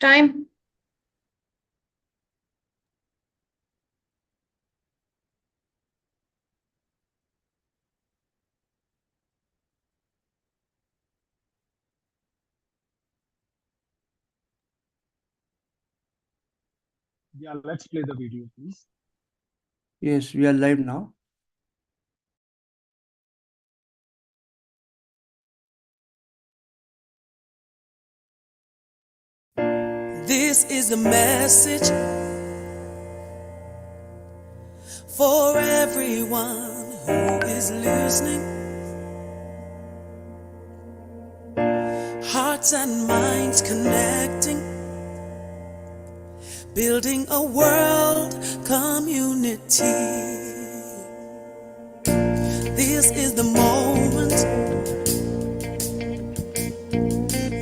Time. Yeah, let's play the video, please. Yes, we are live now. This is a message for everyone who is listening. Hearts and minds connecting, building a world community. This is the moment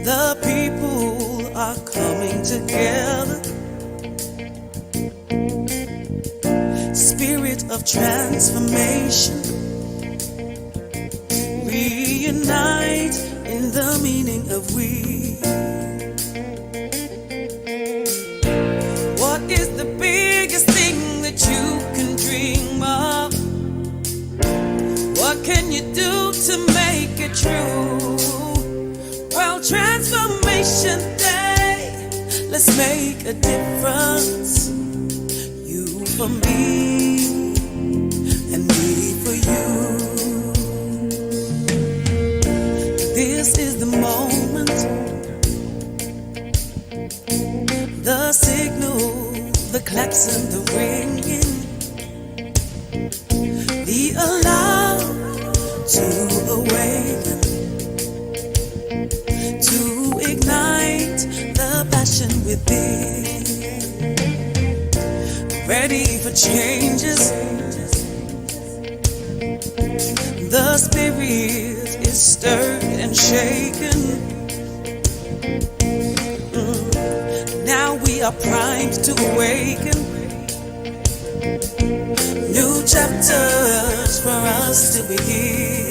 the people are coming together. Spirit of transformation, reunite in the meaning of we. What is the biggest thing that you can dream of? What can you do to make it true? Well, Transformation Day, let's make a difference. You for me, and me for you. This is the moment, the signal, the klaxon, the ringing, the alarm to awaken, to ignite the passion within. Ready for changes, the spirit is stirred and shaken. Now we are primed to awaken. New chapters for us to begin.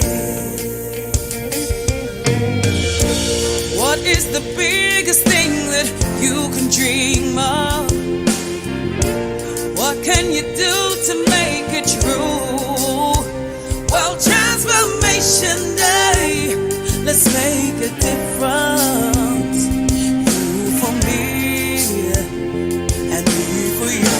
What is the biggest thing that you can dream of? What can you do to make it true? Well, Transformation Day, let's make a difference. You for me, and me for you.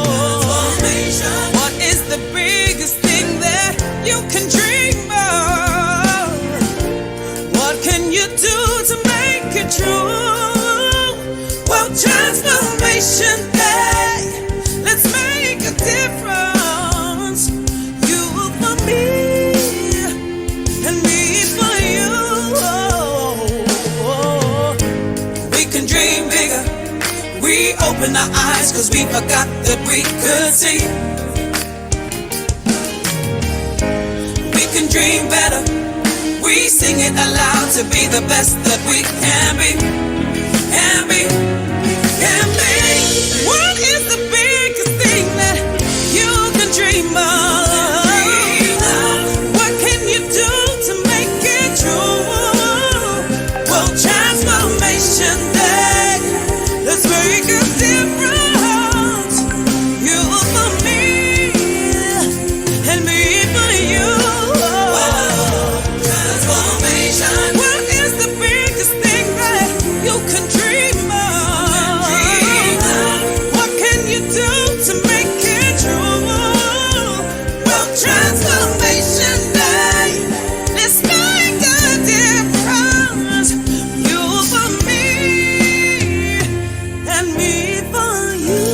Transformation. What is the biggest thing that you can dream of? What can you do to make it true? Well, Transformation Day, let's make a difference. You for me, and me for you. We can dream bigger. We open our eyes 'cause we forgot that we could see. We can dream better. We sing it aloud to be the best that we can be. Can be. Can be. What is the biggest thing that you can dream of? What can you do to make it true? Well, Transformation Day, let's make a difference. You for me, and me for you. Transformation. What is the biggest thing that you can dream of? What can you do to make it true? Well, Transformation Day, let's make a difference. You for me, and me for you.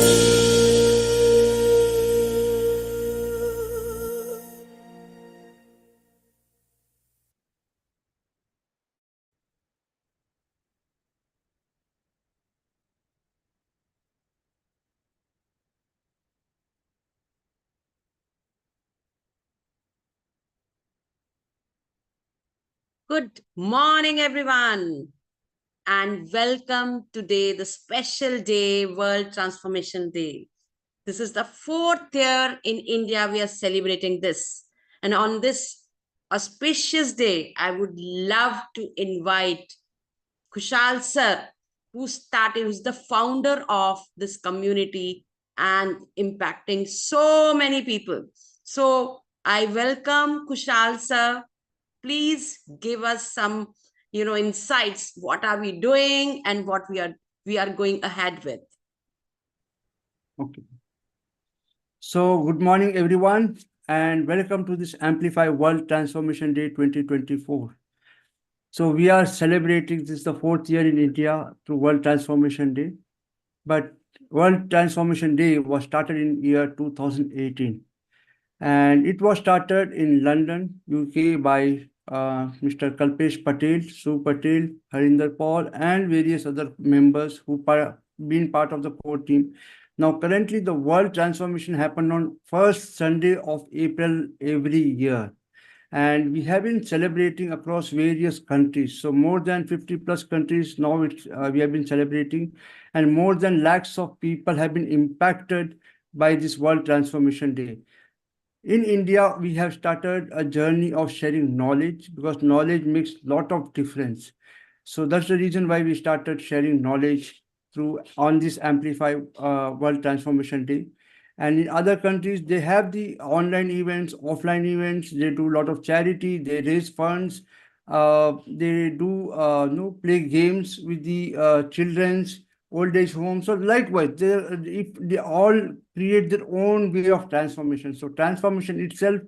Good morning, everyone, and welcome today, the special day, World Transformation Day. This is the 4th year in India we are celebrating this. And on this auspicious day, I would love to invite Khussaal sir who's the founder of this community and impacting so many people. So I welcome Khussaal sir. Please give us some, insights. What are we doing and what we are going ahead with? Okay. So, good morning, everyone, and welcome to this Amplify World Transformation Day 2024. So, we are celebrating this is the 4th year in India through World Transformation Day. But World Transformation Day was started in year 2018. And it was started in London, UK by Mr. Kalpesh Patel, Sue Patel, Harinder Paul, and various other members who been part of the core team. Now, currently, the World Transformation happened on first Sunday of April every year. And we have been celebrating across various countries. So more than 50 plus countries now we have been celebrating, and more than lakhs of people have been impacted by this World Transformation Day. In India, we have started a journey of sharing knowledge because knowledge makes a lot of difference. So that's the reason why we started sharing knowledge on this Amplify World Transformation Day. And in other countries, they have the online events, offline events. They do a lot of charity. They raise funds. They do play games with the children's old age homes. So likewise, if they all create their own way of transformation. So transformation itself,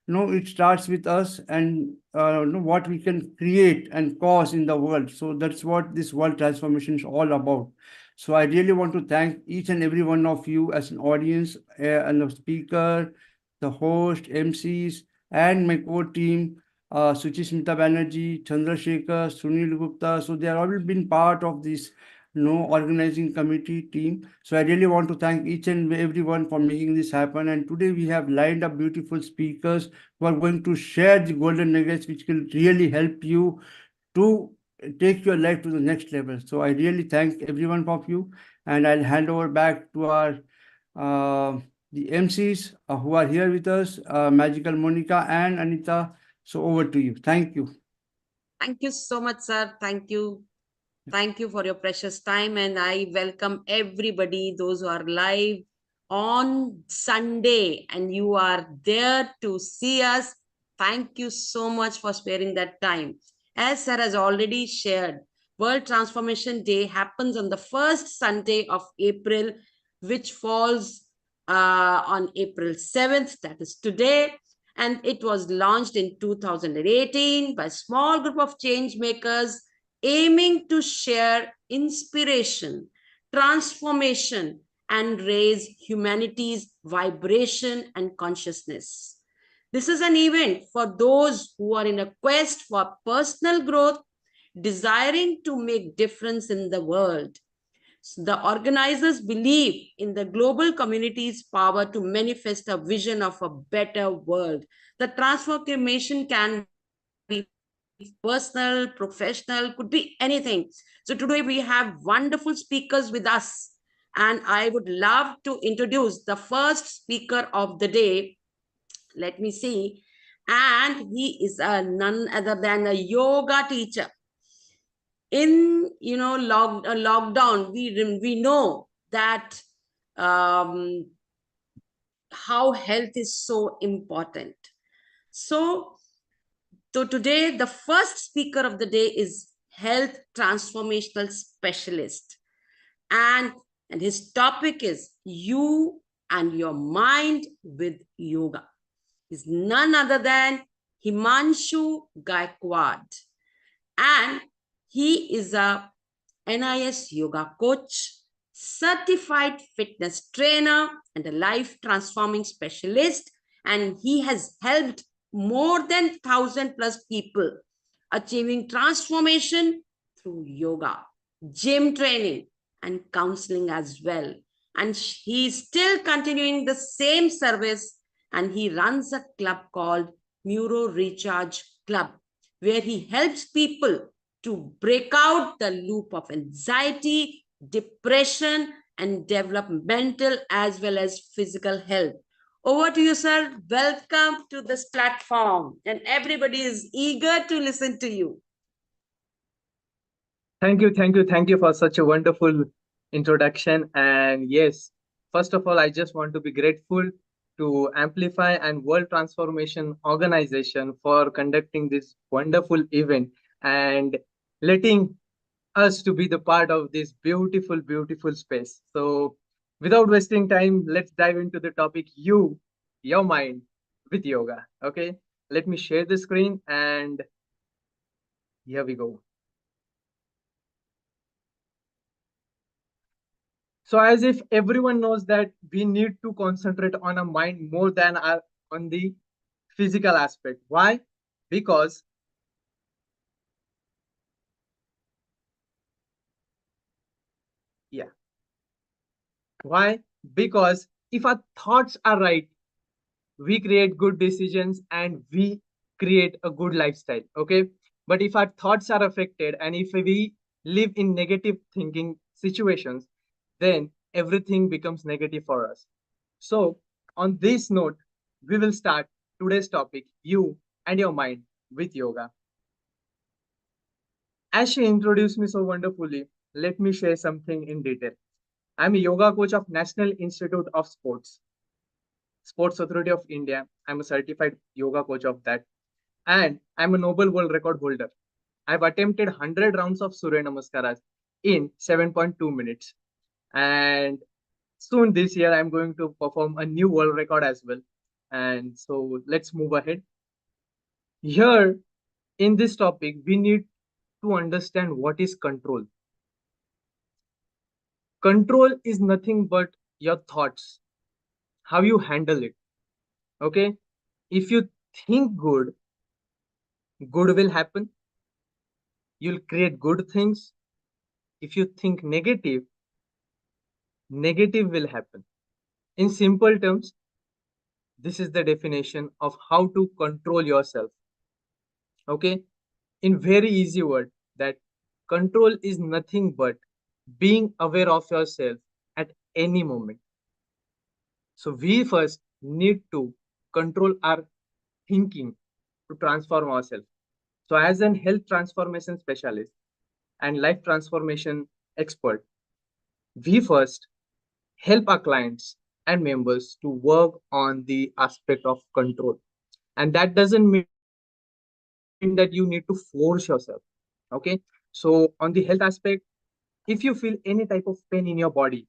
it starts with us and what we can create and cause in the world. So that's what this world transformation is all about. So I really want to thank each and every one of you as an audience and the speaker, the host, MCs, and my core team, Suchimita Banerjee, Chandrasekhar, Sunil Gupta. So they have all been part of this organizing committee team. So I really want to thank each and everyone for making this happen. And today we have lined up beautiful speakers who are going to share the golden nuggets which will really help you to take your life to the next level. So I really thank everyone of you, and I'll hand over back to our the MCs who are here with us, Magical Monica and Anita. So over to you. Thank you. Thank you so much, sir. Thank you. Thank you for your precious time. And I welcome everybody, those who are live on Sunday and you are there to see us. Thank you so much for sparing that time. As sir has already shared, World Transformation Day happens on the first Sunday of April, which falls on April 7th, that is today. And it was launched in 2018 by a small group of change makers aiming to share inspiration, transformation, and raise humanity's vibration and consciousness. This is an event for those who are in a quest for personal growth, desiring to make difference in the world. So the organizers believe in the global community's power to manifest a vision of a better world. The transformation can be personal, professional, could be anything. So today we have wonderful speakers with us. And I would love to introduce the first speaker of the day. Let me see. And he is none other than a yoga teacher. In lockdown, we know that how health is so important. So today, the first speaker of the day is health transformational specialist. And his topic is you and your mind with yoga. He's none other than Himanshu Gaikwad. And he is a NIS yoga coach, certified fitness trainer, and a life transforming specialist. And he has helped more than 1,000 plus people achieving transformation through yoga, gym training, and counseling as well. And he's still continuing the same service, and he runs a club called Neuro Recharge Club, where he helps people to break out the loop of anxiety, depression, and develop mental as well as physical health. Over to you, sir. Welcome to this platform. And everybody is eager to listen to you. Thank you for such a wonderful introduction. And yes, first of all, I just want to be grateful to Amplify and World Transformation Organization for conducting this wonderful event and letting us to be the part of this beautiful, beautiful space. So without wasting time, let's dive into the topic, your mind with yoga. Okay, let me share the screen and here we go. So as if everyone knows that we need to concentrate on a mind more than on the physical aspect. Why? Because yeah. Why? Because if our thoughts are right, we create good decisions and we create a good lifestyle. Okay. But if our thoughts are affected and if we live in negative thinking situations, then everything becomes negative for us. So, on this note, we will start today's topic, you and your mind, with yoga. As she introduced me so wonderfully, let me share something in detail. I'm a yoga coach of National Institute of Sports Authority of India. I'm a certified yoga coach of that. And I'm a Nobel World Record holder. I've attempted 100 rounds of Surya Namaskaras in 7.2 minutes. And soon this year, I'm going to perform a new world record as well. And so let's move ahead. Here, in this topic, we need to understand what is control. Control is nothing but your thoughts, how you handle it. Okay? If you think good, good will happen. You'll create good things. If you think negative, negative will happen. In simple terms, this is the definition of how to control yourself. Okay? In very easy word, that control is nothing but being aware of yourself at any moment. So we first need to control our thinking to transform ourselves. So as an health transformation specialist and life transformation expert, we first help our clients and members to work on the aspect of control. And that doesn't mean that you need to force yourself. Okay. So on the health aspect, if you feel any type of pain in your body,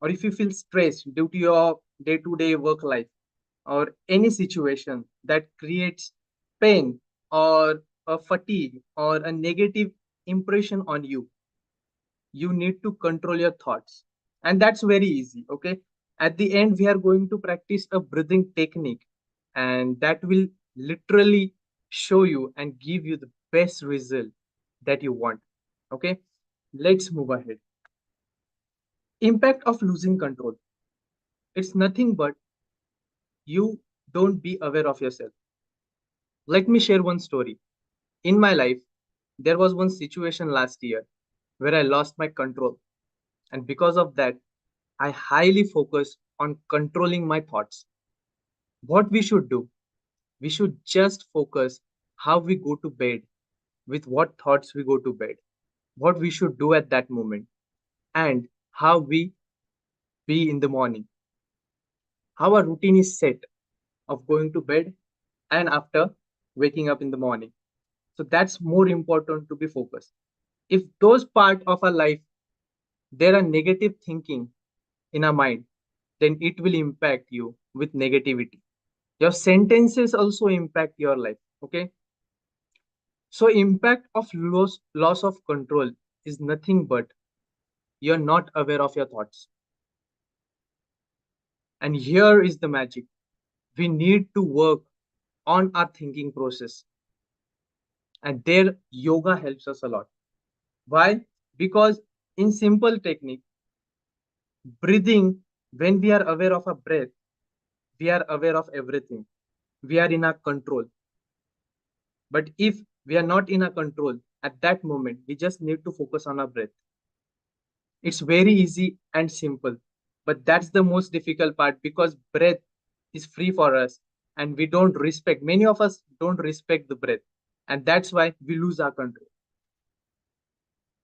or if you feel stressed due to your day-to-day work life, or any situation that creates pain or a fatigue or a negative impression on you, you need to control your thoughts. And that's very easy. Okay. At the end, we are going to practice a breathing technique, and that will literally show you and give you the best result that you want. Okay. Let's move ahead. Impact of losing control. It's nothing but you don't be aware of yourself. Let me share one story. In my life, there was one situation last year where I lost my control. And because of that, I highly focused on controlling my thoughts. What we should do, we should just focus how we go to bed, with what thoughts we go to bed, what we should do at that moment, and how we be in the morning. How a routine is set of going to bed and after waking up in the morning. So that's more important to be focused. If those part of our life, there are negative thinking in our mind, then it will impact you with negativity. Your sentences also impact your life. Okay. So impact of loss of control is nothing but you're not aware of your thoughts. And here is the magic. We need to work on our thinking process. And there yoga helps us a lot. Why? Because in simple technique, breathing, when we are aware of our breath, we are aware of everything. We are in our control. But if we are not in our control at that moment, we just need to focus on our breath. It's very easy and simple, but that's the most difficult part because breath is free for us and we don't respect. Many of us don't respect the breath, and that's why we lose our control.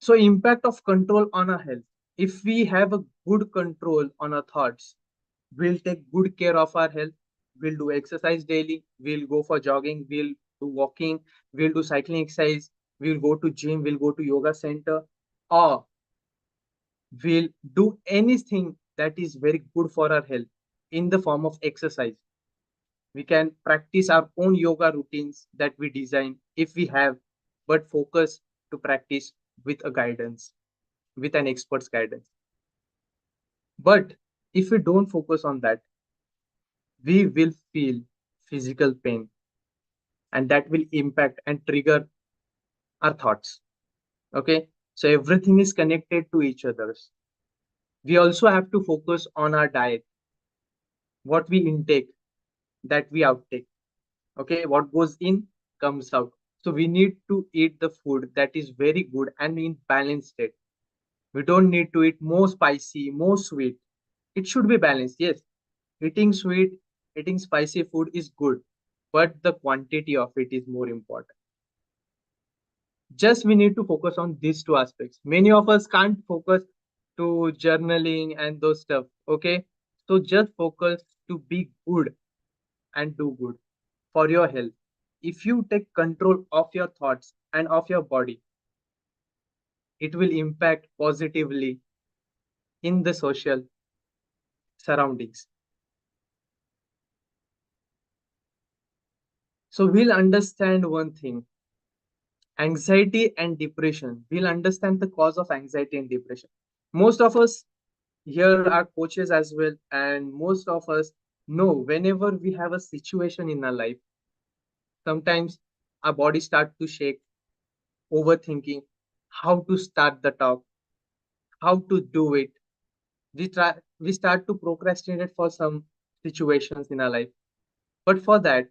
So impact of control on our health. If we have a good control on our thoughts, we'll take good care of our health. We'll do exercise daily. We'll go for jogging. We'll do walking. We'll do cycling exercise. We'll go to gym. We'll go to yoga center, or we'll do anything that is very good for our health in the form of exercise. We can practice our own yoga routines that we design if we have, but focus to practice with a guidance, with an expert's guidance. But if we don't focus on that, we will feel physical pain, and that will impact and trigger our thoughts. Okay, so everything is connected to each other's. We also have to focus on our diet, what we intake, that we outtake. Okay, what goes in comes out. So we need to eat the food that is very good and in balanced state. We don't need to eat more spicy, more sweet. It should be balanced. Yes, eating sweet, eating spicy food is good, but the quantity of it is more important. Just we need to focus on these two aspects. Many of us can't focus to journaling and those stuff. Okay, so just focus to be good and do good for your health. If you take control of your thoughts and of your body, it will impact positively in the social surroundings. So we'll understand one thing: anxiety and depression. We'll understand the cause of anxiety and depression. Most of us here are coaches as well, and most of us know whenever we have a situation in our life, sometimes our body starts to shake, overthinking how to start the talk, how to do it. We start to procrastinate for some situations in our life. But for that,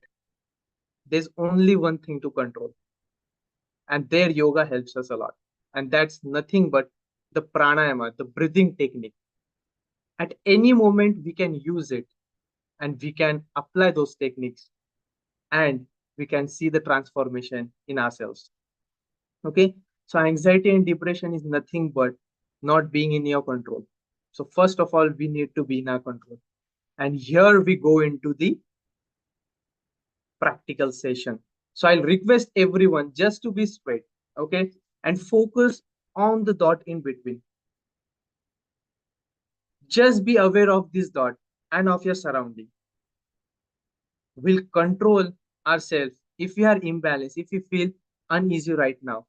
there's only one thing to control, and there yoga helps us a lot. And that's nothing but the pranayama, the breathing technique. At any moment, we can use it, and we can apply those techniques, and we can see the transformation in ourselves. Okay, so anxiety and depression is nothing but not being in your control. So first of all, we need to be in our control. And here we go into the practical session. So I'll request everyone just to be straight, okay, and focus on the dot in between. Just be aware of this dot and of your surrounding. We'll control ourselves if we are imbalanced, if you feel uneasy right now.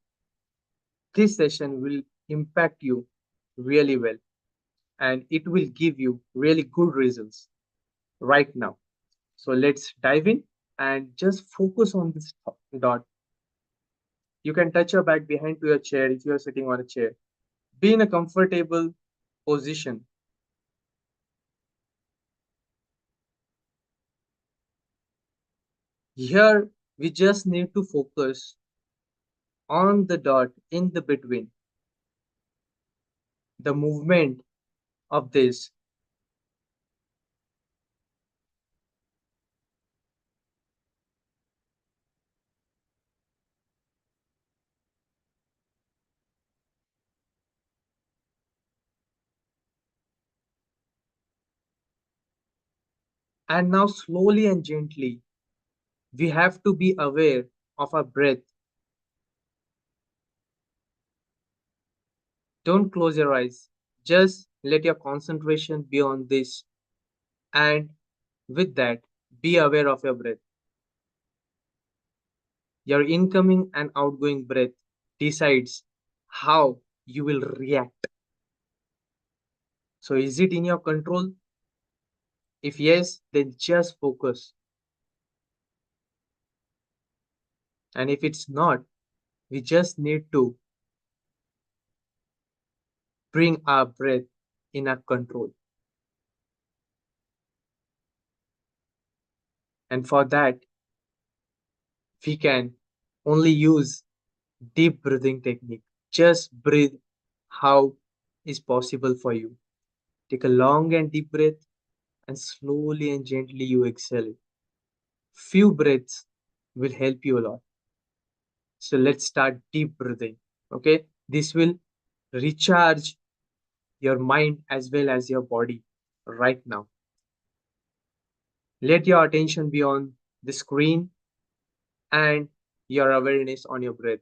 This session will impact you really well, and it will give you really good results right now. So let's dive in and just focus on this dot. You can touch your back behind to your chair if you are sitting on a chair. Be in a comfortable position. Here, we just need to focus on the dot in the between. The movement of this. And now slowly and gently, we have to be aware of our breath. Don't close your eyes. Just let your concentration be on this. And with that, be aware of your breath. Your incoming and outgoing breath decides how you will react. So is it in your control? If yes, then just focus. And if it's not, we just need to bring our breath in our control. And for that, we can only use deep breathing technique. Just breathe how is possible for you. Take a long and deep breath, and slowly and gently you exhale it. Few breaths will help you a lot. So let's start deep breathing. Okay, this will recharge your mind as well as your body right now. Let your attention be on the screen and your awareness on your breath.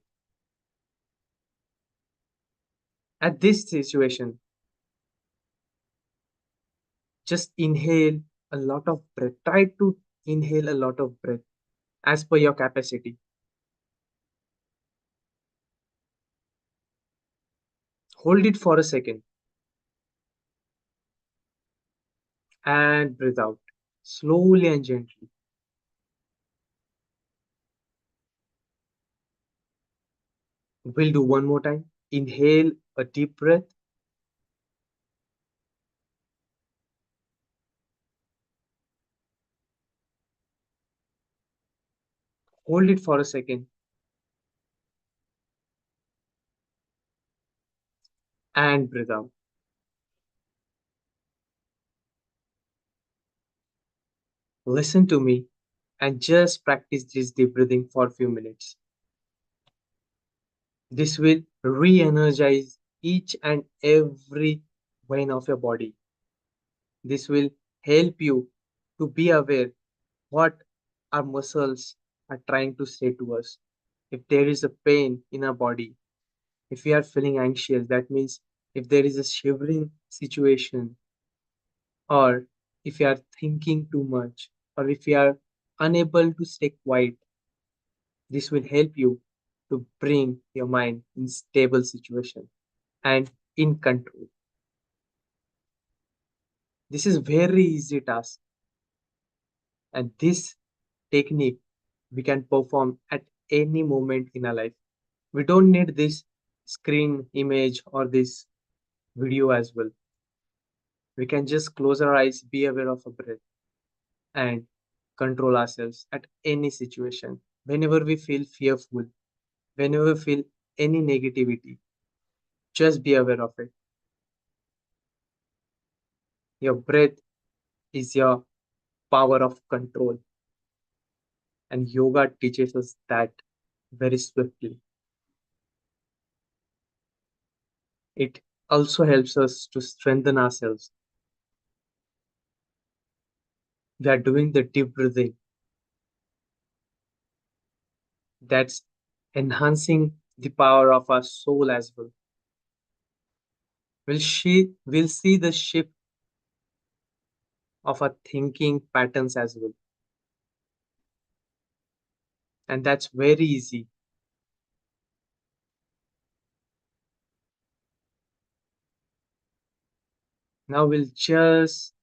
At this situation, just inhale a lot of breath. Try to inhale a lot of breath as per your capacity. Hold it for a second and breathe out slowly and gently. We'll do one more time. Inhale a deep breath. Hold it for a second and breathe out. Listen to me and just practice this deep breathing for a few minutes. This will re-energize each and every vein of your body. This will help you to be aware what our muscles are trying to say to us. If there is a pain in our body, if we are feeling anxious, that means if there is a shivering situation, or if you are thinking too much, or if you are unable to stay quiet, this will help you to bring your mind in stable situation and in control. This is very easy task, and this technique we can perform at any moment in our life. We don't need this screen image or this video as well. We can just close our eyes, be aware of our breath, and control ourselves at any situation. Whenever we feel fearful, whenever we feel any negativity, just be aware of it. Your breath is your power of control, and yoga teaches us that very swiftly. It also helps us to strengthen ourselves. We are doing the deep breathing. That's enhancing the power of our soul as well. We'll see the shift of our thinking patterns as well. And that's very easy. Now we'll just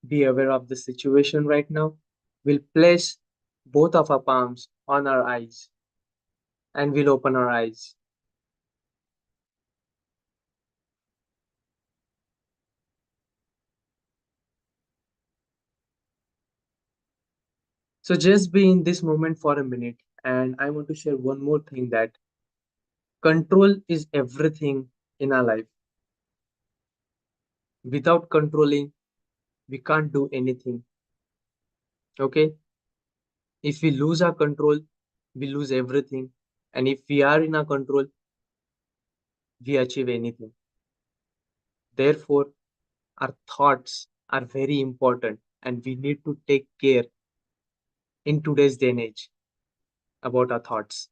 be aware of the situation right now. We'll place both of our palms on our eyes and we'll open our eyes. So just be in this moment for a minute, and I want to share one more thing, that control is everything in our life. Without controlling, we can't do anything. Okay? If we lose our control, we lose everything. And if we are in our control, we achieve anything. Therefore, our thoughts are very important, and we need to take care in today's day and age about our thoughts.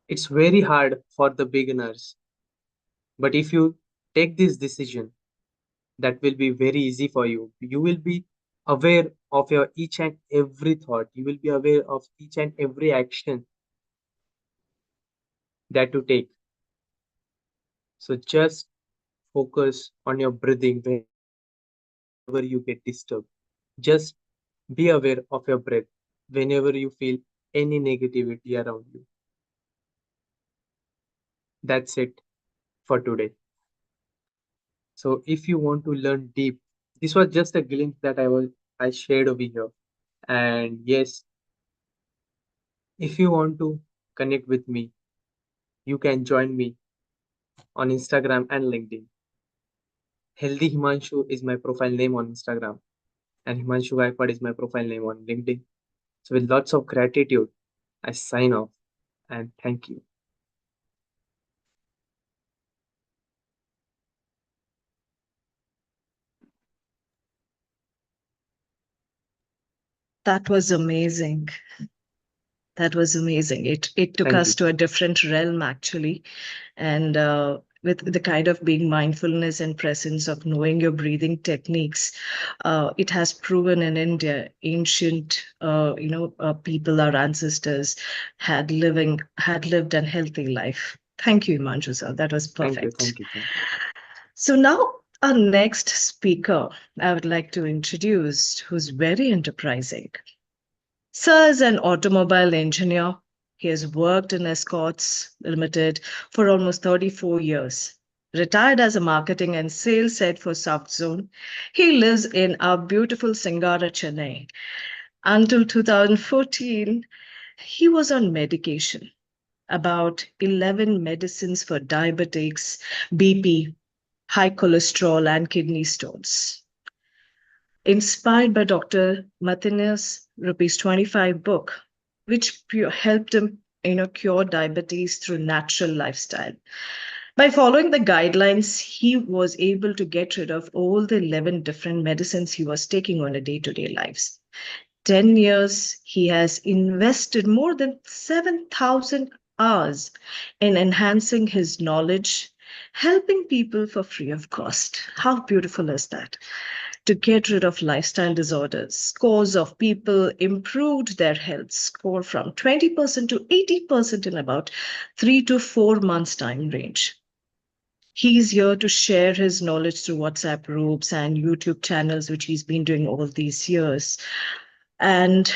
It's very hard for the beginners, but if you take this decision, that will be very easy for you. You will be aware of your each and every thought. You will be aware of each and every action that you take. So just focus on your breathing whenever you get disturbed. Just be aware of your breath whenever you feel any negativity around you. That's it for today. So if you want to learn deep, this was just a glimpse that I shared over here. And yes, if you want to connect with me, you can join me on Instagram and LinkedIn. Healthy Himanshu is my profile name on Instagram, and Himanshu Gaikwad is my profile name on LinkedIn. So with lots of gratitude, I sign off and thank you. That was amazing. That was amazing. It took Thank us you. to a different realm, actually. And with the kind of being mindfulness and presence of knowing your breathing techniques, it has proven in India, ancient, people, our ancestors had lived a healthy life. Thank you, Himanshu sir. That was Thank you. perfect. Thank you. Thank you. So now our next speaker, I would like to introduce, who's very enterprising. Sir is an automobile engineer. He has worked in Escorts Limited for almost 34 years. Retired as a marketing and sales head for South Zone, he lives in our beautiful Singara, Chennai. Until 2014, he was on medication, about 11 medicines for diabetics, BP, high cholesterol, and kidney stones. Inspired by Dr. Martinez's rupees 25 book, which helped him cure diabetes through natural lifestyle. By following the guidelines, he was able to get rid of all the 11 different medicines he was taking on a day-to-day lives. 10 years, he has invested more than 7,000 hours in enhancing his knowledge, helping people for free of cost. How beautiful is that? To get rid of lifestyle disorders. Scores of people improved their health score from 20% to 80% in about 3 to 4 months time range. He's here to share his knowledge through WhatsApp groups and YouTube channels, which he's been doing all these years. And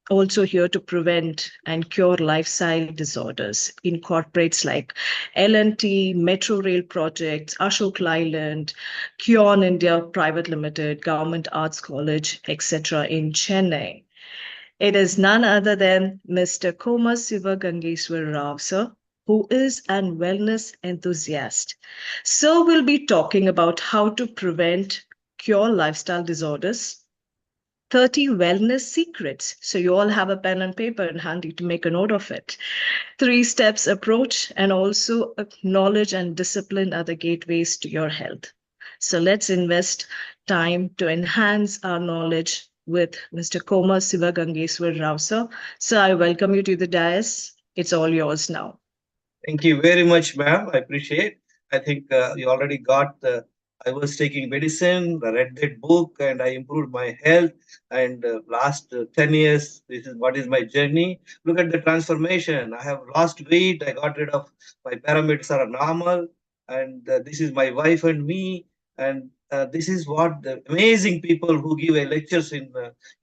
also here to prevent and cure lifestyle disorders in corporates like L&T, Metro Rail Projects, Ashok Leyland, Kion India Private Limited, Government Arts College, etc. in Chennai. It is none other than Mr. Koma Sivagangeswar Rao, sir, who is a wellness enthusiast. So we'll be talking about how to prevent, cure lifestyle disorders, 30 wellness secrets. So you all have a pen and paper in handy to make a note of it. 3 steps approach, and also knowledge and discipline are the gateways to your health. So let's invest time to enhance our knowledge with Mr. Koma Sivagangeswar Rao, sir. So I welcome you to the dais. It's all yours now. Thank you very much, ma'am. I appreciate. I think you already got the. I was taking medicine, I read that book, and I improved my health. And last 10 years, this is what is my journey. Look at the transformation. I have lost weight. I got rid of my parameters are normal. And this is my wife and me. And this is what the amazing people who give lectures in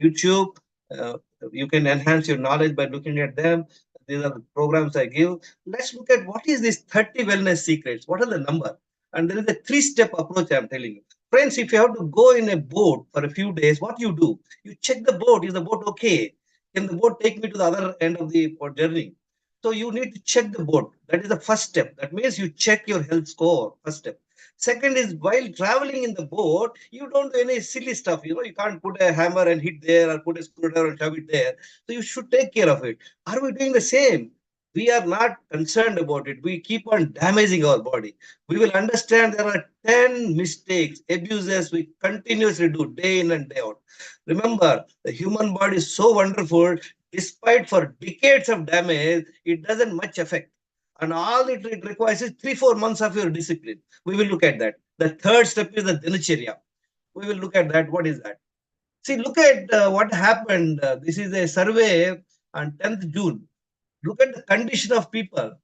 YouTube. You can enhance your knowledge by looking at them. These are the programs I give. Let's look at what is this 30 wellness secrets. What are the number? And there is a 3-step approach I'm telling you. Friends, if you have to go in a boat for a few days, what you do? You check the boat. Is the boat okay? Can the boat take me to the other end of the journey? So you need to check the boat. That is the first step. That means you check your health score. First step. Second is while traveling in the boat, you don't do any silly stuff. You can't put a hammer and hit there or put a screwdriver and shove it there. So you should take care of it. Are we doing the same? We are not concerned about it. We keep on damaging our body. We will understand there are 10 mistakes, abuses we continuously do day in and day out. Remember, the human body is so wonderful. Despite for decades of damage, it doesn't much affect. And all it requires is 3-4 months of your discipline. We will look at that. The third step is the dinacharya. We will look at that. What is that? See, look at what happened. This is a survey on 10th June. Look at the condition of people.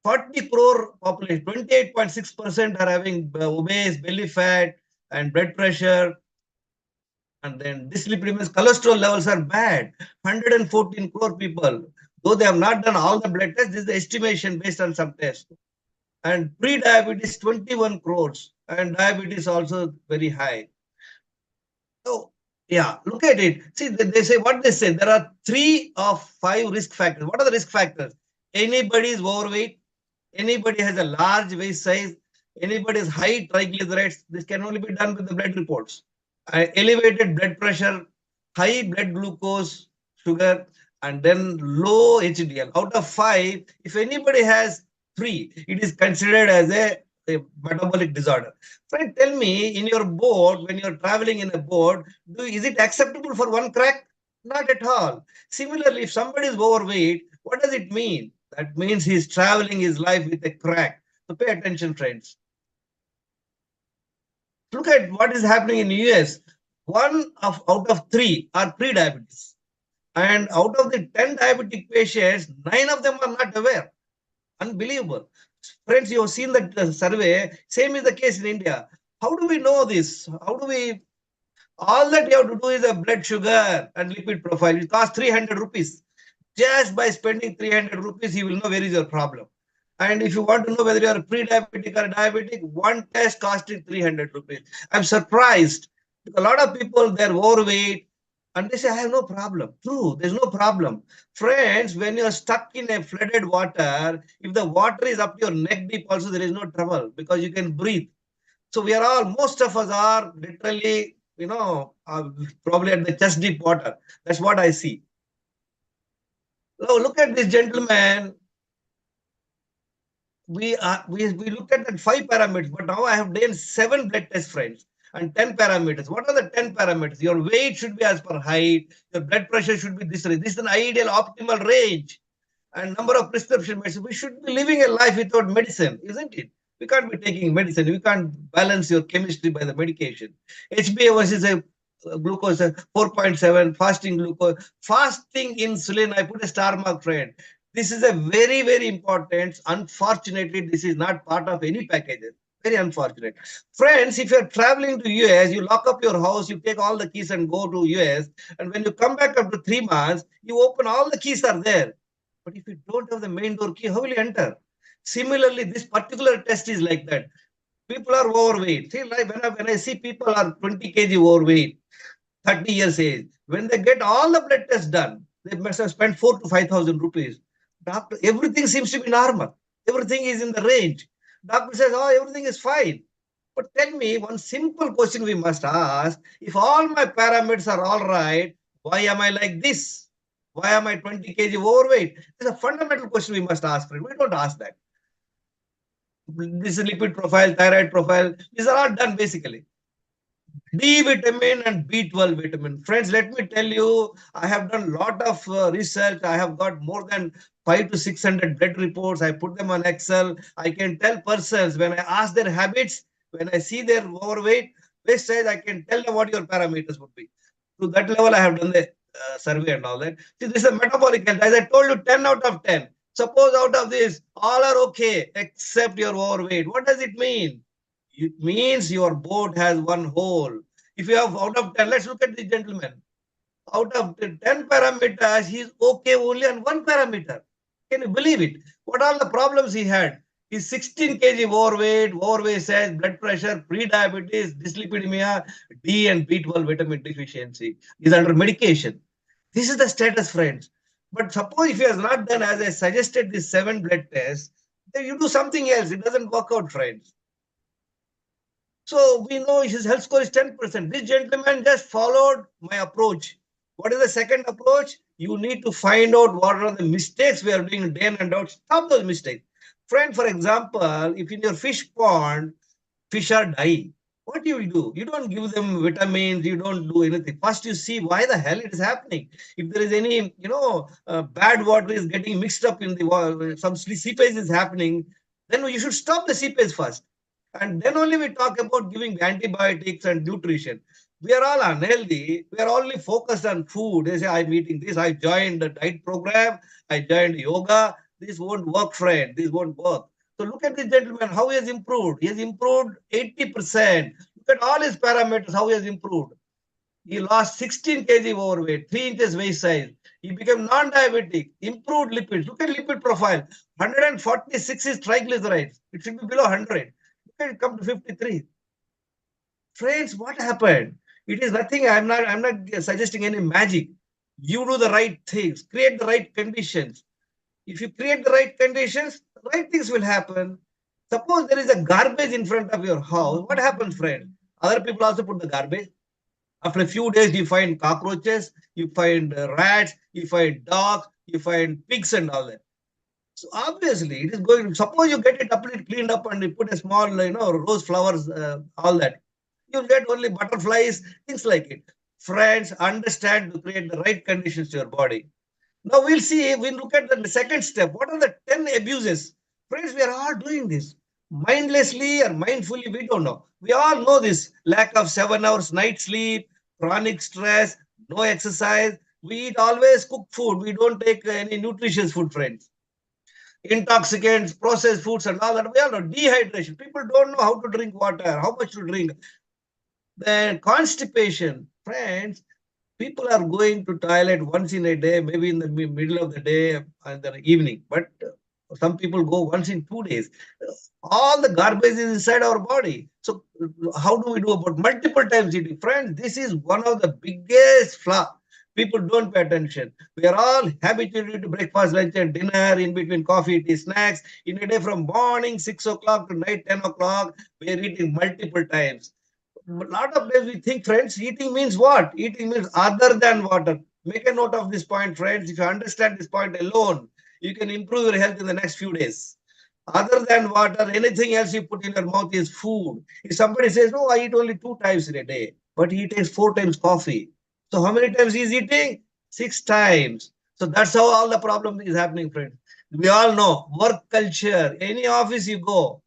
40 crore population, 28.6% are having obese, belly fat, and blood pressure. And then dyslipidemia, cholesterol levels are bad. 114 crore people. Though they have not done all the blood tests, this is the estimation based on some tests. And pre-diabetes, 21 crores. And diabetes also very high. So, yeah, look at it. See, they say what they say. There are 3 of 5 risk factors. What are the risk factors? Anybody is overweight. Anybody has a large waist size. Anybody has high triglycerides. This can only be done with the blood reports. Elevated blood pressure, high blood glucose, sugar, and then low HDL. Out of 5, if anybody has 3, it is considered as a metabolic disorder. Friend, tell me, in your boat, when you're traveling in a boat, is it acceptable for one crack? Not at all. Similarly, if somebody is overweight, what does it mean? That means he's traveling his life with a crack. So pay attention, friends. Look at what is happening in the US. Out of 3 are pre-diabetes. And out of the 10 diabetic patients, 9 of them are not aware. Unbelievable. Friends, you have seen that survey. Same is the case in India. How do we know this? How do we? All that you have to do is a blood sugar and lipid profile. It costs 300 rupees. Just by spending 300 rupees, you will know where is your problem. And if you want to know whether you are pre-diabetic or diabetic, one test costing 300 rupees. I'm surprised. A lot of people, they're overweight and they say, I have no problem. True, there's no problem. Friends, when you're stuck in a flooded water, if the water is up to your neck deep also, there is no trouble because you can breathe. So we are all, most of us are literally, probably at the chest deep water. That's what I see. Now look at this gentleman. We looked at that 5 parameters, but now I have done 7 blood tests, friends, and 10 parameters. What are the 10 parameters? Your weight should be as per height. Your blood pressure should be this range. This is an ideal optimal range. And number of prescription medicine. We should be living a life without medicine, isn't it? We can't be taking medicine. We can't balance your chemistry by the medication. HbA1c is a glucose 4.7, fasting glucose, fasting insulin. I put a star mark, friend. This is a very, very important. Unfortunately, this is not part of any packages. Very unfortunate. Friends, if you're traveling to US, you lock up your house, you take all the keys and go to US. And when you come back after 3 months, you open, all the keys are there. But if you don't have the main door key, how will you enter? Similarly, this particular test is like that. People are overweight. See, like when I see people are 20 kg overweight, 30 years age, when they get all the blood tests done, they must have spent 4,000 to 5,000 rupees. Doctor, everything seems to be normal. Everything is in the range. Doctor says, oh, everything is fine. But tell me, one simple question we must ask, if all my parameters are all right, why am I like this? Why am I 20 kg overweight? It's a fundamental question we must ask. We don't ask that. This is lipid profile, thyroid profile. These are all done basically. D vitamin and B12 vitamin. Friends, let me tell you, I have done a lot of research. I have got more than 500 to 600 blood reports. I put them on Excel. I can tell persons when I ask their habits, when I see their overweight, waist size, I can tell them what your parameters would be. To that level, I have done the survey and all that. See, this is a metabolic health. As I told you, 10 out of 10. Suppose out of this, all are okay except your overweight. What does it mean? It means your boat has one hole. If you have out of 10, let's look at this gentleman. Out of the 10 parameters, he's okay only on 1 parameter. Can you believe it? What are the problems he had? He's 16 kg overweight size, blood pressure, pre-diabetes, dyslipidemia, D and B12 vitamin deficiency. He's under medication. This is the status, friends. But suppose if he has not done as I suggested these 7 blood tests, then you do something else. It doesn't work out, friends. So we know his health score is 10%. This gentleman just followed my approach. What is the second approach? You need to find out what are the mistakes we are doing day in and out. Stop those mistakes. Friend, for example, if in your fish pond, fish are dying, what do? You don't give them vitamins, you don't do anything. First, you see why the hell it is happening. If there is any, bad water is getting mixed up in the water, some seepage is happening, then you should stop the seepage first. And then only we talk about giving antibiotics and nutrition. We are all unhealthy. We are only focused on food. They say, I'm eating this. I joined the diet program. I joined yoga. This won't work, friend. This won't work. So look at this gentleman, how he has improved. He has improved 80%. Look at all his parameters, how he has improved. He lost 16 kg overweight, 3 inches waist size. He became non-diabetic, improved lipids. Look at lipid profile. 146 is triglycerides. It should be below 100. Look at it come to 53. Friends, what happened? It is nothing. I'm not suggesting any magic. You do the right things, create the right conditions. If you create the right conditions, the right things will happen. Suppose there is a garbage in front of your house. What happens, friend? Other people also put the garbage. After a few days, you find cockroaches, you find rats, you find dogs, you find pigs and all that. So obviously, it is going. Suppose you get it up, cleaned up, and you put a small, rose flowers, all that. You get only butterflies, things like it. Friends, understand to create the right conditions to your body. Now we'll see, we'll look at the second step. What are the 10 abuses? Friends, we are all doing this. Mindlessly or mindfully, we don't know. We all know this. Lack of 7 hours night sleep, chronic stress, no exercise. We eat always cooked food. We don't take any nutritious food, friends. Intoxicants, processed foods and all that. We all know dehydration. People don't know how to drink water, how much to drink. Then constipation. Friends, people are going to toilet once in a day, maybe in the middle of the day and the evening, but some people go once in 2 days. All the garbage is inside our body. So how do we do about multiple times eating? Friends, this is one of the biggest flaw. People don't pay attention. We are all habituated to breakfast, lunch, and dinner, in between coffee, tea, snacks. In a day from morning 6 o'clock to night 10 o'clock, we are eating multiple times. A lot of times we think, friends, eating means what? Eating means other than water. Make a note of this point, friends. If you understand this point alone, you can improve your health in the next few days. Other than water, anything else you put in your mouth is food. If somebody says, no, I eat only 2 times in a day, but he takes 4 times coffee. So how many times he's eating? 6 times. So that's how all the problem is happening, friends. We all know work culture, any office you go,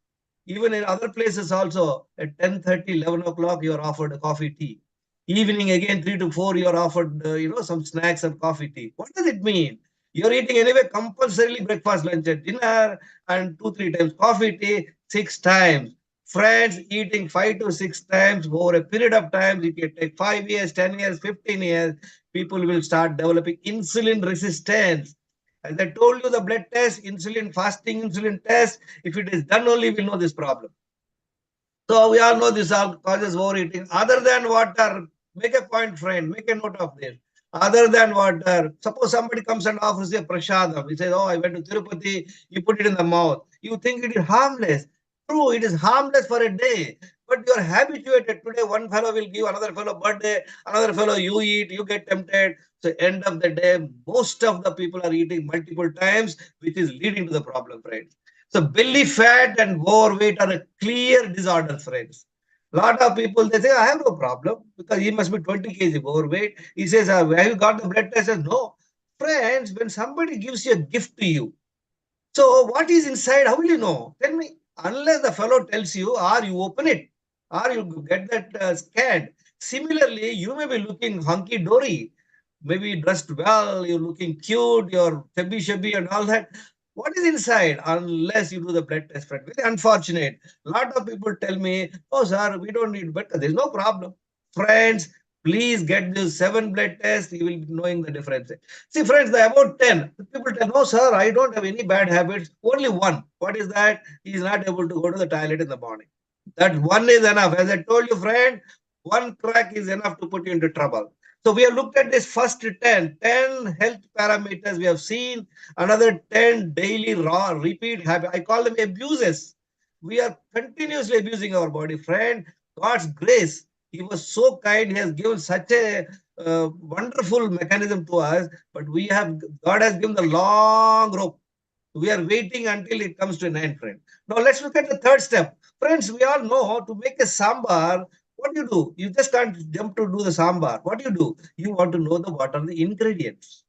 even in other places also, at 10:30, 11 o'clock, you are offered a coffee tea. Evening again, 3 to 4, you are offered, some snacks and coffee tea. What does it mean? You're eating anyway compulsorily breakfast, lunch, and dinner, and 2, 3 times coffee tea, 6 times. Friends, eating 5 to 6 times over a period of time, it can take 5 years, 10 years, 15 years, people will start developing insulin resistance. As I told you, the blood test, insulin, fasting insulin test, if it is done only, we'll know this problem. So we all know this all causes overeating. Other than water, make a point, friend, make a note of this. Other than water, suppose somebody comes and offers you a prasadam. He says, oh, I went to Tirupati, you put it in the mouth. You think it is harmless. True, it is harmless for a day. But you are habituated. Today, one fellow will give another fellow birthday, another fellow you eat, you get tempted. So end of the day, most of the people are eating multiple times, which is leading to the problem, friends. So belly fat and overweight are a clear disorder, friends. A lot of people, they say, I have no problem because he must be 20 kg overweight. He says, have you got the blood test? Says, no. Friends, when somebody gives you a gift to you, so what is inside? How will you know? Tell me. Unless the fellow tells you, or you open it, or you get that scanned. Similarly, you may be looking hunky-dory, maybe dressed well, you're looking cute, you're chubby and all that. What is inside? Unless you do the blood test, friend. Very unfortunate. A lot of people tell me, oh, sir, we don't need blood test. There's no problem. Friends, please get this 7 blood tests. You will be knowing the difference. See, friends, the about 10. People tell, no, sir, I don't have any bad habits. Only one. What is that? He is not able to go to the toilet in the morning. That one is enough. As I told you, friend, one crack is enough to put you into trouble. So we have looked at this first 10 health parameters we have seen, another 10 daily raw repeat habit. I call them abuses. We are continuously abusing our body, friend. God's grace. He was so kind. He has given such a wonderful mechanism to us, but God has given the long rope. We are waiting until it comes to an end, friend. Now let's look at the third step. Friends, we all know to make a sambar, what do you do? You just can't jump to do the sambar. What do? You want to know what are the ingredients.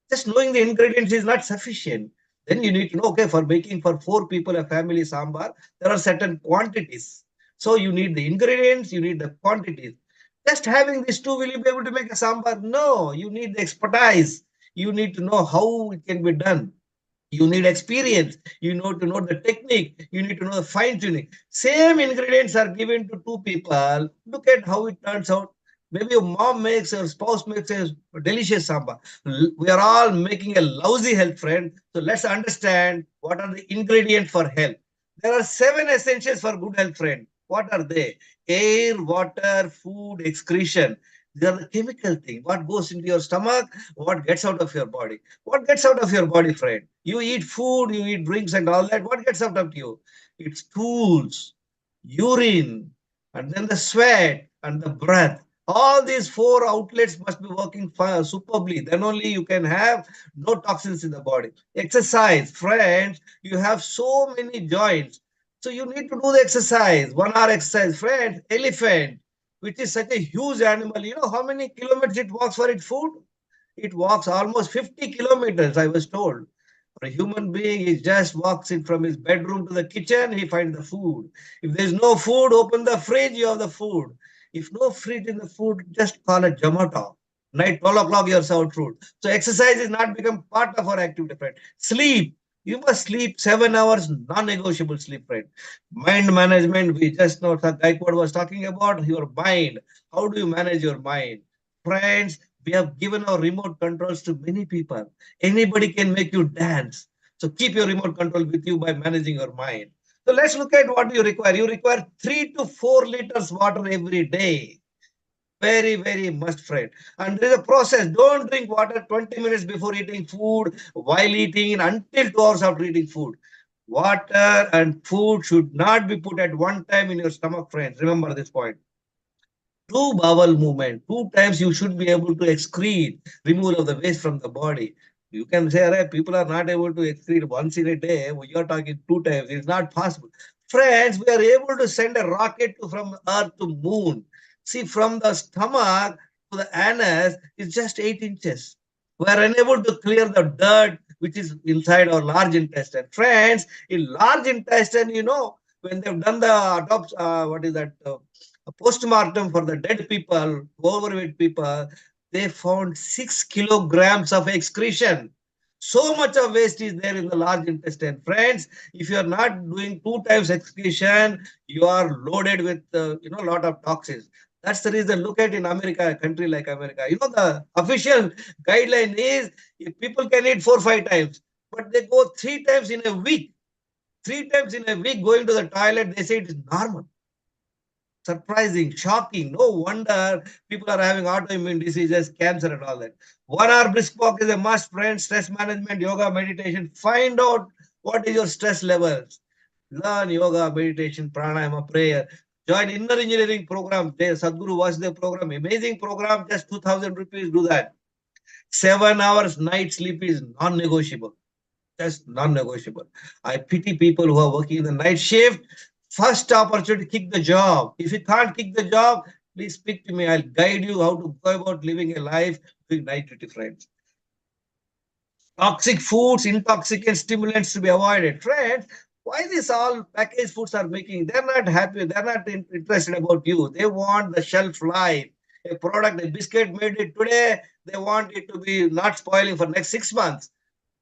Just knowing the ingredients is not sufficient. Then you need to know, okay, for making for 4 people a family sambar, there are certain quantities. So you need the ingredients, you need the quantities. Just having these two, will you be able to make a sambar? No, you need the expertise. You need to know how it can be done. You need experience. You know to know the technique. You need to know the fine tuning. Same ingredients are given to 2 people. Look at how it turns out. Maybe your mom makes, or spouse makes a delicious sambar. We are all making a lousy health, friend. So let's understand what are the ingredients for health. There are 7 essentials for good health, friend. What are they? Air, water, food, excretion. These are the chemical thing. What goes into your stomach, what gets out of your body. What gets out of your body, friend? You eat food, you eat drinks and all that. What gets out of you? It's stools, urine, and then the sweat and the breath. All these 4 outlets must be working superbly. Then only you can have no toxins in the body. Exercise, friends, you have so many joints. So you need to do the exercise. 1 hour exercise, friends. Elephant. which is such a huge animal. You know how many kilometers it walks for its food? It walks almost 50 kilometers, I was told. For a human being, he just walks in from his bedroom to the kitchen, he finds the food. If there's no food, open the fridge, you have the food. If no fridge in the food, just call it Zomato. Night 12 o'clock, you're served food. So exercise is not become part of our activity, friend. Sleep. You must sleep 7 hours, non-negotiable sleep, friend. Mind management, we just know that Gaikwad was talking about your mind. How do you manage your mind? Friends, we have given our remote controls to many people. Anybody can make you dance. So keep your remote control with you by managing your mind. So let's look at what you require. You require 3 to 4 liters water every day. Very, very must, friend. And there is a process. Don't drink water 20 minutes before eating food, while eating, until 2 hours after eating food. Water and food should not be put at one time in your stomach, friends. Remember this point. Two bowel movement. 2 times you should be able to excrete, removal of the waste from the body. You can say, "Arey, people are not able to excrete once in a day." You are talking 2 times. It's not possible. Friends, we are able to send a rocket from Earth to Moon. See, from the stomach to the anus is just 8 inches. We are unable to clear the dirt which is inside our large intestine. Friends, in large intestine, when they've done the autopsy, what is that? Post-mortem for the dead people, overweight people, they found 6 kilograms of excretion. So much of waste is there in the large intestine. Friends, if you are not doing 2 times excretion, you are loaded with a lot of toxins. That's the reason. Look at in America, a country like America. The official guideline is if people can eat 4 or 5 times, but they go 3 times in a week. 3 times in a week going to the toilet, they say it is normal. Surprising, shocking. No wonder people are having autoimmune diseases, cancer, and all that. 1 hour brisk walk is a must, friends. Stress management, yoga, meditation. Find out what is your stress levels. Learn yoga, meditation, pranayama, prayer. Join inner engineering program. Sadhguru Vasudev program. Amazing program. Just 2,000 rupees. Do that. 7 hours night sleep is non-negotiable. Just non-negotiable. I pity people who are working in the night shift. First opportunity, kick the job. If you can't kick the job, please speak to me. I'll guide you how to go about living a life with night duty, friends. Toxic foods, intoxicant stimulants to be avoided. Friends, why these all packaged foods are making? They're not happy. They're not interested about you. They want the shelf life. A product, a biscuit made it today, they want it to be not spoiling for next 6 months.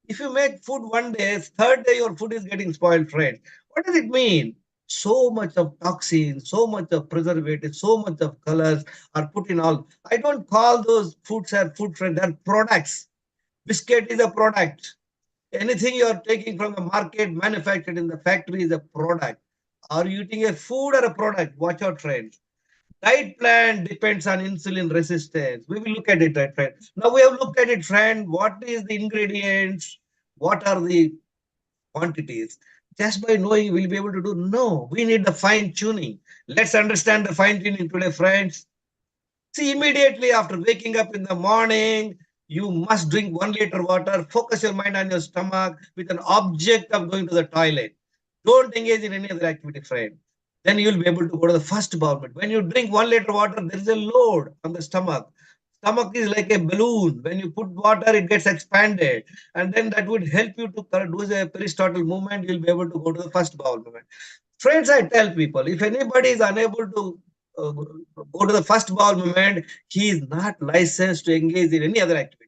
If you make food one day, third day your food is getting spoiled, friends. What does it mean? So much of toxins, so much of preservatives, so much of colors are put in all. I don't call those foods as food, friends. They're products. Biscuit is a product. Anything you are taking from the market, manufactured in the factory is a product. Are you eating a food or a product? Watch out, friends. Diet plan depends on insulin resistance. We will look at it, right, friend? Now we have looked at it, friend. What is the ingredients? What are the quantities? Just by knowing, we'll be able to do. No, we need the fine tuning. Let's understand the fine tuning today, friends. See, immediately after waking up in the morning, you must drink 1 liter water. Focus your mind on your stomach with an object of going to the toilet. Don't engage in any other activity, friend. Then you'll be able to go to the first bowel movement. When you drink 1 liter water, there is a load on the stomach. Stomach is like a balloon. When you put water, it gets expanded. And then that would help you to do a peristaltic movement. You'll be able to go to the first bowel movement. Friends, I tell people, if anybody is unable to go to the first bowel movement, he is not licensed to engage in any other activity.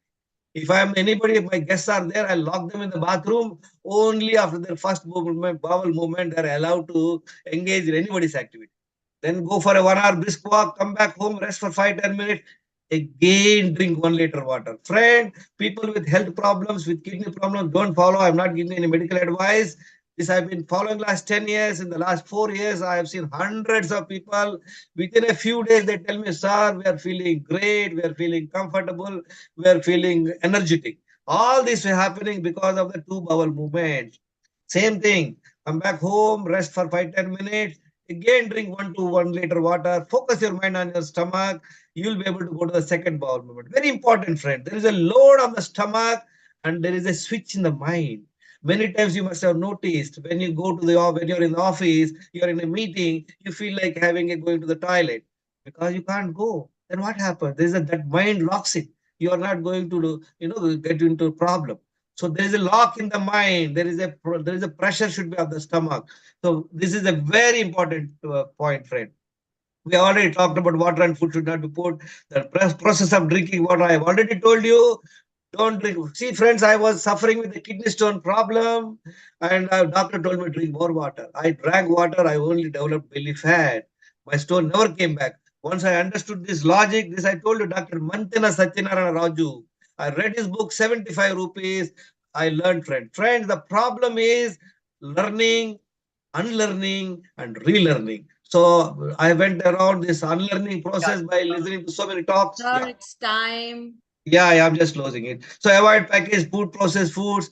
If if my guests are there, I'll lock them in the bathroom. Only after their first bowel movement, they're allowed to engage in anybody's activity. Then go for a 1 hour brisk walk, come back home, rest for 5-10 minutes. Again, drink 1 liter water. Friend, people with health problems, with kidney problems, don't follow. I'm not giving any medical advice. This I've been following last 10 years. In the last 4 years, I have seen hundreds of people. Within a few days, they tell me, "Sir, we are feeling great. We are feeling comfortable. We are feeling energetic." All this is happening because of the 2 bowel movements. Same thing. Come back home, rest for 5-10 minutes. Again, drink 1 to 1 liter water. Focus your mind on your stomach. You'll be able to go to the second bowel movement. Very important, friend. There is a load on the stomach and there is a switch in the mind. Many times you must have noticed when you go to when you're in the office, you're in a meeting, you feel like going to the toilet. because you can't go. Then what happens? That mind locks it. You are not going to get into a problem. So there is a lock in the mind. There is a pressure should be on the stomach. So this is a very important point, friend. We already talked about water and food should not be put. The process of drinking water, I have already told you. Don't drink. See, friends, I was suffering with the kidney stone problem, and doctor told me to drink more water. I drank water. I only developed belly fat. My stone never came back. Once I understood this logic, this I told you, Dr. Mantena Satyanarayana Raju. I read his book, 75 rupees. I learned, friend. Friends, the problem is learning, unlearning, and relearning. So I went around this unlearning process by listening to so many talks. Sir, Yeah. it's time. Yeah, I'm just closing it. So avoid packaged food, processed foods,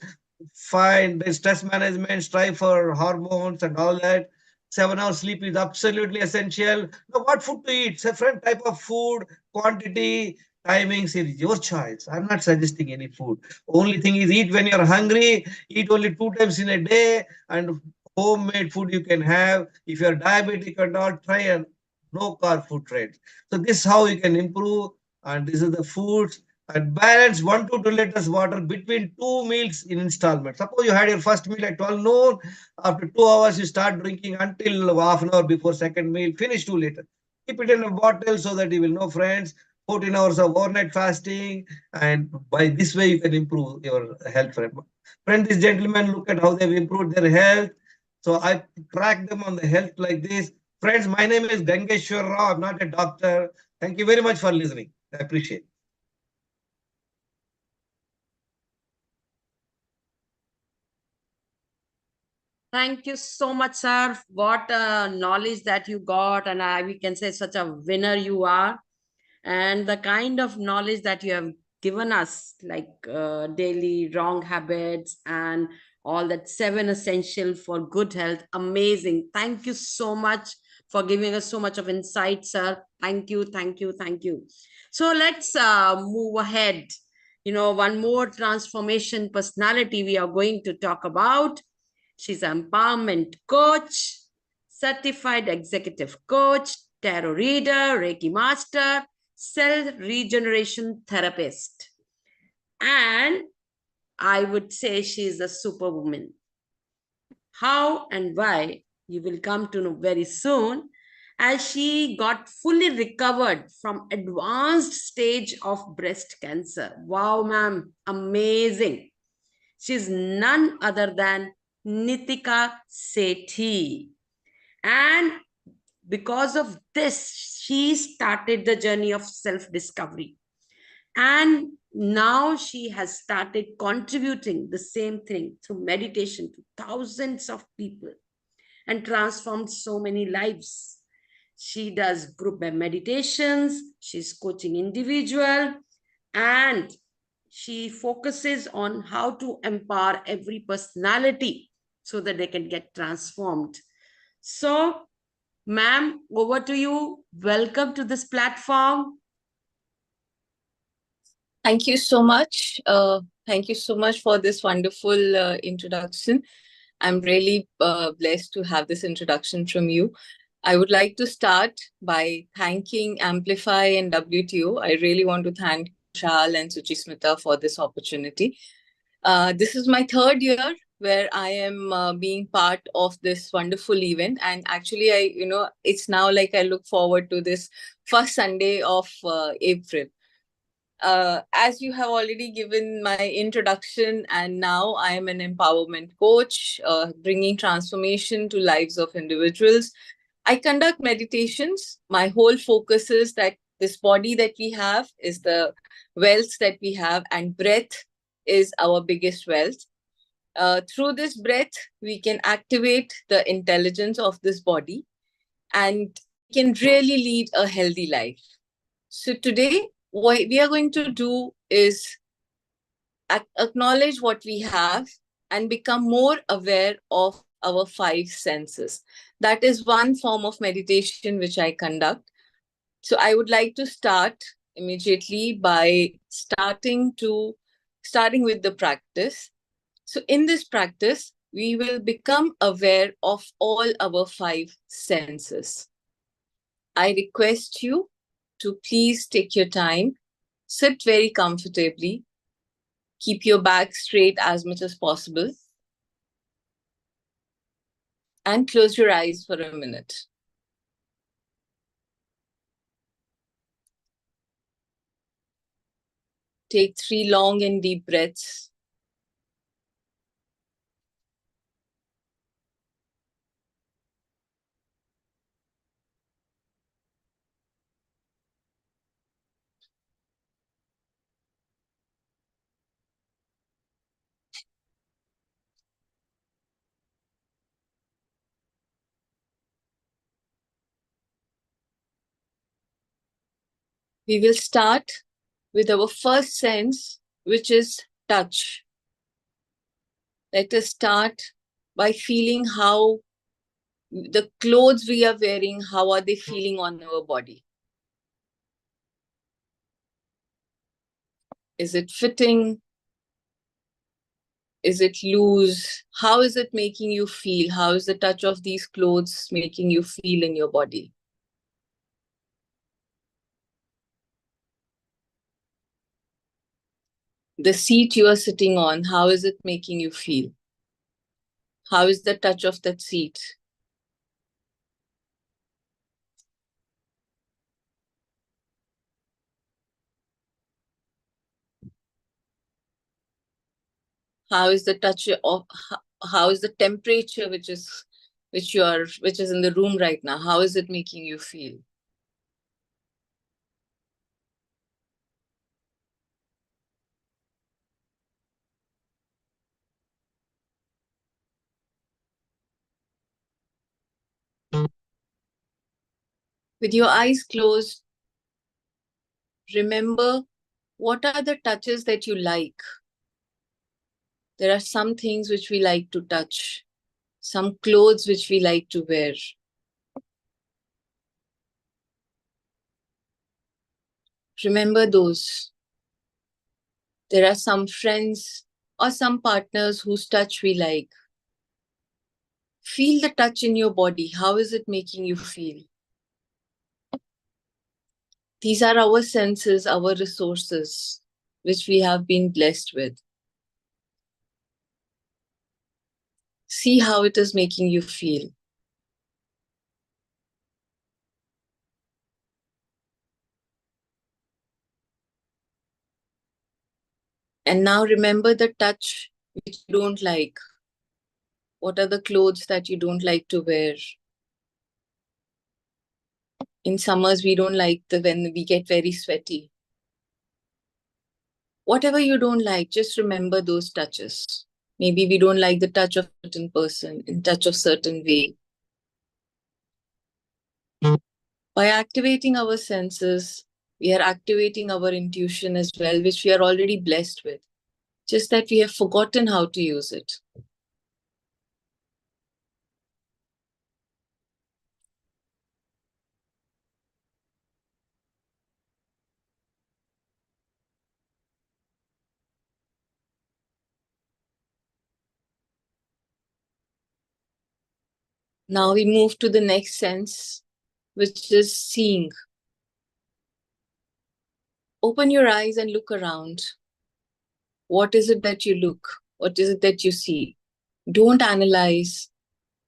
find the stress management, strive for hormones and all that. 7 hours sleep is absolutely essential. Now, what food to eat? Different type of food, quantity, timings is your choice. I'm not suggesting any food. Only thing is eat when you're hungry, eat only 2 times in a day, and homemade food you can have. If you're diabetic or not, try a no carb food trend. So this is how you can improve. And this is the foods and balance 1 to 2 liters water between 2 meals in installments. Suppose you had your first meal at 12 noon. After 2 hours, you start drinking until half an hour before second meal. Finish 2 liters. Keep it in a bottle so that you will know, friends. 14 hours of overnight fasting, and by this way you can improve your health. Friend, these gentlemen, look at how they've improved their health. So I track them on the health like this. Friends, my name is Gangeshwar Rao. I'm not a doctor. Thank you very much for listening. I appreciate it. Thank you so much, sir. What knowledge that you got, and we can say such a winner you are. And the kind of knowledge that you have given us, like daily wrong habits and all that 7 essential for good health. Amazing. Thank you so much for giving us so much of insight, sir. Thank you, thank you, thank you. So let's move ahead. One more transformation personality we are going to talk about. She's an empowerment coach, certified executive coach, tarot reader, Reiki master, self-regeneration therapist. And I would say she's a superwoman. How and why, you will come to know very soon, as she got fully recovered from advanced stage of breast cancer. Wow, ma'am, amazing. She's none other than Nitika Sethi. And because of this, she started the journey of self-discovery. And now she has started contributing the same thing through meditation to thousands of people and transformed so many lives. She does group meditations, she's coaching individual, and she focuses on how to empower every personality so that they can get transformed. So, ma'am, over to you. Welcome to this platform. Thank you so much. Thank you so much for this wonderful introduction. I'm really blessed to have this introduction from you. I would like to start by thanking Amplify and WTO. I really want to thank Khussaal and Suchismita for this opportunity. This is my third year where I am being part of this wonderful event. And actually, it's now like I look forward to this first Sunday of April. As you have already given my introduction, and now I am an empowerment coach, bringing transformation to lives of individuals. I conduct meditations. My whole focus is that this body that we have is the wealth that we have, and breath is our biggest wealth. Through this breath, we can activate the intelligence of this body and can really lead a healthy life. So today, what we are going to do is acknowledge what we have and become more aware of our 5 senses. That is one form of meditation which I conduct. So I would like to start immediately by starting with the practice. So in this practice, we will become aware of all our 5 senses. I request you to please take your time, sit very comfortably, keep your back straight as much as possible, and close your eyes for a minute. Take 3 long and deep breaths. We will start with our first sense, which is touch. Let us start by feeling how the clothes we are wearing, how are they feeling on our body? Is it fitting? Is it loose? How is it making you feel? How is the touch of these clothes making you feel in your body? The seat you are sitting on, how is it making you feel? How is the touch of that seat? How is the touch of, how is the temperature which is in the room right now? How is it making you feel? With your eyes closed, remember what are the touches that you like. There are some things which we like to touch, some clothes which we like to wear. Remember those. There are some friends or some partners whose touch we like. Feel the touch in your body. How is it making you feel? These are our senses, our resources, which we have been blessed with. See how it is making you feel. And now remember the touch which you don't like. What are the clothes that you don't like to wear? In summers, we don't like when we get very sweaty. Whatever you don't like, just remember those touches. Maybe we don't like the touch of a certain person, in touch of certain way. By activating our senses, we are activating our intuition as well, which we are already blessed with. Just that we have forgotten how to use it. Now we move to the next sense, which is seeing. Open your eyes and look around. What is it that you look? What is it that you see? Don't analyze.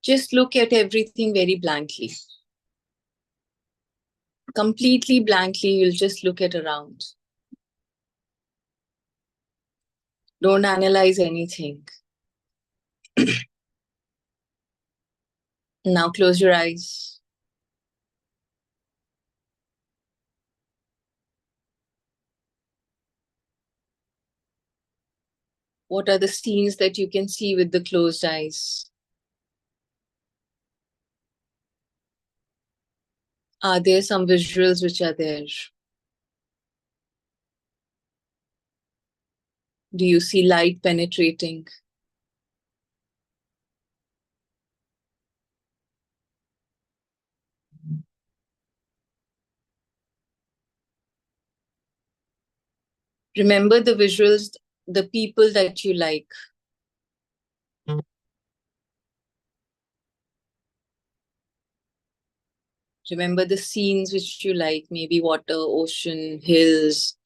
Just look at everything very blankly. Completely blankly, you'll just look at around. Don't analyze anything. Now close your eyes. What are the scenes that you can see with the closed eyes? Are there some visuals which are there? Do you see light penetrating? Remember the visuals, the people that you like. Remember the scenes which you like, maybe water, ocean, hills,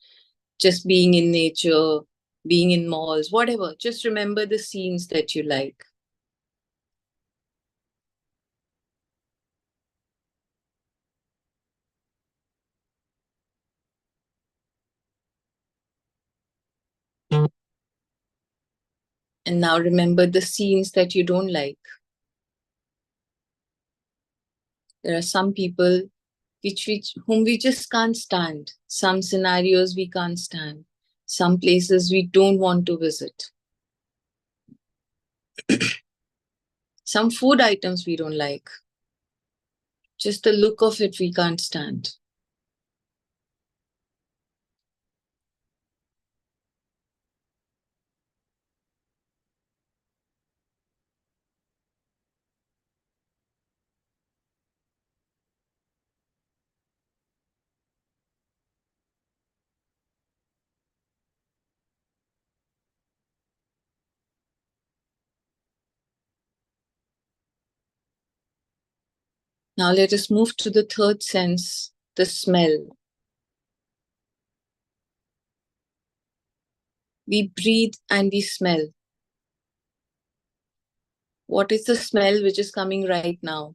just being in nature, being in malls, whatever. Just remember the scenes that you like. And now remember the scenes that you don't like. There are some people whom we just can't stand. Some scenarios we can't stand. Some places we don't want to visit. Some food items we don't like. Just the look of it we can't stand. Now let us move to the third sense, the smell. We breathe and we smell. What is the smell which is coming right now?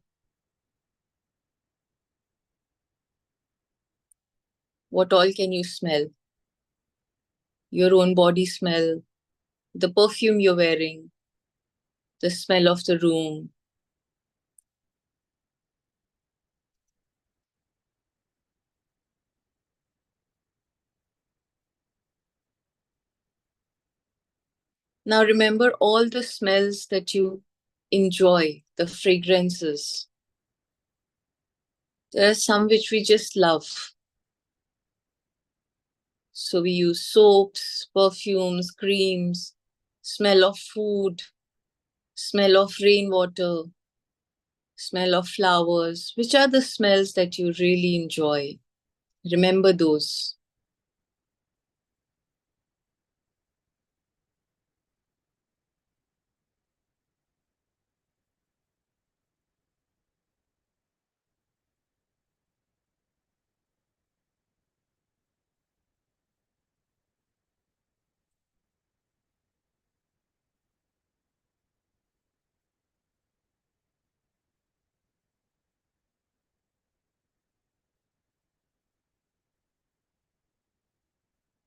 What all can you smell? Your own body smell, the perfume you're wearing, the smell of the room. Now remember all the smells that you enjoy, the fragrances. There are some which we just love. So we use soaps, perfumes, creams, smell of food, smell of rainwater, smell of flowers. Which are the smells that you really enjoy? Remember those.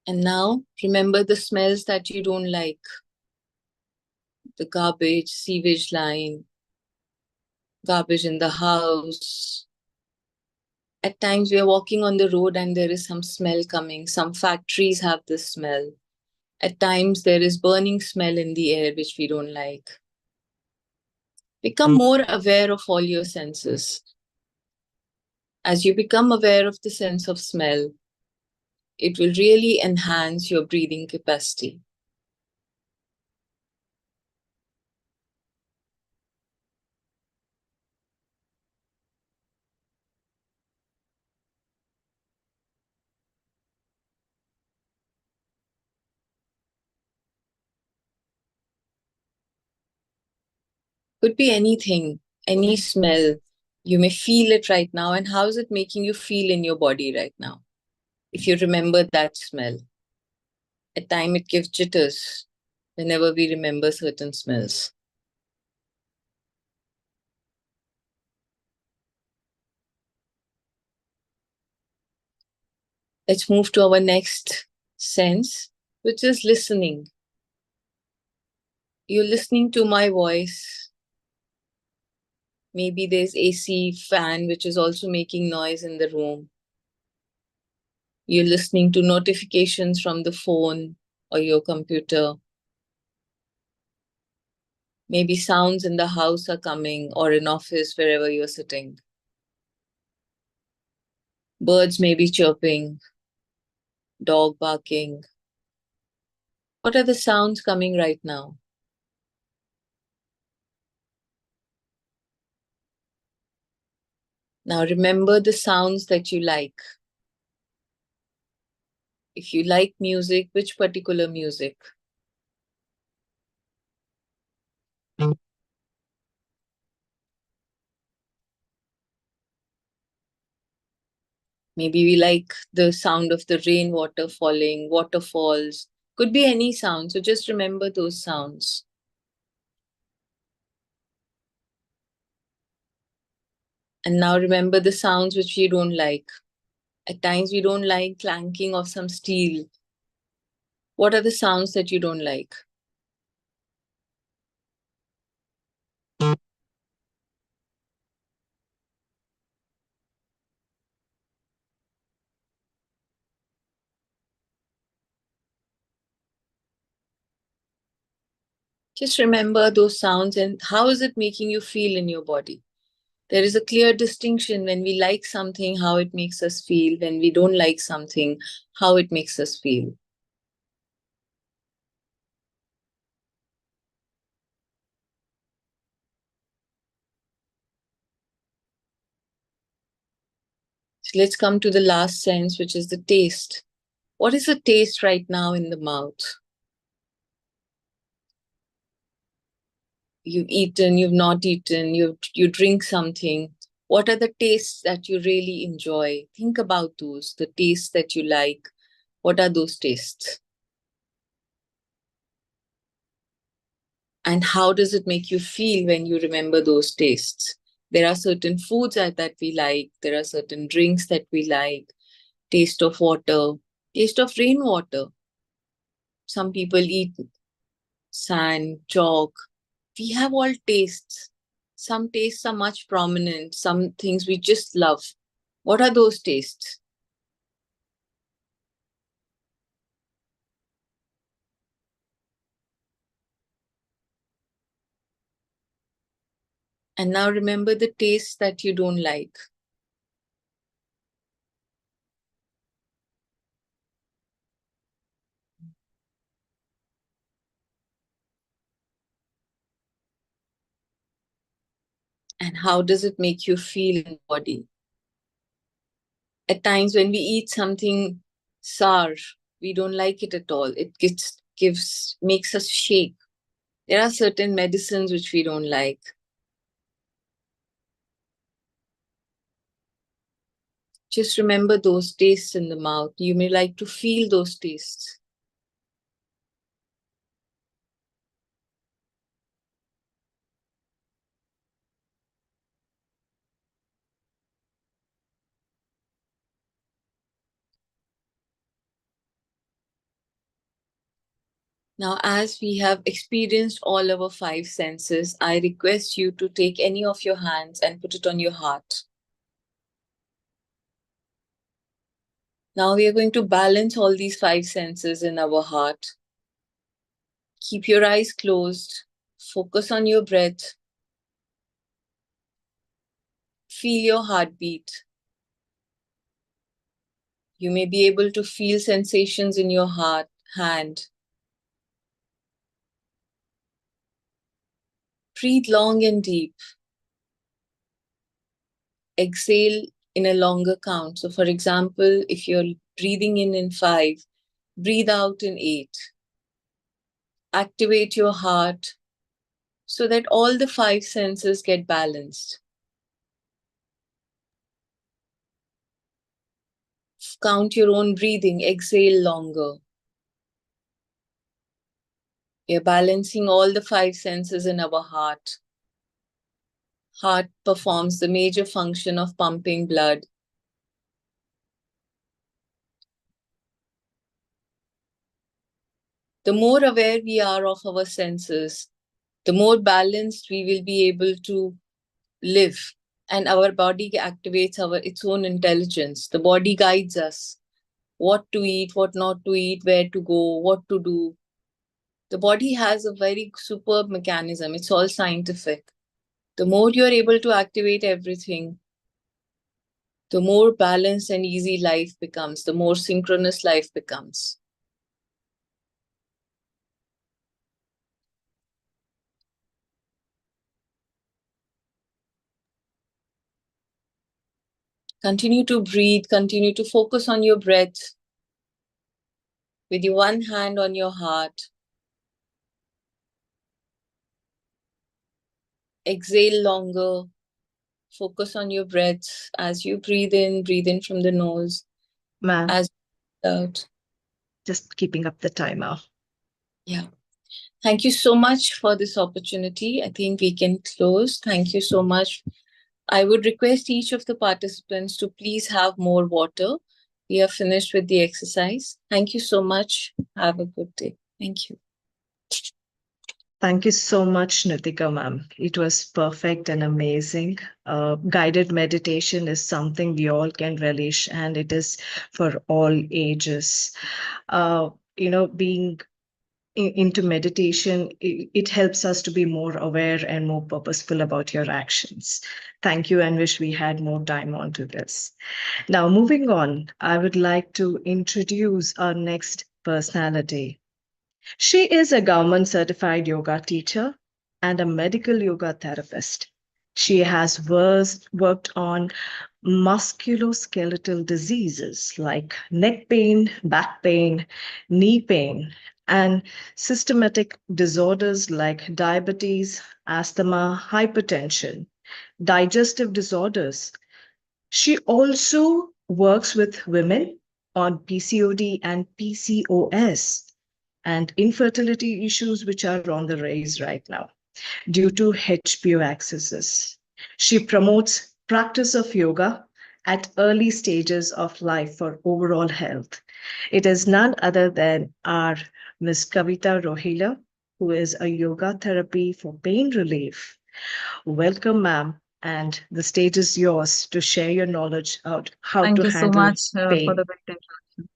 And now remember the smells that you don't like. The garbage, sewage line, garbage in the house. At times we are walking on the road and there is some smell coming. Some factories have this smell. At times there is burning smell in the air which we don't like. Become more aware of all your senses. As you become aware of the sense of smell, it will really enhance your breathing capacity. Could be anything, any smell. You may feel it right now. And how is it making you feel in your body right now? If you remember that smell. At times it gives jitters whenever we remember certain smells. Let's move to our next sense, which is listening. You're listening to my voice. Maybe there's AC fan, which is also making noise in the room. You're listening to notifications from the phone or your computer. Maybe sounds in the house are coming or in office, wherever you're sitting. Birds may be chirping, dog barking. What are the sounds coming right now? Now remember the sounds that you like. If you like music, which particular music? Maybe we like the sound of the rainwater falling, waterfalls, could be any sound. So just remember those sounds. And now remember the sounds which we don't like. At times we don't like clanking of some steel. What are the sounds that you don't like? Just remember those sounds and how is it making you feel in your body. There is a clear distinction when we like something, how it makes us feel. When we don't like something, how it makes us feel. So let's come to the last sense, which is the taste. What is the taste right now in the mouth? You've eaten, you've not eaten, you drink something. What are the tastes that you really enjoy? Think about those, the tastes that you like. What are those tastes? And how does it make you feel when you remember those tastes? There are certain foods that we like. There are certain drinks that we like. Taste of water, taste of rainwater. Some people eat sand, chalk. We have all tastes. Some tastes are much prominent. Some things we just love. What are those tastes? And now remember the tastes that you don't like. And how does it make you feel in the body? At times when we eat something sour, we don't like it at all. It makes us shake. There are certain medicines which we don't like. Just remember those tastes in the mouth. You may like to feel those tastes. Now, as we have experienced all our 5 senses, I request you to take any of your hands and put it on your heart. Now we are going to balance all these 5 senses in our heart. Keep your eyes closed. Focus on your breath. Feel your heartbeat. You may be able to feel sensations in your hand. Breathe long and deep. Exhale in a longer count. So for example, if you're breathing in 5, breathe out in 8. Activate your heart so that all the 5 senses get balanced. Count your own breathing. Exhale longer. We're balancing all the 5 senses in our heart. Heart performs the major function of pumping blood. The more aware we are of our senses, the more balanced we will be able to live. And our body activates its own intelligence. The body guides us. What to eat, what not to eat, where to go, what to do. The body has a very superb mechanism. It's all scientific. The more you're able to activate everything, the more balanced and easy life becomes, the more synchronous life becomes. Continue to breathe, continue to focus on your breath. With your one hand on your heart. Exhale longer. focus on your breaths. As you breathe in from the nose. Ma'am, As you breathe out. just keeping up the timer. Yeah. Thank you so much for this opportunity. I think we can close. Thank you so much. I would request each of the participants to please have more water. We are finished with the exercise. Thank you so much. Have a good day. Thank you. Thank you so much, Nitika ma'am. It was perfect and amazing. Guided meditation is something we all can relish, and it is for all ages. Being into meditation, it helps us to be more aware and more purposeful about your actions. Thank you, and wish we had more time onto this. Now, moving on, I would like to introduce our next personality. She is a government certified yoga teacher and a medical yoga therapist. She has worked on musculoskeletal diseases like neck pain, back pain, knee pain, and systematic disorders like diabetes, asthma, hypertension, digestive disorders. She also works with women on PCOD and PCOS and infertility issues, which are on the rise right now due to HPO excesses. She promotes practice of yoga at early stages of life for overall health. It is none other than our Ms. Kavita Rohila, who is a yoga therapy for pain relief. Welcome, ma'am, and the stage is yours to share your knowledge about how Thank to you so handle much for pain. the great introduction.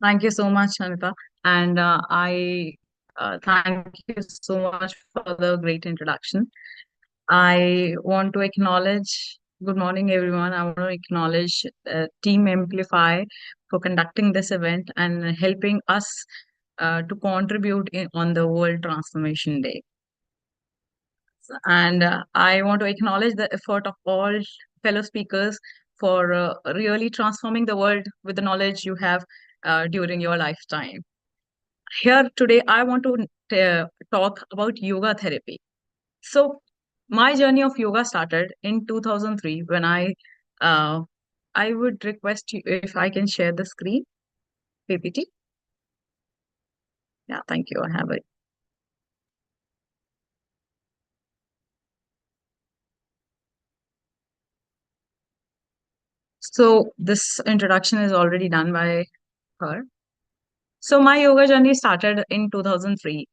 Thank you so much, Anita. And I thank you so much for the great introduction. I want to acknowledge, good morning, everyone. I want to acknowledge Team Amplify for conducting this event and helping us to contribute on the World Transformation Day. And I want to acknowledge the effort of all fellow speakers for really transforming the world with the knowledge you have during your lifetime. Here today, I want to talk about yoga therapy. So my journey of yoga started in 2003 when I would request you if I can share the screen, PPT. Yeah, thank you. I have it. So this introduction is already done by her. So my yoga journey started in 2003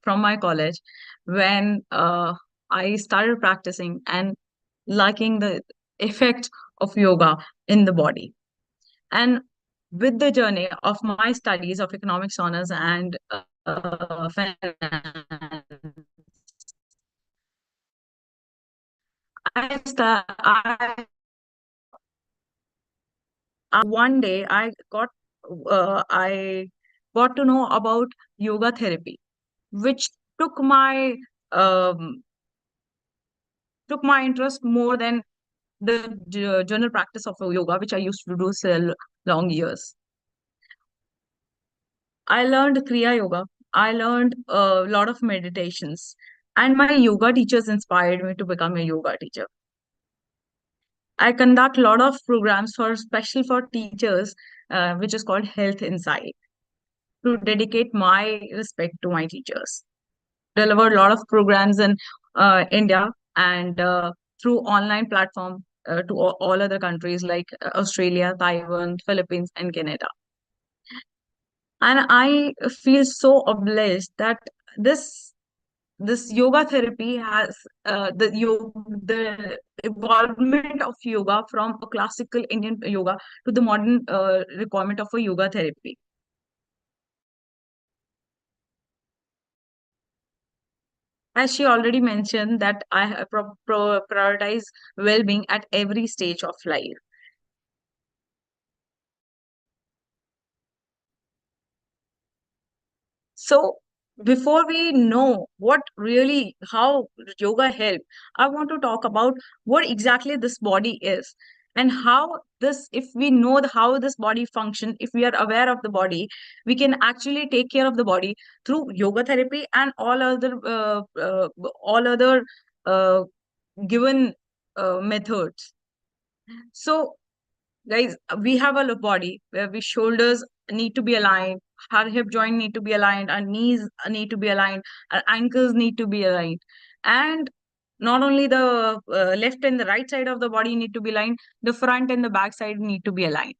from my college when I started practicing and liking the effect of yoga in the body. And with the journey of my studies of economics honors and finance, one day I got to know about yoga therapy, which took my um, interest more than the general practice of yoga, which I used to do for long years. I learned Kriya Yoga. I learned a lot of meditations, and my yoga teachers inspired me to become a yoga teacher. I conduct a lot of programs special for teachers, which is called Health Insight, to dedicate my respect to my teachers. Delivered a lot of programs in India and through online platform to all other countries like Australia, Taiwan, Philippines, and Canada. And I feel so obliged that this yoga therapy has the evolvement of yoga from a classical Indian yoga to the modern requirement of a yoga therapy. As she already mentioned that I prioritize well-being at every stage of life. So before we know how yoga help, I want to talk about what exactly this body is and how if we know how this body function, if we are aware of the body, we can actually take care of the body through yoga therapy and all other given methods. So, guys, we have a body where we shoulders need to be aligned, our hip joint need to be aligned, our knees need to be aligned, our ankles need to be aligned, and not only the left and the right side of the body need to be aligned, the front and the back side need to be aligned.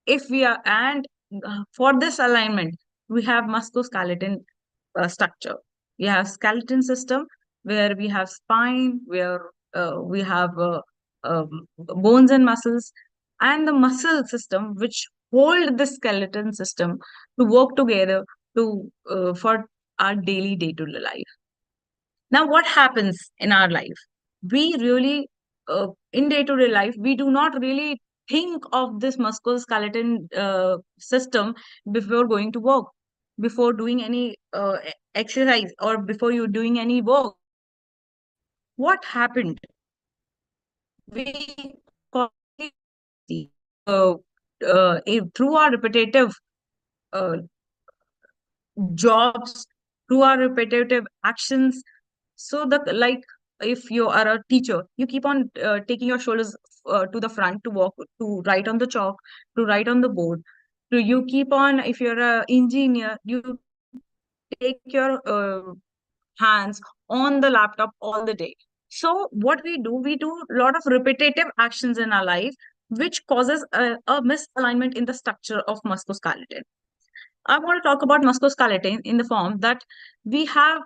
If we are, and for this alignment, we have musculoskeletal structure. We have skeleton system where we have spine, where we have bones and muscles, and the muscle system which hold the skeleton system to work together to for our daily day-to-day life. Now, what happens in our life? We really, in day-to-day life, we do not really think of this musculoskeletal system before going to work, before doing any exercise, or before you're doing any work. What happened? We through our repetitive uh, jobs, through our repetitive actions. So like if you are a teacher, you keep on taking your shoulders to the front to walk, to write on the chalk, to write on the board. So you keep on, if you're an engineer, you take your hands on the laptop all the day. So what we do a lot of repetitive actions in our life, which causes a misalignment in the structure of musculoskeleton. I want to talk about musculoskeleton in the form that we have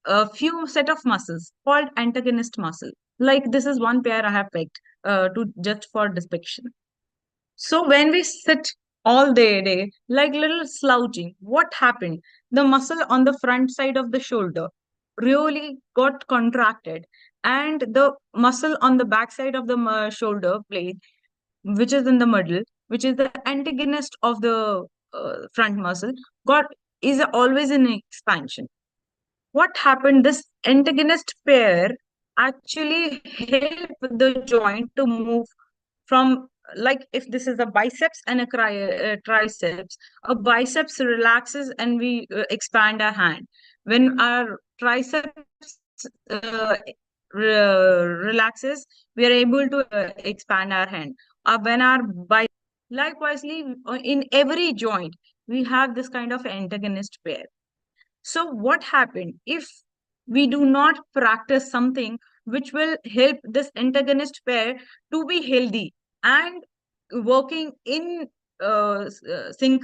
a few set of muscles called antagonist muscle. Like this is one pair I have picked to just for depiction. So when we sit all day, like little slouching, what happened? The muscle on the front side of the shoulder really got contracted, and the muscle on the back side of the shoulder blade, which is in the middle, which is the antagonist of the front muscle, got is always in expansion. What happened? This antagonist pair actually help the joint to move from, like if this is a biceps and a triceps, a biceps relaxes and we expand our hand. When our triceps relaxes, we are able to expand our hand. When our likewise, in every joint, we have this kind of antagonist pair. So what happened if we do not practice something which will help this antagonist pair to be healthy and working in sync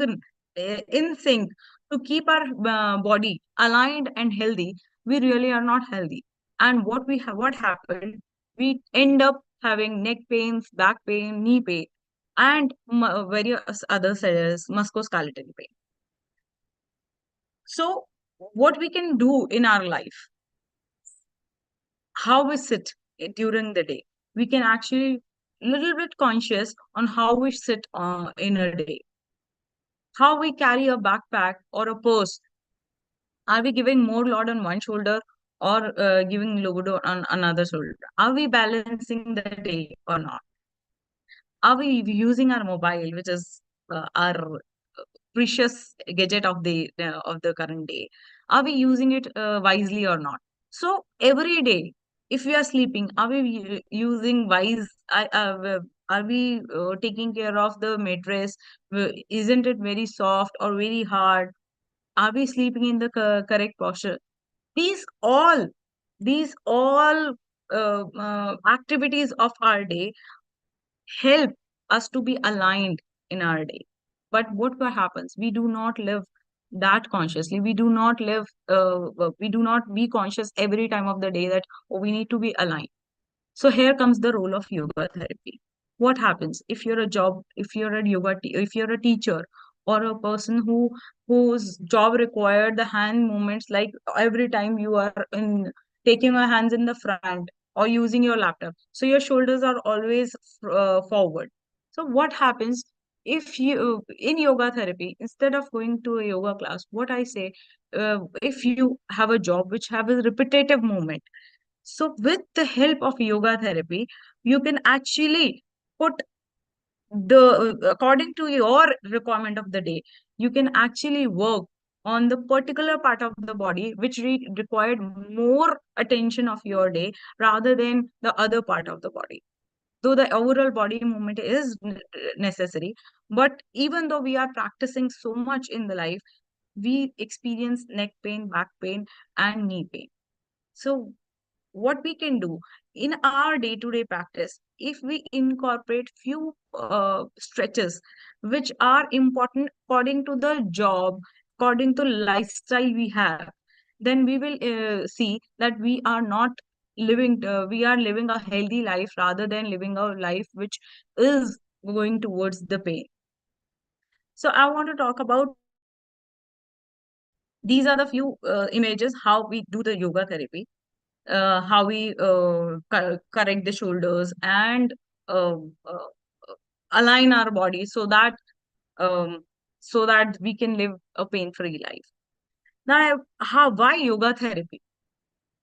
to keep our body aligned and healthy? We really are not healthy. And what happened? We end up having neck pains, back pain, knee pain, and various other musculoskeletal pain. So what we can do in our life, how we sit during the day, we can actually little bit conscious on how we sit in a day, how we carry a backpack or a purse. Are we giving more load on one shoulder or giving load on another shoulder? Are we balancing the day or not? Are we using our mobile, which is our precious gadget of the current day? Are we using it wisely or not? So every day, if we are sleeping, are we using wise? Are we taking care of the mattress? Isn't it very soft or very hard? Are we sleeping in the correct posture? These all, activities of our day help us to be aligned in our day. But what happens? We do not live that consciously. We do not live, we do not be conscious every time of the day that, oh, we need to be aligned. So here comes the role of yoga therapy. What happens if you're if you're a if you're a teacher or a person whose job required the hand movements, like every time you are in taking your hands in the front or using your laptop, so your shoulders are always forward. So what happens if you in yoga therapy, instead of going to a yoga class, what I say, if you have a job which have a repetitive movement, so with the help of yoga therapy, you can actually put according to your requirement of the day, you can actually work on the particular part of the body which required more attention of your day rather than the other part of the body. Though the overall body movement is necessary, but even though we are practicing so much in the life, we experience neck pain, back pain, and knee pain. So what we can do in our day-to-day practice, if we incorporate few stretches which are important according to the job, according to lifestyle we have, then we will see that we are not living we are living a healthy life rather than living a life which is going towards the pain. So I want to talk about these are the few images how we do the yoga therapy, how we correct the shoulders and uh, uh, align our body um, so that we can live a pain-free life. Now, why yoga therapy?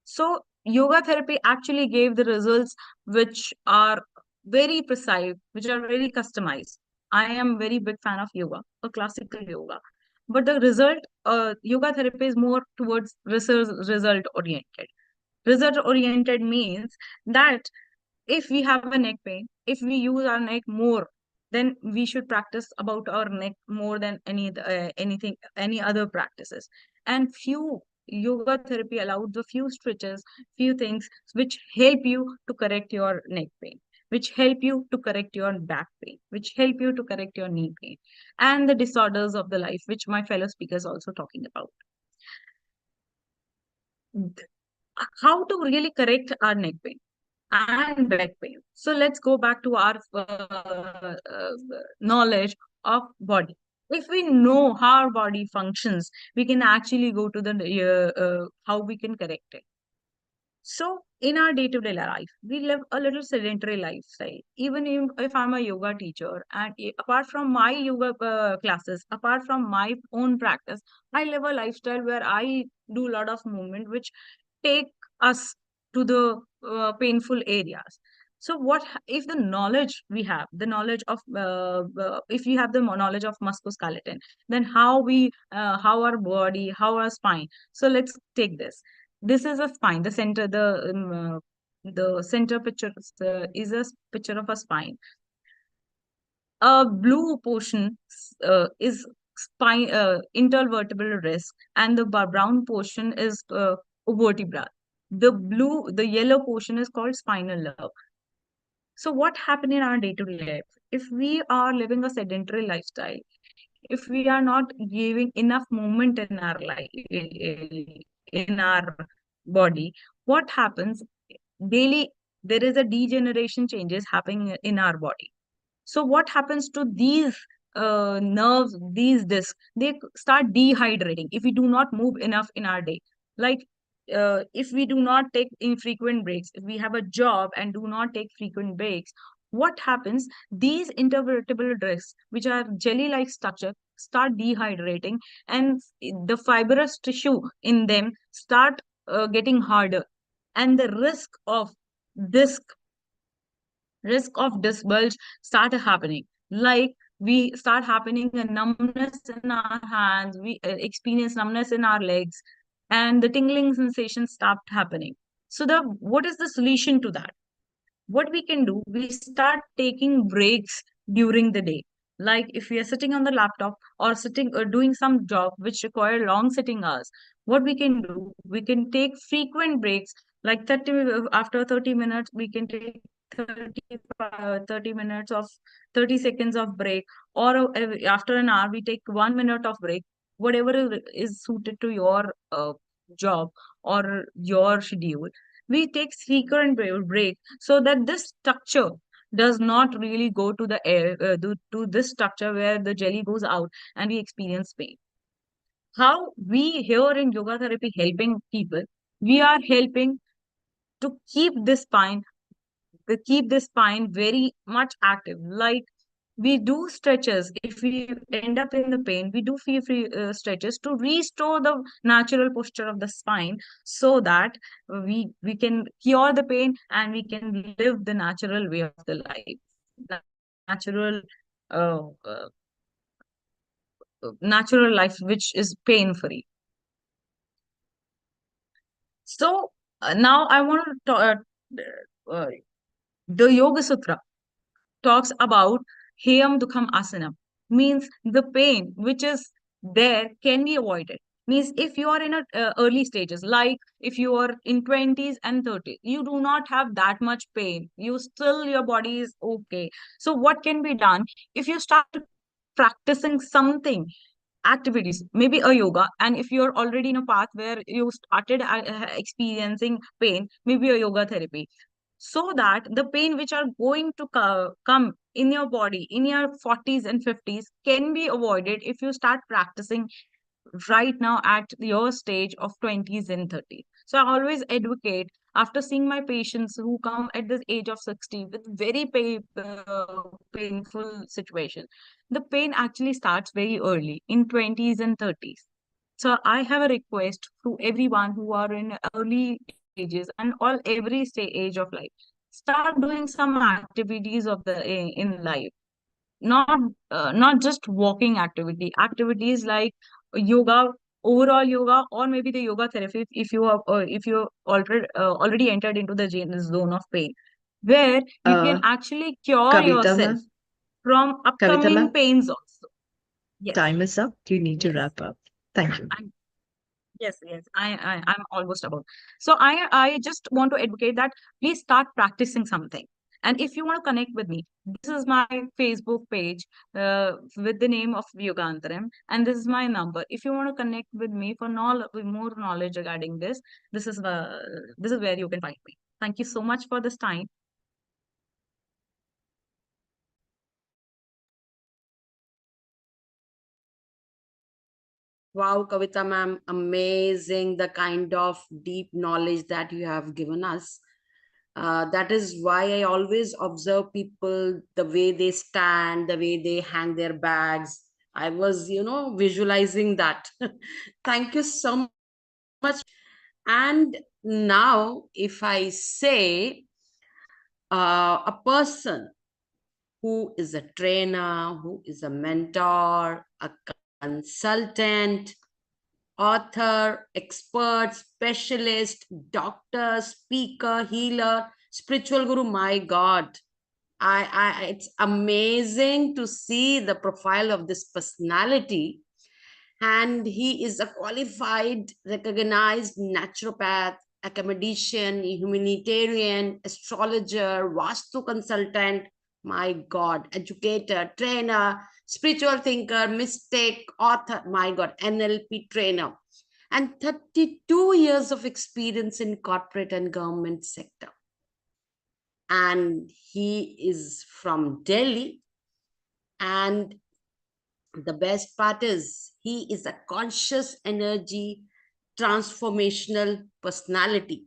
So yoga therapy actually gave the results which are very precise, which are very customized. I am very big fan of yoga, a classical yoga. But the result, yoga therapy is more towards result oriented. Result oriented means that if we have a neck pain, if we use our neck more, then we should practice about our neck more than any other practices. And few yoga therapy allowed the few stretches, few things which help you to correct your neck pain, which help you to correct your back pain, which help you to correct your knee pain, and the disorders of the life, which my fellow speakers also talking about. How to really correct our neck pain and back pain. So let's go back to our knowledge of body. If we know how our body functions, we can actually go to the how we can correct it. So in our day-to-day life, we live a little sedentary lifestyle. Even if I'm a yoga teacher, and apart from my yoga classes, apart from my own practice, I live a lifestyle where I do a lot of movement, which take us to the painful areas. So if the knowledge we have, the knowledge of if we have the knowledge of musculoskeleton, then how our body, how our spine. So let's take this. This is a spine. The center picture is a picture of a spine. A blue portion is spine, intervertebral disc, and the brown portion is vertebra. The yellow portion is called spinal nerve. So what happened in our day-to-day life? If we are living a sedentary lifestyle, if we are not giving enough movement in our life, in our body, what happens? Daily, there is a degeneration changes happening in our body. So what happens to these nerves, these discs? They start dehydrating if we do not move enough in our day. Like if we do not take infrequent breaks, if we have a job and do not take frequent breaks, what happens? These intervertebral discs, which are jelly-like structure, start dehydrating, and the fibrous tissue in them start getting harder, and the disc disc bulge start happening. Like we start happening a numbness in our hands, we experience numbness in our legs, and the tingling sensation start happening. So what is the solution to that? What we can do, we start taking breaks during the day. Like if we are sitting on the laptop or sitting or doing some job which require long sitting hours, what we can do, we can take frequent breaks, like after 30 minutes we can take 30 minutes of 30 seconds of break, or after an hour we take 1 minute of break, whatever is suited to your job or your schedule. We take frequent break so that this structure does not really go to the air, to this structure where the jelly goes out and we experience pain. How we here in yoga therapy helping people, we are helping to keep this spine very much active. Like we do stretches. If we end up in the pain, we do free stretches to restore the natural posture of the spine, so that we can cure the pain and we can live the natural way of the life, natural uh, uh, natural life which is pain free. So now I want to talk, the Yoga Sutra talks about Heyam Dukham Asanam, means the pain which is there can be avoided. Means if you are in a early stages, like if you are in 20s and 30s, you do not have that much pain. You still, your body is okay. So what can be done if you start practicing something, activities, maybe a yoga, and if you're already in a path where you started experiencing pain, maybe a yoga therapy, so that the pain which are going to come in your body in your 40s and 50s can be avoided if you start practicing right now at your stage of 20s and 30s. So I always advocate, after seeing my patients who come at this age of 60 with very painful situation, the pain actually starts very early in 20s and 30s. So I have a request to everyone who are in early stages and all every age of life. Start doing some activities of the in life, not just walking activities like yoga, overall yoga, or maybe the yoga therapy if you are if you already entered into the zone of pain, where you can actually cure Kavita yourself ma'am, from Kavita upcoming ma'am, pains also. Yes, time is up. You need to yes. wrap up. Thank you. Yes, yes, I'm almost about. So I just want to advocate that please start practicing something. And if you want to connect with me, this is my Facebook page with the name of Yogantaram, and this is my number. If you want to connect with me for more knowledge regarding this, this is where you can find me. Thank you so much for this time. Wow, Kavita ma'am, amazing the kind of deep knowledge that you have given us. That is why I always observe people, the way they stand, the way they hang their bags. I was, visualizing that. Thank you so much. And now, if I say a person who is a trainer, who is a mentor, a consultant, author, expert, specialist, doctor, speaker, healer, spiritual guru, my God. It's amazing to see the profile of this personality. And he is a qualified, recognized naturopath, academician, humanitarian, astrologer, vastu consultant, my God, educator, trainer, spiritual thinker, mystic, author, my God, NLP trainer, and 32 years of experience in corporate and government sector. And he is from Delhi. And the best part is he is a conscious energy transformational personality,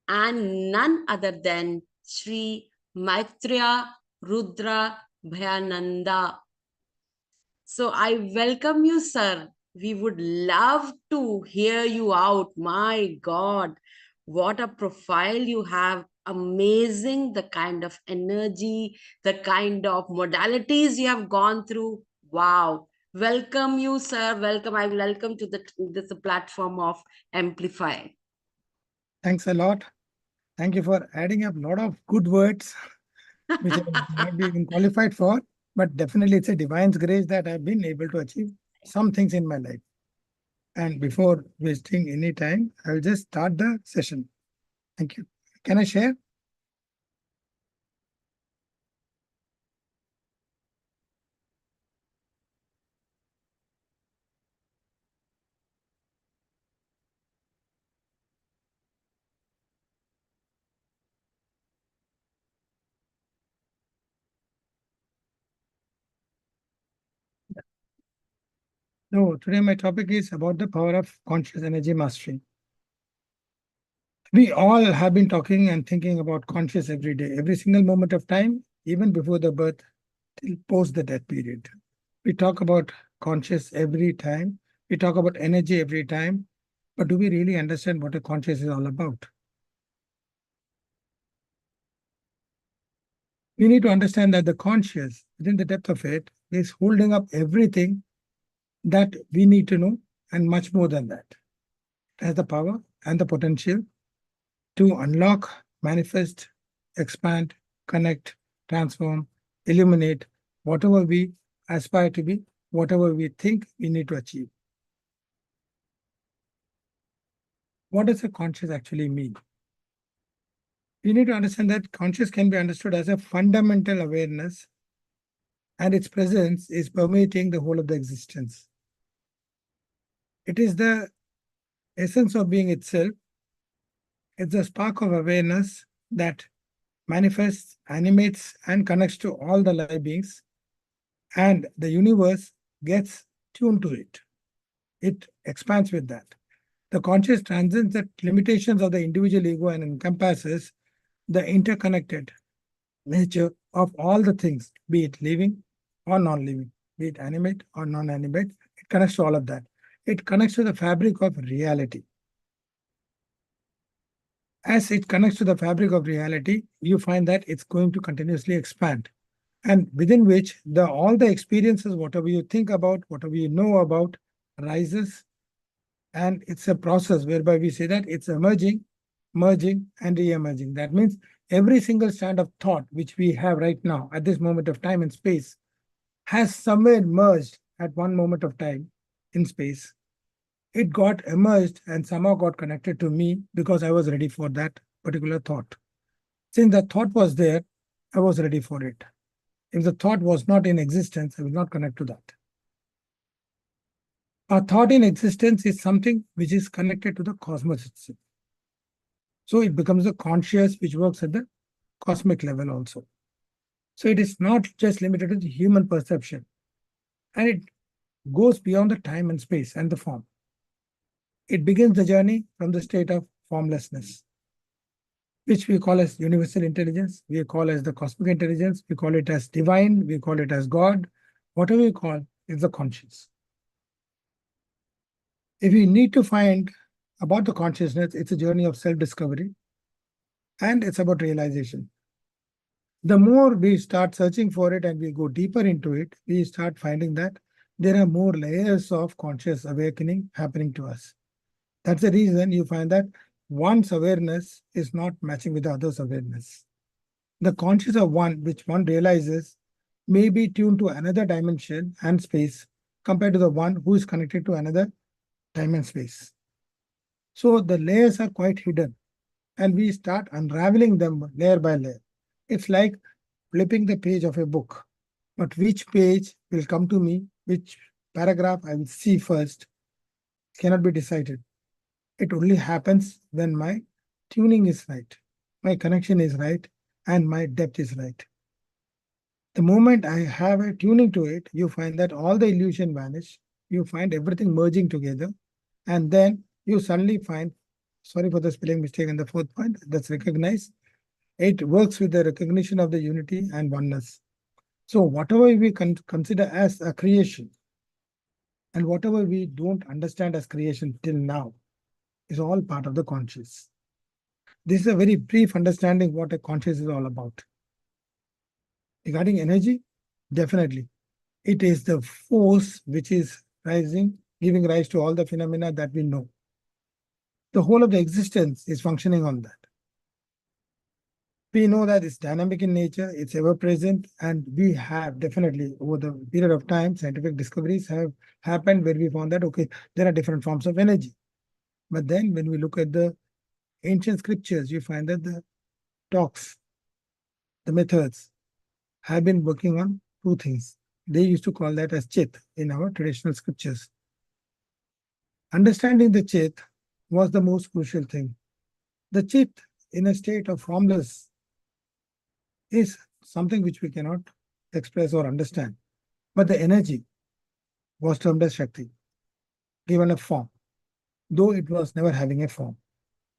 and none other than Sri Maitreya Rudra Bhayananda. So I welcome you, sir. We would love to hear you out. My God, what a profile you have. Amazing, the kind of energy, the kind of modalities you have gone through. Wow. Welcome you, sir. Welcome. I welcome to the platform of Amplify. Thanks a lot. Thank you for adding up a lot of good words, which I might be even qualified for, but definitely it's a divine's grace that I've been able to achieve some things in my life. And before wasting any time, I'll just start the session. Thank you. Can I share? No, today my topic is about the power of conscious energy mastery. We all have been talking and thinking about conscious every day, every single moment of time, even before the birth till post the death period. We talk about conscious every time. We talk about energy every time. But do we really understand what a conscious is all about? We need to understand that the conscious, within the depth of it, is holding up everything that we need to know, and much more than that. It has the power and the potential to unlock, manifest, expand, connect, transform, illuminate whatever we aspire to be, whatever we think we need to achieve. What does a conscious actually mean? We need to understand that conscious can be understood as a fundamental awareness, and its presence is permeating the whole of the existence. It is the essence of being itself. It's a spark of awareness that manifests, animates, and connects to all the live beings, and the universe gets tuned to it. It expands with that. The conscious transcends the limitations of the individual ego and encompasses the interconnected nature of all the things, be it living or non-living, be it animate or non-animate. It connects to all of that. It connects to the fabric of reality. As it connects to the fabric of reality, you find that it's going to continuously expand, and within which all the experiences, whatever you think about, whatever you know about, rises. And it's a process whereby we say that it's emerging, merging, and re-emerging. That means every single strand of thought which we have right now at this moment of time and space has somewhere merged at one moment of time in space. It got emerged and somehow got connected to me because I was ready for that particular thought. Since the thought was there, I was ready for it. If the thought was not in existence, I will not connect to that. A thought in existence is something which is connected to the cosmos itself. So it becomes a conscious which works at the cosmic level also. So it is not just limited to the human perception, and it goes beyond the time and space and the form. It begins the journey from the state of formlessness, which we call as universal intelligence, we call as the cosmic intelligence, we call it as divine, we call it as God, whatever we call is the conscious. If we need to find about the consciousness, it's a journey of self-discovery, and it's about realization. The more we start searching for it and we go deeper into it, we start finding that there are more layers of conscious awakening happening to us. That's the reason you find that one's awareness is not matching with the other's awareness. The conscious of one, which one realizes, may be tuned to another dimension and space compared to the one who is connected to another time and space. So the layers are quite hidden, and we start unraveling them layer by layer. It's like flipping the page of a book, but which page will come to me, which paragraph I will see first, cannot be decided. It only happens when my tuning is right, my connection is right, and my depth is right. The moment I have a tuning to it, you find that all the illusion vanish, you find everything merging together, and then you suddenly find, sorry for the spelling mistake in the fourth point, that's recognized. It works with the recognition of the unity and oneness. So whatever we consider as a creation, and whatever we don't understand as creation till now, is all part of the conscious. This is a very brief understanding what a conscious is all about. Regarding energy, definitely, it is the force which is rising, giving rise to all the phenomena that we know. The whole of the existence is functioning on that. We know that it's dynamic in nature, it's ever present, and we have definitely, over the period of time, scientific discoveries have happened where we found that, okay, there are different forms of energy. But then when we look at the ancient scriptures, you find that the talks, the methods, have been working on two things. They used to call that as chit in our traditional scriptures. Understanding the chit was the most crucial thing. The chit in a state of formless is something which we cannot express or understand. But the energy was termed as Shakti, given a form, though it was never having a form.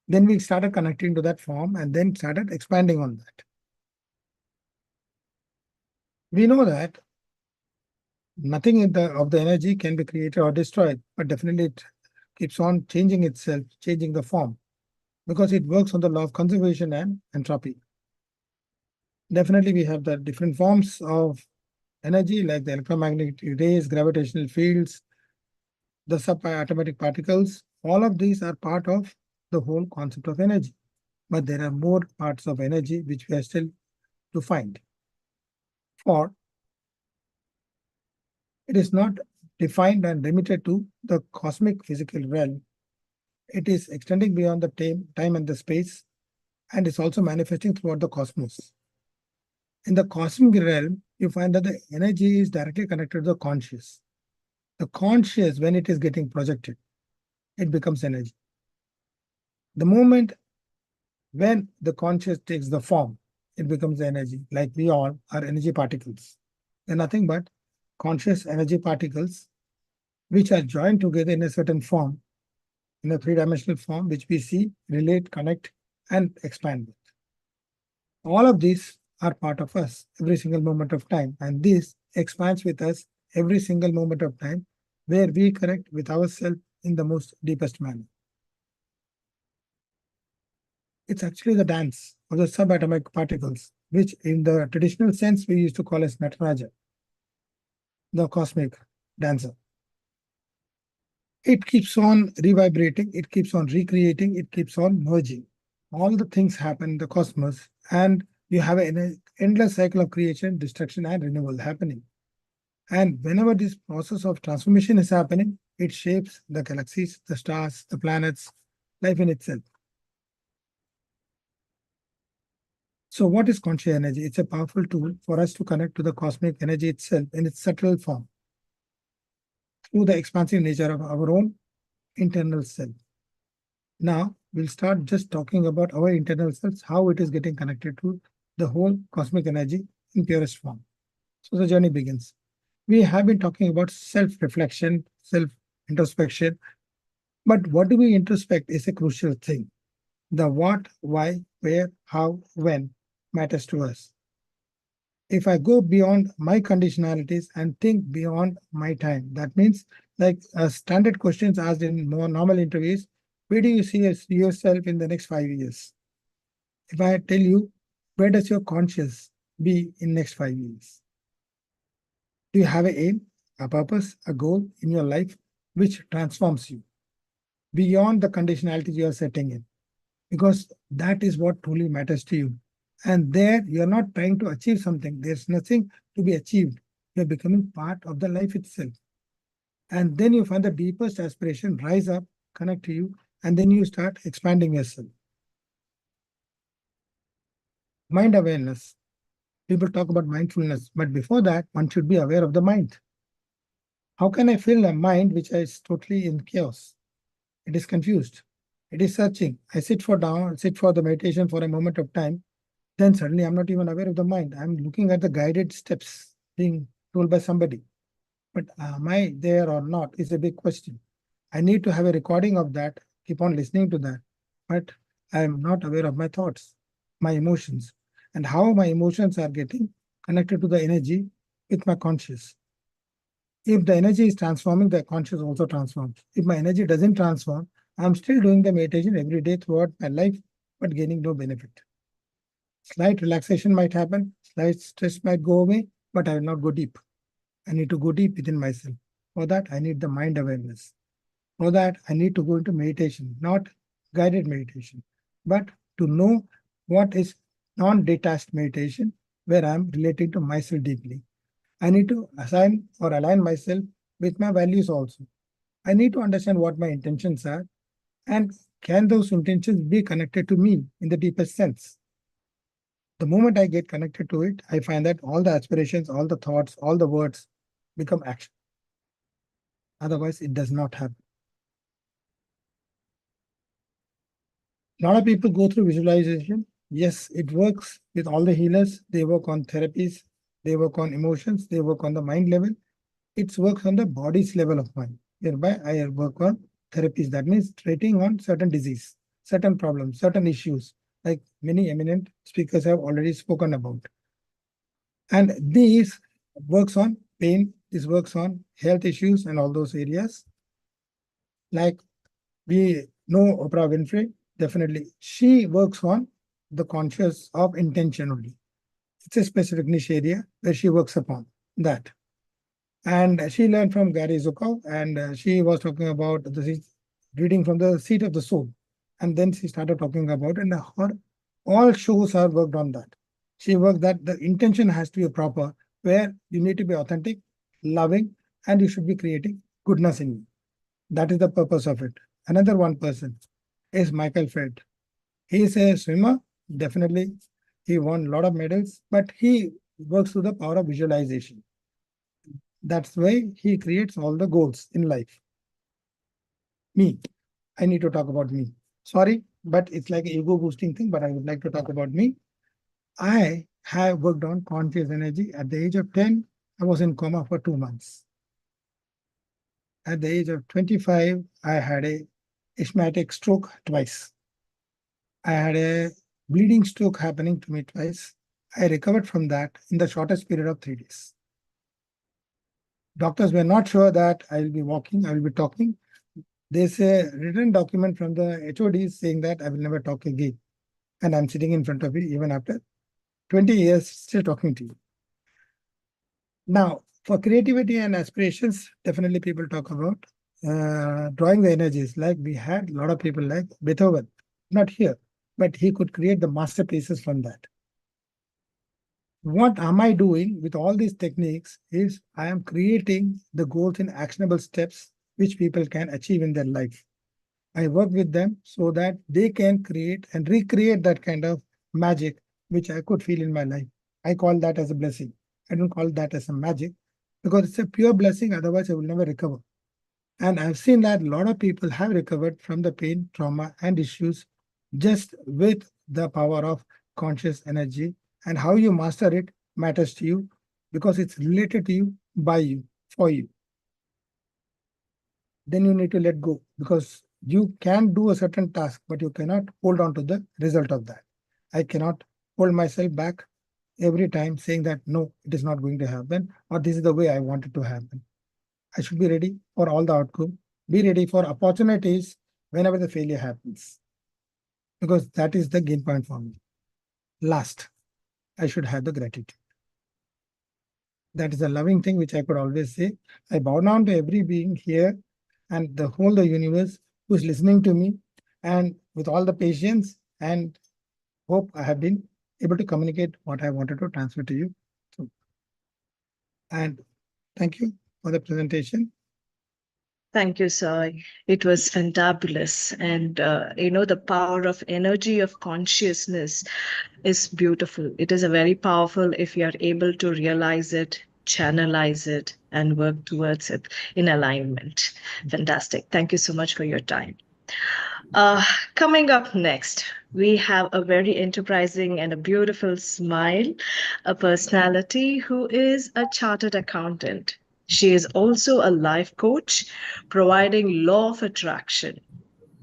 Then we started connecting to that form and then started expanding on that. We know that nothing of the energy can be created or destroyed, but definitely it keeps on changing itself, changing the form, because it works on the law of conservation and entropy. Definitely we have the different forms of energy like the electromagnetic rays, gravitational fields, the subatomic particles, all of these are part of the whole concept of energy. But there are more parts of energy which we are still to find. For it is not defined and limited to the cosmic physical realm. It is extending beyond the time and the space, and is also manifesting throughout the cosmos. In the cosmic realm, you find that the energy is directly connected to the conscious. The conscious, when it is getting projected, it becomes energy. The moment when the conscious takes the form, it becomes energy. Like we all are energy particles. They're nothing but conscious energy particles which are joined together in a certain form, in a three-dimensional form, which we see, relate, connect, and expand with. All of these are part of us every single moment of time, and this expands with us every single moment of time, where we connect with ourselves in the most deepest manner. It's actually the dance of the subatomic particles, which in the traditional sense we used to call as Nataraja, the cosmic dancer. It keeps on revibrating, it keeps on recreating, it keeps on merging. All the things happen in the cosmos, and you have an endless cycle of creation, destruction, and renewal happening. And whenever this process of transformation is happening, it shapes the galaxies, the stars, the planets, life in itself. So what is conscious energy? It's a powerful tool for us to connect to the cosmic energy itself in its subtle form, through the expansive nature of our own internal self. Now, we'll start just talking about our internal selves, how it is getting connected to the whole cosmic energy in purest form. So the journey begins. We have been talking about self-reflection, self-introspection, but what do we introspect is a crucial thing. The what, why, where, how, when matters to us. If I go beyond my conditionalities and think beyond my time, that means like standard questions asked in more normal interviews, where do you see yourself in the next 5 years? If I tell you, where does your conscious be in next 5 years? Do you have an aim, a purpose, a goal in your life which transforms you beyond the conditionality you are setting in? Because that is what truly matters to you. And there you're not trying to achieve something. There's nothing to be achieved. You're becoming part of the life itself. And then you find the deepest aspiration rise up, connect to you, and then you start expanding yourself. Mind awareness. People talk about mindfulness, but before that, one should be aware of the mind. How can I feel a mind which is totally in chaos? It is confused. It is searching. I sit for the meditation for a moment of time. Then suddenly I'm not even aware of the mind. I'm looking at the guided steps being told by somebody. But am I there or not is a big question. I need to have a recording of that, keep on listening to that. But I am not aware of my thoughts, my emotions, and how my emotions are getting connected to the energy with my conscious. If the energy is transforming, the conscious also transforms. If my energy doesn't transform, I'm still doing the meditation every day throughout my life, but gaining no benefit. Slight relaxation might happen, slight stress might go away, but I will not go deep. I need to go deep within myself. For that, I need the mind awareness. For that, I need to go into meditation, not guided meditation, but to know what is non-detached meditation, where I'm relating to myself deeply. I need to assign or align myself with my values also. I need to understand what my intentions are, and can those intentions be connected to me in the deepest sense? The moment I get connected to it, I find that all the aspirations, all the thoughts, all the words become action. Otherwise, it does not happen. A lot of people go through visualization. Yes, it works with all the healers. They work on therapies, they work on emotions, they work on the mind level. It works on the body's level of mind. Hereby, I work on therapies. That means treating on certain disease, certain problems, certain issues, like many eminent speakers have already spoken about. And these works on pain, this works on health issues and all those areas. Like we know Oprah Winfrey, definitely. She works on the conscious of intention only. It's a specific niche area where she works upon that. And she learned from Gary Zukav, and she was talking about reading from the seat of the soul. And then she started talking about, and her all shows are worked on that. She worked that the intention has to be proper, where you need to be authentic, loving, and you should be creating goodness in you. That is the purpose of it. Another one person is Michael Feld. He is a swimmer, definitely. He won a lot of medals, but he works through the power of visualization. That's why he creates all the goals in life. Me, I need to talk about me. Sorry, but it's like an ego boosting thing, but I would like to talk about me. I have worked on conscious energy. At the age of 10, I was in coma for 2 months. At the age of 25, I had a ischemic stroke twice. I had a bleeding stroke happening to me twice. I recovered from that in the shortest period of 3 days. Doctors were not sure that I will be walking, I will be talking. There's a written document from the HOD saying that I will never talk again. And I'm sitting in front of you even after 20 years, still talking to you. Now, for creativity and aspirations, definitely people talk about drawing the energies. Like we had a lot of people like Beethoven, not here, but he could create the masterpieces from that. What am I doing with all these techniques is I am creating the goals in actionable steps which people can achieve in their life. I work with them so that they can create and recreate that kind of magic which I could feel in my life. I call that as a blessing. I don't call that as a magic because it's a pure blessing, otherwise I will never recover. And I've seen that a lot of people have recovered from the pain, trauma, and issues just with the power of conscious energy. And how you master it matters to you because it's related to you, by you, for you. Then you need to let go because you can do a certain task, but you cannot hold on to the result of that. I cannot hold myself back every time saying that, no, it is not going to happen, or this is the way I want it to happen. I should be ready for all the outcome, be ready for opportunities whenever the failure happens, because that is the gain point for me. Last, I should have the gratitude. That is a loving thing which I could always say. I bow down to every being here and the whole the universe who is listening to me, and with all the patience and hope I have been able to communicate what I wanted to transfer to you. So, and thank you for the presentation. Thank you, sir. It was fantabulous. And, the power of energy of consciousness is beautiful. It is a very powerful if you are able to realize it, channelize it, and work towards it in alignment. Fantastic. Thank you so much for your time. Coming up next, we have a very enterprising and a beautiful smile, a personality who is a chartered accountant. She is also a life coach, providing law of attraction,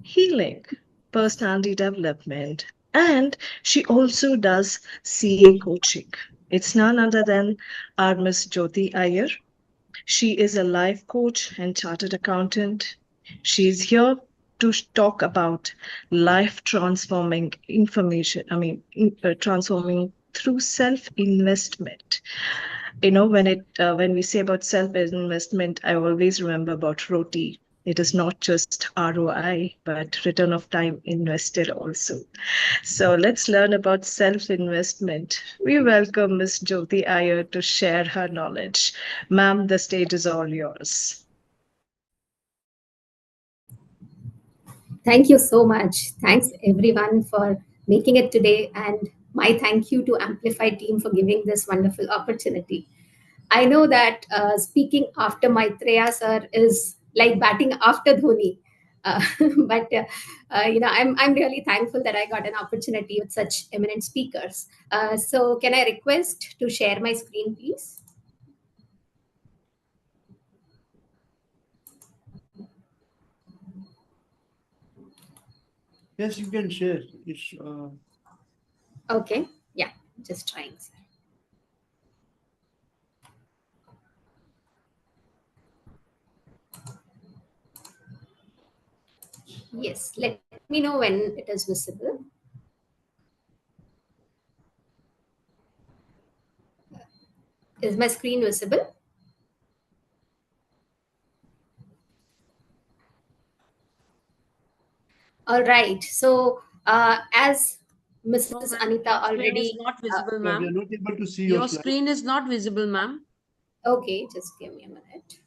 healing, personality development, and she also does CA coaching. It's none other than our Miss Jyoti Iyer. She is a life coach and chartered accountant. She's here to talk about life transforming information. Transforming through self investment. When we say about self investment, I always remember about roti. It is not just ROI, but return of time invested also. So let's learn about self-investment. We welcome Ms. Jyoti Iyer to share her knowledge. Ma'am, the stage is all yours. Thank you so much. Thanks everyone for making it today. And my thank you to Amplify team for giving this wonderful opportunity. I know that speaking after Maitreya sir is like batting after Dhoni. Uh, but I'm really thankful that I got an opportunity with such eminent speakers. So can I request to share my screen, please? Yes, you can share. Okay, yeah, just trying, sir. Yes, let me know when it is visible. Is my screen visible? All right. So, as No, Mrs. ma'am, Anita your screen already, is not visible, We are ma'am. not able to see Your your slide. screen is not visible, ma'am. okay, just give me a minute.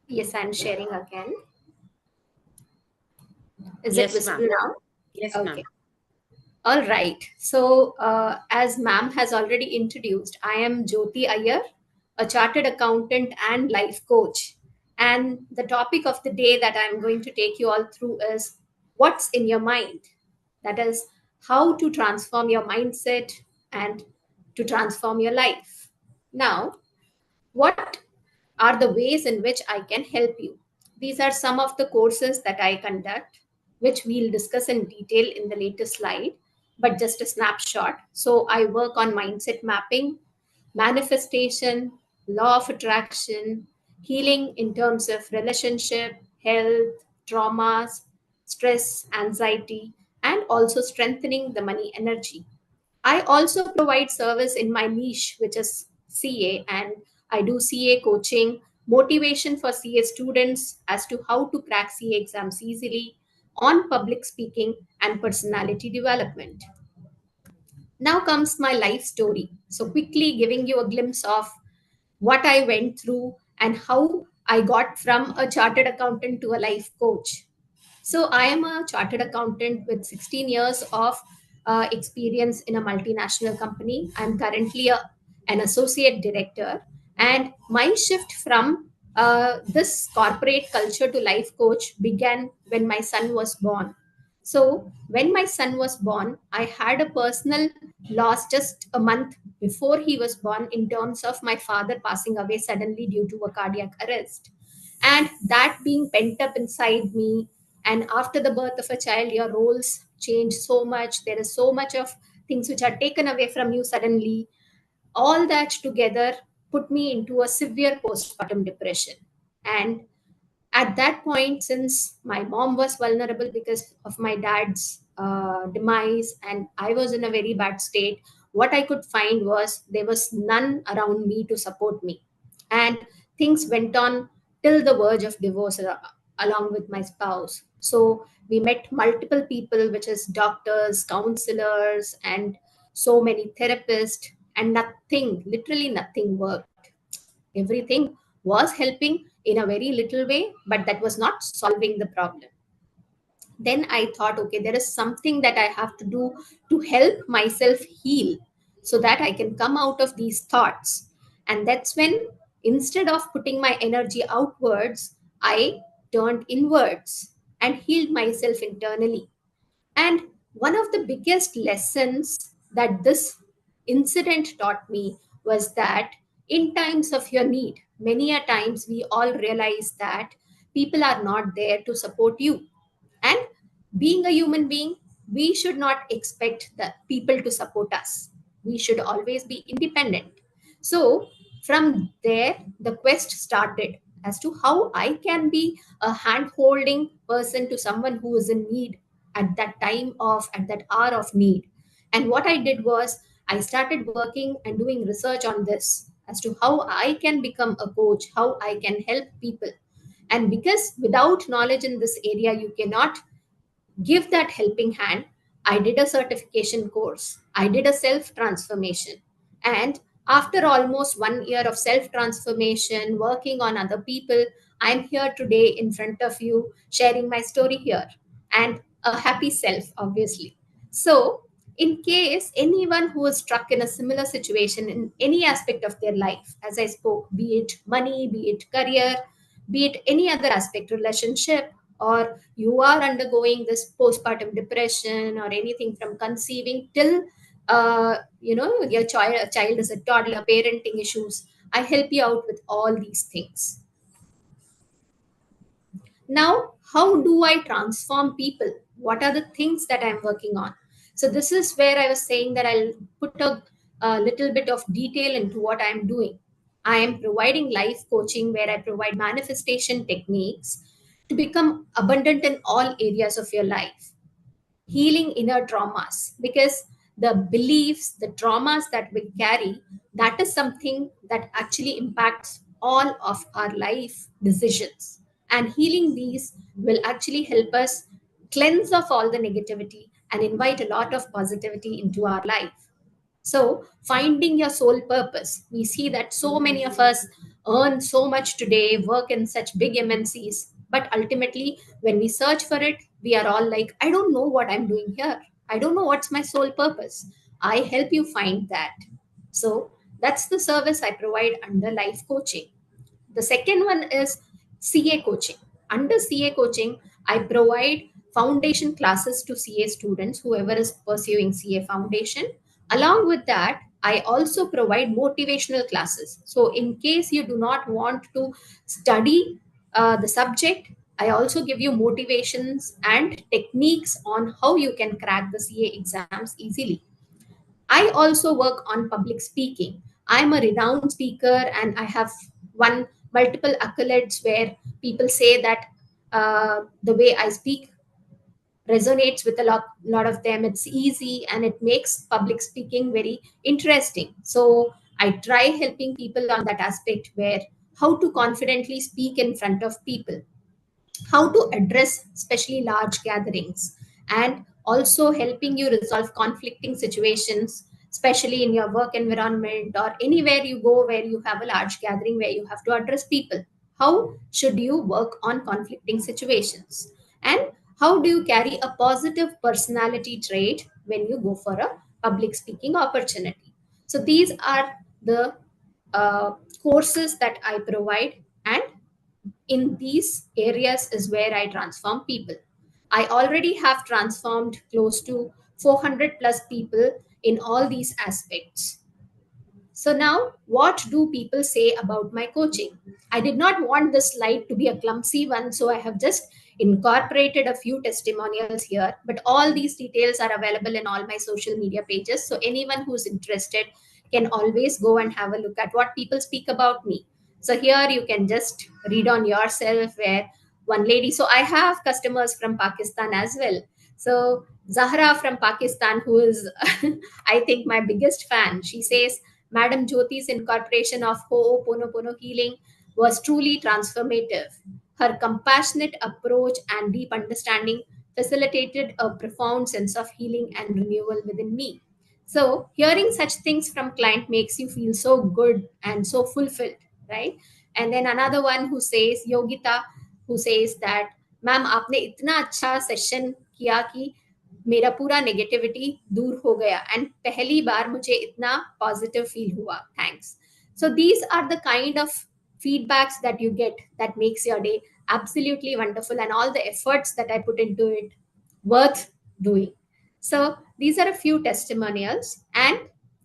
Yes, I'm sharing again. Is it Yes, visible ma'am. now? Yes, Okay. ma'am. All right. So, as ma'am has already introduced, I am Jyoti Iyer, a chartered accountant and life coach. And the topic of the day that I'm going to take you all through is what's in your mind? That is, how to transform your mindset and to transform your life. Now, what are the ways in which I can help you? These are some of the courses that I conduct, which we'll discuss in detail in the later slide, but just a snapshot. So I work on mindset mapping, manifestation, law of attraction, healing in terms of relationship, health, traumas, stress, anxiety, and also strengthening the money energy. I also provide service in my niche, which is CA, and I do CA coaching, motivation for CA students as to how to crack CA exams easily, on public speaking and personality development. Now comes my life story. So, quickly giving you a glimpse of what I went through and how I got from a chartered accountant to a life coach. So, I am a chartered accountant with 16 years of experience in a multinational company. I'm currently an associate director, and my shift from this corporate culture to life coach began when my son was born. So, when my son was born, I had a personal loss just a month before he was born in terms of my father passing away suddenly due to a cardiac arrest. And that being pent up inside me, and after the birth of a child, your roles change so much. There is so much of things which are taken away from you suddenly. All that together put me into a severe postpartum depression. And at that point, since my mom was vulnerable because of my dad's demise and I was in a very bad state, what I could find was there was none around me to support me. And things went on till the verge of divorce along with my spouse. So we met multiple people, which is doctors, counselors, and so many therapists, and nothing, literally nothing worked. Everything was helping in a very little way, but that was not solving the problem. Then I thought, okay, there is something that I have to do to help myself heal so that I can come out of these thoughts. And that's when, instead of putting my energy outwards, I turned inwards and healed myself internally. And one of the biggest lessons that this incident taught me was that in times of your need, many a times we all realize that people are not there to support you. And being a human being, we should not expect the people to support us. We should always be independent. So, from there, the quest started as to how I can be a hand holding person to someone who is in need at that hour of need. And what I did was, I started working and doing research on this as to how I can become a coach, how I can help people. And because without knowledge in this area, you cannot give that helping hand, I did a certification course. I did a self transformation. And after almost 1 year of self transformation, working on other people, I'm here today in front of you, sharing my story here, and a happy self, obviously. So, in case anyone who is stuck in a similar situation in any aspect of their life, as I spoke, be it money, be it career, be it any other aspect, relationship, or you are undergoing this postpartum depression or anything from conceiving till your child is a toddler, parenting issues, I help you out with all these things. Now, how do I transform people? What are the things that I'm working on? So this is where I was saying that I'll put a little bit of detail into what I'm doing. I am providing life coaching where I provide manifestation techniques to become abundant in all areas of your life. Healing inner traumas, because the beliefs, the traumas that we carry, that is something that actually impacts all of our life decisions. And healing these will actually help us cleanse off all the negativity and invite a lot of positivity into our life. So, finding your soul purpose. We see that so many of us earn so much today, work in such big MNCs, but ultimately, when we search for it, we are all like, I don't know what I'm doing here. I don't know what's my soul purpose. I help you find that. So, that's the service I provide under life coaching. The second one is CA coaching. Under CA coaching, I provide foundation classes to CA students, whoever is pursuing CA foundation. Along with that, I also provide motivational classes. So, in case you do not want to study the subject, I also give you motivations and techniques on how you can crack the CA exams easily. I also work on public speaking. I'm a renowned speaker and I have won multiple accolades where people say that the way I speak resonates with a lot of them. It's easy and it makes public speaking very interesting. So I try helping people on that aspect where how to confidently speak in front of people, how to address especially large gatherings, and also helping you resolve conflicting situations, especially in your work environment or anywhere you go where you have a large gathering where you have to address people. How should you work on conflicting situations? And how do you carry a positive personality trait when you go for a public speaking opportunity? So, these are the courses that I provide, and in these areas is where I transform people. I already have transformed close to 400 plus people in all these aspects. So now, what do people say about my coaching? I did not want this slide to be a clumsy one, so I have just incorporated a few testimonials here. But all these details are available in all my social media pages. So anyone who's interested can always go and have a look at what people speak about me. So here you can just read on yourself where one lady. So I have customers from Pakistan as well. So Zahra from Pakistan, who is I think my biggest fan, she says Madam Jyoti's incorporation of Ho'oponopono healing was truly transformative. Her compassionate approach and deep understanding facilitated a profound sense of healing and renewal within me. So, hearing such things from client makes you feel so good and so fulfilled, right? And then another one who says, Yogita, who says that, ma'am आपने इतना अच्छा session किया कि मेरा पूरा negativity दूर हो गया एंड पहली बार मुझे इतना पॉजिटिव फील हुआ thanks so these are the kind of feedbacks that you get that makes your day absolutely wonderful, and all the efforts that I put into it worth doing. So these are a few testimonials, and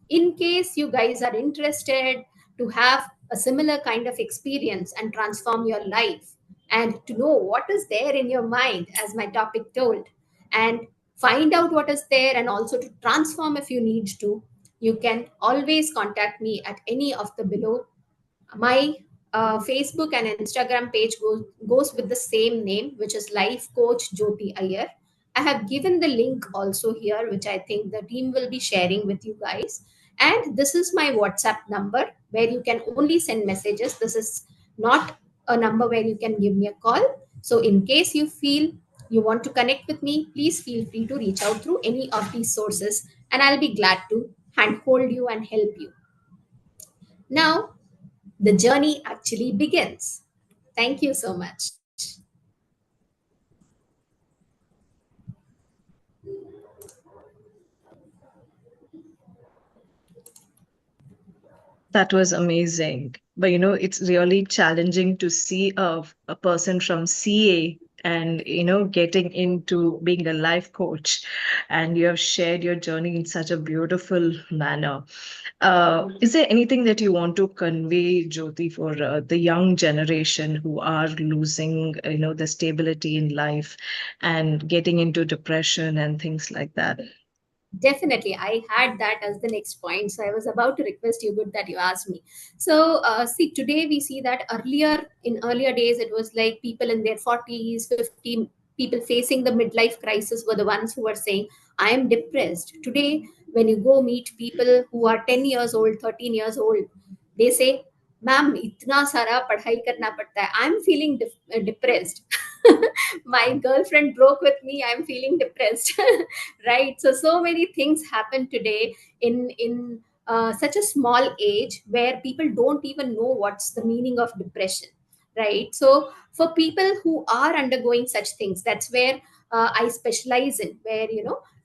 in case you guys are interested to have a similar kind of experience and transform your life and to know what is there in your mind, as my topic told, and find out what is there and also to transform if you need to, you can always contact me at any of the below. My Facebook and Instagram page goes with the same name, which is Life Coach Jyoti Iyer. I have given the link also here, which I think the team will be sharing with you guys. And this is my WhatsApp number where you can only send messages. This is not a number where you can give me a call. So, in case you feel you want to connect with me, please feel free to reach out through any of these sources, and I'll be glad to handhold you and help you. Now, the journey actually begins. Thank you so much. That was amazing. But it's really challenging to see a person from CA and getting into being a life coach, and you have shared your journey in such a beautiful manner. Is there anything that you want to convey, Jyoti, for the young generation who are losing the stability in life and getting into depression and things like that? Definitely, I had that as the next point. So I was about to request you, good that you asked me. So see, today we see that in earlier days, it was like people in their 40s, 50, people facing the midlife crisis were the ones who were saying, I am depressed. Today, when you go meet people who are 10 years old, 13 years old, they say, ma'am, itna sara padhai karna padta hai. I'm feeling depressed. My girlfriend broke with me. I'm feeling depressed. Right, so many things happen today in such a small age, where people don't even know what's the meaning of depression, right? So for people who are undergoing such things, that's where I specialize in, where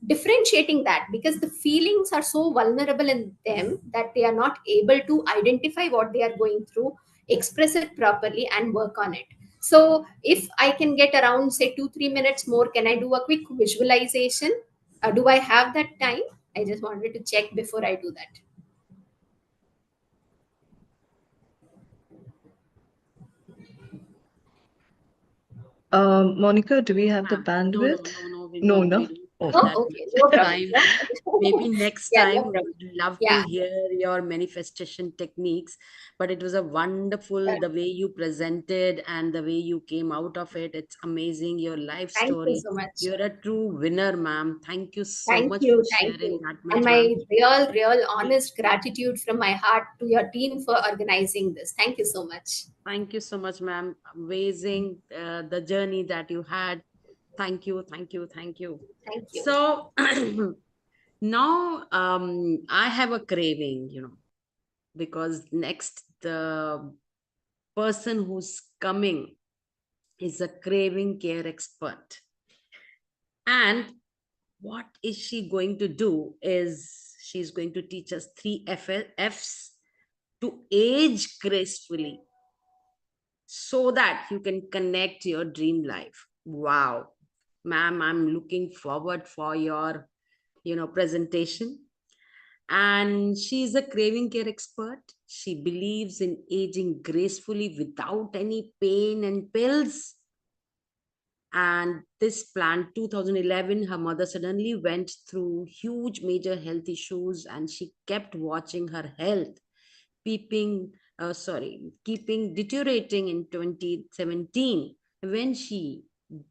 differentiating that, because the feelings are so vulnerable in them that they are not able to identify what they are going through, express it properly, and work on it. So if I can get around, say, 2-3 minutes more, can I do a quick visualization? Do I have that time? I just wanted to check before I do that. Monica, do we have the Ma'am, bandwidth? we No, don't. no. We don't have Oh, that okay, much no problem. time. Yeah. Maybe next Yeah, time no we problem. would love to Yeah. hear your manifestation techniques. But it was a wonderful, the way you presented and the way you came out of it. It's amazing. Your life Thank you story. so much. You're a true winner, ma'am. Thank you so Thank much you. for Thank sharing you. that And much, my ma'am. real, honest gratitude from my heart to your team for organizing this. Thank you so much. Thank you so much, ma'am. Amazing the journey that you had. Thank you, thank you, thank you. Thank you. So now I have a craving, because next the person who's coming is a craving care expert. And what is she going to do is she's going to teach us 3 F's to age gracefully, so that you can connect your dream life. Wow, ma'am, I'm looking forward for your presentation. And she's a craving care expert. She believes in aging gracefully without any pain and pills. And this plan, 2011, her mother suddenly went through huge major health issues, and she kept watching her health keeping deteriorating. In 2017, when she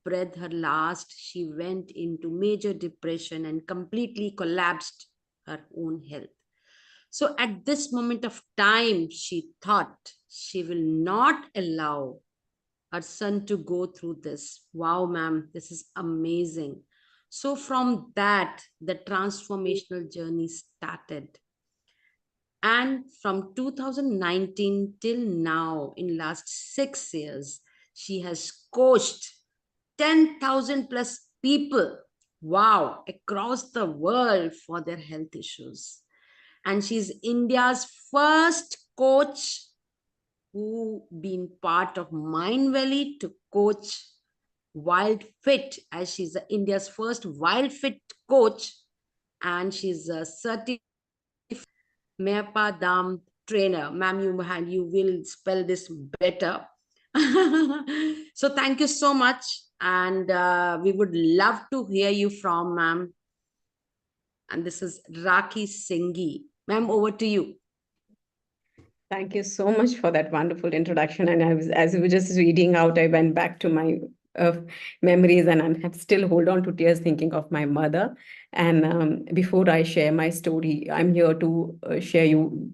breathed her last, she went into major depression and completely collapsed her own health. So at this moment of time, she thought she will not allow her son to go through this. Wow, ma'am, this is amazing. So from that, the transformational journey started. And from 2019 till now, in last 6 years, she has coached 10,000 plus people, wow, across the world for their health issues. And she's India's first coach who been part of Mind Valley to coach Wild Fit, as she's India's first Wild Fit coach, and she's a certified Mepa Dam trainer. Ma'am, you will spell this better. So thank you so much. And we would love to hear you from ma'am. And this is Raki Singhi. Ma'am, over to you. Thank you so much for that wonderful introduction. And as we were just reading out, I went back to my memories, and I'm still hold on to tears thinking of my mother. And before I share my story, I'm here to share you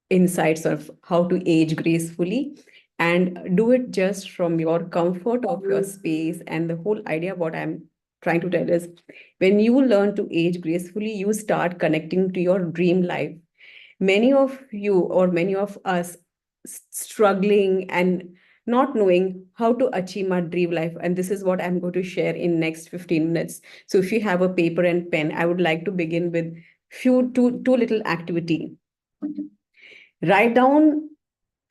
insights of how to age gracefully, and do it just from your comfort of your space. And the whole idea what I'm trying to tell is, when you learn to age gracefully, you start connecting to your dream life. Many of you, or many of us, struggling and not knowing how to achieve my dream life. And this is what I'm going to share in next 15 minutes. So if you have a paper and pen, I would like to begin with two little activity. Write down,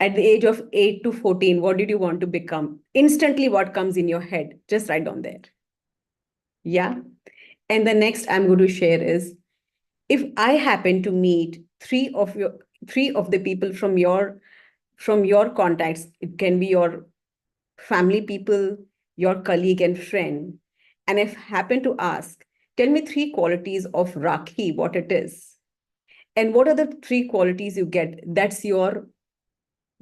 at the age of 8 to 14, what did you want to become? Instantly, what comes in your head? Just write down there. Yeah. And the next I'm going to share is, if I happen to meet three of the people from your contacts, it can be your family people, your colleague and friend, and if happen to ask, tell me 3 qualities of Rakhi, what it is. And what are the 3 qualities you get? That's your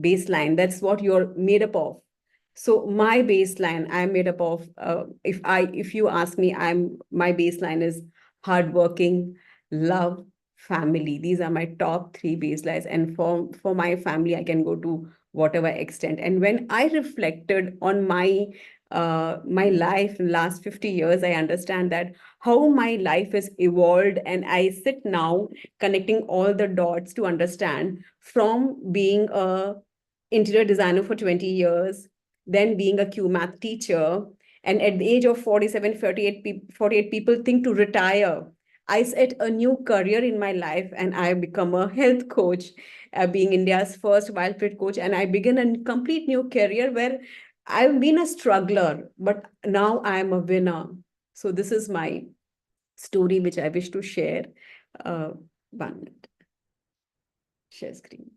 baseline. That's what you're made up of. So my baseline, I'm made up of, if you ask me, my baseline is hardworking, love, family. These are my top 3 baselines. And for my family, I can go to whatever extent. And when I reflected on my life in last 50 years, I understand that how my life has evolved. And I sit now connecting all the dots to understand from being a interior designer for 20 years, then being a Q math teacher. And at the age of 47, 48 people think to retire. I set a new career in my life and I become a health coach, being India's first wild fit coach. And I begin a complete new career where I've been a struggler, but now I am a winner. So this is my story, which I wish to share. 1 minute. Share screen.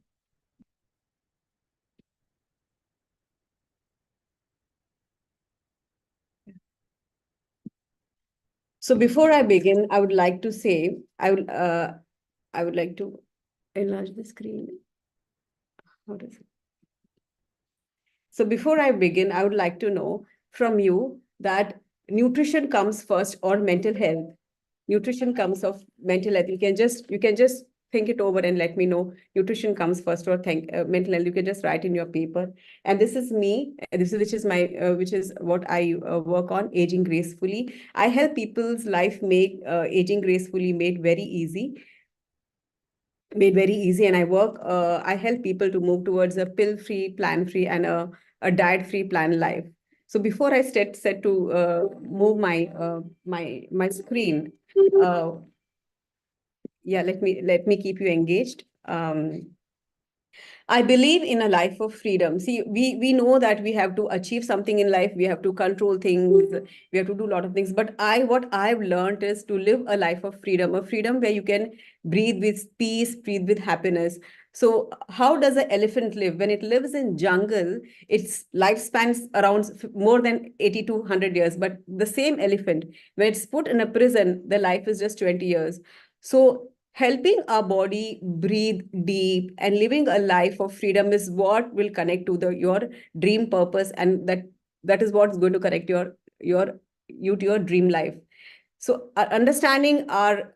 So before I begin, I would like to say, I would like to enlarge the screen. What is it? So before I begin, I would like to know from you that nutrition comes first or mental health. Nutrition comes of mental health. You can just think it over and let me know nutrition comes first or mental health. You can just write in your paper. And this is me. This is which is what I work on, aging gracefully. I help people's life make aging gracefully made very easy. And I help people to move towards a pill-free, plan-free, and a diet-free plan life. So before I set to move my screen, yeah, let me keep you engaged. I believe in a life of freedom. See, we know that we have to achieve something in life. We have to control things. We have to do a lot of things. But what I've learned is to live a life of freedom, a freedom where you can breathe with peace, breathe with happiness. So how does an elephant live? When it lives in jungle, its lifespan's around more than 80 to 100 years. But the same elephant, when it's put in a prison, the life is just 20 years. So helping our body breathe deep and living a life of freedom is what will connect to your dream purpose, and that is what's going to connect you to your dream life. So understanding our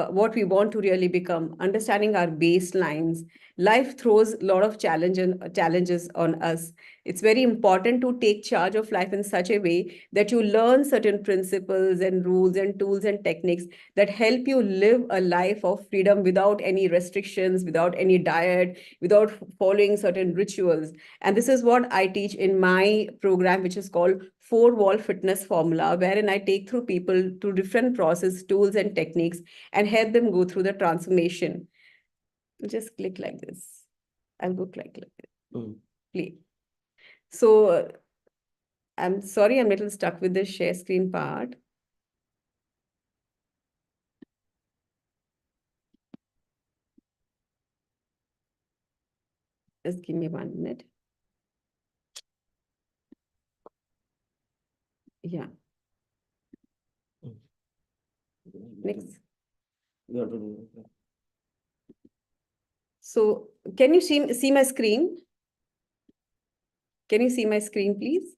what we want to really become, understanding our baselines. Life throws a lot of challenges on us. It's very important to take charge of life in such a way that you learn certain principles and rules and tools and techniques that help you live a life of freedom without any restrictions, without any diet, without following certain rituals. And this is what I teach in my program, which is called 4-Wall Fitness Formula, wherein I take through people to different process, tools, and techniques and help them go through the transformation. Just click like this. I'll go click like this. Play. So I'm sorry, I'm a little stuck with the share screen part. Just give me 1 minute. Yeah. Next. So can you see my screen? Can you see my screen, please?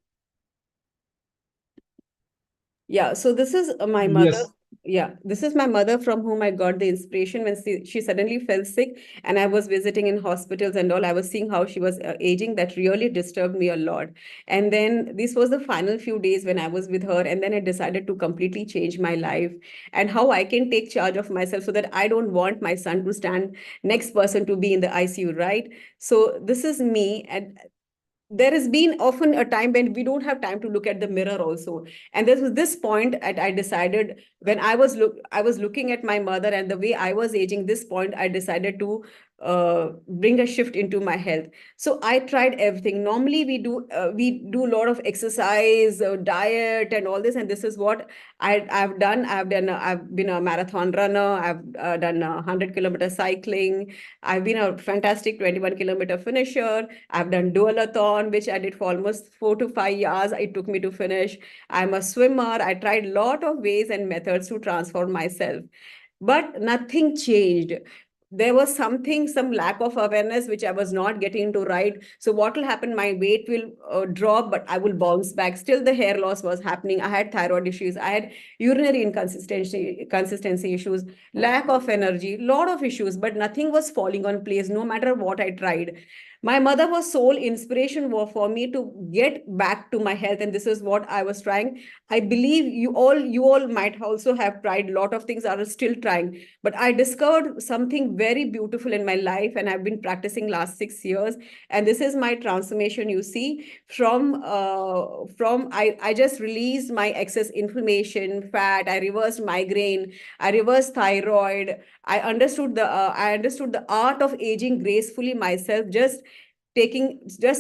Yeah, so this is my mother. Yes. Yeah, this is my mother, from whom I got the inspiration when she suddenly fell sick and I was visiting in hospitals and all. I was seeing how she was aging. That really disturbed me a lot. And then this was the final few days when I was with her. And then I decided to completely change my life and how I can take charge of myself so that I don't want my son to stand next person to be in the ICU, right? So this is me. And there has been often a time when we don't have time to look at the mirror also. And there was this point I decided when I was looking at my mother and the way I was aging, this point I decided to bring a shift into my health. So I tried everything. Normally we do a lot of exercise, diet, and all this. And this is what I've done. I've been a marathon runner. I've done 100-kilometer cycling. I've been a fantastic 21-kilometer finisher. I've done dualathon, which I did for almost 4 to 5 years. It took me to finish. I'm a swimmer. I tried a lot of ways and methods to transform myself, but nothing changed. There was some lack of awareness, which I was not getting to right. So what will happen? My weight will drop, but I will bounce back. Still, the hair loss was happening. I had thyroid issues. I had urinary consistency issues, lack of energy, lot of issues, but nothing was falling on place, no matter what I tried. My mother was sole inspiration for me to get back to my health, and this is what I was trying. I believe you all might also have tried a lot of things, are still trying, but I discovered something very beautiful in my life, and I've been practicing last 6 years. And this is my transformation. You see, from I just released my excess inflammation, fat. I reversed migraine. I reversed thyroid. I understood the art of aging gracefully myself, just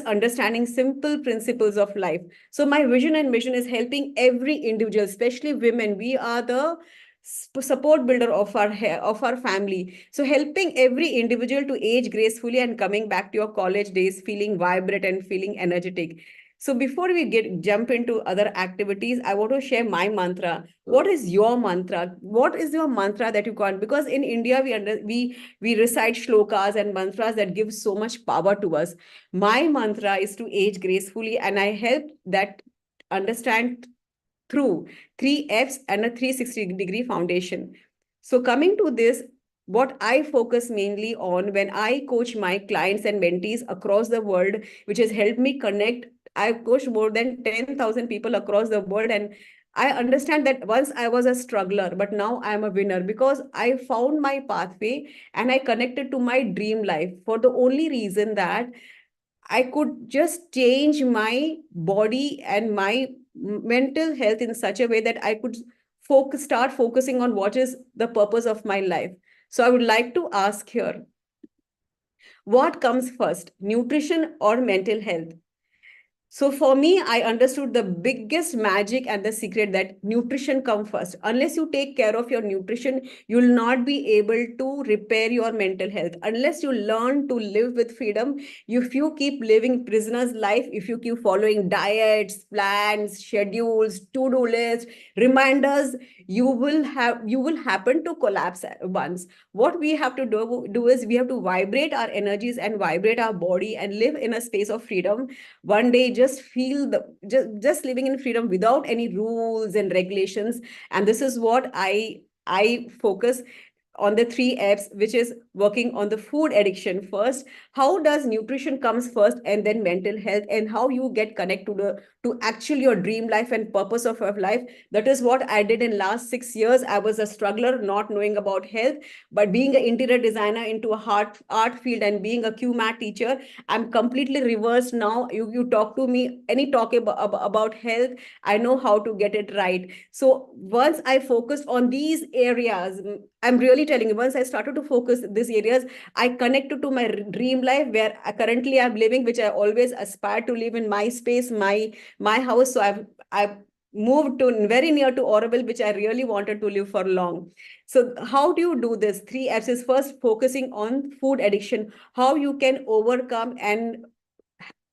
understanding simple principles of life. So my vision and mission is helping every individual, especially women. We are the support builder of our family. So helping every individual to age gracefully and coming back to your college days feeling vibrant and feeling energetic. So before we jump into other activities, I want to share my mantra. What is your mantra? What is your mantra that you can't? Because in India, we recite shlokas and mantras that give so much power to us. My mantra is to age gracefully, and I help that understand through 3 Fs and a 360-degree foundation. So coming to this, what I focus mainly on when I coach my clients and mentees across the world, which has helped me connect. I've coached more than 10,000 people across the world, and I understand that once I was a struggler, but now I'm a winner because I found my pathway and I connected to my dream life for the only reason that I could just change my body and my mental health in such a way that I could start focusing on what is the purpose of my life. So I would like to ask here, what comes first, nutrition or mental health? So for me, I understood the biggest magic and the secret that nutrition comes first. Unless you take care of your nutrition, you will not be able to repair your mental health. Unless you learn to live with freedom, if you keep living prisoner's life, if you keep following diets, plans, schedules, to-do lists, reminders, you will happen to collapse once. What we have to do is we have to vibrate our energies and vibrate our body and live in a space of freedom. One day, just feel just living in freedom without any rules and regulations. And this is what I focus on the 3 Fs, which is working on the food addiction first. How does nutrition comes first and then mental health, and how you get connected to actually your dream life and purpose of your life. That is what I did in last 6 years. I was a struggler, not knowing about health, but being an interior designer into a art field and being a QMAT teacher, I'm completely reversed now. You talk to me, any talk about health, I know how to get it right. So once I focused on these areas, I'm really telling you, once I started to focus these areas, I connected to my dream life where currently I'm living, which I always aspire to live in my space, my house. So I've moved to very near to Oroville, which I really wanted to live for long. So how do you do this? 3 Fs is first focusing on food addiction, how you can overcome and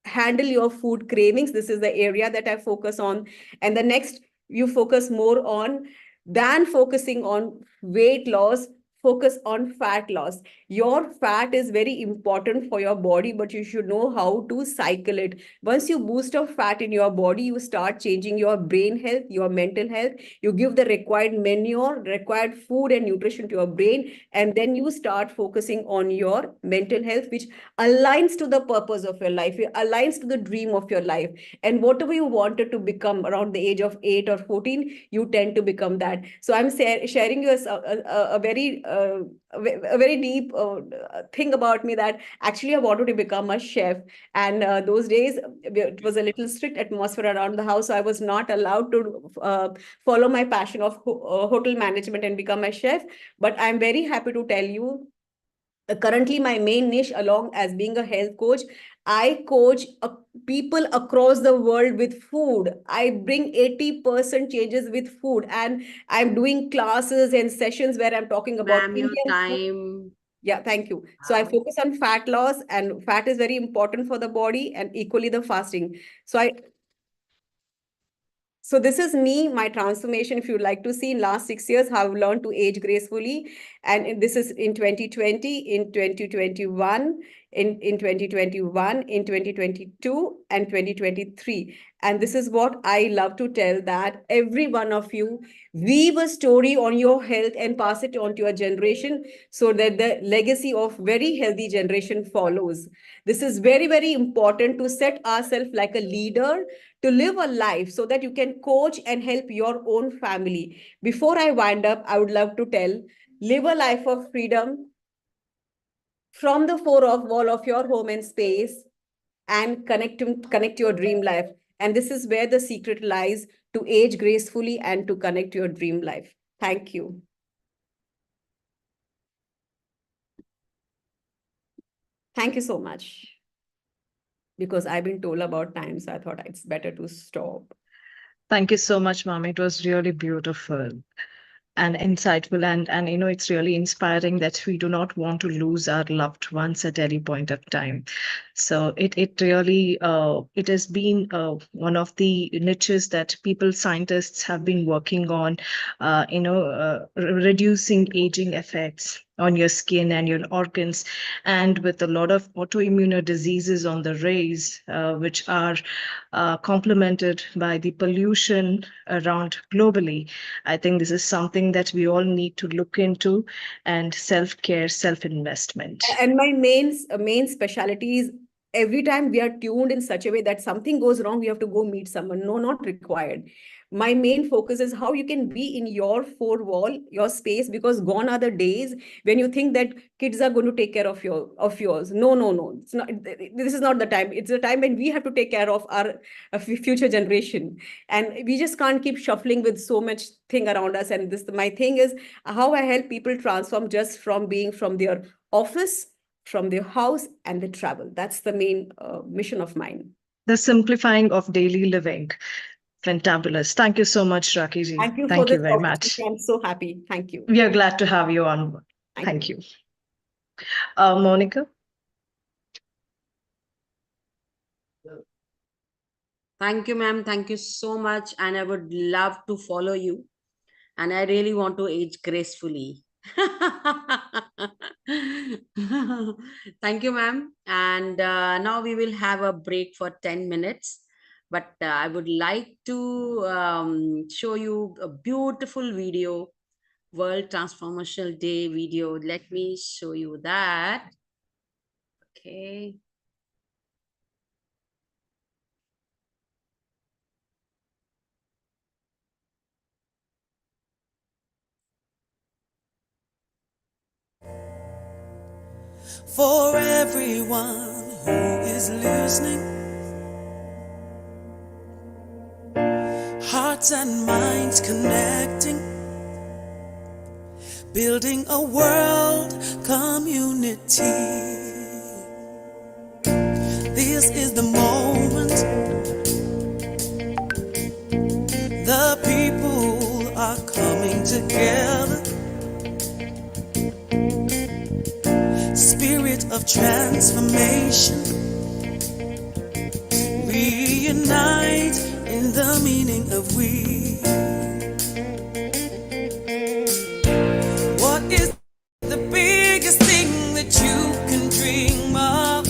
handle your food cravings. This is the area that I focus on. And the next, you focus more on than focusing on weight loss, focus on fat loss. Your fat is very important for your body, but you should know how to cycle it. Once you boost up fat in your body, you start changing your brain health, your mental health. You give the required manure, required food and nutrition to your brain, and then you start focusing on your mental health, which aligns to the purpose of your life, it aligns to the dream of your life. And whatever you wanted to become around the age of 8 or 14, you tend to become that. So I'm sharing you a very deep thing about me, that actually I wanted to become a chef. And those days, it was a little strict atmosphere around the house. So I was not allowed to follow my passion of hotel management and become a chef. But I'm very happy to tell you currently my main niche along as being a health coach, I coach people across the world with food. I bring 80% changes with food, and I'm doing classes and sessions where I'm talking about Ma'am, your Indian food. time. Yeah, thank you. So I focus on fat loss, and fat is very important for the body, and equally the fasting. So this is me, my transformation. If you'd like to see in last 6 years, how I've learned to age gracefully. And this is in 2020, in 2021, in 2021, in 2022, and 2023. And this is what I love to tell, that every one of you weave a story on your health and pass it on to your generation, so that the legacy of very healthy generation follows. This is very, very important to set ourselves like a leader, to live a life so that you can coach and help your own family. Before I wind up, I would love to tell, live a life of freedom from the four wall of your home and space, and connect your dream life. And this is where the secret lies, to age gracefully and to connect your dream life. Thank you. Thank you so much. Because I've been told about time, so I thought it's better to stop. Thank you so much, Mom. It was really beautiful and insightful, and it's really inspiring that we do not want to lose our loved ones at any point of time. So it really it has been one of the niches that scientists have been working on, reducing aging effects on your skin and your organs, and with a lot of autoimmune diseases on the rise, which are complemented by the pollution around globally. I think this is something that we all need to look into, and self-care, self-investment. And my main specialty is, every time we are tuned in such a way that something goes wrong, we have to go meet someone. No, not required. My main focus is how you can be in your four wall, your space, because gone are the days when you think that kids are going to take care of yours. No. It's not. This is not the time. It's the time when we have to take care of our future generation, and we just can't keep shuffling with so much thing around us. And my thing is how I help people transform just from being from their office, from their house, and the travel. That's the main mission of mine. The simplifying of daily living. Fantabulous. Thank you so much, Rakhi ji. Thank you Thank for you this very much. I'm so happy. Thank you. We are glad to have you on board. Thank you. Monica? Thank you, ma'am. Thank you so much. And I would love to follow you. And I really want to age gracefully. Thank you, ma'am. And now we will have a break for 10 minutes. But I would like to show you a beautiful video, World Transformational Day video. Let me show you that. Okay. For everyone who is listening, hearts and minds connecting, building a world community. This is the moment. The people are coming together. Spirit of transformation, reunite in the meaning of we. What is the biggest thing that you can dream of?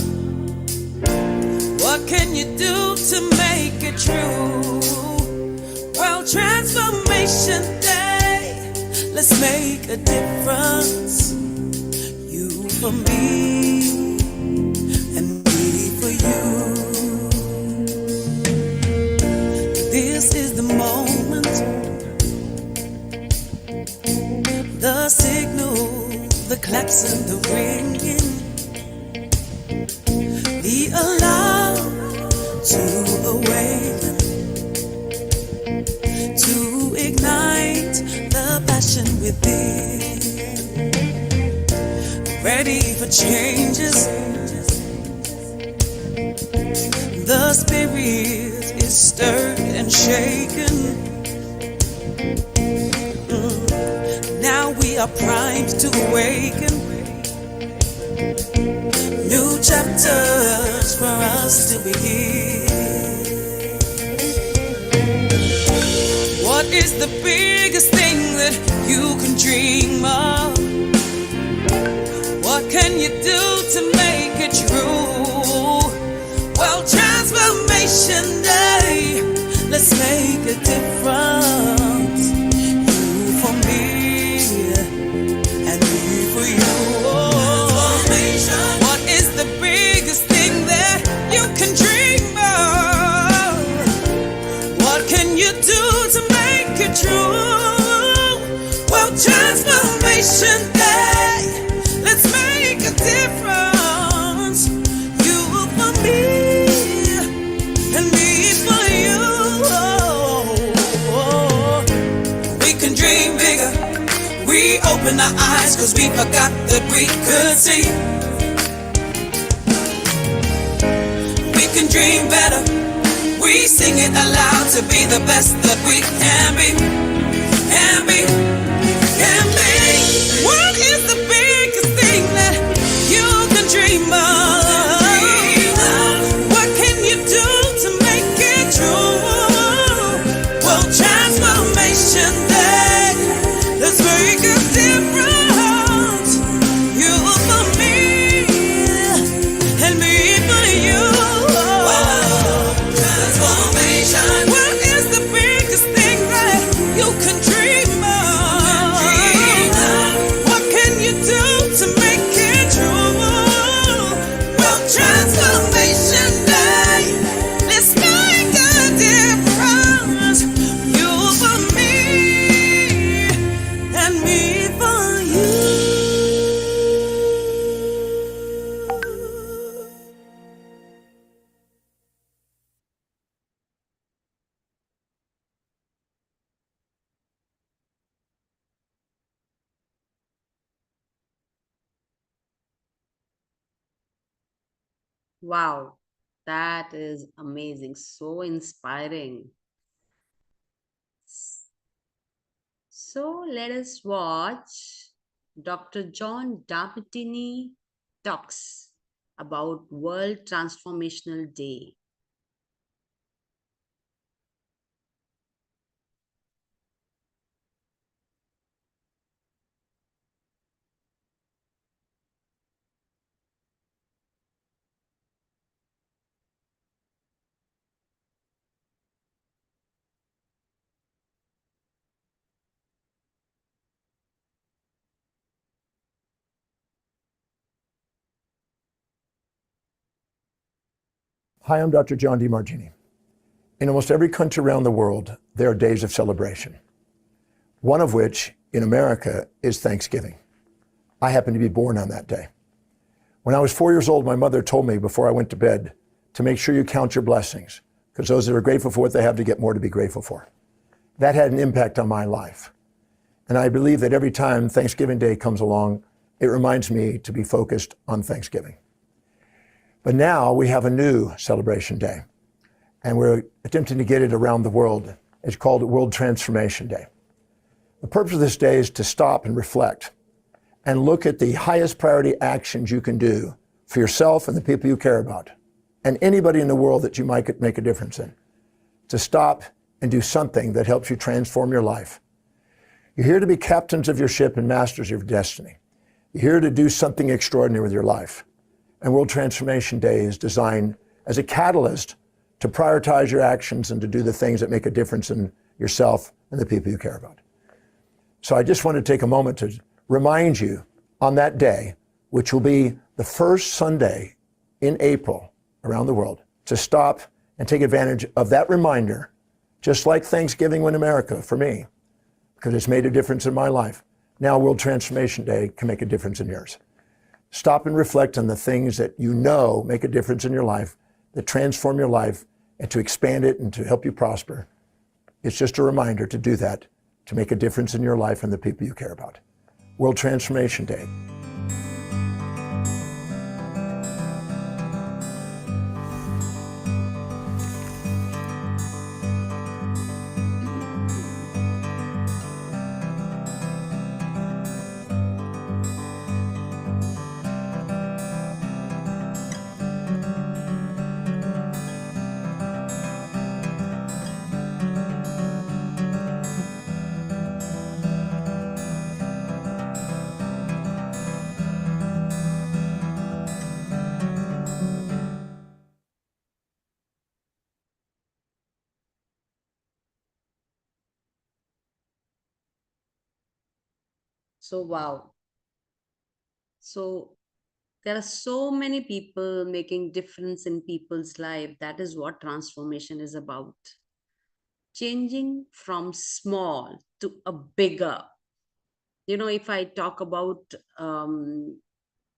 What can you do to make it true? Well, Transformation Day, let's make a difference. You for me, and me for you. This is the moment, the signal, the claps and the ringing, the alarm to awaken, to ignite the passion within. Ready for changes. The spirit is stirred and shaken. Now we are primed to awaken. New chapters for us to begin. What is the biggest thing that you can dream of? What can you do to make it true? Well, Transformation Day, let's make a difference. You for me, and me for you. What is the biggest thing that you can dream of? What can you do to make it true? Well, Transformation Day, let's make a difference. You for me, and me for you. We can dream bigger. We open our eyes 'cause we forgot that we could see. We can dream better. We sing it aloud to be the best that we can be. Can be, can be. What is the biggest thing that you can dream of? What can you do to make it true? Well, Transformation Day, let's make a difference. You for me, and me for you. Transformation. What is the biggest thing that you can dream of? What can you do to make it true? Well, Transformation Day, let's make a difference. You for me, and me for you. Wow, that is amazing. So inspiring. So let us watch Dr. John Darmatini talks about World Transformational Day. Hi, I'm Dr. John DeMartini. In almost every country around the world, there are days of celebration. One of which, in America, is Thanksgiving. I happen to be born on that day. When I was 4 years old, my mother told me before I went to bed to make sure you count your blessings, because those that are grateful for what they have to get more to be grateful for. That had an impact on my life. And I believe that every time Thanksgiving Day comes along, it reminds me to be focused on Thanksgiving. But now we have a new celebration day, and we're attempting to get it around the world. It's called World Transformation Day. The purpose of this day is to stop and reflect and look at the highest priority actions you can do for yourself and the people you care about, and anybody in the world that you might make a difference in. To stop and do something that helps you transform your life. You're here to be captains of your ship and masters of your destiny. You're here to do something extraordinary with your life. And World Transformation Day is designed as a catalyst to prioritize your actions and to do the things that make a difference in yourself and the people you care about. So I just want to take a moment to remind you on that day, which will be the first Sunday in April around the world, to stop and take advantage of that reminder, just like Thanksgiving in America for me, because it's made a difference in my life. Now World Transformation Day can make a difference in yours. Stop and reflect on the things that you know make a difference in your life, that transform your life, and to expand it and to help you prosper. It's just a reminder to do that, to make a difference in your life and the people you care about. World Transformation Day. So, wow. So, there are so many people making difference in people's life. That is what transformation is about. Changing from small to a bigger. If I talk about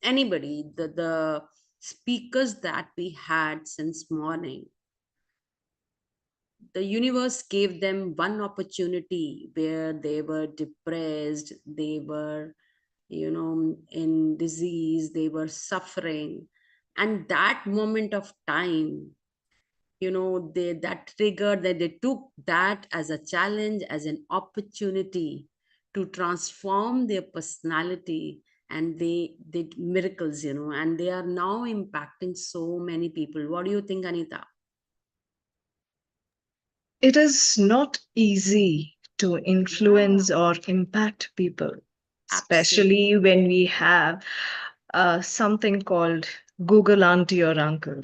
anybody, the speakers that we had since morning, the universe gave them one opportunity where they were depressed, they were, in disease, they were suffering. And that moment of time, that triggered, that they took that as a challenge, as an opportunity to transform their personality, and they did miracles, and they are now impacting so many people. What do you think, Anita? It is not easy to influence or impact people, especially when we have something called Google Auntie or Uncle.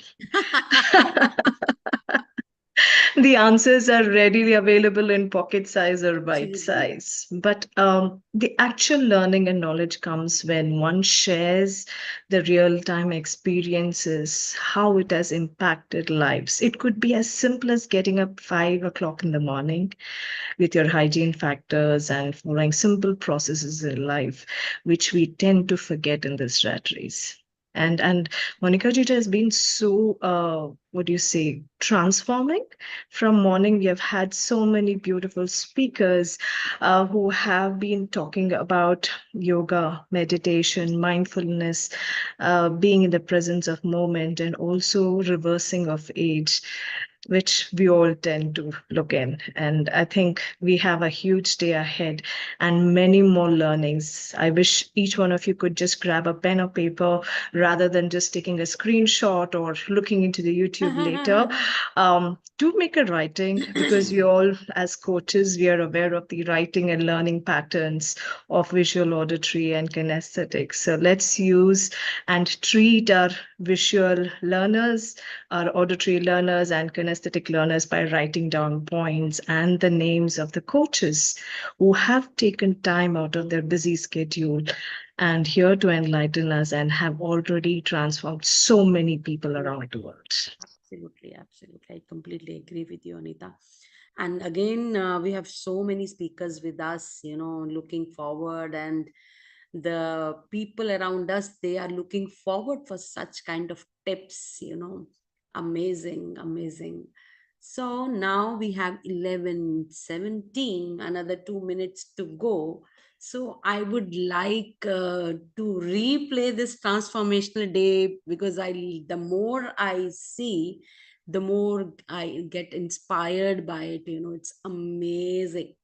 The answers are readily available in pocket size or bite size. But the actual learning and knowledge comes when one shares the real time experiences, how it has impacted lives. It could be as simple as getting up 5 o'clock in the morning with your hygiene factors and following simple processes in life, which we tend to forget in this rat race. And Monica Jita has been so what do you say, transforming. From morning we have had so many beautiful speakers who have been talking about yoga, meditation, mindfulness, being in the presence of moment, and also reversing of age, which we all tend to look in. And I think we have a huge day ahead and many more learnings. I wish each one of you could just grab a pen or paper rather than just taking a screenshot or looking into the YouTube later. Do make a writing, because we all, as coaches, we are aware of the writing and learning patterns of visual, auditory, and kinesthetic. So let's use and treat our visual learners, our auditory learners, and kinesthetic learners by writing down points and the names of the coaches who have taken time out of their busy schedule and here to enlighten us and have already transformed so many people around the world. Absolutely, absolutely. I completely agree with you, Anita. And again, we have so many speakers with us, looking forward, and the people around us, they are looking forward for such kind of tips, amazing, amazing. So now we have 11:17, another 2 minutes to go. So I would like to replay this transformational day, because the more I see, the more I get inspired by it. It's amazing.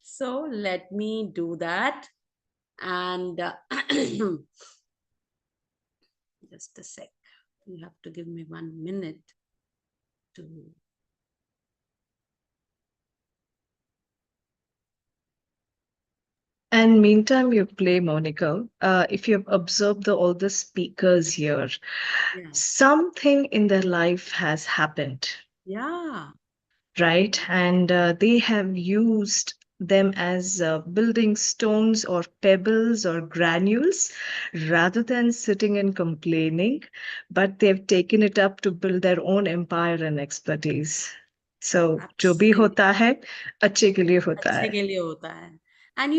So let me do that. And just a sec. You have to give me 1 minute to. And meantime, you play, Monica. If you've observed all the speakers here, something in their life has happened. Yeah. Right. And they have used them as building stones or pebbles or granules rather than sitting and complaining, but they've taken it up to build their own empire and expertise. So, जो भी होता है, अच्छे के लिए होता है. अच्छे के लिए होता है. And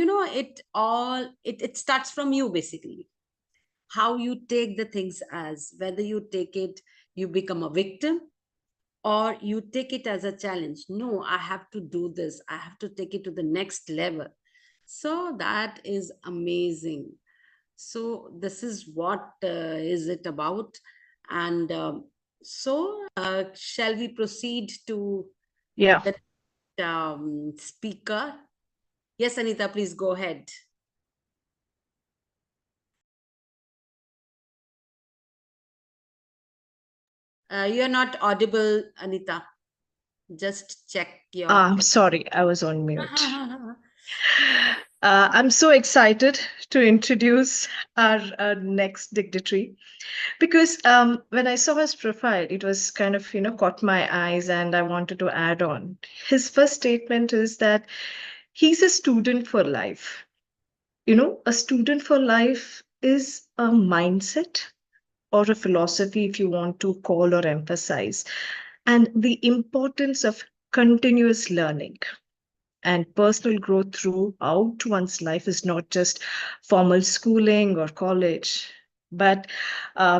it starts from you, basically. How you take the things, as whether you take it, you become a victim, or you take it as a challenge. No, I have to do this. I have to take it to the next level. So that is amazing. So this is what is it about. And shall we proceed to the speaker? Yes, Anita, please go ahead. You're not audible, Anita. Just check your... Sorry, I was on mute. I'm so excited to introduce our next dignitary, because when I saw his profile, it was kind of, caught my eyes, and I wanted to add on. His first statement is that he's a student for life. A student for life is a mindset or a philosophy, if you want to call or emphasize, and the importance of continuous learning and personal growth throughout one's life is not just formal schooling or college, but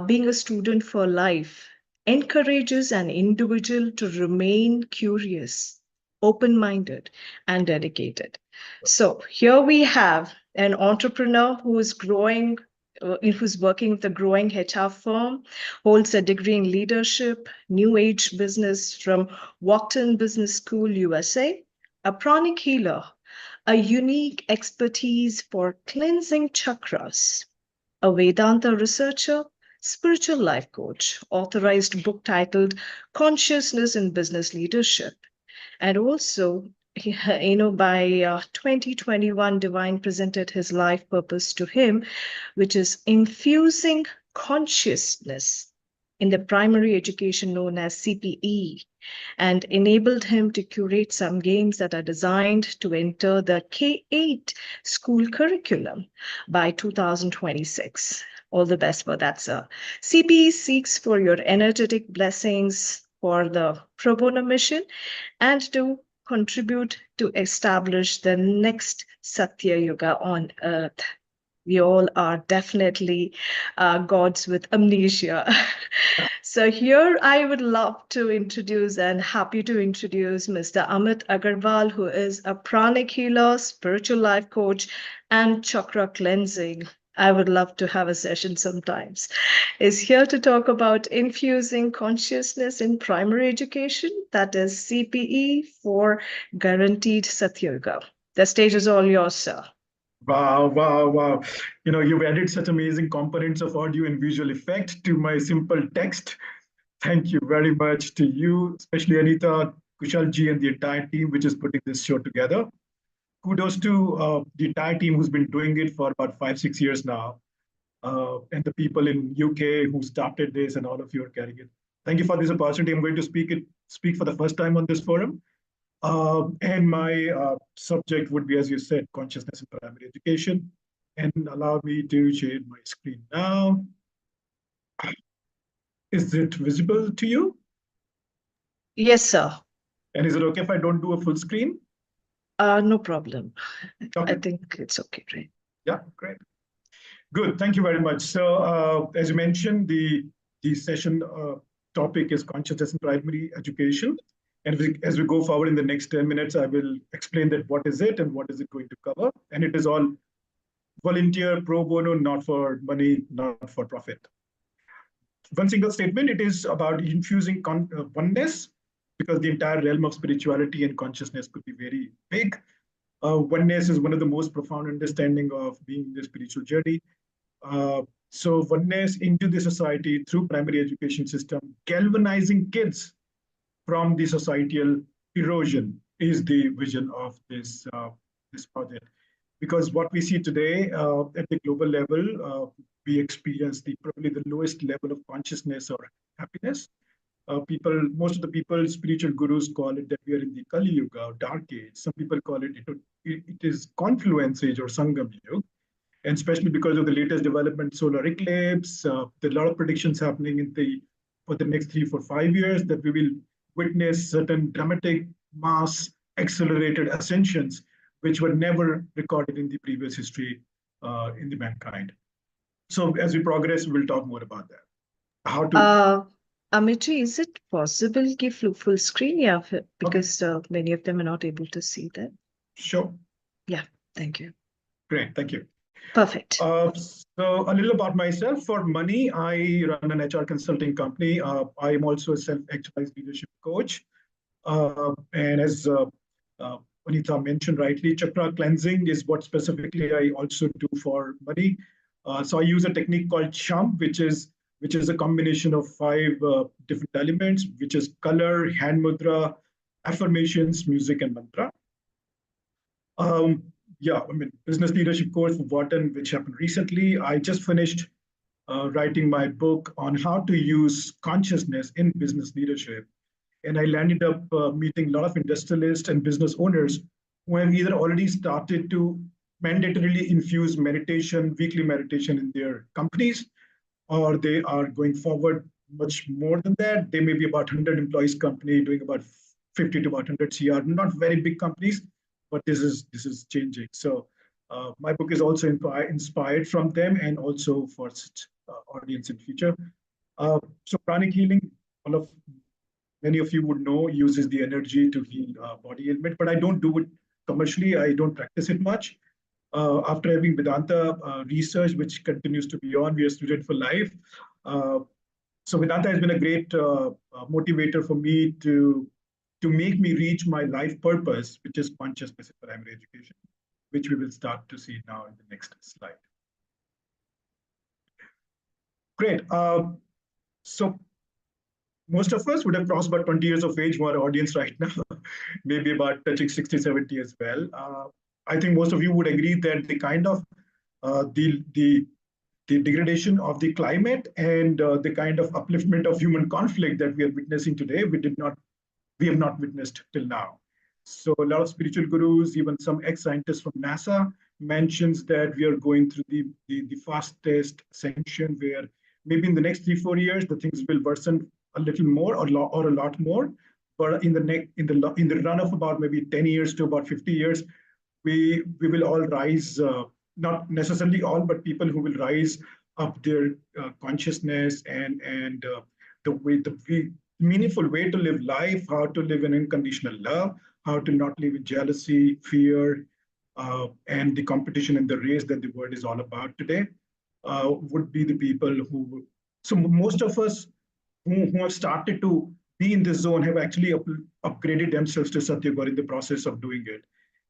being a student for life encourages an individual to remain curious, open minded, and dedicated. So here we have an entrepreneur who is growing. Who's working with a growing HR firm, holds a degree in leadership, new age business from Wharton Business School, USA, a pranic healer, a unique expertise for cleansing chakras, a Vedanta researcher, spiritual life coach, authorized book titled Consciousness in Business Leadership, and also by 2021, Divine presented his life purpose to him, which is infusing consciousness in the primary education known as CPE, and enabled him to curate some games that are designed to enter the K-8 school curriculum by 2026. All the best for that, sir. CPE seeks for your energetic blessings for the pro bono mission and to contribute to establish the next Satya Yuga on earth. We all are definitely gods with amnesia. So here I would love to introduce and happy to introduce Mr. Amit Agarwal, who is a pranic healer, spiritual life coach, and chakra cleansing. I would love to have a session sometimes. Is here to talk about infusing consciousness in primary education, that is CPE for guaranteed Satyuga. The stage is all yours, sir. Wow, wow, wow. You've added such amazing components of audio and visual effect to my simple text. Thank you very much to you, especially Anita, Khussaal Jain, and the entire team which is putting this show together. Kudos to the entire team who's been doing it for about 5-6 years now, and the people in UK who started this, and all of you are carrying it. Thank you for this opportunity. I'm going to speak for the first time on this forum. And my subject would be, as you said, consciousness in primary education. And allow me to share my screen now. Is it visible to you? Yes, sir. And is it okay if I don't do a full screen? No problem. Okay. I think it's okay, right? Yeah, great. Good, thank you very much. So as you mentioned, the session topic is consciousness in primary education. And as we go forward in the next 10 minutes, I will explain that what is it and what is it going to cover. And it is all volunteer, pro bono, not for money, not for profit. One single statement, it is about infusing oneness, because the entire realm of spirituality and consciousness could be very big. Oneness is one of the most profound understanding of being in the spiritual journey. So oneness into the society through primary education system, galvanizing kids from the societal erosion is the vision of this project. Because what we see today at the global level, we experience probably the lowest level of consciousness or happiness. Most of the people, spiritual gurus call it that we are in the Kali Yuga, dark age. Some people call it is confluence age or Sangam Yuga. And especially because of the latest development, solar eclipse, there are a lot of predictions happening for the next 3, 4, 5 years that we will witness certain dramatic mass accelerated ascensions, which were never recorded in the previous history in the mankind. So as we progress, we'll talk more about that. How to... Amitji, is it possible to give full screen? Yeah, because many of them are not able to see that. Sure. Yeah, thank you. Great, thank you. Perfect. So a little about myself. For money, I run an HR consulting company. I am also a self-actualized leadership coach. And as Anita mentioned rightly, chakra cleansing is what specifically I also do for money. So I use a technique called CHAM, which is a combination of 5 different elements, which is color, hand mudra, affirmations, music, and mantra. Business leadership course for Wharton, which happened recently. I just finished writing my book on how to use consciousness in business leadership. And I landed up meeting a lot of industrialists and business owners who have either already started to mandatorily infuse meditation, weekly meditation in their companies, or they are going forward much more than that. They may be about 100 employees company doing about 50 to about 100 CR, not very big companies, but this is changing. So my book is also inspired from them and also for such audience in future. So pranic healing, many of you would know, uses the energy to heal body ailment, but I don't do it commercially. I don't practice it much. After having Vedanta research, which continues to be on, we are student for life. So Vedanta has been a great motivator for me to make me reach my life purpose, which is consciousness in primary education, which we will start to see now in the next slide. Great. So most of us would have crossed about 20 years of age, who are audience right now, maybe about touching 60, 70 as well. I think most of you would agree that the kind of the degradation of the climate and the kind of upliftment of human conflict that we are witnessing today, we have not witnessed till now. So a lot of spiritual gurus, even some ex-scientists from NASA, mentions that we are going through the fastest ascension, where maybe in the next 3-4 years the things will worsen a little more or a lot more, but in the run of about maybe 10 years to about 50 years, we will all rise. Not necessarily all, but people who will rise up their consciousness and the meaningful way to live life, how to live in unconditional love, how to not live in jealousy, fear, and the competition and the race that the world is all about today, would be the people who. So most of us who have started to be in this zone have actually upgraded themselves to Satyag or in the process of doing it.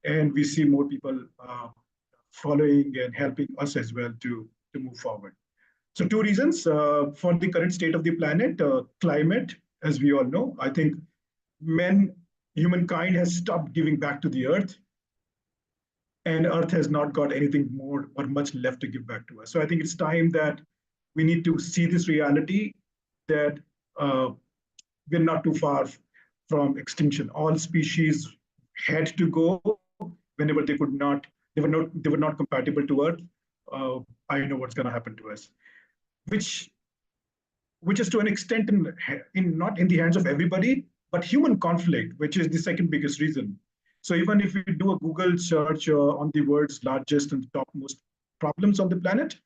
And we see more people following and helping us as well to move forward. So 2 reasons for the current state of the planet. Climate, as we all know, I think humankind has stopped giving back to the earth, and earth has not got anything more or much left to give back to us. So I think it's time that we need to see this reality that we're not too far from extinction. All species had to go whenever they could not. They were not compatible to Earth. I know what's going to happen to us, which is to an extent not in the hands of everybody, but human conflict, which is the second biggest reason. So even if we do a Google search on the world's largest and topmost problems on the planet,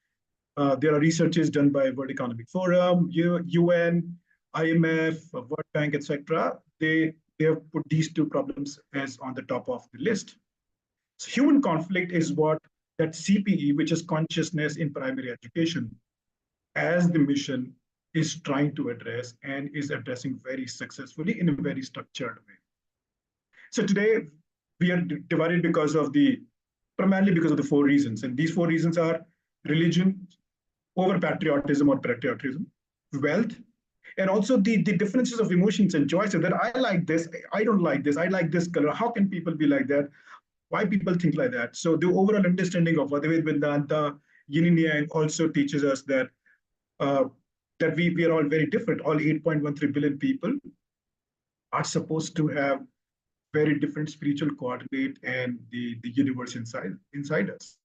there are researches done by World Economic Forum, UN, IMF, World Bank, etc. They have put these 2 problems as on the top of the list. So human conflict is what that CPE, which is consciousness in primary education, as the mission is trying to address and is addressing very successfully in a very structured way. So today we are divided primarily because of the 4 reasons. And these 4 reasons are religion, over patriotism or patriotism, wealth, and also the differences of emotions and choices, that I like this, I don't like this, I like this color. How can people be like that? Why people think like that? So the overall understanding of Advaita Vedanta, Yin and Yang also teaches us that we are all very different. All 8.13 billion people are supposed to have very different spiritual coordinate and the universe inside us.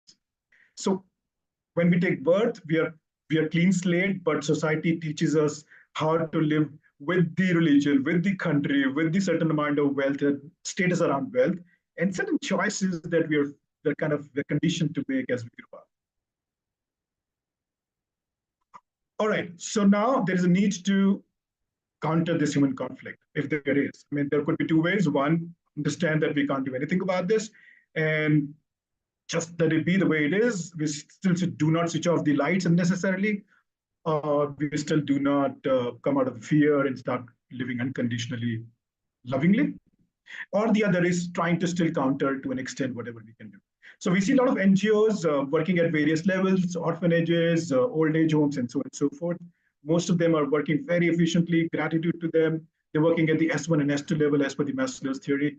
So when we take birth, we are clean slate, but society teaches us how to live with the religion, with the country, with the certain amount of wealth and status around wealth, and certain choices that we're conditioned to make as we grow up. All right, so now there is a need to counter this human conflict, if there is. I mean, there could be 2 ways. One, understand that we can't do anything about this, and just let it be the way it is. We still do not switch off the lights unnecessarily. We still do not come out of fear and start living unconditionally, lovingly. Or the other is trying to still counter to an extent whatever we can do. So we see a lot of NGOs working at various levels, orphanages, old age homes, and so on and so forth. Most of them are working very efficiently. Gratitude to them. They're working at the S1 and S2 level as per the Maslow's theory.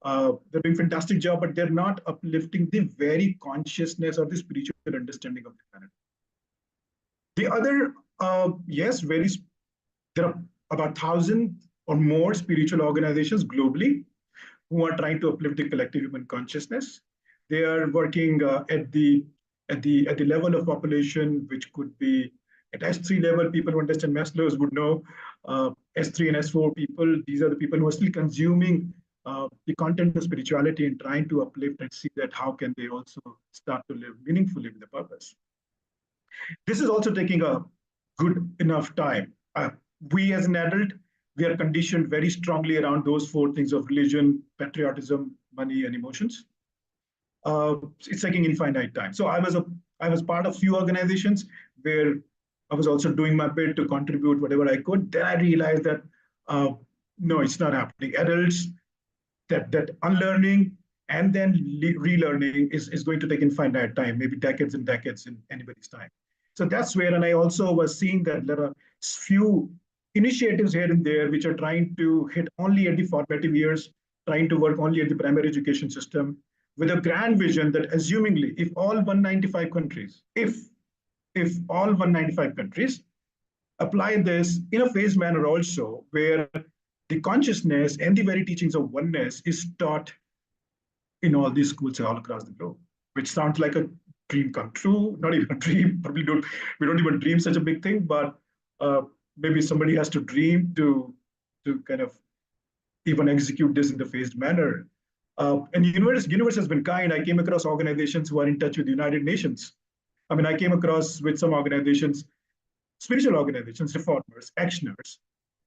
They're doing a fantastic job, but they're not uplifting the very consciousness or the spiritual understanding of the planet. The other, yes, there are about 1,000 or more spiritual organizations globally who are trying to uplift the collective human consciousness. They are working at the level of population which could be at S3 level. People who understand Maslow's would know S3 and S4 people. These are the people who are still consuming the content of spirituality and trying to uplift and see that how can they also start to live meaningfully with the purpose. This is also taking a good enough time. We as an adult, we are conditioned very strongly around those four things of religion, patriotism, money, and emotions. It's taking infinite time. So I was part of few organizations where I was also doing my bit to contribute whatever I could. Then I realized that no, it's not happening. Adults, that unlearning and then relearning is going to take infinite time, maybe decades and decades in anybody's time. So that's where, and I also was seeing that there are few initiatives here and there which are trying to hit only at the formative years, trying to work only at the primary education system, with a grand vision that assumingly, if all 195 countries, if all 195 countries apply this in a phased manner also, where the consciousness and the very teachings of oneness is taught in all these schools all across the globe, which sounds like a dream come true. Not even a dream. Probably we don't even dream such a big thing, but maybe somebody has to dream to kind of even execute this in the phased manner. And universe has been kind. I came across organizations who are in touch with the United Nations. I mean, I came across with some organizations, spiritual organizations, reformers, actioners,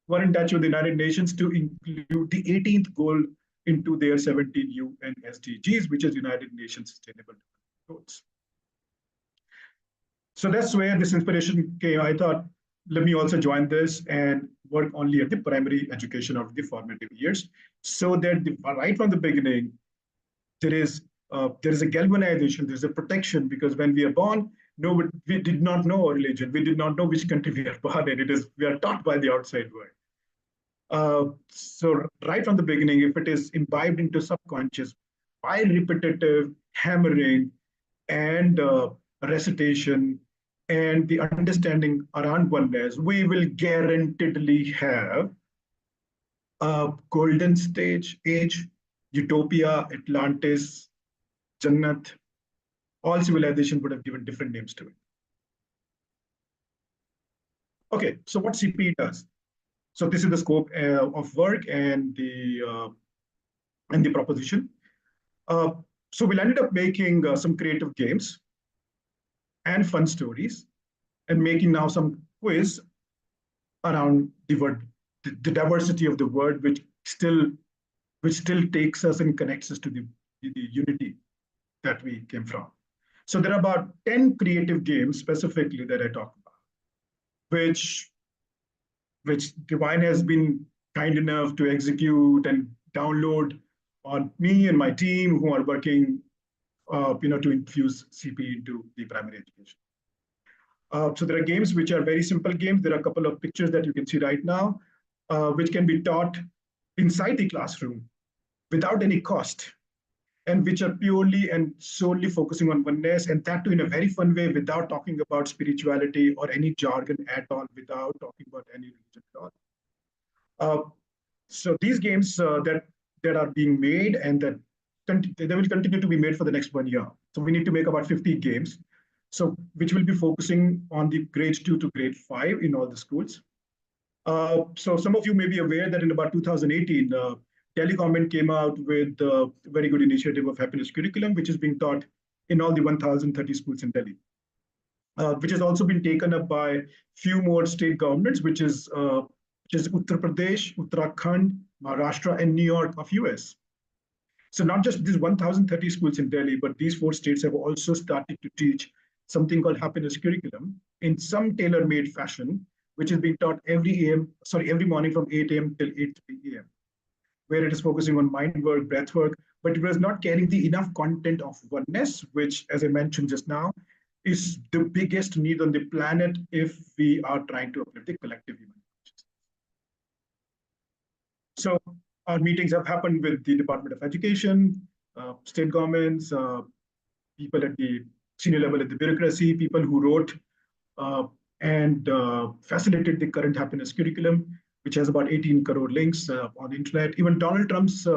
who are in touch with the United Nations to include the 18th goal into their 17 UN SDGs, which is United Nations Sustainable Development Goals. So that's where this inspiration came. I thought, let me also join this and work only at the primary education of the formative years, so that right from the beginning, there is a galvanization, there's a protection, because when we are born, we did not know our religion, we did not know which country we are born in. We are taught by the outside world. So right from the beginning, if it is imbibed into subconscious by repetitive hammering and recitation and the understanding around oneness, we will guaranteedly have a golden age, utopia, Atlantis, Jannat. All civilization would have given different names to it. Okay, so what CPE does? So this is the scope of work and the proposition. So we ended up making some creative games and fun stories, and making now some quiz around the word, the diversity of the word, which still takes us and connects us to the unity that we came from. So there are about 10 creative games specifically that I talk about, which Divine has been kind enough to execute and download on me and my team, who are working to infuse CPE into the primary education. So there are games which are very simple games. There are a couple of pictures that you can see right now, which can be taught inside the classroom without any cost, and which are purely and solely focusing on oneness, and that too in a very fun way, without talking about spirituality or any jargon at all, without talking about any religion at all. So these games that are being made, and that they will continue to be made for the next 1 year. So we need to make about 50 games, so which will be focusing on the grade 2 to grade 5 in all the schools. So some of you may be aware that in about 2018, Delhi government came out with a very good initiative of happiness curriculum, which is being taught in all the 1,030 schools in Delhi, which has also been taken up by few more state governments, which is Uttar Pradesh, Uttarakhand, Maharashtra, and New York of US. So not just these 1,030 schools in Delhi, but these 4 states have also started to teach something called happiness curriculum in some tailor-made fashion, which is being taught every morning from 8 a.m. till 8:30 a.m., where it is focusing on mind work, breath work, but it was not carrying the enough content of oneness, which, as I mentioned just now, is the biggest need on the planet if we are trying to uplift the collective human consciousness. So our meetings have happened with the Department of Education, state governments, people at the senior level at the bureaucracy, people who wrote and facilitated the current happiness curriculum, which has about 18 crore links on the internet. Even Donald Trump's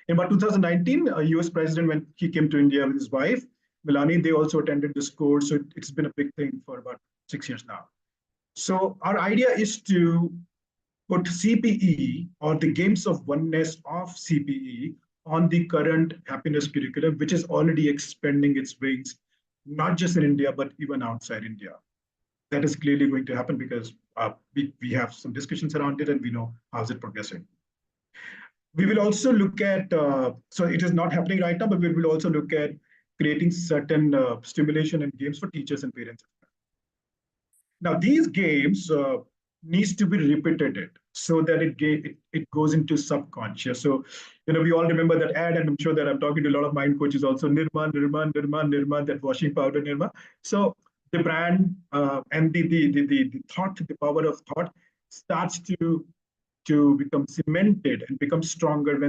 In about 2019, a US president, when he came to India with his wife, Milani, they also attended this course. So it's been a big thing for about 6 years now. So our idea is to put CPE, or the games of oneness of CPE, on the current happiness curriculum, which is already expanding its wings, not just in India, but even outside India. That is clearly going to happen because we have some discussions around it and we know how's it progressing. We will also look at, so it is not happening right now, but we will also look at creating certain stimulation and games for teachers and parents. Now, these games needs to be repeated so that it goes into subconscious. So, we all remember that ad, and I'm sure that I'm talking to a lot of mind coaches also, Nirma, that washing powder, Nirma. So the brand and the thought, the power of thought starts to become cemented and become stronger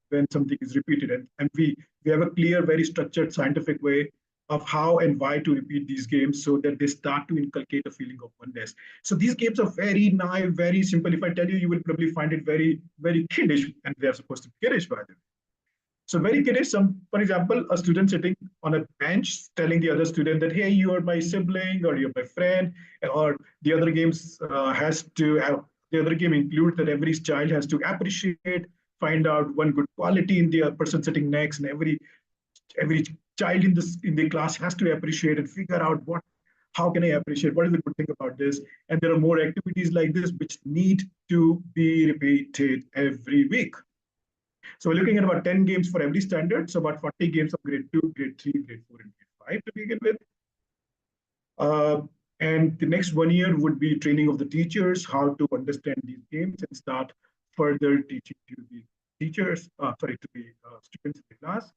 when something is repeated. And we have a clear, very structured scientific way of how and why to repeat these games so that they start to inculcate a feeling of oneness. So these games are very naive, very simple. If I tell you, you will probably find it very, very kiddish, and they are supposed to be kiddish, by the way. So very kiddish, for example, a student sitting on a bench telling the other student that, hey, you are my sibling, or you're my friend, or the other games the other game includes that every child has to appreciate, find out one good quality in the person sitting next, and every child in the class has to appreciate and figure out how can I appreciate, what is the good thing about this. And there are more activities like this which need to be repeated every week. So we're looking at about 10 games for every standard. So about 40 games of grade 2, grade 3, grade 4, and grade 5 to begin with. And the next 1 year would be training of the teachers, how to understand these games and start further teaching to the teachers, to the students in the class.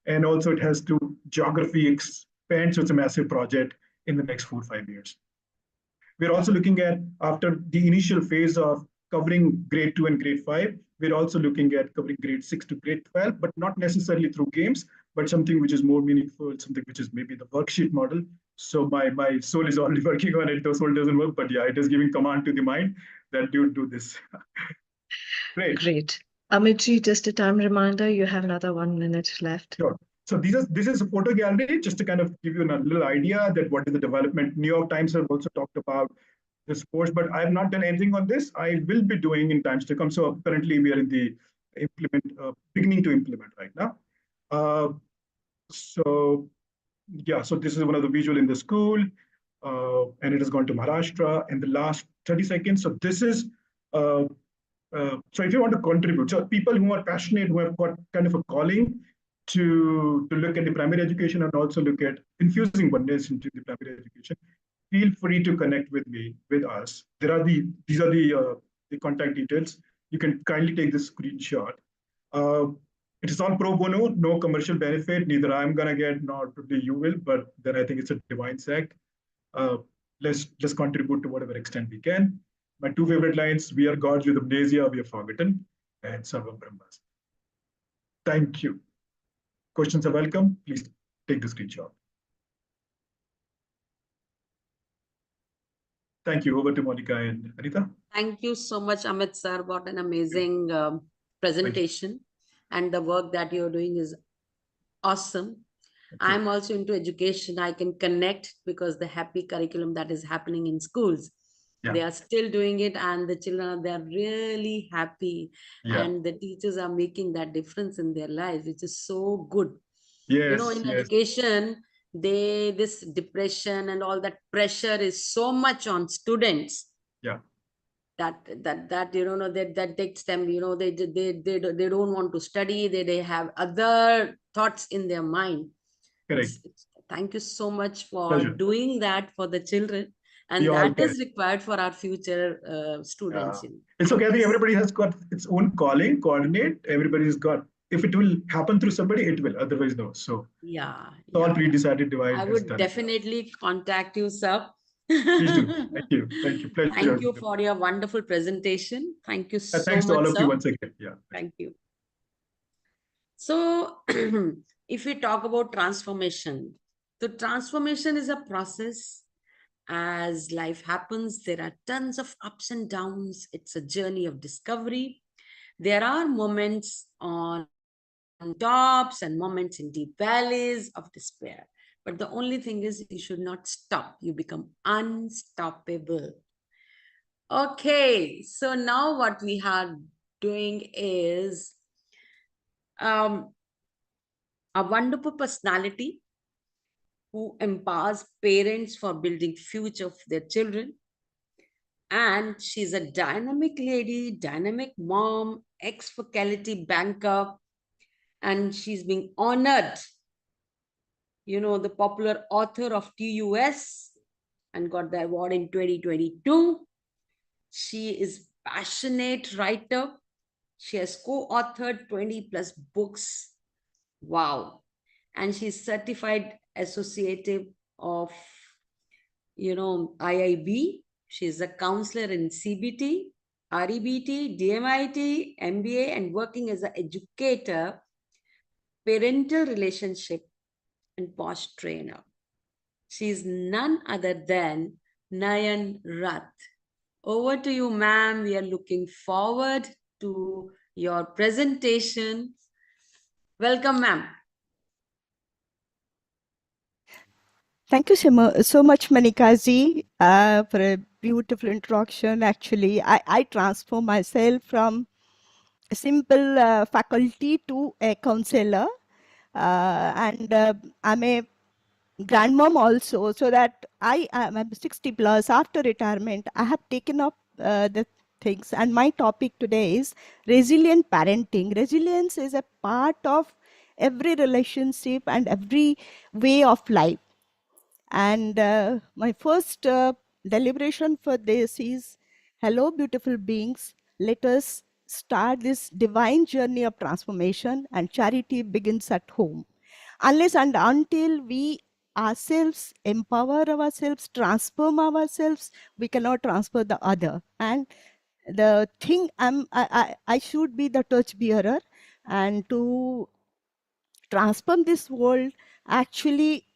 And also it has to geography expand, so it's a massive project in the next 4 or 5 years. We're also looking at, after the initial phase of covering grade 2 and grade 5, we're also looking at covering grade 6 to grade 12, but not necessarily through games, but something which is more meaningful, something which is maybe the worksheet model. So my soul is already working on it. The soul doesn't work, but yeah, it is giving command to the mind that you do this. Great. Amitji, just a time reminder, you have another 1 minute left. Sure. So this is a photo gallery, just to kind of give you a little idea that what is the development. New York Times have also talked about this course, but I have not done anything on this. I will be doing in times to come. So currently we are in the beginning to implement right now. So this is one of the visual in the school, and it has gone to Maharashtra. And the last 30 seconds. So this is. So if you want to contribute, so people who are passionate, who have got kind of a calling to look at the primary education and also look at infusing oneness into the primary education, feel free to connect with me, with us. These are the contact details. You can kindly take this screenshot. It is all pro bono, no commercial benefit. Neither I'm gonna get, nor probably you will. But then I think it's a divine act. Let's contribute to whatever extent we can. My 2 favorite lines: we are gods with amnesia, we are forgotten, and Sarvam Brahmas. Thank you. Questions are welcome. Please take the screenshot. Thank you. Over to Monica and Anita. Thank you so much, Amit sir. What an amazing presentation. And the work that you're doing is awesome. I'm also into education. I can connect because the happy curriculum that is happening in schools. Yeah. They are still doing it, and the children, they are really happy. Yeah. And the teachers are making that difference in their lives, which is so good. Yes, in education, this depression and all that pressure is so much on students. Yeah. That takes them, they don't want to study, they have other thoughts in their mind. Correct. Thank you so much for doing that for the children. And that is required for our future students. It's okay. I think everybody has got its own calling, coordinate. Everybody's got, if it will happen through somebody, it will. Otherwise, no. So yeah, it's all pre-decided. Divide. I would definitely contact you, sir. Please do. Thank you. Thank you. Pleasure. Thank you for your wonderful presentation. Thank you so much. Thanks to all of you once again. Yeah. Thank you. So, if we talk about transformation, the transformation is a process. As life happens, there are tons of ups and downs. It's a journey of discovery. There are moments on tops and moments in deep valleys of despair. But the only thing is, you should not stop. You become unstoppable. Okay, so now what we are doing is a wonderful personality who empowers parents for building future of their children. And she's a dynamic lady, dynamic mom, ex-faculty banker, and she's being honored, the popular author of TUS, and got the award in 2022. She is passionate writer. She has co-authored 20 plus books. Wow. And she's certified associative of, IIB. She's a counselor in CBT, REBT, DMIT, MBA, and working as an educator, parental relationship, and post trainer. She's none other than Nayan Rath. Over to you, ma'am. We are looking forward to your presentation. Welcome, ma'am. Thank you so much, Manikaji, for a beautiful introduction. Actually, I transform myself from a simple faculty to a counselor. And I'm a grandmom also, so that I'm 60 plus. After retirement, I have taken up the things. And my topic today is resilient parenting. Resilience is a part of every relationship and every way of life. And my first deliberation for this is, hello, beautiful beings. Let us start this divine journey of transformation, and charity begins at home. Unless and until we ourselves empower ourselves, transform ourselves, we cannot transfer the other. And the thing I should be the touch bearer, and to transform this world, actually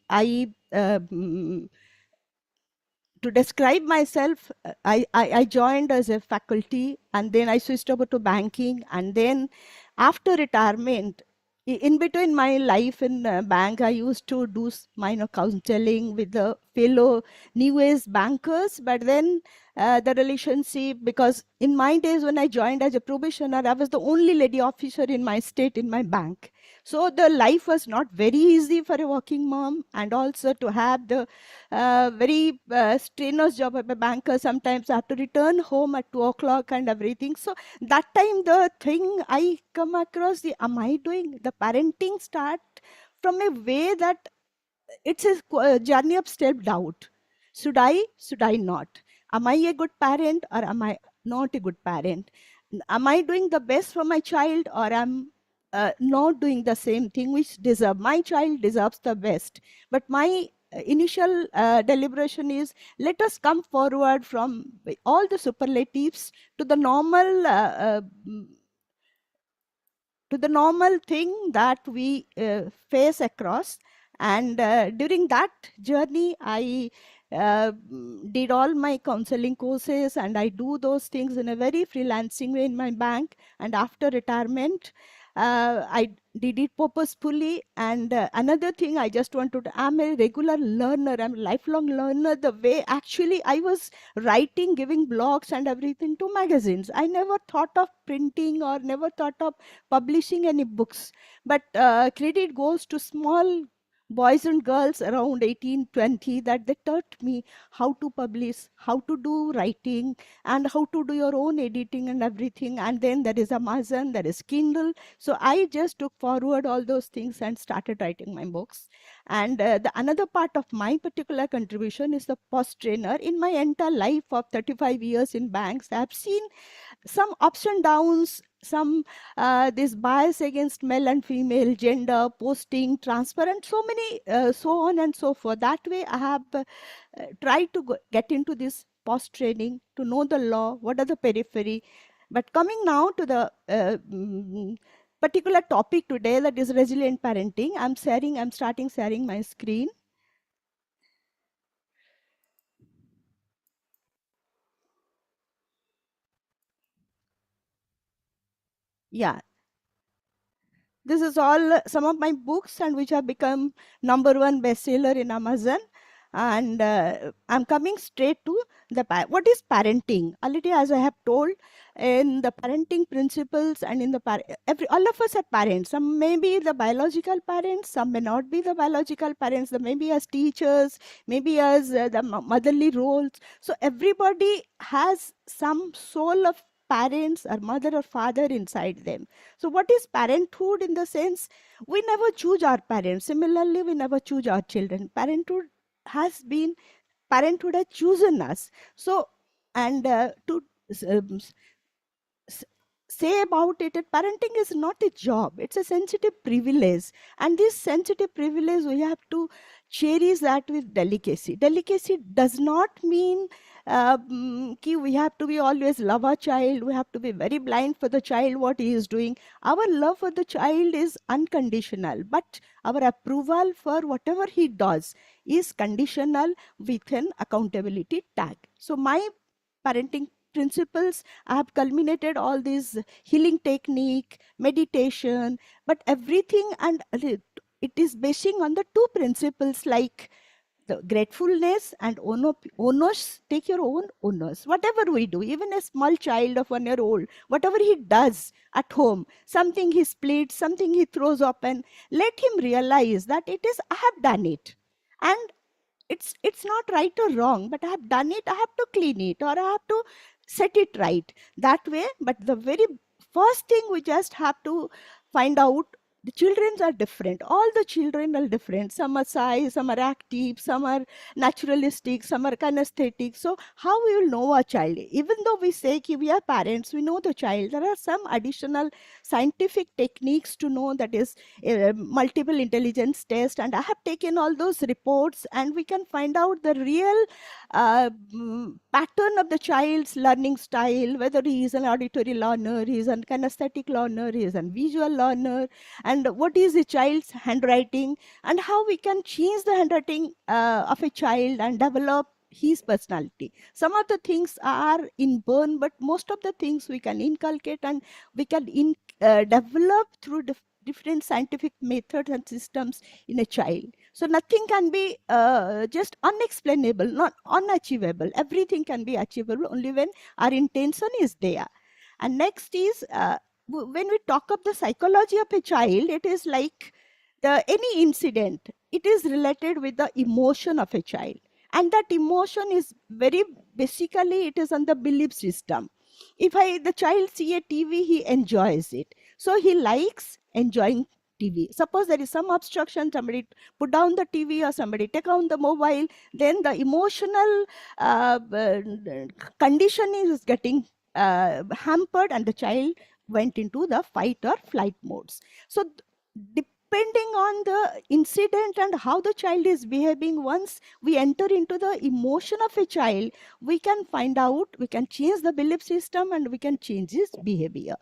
to describe myself, I joined as a faculty, and then I switched over to banking. And then after retirement, in between my life in bank, I used to do minor counseling with the fellow new age bankers. But then the relationship, because in my days when I joined as a probationer, I was the only lady officer in my state in my bank. So the life was not very easy for a working mom, and also to have the very strenuous job of a banker. Sometimes I have to return home at 2 o'clock and everything. So that time, the thing I come across, am I doing the parenting start from a way that it's a journey of self-doubt. Should I not? Am I a good parent, or am I not a good parent? Am I doing the best for my child, or am not doing the same thing which my child deserves the best? But my initial deliberation is, let us come forward from all the superlatives to the normal thing that we face across. And during that journey, I did all my counseling courses, and I do those things in a very freelancing way in my bank. And after retirement, I did it purposefully. And another thing I just wanted to, I'm a regular learner, I'm a lifelong learner. The way actually I was writing, giving blogs and everything to magazines, I never thought of printing or never thought of publishing any books. But credit goes to small boys and girls around 18, 20, that they taught me how to publish, how to do writing, and how to do your own editing and everything. And then there is Amazon, there is Kindle. So I just took forward all those things and started writing my books. And the another part of my particular contribution is the post trainer. In my entire life of 35 years in banks, I have seen some ups and downs, some this bias against male and female, gender, posting, transparent, so many, so on and so forth. That way, I have tried to get into this post training to know the law, what are the periphery. But coming now to the particular topic today, that is resilient parenting, I'm starting sharing my screen. Yeah. This is all some of my books and which have become #1 bestseller in Amazon. And I'm coming straight to what is parenting. Already, as I have told, in the parenting principles and in the all of us are parents. Some may be the biological parents, some may not be the biological parents. They may be as teachers, maybe as the motherly roles. So everybody has some soul of parents or mother or father inside them. So what is parenthood? In the sense, we never choose our parents. Similarly, we never choose our children. Parenthood has chosen us. So, and to say about it, that parenting is not a job, it's a sensitive privilege. And this sensitive privilege, we have to cherish that with delicacy. Delicacy does not mean we have to be always love our child, we have to be very blind for the child, what he is doing. Our love for the child is unconditional, but our approval for whatever he does is conditional with an accountability tag. So my parenting principles, I have culminated all these healing technique, meditation, but everything, and it is basing on the two principles like the gratefulness and onus. Take your own onus. Whatever we do, even a small child of 1 year old, whatever he does at home, something he splits, something he throws open, let him realize that it is, I have done it. And it's not right or wrong, but I have done it, I have to clean it, or I have to set it right that way. But the very first thing, we just have to find out, the children are different. All the children are different. Some are shy, some are active, some are naturalistic, some are kinesthetic. So how we will know a child? Even though we say we are parents, we know the child. There are some additional scientific techniques to know, that is multiple intelligence test. And I have taken all those reports, and we can find out the real pattern of the child's learning style, whether he is an auditory learner, he is a kinesthetic learner, he is a visual learner, and what is the child's handwriting, and how we can change the handwriting of a child and develop his personality. Some of the things are inborn, but most of the things we can inculcate, and we can develop through different scientific methods and systems in a child. So nothing can be just unexplainable, not unachievable. Everything can be achievable only when our intention is there. And next is, when we talk of the psychology of a child, it is like any incident, it is related with the emotion of a child. And that emotion is very basically, it is on the belief system. If the child see a TV, he enjoys it. So he likes enjoying TV. Suppose there is some obstruction, somebody put down the TV or somebody take down the mobile, then the emotional condition is getting hampered, and the child went into the fight or flight modes. So depending on the incident and how the child is behaving, once we enter into the emotion of a child, we can find out, we can change the belief system, and we can change his behavior.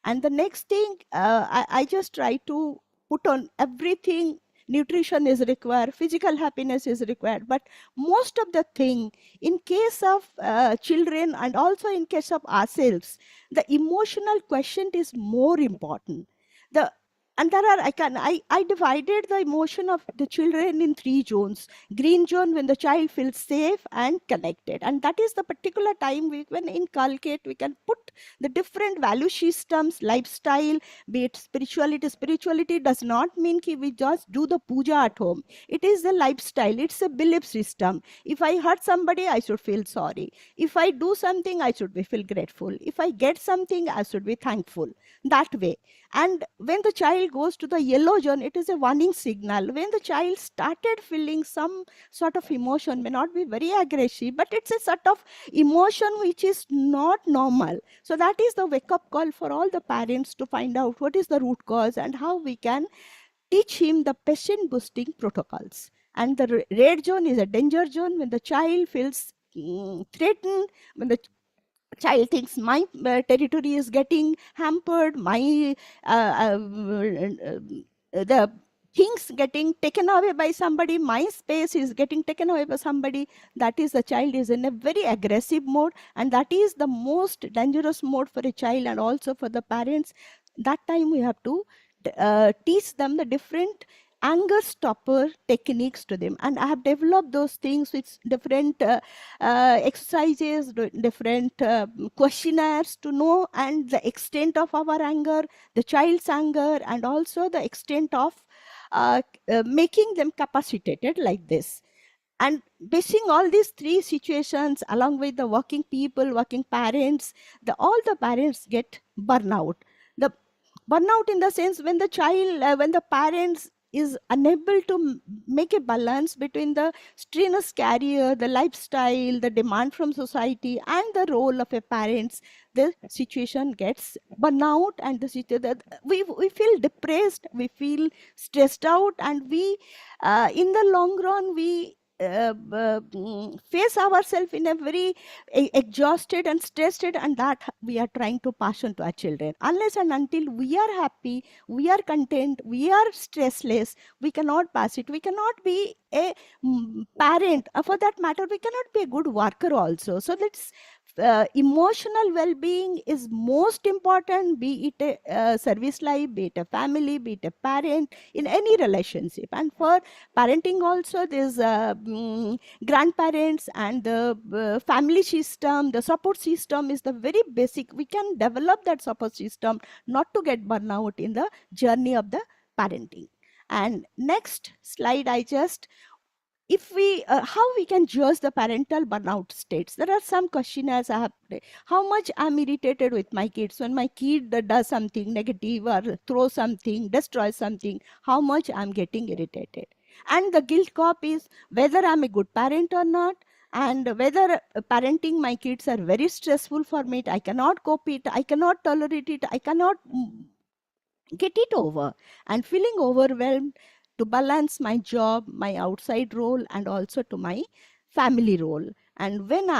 And the next thing, I just try to put on everything. Nutrition is required, physical happiness is required, but most of the thing, in case of children and also in case of ourselves, the emotional quotient is more important. And there are, I divided the emotion of the children in 3 zones. Green zone, when the child feels safe and connected. And that is the particular time we can inculcate, we can put the different value systems, lifestyle, be it spirituality. Spirituality does not mean that we just do the puja at home. It is a lifestyle, it's a belief system. If I hurt somebody, I should feel sorry. If I do something, I should feel grateful. If I get something, I should be thankful. That way. And when the child goes to the yellow zone, it is a warning signal. When the child started feeling some sort of emotion, may not be very aggressive, but it's a sort of emotion which is not normal. So that is the wake-up call for all the parents to find out what is the root cause and how we can teach him the patient boosting protocols. And the red zone is a danger zone, when the child feels threatened, when the child thinks my territory is getting hampered, my the things getting taken away by somebody, my space is getting taken away by somebody, that is, the child is in a very aggressive mode, and that is the most dangerous mode for a child and also for the parents. That time we have to teach them the different anger stopper techniques to them, and I have developed those things with different exercises, different questionnaires to know and the extent of our anger, the child's anger, and also the extent of making them capacitated like this. And basing all these three situations along with the working people, working parents, all the parents get burnout. The burnout in the sense when the child, when the parents is unable to make a balance between the strenuous career, the lifestyle, the demand from society, and the role of a parents, the situation gets burnout, and we feel depressed, we feel stressed out, and we, in the long run, we face ourselves in a very exhausted and stressed, and that we are trying to pass on to our children. Unless and until we are happy, we are content, we are stressless, we cannot pass it. We cannot be a parent. For that matter, we cannot be a good worker also. So let's emotional well-being is most important, be it a service life, be it a family, be it a parent, in any relationship. And for parenting also, there's grandparents and the family system, the support system is the very basic. We can develop that support system not to get burnout in the journey of the parenting. And next slide, if we how we can judge the parental burnout states. There are some questionnaires I have. How much I'm irritated with my kids when my kid does something negative or throws something, destroys something, how much I'm getting irritated. And the guilt cop is whether I'm a good parent or not, and whether parenting my kids are very stressful for me. I cannot cope it, I cannot tolerate it, I cannot get it over, and feeling overwhelmed to balance my job, my outside role, and also to my family role. And when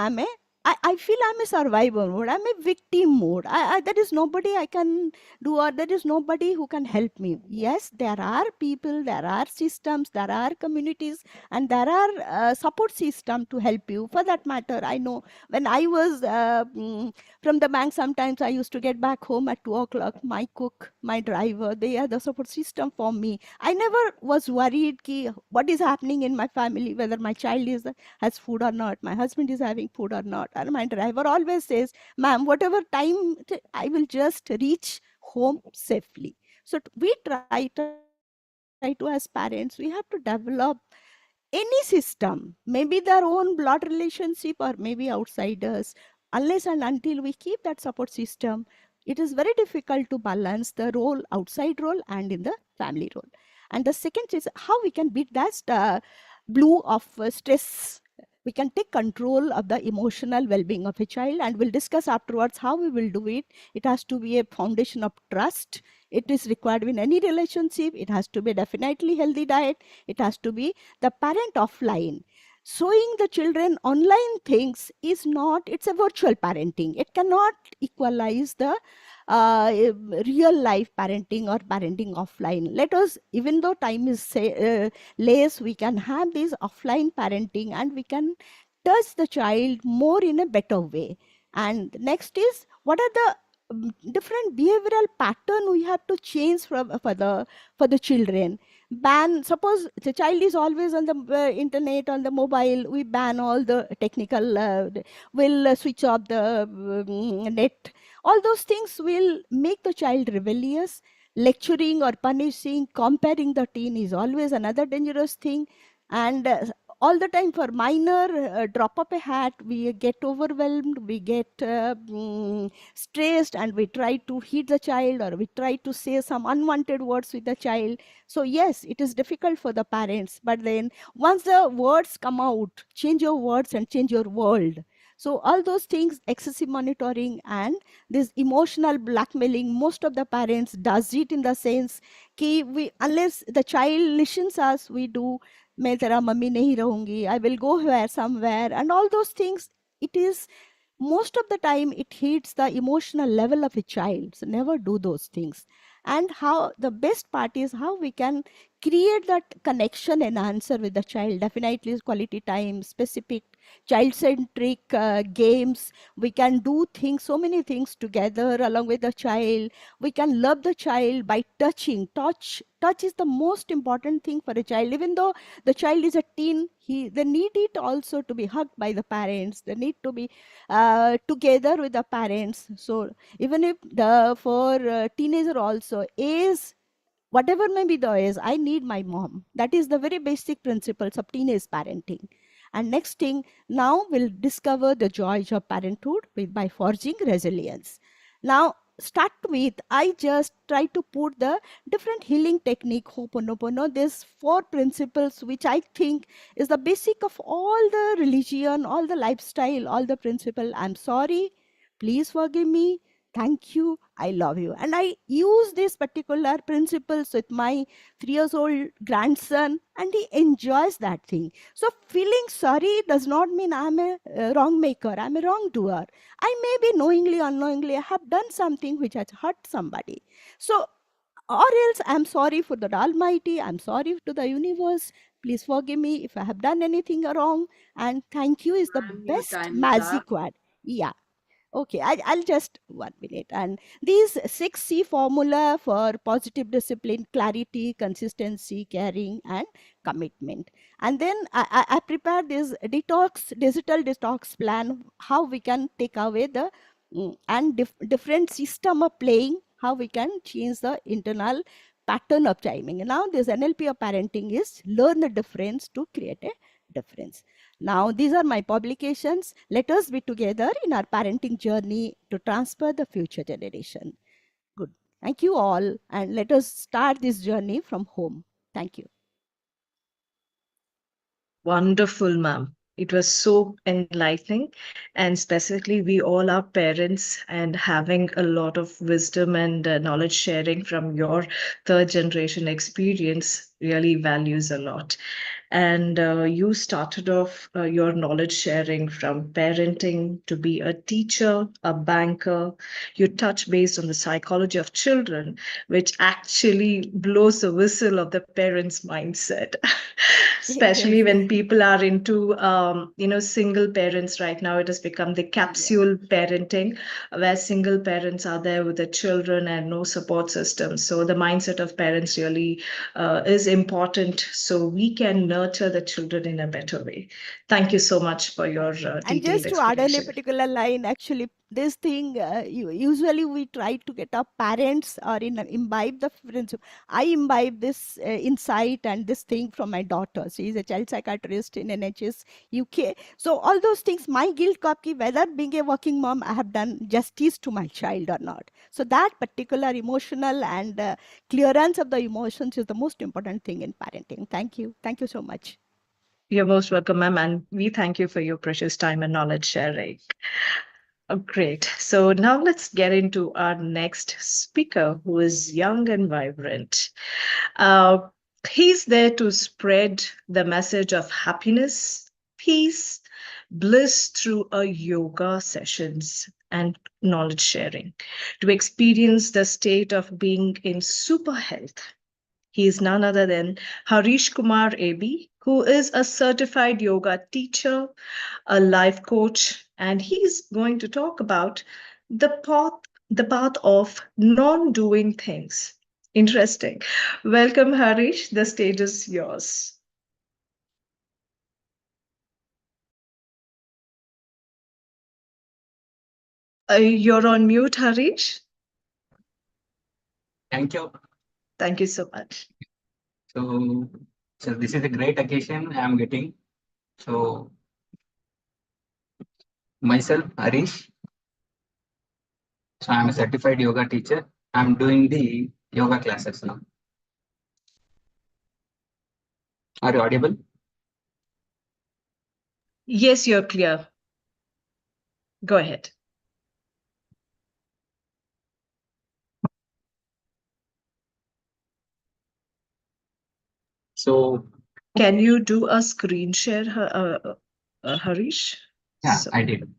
I feel I'm a survivor mode, I'm a victim mode. There is nobody I can do, or there is nobody who can help me. Yes, there are people, there are systems, there are communities, and there are support system to help you. For that matter, I know when I was from the bank, sometimes I used to get back home at 2 o'clock. My cook, my driver, they are the support system for me. I never was worried ki what is happening in my family, whether my child has food or not, my husband is having food or not. And my driver always says, ma'am, whatever time, I will just reach home safely. So we try to, as parents, we have to develop any system, maybe their own blood relationship or maybe outsiders. Unless and until we keep that support system, it is very difficult to balance the role, outside role, and in the family role. And the second is how we can beat that blue of stress. We can take control of the emotional well-being of a child, and we'll discuss afterwards how we will do it. It has to be a foundation of trust. It is required in any relationship. It has to be definitely healthy diet. It has to be the parent offline. Showing the children online things is not, it's a virtual parenting. It cannot equalize the real life parenting or parenting offline. Let us, even though time is less, we can have this offline parenting and we can touch the child more in a better way. And next is, what are the different behavioral pattern we have to change for the children. Suppose the child is always on the internet, on the mobile, we ban all the technical, we'll switch off the net. All those things will make the child rebellious. Lecturing or punishing, comparing the teen is always another dangerous thing. And all the time for minor drop of a hat, we get overwhelmed, we get stressed, and we try to hit the child, or we try to say some unwanted words with the child. So yes, it is difficult for the parents, but then once the words come out, change your words and change your world. So all those things, excessive monitoring and this emotional blackmailing, most of the parents does it in the sense कि unless the child listens us, we do, मैं तेरा mummy नहीं रहूंगी, I will go somewhere, and all those things. It is most of the time it hits the emotional level of a child. So never do those things. And how the best part is how we can create that connection and answer with the child. Definitely quality time, specific child-centric games. We can do things, so many things together along with the child. We can love the child by touching. Touch is the most important thing for a child. Even though the child is a teen, they need it also to be hugged by the parents. They need to be together with the parents. So even if for teenager also is whatever may be the age, I need my mom. That is the very basic principles of teenage parenting. And next thing, now we'll discover the joys of parenthood by forging resilience. Now, start with, I just try to put the different healing technique, Ho'oponopono. There's 4 principles which I think is the basic of all the religion, all the lifestyle, all the principle. I'm sorry, please forgive me, thank you, I love you. And I use these particular principles with my 3-year-old grandson, and he enjoys that thing. So feeling sorry does not mean I'm a wrong maker, I'm a wrongdoer. I may be knowingly, unknowingly, I have done something which has hurt somebody. So, or else I'm sorry for the Almighty, I'm sorry to the universe. Please forgive me if I have done anything wrong. And thank you is the best magic word. Yeah. Okay, I'll just 1 minute. And these 6C formula for positive discipline, clarity, consistency, caring, and commitment. And then I prepared this digital detox plan, how we can take away the and different system of playing, how we can change the internal pattern of timing. Now this NLP of parenting is learn the difference to create a difference. Now, these are my publications. Let us be together in our parenting journey to transfer the future generation. Good. Thank you all. And let us start this journey from home. Thank you. Wonderful, ma'am. It was so enlightening. And specifically, we all are parents, and having a lot of wisdom and knowledge sharing from your 3rd generation experience really values a lot. And you started off your knowledge sharing from parenting to be a teacher, a banker. You touch based on the psychology of children, which actually blows the whistle of the parents' mindset. Especially Yes. when people are into single parents right now. It has become the capsule parenting, where single parents are there with the children and no support system. So the mindset of parents really is important, so we can nurture the children in a better way. Thank you so much for your And detailed just to add on a explanation. particular line, actually, this thing, usually we try to get our parents or imbibe the principle. I imbibe this insight and this thing from my daughter. She is a child psychiatrist in NHS UK. So all those things, my guilt copy, whether being a working mom, I have done justice to my child or not. So that particular emotional and clearance of the emotions is the most important thing in parenting. Thank you. Thank you so much. You're most welcome, ma'am, and we thank you for your precious time and knowledge sharing. Oh, great. So now let's get into our next speaker, who is young and vibrant. He's there to spread the message of happiness, peace, bliss through a yoga sessions and knowledge sharing, to experience the state of being in super health. He is none other than Harish Kumar AB, who is a certified yoga teacher, a life coach, and he's going to talk about the path of non-doing things. Interesting. Welcome, Harish. The stage is yours. You're on mute, Harish. Thank you. Thank you so much. So this is a great occasion I am getting. So myself, Harish. So I am a certified yoga teacher. I'm doing the yoga classes now. Are you audible? Yes, you're clear. Go ahead. So can you do a screen share, Harish? Yeah, I did.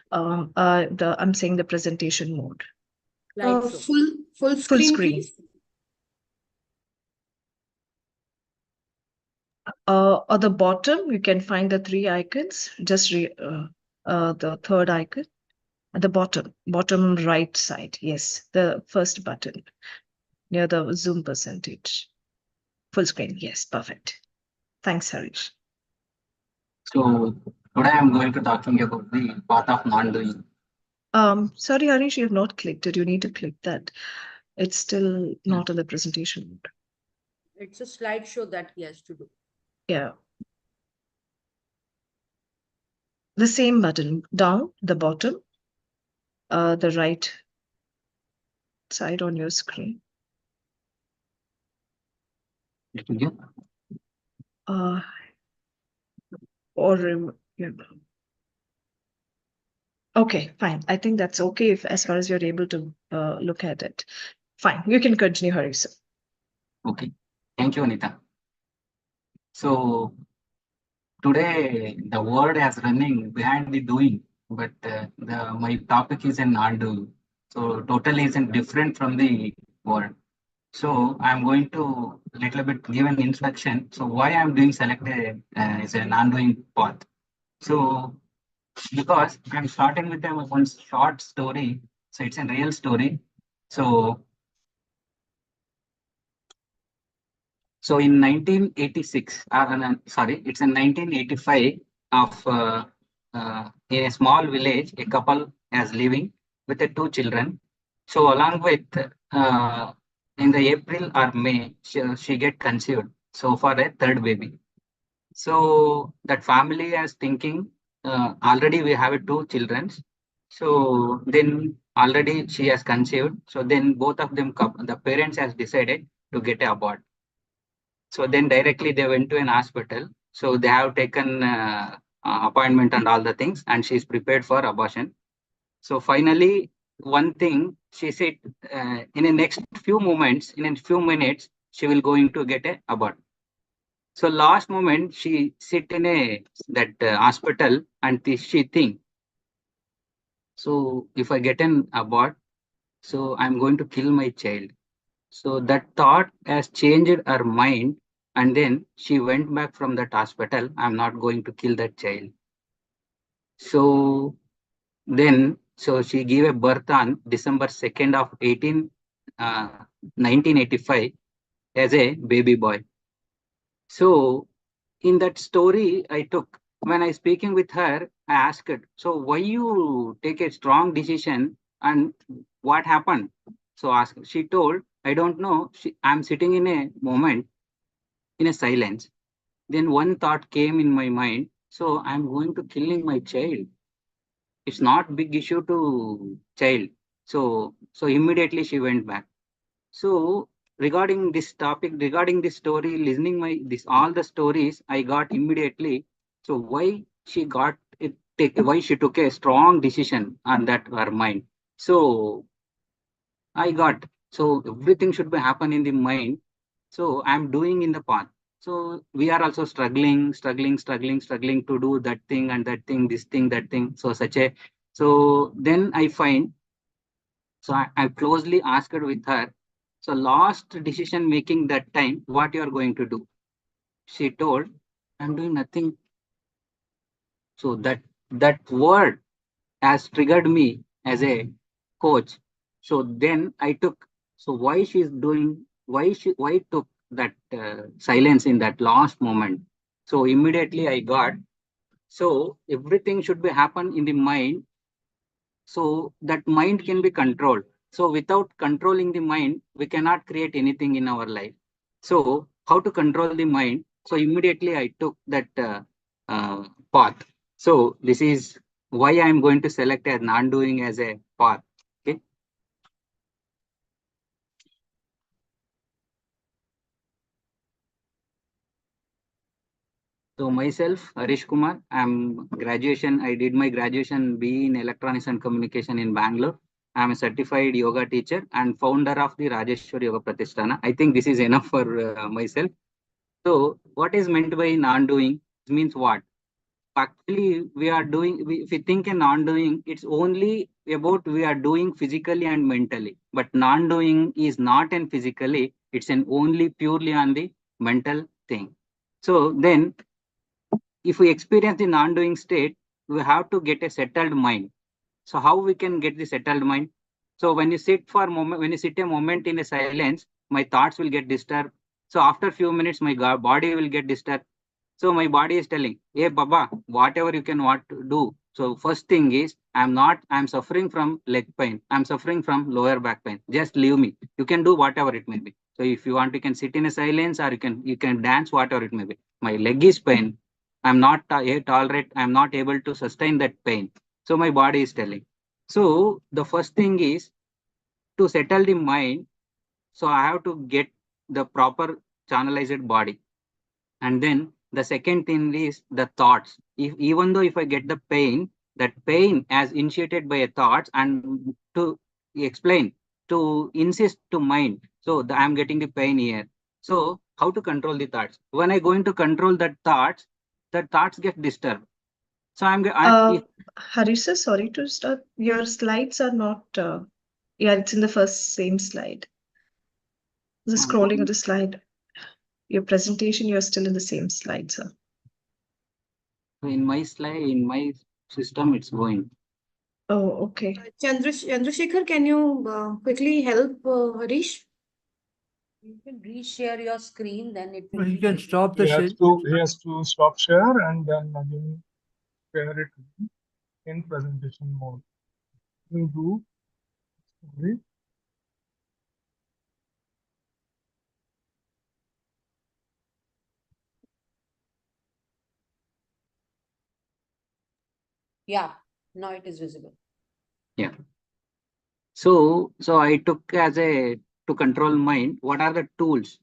I'm saying the presentation mode. Full screen, please. At the bottom, you can find the 3 icons. Just the 3rd icon at the bottom right side. Yes, the first button near the zoom percentage. Full screen. Yes, perfect. Thanks, Harish. So today I'm going to talking about the path of non-doing. Sorry, Harish, you have not clicked it. You need to click that. It's still not in the presentation mode. It's a slideshow that he has to do. Yeah. The same button down the bottom, the right side on your screen. Yeah. Okay, fine. I think that's okay if as far as you're able to look at it. Fine, you can continue, Harish. Okay, thank you, Anita. So today the word is running behind the doing, but my topic is in non-doing. So totally isn't different from the word. So I'm going to little bit give an introduction. So why I'm doing selected is a non-doing path. So because I'm starting with one short story. So it's a real story. So in 1986, sorry, it's in 1985 of in a small village, a couple is living with the 2 children. So along with in the April or May, she get conceived. So for a 3rd baby. So that family is thinking already we have 2 children. So then already she has conceived. So then both of them, the parents has decided to get a abort. So then directly they went to an hospital. So they have taken appointment and all the things, and she is prepared for abortion. So finally, one thing she said, in the next few moments, in a few minutes, she will going to get a abort. So last moment, she sit in that hospital and she think, so if I get an abort, so I'm going to kill my child. So that thought has changed her mind, and then she went back from that hospital. I'm not going to kill that child. So then, so she gave a birth on December 2nd of 1985 as a baby boy. So in that story I took, when I speaking with her, I asked her, so why you take a strong decision and what happened? So she told, I don't know. I'm sitting in a moment in a silence. Then one thought came in my mind. So I'm going to killing my child. It's not big issue to child. So immediately she went back. So regarding this topic, regarding this story, listening all the stories I got immediately. So why she got it? Why she took a strong decision on that her mind? So I got, so everything should be happen in the mind. So I'm doing in the path. So we are also struggling to do that thing and that thing, this thing, that thing. So then I find, so I closely asked with her, so last decision making that time, what you are going to do? She told, I'm doing nothing. So that word has triggered me as a coach. So then I took, so why she's doing, why took that silence in that last moment. So immediately I got, so everything should be happen in the mind. So that mind can be controlled. So without controlling the mind, we cannot create anything in our life. So how to control the mind? So immediately I took that path. So this is why I'm going to select as non-doing as a path. Okay. So myself, Harish Kumar, I did my graduation BE in Electronics and Communication in Bangalore. I'm a certified yoga teacher and founder of the Rajeshwar Yoga Pratisthana. I think this is enough for myself. So what is meant by non-doing? It means what? Actually, we are doing, if we think in non-doing, it's only about we are doing physically and mentally. But non-doing is not in physically, it's an only purely on the mental thing. So then if we experience the non-doing state, we have to get a settled mind. So how we can get the settled mind? So when you sit for a moment, when you sit a moment in a silence, my thoughts will get disturbed. So after a few minutes, my body will get disturbed. So my body is telling, hey Baba, whatever you can what to do. So first thing is, I'm suffering from leg pain. I'm suffering from lower back pain. Just leave me. You can do whatever it may be. So if you want, you can sit in a silence or you can dance, whatever it may be. My leg is pain. I'm not tolerate. I'm not able to sustain that pain. So my body is telling. So the first thing is to settle the mind. So I have to get the proper channelized body. And then the second thing is the thoughts. Even though if I get the pain, that pain as initiated by a thoughts, and to explain, to insist to mind. So I'm getting the pain here. So how to control the thoughts? When I going to control the thoughts get disturbed. So Harisa, sorry to stop. Your slides are not. Yeah, it's in the same slide. The scrolling of the slide. Your presentation, you're still in the same slide, sir. In my slide, in my system, it's going. Oh, okay. Chandrasekhar, can you quickly help Harish? You can reshare your screen, then it will. You can stop the He share. has to stop share and then again share it in presentation mode. We'll do. Sorry. Yeah, now it is visible. Yeah. So I took as to control mind, what are the tools?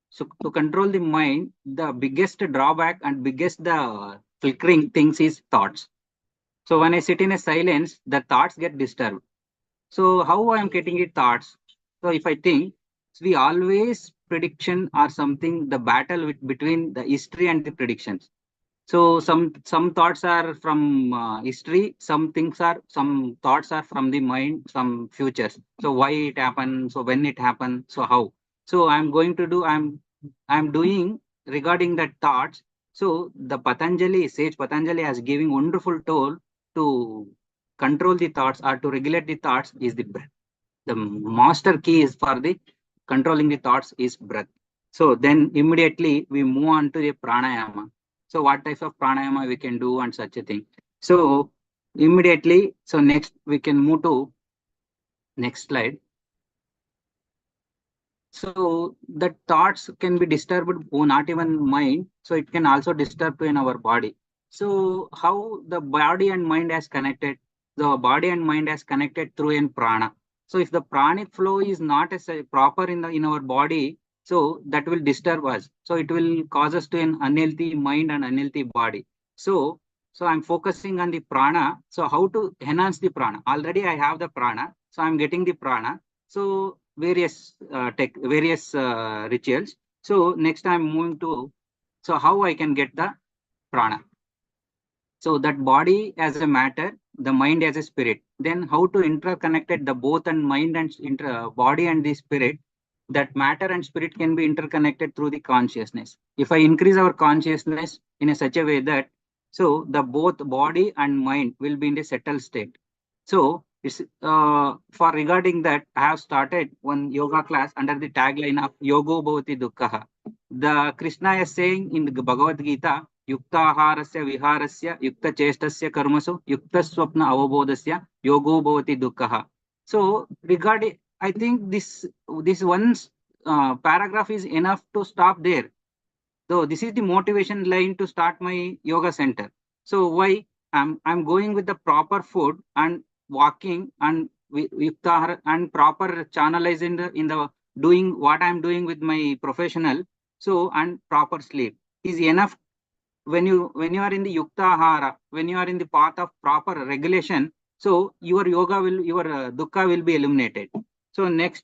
So to control the mind, the biggest drawback and biggest the flickering things is thoughts. So when I sit in a silence, the thoughts get disturbed. So how I am getting the thoughts? So if I think, we always prediction or something, the battle between the history and the predictions. So some thoughts are from history, some thoughts are from the mind, some futures. So why it happened? So when it happened? So how? So I'm going to do. I'm doing regarding that thoughts. So the Sage Patanjali has giving wonderful tool to control the thoughts or to regulate the thoughts is the breath. The master key is for the controlling the thoughts is breath. So then immediately we move on to the pranayama. So what type of pranayama we can do and such a thing. So immediately, so next we can move to next slide. So the thoughts can be disturbed, not even mind. So it can also disturb in our body. So how the body and mind has connected? The body and mind has connected through in prana. So if the pranic flow is not as proper in our body, so that will disturb us. So it will cause us to an unhealthy mind and unhealthy body. So I'm focusing on the prana. So how to enhance the prana? Already I have the prana. So I'm getting the prana. So various rituals. So next I'm moving to, so how I can get the prana. So that body as a matter, the mind as a spirit. Then how to interconnect the both and mind and body and the spirit. That matter and spirit can be interconnected through the consciousness. If I increase our consciousness in a such a way that, so the both body and mind will be in a settled state. So it's for regarding that, I have started one yoga class under the tagline of Yogo Bhavati Dukkha. The Krishna is saying in the Bhagavad Gita, Yukta Aharasya Viharasya Yukta Chestasya Karmasu Yukta Swapna Avabodhasya Yogo Bhavati Dukkha. So regarding, I think this one paragraph is enough to stop there. So this is the motivation line to start my yoga center. So why I'm going with the proper food and walking and and proper channelizing in the doing what I'm doing with my professional. So and proper sleep is enough. When you are in the yukta ahara, when you are in the path of proper regulation, so your dukkha will be eliminated. So next.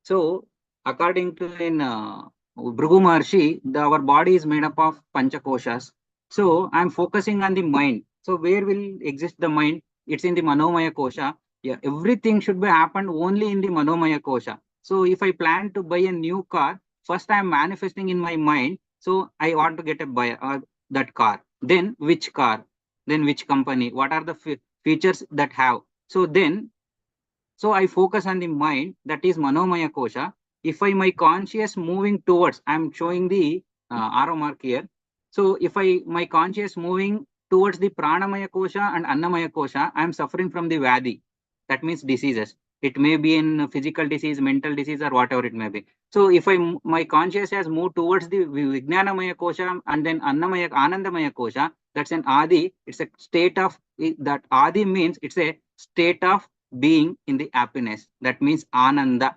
So according to in Bhrigu Maharshi, our body is made up of panchakoshas. So I'm focusing on the mind. So where will exist the mind? It's in the Manomaya Kosha. Yeah, everything should be happened only in the Manomaya Kosha. So if I plan to buy a new car, first I am manifesting in my mind. So I want to get that car. Then which car? Then which company? What are the features that have? So I focus on the mind, that is Manomaya Kosha. If my conscious moving towards, I'm showing the arrow mark here. So if my conscious moving towards the Pranamaya Kosha and Annamaya Kosha, I'm suffering from the Vyadi. That means diseases. It may be in physical disease, mental disease, or whatever it may be. So if my conscious has moved towards the Vijnanamaya Kosha and then Anandamaya Kosha, that's an Adi. It's a state of, that Adi means it's a state of being in the happiness. That means Ananda.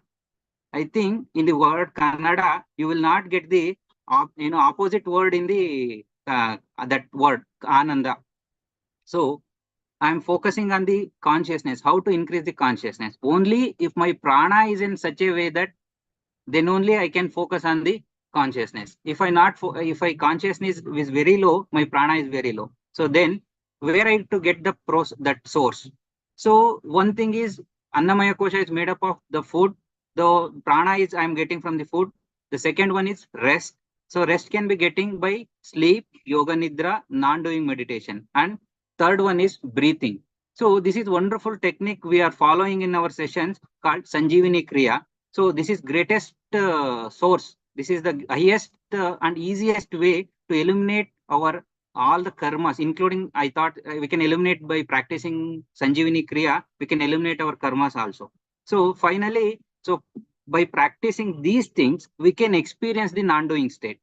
I think in the word Kannada, you will not get the opposite word in the that word Ananda. So I'm focusing on the consciousness, how to increase the consciousness. Only if my prana is in such a way that then only I can focus on the consciousness. If I consciousness is very low, my prana is very low. So then where I to get that source? So one thing is Annamaya Kosha is made up of the food. The prana is I'm getting from the food. The second one is rest. So rest can be getting by sleep, yoga nidra, non-doing meditation. And third one is breathing. So this is wonderful technique we are following in our sessions called Sanjeevani Kriya. So this is greatest source. This is the highest and easiest way to eliminate all the karmas, including, I thought we can eliminate by practicing Sanjeevani Kriya, we can eliminate our karmas also. So finally, so by practicing these things, we can experience the non-doing state.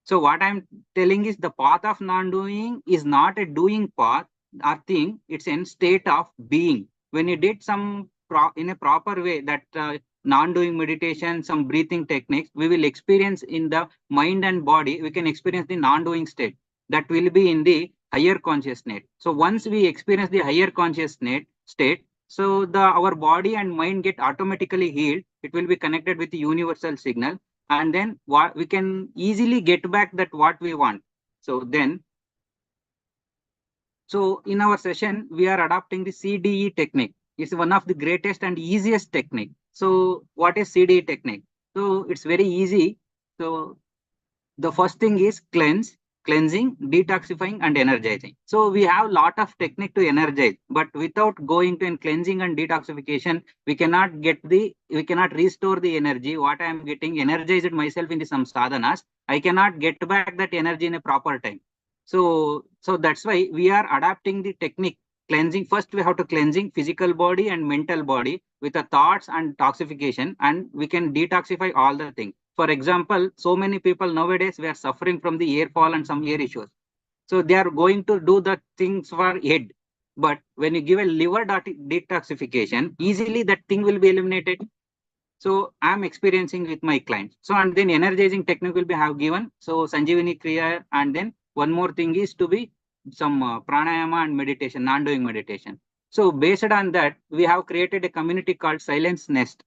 So what I'm telling is the path of non-doing is not a doing path or thing, it's a state of being. When you did some in a proper way, that non-doing meditation, some breathing techniques, we will experience in the mind and body, we can experience the non-doing state. That will be in the higher conscious state. So once we experience the higher conscious state, so our body and mind get automatically healed. It will be connected with the universal signal, and then we can easily get back that what we want. So in our session, we are adopting the CDE technique. It's one of the greatest and easiest technique. So what is CDE technique? So it's very easy. So the first thing is cleansing, detoxifying, and energizing. So we have a lot of technique to energize, but without going to cleansing and detoxification, we cannot restore the energy. What I am getting energized myself in some sadhanas, I cannot get back that energy in a proper time. So that's why we are adapting the technique cleansing. First, we have to cleansing physical body and mental body with the thoughts and toxification, and we can detoxify all the things. For example, so many people nowadays, we are suffering from the ear fall and some ear issues. So they are going to do the things for head. But when you give a liver detoxification, easily that thing will be eliminated. So I'm experiencing with my clients. So and then energizing technique will be have given. So Sanjeevani Kriya, and then one more thing is to be some pranayama and meditation, non-doing meditation. So based on that, we have created a community called Silence Nest.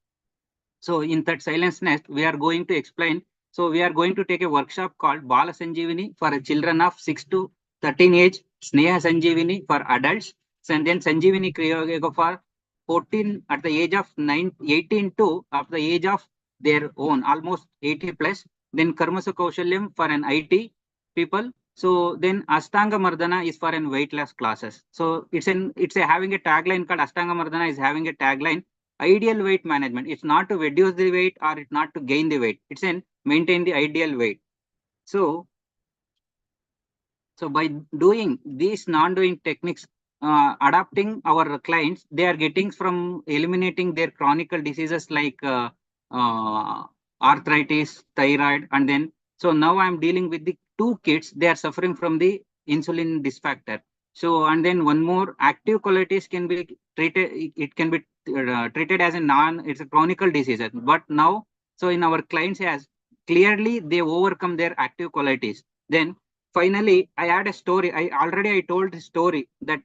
So in that Silence Nest, we are going to explain. So we are going to take a workshop called Bala Sanjeevani for children of 6 to 13 age, Sneha Sanjeevani for adults, and then Sanjeevani Kriya Yoga for 14 at the age of 18 to at the age of their own, almost 80 plus. Then Karmasu Kaushalyam for an IT people. So then Ashtanga Mardana is for an weight loss classes. So it's having a tagline called Ashtanga Mardana is having a tagline. Ideal weight management. It's not to reduce the weight or it's not to gain the weight. It's in maintain the ideal weight. So by doing these non-doing techniques, adapting our clients, they are getting from eliminating their chronic diseases like arthritis, thyroid, and then so now I'm dealing with the 2 kids. They are suffering from the insulin dysfactor. So and then one more, active colitis can be treated. It can be treated as it's a chronic disease. But now, so in our clients has clearly they overcome their active colitis. Then finally, I had a story. I told the story that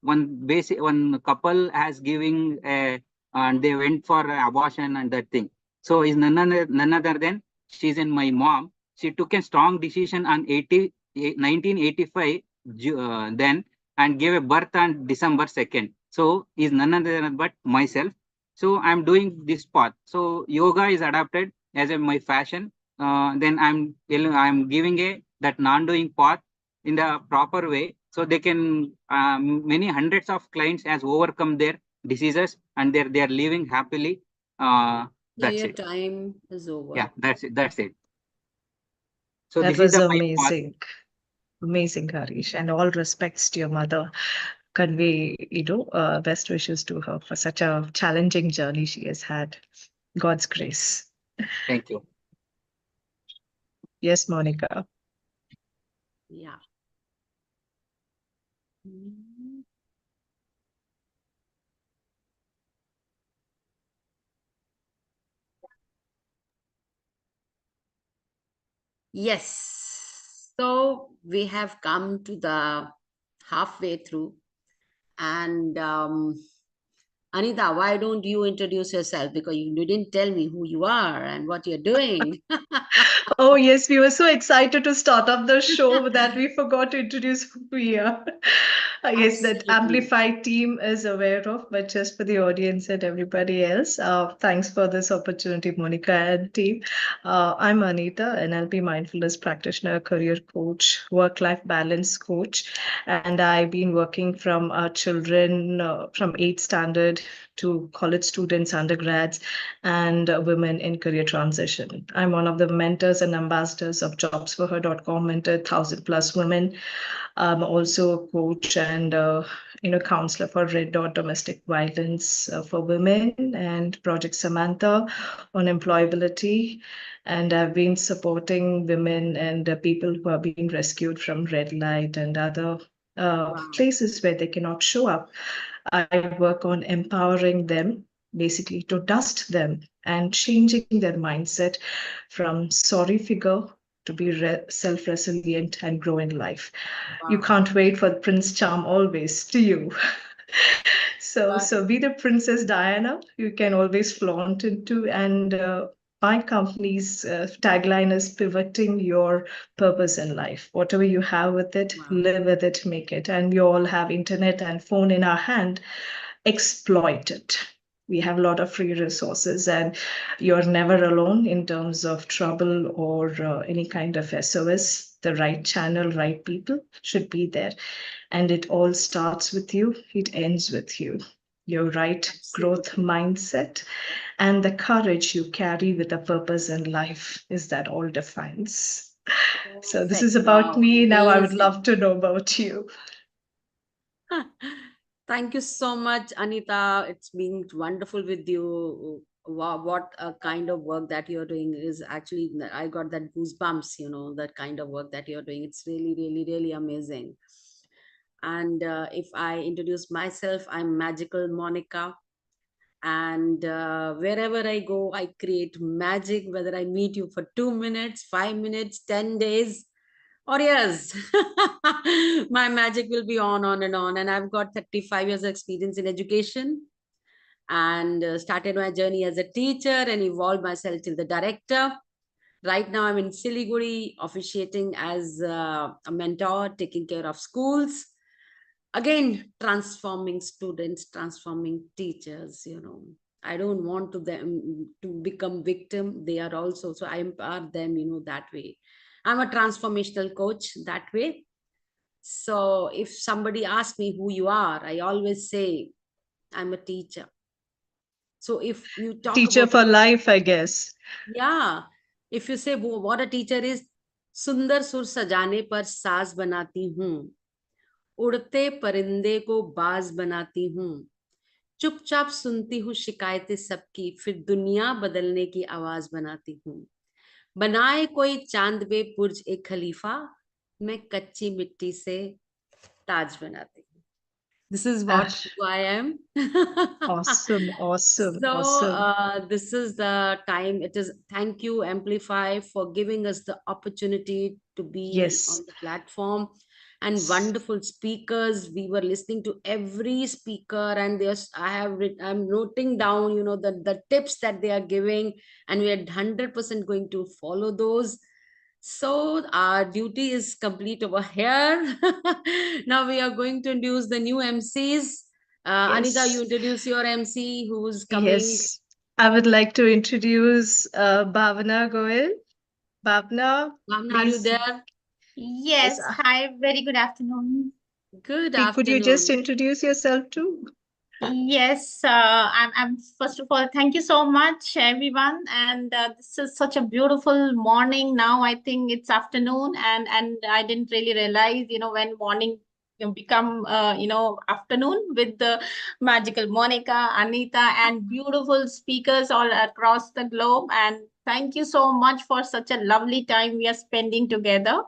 one couple has giving and they went for abortion and that thing. So is none other than she's in my mom. She took a strong decision on 1985 then and gave a birth on December 2nd. So is none other but myself. So I'm doing this path. So yoga is adapted as my fashion. Then I'm giving that non-doing path in the proper way, so they can many hundreds of clients has overcome their diseases and they're living happily. Now That's your it. time is over. Yeah, that's it. That's it. So That this is was the my path. amazing. Amazing, Harish. And all respects to your mother. Convey, best wishes to her for such a challenging journey she has had. God's grace. Thank you. Yes, Monica. Yeah. Yes. So we have come to the halfway through. And Anita, why don't you introduce yourself? Because you didn't tell me who you are and what you're doing. Oh, yes, we were so excited to start up the show that we forgot to introduce who we are. Yes, that Absolutely. Amplify team is aware of, but just for the audience and everybody else, thanks for this opportunity, Monica and team. I'm Anita, NLP mindfulness practitioner, career coach, work-life balance coach, and I've been working from children from 8th standard to college students, undergrads, and women in career transition. I'm one of the mentors and ambassadors of jobsforher.com, mentored 1,000 plus women. I'm also a coach and counselor for Red Dot Domestic Violence for Women and Project Samantha on employability. And I've been supporting women and people who are being rescued from red light and other places where they cannot show up. I work on empowering them, basically to dust them and changing their mindset from sorry figure to be self-resilient and grow in life. You can't wait for Prince Charm always, do you? So be the Princess Diana. You can always flaunt into, and my company's tagline is pivoting your purpose in life. Whatever you have with it, live with it, make it. And we all have internet and phone in our hand. Exploit it. We have a lot of free resources, and you're never alone in terms of trouble or any kind of SOS. The right channel, right people should be there. And it all starts with you, it ends with you. Your right growth mindset and the courage you carry with a purpose in life is that all defines. So this is about me. Now I would love to know about you. Thank you so much, Anita. It's been wonderful with you. What a kind of work that you're doing is actually, I got that goosebumps, that kind of work that you're doing. It's really, really, really amazing. And if I introduce myself, I'm Magical Monica. And wherever I go, I create magic, whether I meet you for 2 minutes, 5 minutes, 10 days, or years. My magic will be on and on. And I've got 35 years of experience in education, and started my journey as a teacher and evolved myself till the director. Right now, I'm in Siliguri, officiating as a mentor, taking care of schools. Again, transforming students, transforming teachers. I don't want them to become victim. They are also, so I empower them, that way. I'm a transformational coach that way. So if somebody asks me who you are, I always say I'm a teacher. So if you talk teacher about for life, I guess. Yeah, if you say what a teacher is, सुंदर सुर सजाने पर साज बनाती हूँ, उड़ते परिंदे को बाज बनाती हूँ, चुपचाप सुनती हूँ शिकायतें सबकी, फिर दुनिया बदलने की आवाज बनाती हूँ, बनाए कोई चांद पे बुर्ज एक खलीफा, मैं कच्ची मिट्टी से ताज बनाती हूँ. This is what I am. Awesome, awesome, So awesome. this is the time. It is, thank you, Amplify, for giving us the opportunity to be on the platform, and wonderful speakers. We were listening to every speaker, and I'm noting down, the tips that they are giving, and we are 100% going to follow those. So our duty is complete over here. Now we are going to introduce the new MCs. Anita, Yes. you introduce your MC who's coming. Yes, I would like to introduce Bhavana Goel. Bhavana, Bhavna, are you please. there? Yes, hi, very good afternoon. Good Could you just afternoon. introduce yourself too? Yes, I'm first of all, thank you so much, everyone. And this is such a beautiful morning. Now I think it's afternoon, and I didn't really realize, when morning become, afternoon with the magical Monica, Anita, and beautiful speakers all across the globe. And thank you so much for such a lovely time we are spending together.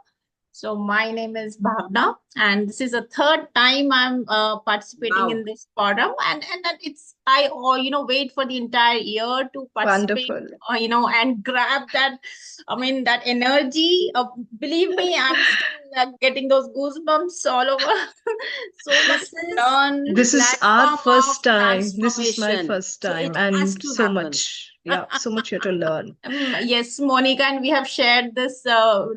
So my name is Bhavna, and this is the third time I'm participating in this forum, and that it's I wait for the entire year to participate, Wonderful. and grab that. I mean that energy. Believe me, I'm still getting those goosebumps all over. So much This to is learn. This is our platform of first time. This is my transformation. first So time, it has and to so happen. much, yeah, so much here to learn. Yes, Monica, and we have shared this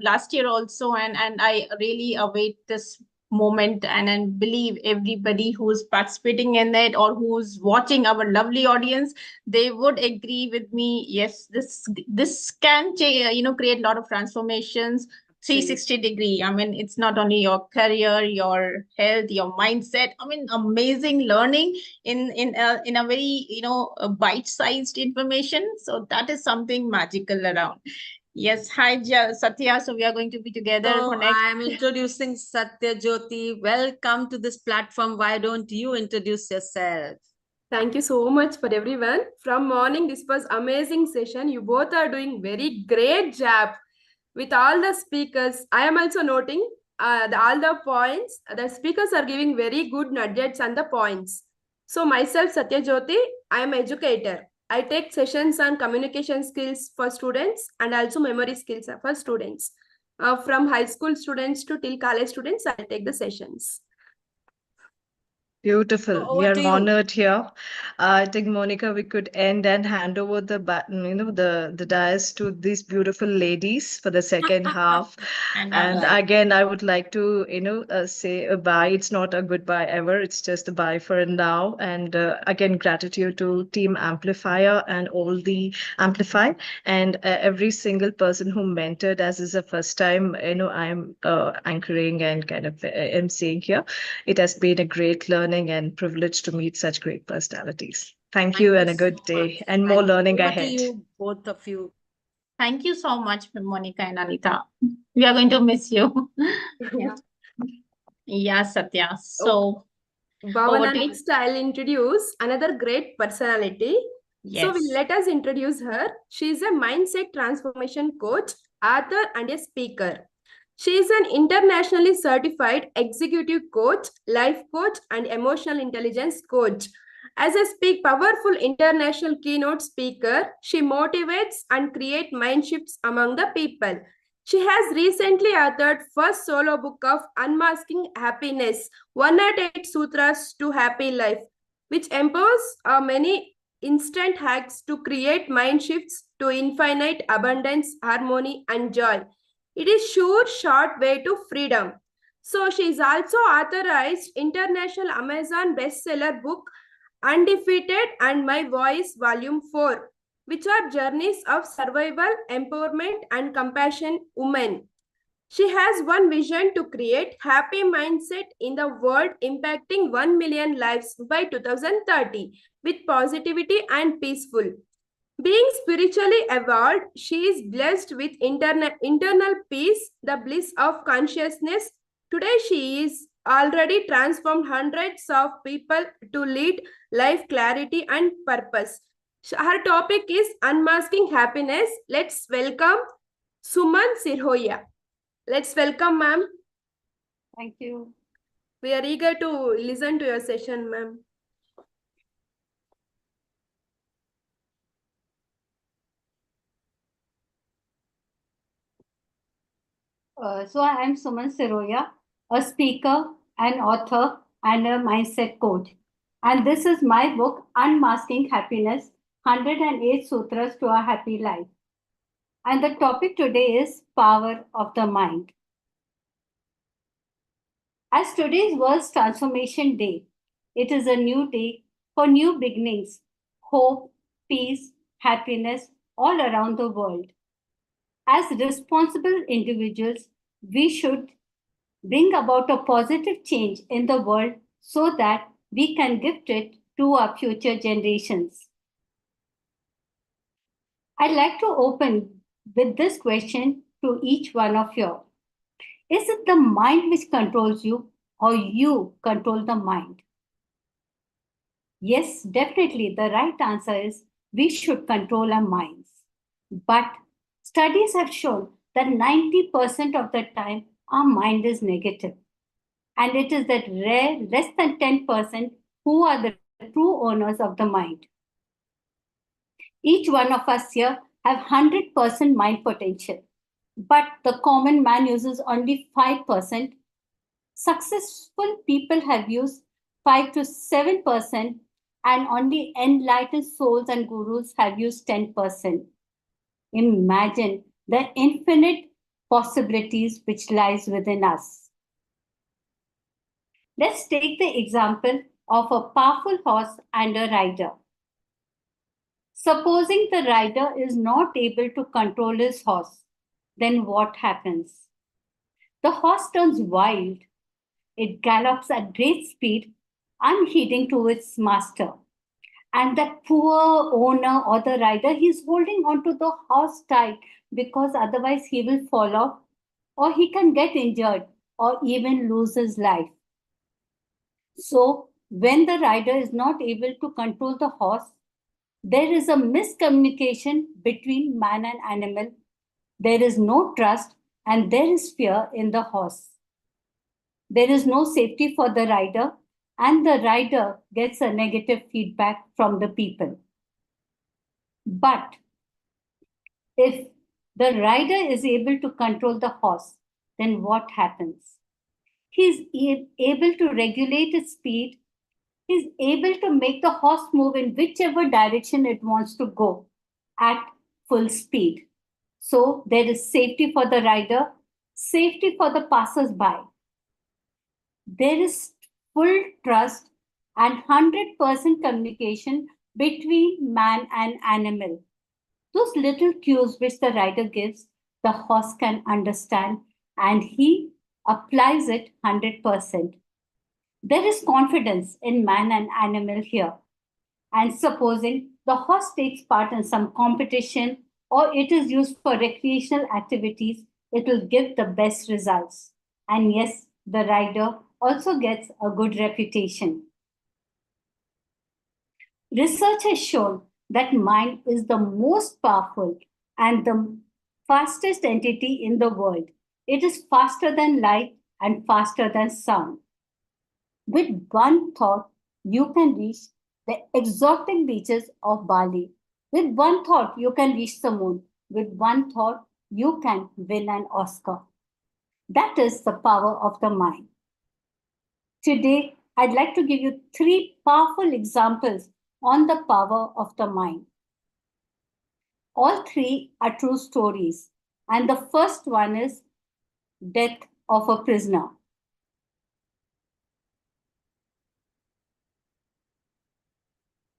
last year also, and I really await this moment, and believe everybody who's participating in it or who's watching, our lovely audience, they would agree with me. Yes, this can create a lot of transformations. 360-degree. I mean, it's not only your career, your health, your mindset. I mean, amazing learning in a very bite-sized information. So that is something magical around. Yes, hi Satya. So we are going to be together So for next. I am introducing Satya Jyoti. Welcome to this platform. Why don't you introduce yourself? Thank you so much for everyone. From morning, this was amazing session. You both are doing very great job with all the speakers. I am also noting all the points. The speakers are giving very good nuggets and the points. So myself, Satya Jyoti, I am educator. I take sessions on communication skills for students and also memory skills for students. From high school students to till college students, I take the sessions. Beautiful. We Over are to you. honored here. I think, Monica, we could end and hand over the baton, the dais to these beautiful ladies for the second half. And again, I would like to, say a bye. It's not a goodbye ever. It's just a bye for now. And again, gratitude to Team Amplifier and all the Amplify and every single person who mentored us. Is the first time, I'm anchoring and kind of emceeing here. It has been a great learning and privilege to meet such great personalities. Thank you and a good day and more learning Over to ahead. you, both of you. Thank you so much, Monica and Anita. We are going to miss you. Yeah. Yeah, Satya. So, Bhavana, next I'll introduce another great personality. So let us introduce her. She is a mindset transformation coach, author, and a speaker. She is an internationally certified executive coach, life coach, and emotional intelligence coach. As a powerful international keynote speaker, she motivates and creates mind shifts among the people. She has recently authored first solo book of Unmasking Happiness, 108 Sutras to Happy Life, which empowers many instant hacks to create mind shifts to infinite abundance, harmony, and joy. It is sure short way to freedom. So she is also authorized international Amazon bestseller book Undefeated and My Voice Volume 4, which are journeys of survival, empowerment, and compassion women. She has one vision to create happy mindset in the world, impacting 1 million lives by 2030 with positivity and peaceful. Being spiritually evolved, she is blessed with internal peace, the bliss of consciousness. Today, she is already transformed hundreds of people to lead life clarity and purpose. Her topic is Unmasking Happiness. Let's welcome Suman Sirhoya. Let's welcome, ma'am. Thank you. We are eager to listen to your session, ma'am. So I am Suman Siroya, a speaker, an author, and a mindset coach. And this is my book, Unmasking Happiness, 108 Sutras to a Happy Life. And the topic today is Power of the Mind. As today's World Transformation Day, It is a new day for new beginnings, hope, peace, happiness all around the world. As responsible individuals, we should bring about a positive change in the world so that we can gift it to our future generations. I'd like to open with this question to each one of you. Is it the mind which controls you, or you control the mind? Yes, definitely the right answer is we should control our minds. But studies have shown that 90% of the time our mind is negative. And it is that rare, less than 10% who are the true owners of the mind. Each one of us here have 100% mind potential, but the common man uses only 5%. Successful people have used 5 to 7%, and only enlightened souls and gurus have used 10%. Imagine the infinite possibilities which lies within us. Let's take the example of a powerful horse and a rider. Supposing the rider is not able to control his horse, then what happens? The horse turns wild. It gallops at great speed, unheeding to its master. And that poor owner or the rider, he's holding onto the horse tight because otherwise he will fall off, or he can get injured or even lose his life. So when the rider is not able to control the horse, there is a miscommunication between man and animal. There is no trust and there is fear in the horse. There is no safety for the rider, and the rider gets a negative feedback from the people. But if the rider is able to control the horse, then what happens? He's able to regulate its speed. He's able to make the horse move in whichever direction it wants to go at full speed. So there is safety for the rider, safety for the passers-by. There is full trust and 100% communication between man and animal. Those little cues which the rider gives, the horse can understand, and he applies it 100%. There is confidence in man and animal here. And supposing the horse takes part in some competition or it is used for recreational activities, it will give the best results. And yes, the rider also gets a good reputation. Research has shown that mind is the most powerful and the fastest entity in the world. It is faster than light and faster than sound. With one thought, you can reach the exotic beaches of Bali. With one thought, you can reach the moon. With one thought, you can win an Oscar. That is the power of the mind. Today, I'd like to give you 3 powerful examples on the power of the mind. All 3 are true stories. And the first one is death of a prisoner.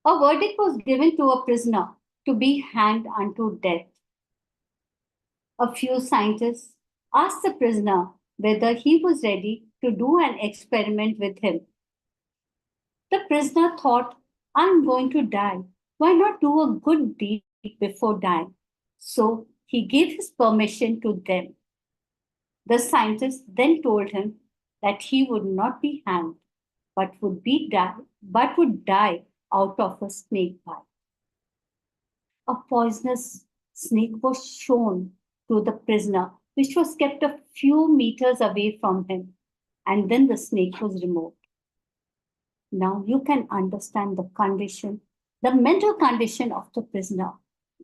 A verdict was given to a prisoner to be hanged unto death. A few scientists asked the prisoner whether he was ready to do an experiment with him. The prisoner thought, I'm going to die. Why not do a good deed before dying? So he gave his permission to them. The scientists then told him that he would not be hanged, but would die out of a snake bite. A poisonous snake was shown to the prisoner, which was kept a few meters away from him, and then the snake was removed. Now you can understand the condition, the mental condition of the prisoner.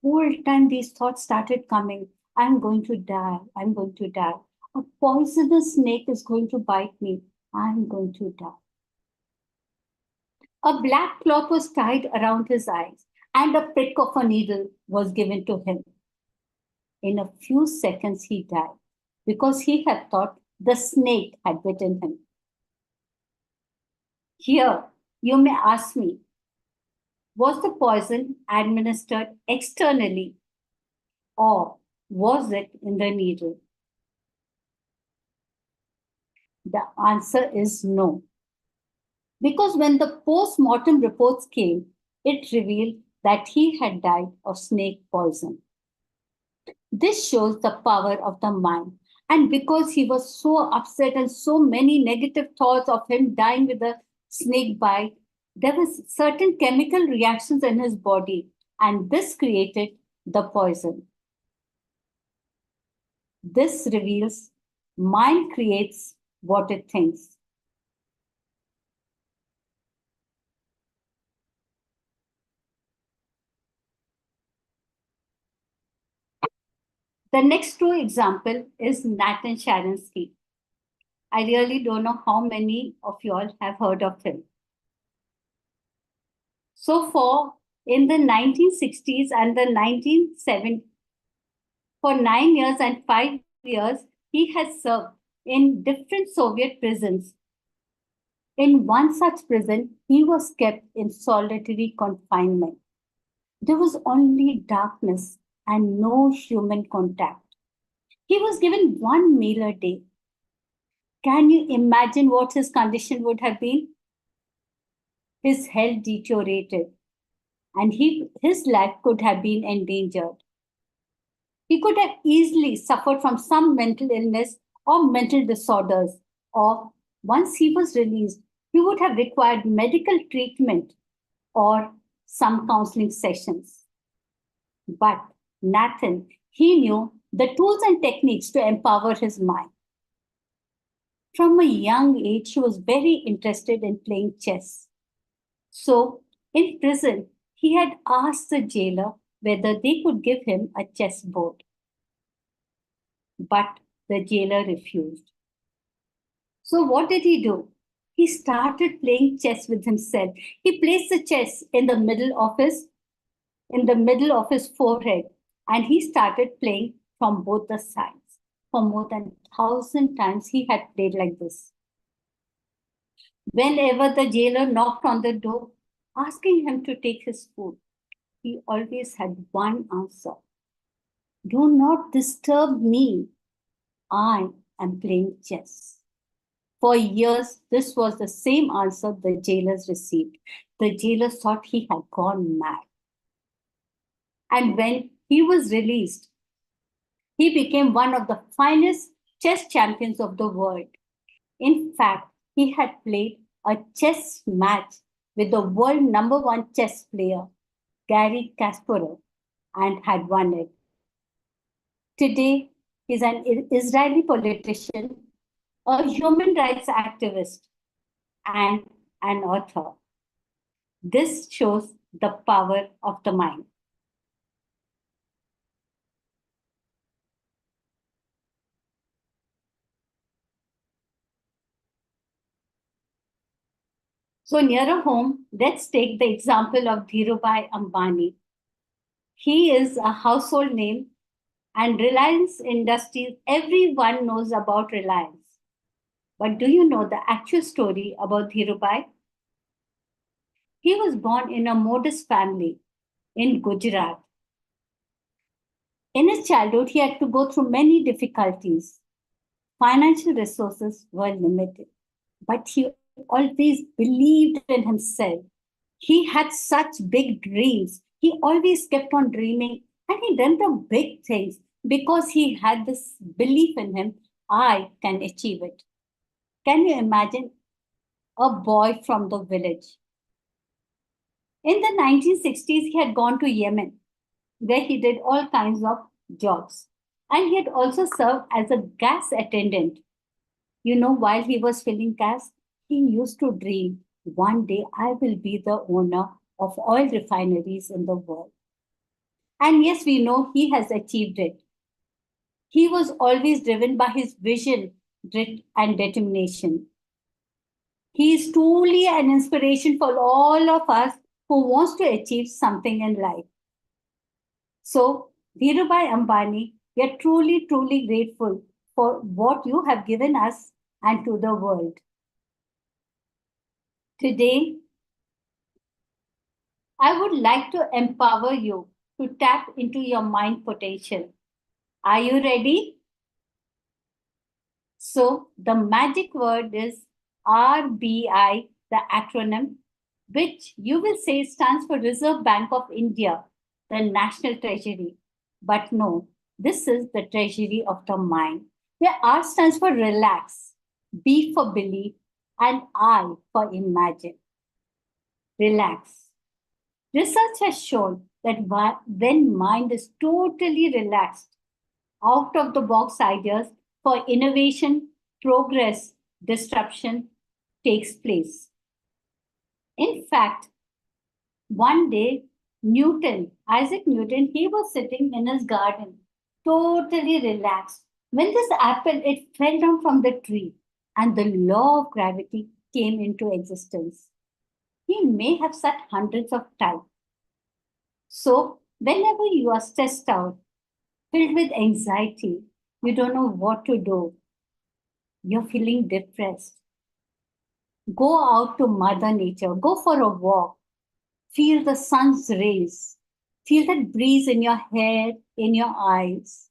All time these thoughts started coming. I'm going to die. I'm going to die. A poisonous snake is going to bite me. I'm going to die. A black cloth was tied around his eyes, and a prick of a needle was given to him. In a few seconds, he died because he had thought the snake had bitten him. Here, You may ask me, was the poison administered externally or was it in the needle? The answer is no. Because when the post-mortem reports came, it revealed that he had died of snake poison. This shows the power of the mind. And because he was so upset and so many negative thoughts of him dying with a snake bite, there was certain chemical reactions in his body, and this created the poison. This reveals mind creates what it thinks. The next true example is Nathan Sharansky. I really don't know how many of you all have heard of him. So far, in the 1960s and the 1970s, for 9 years and 5 years, he has served in different Soviet prisons. In one such prison, he was kept in solitary confinement. There was only darkness and no human contact. He was given one meal a day. Can you imagine what his condition would have been? His health deteriorated and his life could have been endangered. He could have easily suffered from some mental illness or mental disorders, or once he was released, he would have required medical treatment or some counseling sessions. But Nathan, he knew the tools and techniques to empower his mind. From a young age, he was very interested in playing chess. So, in prison, he had asked the jailer whether they could give him a chessboard. But the jailer refused. So, what did he do? He started playing chess with himself. He placed the chess in the middle of his forehead, and he started playing from both the sides. For more than 1,000 times, he had played like this. Whenever the jailer knocked on the door, asking him to take his food, he always had one answer. Do not disturb me. I am playing chess. For years, this was the same answer the jailers received. The jailers thought he had gone mad. And when he was released, he became one of the finest chess champions of the world. In fact, he had played a chess match with the world #1 chess player, Garry Kasparov, and had won it. Today, he's an Israeli politician, a human rights activist, and an author. This shows the power of the mind. So nearer home, let's take the example of Dhirubhai Ambani. He is a household name, and Reliance Industries, everyone knows about Reliance. But do you know the actual story about Dhirubhai? He was born in a modest family in Gujarat. In his childhood, he had to go through many difficulties. Financial resources were limited, but he always believed in himself. He had such big dreams. He always kept on dreaming, and he dreamt of big things because he had this belief in him, I can achieve it. Can you imagine a boy from the village? In the 1960s, he had gone to Yemen, where he did all kinds of jobs. And he had also served as a gas attendant. You know, while he was filling gas, he used to dream, one day I will be the owner of oil refineries in the world. And yes, we know he has achieved it. He was always driven by his vision, grit, and determination. He is truly an inspiration for all of us who wants to achieve something in life. So, Dhirubhai Ambani, we are truly, truly grateful for what you have given us and to the world. Today, I would like to empower you to tap into your mind potential. Are you ready? So the magic word is RBI, the acronym, which you will say stands for Reserve Bank of India, the National Treasury. But no, this is the treasury of the mind, where R stands for relax, B for believe, and I for imagine. Relax. Research has shown that when mind is totally relaxed, out of the box ideas for innovation, progress, disruption takes place. In fact, one day, Isaac Newton, he was sitting in his garden, totally relaxed. When this apple, it fell down from the tree and the law of gravity came into existence. He may have sat hundreds of times. So whenever you are stressed out, filled with anxiety, you don't know what to do, you're feeling depressed, go out to Mother Nature, go for a walk, feel the sun's rays, feel that breeze in your hair, in your eyes.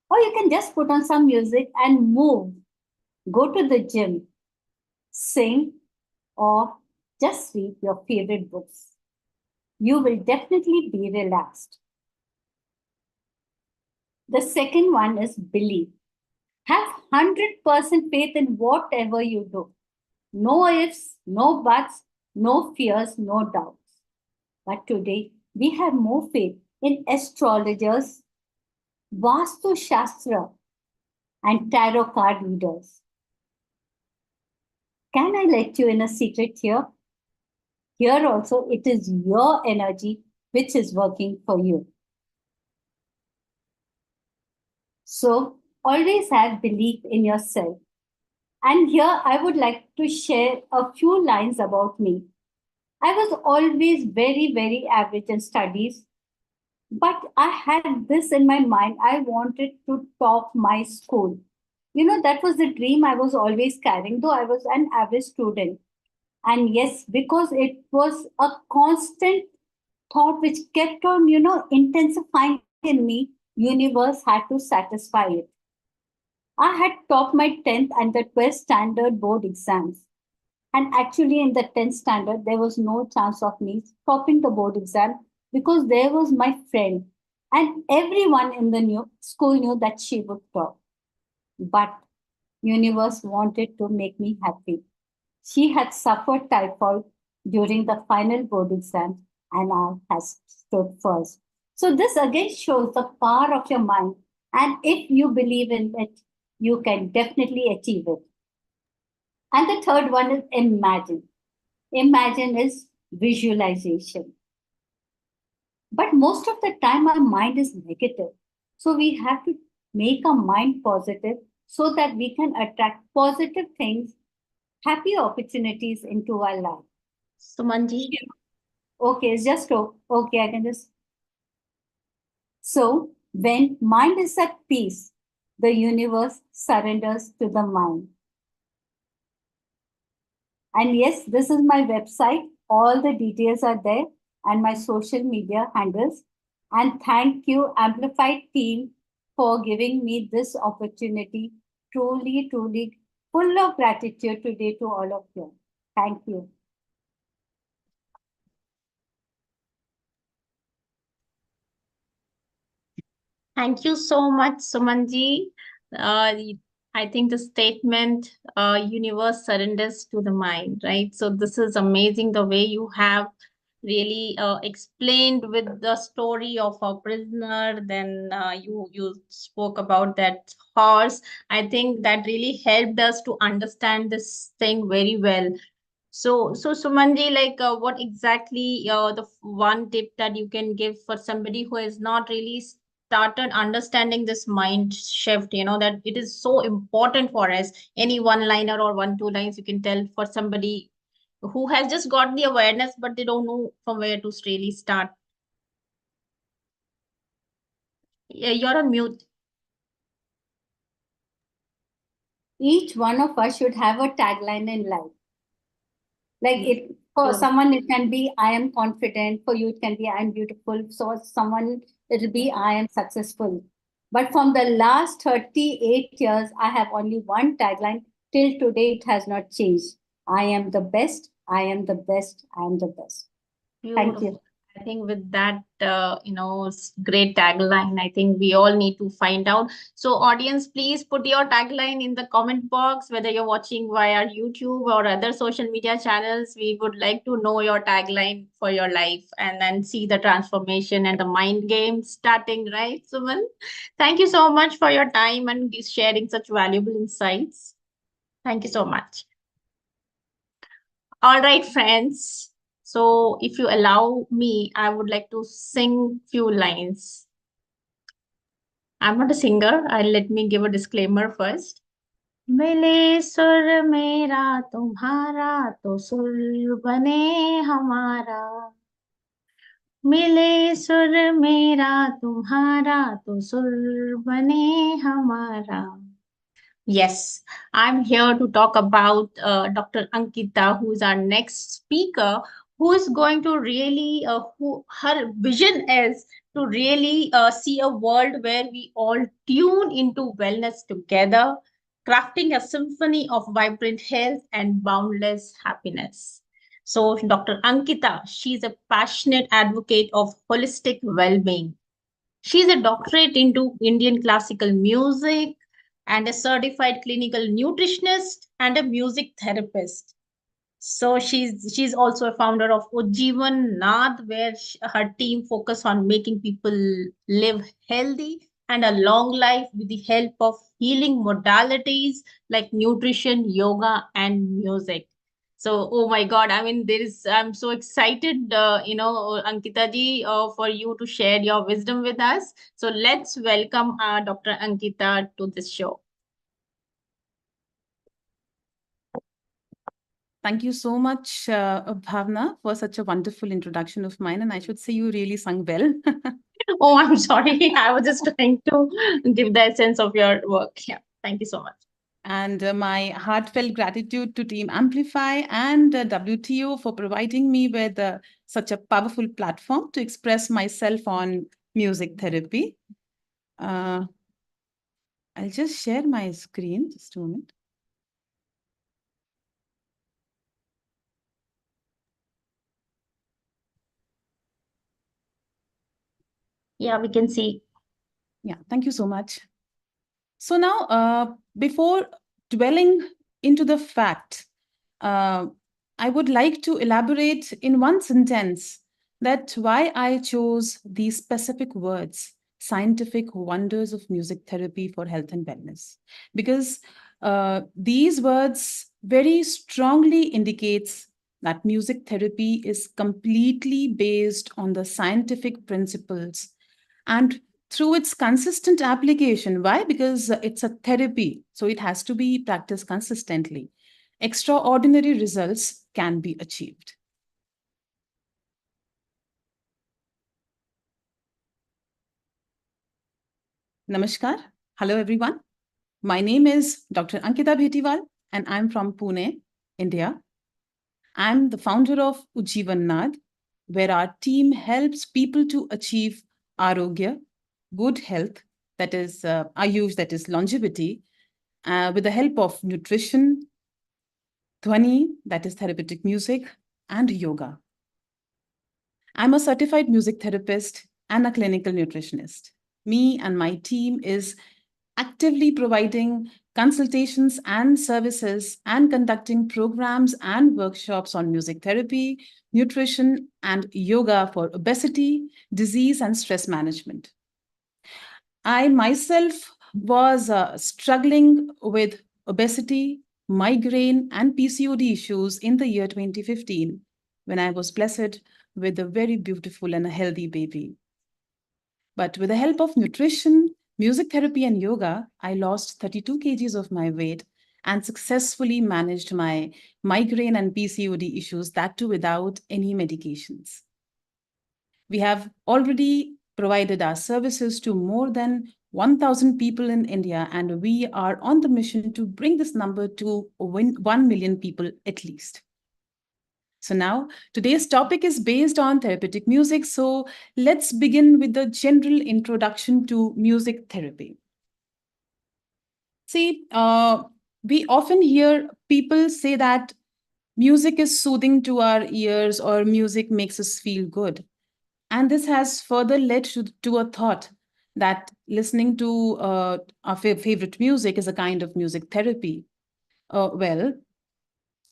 Or you can just put on some music and move. Go to the gym, sing, or just read your favorite books. You will definitely be relaxed. The second one is belief. Have 100% faith in whatever you do. No ifs, no buts, no fears, no doubts. But today, we have more faith in astrologers, Vastu Shastra, and tarot card readers. Can I let you in a secret here? Here also, it is your energy which is working for you. So, always have belief in yourself. And here I would like to share a few lines about me. I was always very, very average in studies, but I had this in my mind. I wanted to top my school. You know, that was the dream I was always carrying, though I was an average student. And yes, because it was a constant thought which kept on, intensifying in me, universe had to satisfy it. I had topped my 10th and the 12th standard board exams. And actually in the 10th standard, there was no chance of me topping the board exam because there was my friend. And everyone in the school knew that she would top. But universe wanted to make me happy. She had suffered typhoid during the final board exam and I had stood first. So this again shows the power of your mind. And if you believe in it, you can definitely achieve it. And the third one is imagine. Imagine is visualization. But most of the time our mind is negative. So we have to make our mind positive so that we can attract positive things, happy opportunities into our life. Sumanji. Okay, it's just okay. I can just. So when mind is at peace, the universe surrenders to the mind. And yes, this is my website. All the details are there and my social media handles. And thank you, Amplified team, for giving me this opportunity. Truly, truly full of gratitude today to all of you. Thank you. Thank you so much, Sumanji. I think the statement, universe surrenders to the mind, right? So this is amazing the way you have really explained with the story of a prisoner. Then you spoke about that horse. I think that really helped us to understand this thing very well. So Sumanji, like what exactly the one tip that you can give for somebody who has not really started understanding this mind shift, that it is so important for us. Any one liner or 1-2 lines you can tell for somebody who has just got the awareness, but they don't know from where to really start. Yeah, you're on mute. Each one of us should have a tagline in life. Like For someone, it can be, I am confident. For you, it can be, I am beautiful. So someone, it'll be, I am successful. But from the last 38 years, I have only one tagline. Till today, it has not changed. I am the best. I am the best. I am the best. Thank you. Beautiful. I think with that, great tagline, I think we all need to find out. So audience, please put your tagline in the comment box, whether you're watching via YouTube or other social media channels. We would like to know your tagline for your life and then see the transformation and the mind game starting, right, Suman? Thank you so much for your time and sharing such valuable insights. Thank you so much. All right, friends. So if you allow me, I would like to sing few lines. I'm not a singer. Let me give a disclaimer first. मिले सुर मेरा तुम्हारा तो सुर बने हमारा मिले सुर मेरा तुम्हारा तो सुर बने हमारा. Yes, I'm here to talk about Dr. Ankita, who is our next speaker, who is going to really, who her vision is to really see a world where we all tune into wellness together, crafting a symphony of vibrant health and boundless happiness. So, Dr. Ankita, she's a passionate advocate of holistic well-being. She's a doctorate into Indian classical music and a certified clinical nutritionist and a music therapist. So she's also a founder of Ujjivan Nath, where her team focus on making people live healthy and a long life with the help of healing modalities like nutrition, yoga, and music. So, oh my God, I mean, I'm so excited, Ankita ji, for you to share your wisdom with us. So let's welcome Dr. Ankita to this show. Thank you so much, Bhavna, for such a wonderful introduction of mine. And I should say you really sung well. Oh, I'm sorry. I was just trying to give the essence of your work. Yeah, thank you so much. And my heartfelt gratitude to Team Amplify and WTO for providing me with such a powerful platform to express myself on music therapy. I'll just share my screen, just a moment. Yeah, we can see. Yeah, thank you so much. So now, before dwelling into the fact, I would like to elaborate in one sentence that why I chose these specific words, scientific wonders of music therapy for health and wellness, because these words very strongly indicates that music therapy is completely based on the scientific principles and through its consistent application. Why? Because it's a therapy, so it has to be practiced consistently. Extraordinary results can be achieved. Namaskar. Hello, everyone. My name is Dr. Ankita Bhetiwal, and I'm from Pune, India. I'm the founder of Ujjivan Nath, where our team helps people to achieve arogya, good health, that is Ayush, that is longevity, with the help of nutrition, dhwani, that is therapeutic music, and yoga. I'm a certified music therapist and a clinical nutritionist. Me and my team is actively providing consultations and services and conducting programs and workshops on music therapy, nutrition, and yoga for obesity, disease, and stress management. I myself was struggling with obesity, migraine, and PCOD issues in the year 2015 when I was blessed with a very beautiful and a healthy baby. But with the help of nutrition, music therapy, and yoga, I lost 32 kgs of my weight and successfully managed my migraine and PCOD issues, that too without any medications. We have already provided our services to more than 1,000 people in India, and we are on the mission to bring this number to 1 million people at least. So now today's topic is based on therapeutic music. So let's begin with the general introduction to music therapy. See, we often hear people say that music is soothing to our ears or music makes us feel good. And this has further led to a thought that listening to our favorite music is a kind of music therapy. Well,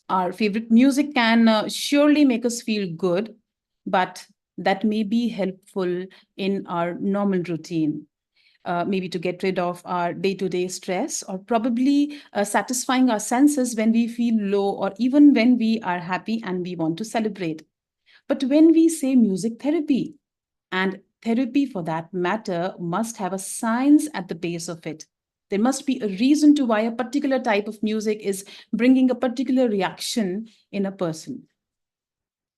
our favorite music can surely make us feel good, but that may be helpful in our normal routine. Maybe to get rid of our day-to-day stress, or probably satisfying our senses when we feel low, or even when we are happy and we want to celebrate. But when we say music therapy, and therapy for that matter must have a science at the base of it. There must be a reason to why a particular type of music is bringing a particular reaction in a person.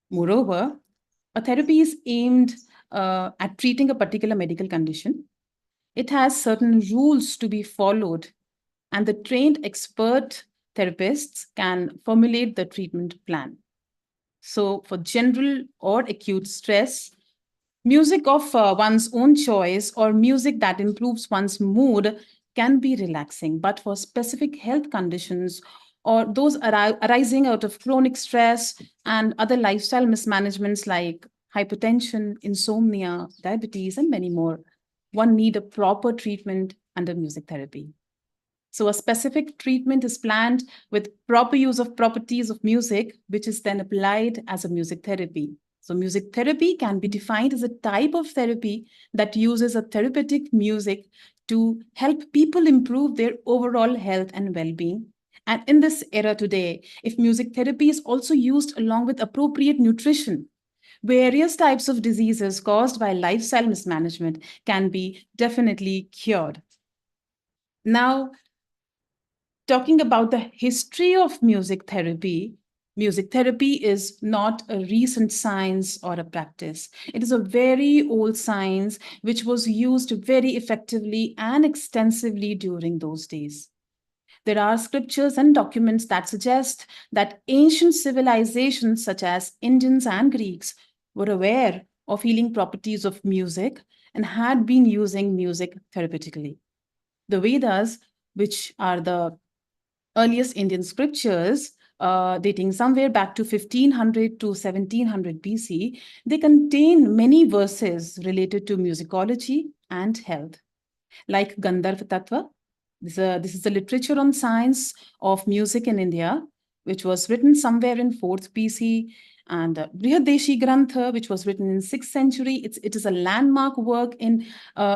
Moreover, a therapy is aimed at treating a particular medical condition. It has certain rules to be followed, and the trained expert therapists can formulate the treatment plan. So for general or acute stress, music of one's own choice or music that improves one's mood can be relaxing. But for specific health conditions or those arising out of chronic stress and other lifestyle mismanagements like hypertension, insomnia, diabetes, and many more, one need a proper treatment under music therapy. So a specific treatment is planned with proper use of properties of music, which is then applied as a music therapy. So music therapy can be defined as a type of therapy that uses a therapeutic music to help people improve their overall health and well-being. And in this era today, if music therapy is also used along with appropriate nutrition, various types of diseases caused by lifestyle mismanagement can be definitely cured. Now, talking about the history of music therapy is not a recent science or a practice. It is a very old science which was used very effectively and extensively during those days. There are scriptures and documents that suggest that ancient civilizations such as Indians and Greeks were aware of healing properties of music and had been using music therapeutically. The Vedas, which are the earliest Indian scriptures, dating somewhere back to 1500 to 1700 BC, they contain many verses related to musicology and health, like Gandharva Tattva. This is the literature on science of music in India, which was written somewhere in 4th BC, and Brihadeshi Grantha, which was written in 6th century. It is a landmark work in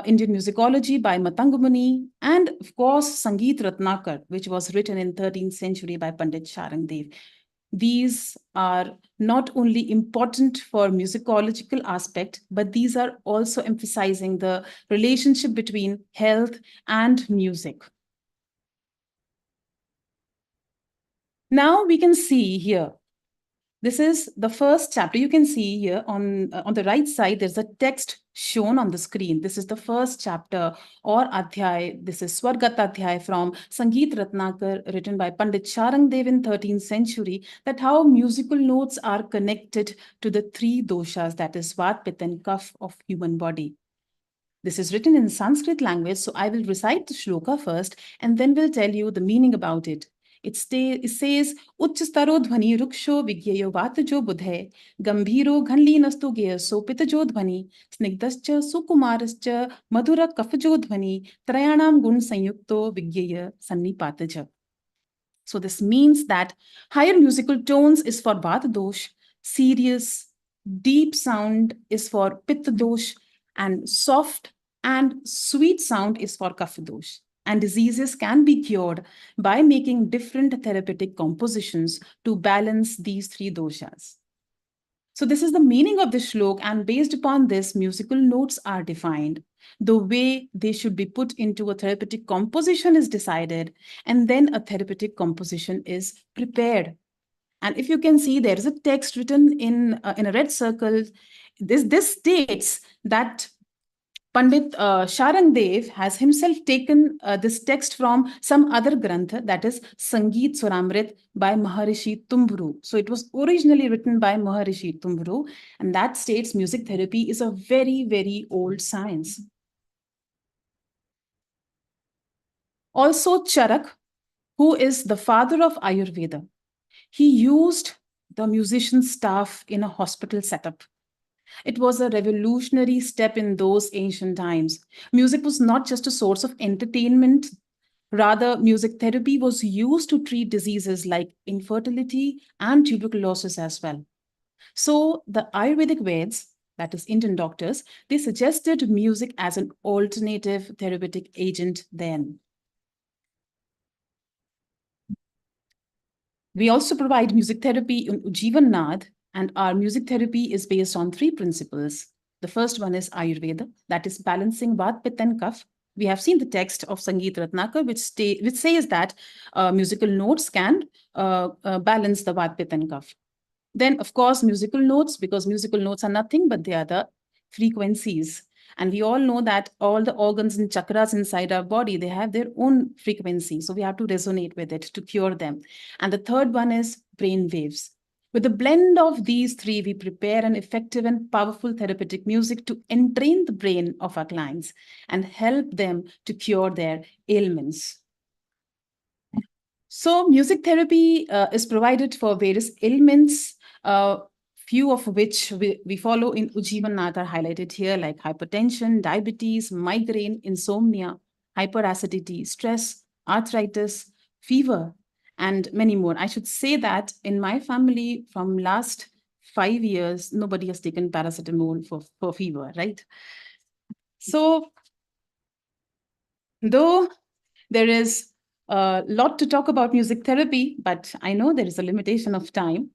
Indian musicology by Matanga Muni, and of course, Sangeet Ratnakar, which was written in 13th century by Pandit Charang Dev. These are not only important for musicological aspect, but these are also emphasizing the relationship between health and music. Now we can see here, this is the first chapter. You can see here on the right side, there's a text shown on the screen. This is the first chapter or Adhyay. This is Swargat Adhyay from Sangeet Ratnakar, written by Pandit Charang Dev in 13th century, that how musical notes are connected to the three doshas, that is Vat, Pitta, and Kapha of human body. This is written in Sanskrit language, so I will recite the shloka first and then we'll tell you the meaning about it. It says, Uchchastaro dhvani ruksho vigyayo vatajo budhe, gambhiro ghanlinastu geyaso pitajo dhvani, snigdascha sukumarascha madhura kafajo dhvani, trayanam gun sanyukto vigyaya sannipataja. So this means that higher musical tones is for Vata dosh, serious, deep sound is for Pitta dosh, and soft and sweet sound is for Kapha dosh. And diseases can be cured by making different therapeutic compositions to balance these three doshas. So this is the meaning of the shlok, and based upon this, musical notes are defined. The way they should be put into a therapeutic composition is decided, and then a therapeutic composition is prepared. And if you can see, there is a text written in a red circle. This states that Pandit Sharan Dev has himself taken this text from some other grantha, that is Sangeet Swaramrit by Maharishi Tumbru. So it was originally written by Maharishi Tumbru, and that states music therapy is a very, very old science. Also Charak, who is the father of Ayurveda, he used the musician staff in a hospital setup. It was a revolutionary step in those ancient times. Music was not just a source of entertainment. Rather, music therapy was used to treat diseases like infertility and tuberculosis as well. So the Ayurvedic Veds, that is Indian doctors, they suggested music as an alternative therapeutic agent then. We also provide music therapy in Ujjivan Nath, and our music therapy is based on 3 principles. The first one is Ayurveda, that is balancing Vat, Pitta, and Kapha. We have seen the text of Sangeet Ratnakar, which says that musical notes can balance the Vat, Pitta, and Kapha. Then, of course, musical notes, because musical notes are nothing but they are the frequencies. And we all know that all the organs and chakras inside our body, they have their own frequency. So we have to resonate with it to cure them. And the third one is brain waves. With a blend of these 3, we prepare an effective and powerful therapeutic music to entrain the brain of our clients and help them to cure their ailments. So music therapy is provided for various ailments, few of which we follow in Ujjivan Nath are highlighted here, like hypertension, diabetes, migraine, insomnia, hyperacidity, stress, arthritis, fever, and many more. I should say that in my family, from last 5 years, nobody has taken paracetamol for fever, right? So, though there is a lot to talk about music therapy, but I know there is a limitation of time.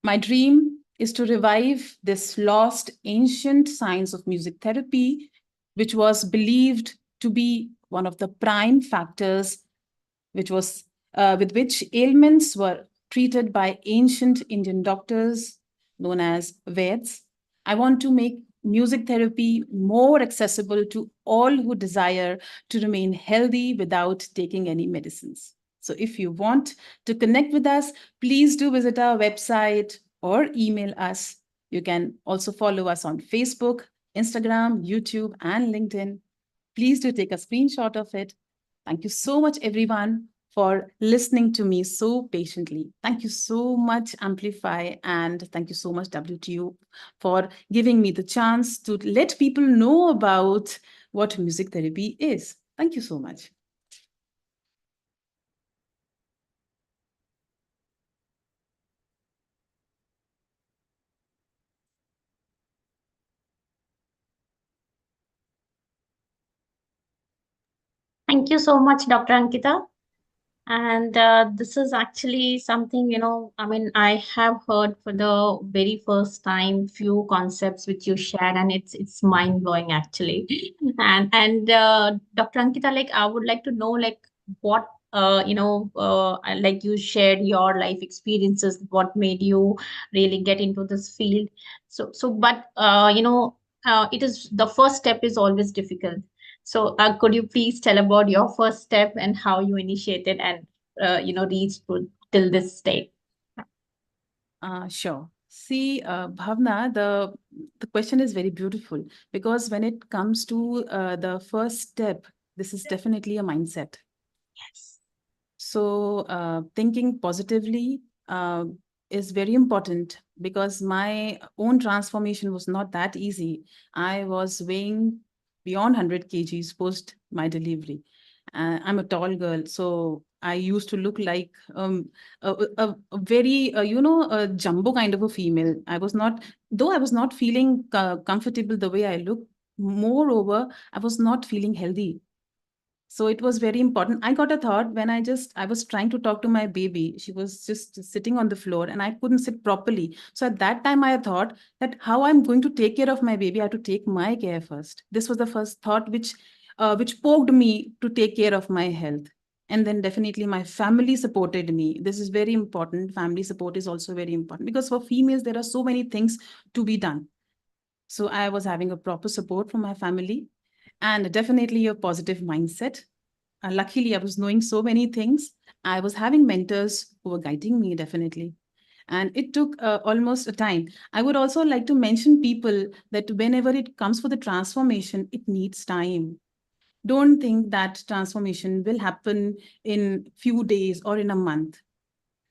My dream is to revive this lost ancient science of music therapy, which was believed to be one of the prime factors which was with which ailments were treated by ancient Indian doctors known as Veds. I want to make music therapy more accessible to all who desire to remain healthy without taking any medicines. So if you want to connect with us, please do visit our website or email us. You can also follow us on Facebook, Instagram, YouTube, and LinkedIn. Please do take a screenshot of it. Thank you so much, everyone, for listening to me so patiently. Thank you so much, Amplify, and thank you so much, WTO, for giving me the chance to let people know about what music therapy is. Thank you so much. Thank you so much, Dr. Ankita. And this is actually something, I mean, I have heard for the very first time few concepts which you shared, and it's mind blowing actually. And Dr. Ankita, like I would like to know, like what like you shared your life experiences, what made you really get into this field. But it is the first step is always difficult. So could you please tell about your first step and how you initiated and reached till this state? Sure. See, Bhavna, the question is very beautiful because when it comes to the first step, this is definitely a mindset. Yes. So thinking positively is very important because my own transformation was not that easy. I was weighing beyond 100 kgs post my delivery. I'm a tall girl, so I used to look like a very, a jumbo kind of a female. I was not feeling comfortable the way I look. Moreover, I was not feeling healthy. So it was very important. I got a thought when I was trying to talk to my baby. She was just sitting on the floor and I couldn't sit properly. So at that time, I thought that how I'm going to take care of my baby, I have to take my care first. This was the first thought which poked me to take care of my health. And then definitely my family supported me. This is very important. Family support is also very important because for females, there are so many things to be done. So I was having a proper support from my family and definitely a positive mindset. Luckily, I was knowing so many things. I was having mentors who were guiding me, definitely. And it took almost a time. I would also like to mention people that whenever it comes for the transformation, it needs time. Don't think that transformation will happen in few days or in a month.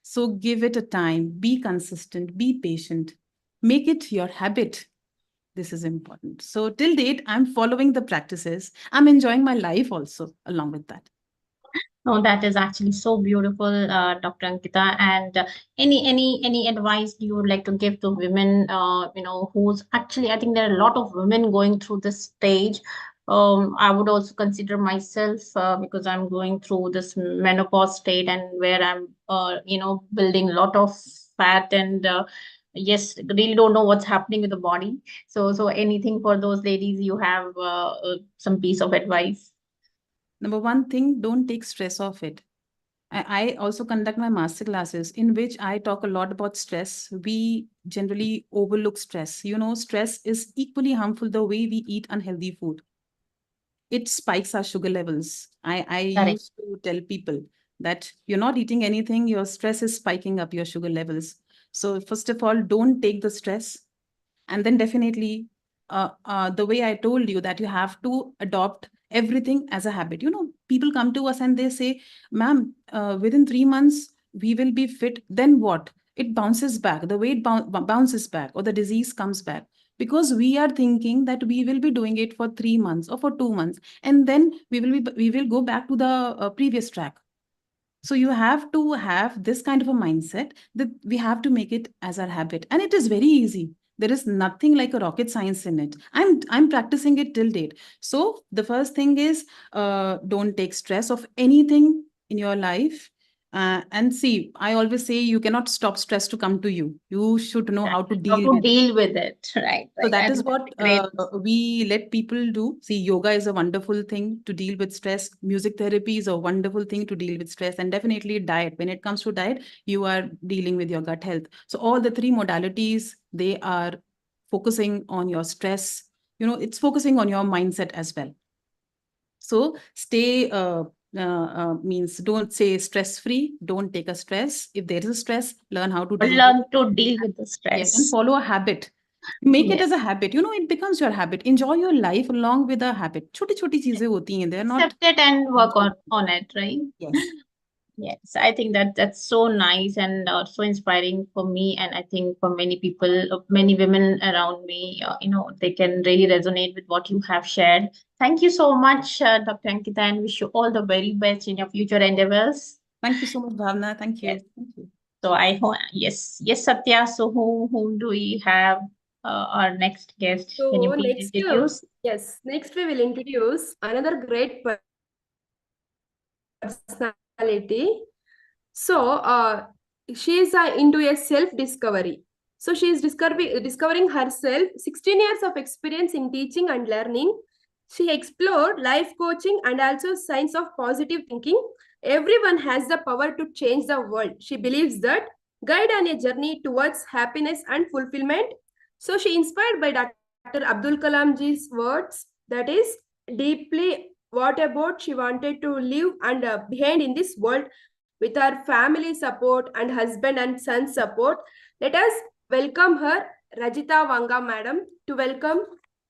So give it a time, be consistent, be patient, make it your habit. This is important. So till date, I'm following the practices. I'm enjoying my life also along with that. No, that is actually so beautiful, Dr. Ankita. And any advice you would like to give to women, who's actually, I think there are a lot of women going through this stage. I would also consider myself because I'm going through this menopause state and where I'm, building a lot of fat and yes, really don't know what's happening with the body. So anything for those ladies, you have some piece of advice? Number one thing, don't take stress off it. I also conduct my master classes in which I talk a lot about stress. We generally overlook stress. Stress is equally harmful the way we eat unhealthy food. It spikes our sugar levels. I used to tell people that you're not eating anything, your stress is spiking up your sugar levels. So first of all, don't take the stress. And then definitely, the way I told you that you have to adopt everything as a habit. People come to us and they say, ma'am, within 3 months, we will be fit. Then what? It bounces back. The weight bounces back or the disease comes back. Because we are thinking that we will be doing it for 3 months or for 2 months. And then we will go back to the previous track. So you have to have this kind of a mindset that we have to make it as our habit. And it is very easy. There is nothing like a rocket science in it. I'm practicing it till date. So the first thing is don't take stress of anything in your life. And see, I always say you cannot stop stress to come to you. You should know how to deal with deal with it, right? So that I is think what that's great. we let people do. See, yoga is a wonderful thing to deal with stress. Music therapy is a wonderful thing to deal with stress. And definitely diet. When it comes to diet, you are dealing with your gut health. So all the three modalities, they are focusing on your stress. It's focusing on your mindset as well. So stay means don't say stress-free, don't take a stress. If there is a stress, learn how to deal Learn to deal with the stress. Yes, and follow a habit. Make it Yes. as a habit. It becomes your habit. Enjoy your life along with a habit. Choti cheeze hoti hain. They're not. Accept it and work on it, right? Yes. Yes, I think that's so nice and so inspiring for me, and I think for many people, many women around me, they can really resonate with what you have shared. Thank you so much, Dr. Ankita, and wish you all the very best in your future endeavors. Thank you so much, Bhavna. Thank you. Yes. Thank you. So I hope, yes, Satya. So whom do we have our next guest? Can you So please next, introduce? yes, next we will introduce another great personality. So she is into a self-discovery. So she is discovering herself, 16 years of experience in teaching and learning. She explored life coaching and also science of positive thinking. Everyone has the power to change the world. She believes that guide on a journey towards happiness and fulfillment. So she inspired by Dr. Abdul Kalamji's words, that is deeply what about she wanted to live and behind in this world with her family support and husband and son support. Let us welcome her, Rajita Vanga madam, to welcome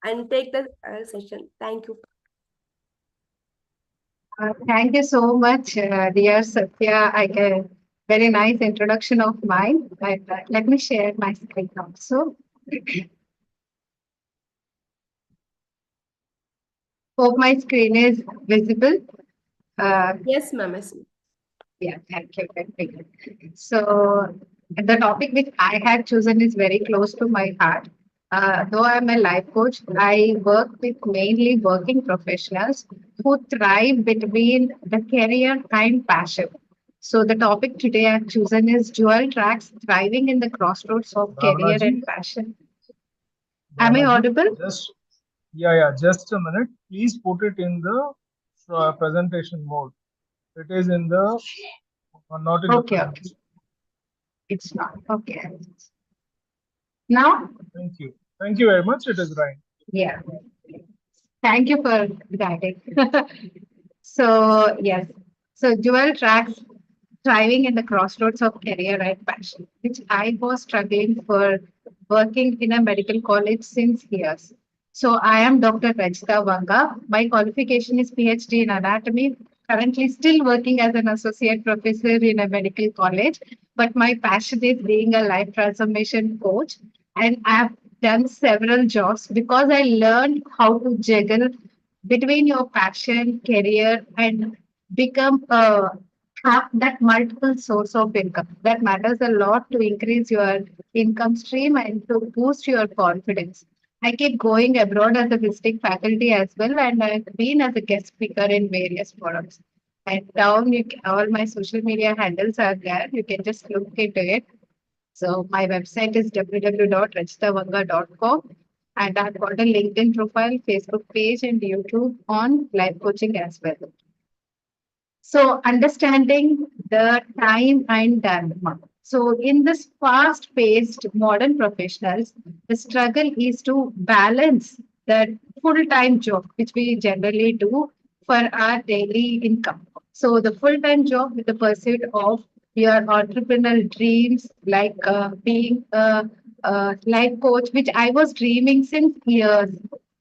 and take the session. Thank you. Thank you so much, dear Satya. I get very nice introduction of mine. Let me share my screen also. Hope my screen is visible. Yes, ma'am. Yeah, thank you. Very good. So the topic which I had chosen is very close to my heart. Though I'm a life coach, I work with mainly working professionals who thrive between the career and passion. So the topic today I've chosen is dual tracks thriving in the crossroads of career and passion. Am I audible? Just a minute. Please put it in the presentation mode. It is in the not in the presentation. It's not okay. Now? Thank you. Thank you very much. It is right. Yeah. Thank you for guiding. So, yes. So, dual tracks, thriving in the crossroads of career and passion, which I was struggling for working in a medical college since years. So, I am Dr. Rajita Vanga. My qualification is PhD in anatomy, currently still working as an associate professor in a medical college. But my passion is being a life transformation coach. And I've done several jobs because I learned how to juggle between your passion, career, and become have that multiple source of income. That matters a lot to increase your income stream and to boost your confidence. I keep going abroad as a visiting faculty as well, and I've been as a guest speaker in various forums. And down, all my social media handles are there. You can just look into it. So my website is www.rajitavanga.com, and I've got a LinkedIn profile, Facebook page, and YouTube on life coaching as well. So understanding the time and dilemma. So in this fast-paced modern professionals, the struggle is to balance the full-time job, which we generally do for our daily income. So the full-time job with the pursuit of your entrepreneurial dreams, like being a life coach, which I was dreaming since years.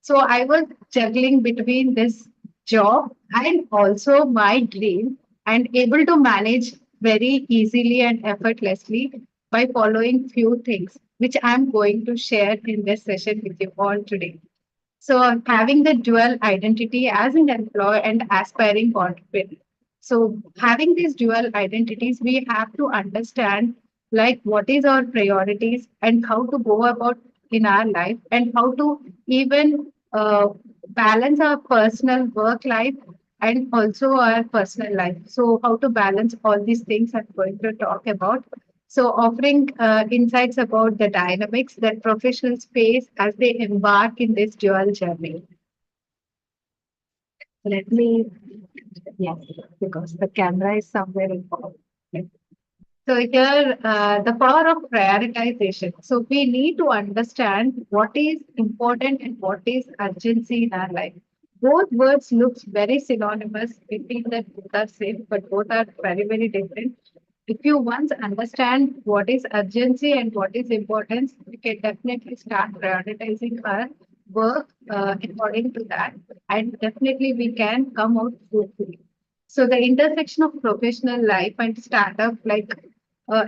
So I was juggling between this job and also my dream, and able to manage very easily and effortlessly by following few things which I'm going to share in this session with you all today. So having the dual identity as an employee and aspiring entrepreneur. So having these dual identities, we have to understand like what is our priorities and how to go about in our life, and how to even balance our personal work life and also our personal life. So how to balance all these things I'm going to talk about. So offering insights about the dynamics that professionals face as they embark in this dual journey. Let me, yes, because the camera is somewhere involved. So here, the power of prioritization. So we need to understand what is important and what is urgency in our life. Both words looks very synonymous. We think that both are same, but both are very, very different. If you once understand what is urgency and what is importance, we can definitely start prioritizing our work according to that, and definitely we can come out fruitfully. So the intersection of professional life and startup, like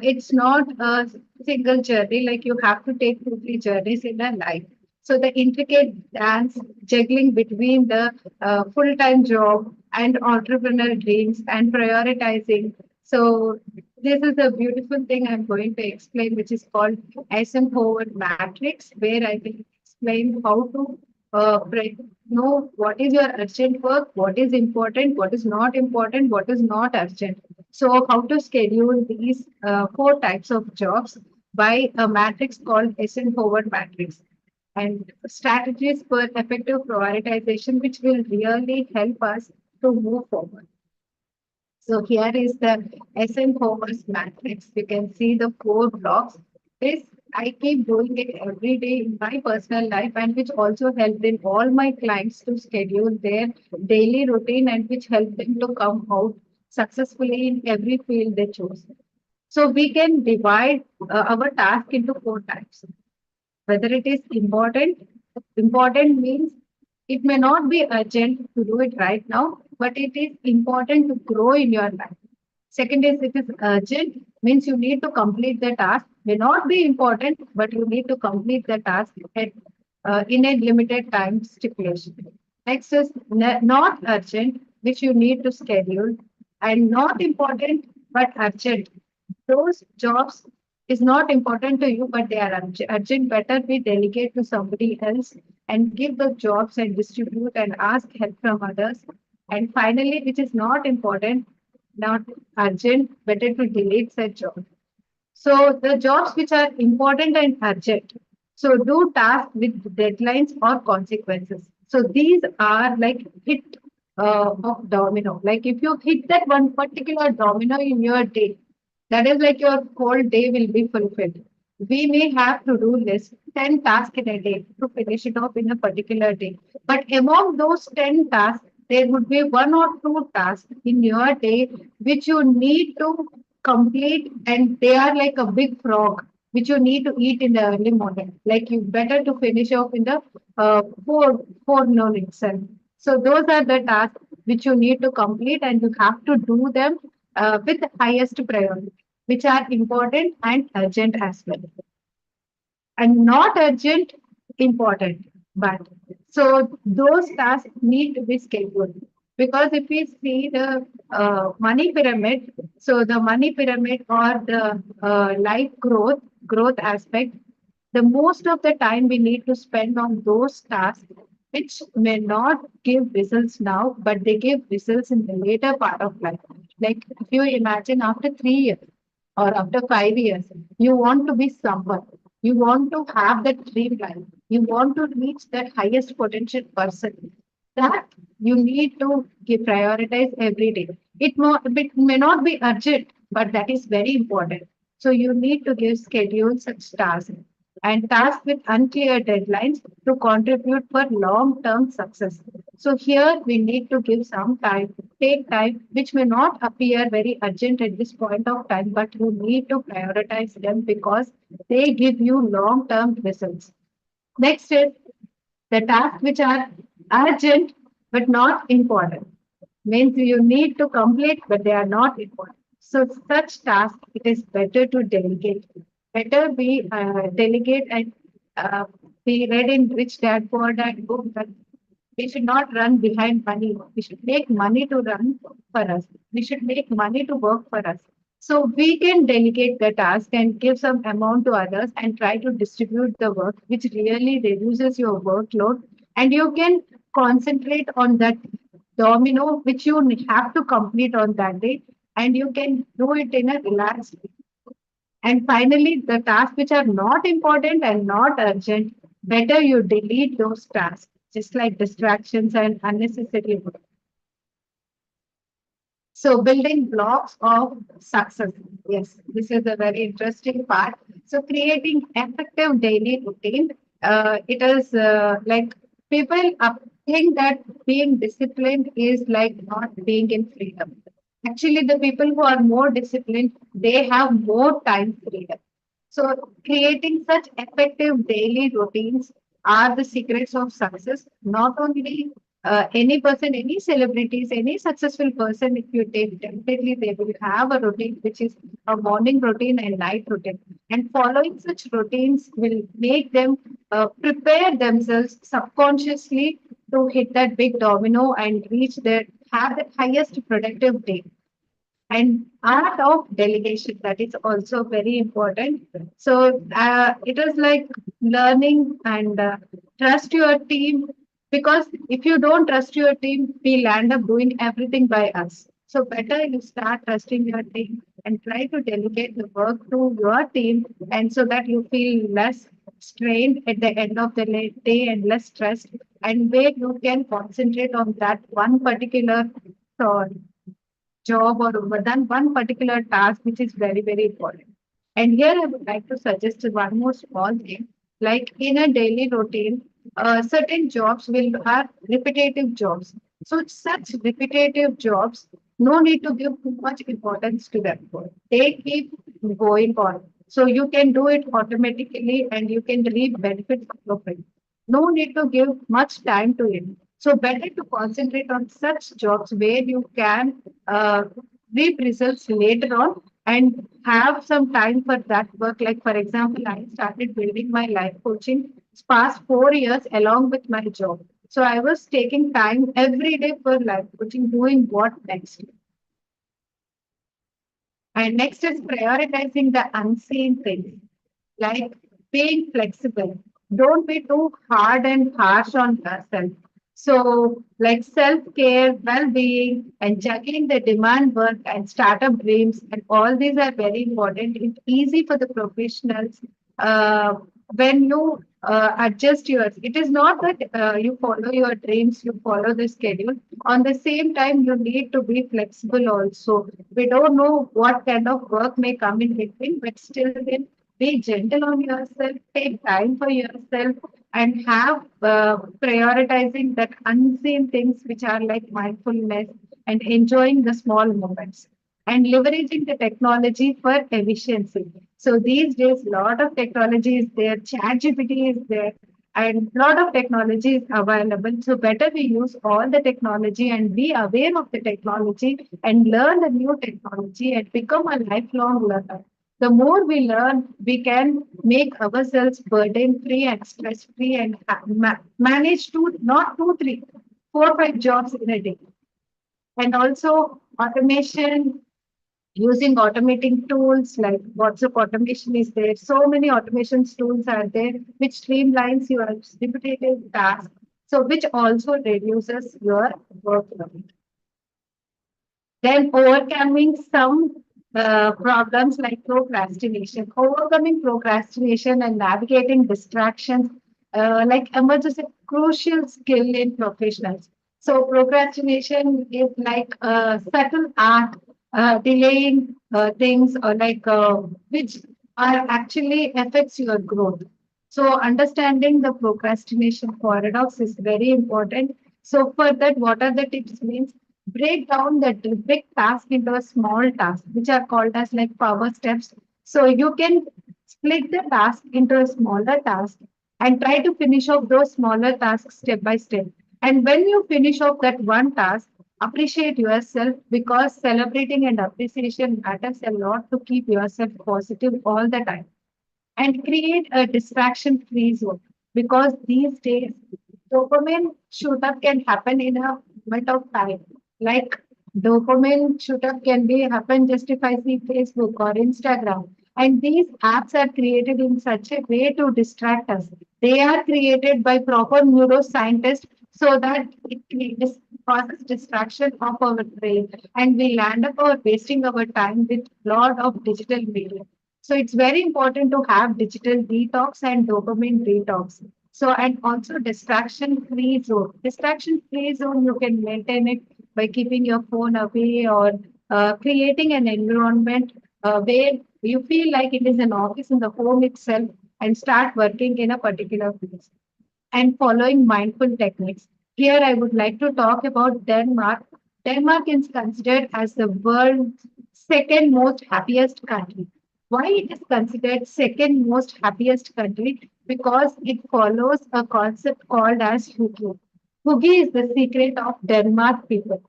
it's not a single journey, like you have to take 2, 3 journeys in a life. So the intricate dance juggling between the full-time job and entrepreneurial dreams and prioritizing. So this is a beautiful thing I'm going to explain, which is called Eisenhower matrix, where I will explain how to know what is your urgent work, what is important, what is not important, what is not urgent. So how to schedule these 4 types of jobs by a matrix called Eisenhower matrix, and strategies for effective prioritization, which will really help us to move forward. So here is the Eisenhower's matrix. You can see the 4 blocks. This I keep doing it every day in my personal life, and which also helped in all my clients to schedule their daily routine, and which helped them to come out successfully in every field they choose. So we can divide our task into 4 types. Whether it is important means it may not be urgent to do it right now, but it is important to grow in your life. Second is, it is urgent, means you need to complete the task. May not be important, but you need to complete the task in a limited time stipulation. Next is not urgent, which you need to schedule, and not important but urgent. Those jobs is not important to you, but they are urgent. Better we delegate to somebody else and give the jobs and distribute and ask help from others. And finally, which is not important, not urgent, better to delete such job. So the jobs which are important and urgent, so do tasks with deadlines or consequences. So these are like hit of domino. Like if you hit that one particular domino in your day, that is like your whole day will be fulfilled. we may have to do list 10 tasks in a day to finish it off in a particular day. But among those 10 tasks, there would be one or two tasks in your day which you need to complete, and they are like a big frog which you need to eat in the early morning. Like you better to finish off in the forenoon itself. So those are the tasks which you need to complete, and you have to do them with highest priority, which are important and urgent as well. And not urgent, important. But so those tasks need to be scheduled. Because if we see the money pyramid, so the money pyramid or the life growth aspect, the most of the time we need to spend on those tasks which may not give results now, but they give results in the later part of life. Like if you imagine after 3 years or after 5 years, you want to be someone. You want to have that dream life. You want to reach that highest potential person. That you need to prioritize every day. It may not be urgent, but that is very important. So you need to give schedule such tasks and tasks with unclear deadlines to contribute for long-term success. So here we need to give some time, take time, which may not appear very urgent at this point of time, but you need to prioritize them because they give you long-term results. Next is the tasks which are urgent but not important. Means you need to complete, but they are not important. So such tasks, it is better to delegate. Better be delegate and be read in Rich Dad Poor Dad book that we should not run behind money. We should make money to run for us. We should make money to work for us. So we can delegate the task and give some amount to others and try to distribute the work, which really reduces your workload. And you can concentrate on that domino, which you have to complete on that day, and you can do it in a relaxed way. And finally, the tasks which are not important and not urgent, better you delete those tasks, just like distractions and unnecessary work. So building blocks of success. Yes, this is a very interesting part. So creating effective daily routine. It is like people think that being disciplined is like not being in freedom. Actually, the people who are more disciplined, they have more time freedom. So creating such effective daily routines are the secrets of success. Not only any person, any celebrities, any successful person, if you take, definitely they will have a routine which is a morning routine and night routine. And following such routines will make them prepare themselves subconsciously to hit that big domino and have the highest productive day. And art of delegation, that is also very important. So it is like learning and trust your team, because if you don't trust your team, we'll end up doing everything by us. So better you start trusting your team and try to delegate the work to your team, and so that you feel less strained at the end of the day and less stressed, and where you can concentrate on that one particular thought job or than one particular task, which is very, very important. And here I would like to suggest one more small thing. Like in a daily routine, certain jobs will have repetitive jobs. So such repetitive jobs, no need to give too much importance to them. They keep going on. So you can do it automatically and you can reap benefits of it. No need to give much time to it. So better to concentrate on such jobs where you can reap results later on and have some time for that work. Like for example, I started building my life coaching past 4 years along with my job. So I was taking time every day for life coaching, doing what next. And next is prioritizing the unseen things, like being flexible. Don't be too hard and harsh on yourself. So, like self-care, well-being, and juggling the demand work and startup dreams, and all these are very important. It's easy for the professionals when you adjust yours. It is not that you follow your dreams, you follow the schedule. On the same time, you need to be flexible also. We don't know what kind of work may come in between, but still then be gentle on yourself, take time for yourself, and have prioritizing that unseen things which are like mindfulness and enjoying the small moments and leveraging the technology for efficiency. So these days, a lot of technology is there, ChatGPT is there, and a lot of technology is available. So better we use all the technology and be aware of the technology and learn the new technology and become a lifelong learner. The more we learn, we can make ourselves burden free and stress free and manage to not 2, 3, 4, 5 jobs in a day. And also automation, using automating tools like WhatsApp automation is there. So many automation tools are there which streamlines your repetitive tasks, so which also reduces your workload. Then overcoming some problems like procrastination. Overcoming procrastination and navigating distractions like emerges a crucial skill in professionals. So procrastination is like a subtle art delaying things or like which are actually affects your growth. So understanding the procrastination paradox is very important. So for that, what are the tips means? Break down the big task into a small task, which are called as like power steps. So you can split the task into a smaller task and try to finish off those smaller tasks step by step. And when you finish off that one task, appreciate yourself because celebrating and appreciation matters a lot to keep yourself positive all the time. And create a distraction free zone because these days dopamine shoot up can happen in a moment of time. Like dopamine shoot up can be happen just if I see Facebook or Instagram. And these apps are created in such a way to distract us. They are created by proper neuroscientists so that causes distraction of our brain and we land up wasting our time with lot of digital media. So it's very important to have digital detox and dopamine detox. So, and also distraction free zone. Distraction free zone, you can maintain it by keeping your phone away or creating an environment where you feel like it is an office in the home itself and start working in a particular place. And following mindful techniques. Here, I would like to talk about Denmark. Denmark is considered as the world's second most happiest country. Why it is considered second most happiest country? Because it follows a concept called as hygge. Hygge is the secret of Denmark people.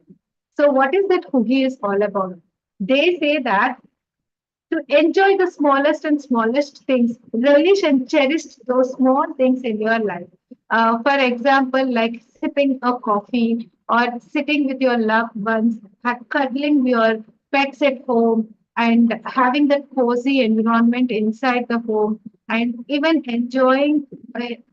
So what is that hygge is all about? They say that to enjoy the smallest and smallest things, relish and cherish those small things in your life. For example, like sipping a coffee or sitting with your loved ones, cuddling your pets at home, and having that cozy environment inside the home, and even enjoying,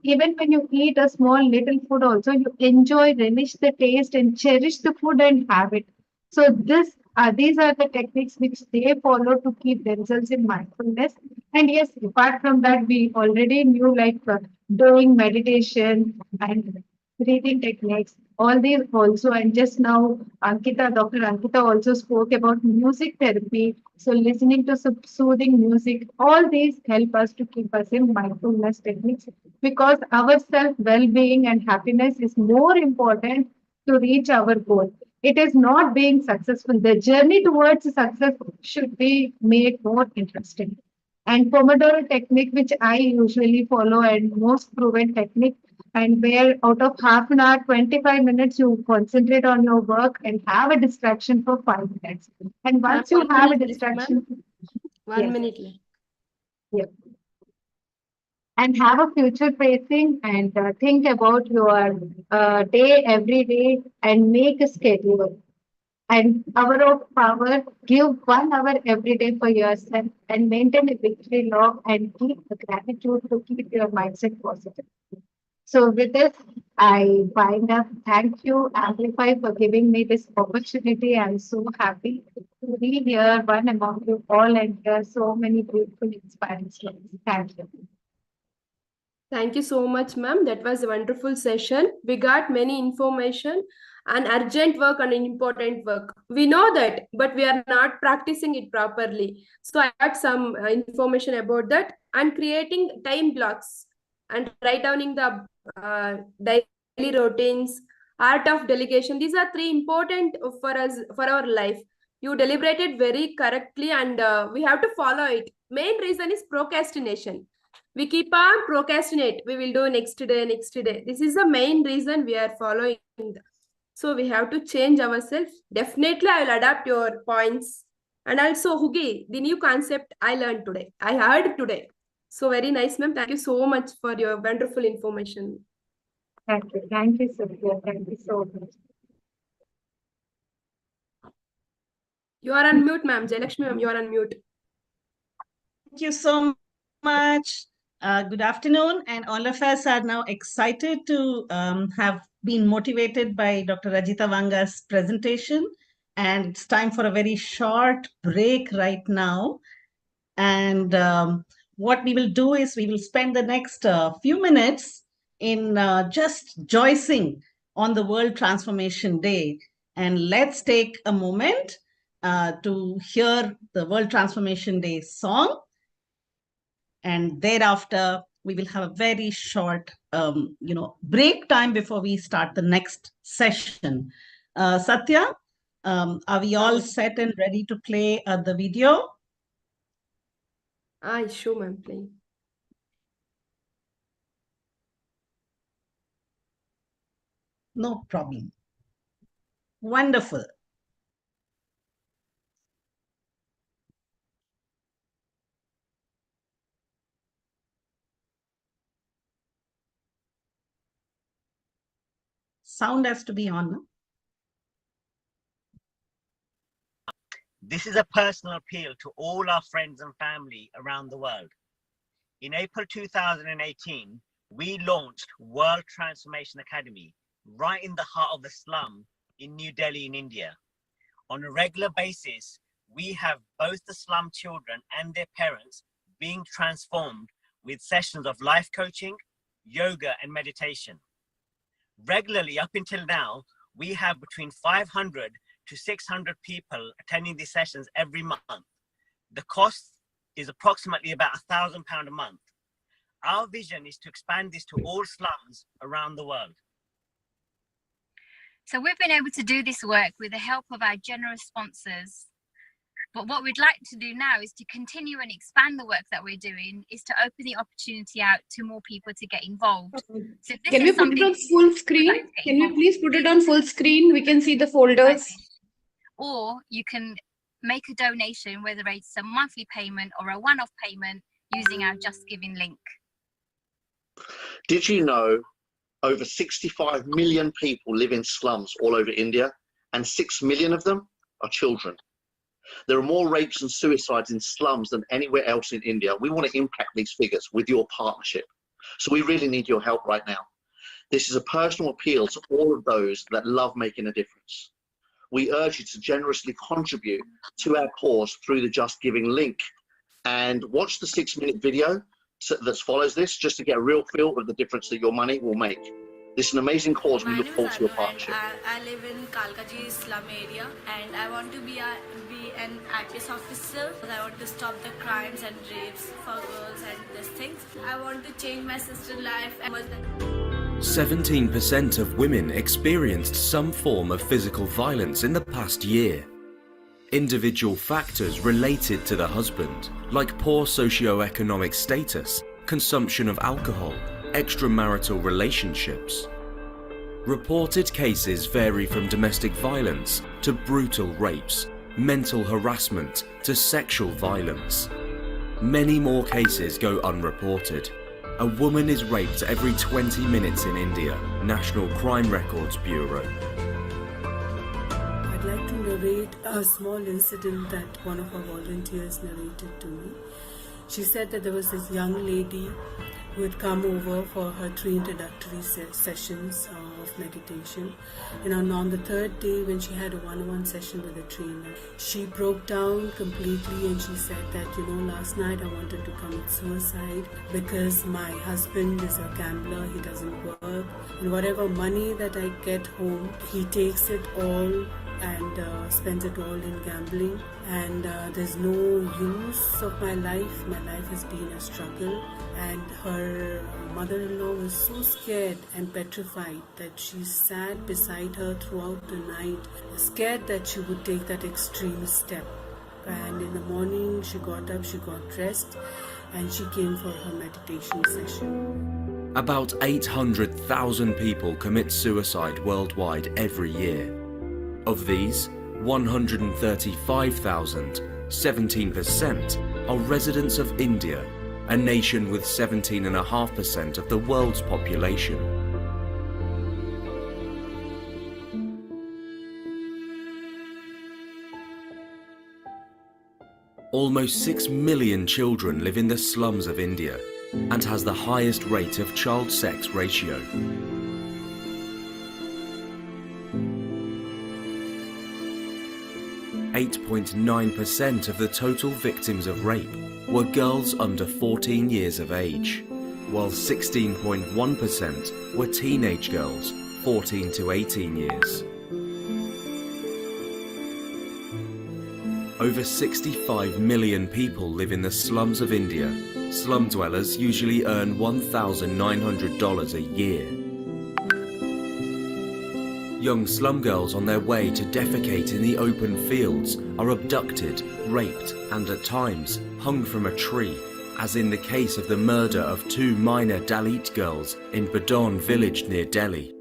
even when you eat a small little food, also you enjoy, relish the taste, and cherish the food and have it. So these are the techniques which they follow to keep themselves in mindfulness. And yes, apart from that, we already knew like doing meditation and breathing techniques, all these also. And just now, Dr. Ankita also spoke about music therapy. So listening to soothing music, all these help us to keep us in mindfulness techniques because our self well-being and happiness is more important to reach our goal. It is not being successful. The journey towards success should be made more interesting. And Pomodoro technique, which I usually follow and most proven technique, and where out of half an hour, 25 minutes, you concentrate on your work and have a distraction for 5 minutes. And once you have a distraction, 1 minute left. Yep. And have a future facing and think about your day every day and make a schedule. And hour of power, give 1 hour every day for yourself and maintain a victory log and keep the gratitude to keep your mindset positive. So with this, I wind up. Thank you, Amplify, for giving me this opportunity. I'm so happy to be here, one among you all, and hear so many beautiful, inspiring stories. Thank you. Thank you so much, ma'am. That was a wonderful session. We got many information and urgent work and important work. We know that, but we are not practicing it properly. So I got some information about that, and creating time blocks and write downing the daily routines, art of delegation. These are three important for us, for our life. You deliberated very correctly, and we have to follow it. Main reason is procrastination. We keep on procrastinate. We will do next day, next day. This is the main reason we are following. So we have to change ourselves. Definitely, I will adapt your points. And also, Hugi, the new concept I learned today. I heard today. So very nice, ma'am. Thank you so much for your wonderful information. Thank you. Thank you, Sophia. Thank you so much. You are on mute, ma'am. Jayalakshmi, ma'am, you are on mute. Thank you so much. Good afternoon, and all of us are now excited to have been motivated by Dr. Rajita Vanga's presentation, and it's time for a very short break right now. And what we will do is we will spend the next few minutes in just joicing on the World Transformation Day. And let's take a moment to hear the World Transformation Day song. And thereafter, we will have a very short, break time before we start the next session. Satya, are we all set and ready to play the video? Sure, ma'am, please. No problem. Wonderful. Sound has to be on. No? This is a personal appeal to all our friends and family around the world. In April 2018, we launched World Transformation Academy right in the heart of the slum in New Delhi in India. On a regular basis, we have both the slum children and their parents being transformed with sessions of life coaching, yoga, and meditation. Regularly, up until now, we have between 500 to 600 people attending these sessions every month. The cost is approximately about £1,000 a month. Our vision is to expand this to all slums around the world. So we've been able to do this work with the help of our generous sponsors. But what we'd like to do now is to continue and expand the work that we're doing, is to open the opportunity out to more people to get involved. So if this Can we put it on full screen? Can we please put it on full screen? We can see the folders. Or you can make a donation, whether it's a monthly payment or a one-off payment, using our Just Giving link. Did you know over 65 million people live in slums all over India, and 6 million of them are children? There are more rapes and suicides in slums than anywhere else in India. We want to impact these figures with your partnership. So we really need your help right now. This is a personal appeal to all of those that love making a difference. We urge you to generously contribute to our cause through the Just Giving link, and watch the 6-minute video that follows this, just to get a real feel of the difference that your money will make. This is an amazing cause. We look forward to your partnership. I live in Kalkaji slum area, and I want to be an IPS officer. I want to stop the crimes and rapes for girls and these things. I want to change my sister's life. 17% of women experienced some form of physical violence in the past year. Individual factors related to the husband, like poor socioeconomic status, consumption of alcohol, extramarital relationships. Reported cases vary from domestic violence to brutal rapes, mental harassment to sexual violence. Many more cases go unreported. A woman is raped every 20 minutes in India, National Crime Records Bureau. I'd like to narrate a small incident that one of our volunteers narrated to me. She said that there was this young lady who had come over for her 3 introductory sessions of meditation. And on the third day, when she had a one-on-one session with the trainer, she broke down completely and she said that, last night I wanted to commit suicide because my husband is a gambler, he doesn't work, and whatever money that I get home, he takes it all and spends it all in gambling, and there's no use of my life. My life has been a struggle, and her mother-in-law was so scared and petrified that she sat beside her throughout the night, scared that she would take that extreme step. And in the morning she got up, she got dressed, and she came for her meditation session. About 800,000 people commit suicide worldwide every year. Of these, 135,000, 17%, are residents of India, a nation with 17.5% of the world's population. Almost 6 million children live in the slums of India and has the highest rate of child sex ratio. 8.9% of the total victims of rape were girls under 14 years of age, while 16.1% were teenage girls 14 to 18 years. Over 65 million people live in the slums of India. Slum dwellers usually earn $1,900 a year. Young slum girls on their way to defecate in the open fields are abducted, raped, and at times hung from a tree, as in the case of the murder of 2 minor Dalit girls in Badon village near Delhi.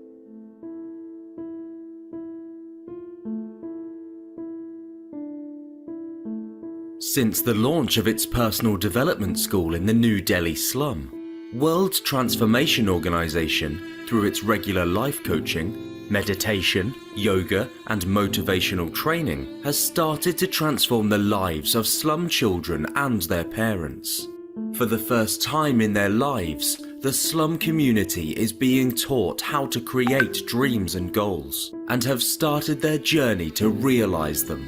Since the launch of its personal development school in the New Delhi slum, World Transformation Organization, through its regular life coaching, meditation, yoga, and motivational training, has started to transform the lives of slum children and their parents. For the first time in their lives, the slum community is being taught how to create dreams and goals, and have started their journey to realize them.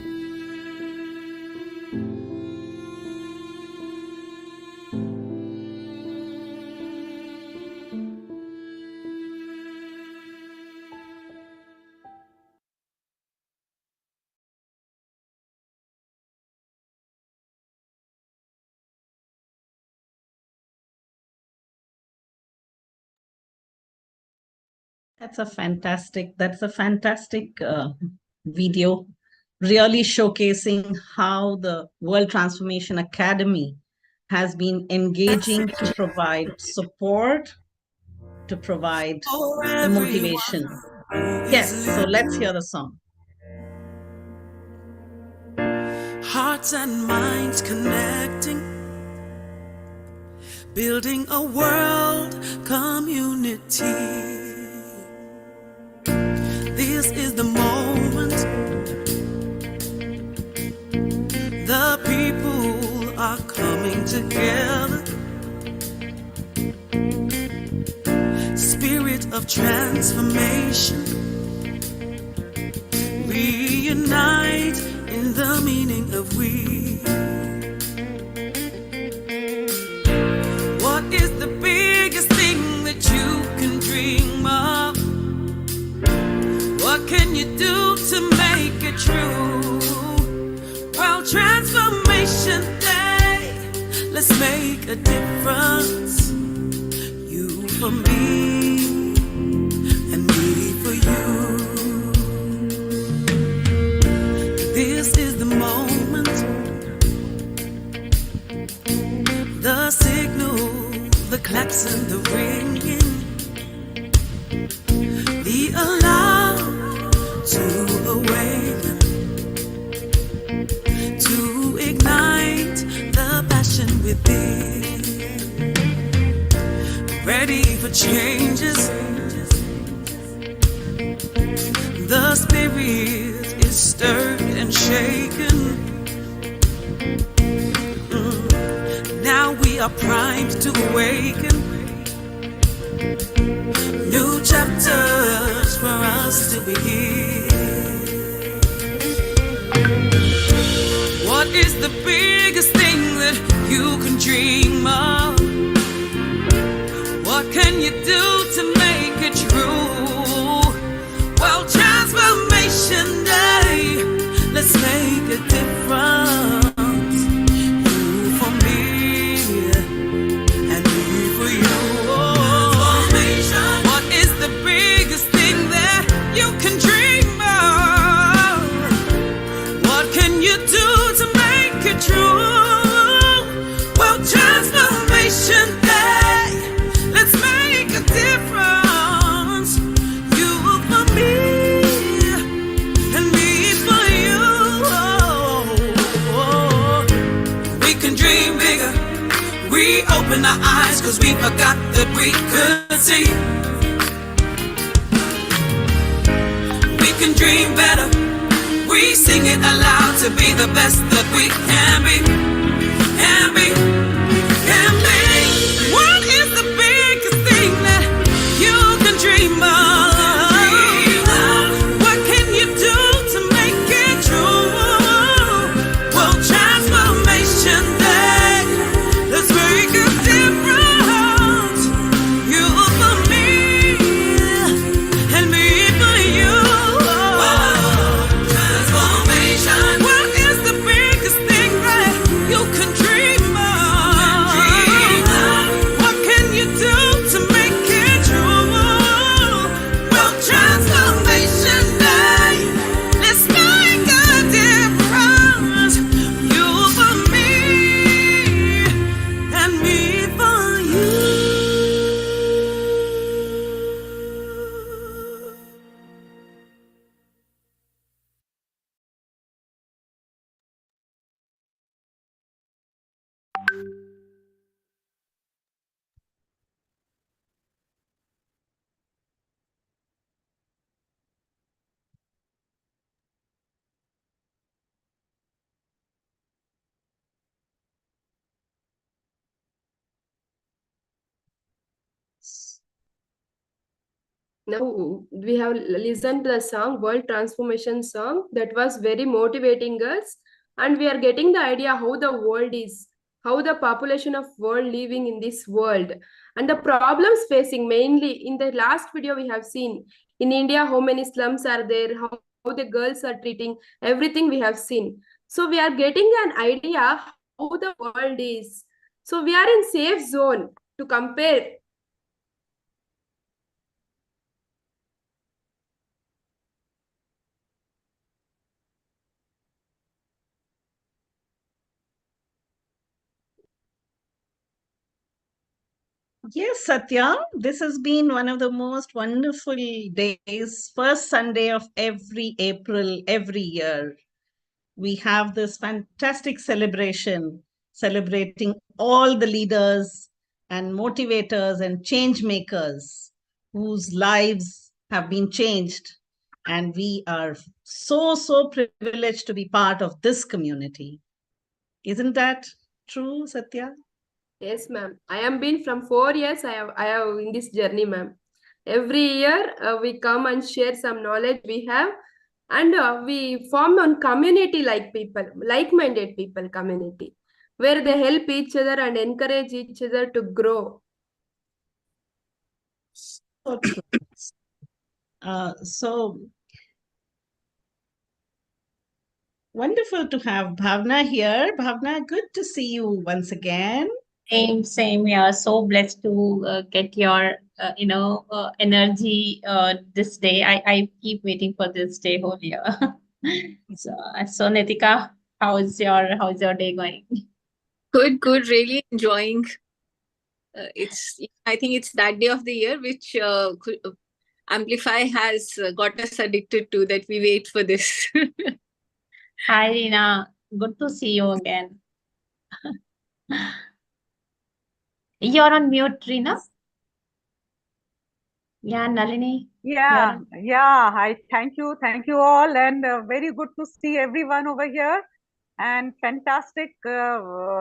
That's a fantastic video, really showcasing how the World Transformation Academy has been engaging to provide support, to provide motivation. Yes, so let's hear the song. Hearts and minds connecting, building a world community. This is the moment the people are coming together. Spirit of transformation, reunite in the meaning of we. What is the biggest thing that you can dream of? What can you do to make it true? World Transformation Day, let's make a difference. You for me and me for you. This is the moment, the signal, the klaxon, the ringing, the alarm to awaken, to ignite the passion within. Ready for changes, the spirit is stirred and shaken. Now we are primed to awaken New chapters for us to begin. What is the biggest thing that you can dream of? What can you do to make it true? Well, Transformation Day, let's make a difference. You for me, and me for you. What is the biggest thing that you can dream of? What can you do to make it true? Well, Transformation Day, let's make a difference. You for me, and me for you. We can dream bigger. We open our eyes 'cause we forgot that we could see. We can dream better. We sing it aloud to be the best that we can be. Can be. Can be. What is the biggest thing that you can dream of? What can you do to make it true? Well, Transformation Day, let's make a difference. You for me, and me for you. Transformation. What is the biggest thing that you can dream of? What can you do to make it true? Well, Transformation Day, let's make a difference. You for me, and me for you. Now we have listened to the song, World Transformation song, that was very motivating us, and we are getting the idea how the world is, how the population of world living in this world, and the problems facing mainly in the last video we have seen in India how many slums are there, how the girls are treating, everything we have seen. So we are getting an idea how the world is. So we are in safe zone to compare. Yes, Satya, this has been one of the most wonderful days, first Sunday of every April, every year. We have this fantastic celebration, celebrating all the leaders and motivators and change makers whose lives have been changed. And we are so privileged to be part of this community. Isn't that true, Satya? Yes, ma'am. I am been from 4 years. I have in this journey, ma'am. Every year we come and share some knowledge we have, and we form on community like people, like-minded people community, where they help each other and encourage each other to grow. So true. So wonderful to have Bhavna here. Bhavna, good to see you once again. Same. We are so blessed to get your, energy this day. I keep waiting for this day whole year. So Nitika, how's your day going? Good. Really enjoying. I think it's that day of the year which Amplify has got us addicted to, that we wait for this. Hi, Rina. Good to see you again. You're on mute, Rina. Yeah, Nalini. Yeah. Hi, thank you all, and very good to see everyone over here, and fantastic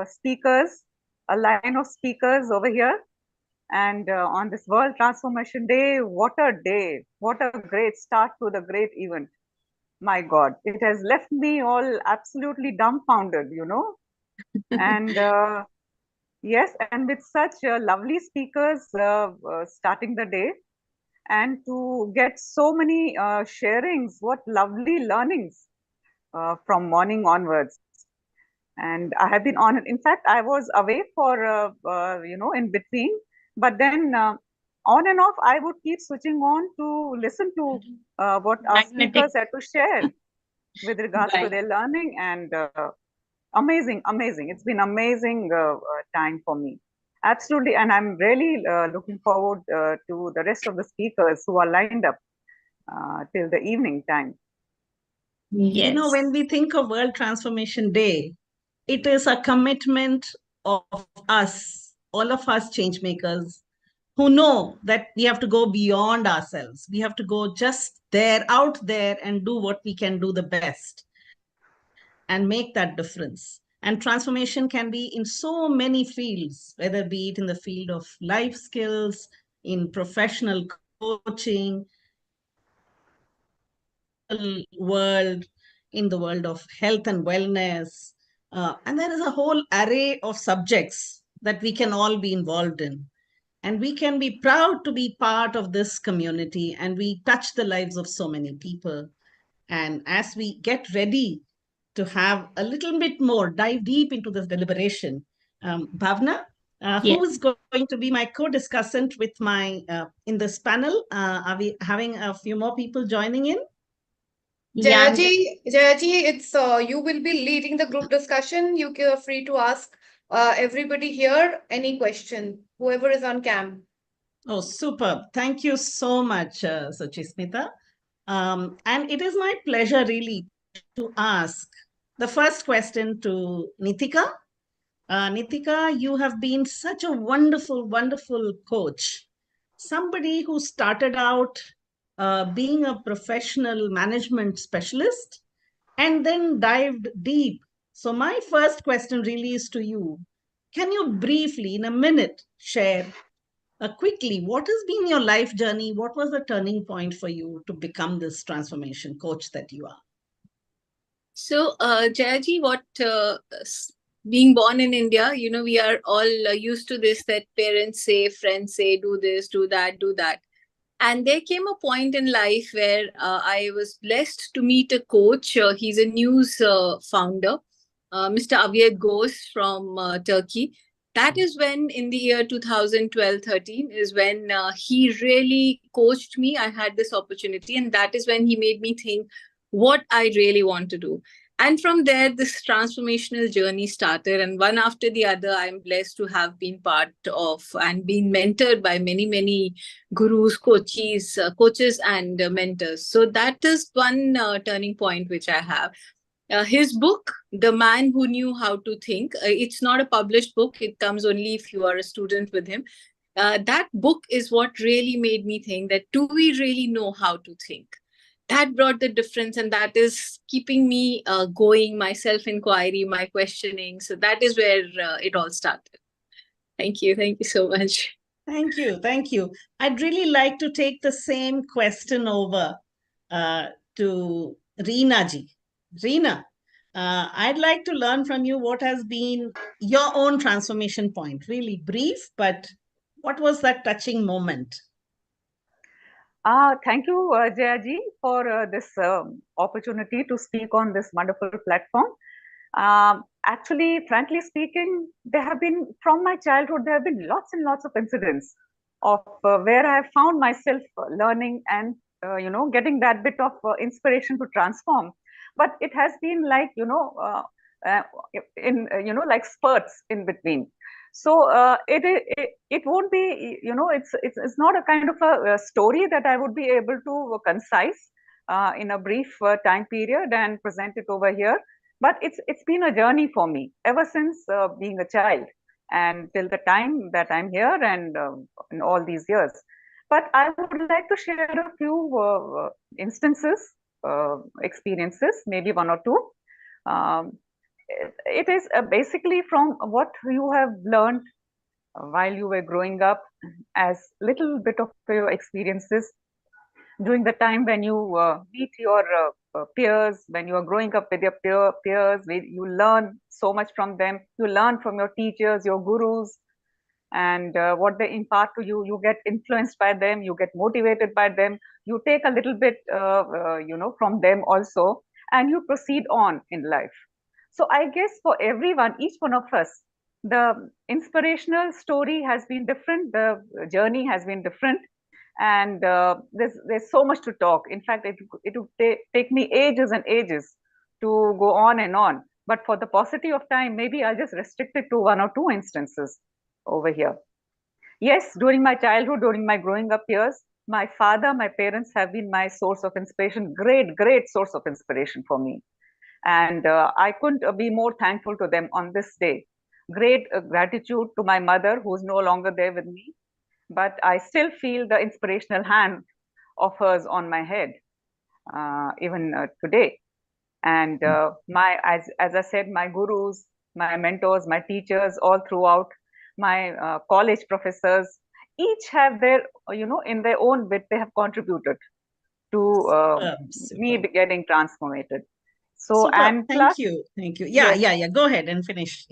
speakers, a line of speakers over here. And on this World Transformation Day, what a day! What a great start to the great event. My God, it has left me all absolutely dumbfounded, you know. And yes, and with such lovely speakers starting the day, and to get so many sharings, what lovely learnings from morning onwards. And I have been on it. In fact, I was away for, in between, but then on and off, I would keep switching on to listen to what our speakers had to share with regards to their learning. And amazing. It's been amazing time for me. Absolutely. And I'm really looking forward to the rest of the speakers who are lined up till the evening time. You know, when we think of World Transformation Day, it is a commitment of us, all of us change makers, who know that we have to go beyond ourselves. We have to go just there, out there, and do what we can do the best and make that difference. And transformation can be in so many fields, whether be it in the field of life skills, in professional coaching, world, in the world of health and wellness. And there is a whole array of subjects that we can all be involved in. And we can be proud to be part of this community, and we touch the lives of so many people. And as we get ready to have a little bit more, dive deep into this deliberation, Bhavna, who is going to be my co-discussant with my in this panel? Are we having a few more people joining in? Jayaji, it's you will be leading the group discussion. You are free to ask everybody here any question, whoever is on cam. Oh, superb. Thank you so much, Suchismita. And it is my pleasure really to ask the first question to Nitika. Nitika, you have been such a wonderful, wonderful coach. Somebody who started out being a professional management specialist and then dived deep. So my first question really is to you. Can you briefly, in a minute, share quickly what has been your life journey? What was the turning point for you to become this transformation coach that you are? So, Jayaji, being born in India, you know, we are all used to this, that parents say, friends say, do this, do that, do that. And there came a point in life where I was blessed to meet a coach. He's a news founder, Mr. Avyed Ghosh from Turkey. That is when, in the year 2012-13, is when he really coached me. I had this opportunity, and that is when he made me think what I really want to do. And from there, this transformational journey started. And one after the other, I'm blessed to have been part of and been mentored by many, many gurus, coaches, and mentors. So that is one turning point which I have. His book, The Man Who Knew How to Think, it's not a published book. It comes only if you are a student with him. That book is what really made me think that, do we really know how to think? That brought the difference, and that is keeping me going, my self-inquiry, my questioning. So that is where it all started. Thank you. Thank you so much. Thank you. Thank you. I'd really like to take the same question over to Reena ji. Reena, I'd like to learn from you what has been your own transformation point. Really brief, but what was that touching moment? Thank you, Jayaji, for this opportunity to speak on this wonderful platform. Actually, frankly speaking, there have been, from my childhood, there have been lots and lots of incidents of where I have found myself learning and, getting that bit of inspiration to transform. But it has been like, like spurts in between. So it won't be, it's not a kind of a story that I would be able to concise in a brief time period and present it over here. But it's been a journey for me ever since being a child and till the time that I'm here and in all these years. But I would like to share a few instances, experiences, maybe one or two. It is basically from what you have learned while you were growing up, as little bit of your experiences during the time when you meet your peers, when you are growing up with your peers, you learn so much from them. You learn from your teachers, your gurus, and what they impart to you. You get influenced by them, you get motivated by them, you take a little bit from them also, and you proceed on in life. So I guess for everyone, each one of us, the inspirational story has been different, the journey has been different, and there's so much to talk. In fact, it would take me ages and ages to go on and on, but for the paucity of time, maybe I'll just restrict it to one or two instances over here. Yes, during my childhood, during my growing up years, my father, my parents have been my source of inspiration, great source of inspiration for me. And I couldn't be more thankful to them on this day. Great gratitude to my mother, who's no longer there with me, but I still feel the inspirational hand of hers on my head, even today. And as I said, my gurus, my mentors, my teachers, all throughout, my college professors, each have their, in their own bit, they have contributed to me getting transformated. So, Super. and plus, thank you. Yeah. Go ahead and finish.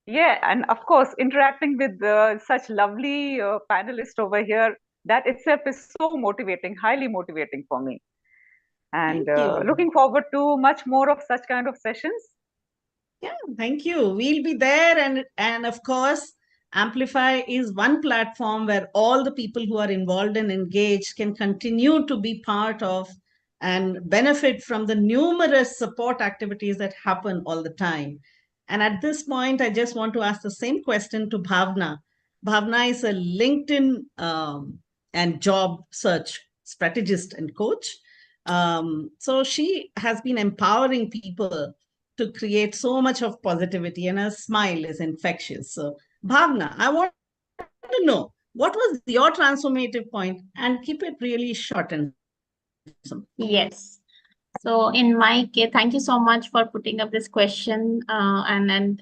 Yeah, and of course, interacting with such lovely panelists over here, that itself is so motivating, highly motivating for me. And looking forward to much more of such kind of sessions. Yeah, thank you. We'll be there, and of course, Amplify is one platform where all the people who are involved and engaged can continue to be part of and benefit from the numerous support activities that happen all the time. And at this point, I just want to ask the same question to Bhavna. Bhavna is a LinkedIn and job search strategist and coach. So she has been empowering people to create so much of positivity, and her smile is infectious. So, Bhavna, I want to know, what was your transformative point? And keep it really short and simple. Yes. So in my case, thank you so much for putting up this question. And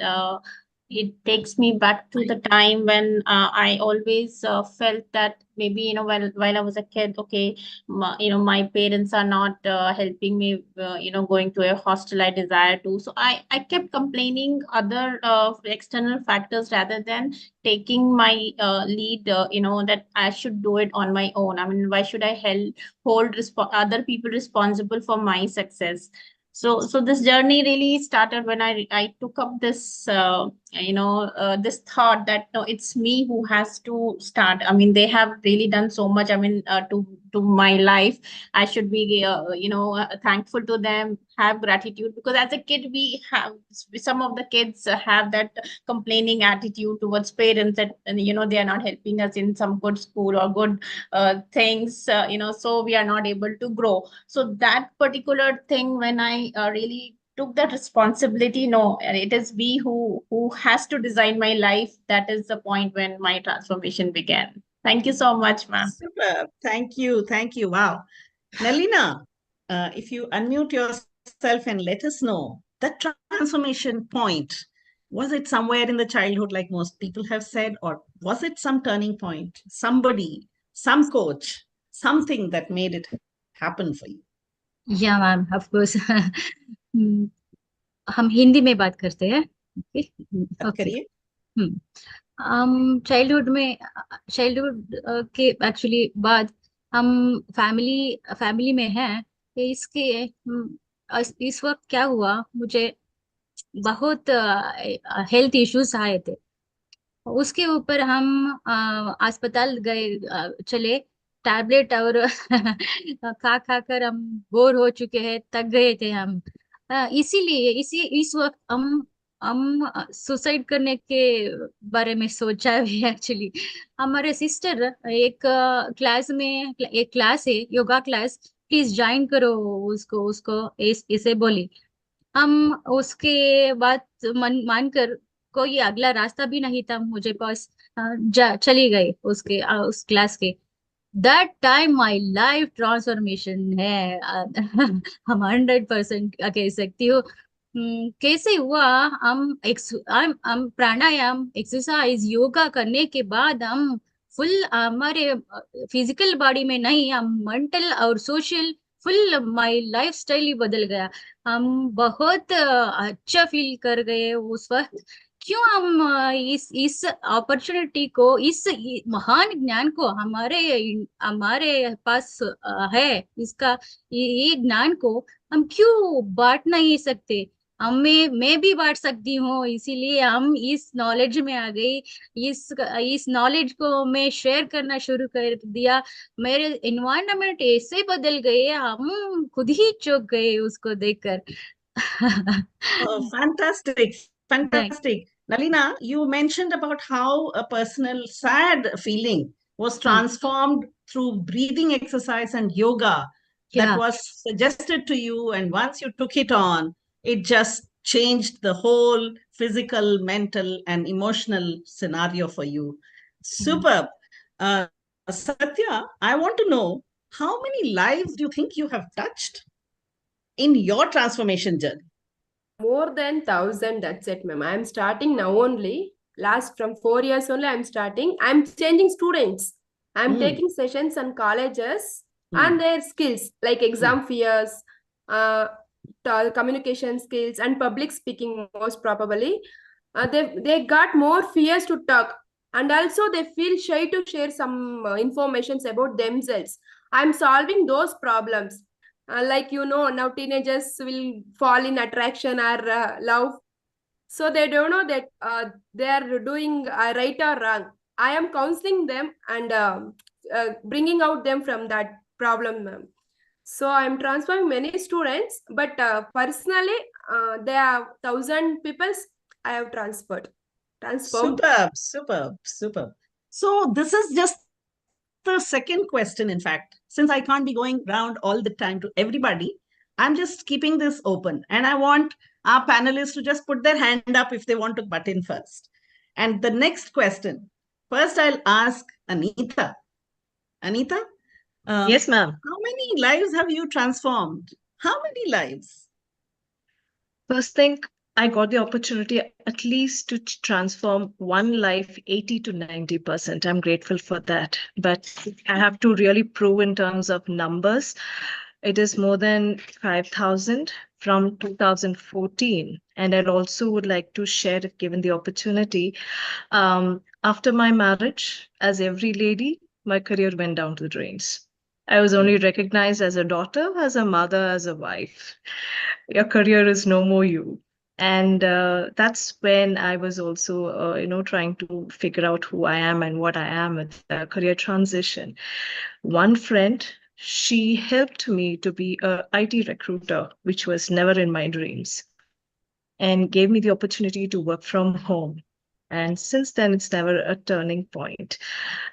it takes me back to the time when I always felt that maybe, while I was a kid, okay, my parents are not helping me, going to a hostel I desire to. So I kept complaining other external factors rather than taking my lead, that I should do it on my own. I mean, why should I hold other people responsible for my success? So this journey really started when I took up this this thought that no, it's me who has to start. I mean, they have really done so much, I mean, to my life. I should be thankful to them, have gratitude, because as a kid some of the kids have that complaining attitude towards parents that they are not helping us in some good school or good things, so we are not able to grow. So that particular thing, when I really took that responsibility, no, it is we who has to design my life. That is the point when my transformation began. Thank you so much, ma'am. Super. Thank you. Wow. Nalina, if you unmute yourself and let us know that transformation point. Was it somewhere in the childhood, like most people have said, or was it some turning point, somebody, some coach, something that made it happen for you? Yeah, ma'am, of course. हम हिंदी में बात करते हैं. Okay. Childhood के actually बाद हम family में हैं. इस वक्त क्या हुआ, मुझे बहुत हेल्थ इश्यूज आए थे. उसके ऊपर हम अस्पताल गए, चले, टैबलेट और खा कर हम बोर हो चुके हैं, थक गए थे हम. इसीलिए इस वक्त हम सुसाइड करने के बारे में सोचा है. एक्चुअली हमारे सिस्टर एक क्लास है, योगा क्लास, प्लीज ज्वाइन करो उसको इसे बोली. हम उसके बाद मानकर, कोई अगला रास्ता भी नहीं था मुझे पास, चली गई उस क्लास के. That time my life transformation है. हम 100% कह सकती हूँ. कैसे हुआ, हम प्राणायाम, एक्सरसाइज, योगा करने के बाद हम फुल हमारे फिजिकल बॉडी में नहीं, हम मेंटल और social full my life style ही बदल गया। हम बहुत अच्छा फील कर गए उस वक्त। क्यों हम इस अपॉर्चुनिटी को, इस महान ज्ञान को हमारे हमारे पास है, इसका ये ज्ञान को हम क्यों बांट नहीं सकते? मैं भी बांट सकती हूँ, इसीलिए हम इस नॉलेज में आ गई। इस नॉलेज को मैं शेयर करना शुरू कर दिया। मेरे एनवायरनमेंट ऐसे बदल गए, हम खुद ही चौंक गए उसको देखकर। Oh, fantastic, fantastic. Nalina, you mentioned about how a personal sad feeling was transformed through breathing exercise and yoga that was suggested to you. And once you took it on, it just changed the whole physical, mental, and emotional scenario for you. Superb. Satya, I want to know, how many lives do you think you have touched in your transformation journey? More than 1,000, that's it, ma'am. I'm starting now only. Last from 4 years only, I'm starting. I'm changing students. I'm taking sessions on colleges and their skills, like exam fears, communication skills, and public speaking, most probably. They got more fears to talk. And also they feel shy to share some informations about themselves. I'm solving those problems. Like, now teenagers will fall in attraction or love. So they don't know that they are doing right or wrong. I am counseling them and bringing out them from that problem. So I'm transforming many students, but personally, there are 1,000 people I have transformed. Superb. So this is just the second question, in fact. Since I can't be going round all the time to everybody, I'm just keeping this open. And I want our panelists to just put their hand up if they want to butt in first. And the next question, first I'll ask Anita. Anita? Yes, ma'am. How many lives have you transformed? How many lives? First thing, I got the opportunity at least to transform one life 80 to 90%. I'm grateful for that. But I have to really prove in terms of numbers. It is more than 5,000 from 2014. And I also would like to share, if given the opportunity, after my marriage, as every lady, my career went down to the drains. I was only recognized as a daughter, as a mother, as a wife. Your career is no more you. And that's when I was also, trying to figure out who I am and what I am with the career transition. One friend, she helped me to be an IT recruiter, which was never in my dreams, and gave me the opportunity to work from home. And since then, it's never a turning point.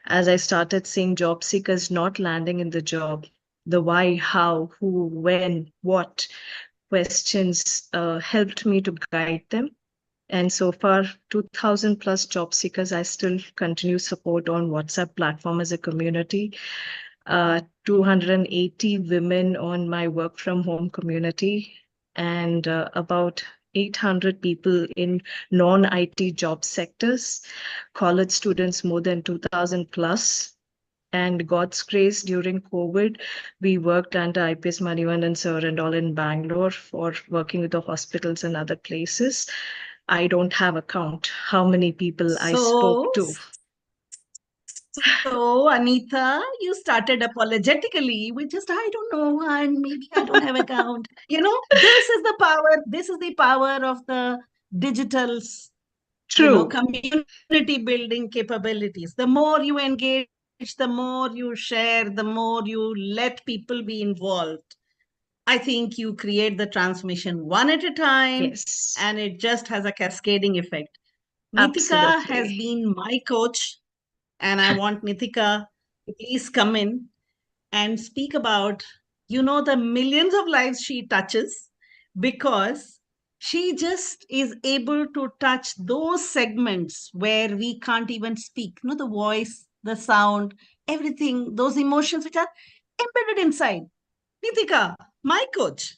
As I started seeing job seekers not landing in the job, the why, how, who, when, what questions helped me to guide them. And so far, 2,000 plus job seekers, I still continue support on WhatsApp platform as a community. 280 women on my work from home community, and about 800 people in non-IT job sectors, college students more than 2,000 plus. And God's grace, during COVID, we worked under IPS Manivandan sir and all in Bangalore for working with the hospitals and other places. I don't have a count how many people I spoke to. So, Anita, you started apologetically with just, I don't know, and maybe I don't have a count. This is the power. This is the power of the digital, community building capabilities. The more you engage, the more you share, the more you let people be involved. I think you create the transformation one at a time, and it just has a cascading effect. Nitika has been my coach, and I want Nitika to please come in and speak about, the millions of lives she touches, because she just is able to touch those segments where we can't even speak. The voice, the sound, everything, those emotions which are embedded inside. Nitika, my coach,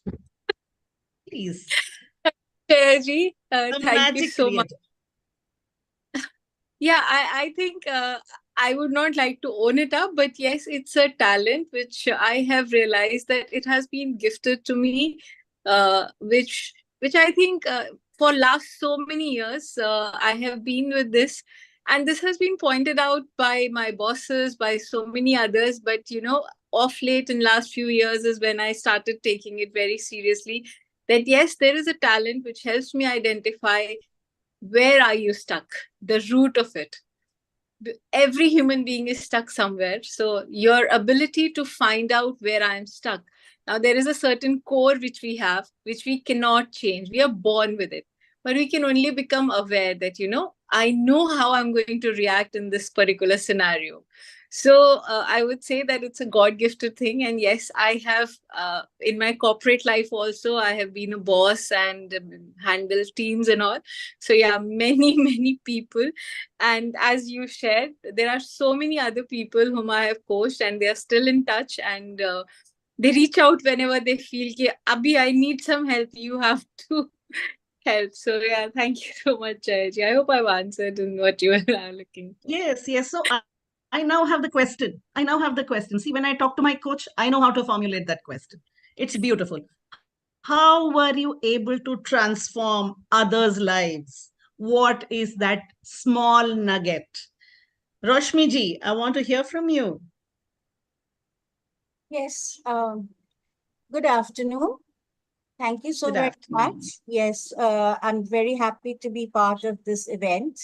please. Jayji. A Thank you magic so much. creator. Yeah, I think I would not like to own it up, but yes, it's a talent which I have realized that it has been gifted to me, which I think for last so many years I have been with this, and this has been pointed out by my bosses, by so many others. But off late in last few years is when I started taking it very seriously. That yes, there is a talent which helps me identify where are you stuck, the root of it. Every human being is stuck somewhere, so your ability to find out where I am stuck. Now there is a certain core which we have, which we cannot change. We are born with it, but we can only become aware that I know how I'm going to react in this particular scenario. So I would say that it's a God gifted thing. And yes, I have in my corporate life also, I have been a boss and handled teams and all. So yeah, many, many people. And as you shared, there are so many other people whom I have coached, and they are still in touch, and they reach out whenever they feel ki, Abhi, I need some help. You have to help. So yeah, thank you so much, Jayji. I hope I've answered in what you were looking for. Yes, yes. So I now have the question. See, when I talk to my coach, I know how to formulate that question. It's beautiful. How were you able to transform others' lives? What is that small nugget? Roshmi ji, I want to hear from you. Yes. Good afternoon. Thank you so Good very afternoon. much. Yes, I'm very happy to be part of this event,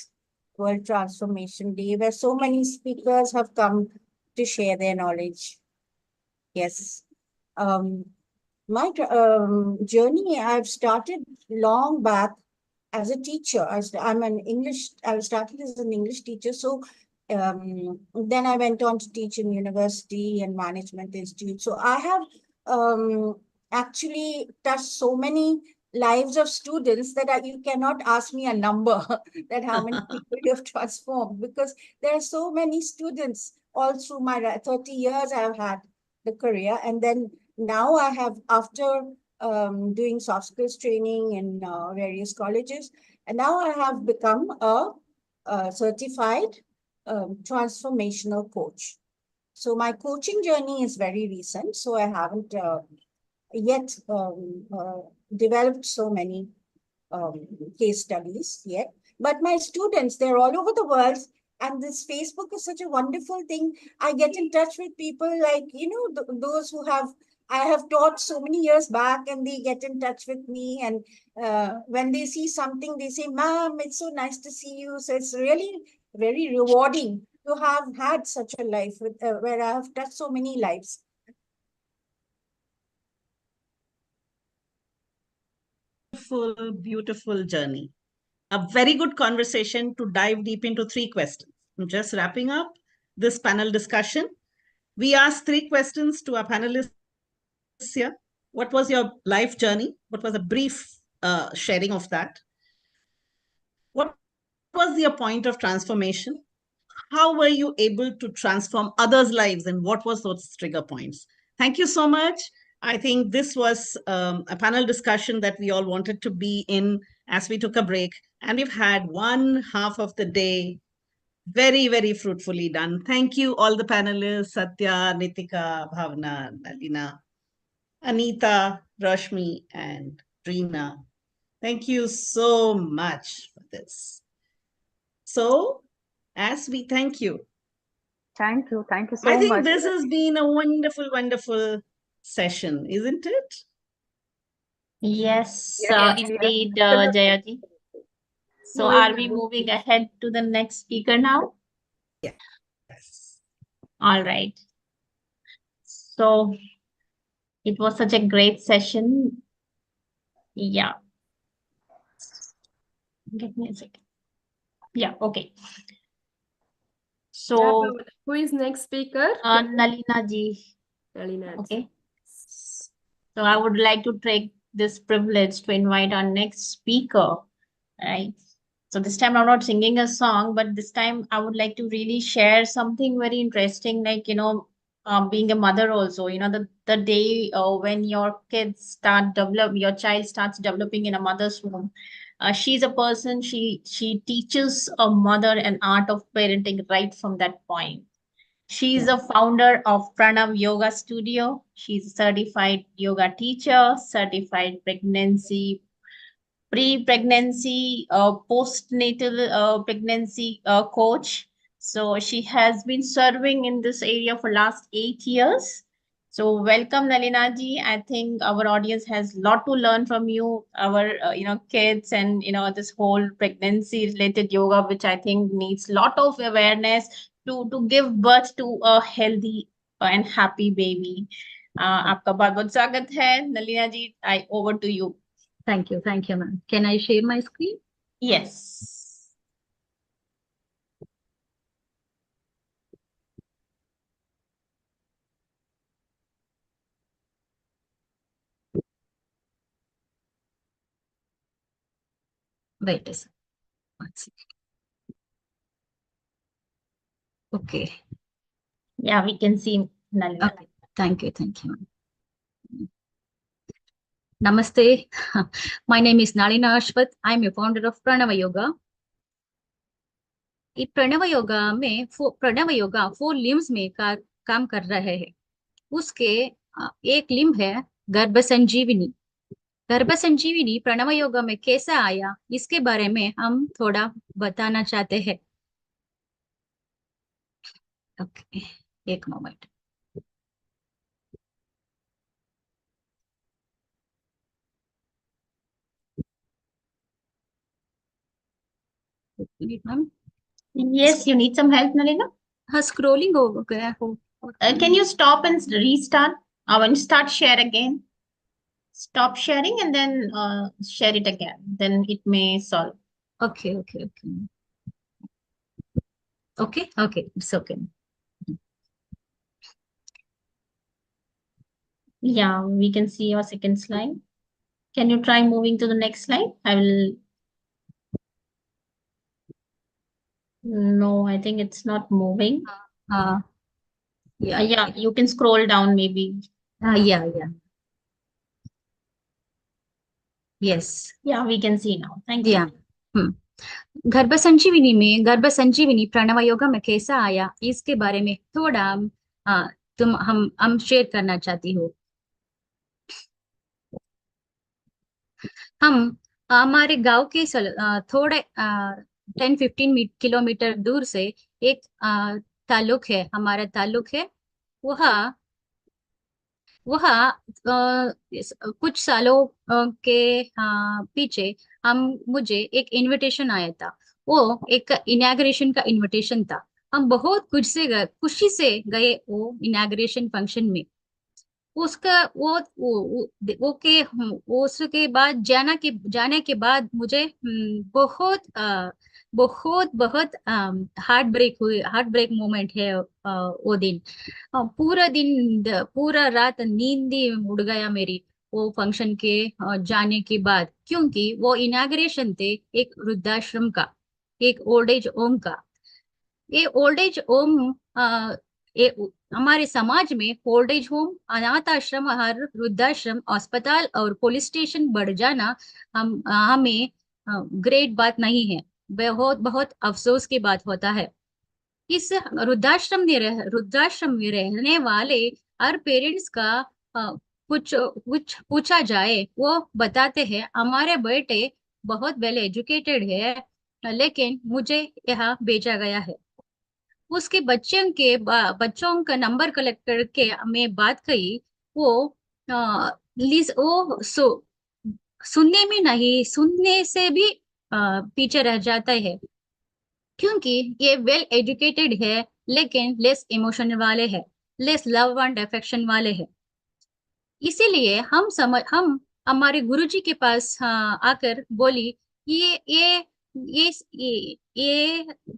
World Transformation Day, where so many speakers have come to share their knowledge. Yes. My journey, I've started long back as a teacher. I started as an English teacher. So then I went on to teach in university and management institute. So I have actually touched so many lives of students that you cannot ask me a number that how many people you have transformed, because there are so many students all through my 30 years I've had the career. And then now I have, after doing soft skills training in various colleges, and now I have become a certified transformational coach. So my coaching journey is very recent, so I haven't yet developed so many case studies yet. But my students, they're all over the world, and this Facebook is such a wonderful thing. I get in touch with people like, those who I have taught so many years back, and they get in touch with me. And when they see something, they say, Ma'am, it's so nice to see you. So it's really very rewarding to have had such a life where I have touched so many lives. Beautiful, beautiful journey. A very good conversation to dive deep into 3 questions. I'm just wrapping up this panel discussion. We asked 3 questions to our panelists here. What was your life journey? What was a brief sharing of that? What was your point of transformation? How were you able to transform others' lives, and what was those trigger points? Thank you so much. I think this was a panel discussion that we all wanted to be in as we took a break, and we've had one half of the day very, very fruitfully done. Thank you, all the panelists, Satya, Nitika, Bhavna, Nalina, Anita, Rashmi, and Reena. Thank you so much for this. So, as we thank you. Thank you. Thank you so I much. think this has been a wonderful, wonderful session, isn't it? Yes, indeed, Jayaji. So are we moving ahead to the next speaker now? Yes. All right. So it was such a great session. Yeah. Give me a second. Yeah, okay. So who is next speaker? Nalina ji. Nalina. Okay. So I would like to take this privilege to invite our next speaker, right? So this time I'm not singing a song, but this time I would like to really share something very interesting, like, being a mother also, you know, the day when your your child starts developing in a mother's womb. She's a person, she teaches a mother an art of parenting right from that point. She's a founder of Pranav Yoga Studio. She's a certified yoga teacher, certified pre-pregnancy, postnatal pregnancy coach. So she has been serving in this area for last 8 years. So welcome, Nalina ji. I think our audience has a lot to learn from you, our kids, and this whole pregnancy-related yoga, which I think needs a lot of awareness to give birth to a healthy and happy baby. आपका बहुत बहुत स्वागत है, नलिना जी. Over to you. Thank you, ma'am. Can I share my screen? Yes. Wait a second. 1 second. Okay. Yeah, we can see Nalina. Okay. Thank you. Namaste. My name is Nalina Ashwath. I'm a founder of Pranava Yoga. इस Pranav yoga 4 limbs में काम कर रहे हैं. उसके एक limb है गर्भ संजीवनी. गर्भ संजीवनी प्रणव योगा में कैसा आया, इसके बारे में हम थोड़ा बताना चाहते हैं. ओके, एक moment. Yes, you need some help, Nalina? हाँ, scrolling हो गया हो. Can you stop and restart? When you start, share again. Stop sharing and then share it again. Then it may solve. Okay. It's okay. Yeah, we can see your second slide. Can you try moving to the next slide? No, I think it's not moving. Yeah, you can scroll down maybe. Yeah. Yes. Yeah, we can see now. Thank you. Yeah. गर्भ संजीवनी में प्रणव योगा में कैसा आया, इसके बारे में थोड़ा हम शेयर करना चाहती हूँ. हम हमारे गांव के थोड़े 10-15 किलोमीटर दूर से एक ताल्लुक है, हमारा ताल्लुक है. वह कुछ सालों के पीछे मुझे एक इनविटेशन आया था. वो एक इनॉग्रेशन का इनविटेशन था. हम बहुत खुशी से गए वो इनॉग्रेशन फंक्शन में. उसके बाद जाने के बाद मुझे बहुत हार्ट ब्रेक मोमेंट है. वो दिन पूरा रात नींद ही उड़ गया मेरी वो फंक्शन के जाने के बाद, क्योंकि वो इनॉग्रेशन थे एक वृद्धाश्रम का, एक ओल्ड एज होम का. ये ओल्ड एज होम हमारे समाज में ओल्ड एज होम, अनाथ आश्रम, वृद्धाश्रम, अस्पताल और पुलिस स्टेशन बढ़ जाना हमें ग्रेट बात नहीं है, बहुत अफसोस की बात होता है. इस वृद्धाश्रम में रहने वाले हर पेरेंट्स का कुछ पूछा जाए, वो बताते हैं हमारे बेटे बहुत वेल एजुकेटेड है, लेकिन मुझे यहाँ भेजा गया है. उसके बच्चों का नंबर कलेक्ट करके मैं बात कही. वो सुनने में नहीं, सुनने से भी पीछे रह जाता है, क्योंकि ये वेल एजुकेटेड है लेकिन लेस इमोशन वाले हैं, लेस लव एंड अफेक्शन वाले हैं. इसीलिए हम हमारे गुरुजी के पास आकर बोली, ये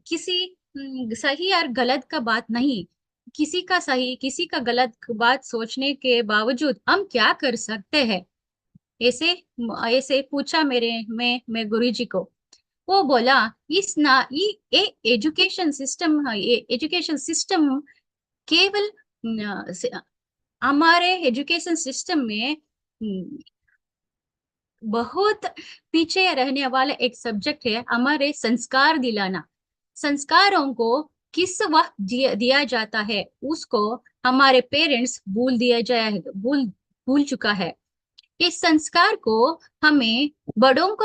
किसी सही और गलत का बात नहीं, किसी का सही किसी का गलत बात सोचने के बावजूद हम क्या कर सकते हैं, ऐसे पूछा मैं गुरुजी को. वो बोला, ये एजुकेशन सिस्टम केवल हमारे एजुकेशन सिस्टम में बहुत पीछे रहने वाला एक सब्जेक्ट है हमारे संस्कार दिलाना। संस्कारों को किस वक्त दिया जाता है उसको हमारे पेरेंट्स भूल चुका है। इस संस्कार को हमें बड़ों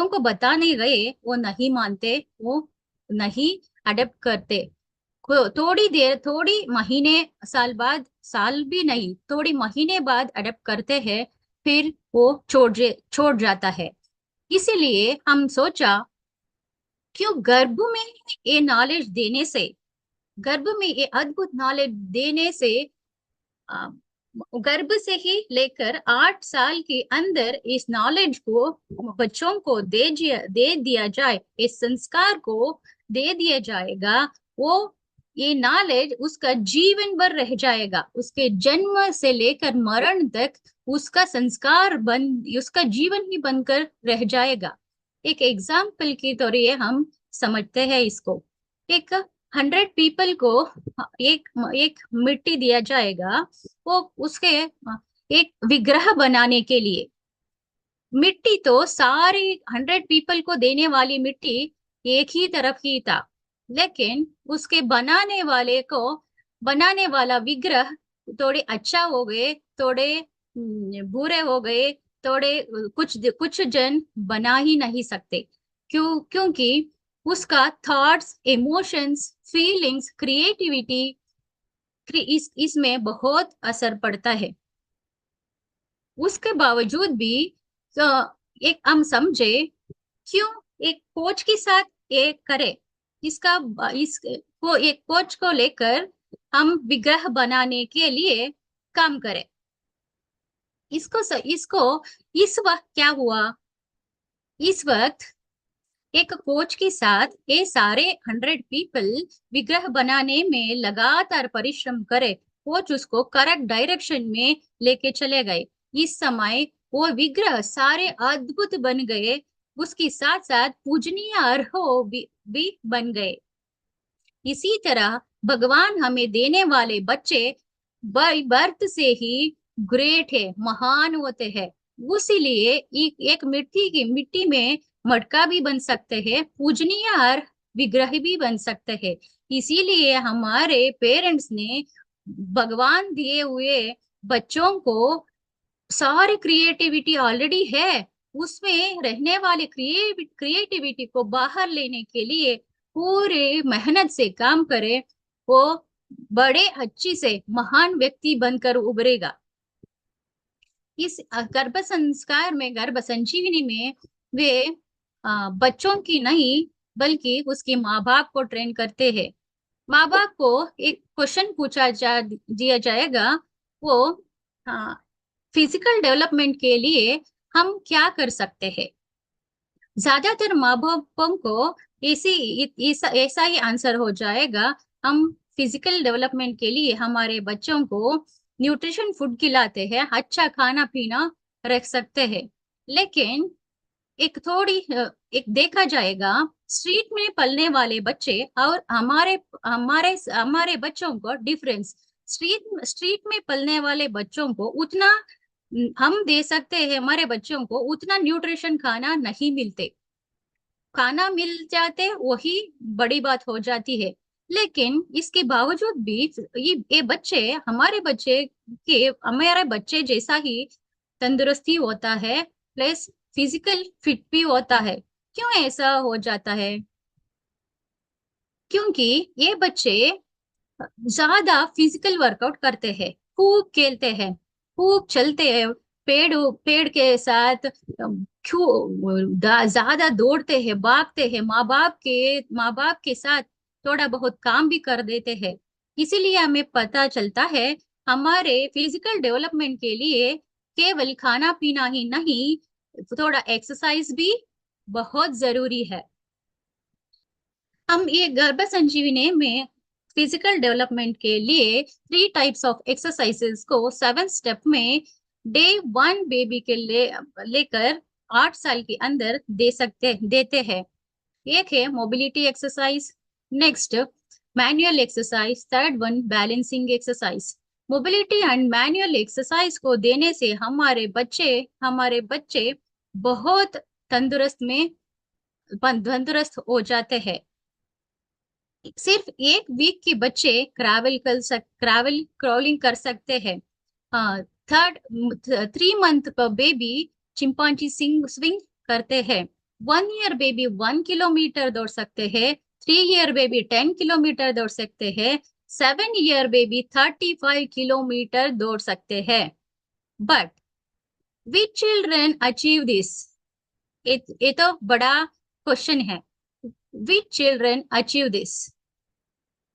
को बताने गए, वो नहीं मानते, वो नहीं अडेप्ट करते। थोड़ी महीने साल बाद, साल भी नहीं, थोड़ी महीने बाद अडेप्ट करते हैं, फिर वो छोड़ जाता है। इसीलिए हम सोचा क्यों गर्भ में ये नॉलेज देने से, गर्भ में ये अद्भुत नॉलेज देने से, गर्भ से ही लेकर 8 साल के अंदर इस नॉलेज को बच्चों को दे दिया जाए, इस संस्कार को दे दिया जाएगा, वो ये नॉलेज उसका जीवन भर रह जाएगा। उसके जन्म से लेकर मरण तक उसका संस्कार उसका जीवन ही बनकर रह जाएगा। एक एग्जाम्पल की तरह हम समझते हैं इसको। एक 100 पीपल को एक मिट्टी दिया जाएगा, वो उसके एक विग्रह बनाने के लिए। मिट्टी तो सारे 100 पीपल को देने वाली मिट्टी एक ही तरफ की था, लेकिन उसके बनाने वाला विग्रह थोड़े अच्छा हो गए, थोड़े बुरे हो गए, थोड़े कुछ जन बना ही नहीं सकते। क्योंकि उसका थॉट्स, इमोशंस, फीलिंग्स, क्रिएटिविटी इसमें बहुत असर पड़ता है। उसके बावजूद भी एक हम समझे क्यों एक कोच के साथ एक करे, एक कोच को लेकर हम विग्रह बनाने के लिए काम करें। इस वक्त क्या हुआ, इस वक्त एक कोच के साथ ये सारे 100 पीपल विग्रह बनाने में लगातार परिश्रम करे, कोच उसको करेक्ट डायरेक्शन में लेके चले गए। इस समय वो विग्रह सारे अद्भुत बन गए, उसके साथ साथ पूजनीय अर्हो भी बन गए। इसी तरह भगवान हमें देने वाले बच्चे बर्थ से ही ग्रेट है, महान होते हैं। उसीलिए एक मिट्टी में मटका भी बन सकते हैं, पूजनीय विग्रह भी बन सकते हैं। इसीलिए हमारे पेरेंट्स ने भगवान दिए हुए बच्चों को सारी क्रिएटिविटी ऑलरेडी है, उसमें रहने वाले क्रिएटिविटी को बाहर लेने के लिए पूरे मेहनत से काम करे, वो बड़े अच्छी से महान व्यक्ति बनकर उभरेगा। इस गर्भ संस्कार में, गर्भ संजीवनी में वे बच्चों की नहीं बल्कि उसके माँ बाप को ट्रेन करते हैं। माँ बाप को एक क्वेश्चन दिया जाएगा, वो फिजिकल डेवलपमेंट के लिए हम क्या कर सकते हैं। ज्यादातर माँ बापों को ऐसा ही आंसर हो जाएगा, हम फिजिकल डेवलपमेंट के लिए हमारे बच्चों को न्यूट्रिशन फूड खिलाते हैं, अच्छा खाना पीना रख सकते हैं। लेकिन एक देखा जाएगा, स्ट्रीट में पलने वाले बच्चे और हमारे बच्चों को डिफरेंस। स्ट्रीट में पलने वाले बच्चों को उतना हम दे सकते हैं, हमारे बच्चों को उतना न्यूट्रिशन खाना नहीं मिलते। खाना मिल जाते वही बड़ी बात हो जाती है। लेकिन इसके बावजूद भी ये बच्चे हमारे बच्चे जैसा ही तंदुरुस्ती होता है, प्लस फिजिकल फिट भी होता है। क्यों ऐसा हो जाता है? क्योंकि ये बच्चे ज्यादा फिजिकल वर्कआउट करते हैं, खूब खेलते हैं, खूब चलते हैं, पेड़ के साथ ज्यादा दौड़ते हैं, भागते हैं, माँ बाप के साथ थोड़ा बहुत काम भी कर देते हैं। इसीलिए हमें पता चलता है हमारे फिजिकल डेवलपमेंट के लिए केवल खाना पीना ही नहीं, थोड़ा एक्सरसाइज भी बहुत जरूरी है। हम ये गर्भ संजीवनी में फिजिकल डेवलपमेंट के लिए 3 टाइप्स ऑफ एक्सरसाइजेस को 7 स्टेप में डे 1 बेबी के लेकर 8 साल के अंदर देते हैं। एक है mobility exercise, next manual exercise, third one balancing exercise. Mobility and manual exercise को देने से हमारे बच्चे बहुत तंदुरुस्त हो जाते हैं। सिर्फ एक वीक के बच्चे क्रॉलिंग कर सकते हैं। 3 मंथ का बेबी चिंपांजी स्विंग करते हैं। 1 ईयर बेबी 1 किलोमीटर दौड़ सकते हैं। 3 ईयर बेबी 10 किलोमीटर दौड़ सकते हैं। 7 ईयर बेबी 35 किलोमीटर दौड़ सकते हैं। But which children achieve this? ये तो बड़ा क्वेश्चन है। विच चिल्ड्रन अचीव दिस?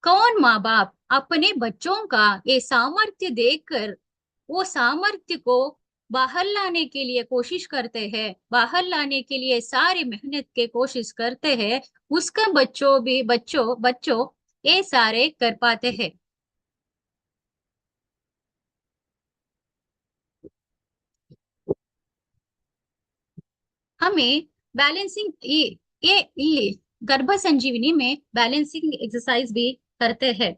कौन माँ बाप अपने बच्चों का ये सामर्थ्य देखकर वो सामर्थ्य को बाहर लाने के लिए कोशिश करते हैं, बाहर लाने के लिए सारी मेहनत के कोशिश करते हैं, उसका बच्चों ये सारे कर पाते हैं। हमें बैलेंसिंग ये गर्भ संजीवनी में बैलेंसिंग एक्सरसाइज भी करते हैं।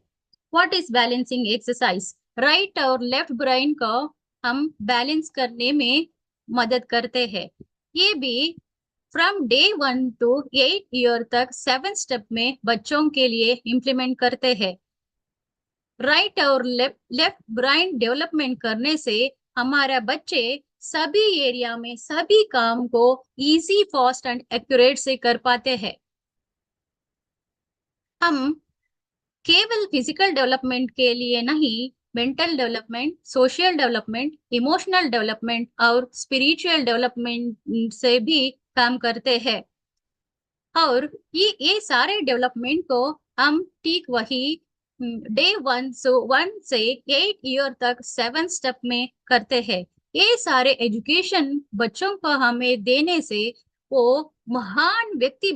What is balancing exercise? Right और लेफ्ट ब्रेन को हम बैलेंस करने में मदद करते हैं। ये भी फ्रॉम डे 1 to 8 ईयर तक 7 स्टेप में बच्चों के लिए इम्प्लीमेंट करते हैं। राइट और लेफ्ट ब्रेन डेवलपमेंट करने से हमारा बच्चे सभी एरिया में सभी काम को इजी, फास्ट एंड एक्यूरेट से कर पाते हैं। हम केवल फिजिकल डेवलपमेंट के लिए नहीं, mental development, social development, emotional development और स्पिरिचुअल डेवलपमेंट से भी काम करते हैं। और ये सारे डेवलपमेंट को हम ठीक वही डे 1 से 8 ईयर तक 7 स्टेप में करते हैं। ये सारे एजुकेशन बच्चों को हमें देने से वो महान व्यक्ति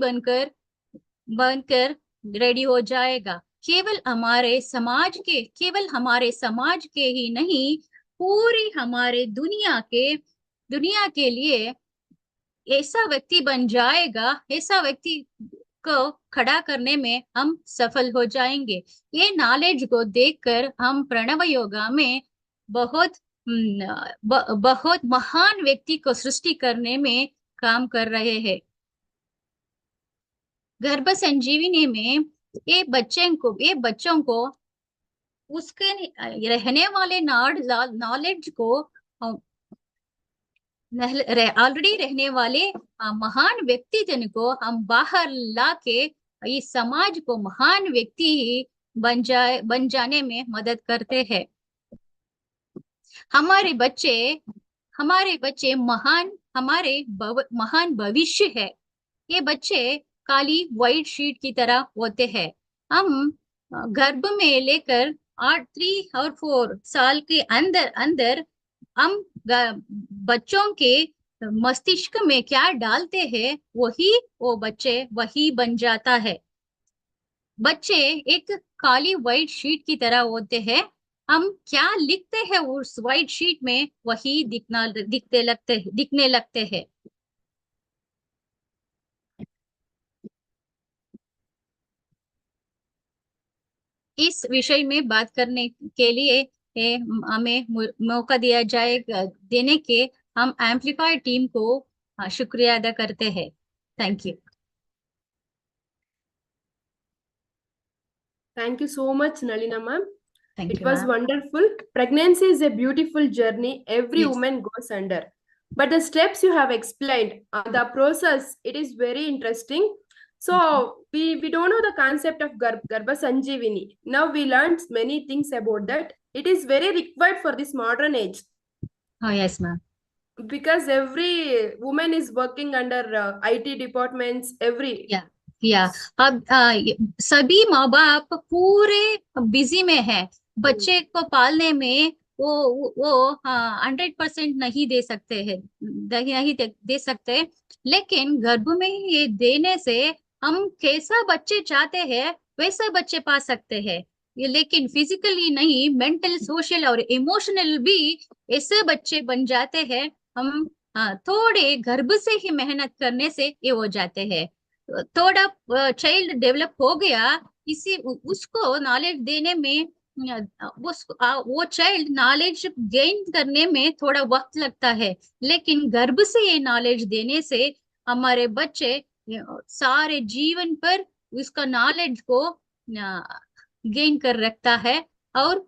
बनकर रेडी हो जाएगा। केवल हमारे समाज के ही नहीं, पूरी हमारे दुनिया के लिए ऐसा व्यक्ति बन जाएगा, ऐसा व्यक्ति को खड़ा करने में हम सफल हो जाएंगे। ये नॉलेज को देखकर हम प्रणव योगा में बहुत महान व्यक्ति को सृष्टि करने में काम कर रहे हैं। गर्भ संजीवनी में ये बच्चों को उसके रहने वाले नॉलेज को ऑलरेडी रहने वाले महान व्यक्तिजन को हम बाहर लाके इस समाज को महान व्यक्ति ही बन जाने में मदद करते हैं। हमारे बच्चे महान भविष्य है। ये बच्चे काली व्हाइट शीट की तरह होते हैं। हम गर्भ में लेकर 3 और 4 साल के अंदर हम बच्चों के मस्तिष्क में क्या डालते हैं वो बच्चे वही बन जाता है। बच्चे एक काली व्हाइट शीट की तरह होते हैं। हम क्या लिखते हैं उस व्हाइट शीट में वही दिखने लगते हैं। इस विषय में बात करने के लिए हमें मौका दिया देने के हम एम्पलीफाई टीम को शुक्रिया अदा करते हैं। Thank you. Thank you so much, Nalina ma'am. Thank It you, was ma'am. wonderful. Pregnancy is a beautiful journey every Yes. woman goes under. But the steps you have explained, the process, it is very interesting. So we don't know the concept of Garbha Sanjeevani. Now we learned many things about that. It is very required for this modern age. Oh, yes, ma'am. Because every woman is working under IT departments, every. या अब सभी माँ बाप पूरे busy में है। बच्चे को पालने में वो 100% नहीं दे सकते हैं, नहीं दे सकते। लेकिन गर्भ में ये देने से हम कैसा बच्चे चाहते हैं वैसा बच्चे पा सकते हैं। लेकिन फिजिकली नहीं, मेंटल, सोशल और इमोशनल भी ऐसे बच्चे बन जाते हैं। हम थोड़े गर्भ से ही मेहनत करने से ये हो जाते हैं। थोड़ा चाइल्ड डेवलप हो गया इसी उसको नॉलेज देने में वो चाइल्ड नॉलेज गेन करने में थोड़ा वक्त लगता है, लेकिन गर्भ से ये नॉलेज देने से हमारे बच्चे सारे जीवन पर उसका नॉलेज को गेन कर रखता है और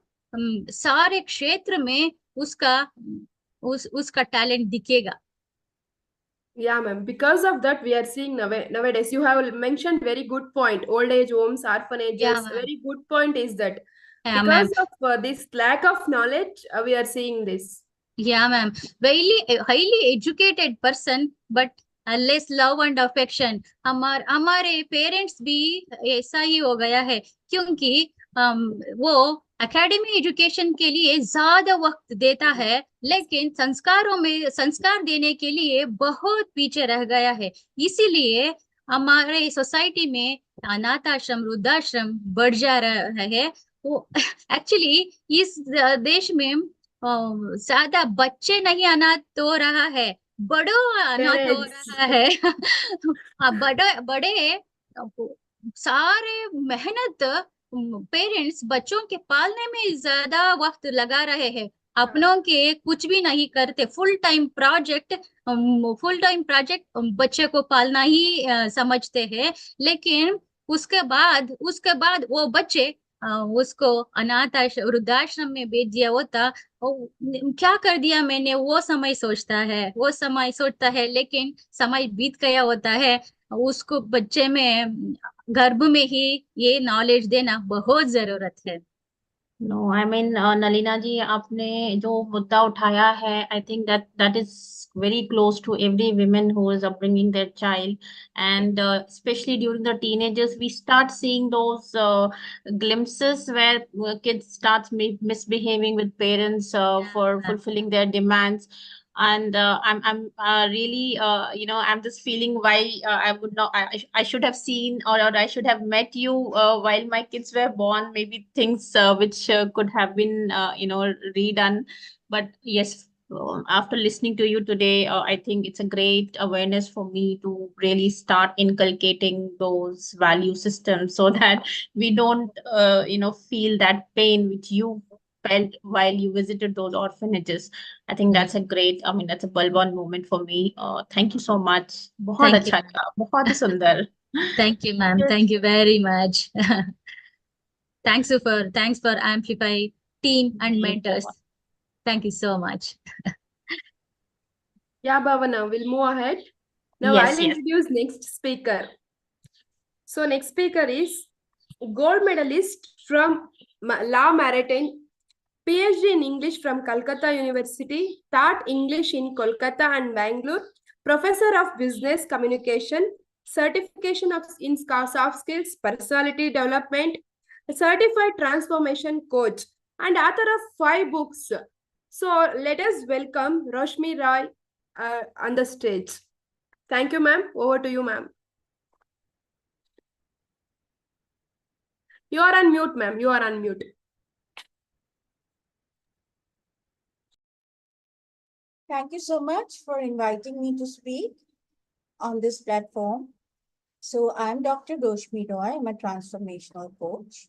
सारे क्षेत्र में उसका टैलेंट दिखेगा. Yeah, ma'am. Because of that, we are seeing nowadays. You have mentioned very good point. Old age homes, orphanages. Yeah, very good point is that yeah, because ma'am. of this lack of knowledge, we are seeing this. Yeah, ma'am. Highly educated person, but less love and affection. हमारे parents भी ऐसा ही हो गया है, क्योंकि वो academy education के लिए ज्यादा वक्त देता है, लेकिन संस्कार देने के लिए बहुत पीछे रह गया है. इसीलिए हमारे सोसाइटी में अनाथ आश्रम, वृद्धाश्रम बढ़ जा रहा है. वो एक्चुअली इस देश में ज्यादा बच्चे नहीं अनाथ हो रहा है, बड़ों अनाथ हो रहा है. बड़े सारे मेहनत पेरेंट्स बच्चों के पालने में ज्यादा वक्त लगा रहे हैं, अपनों के कुछ भी नहीं करते. फुल टाइम प्रोजेक्ट बच्चे को पालना ही समझते हैं, लेकिन उसके बाद वो बच्चे उसको अनाथ वृद्धाश्रम में भेज दिया होता, क्या कर दिया मैंने, वो समय सोचता है, लेकिन समय बीत गया होता है. उसको बच्चे में गर्भ में ही ये नॉलेज देना बहुत जरूरत है. No, I mean, Nalina ji, आपने जो मुद्दा उठाया है, I think that is very close to every woman who is upbringing their child, and especially during the teenagers, we start seeing those glimpses where kids start misbehaving with parents for fulfilling their demands. And I'm really I'm just feeling why I would not I should have seen or I should have met you while my kids were born, maybe things which could have been redone. But yes, after listening to you today, I think it's a great awareness for me to really start inculcating those value systems so that we don't feel that pain which you felt while you visited those orphanages. I think that's a great, that's a bulb-on moment for me. Thank you so much. बहुत Thank you. अच्छा था, बहुत ही सुंदर. Thank you, ma'am. Thank you very much. Thanks for Amplify team and mentors. Thank you so much. Yeah, Bhavana, we'll move ahead. Now Yes, I'll introduce next speaker. So next speaker is gold medalist from La Maritime, PhD in English from Calcutta University, taught English in Kolkata and Bangalore, Professor of Business Communication, certification in soft skills, personality development, certified transformation coach, and author of 5 books. So let us welcome Roshmi Rai on the stage. Thank you, ma'am. Over to you, ma'am. You are on mute, ma'am. You are on mute. Thank you so much for inviting me to speak on this platform. So I'm Dr. Roshmi Roy. I'm a transformational coach.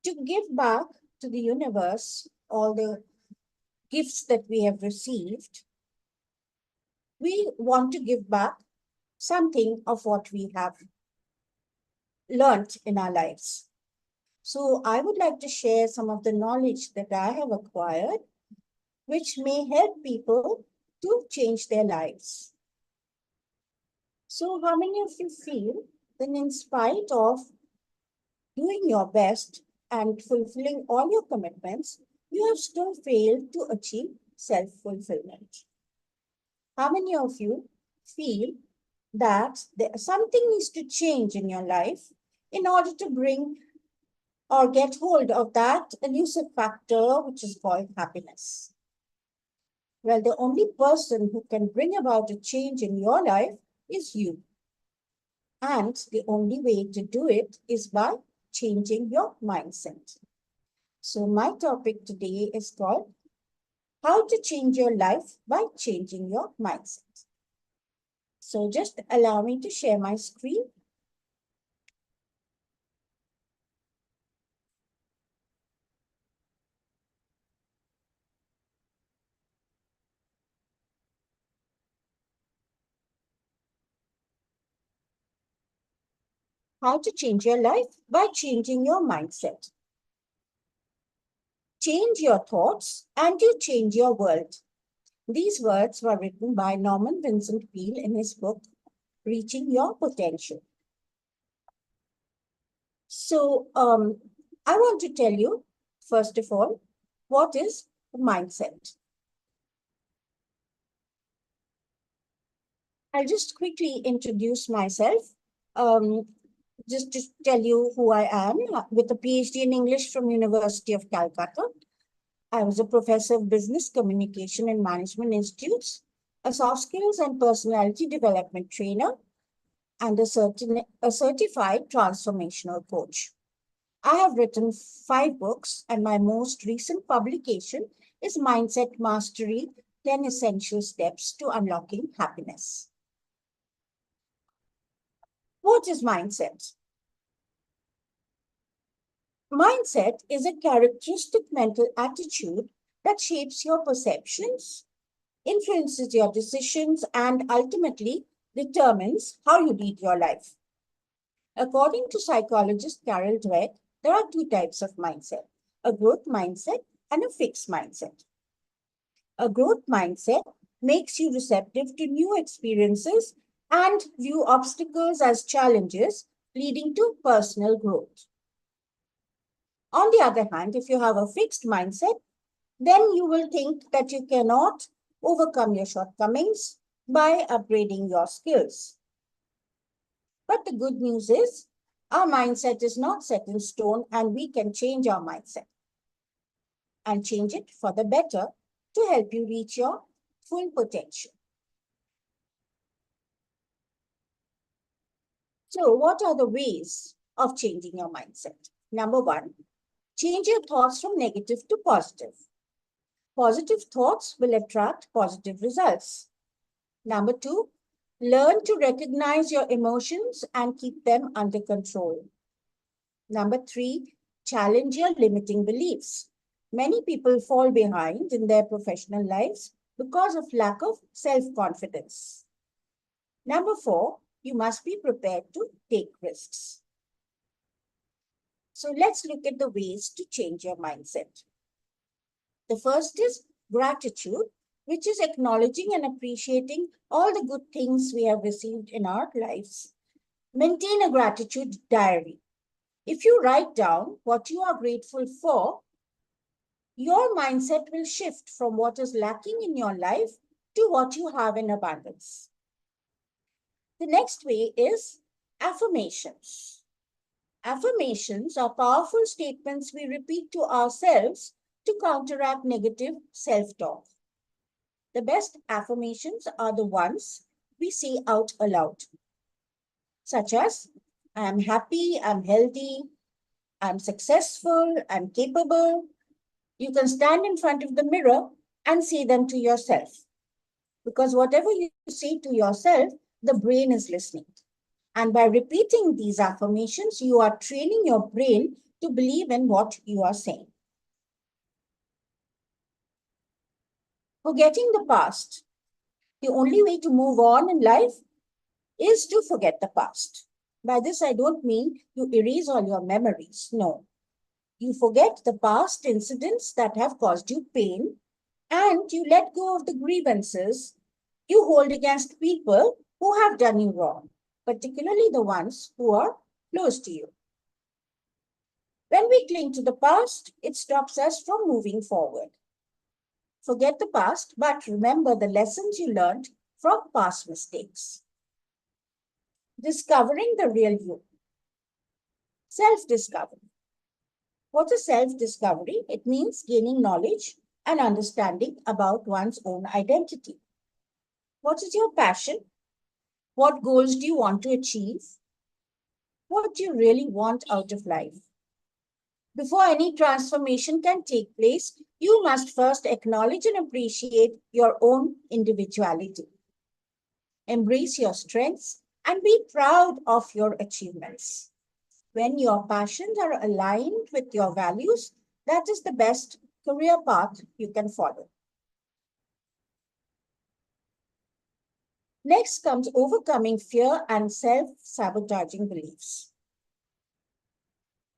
To give back to the universe all the gifts that we have received, we want to give back something of what we have learned in our lives. So I would like to share some of the knowledge that I have acquired, which may help people to change their lives. So how many of you feel that in spite of doing your best and fulfilling all your commitments, you have still failed to achieve self-fulfillment? How many of you feel that something needs to change in your life in order to bring or get hold of that elusive factor which is called happiness? Well, the only person who can bring about a change in your life is you. And the only way to do it is by changing your mindset. So my topic today is called How to Change Your Life by Changing Your Mindset. So just allow me to share my screen. How to change your life? By changing your mindset. Change your thoughts and you change your world. These words were written by Norman Vincent Peale in his book, Reaching Your Potential. So I want to tell you, first of all, what is mindset? I'll just quickly introduce myself. Just to tell you who I am, with a PhD in English from University of Calcutta. I was a professor of business communication and management institutes, a soft skills and personality development trainer, and a certified transformational coach. I have written 5 books, and my most recent publication is Mindset Mastery, 10 Essential Steps to Unlocking Happiness. What is mindset? Mindset is a characteristic mental attitude that shapes your perceptions, influences your decisions, and ultimately determines how you lead your life. According to psychologist Carol Dweck, there are 2 types of mindset, a growth mindset and a fixed mindset. A growth mindset makes you receptive to new experiences and view obstacles as challenges, leading to personal growth. On the other hand, if you have a fixed mindset, then you will think that you cannot overcome your shortcomings by upgrading your skills. But the good news is, our mindset is not set in stone, and we can change our mindset and change it for the better to help you reach your full potential. So what are the ways of changing your mindset? Number 1, change your thoughts from negative to positive. Positive thoughts will attract positive results. Number 2, learn to recognize your emotions and keep them under control. Number 3, challenge your limiting beliefs. Many people fall behind in their professional lives because of lack of self-confidence. Number 4, you must be prepared to take risks. So let's look at the ways to change your mindset. The first is gratitude, which is acknowledging and appreciating all the good things we have received in our lives. Maintain a gratitude diary. If you write down what you are grateful for, your mindset will shift from what is lacking in your life to what you have in abundance. The next way is affirmations. Affirmations are powerful statements we repeat to ourselves to counteract negative self-talk. The best affirmations are the ones we say out aloud, such as, I am happy, I'm healthy, I'm successful, I'm capable. You can stand in front of the mirror and say them to yourself, because whatever you say to yourself, the brain is listening. And by repeating these affirmations, you are training your brain to believe in what you are saying. Forgetting the past. The only way to move on in life is to forget the past. By this, I don't mean you erase all your memories. No. You forget the past incidents that have caused you pain, and you let go of the grievances you hold against people who have done you wrong, particularly the ones who are close to you. When we cling to the past, it stops us from moving forward. Forget the past, but remember the lessons you learned from past mistakes. Discovering the real you. Self-discovery. What is self-discovery? It means gaining knowledge and understanding about one's own identity. What is your passion? What goals do you want to achieve? What do you really want out of life? Before any transformation can take place, you must first acknowledge and appreciate your own individuality. Embrace your strengths and be proud of your achievements. When your passions are aligned with your values, that is the best career path you can follow. Next comes overcoming fear and self-sabotaging beliefs.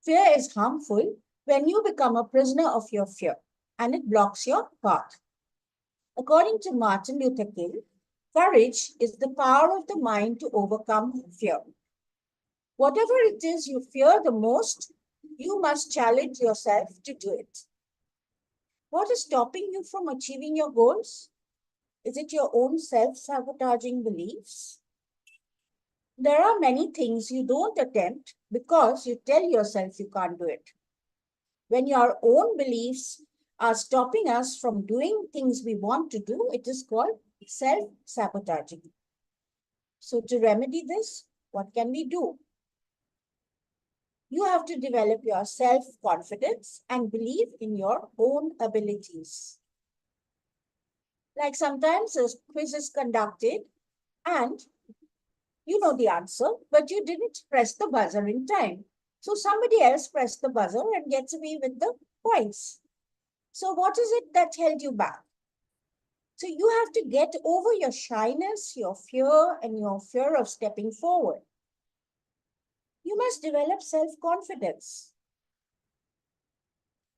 Fear is harmful when you become a prisoner of your fear and it blocks your path. According to Martin Luther King, courage is the power of the mind to overcome fear. Whatever it is you fear the most, you must challenge yourself to do it. What is stopping you from achieving your goals? Is it your own self-sabotaging beliefs? There are many things you don't attempt because you tell yourself you can't do it. When your own beliefs are stopping us from doing things we want to do, it is called self-sabotaging. So to remedy this, what can we do? You have to develop your self-confidence and believe in your own abilities. Like sometimes a quiz is conducted and you know the answer, but you didn't press the buzzer in time. So somebody else pressed the buzzer and gets away with the points. So what is it that held you back? So you have to get over your shyness, your fear, and your fear of stepping forward. You must develop self-confidence.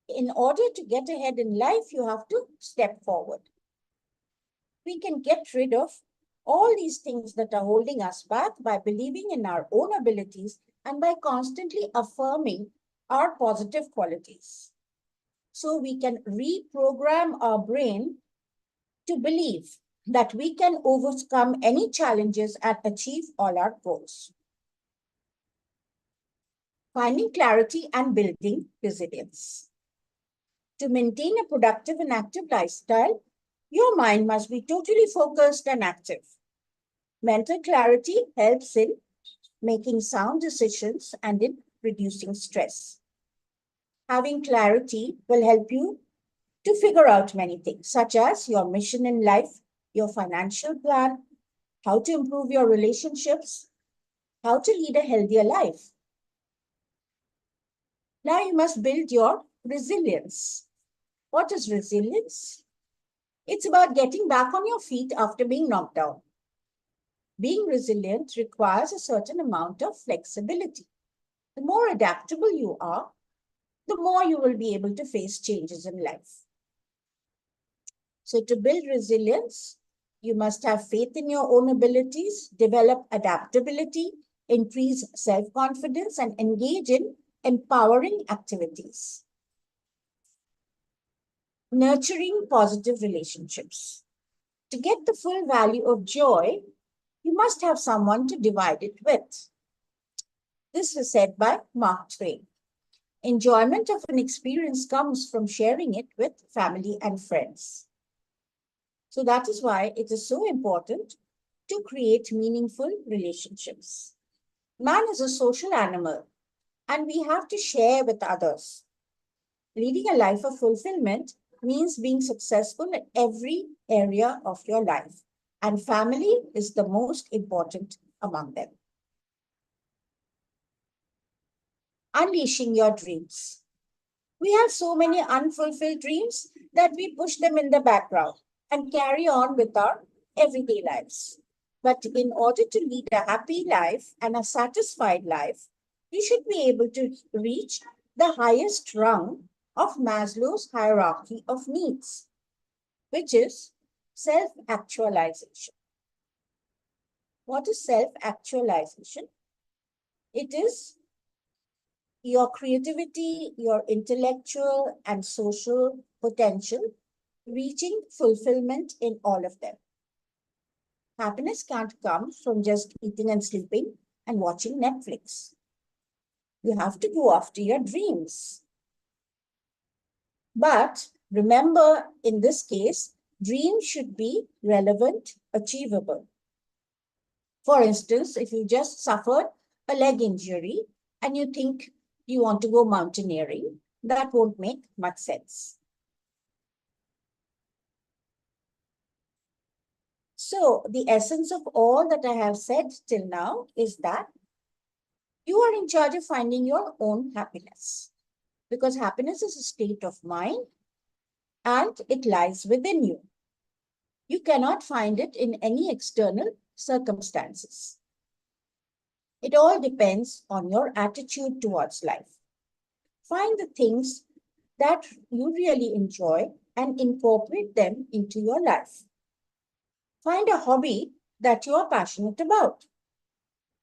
In order to get ahead in life, you have to step forward. We can get rid of all these things that are holding us back by believing in our own abilities and by constantly affirming our positive qualities. So we can reprogram our brain to believe that we can overcome any challenges and achieve all our goals. Finding clarity and building resilience. To maintain a productive and active lifestyle, your mind must be totally focused and active. Mental clarity helps in making sound decisions and in reducing stress. Having clarity will help you to figure out many things, such as your mission in life, your financial plan, how to improve your relationships, how to lead a healthier life. Now you must build your resilience. What is resilience? It's about getting back on your feet after being knocked down. Being resilient requires a certain amount of flexibility. The more adaptable you are, the more you will be able to face changes in life. So to build resilience, you must have faith in your own abilities, develop adaptability, increase self-confidence, and engage in empowering activities. Nurturing positive relationships. To get the full value of joy, you must have someone to divide it with. This was said by Mark Twain. Enjoyment of an experience comes from sharing it with family and friends. So that is why it is so important to create meaningful relationships. Man is a social animal, and we have to share with others. Leading a life of fulfillment means being successful in every area of your life, and family is the most important among them. Unleashing your dreams. We have so many unfulfilled dreams that we push them in the background and carry on with our everyday lives. But in order to lead a happy life and a satisfied life, you should be able to reach the highest rung of Maslow's hierarchy of needs, which is self-actualization. What is self-actualization? It is your creativity, your intellectual and social potential, reaching fulfillment in all of them. Happiness can't come from just eating and sleeping and watching Netflix. You have to go after your dreams. But remember, in this case, dreams should be relevant, achievable. For instance, if you just suffered a leg injury and you think you want to go mountaineering, that won't make much sense. So the essence of all that I have said till now is that you are in charge of finding your own happiness, because happiness is a state of mind and it lies within you. You cannot find it in any external circumstances. It all depends on your attitude towards life. Find the things that you really enjoy and incorporate them into your life. Find a hobby that you are passionate about.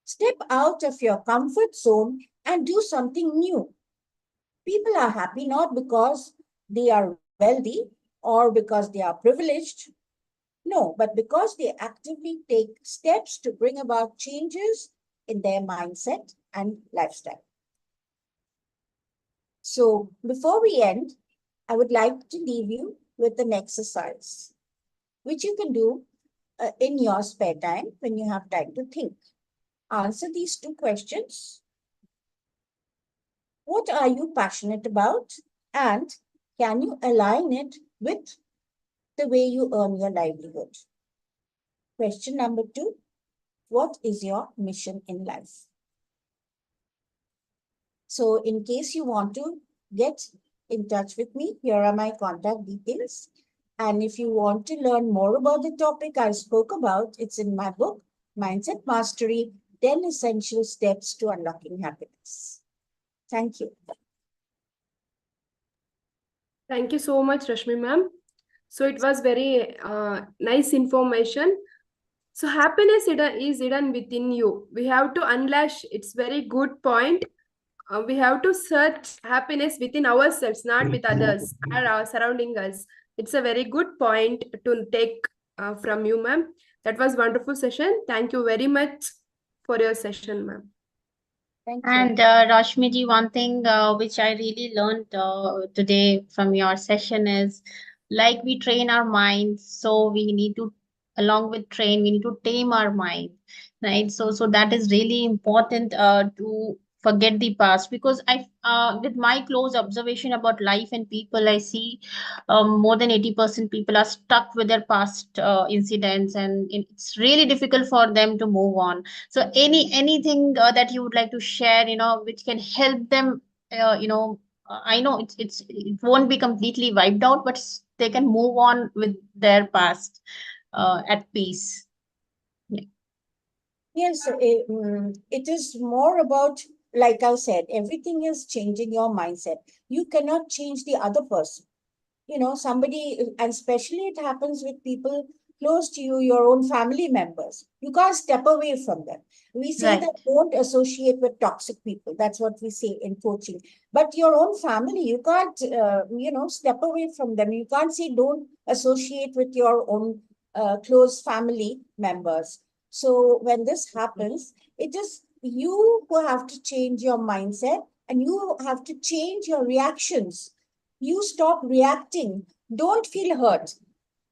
Step out of your comfort zone and do something new. People are happy not because they are wealthy or because they are privileged. No, but because they actively take steps to bring about changes in their mindset and lifestyle. So before we end, I would like to leave you with an exercise, which you can do in your spare time when you have time to think. Answer these two questions. What are you passionate about? And can you align it with the way you earn your livelihood? Question number 2, what is your mission in life? So in case you want to get in touch with me, here are my contact details. And if you want to learn more about the topic I spoke about, it's in my book, Mindset Mastery, 10 Essential Steps to Unlocking Happiness. Thank you. Thank you so much, Rashmi ma'am. So it was very nice information. So happiness is hidden within you. We have to unleash. It's very good point. We have to search happiness within ourselves, not with others or surrounding us. It's a very good point to take from you, ma'am. That was wonderful session. Thank you very much for your session, ma'am. Thank you. And Rashmiji, one thing which I really learned today from your session is, like we train our minds, so we need to, along with train, we need to tame our mind, right? So that is really important to forget the past, because with my close observation about life and people, I see more than 80% people are stuck with their past incidents, and it's really difficult for them to move on. So anything that you would like to share, which can help them, I know it won't be completely wiped out, but they can move on with their past at peace. Yeah. Yes, it is more about, like I said, everything is changing your mindset. You cannot change the other person. Somebody, and especially it happens with people close to you, your own family members. You can't step away from them. We say that don't associate with toxic people. That's what we say in coaching. But your own family, you can't, step away from them. You can't say don't associate with your own close family members. So when this happens, it is you who have to change your mindset, and you have to change your reactions. You stop reacting. Don't feel hurt.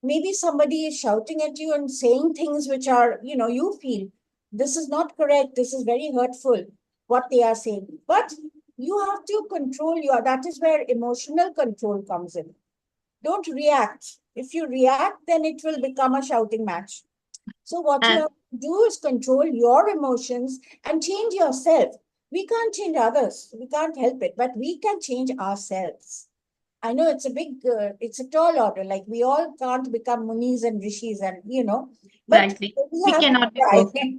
Maybe somebody is shouting at you and saying things which are, you feel this is not correct. This is very hurtful, what they are saying. But you have to control that is where emotional control comes in. Don't react. If you react, then it will become a shouting match. So what you have to do is control your emotions and change yourself. We can't change others. We can't help it, but we can change ourselves. I know it's a tall order. Like we all can't become munis and rishis, and but exactly. We cannot be perfect.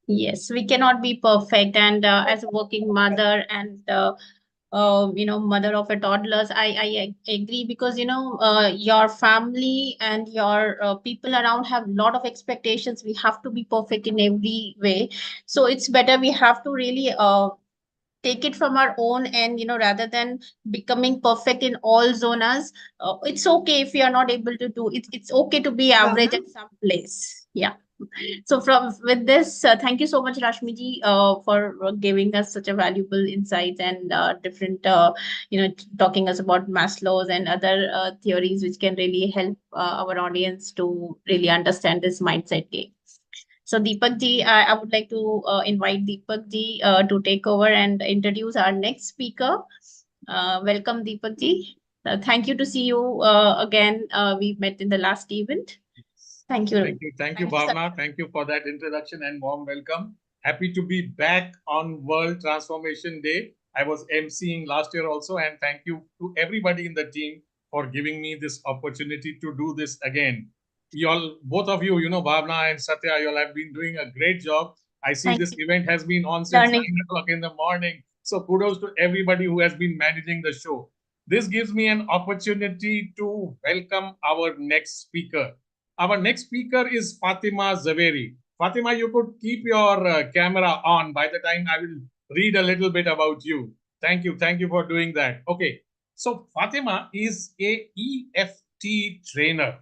Yes, we cannot be perfect. And as a working mother and mother of a toddlers, I agree, because your family and your people around have a lot of expectations. We have to be perfect in every way. So it's better we have to really take it from our own end, rather than becoming perfect in all zonas. It's okay if we are not able to do it. It's okay to be average at some place. Yeah. So with this, thank you so much, Rashmiji, for giving us such a valuable insights and different, talking us about Maslow's and other theories, which can really help our audience to really understand this mindset game. So Deepak ji, I would like to invite Deepak ji to take over and introduce our next speaker. Welcome, Deepak ji. Thank you to see you again. We met in the last event. Thank you. Thank you, Bhavna. Thank you for that introduction and warm welcome. Happy to be back on World Transformation Day. I was emceeing last year also, and thank you to everybody in the team for giving me this opportunity to do this again. Both of you, Bhavna and Satya, you all have been doing a great job. I see this event has been on since 9 o'clock in the morning. So kudos to everybody who has been managing the show. This gives me an opportunity to welcome our next speaker. Our next speaker is Fatima Zaveri. Fatima, you could keep your camera on by the time I will read a little bit about you. Thank you. Thank you for doing that. Okay. So Fatima is a EFT trainer.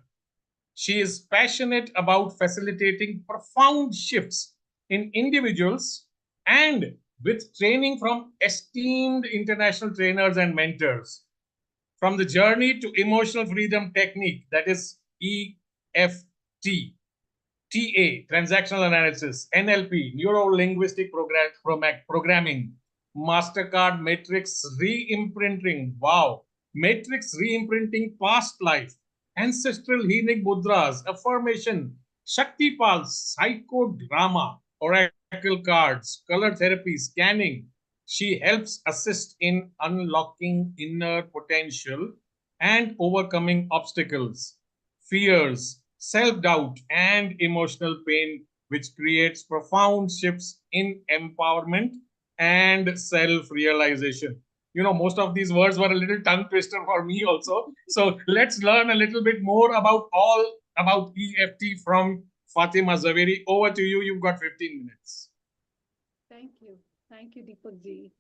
She is passionate about facilitating profound shifts in individuals and with training from esteemed international trainers and mentors. From the journey to emotional freedom technique, that is EFT, TA, transactional analysis, NLP, neuro-linguistic programming, MasterCard matrix re-imprinting, wow, matrix re-imprinting past life, ancestral healing mudras, affirmation, Shakti-Pals, psychodrama, oracle cards, color therapy, scanning. She helps assist in unlocking inner potential and overcoming obstacles, fears, self-doubt, and emotional pain, which creates profound shifts in empowerment and self-realization. You know, most of these words were a little tongue twister for me also. So let's learn a little bit more about EFT from Fatima Zaveri. Over to you. You've got 15 minutes. Thank you. Thank you, Deepak ji,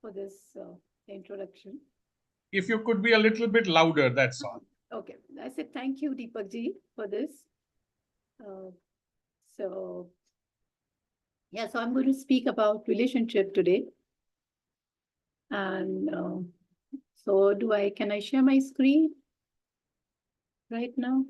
for this introduction. If you could be a little bit louder, that's all. Okay, I said thank you, Deepak ji, for this. So I'm going to speak about relationship today. And can I share my screen right now?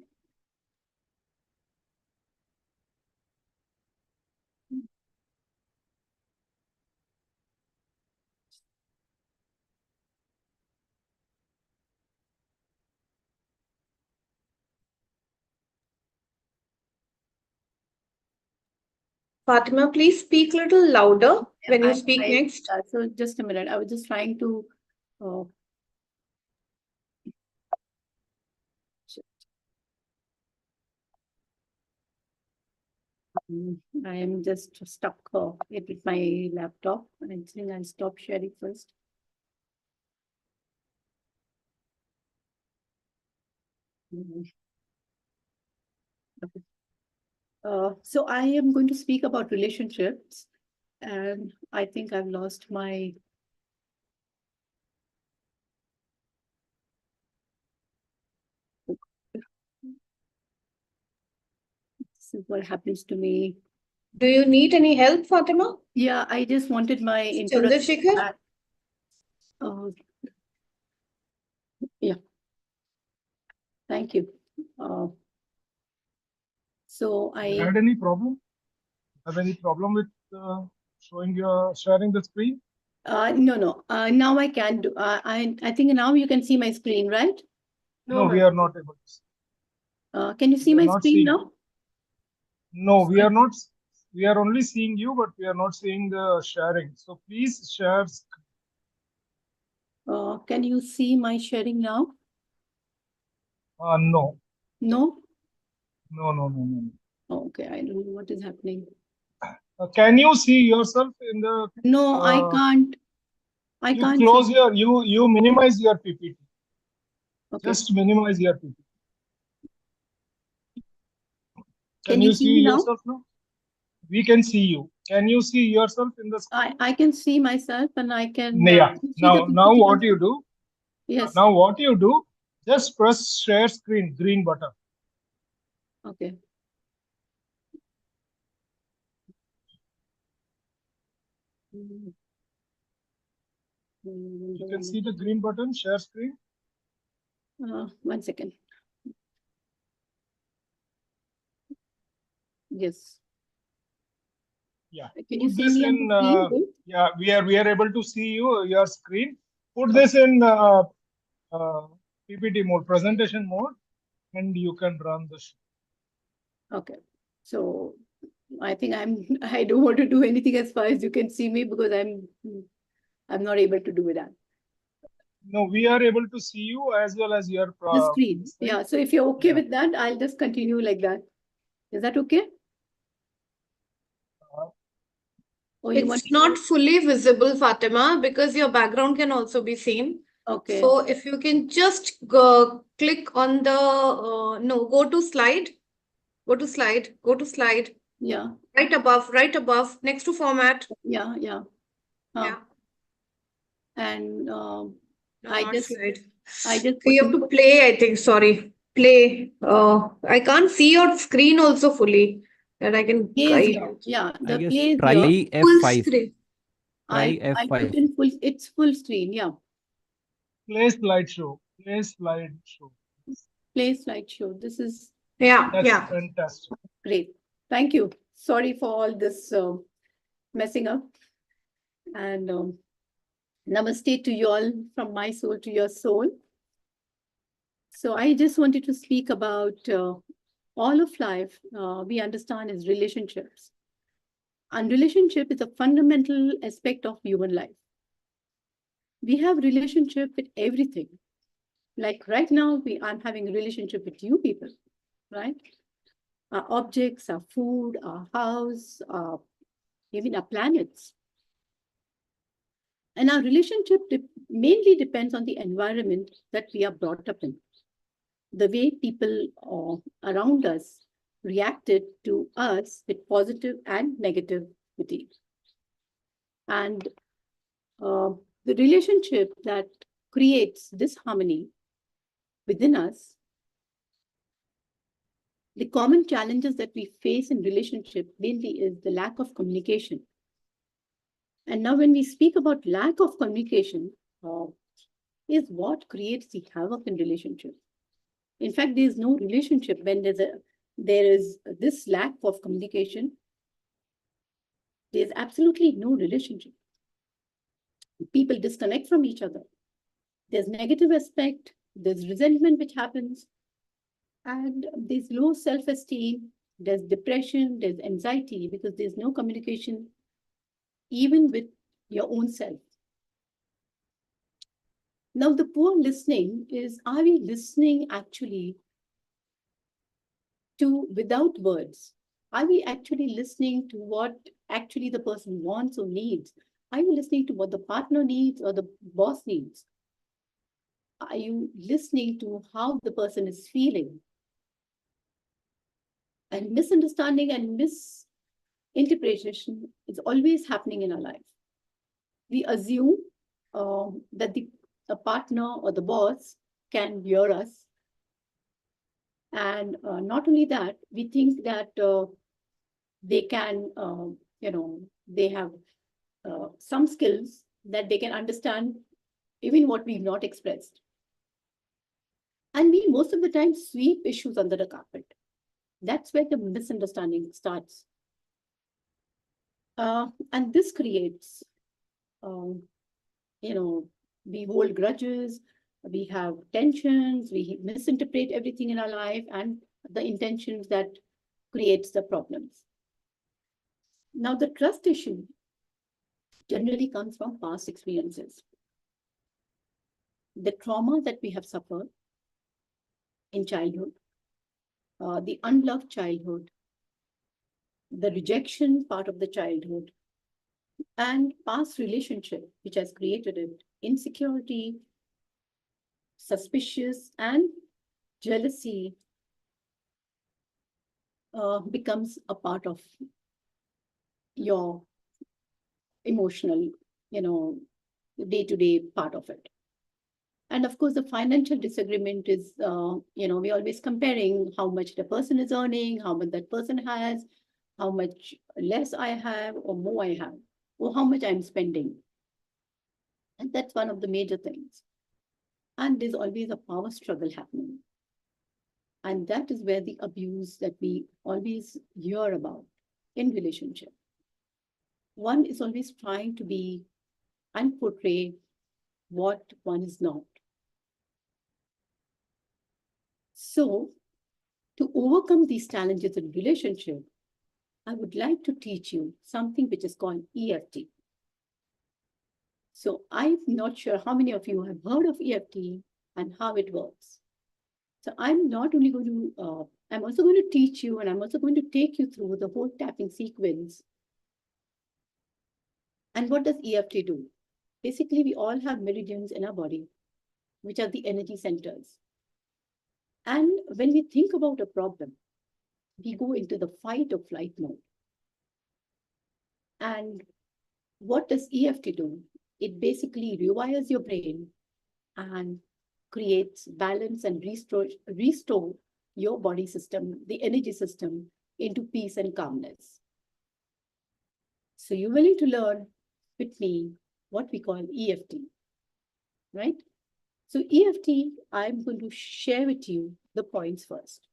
Fatima, please speak a little louder when you speak next. So just a minute. I was just trying to. I am just stuck with my laptop. I think I'll stop sharing first. Okay. So I am going to speak about relationships, and I think I've lost my. This is what happens to me. Do you need any help, Fatima? Yeah, I just wanted my introduction. Yeah. Thank you. So I had any problem? Have any problem with sharing the screen? No. Now I can do. I think now you can see my screen, right? No, we are not able to see. Can you see my screen now? No, we are not. We are only seeing you, but we are not seeing the sharing. So please share. Can you see my sharing now? No. No? No. Okay, I don't know what is happening. Can you see yourself in the? No, I can't. I you can't. Close your. You minimize your PPT. Okay. Just minimize your PPT. Can you see me yourself now? We can see you. Can you see yourself in the screen? I can see myself, and I can. Yeah. Now what you do? Yes. Now what you do? Just press share screen, green button. Okay. You can see the green button, share screen. 1 second. Yes. Yeah. Can you see me on the screen? Yeah, we are able to see your screen. Put this in PPT mode, presentation mode, and you can run the show. Okay. So I think I don't want to do anything as far as you can see me, because I'm not able to do that. No, we are able to see you as well as your the screen. Yeah. So if you're okay with that, I'll just continue like that. Is that okay? Oh, you want It's not fully visible, Fatima, because your background can also be seen. Okay. So if you can just go, click on the, no, go to slide, go to slide, go to slide. Yeah. Right above, next to format. Yeah, yeah. Yeah. And No, I not just slide. put You have to play, I think, sorry. Play. I can't see your screen also fully. That I can guide. Yeah, I the guess play is try your Full F5. screen. Try I put F5. in full, it's full screen, yeah. Play slideshow. Play slideshow. Play slideshow. This is That's fantastic. great. Thank you. Sorry for all this messing up. And namaste to you all from my soul to your soul. So I just wanted to speak about all of life we understand is relationships. And relationship is a fundamental aspect of human life. We have relationship with everything. Like right now, I'm having a relationship with you people, right? Our objects, our food, our house, even our planets. And our relationship mainly depends on the environment that we are brought up in. The way people around us reacted to us with positive and negativity. And the relationship that creates this harmony within us, the common challenges that we face in relationship mainly is the lack of communication. And now when we speak about lack of communication, is what creates the havoc in relationship. In fact, there is no relationship when there is this lack of communication. There's absolutely no relationship. People disconnect from each other. There's negative aspect, there's resentment which happens, and there's low self-esteem, there's depression, there's anxiety because there's no communication even with your own self. Now, the poor listening is, are we listening actually to without words? Are we actually listening to what actually the person wants or needs? Are you listening to what the partner needs or the boss needs? Are you listening to how the person is feeling? And misunderstanding and misinterpretation is always happening in our life. We assume that the partner or the boss can hear us. And not only that, we think that they can, they have some skills that they can understand even what we've not expressed. And we most of the time sweep issues under the carpet. That's where the misunderstanding starts. And this creates, we hold grudges, we have tensions, we misinterpret everything in our life and the intentions that creates the problems. Now, the trust issue generally comes from past experiences. The trauma that we have suffered in childhood, the unloved childhood, the rejection part of the childhood, and past relationship, which has created it, insecurity, suspicious, and jealousy becomes a part of your emotional, day-to-day part of it. And of course, the financial disagreement is, we're always comparing how much the person is earning, how much that person has, how much less I have or more I have, or how much I'm spending. And that's one of the major things. And there's always a power struggle happening. And that is where the abuse that we always hear about in relationship. One is always trying to be and portray what one is not. So, to overcome these challenges in relationship, I would like to teach you something which is called EFT. So, I'm not sure how many of you have heard of EFT and how it works. So, I'm not only going to, I'm also going to teach you and I'm also going to take you through the whole tapping sequence And what does EFT do? Basically, we all have meridians in our body, which are the energy centers. And when we think about a problem, we go into the fight or flight mode. And what does EFT do? It basically rewires your brain and creates balance and restore your body system, the energy system, into peace and calmness. So you're willing to learn with me what we call EFT, right? So EFT, I'm going to share with you the points first.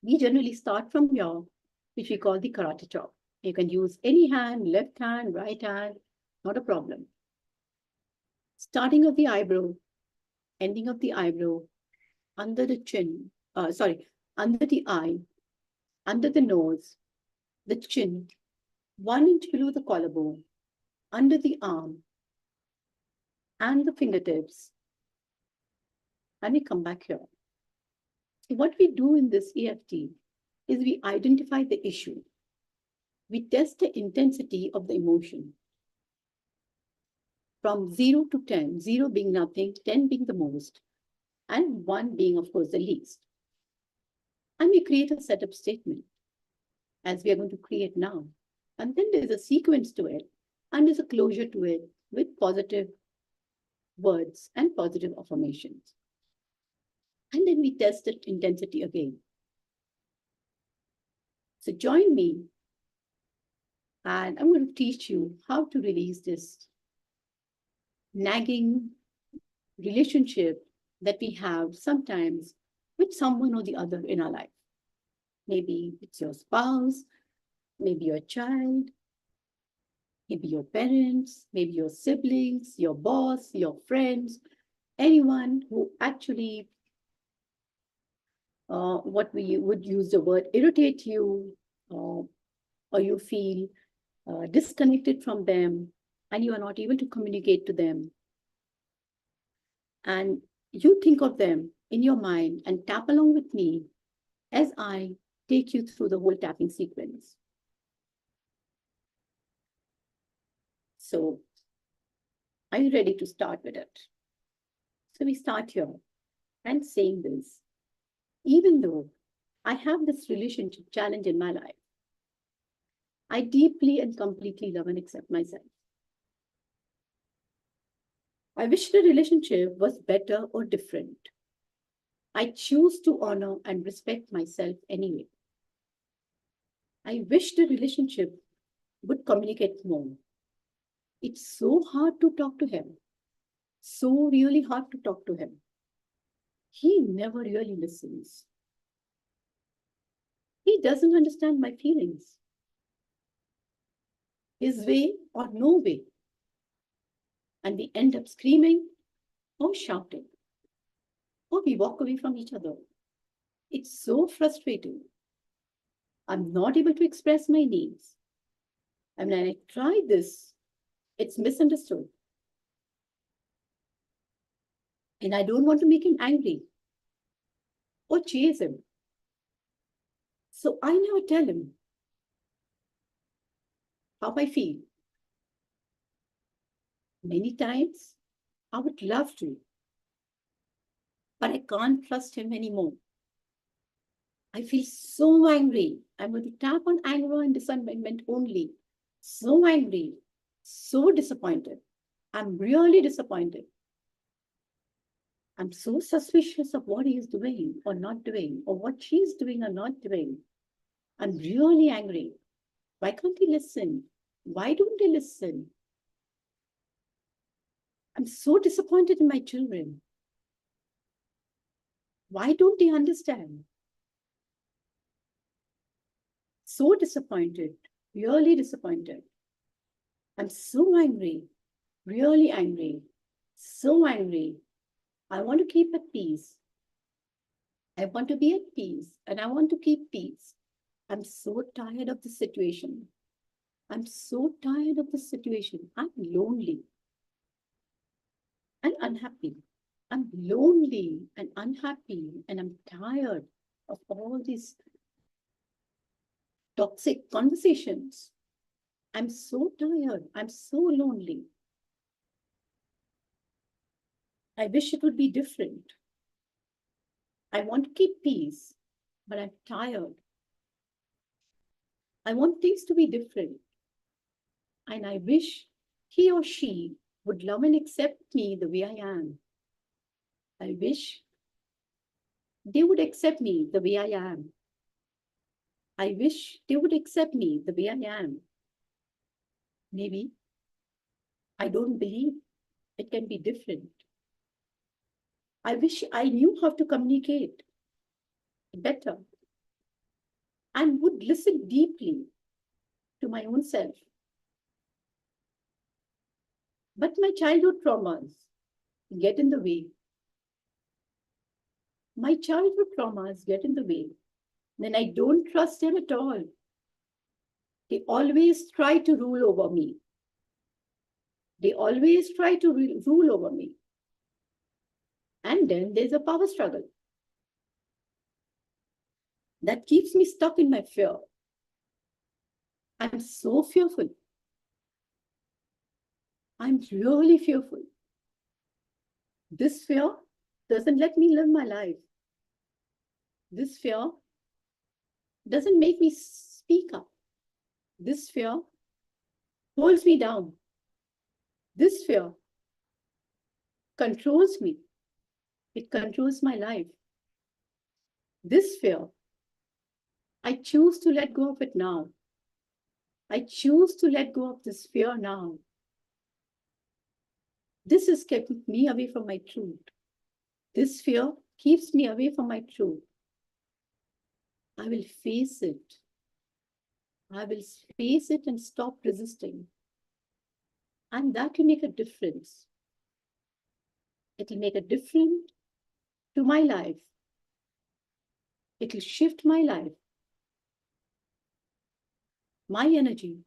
We generally start from here, which we call the karate chop. You can use any hand, left hand, right hand, not a problem. Starting of the eyebrow, ending of the eyebrow, under the chin, under the eye, under the nose, the chin, 1 inch below the collarbone, under the arm, and the fingertips. And we come back here. So what we do in this EFT is we identify the issue. We test the intensity of the emotion from 0 to 10, 0 being nothing, 10 being the most, and 1 being, of course, the least. And we create a setup statement, as we are going to create now. And then there's a sequence to it, and there's a closure to it with positive words and positive affirmations. And then we test the intensity again. So join me, and I'm going to teach you how to release this nagging relationship that we have sometimes with someone or the other in our life. Maybe it's your spouse, maybe your child, maybe your parents, maybe your siblings, your boss, your friends, anyone who actually, what we would use the word irritate you, or you feel disconnected from them, and you are not able to communicate to them. And you think of them in your mind and tap along with me as I take you through the whole tapping sequence. So, are you ready to start with it? So we start here and saying this. Even though I have this relationship challenge in my life, I deeply and completely love and accept myself. I wish the relationship was better or different. I choose to honor and respect myself anyway. I wish the relationship would communicate more. It's so hard to talk to him. So really hard to talk to him. He never really listens. He doesn't understand my feelings. His way or no way. And we end up screaming or shouting. Or we walk away from each other. It's so frustrating. I'm not able to express my needs. And when I try this, it's misunderstood. And I don't want to make him angry or chase him. So I never tell him how I feel. Many times, I would love to, but I can't trust him anymore. I feel so angry. I'm going to tap on anger and disappointment only. So angry, so disappointed. I'm really disappointed. I'm so suspicious of what he is doing or not doing, or what she's doing or not doing. I'm really angry. Why can't he listen? Why don't they listen? I'm so disappointed in my children. Why don't they understand? So disappointed, really disappointed. I'm so angry, really angry, so angry. I want to keep at peace. I want to be at peace, and I want to keep peace. I'm so tired of the situation. I'm so tired of the situation. I'm lonely and unhappy. I'm lonely and unhappy, and I'm tired of all these toxic conversations. I'm so tired. I'm so lonely. I wish it would be different. I want to keep peace, but I'm tired. I want things to be different. And I wish he or she would love and accept me the way I am. I wish they would accept me the way I am. I wish they would accept me the way I am. Maybe I don't believe it can be different. I wish I knew how to communicate better and would listen deeply to my own self. But my childhood traumas get in the way. My childhood traumas get in the way. Then I don't trust them at all. They always try to rule over me. They always try to rule over me. And then there's a power struggle that keeps me stuck in my fear. I'm so fearful. I'm really fearful. This fear doesn't let me live my life. This fear doesn't make me speak up. This fear holds me down. This fear controls me. It controls my life. This fear, I choose to let go of it now. I choose to let go of this fear now. This has kept me away from my truth. This fear keeps me away from my truth. I will face it. I will face it and stop resisting. And that will make a difference. It will make a difference to my life. It will shift my life, my energy.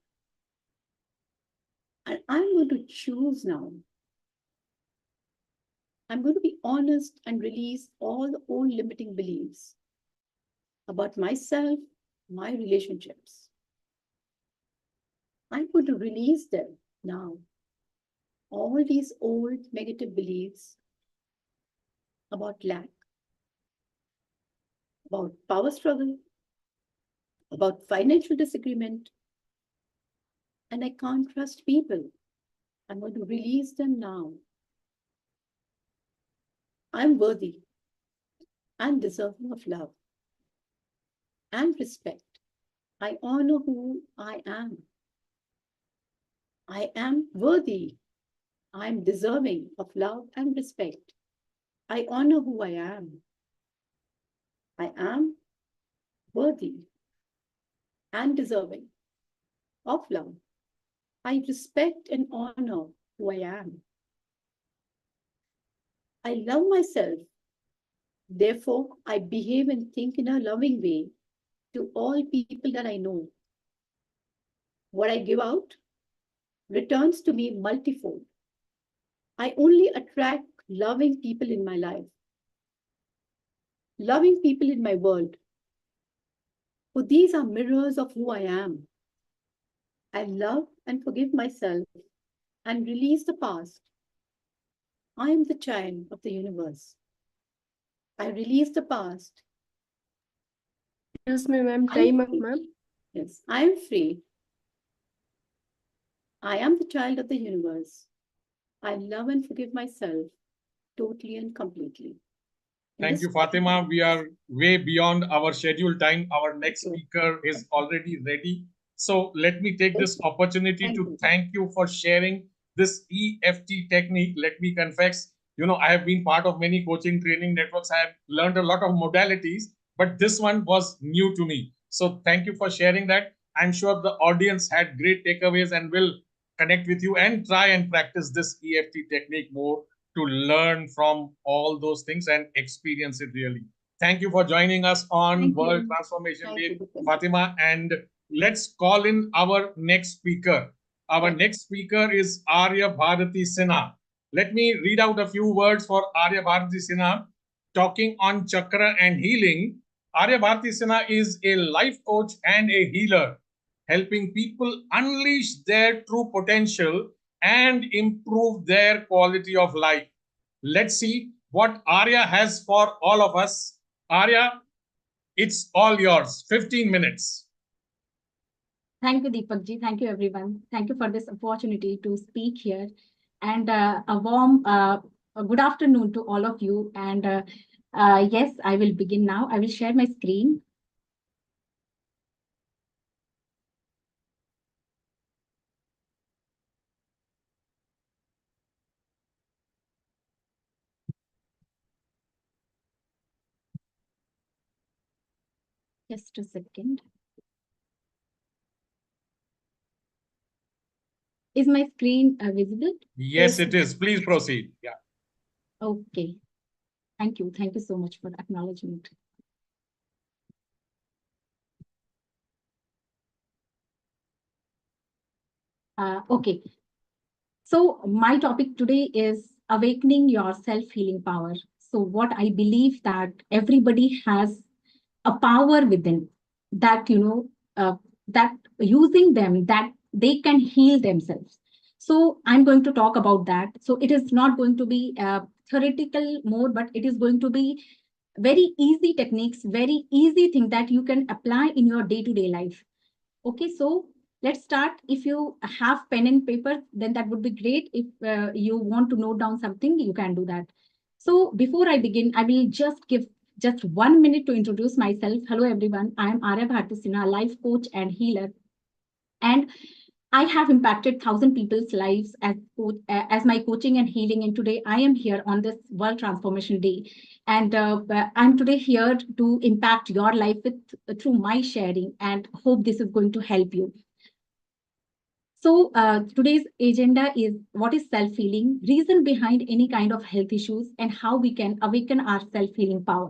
And I'm going to choose now. I'm going to be honest and release all the old limiting beliefs about myself, my relationships. I'm going to release them now. All these old negative beliefs about lack, about power struggle, about financial disagreement, and I can't trust people. I'm going to release them now. I'm worthy and deserving of love and respect. I honor who I am. I am worthy. I'm deserving of love and respect. I honor who I am. I am worthy and deserving of love. I respect and honor who I am. I love myself. Therefore, I behave and think in a loving way to all people that I know. What I give out returns to me multifold. I only attract loving people in my life, loving people in my world. For these are mirrors of who I am. I love and forgive myself and release the past. I am the child of the universe. I release the past. Excuse me, ma'am. Time up, ma'am. Yes, I am free. I am the child of the universe. I love and forgive myself totally and completely. Thank you, Fatima. We are way beyond our scheduled time. Our next speaker is already ready. So let me take this opportunity to thank you for sharing this EFT technique. Let me confess, I have been part of many coaching training networks. I have learned a lot of modalities, but this one was new to me. So thank you for sharing that. I'm sure the audience had great takeaways and will connect with you and try and practice this EFT technique more to learn from all those things and experience it really. Thank you for joining us on World Transformation Day, Fatima. And let's call in our next speaker. Our next speaker is Arya Bharati Sinha. Let me read out a few words for Arya Bharati Sinha. Talking on chakra and healing, Arya Bharati Sinha is a life coach and a healer, helping people unleash their true potential and improve their quality of life. Let's see what Arya has for all of us. Arya, it's all yours. 15 minutes. Thank you, Deepak ji. Thank you, everyone. Thank you for this opportunity to speak here. And a warm good afternoon to all of you. And yes, I will begin now. I will share my screen. Just a second. Is my screen visible? Yes, it is. Please proceed. Yeah. Okay. Thank you. Thank you so much for acknowledging it. Okay. So my topic today is awakening your self-healing power. So what I believe that everybody has a power within that, that using them, that they can heal themselves. So I'm going to talk about that. So it is not going to be theoretical mode, but it is going to be very easy techniques, very easy thing that you can apply in your day-to-day life. Okay, so let's start. If you have pen and paper, then that would be great. If you want to note down something, you can do that. So before I begin, I will just give just 1 minute to introduce myself. Hello, everyone. I am Arya Bharti, life coach and healer. And I have impacted 1,000 people's lives as my coaching and healing. And today I am here on this World Transformation Day. And I'm today here to impact your life through my sharing, and hope this is going to help you. So today's agenda is what is self-healing, reason behind any kind of health issues, and how we can awaken our self-healing power.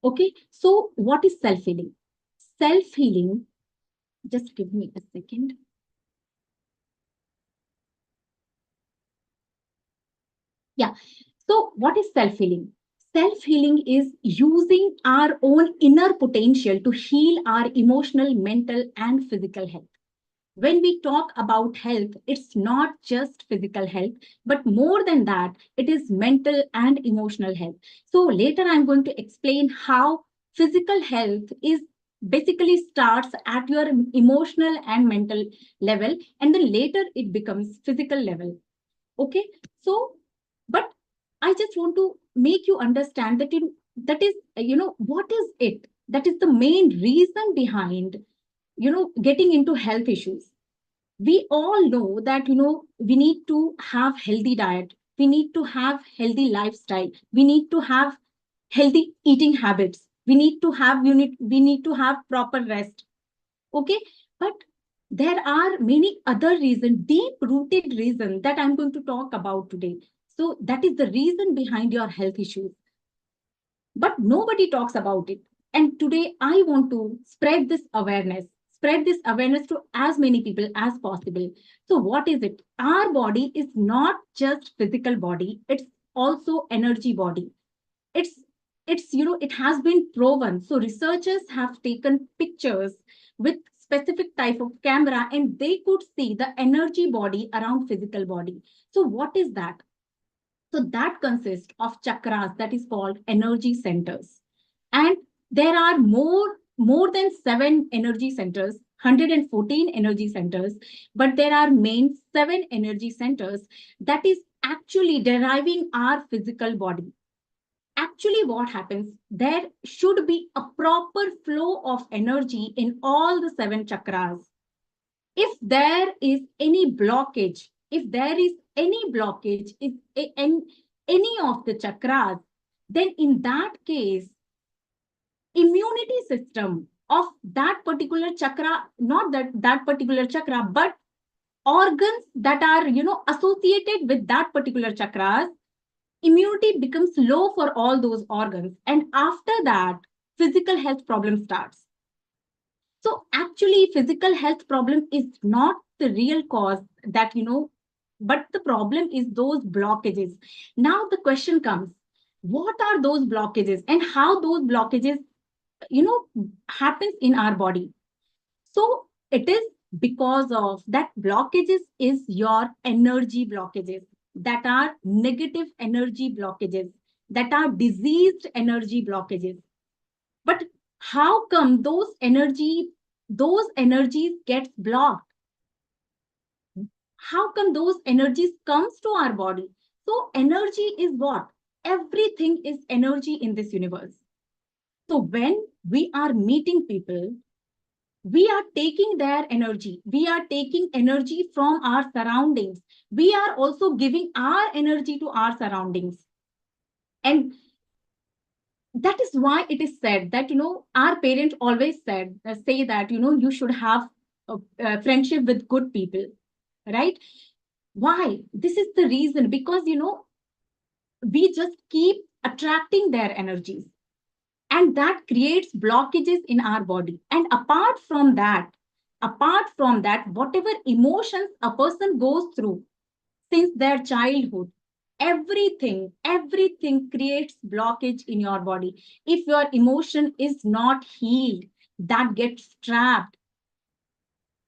Okay, so what is self-healing? Self-healing, just give me a second. Yeah, so what is self-healing? Self-healing is using our own inner potential to heal our emotional, mental, and physical health. When we talk about health, it's not just physical health, but more than that, it is mental and emotional health. So later I'm going to explain how physical health is basically starts at your emotional and mental level, and then later it becomes physical level. Okay, so, but I just want to make you understand that that is, what is it? That is the main reason behind getting into health issues. We all know that, we need to have healthy diet. We need to have healthy lifestyle. We need to have healthy eating habits. We need to have, we need to have proper rest. Okay. But there are many other reasons, deep-rooted reasons that I'm going to talk about today. So that is the reason behind your health issues. But nobody talks about it. And today I want to spread this awareness to as many people as possible. So what is it? Our body is not just physical body, it's also energy body. It's it has been proven. So researchers have taken pictures with specific type of camera, and they could see the energy body around physical body. So what is that? So that consists of chakras, that is called energy centers. And there are more than 7 energy centers, 114 energy centers, but there are main 7 energy centers that is actually deriving our physical body. Actually, what happens? There should be a proper flow of energy in all the 7 chakras. If there is any blockage, in any of the chakras, then in that case, immunity system of that particular chakra, not that particular chakra, but organs that are, associated with that particular chakras, immunity becomes low for all those organs. And after that, physical health problem starts. So actually, physical health problem is not the real cause that, but the problem is those blockages. Now the question comes, what are those blockages and how those blockages, happens in our body? So it is because of that blockages is your energy blockages, that are negative energy blockages, that are diseased energy blockages. But how come those energies get blocked? How come those energies comes to our body? So energy is what? Everything is energy in this universe. So when we are meeting people, we are taking their energy. We are taking energy from our surroundings. We are also giving our energy to our surroundings. And that is why it is said that, our parents always say that, you should have a friendship with good people, right? Why? This is the reason, because, we just keep attracting their energies. And that creates blockages in our body. And apart from that, whatever emotions a person goes through since their childhood, everything creates blockage in your body. If your emotion is not healed, that gets trapped.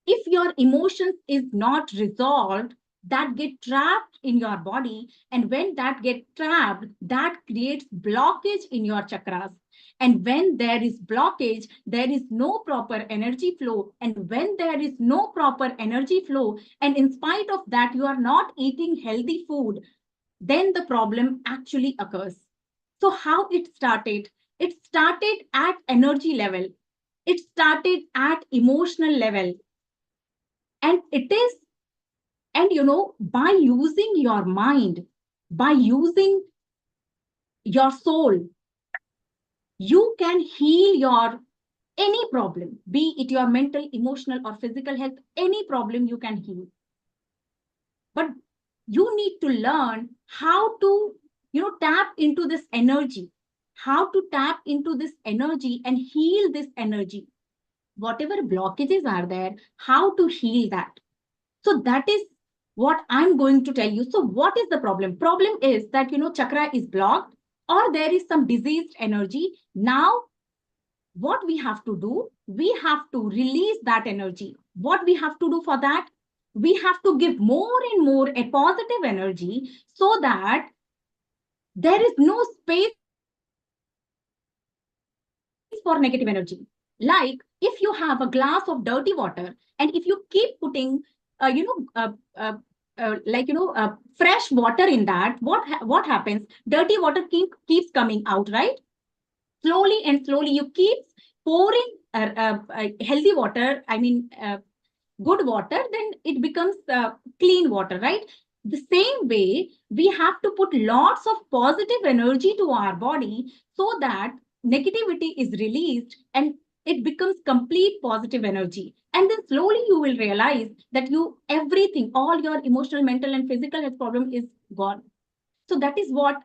If your emotions is not resolved, that get trapped in your body. And when that get trapped, that creates blockage in your chakras. And when there is blockage, there is no proper energy flow. And when there is no proper energy flow, and in spite of that, you are not eating healthy food, then the problem actually occurs. So how it started? It started at energy level. It started at emotional level. And it is, and by using your mind, by using your soul, you can heal your any problem, be it your mental, emotional, or physical health, any problem you can heal. But you need to learn how to, tap into this energy, how to tap into this energy and heal this energy. Whatever blockages are there, how to heal that. So that is what I'm going to tell you. So what is the problem? Problem is that, chakra is blocked or there is some diseased energy. Now, what we have to do, we have to release that energy. What we have to do for that? We have to give more and more a positive energy so that there is no space for negative energy. Like if you have a glass of dirty water and if you keep putting, fresh water in that, what happens? Dirty water keeps coming out, right? Slowly and slowly you keep pouring healthy water, good water, then it becomes clean water, right? The same way, we have to put lots of positive energy to our body so that negativity is released and it becomes complete positive energy. And then slowly you will realize that everything, all your emotional, mental, and physical health problem is gone. So that is what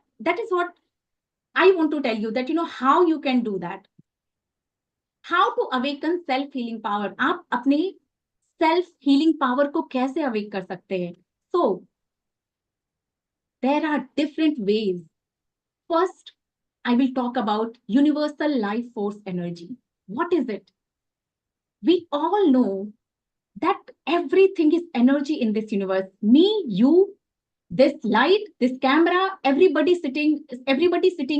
I want to tell you, that how you can do that. How to awaken self-healing power. आप अपने self-healing power को कैसे awake कर सकते हैं? So there are different ways. First, I will talk about universal life force energy. What is it? We all know that everything is energy in this universe. Me, you, this light, this camera, everybody sitting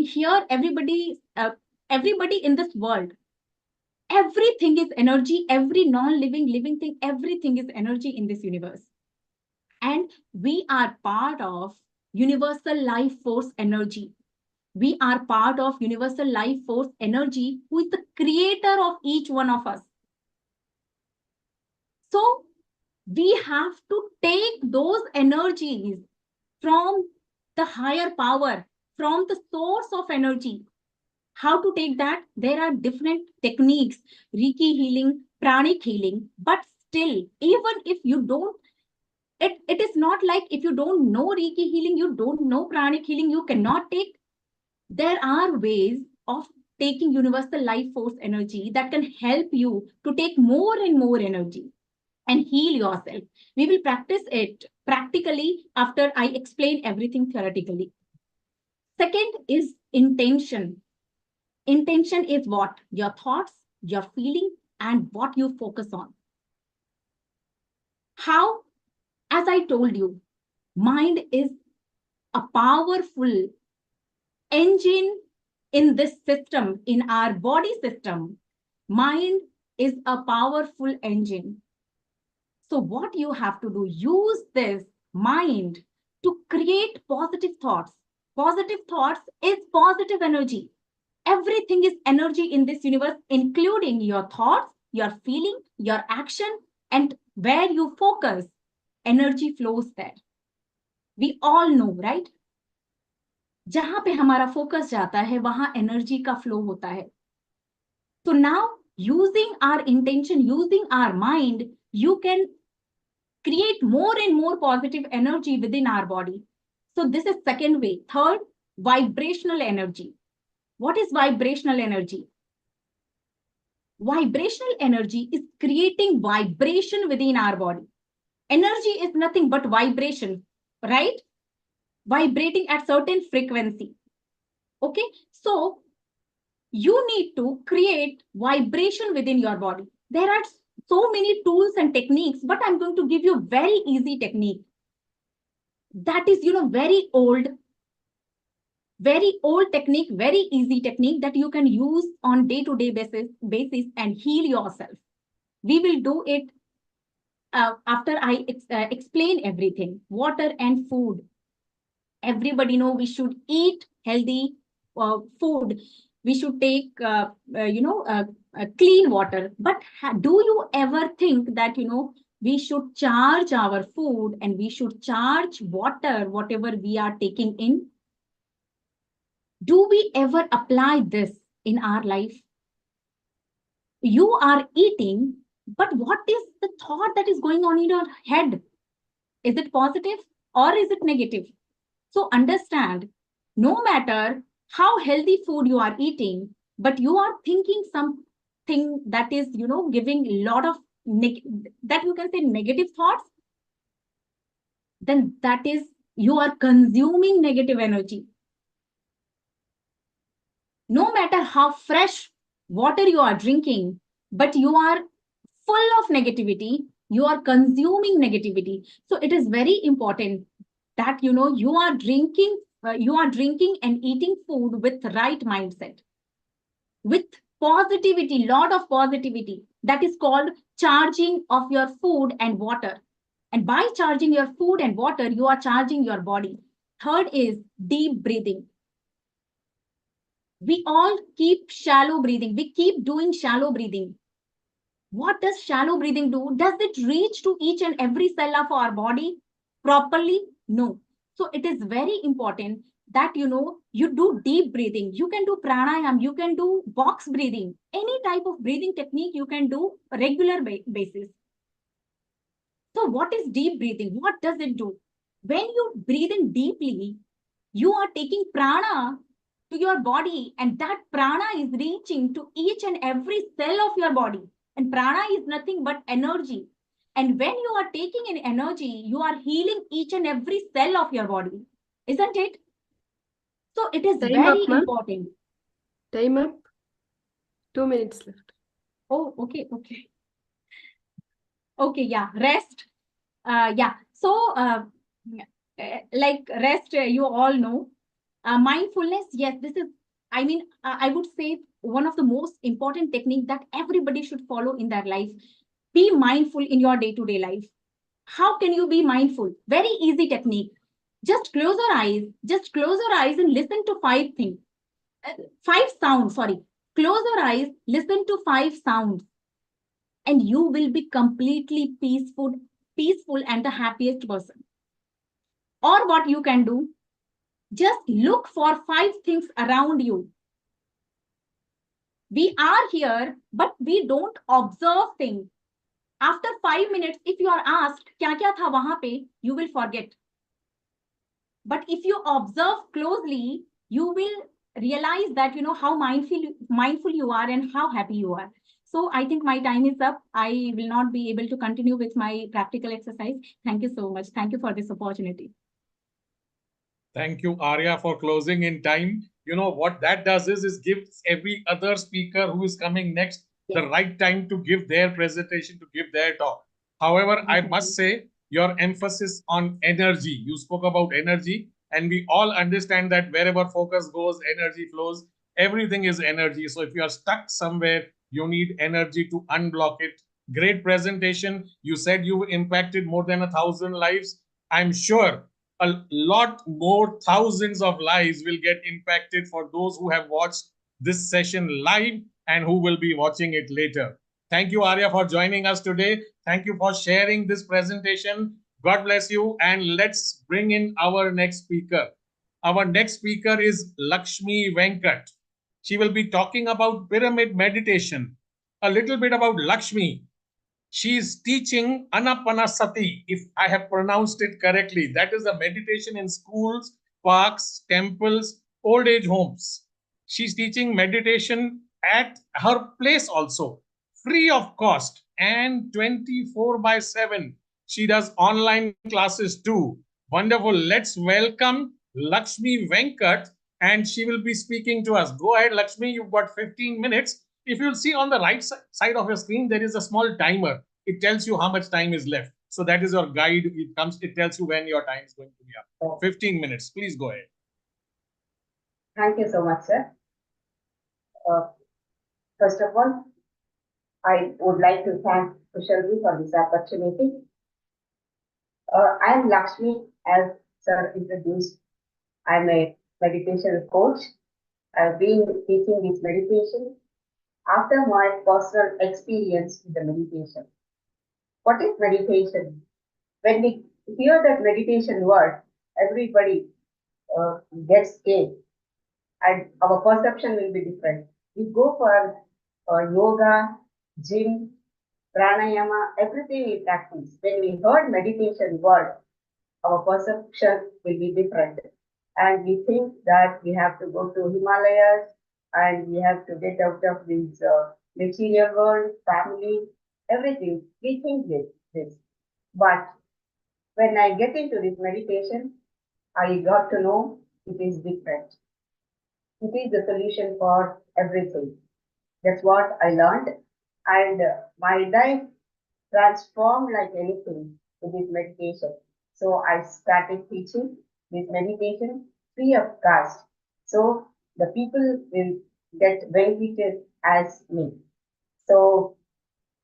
here, everybody in this world. Everything is energy. Every non-living, living thing, everything is energy in this universe. And we are part of universal life force energy. We are part of universal life force energy, who is the creator of each one of us. So we have to take those energies from the higher power, from the source of energy. How to take that? There are different techniques, Reiki healing, pranic healing, but still, even if you don't, it is not like if you don't know Reiki healing, you don't know pranic healing, you cannot take. There are ways of taking universal life force energy that can help you to take more and more energy and heal yourself. We will practice it practically after I explain everything theoretically. Second is intention. Intention is what? Your thoughts, your feeling, and what you focus on. How? As I told you, mind is a powerful engine in this system, in our body system. Mind is a powerful engine. So what you have to do, use this mind to create positive thoughts. Positive thoughts is positive energy. Everything is energy in this universe, including your thoughts, your feeling, your action, and where you focus, energy flows there. We all know, right? जहां पे हमारा focus जाता है वहां energy का flow होता है. So now, using our intention, using our mind, you can create more and more positive energy within our body. So this is second way. Third, vibrational energy. What is vibrational energy? Vibrational energy is creating vibration within our body. Energy is nothing but vibration, right? Vibrating at certain frequency. Okay, so you need to create vibration within your body. There are so many tools and techniques, but I'm going to give you a very easy technique. That is, very old technique, very easy technique that you can use on day-to-day basis and heal yourself. We will do it after I explain everything. Water and food. Everybody know we should eat healthy food. We should take, clean water. But do you ever think that, we should charge our food and we should charge water, whatever we are taking in? Do we ever apply this in our life? You are eating, but what is the thought that is going on in your head? Is it positive or is it negative? So understand, no matter how healthy food you are eating, but you are thinking something that is, giving a lot of, that you can say negative thoughts, then that is, you are consuming negative energy. No matter how fresh water you are drinking, but you are full of negativity, you are consuming negativity. So it is very important that, you are drinking and eating food with right mindset, with positivity, lot of positivity. That is called charging of your food and water. And by charging your food and water, you are charging your body. Third is deep breathing. We all keep shallow breathing. We keep doing shallow breathing. What does shallow breathing do? Does it reach to each and every cell of our body properly? No. So it is very important that, you do deep breathing. You can do pranayam. You can do box breathing. Any type of breathing technique you can do regular basis. So what is deep breathing? What does it do? When you breathe in deeply, you are taking prana to your body, and that prana is reaching to each and every cell of your body. And prana is nothing but energy. And when you are taking in energy, you are healing each and every cell of your body. Isn't it? So it is very important. Time up. 2 minutes left. Oh, okay. Okay, yeah. Rest. Yeah. So, like rest, you all know. Mindfulness, yes, this is, I would say one of the most important technique that everybody should follow in their life. Be mindful in your day-to-day life. How can you be mindful? Very easy technique. Just close your eyes. Just close your eyes and listen to 5 things. 5 sounds, sorry. Close your eyes, listen to 5 sounds. And you will be completely peaceful and the happiest person. Or what you can do, just look for 5 things around you. We are here, but we don't observe things. After 5 minutes, if you are asked, kya tha wahan pe, you will forget. But if you observe closely, you will realize that, how mindful you are and how happy you are. So I think my time is up. I will not be able to continue with my practical exercise. Thank you so much. Thank you for this opportunity. Thank you, Arya, for closing in time. What that does is gives every other speaker who is coming next the right time to give their presentation, to give their talk. However, I must say your emphasis on energy. You spoke about energy, and we all understand that wherever focus goes, energy flows. Everything is energy. So if you are stuck somewhere, you need energy to unblock it. Great presentation. You said you impacted more than 1,000 lives. I'm sure a lot more thousands of lives will get impacted for those who have watched this session live and who will be watching it later. Thank you, Arya, for joining us today. Thank you for sharing this presentation. God bless you. And let's bring in our next speaker. Our next speaker is Lakshmi Venkat. She will be talking about pyramid meditation. A little bit about Lakshmi. She is teaching Anapanasati, if I have pronounced it correctly. That is a meditation in schools, parks, temples, old age homes. She's teaching meditation at her place also, free of cost and 24/7. She does online classes too. Wonderful. Let's welcome Lakshmi Venkat, and she will be speaking to us. Go ahead, Lakshmi. You've got 15 minutes. If you'll see on the right side of your screen, there is a small timer. It tells you how much time is left. So that is your guide. It tells you when your time is going to be up. 15 minutes. Please go ahead. Thank you so much, sir. First of all, I would like to thank Khussaal Jain for this opportunity. I am Lakshmi, as sir introduced. I'm a meditation coach. I've been teaching this meditation after my personal experience with the meditation. What is meditation? When we hear that meditation word, everybody gets scared, and our perception will be different. We go for yoga, gym, pranayama, everything we practice. When we heard meditation word, our perception will be different. And we think that we have to go to Himalayas and we have to get out of this material world, family, everything. We think this. But when I get into this meditation, I got to know it is different. It is the solution for everything. That's what I learned. And my life transformed like anything with this meditation. So I started teaching this meditation free of cost. So the people will get benefited as me. So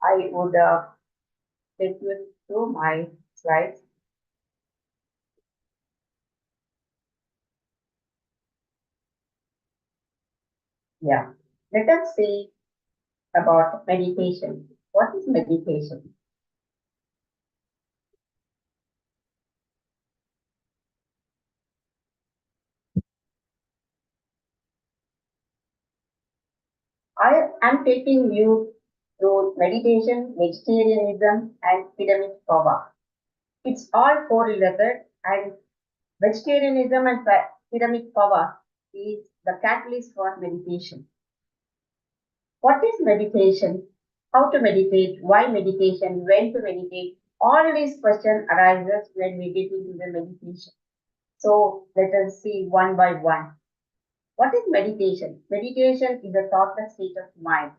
I would take you through my slides. Yeah, let us see about meditation. What is meditation? I am taking you through meditation, vegetarianism, and pyramid power. It's all correlated, and vegetarianism and pyramid power is the catalyst for meditation. What is meditation? How to meditate? Why meditation? When to meditate? All these questions arises when we get into the meditation. So let us see one by one. What is meditation? Meditation is a thoughtless state of mind.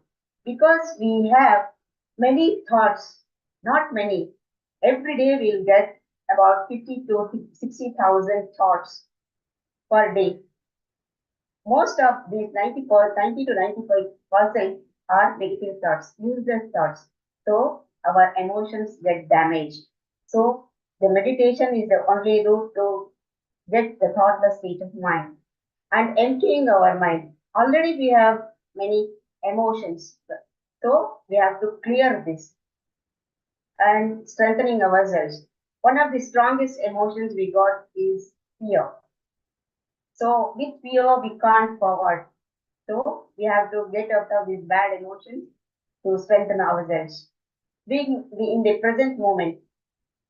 Because we have many thoughts, not many. Every day we'll get about 50 to 60,000 thoughts per day. Most of these 90 to 95% are negative thoughts, useless thoughts. So our emotions get damaged. So the meditation is the only route to get the thoughtless state of mind and emptying our mind. Already we have many emotions. So we have to clear this and strengthening ourselves. One of the strongest emotions we got is fear. So with fear, we can't forward. So we have to get out of these bad emotions to strengthen ourselves. Being in the present moment,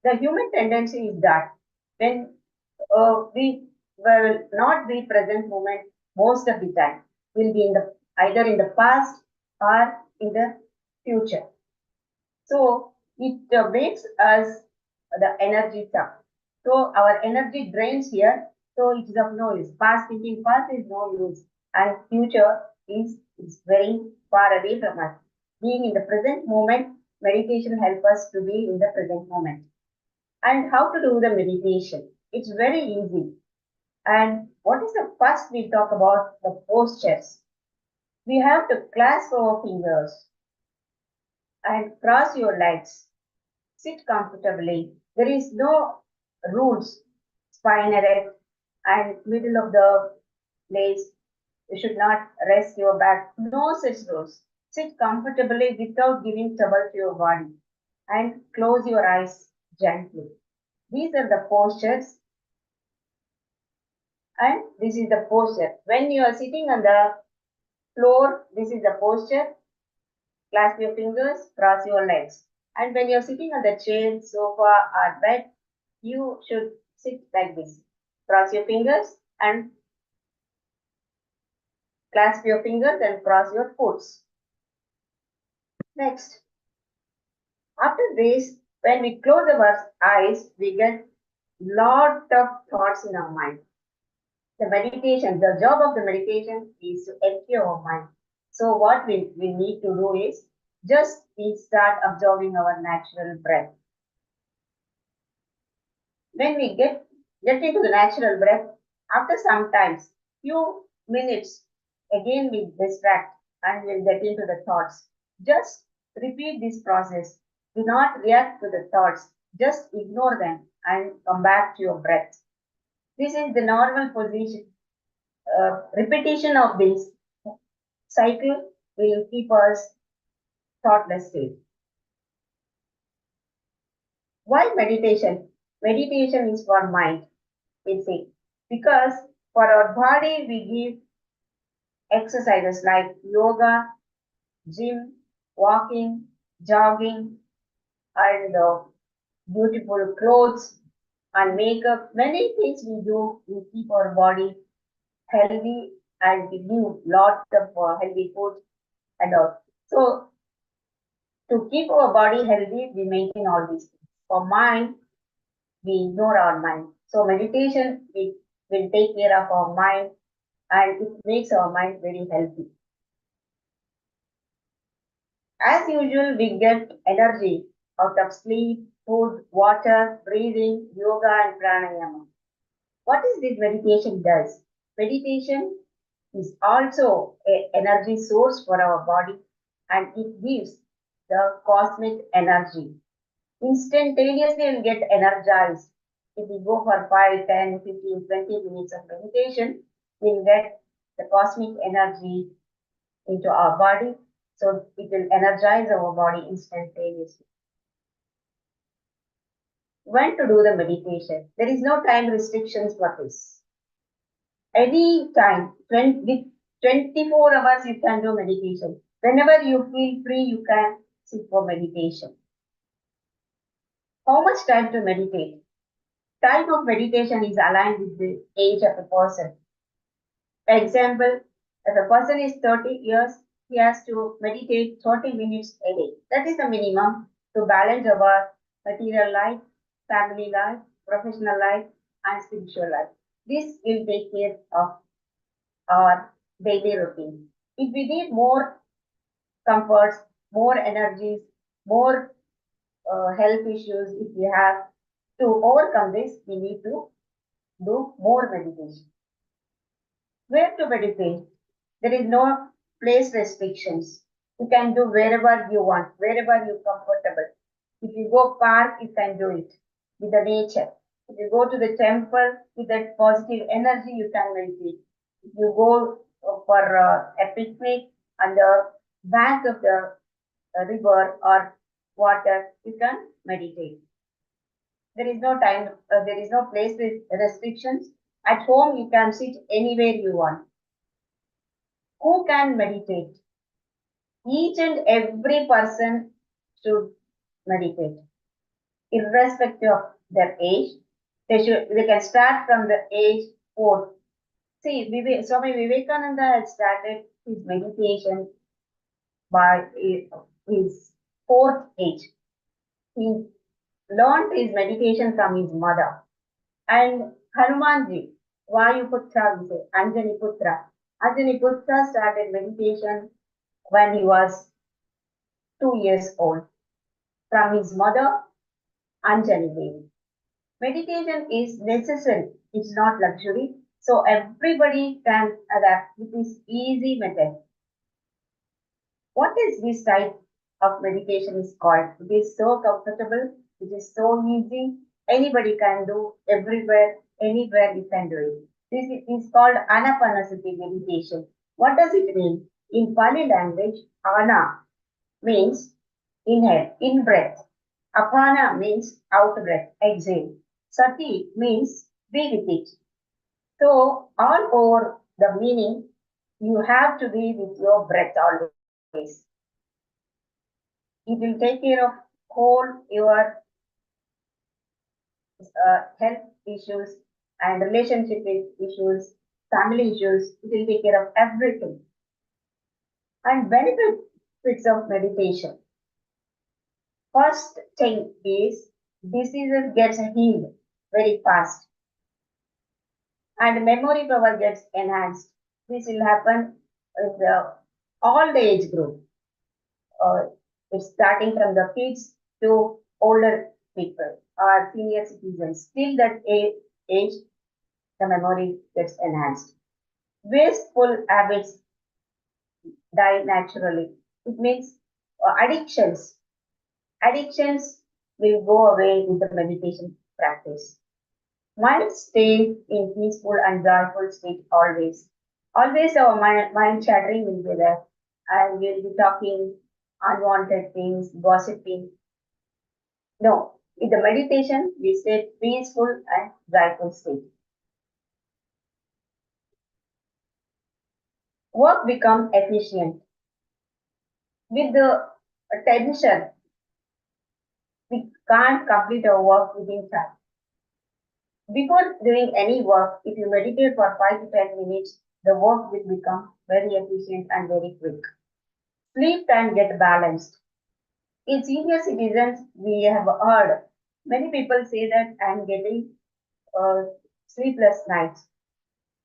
the human tendency is that when we will not be present moment most of the time, we'll be in the either in the past or in the future. So it makes us the energy suck. So our energy drains here. So it is of no use. Past thinking past is no use, and future is very far away from us. being in the present moment, meditation helps us to be in the present moment. And how to do the meditation? It's very easy. And what is the first we talk about? The postures. We have to clasp our fingers and cross your legs. Sit comfortably. There is no rules. Spine erect and middle of the place. You should not rest your back. No such rules. Sit comfortably without giving trouble to your body. And close your eyes gently. These are the postures. And this is the posture. When you are sitting on the floor, this is the posture. Clasp your fingers, cross your legs. And when you're sitting on the chair, sofa, or bed, you should sit like this. Cross your fingers and clasp your fingers and cross your foots. Next. After this, when we close our eyes, we get lot of thoughts in our mind. The meditation, the job of the meditation is to empty our mind. So what we need to do is just we start absorbing our natural breath. When we get into the natural breath, after some times, few minutes, again we distract and we'll get into the thoughts. Just repeat this process. Do not react to the thoughts. Just ignore them and come back to your breath. This is the normal position. Repetition of this cycle will keep us thoughtless state. Why meditation? Meditation is for mind, we say. Because for our body, we give exercises like yoga, gym, walking, jogging, and beautiful clothes and makeup. Many things we do, we keep our body healthy and we give lot of healthy food and all. So to keep our body healthy, we maintain all these things. For mind, we ignore our mind. So meditation will take care of our mind and it makes our mind very healthy. As usual, we get energy out of sleep, food, water, breathing, yoga, and pranayama. What is this meditation does? Meditation is also an energy source for our body and it gives the cosmic energy. Instantaneously, we'll get energized. If we go for 5, 10, 15, 20 minutes of meditation, we'll get the cosmic energy into our body. So it will energize our body instantaneously. When to do the meditation? There is no time restrictions for this. Any time, with 24 hours you can do meditation. Whenever you feel free, you can sit for meditation. How much time to meditate? Time of meditation is aligned with the age of a person. For example, if a person is 30 years, he has to meditate 30 minutes a day. That is the minimum to balance our material life, family life, professional life, and spiritual life. This will take care of our daily routine. If we need more comforts, more energies, more health issues, if we have to overcome this, we need to do more meditation. Where to meditate? There is no place restrictions. You can do wherever you want, wherever you're comfortable. If you go park, you can do it with the nature. If you go to the temple with that positive energy, you can meditate. If you go for a picnic on the bank of the river or water, you can meditate. There is no time, there is no place with restrictions. At home, you can sit anywhere you want. Who can meditate? Each and every person should meditate, irrespective of their age. They can start from the age 4. See, Swami Vivekananda had started his meditation by his 4th age. He learned his meditation from his mother. And Hanumanji, Vayuputra, we say, Anjani Putra. Anjani Putra started meditation when he was 2 years old from his mother, Anjali Devi. Meditation is necessary, it's not luxury. So everybody can adapt with this easy method. What is this type of meditation is called? It is so comfortable, it is so easy, anybody can do, everywhere, anywhere you can do it. This is called Anapanasati meditation. What does it mean? In Pali language, Ana means inhale, in breath. Apana means out breath, exhale. Sati means be with it. So all over the meaning, you have to be with your breath always. It will take care of whole your health issues and relationship issues, family issues. It will take care of everything. And benefits of meditation. First thing is diseases gets healed very fast and memory power gets enhanced. This will happen with all the age group. It's starting from the kids to older people or senior citizens. Till that age, the memory gets enhanced. Wasteful habits die naturally. It means addictions. Addictions will go away with the meditation practice. Mind stays in peaceful and joyful state always. Always our mind chattering will be there and we'll be talking unwanted things, gossiping. No, in the meditation, we stay peaceful and joyful state. Work becomes efficient. With the tension, we can't complete our work within time. Before doing any work, if you meditate for 5 to 10 minutes, the work will become very efficient and very quick. Sleep time get balanced. In senior citizens, we have heard many people say that I am getting sleepless nights.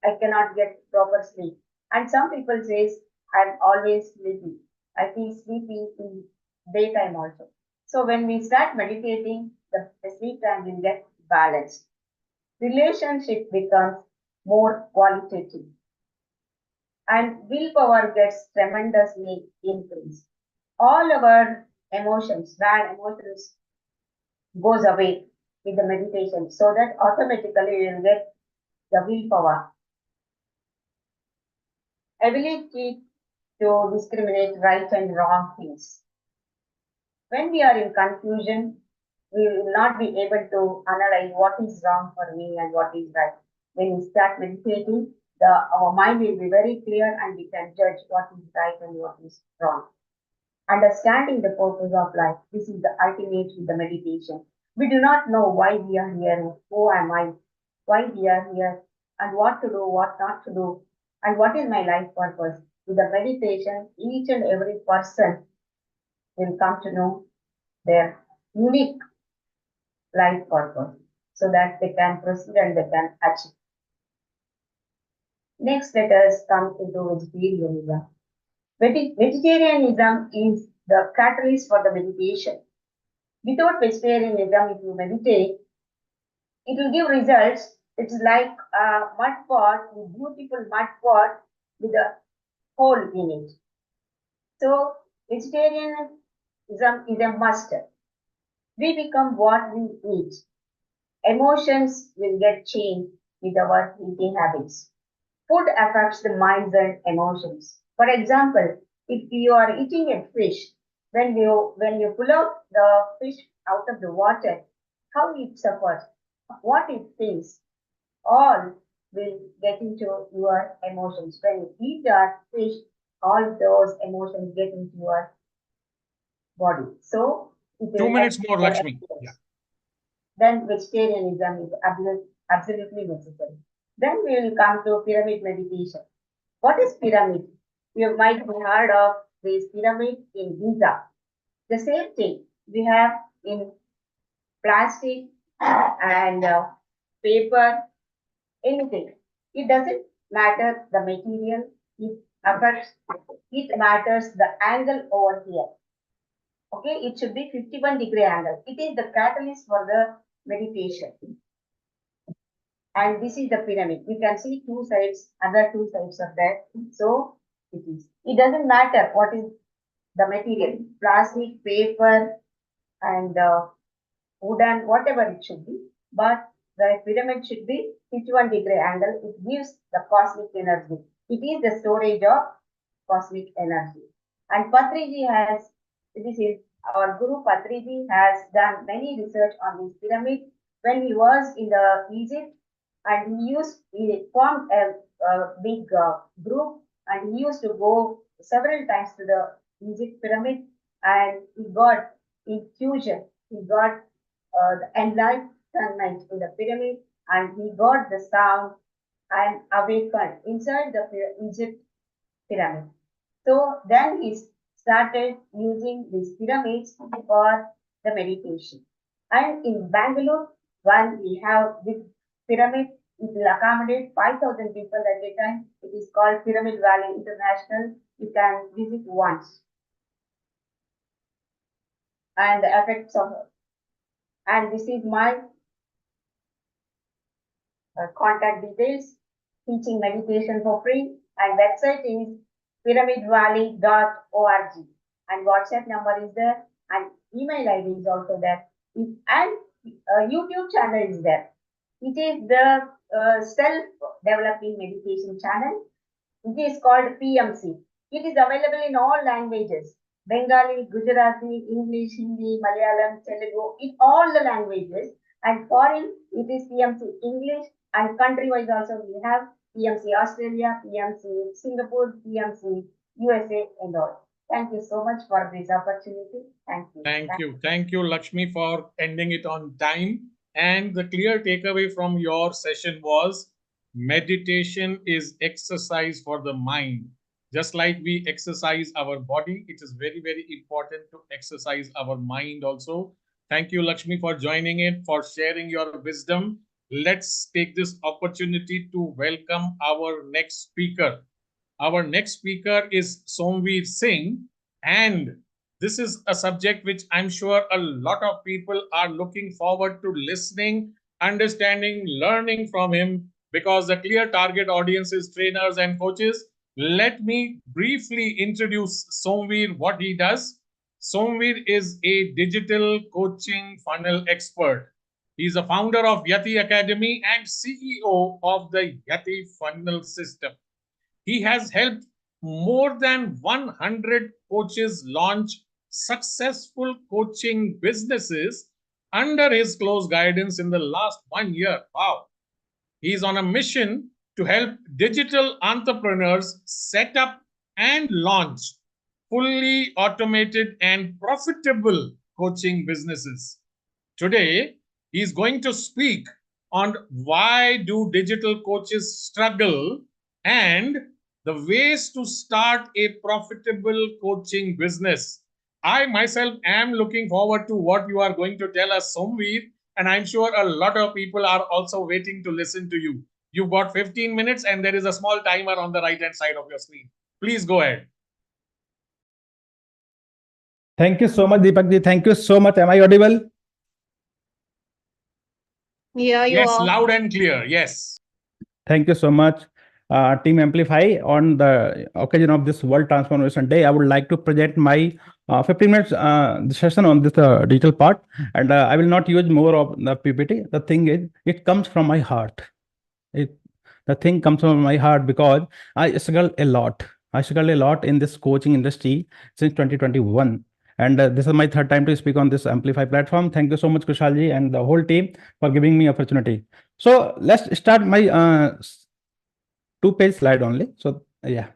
I cannot get proper sleep. And some people say I'm always sleepy. I feel sleepy in daytime also. So when we start meditating, the sleep time will get balanced. Relationship becomes more qualitative. And willpower gets tremendously increased. All our emotions, bad emotions, goes away with the meditation, so that automatically you will get the willpower. Ability to discriminate right and wrong things. When we are in confusion, we will not be able to analyze what is wrong for me and what is right. When we start meditating, our mind will be very clear and we can judge what is right and what is wrong. Understanding the purpose of life, this is the ultimate with the meditation. We do not know why we are here, who am I, why we are here, and what to do, what not to do, and what is my life purpose. With the meditation, each and every person will come to know their unique life purpose so that they can proceed and they can achieve. Next, let us come into vegetarianism. Vegetarianism is the catalyst for the meditation. Without vegetarianism, if you meditate, it will give results. It's like a mud pot, a beautiful mud pot with a hole in it. So, vegetarianism is a must. We become what we eat. Emotions will get changed with our eating habits. Food affects the minds and emotions. For example, if you are eating a fish, when you pull out the fish out of the water, how it suffers, what it feels, all will get into your emotions. When you eat that fish, all those emotions get into your body. So, 2 minutes more, Lakshmi. Yeah. Then vegetarianism is absolutely necessary. Then we will come to pyramid meditation. What is pyramid? You might have heard of this pyramid in Giza. The same thing we have in plastic and paper, anything. It doesn't matter the material, it matters the angle over here. Okay, it should be 51-degree angle. It is the catalyst for the meditation. And this is the pyramid. You can see two sides, other two sides of that. So it is. It doesn't matter what is the material, plastic, paper, and wooden, whatever it should be. But the pyramid should be 51-degree angle. It gives the cosmic energy. It is the storage of cosmic energy. And Patriji has, this is our Guru Patriji has done many research on this pyramid when he was in the Egypt, and he formed a big group, and he used to go several times to the Egypt pyramid, and he got infusion, he got the enlightenment in the pyramid, and he got the sound and awakened inside the Egypt pyramid. So then he started using these pyramids for the meditation. And in Bangalore, when we have this pyramid, it will accommodate 5,000 people at a time. It is called Pyramid Valley International. You can visit once. And the effects of it. And this is my contact details, teaching meditation for free, and website is pyramidvalley.org, and WhatsApp number is there, and email ID is also there, and YouTube channel is there. It is the self-developing meditation channel. It is called PMC. It is available in all languages: Bengali, Gujarati, English, Hindi, Malayalam, Telugu, in all the languages. And foreign, it is PMC English, and country-wise also we have PMC Australia, PMC Singapore, PMC USA, and all. Thank you so much for this opportunity. Thank you. Thank you. Thank you, Lakshmi, for ending it on time. And the clear takeaway from your session was meditation is exercise for the mind. Just like we exercise our body, it is very, very important to exercise our mind also. Thank you, Lakshmi, for joining in, for sharing your wisdom. Let's take this opportunity to welcome our next speaker. Our next speaker is Somveer Singh, and this is a subject which I'm sure a lot of people are looking forward to listening, understanding, learning from him, because the clear target audience is trainers and coaches. Let me briefly introduce Somveer, what he does. Somveer is a digital coaching funnel expert. He's a founder of Yati Academy and CEO of the Yati Funnel System. He has helped more than 100 coaches launch successful coaching businesses under his close guidance in the last 1 year. Wow. He's on a mission to help digital entrepreneurs set up and launch fully automated and profitable coaching businesses. Today, he's going to speak on why do digital coaches struggle and the ways to start a profitable coaching business. I myself am looking forward to what you are going to tell us, Somveer, and I'm sure a lot of people are also waiting to listen to you. You've got 15 minutes and there is a small timer on the right-hand side of your screen. Please go ahead. Thank you so much, Deepak. Thank you so much. Am I audible? Yeah, you yes, are. Loud and clear. Yes. Thank you so much, Team Amplify. On the occasion of this World Transformation Day, I would like to present my 15 minutes session on this digital part, and I will not use more of the PPT. The thing is, it comes from my heart. The thing comes from my heart because I struggle a lot. I struggle a lot in this coaching industry since 2021. And this is my third time to speak on this Amplify platform. Thank you so much, Khussaal Ji, and the whole team for giving me opportunity. So let's start my 2-page slide only. So yeah.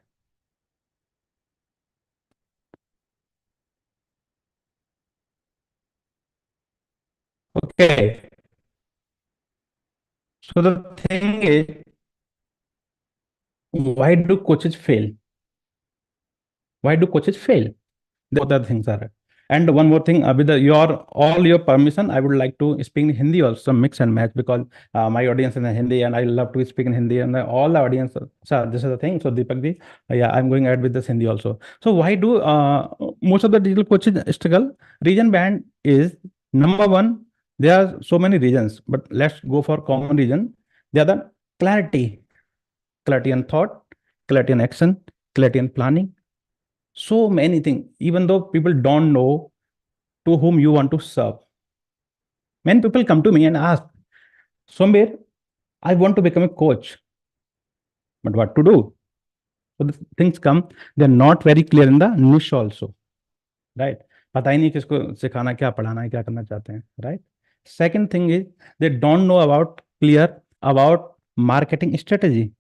Okay. So the thing is, why do coaches fail? Why do coaches fail? The other things are. And one more thing, with all your permission, I would like to speak in Hindi also, mix and match, because my audience is in Hindi and I love to speak in Hindi, and all the audience. So this is the thing. So Deepak ji, yeah, I'm going ahead with this Hindi also. So why do most of the digital coaches struggle? Reason behind is, number one, there are so many reasons, but let's go for common reason. They are the clarity in thought, clarity in action, clarity in planning. So many things, even though people don't know to whom you want to serve. Many people come to me and ask, Sombir, I want to become a coach, but what to do? So the things come, they're not very clear in the niche also, right? पता ही नहीं किसको सिखाना, क्या पढ़ाना है, क्या करना चाहते हैं, right? Second thing is, they don't know clear about marketing strategy.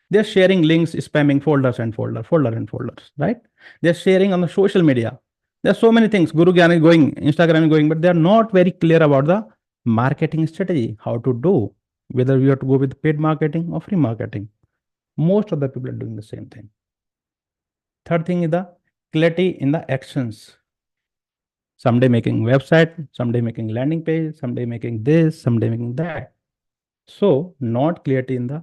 They're sharing links, spamming folders and folders, right? They're sharing on the social media. There's so many things. Guru Gyan is going, Instagram is going, but they're not very clear about the marketing strategy, how to do, whether we have to go with paid marketing or free marketing. Most of the people are doing the same thing. Third thing is the clarity in the actions. Someday making website, someday making landing page, someday making this, someday making that. So not clarity in the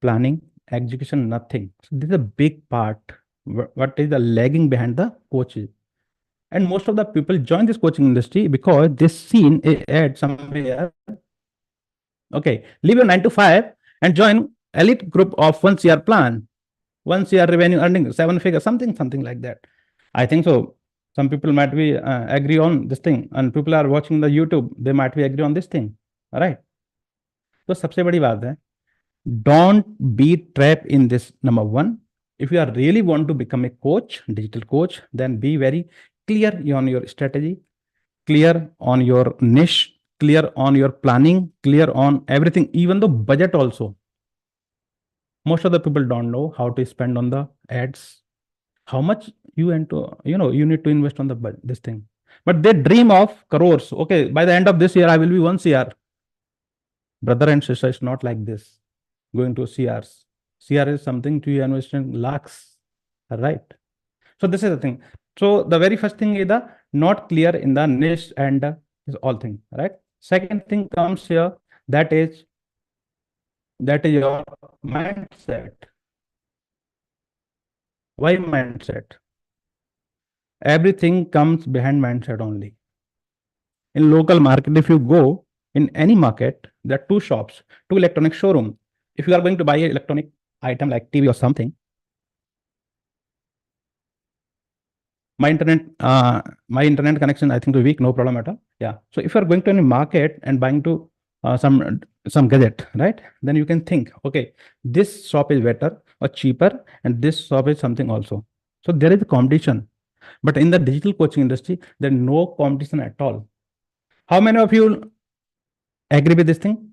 planning, execution, nothing. So this is a big part. What is the lagging behind the coaches? And most of the people join this coaching industry because they seen a ad somewhere. Okay, leave your 9 to 5 and join elite group of 1 CR plan, 1 CR revenue earning, 7 figures, something like that. I think so. Some people might be agree on this thing, and people are watching the YouTube, they might be agree on this thing. All right. So सबसे बड़ी बात है, don't be trapped in this. Number one, if you are really want to become a coach, digital coach, then be very clear on your strategy, clear on your niche, clear on your planning, clear on everything, even the budget also. Most of the people don't know how to spend on the ads, how much you need to invest on this thing. But they dream of crores. Okay, by the end of this year, I will be 1 CR. Brother and sister, it's not like this. Going to CRs. CR is something to invest in lakhs, right? So this is the thing. So the very first thing is the not clear in the niche and is all thing, right? Second thing comes here, that is your mindset. Why mindset? Everything comes behind mindset only. In local market, if you go in any market, there are 2 shops, 2 electronic showroom. If you are going to buy an electronic item like TV or something, my internet connection, I think, is weak, no problem at all. Yeah. So if you are going to any market and buying to some gadget, right? Then you can think, okay, this shop is better or cheaper, and this shop is something also. So there is a competition. But in the digital coaching industry, there is no competition at all. How many of you agree with this thing?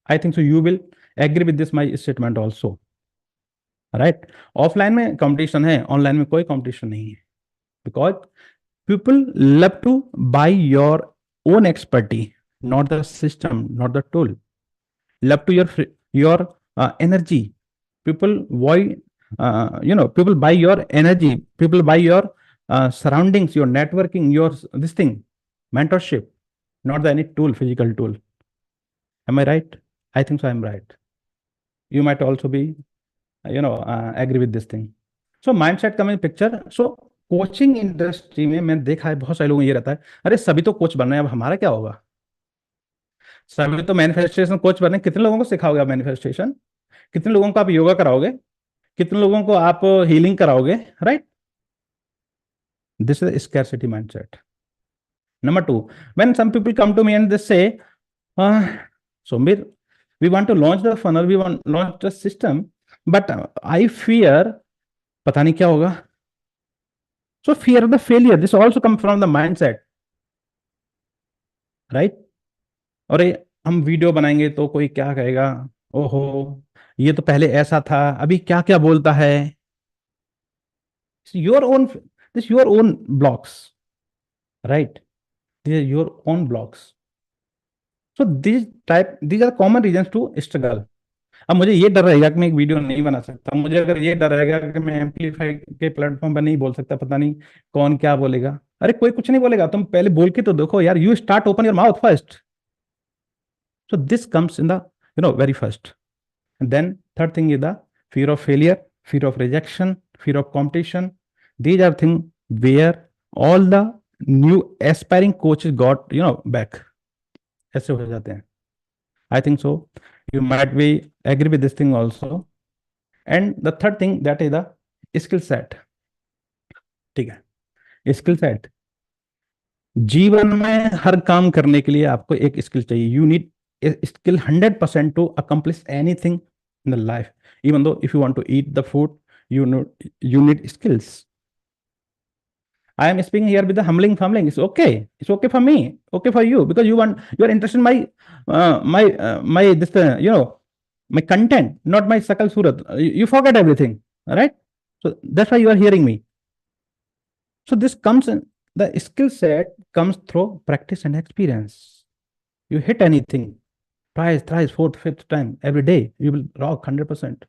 I think so you will agree with this my statement also. Right? Offline में competition है, online में कोई competition नहीं है. Because people love to buy your own expertise, not the system, not the tool. Love to your energy. People buy people buy your energy. People buy your surroundings, your networking, your this thing, mentorship, not any tool, physical tool. Am I right? I think so. I'm right. You might also be, agree with this thing. So mindset coming picture. So coaching industry में मैंने देखा है बहुत सारे लोगों ये रहता है, अरे सभी तो कोच बन रहे हैं, अब हमारा क्या होगा? सभी तो मैनिफेस्टेशन कोच बन रहे हैं, कितने लोगों को सिखाओगे आप मैनिफेस्टेशन? कितने लोगों को आप योगा कराओगे? कितने लोगों को आप हीलिंग कराओगे? Right? This is a scarcity mindset. Number 2, when some people come to me and they say, Sombir, we want to launch the funnel, we want to launch the system, but I fear, पता नहीं क्या होगा. So fear of the failure, this also comes from the mindset, right? और हम video बनाएंगे तो कोई क्या कहेगा, ओहो ये तो पहले ऐसा था, अभी क्या क्या बोलता है. Your own blocks, right? These are your own blocks. So these are common reasons to struggle. अब मुझे ये डर रहेगा कि मैं एक वीडियो नहीं बना सकता, मुझे अगर ये डर रहेगा कि मैं एम्पलीफाई के प्लेटफॉर्म पर नहीं बोल सकता, पता नहीं कौन क्या बोलेगा। अरे कोई कुछ नहीं बोलेगा, तुम पहले बोल के तो देखो यार, you start open your mouth first. So this comes in the very first. And then third thing is the fear of failure, fear of rejection, fear of competition. These are things where all the new aspiring coaches got back. ऐसे हो जाते हैं. I think so. You might be agree with this thing also. And the third thing, that is the skill set. ठीक है, skill set. जीवन में हर काम करने के लिए आपको एक स्किल चाहिए. You need a skill 100% to accomplish anything in the life. Even though if you want to eat the food, you need skills. I am speaking here with the humbling. It's okay. It's okay for me. Okay for you, because you are interested in my content, not my sakal surat. You forget everything, right? So that's why you are hearing me. So this comes in, the skill set comes through practice and experience. You hit anything twice, thrice, fourth, fifth time every day, you will rock 100%.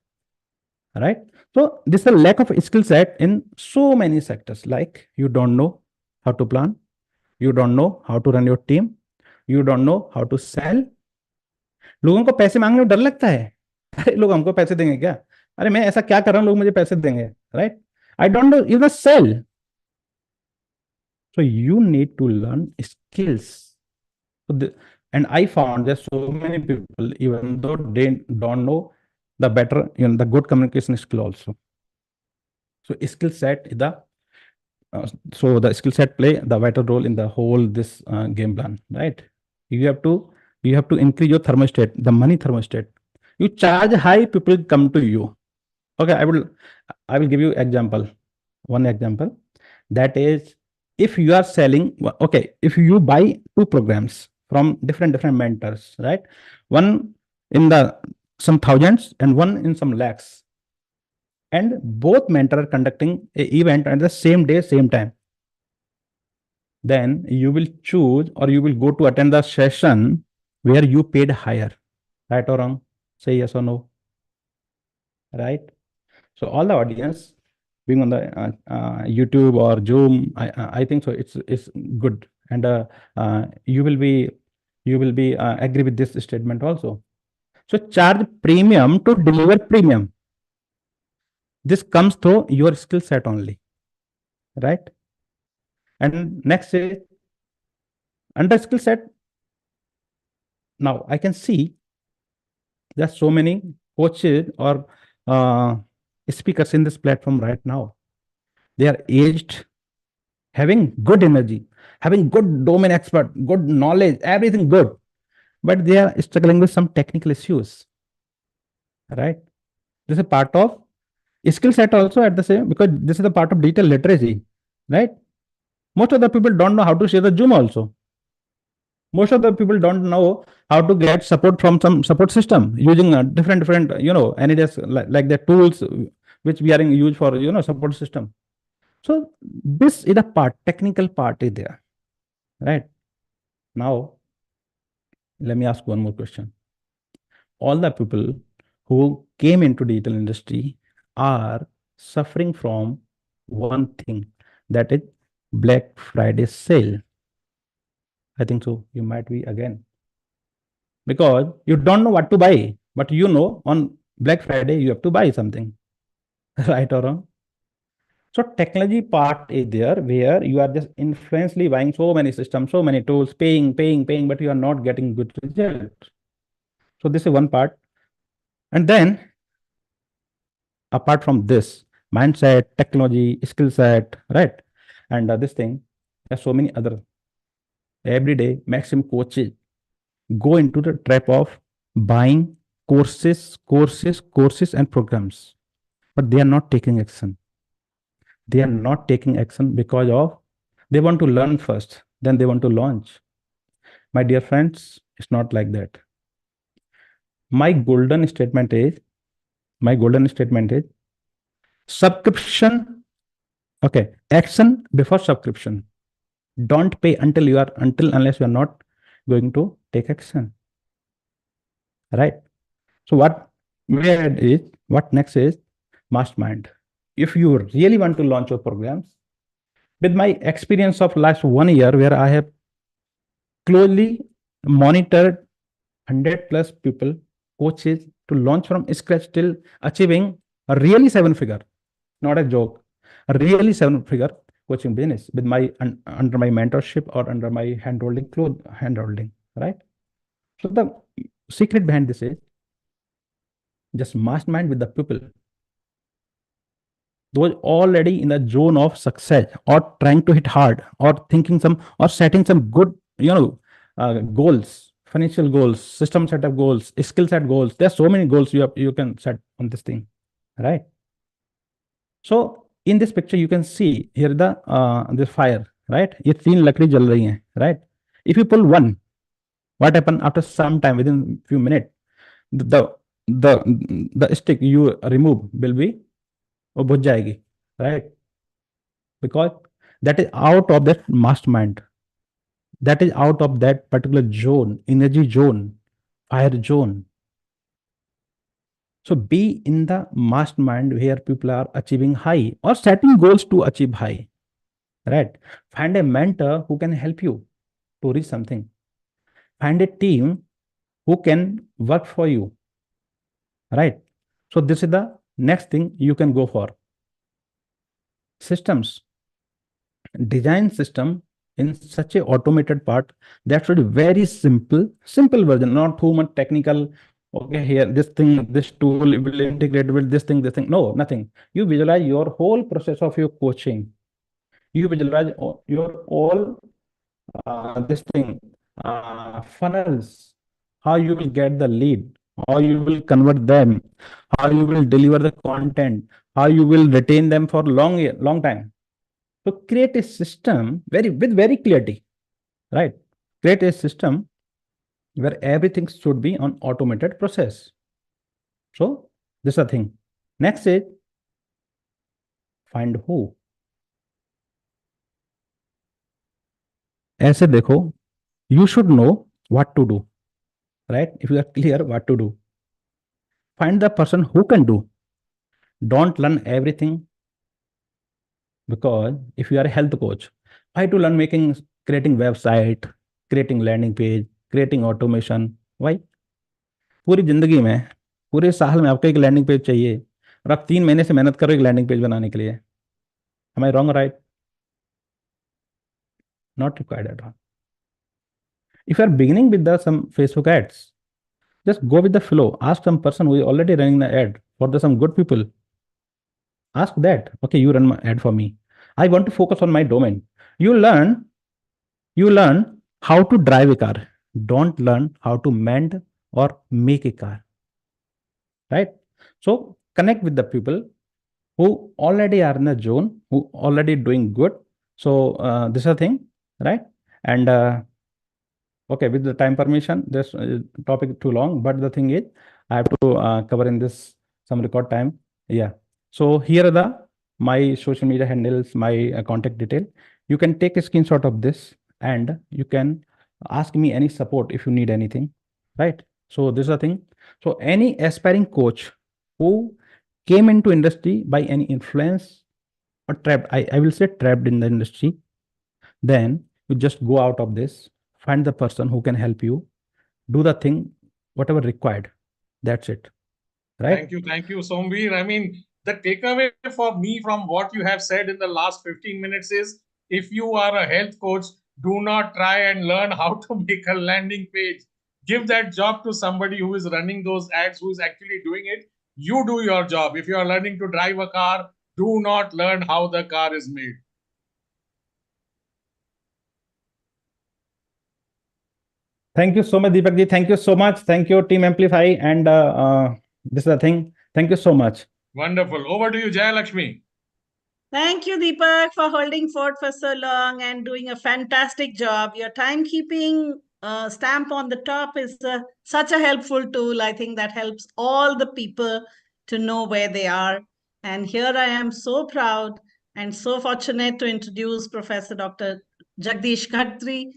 Right? So this is a lack of skill set in so many sectors. Like you don't know how to plan, you don't know how to run your team, you don't know how to sell. लोगों को पैसे मांगने में डर लगता है. अरे लोग हमको पैसे देंगे क्या? अरे मैं ऐसा क्या कर रहा हूं, लोग मुझे पैसे देंगे, right? I don't know, you must sell. So you need to learn skills. And I found that so many people, even though they don't know the better, the good communication skill also. So skill set is the the skill set play the vital role in the whole this game plan, right? You have to increase your thermostat, the money thermostat. You charge high, people come to you. Okay, I will give you example. One example, that is, if you are selling, okay, if you buy 2 programs from different mentors, right? One in some thousands and one in some lakhs, and both mentors are conducting an event at the same day, same time. Then you will choose, or you will go to attend the session where you paid higher, right or wrong? Say yes or no. Right? So all the audience being on the YouTube or Zoom, I think so it's good, and you will be agree with this statement also. So charge premium to deliver premium. This comes through your skill set only, right? And next is under skill set. Now I can see there's so many coaches or speakers in this platform right now. They are aged, having good energy, having good domain expert, good knowledge, everything good, but they are struggling with some technical issues, right? This is a part of skill set also at the same, because this is the part of digital literacy, right? Most of the people don't know how to share the Zoom also. Most of the people don't know how to get support from some support system using different NHS like the tools which we are in use for support system. So this is the part, technical part is there, right? Now let me ask one more question. All the people who came into digital industry are suffering from one thing, that is Black Friday sale. I think so. You might be again, because you don't know what to buy, but on Black Friday you have to buy something, right or wrong? So technology part is there where you are just influentially buying so many systems, so many tools, paying, but you are not getting good results. So this is one part. And then apart from this, mindset, technology, skill set, right? And this thing, there's so many other. Every day, maximum coaches go into the trap of buying courses and programs, but they are not taking action. They are not taking action because of they want to learn first, then they want to launch. My dear friends, it's not like that. My golden statement is subscription. Okay, action before subscription. Don't pay unless you are not going to take action, right? So what where is what next is mastermind. If you really want to launch your programs, with my experience of last 1 year, where I have closely monitored 100 plus people, coaches, to launch from scratch till achieving a really 7-figure, not a joke, a really 7-figure coaching business with my under my mentorship or under my handholding, right? So the secret behind this is just mastermind with the people, those already in the zone of success or trying to hit hard or thinking some or setting some good, goals, financial goals, system set of goals, skill set goals. There's so many goals you can set on this thing, right? So in this picture, you can see here the fire, right? ये 3 लकड़ी जल रही हैं, right? If you pull one, what happen after some time, within few minutes, the stick you remove will be वो बुझ जाएगी, right? Because that is out of that mastermind. That is out of that particular zone, energy zone, fire zone. So be in the mastermind where people are achieving high or setting goals to achieve high, right? Find a mentor who can help you to reach something. Find a team who can work for you, right? So this is the next thing you can go for. Systems. Design system in such a automated part that should be very simple version, not too much technical. Okay, here this thing, this tool will integrate with this thing. No, nothing. You visualize your whole process of your coaching. You visualize your all funnels, how you will get the lead, how you will convert them, how you will deliver the content, how you will retain them for long time. So create a system with very clarity, right? Create a system where everything should be on automated process. So this is the thing. Next is find who. ऐसे देखो, you should know what to do, right? If you are clear what to do, find the person who can do. Don't learn everything, because if you are a health coach, why to learn creating website, creating landing page, creating automation? Why? पूरी जिंदगी में, पूरे साल में आपको एक landing page चाहिए और आप 3 महीने से मेहनत कर रहे हो एक लैंडिंग पेज बनाने के लिए. Am I wrong or right? Not required at all. If you are beginning with some Facebook ads, just go with the flow. Ask some person who is already running the ad for some good people. Ask that. Okay, you run my ad for me. I want to focus on my domain. You learn how to drive a car. Don't learn how to mend or make a car, right? So connect with the people who already are in the zone, who already doing good. So this is a thing, right? And okay, with the time permission, this topic too long, but the thing is, I have to cover in this some record time. Yeah. So here are my social media handles, my contact detail. You can take a screenshot of this and you can ask me any support if you need anything, right? So this is the thing. So any aspiring coach who came into industry by any influence or trapped, I will say trapped in the industry, then you just go out of this, find the person who can help you, do the thing, whatever required. That's it, right? Thank you, Somveer. I mean, the takeaway for me from what you have said in the last 15 minutes is, if you are a health coach, do not try and learn how to make a landing page. Give that job to somebody who is running those ads, who is actually doing it. You do your job. If you are learning to drive a car, do not learn how the car is made. Thank you so much, Deepak ji. Thank you so much. Thank you, Team Amplify. And this is the thing. Thank you so much. Wonderful. Over to you, Jaya Lakshmi. Thank you, Deepak, for holding fort for so long and doing a fantastic job. Your timekeeping stamp on the top is such a helpful tool. I think that helps all the people to know where they are. And here I am so proud and so fortunate to introduce Professor Dr. Jagdish Khatri.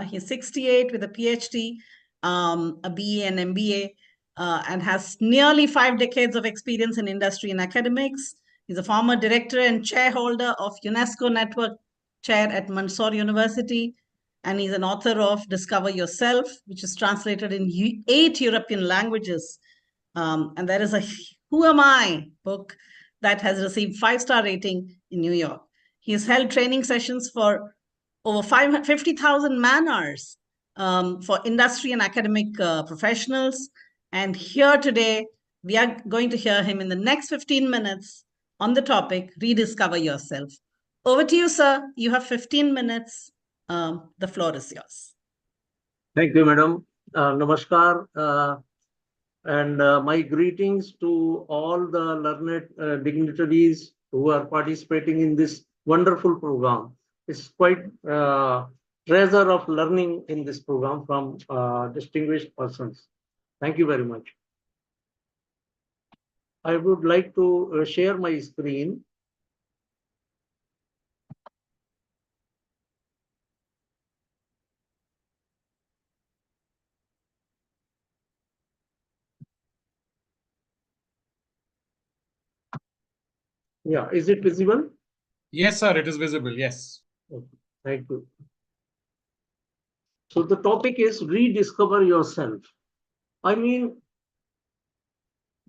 He's 68 with a PhD, a BA and MBA. and has nearly 5 decades of experience in industry and academics. He's a former director and chairholder of UNESCO Network Chair at Mansour University, and he's an author of Discover Yourself, which is translated in 8 European languages. And there is a Who Am I book that has received 5-star rating in New York. He has held training sessions for over 50,000 man-hours for industry and academic professionals. And here today, we are going to hear him in the next 15 minutes on the topic, Rediscover Yourself. Over to you, sir. You have 15 minutes. The floor is yours. Thank you, madam. Namaskar. And my greetings to all the learned dignitaries who are participating in this wonderful program. It's quite treasure of learning in this program from distinguished persons. Thank you very much. I would like to share my screen. Yeah, is it visible? Yes, sir, it is visible. Yes. Okay, thank you. So the topic is rediscover yourself. I mean,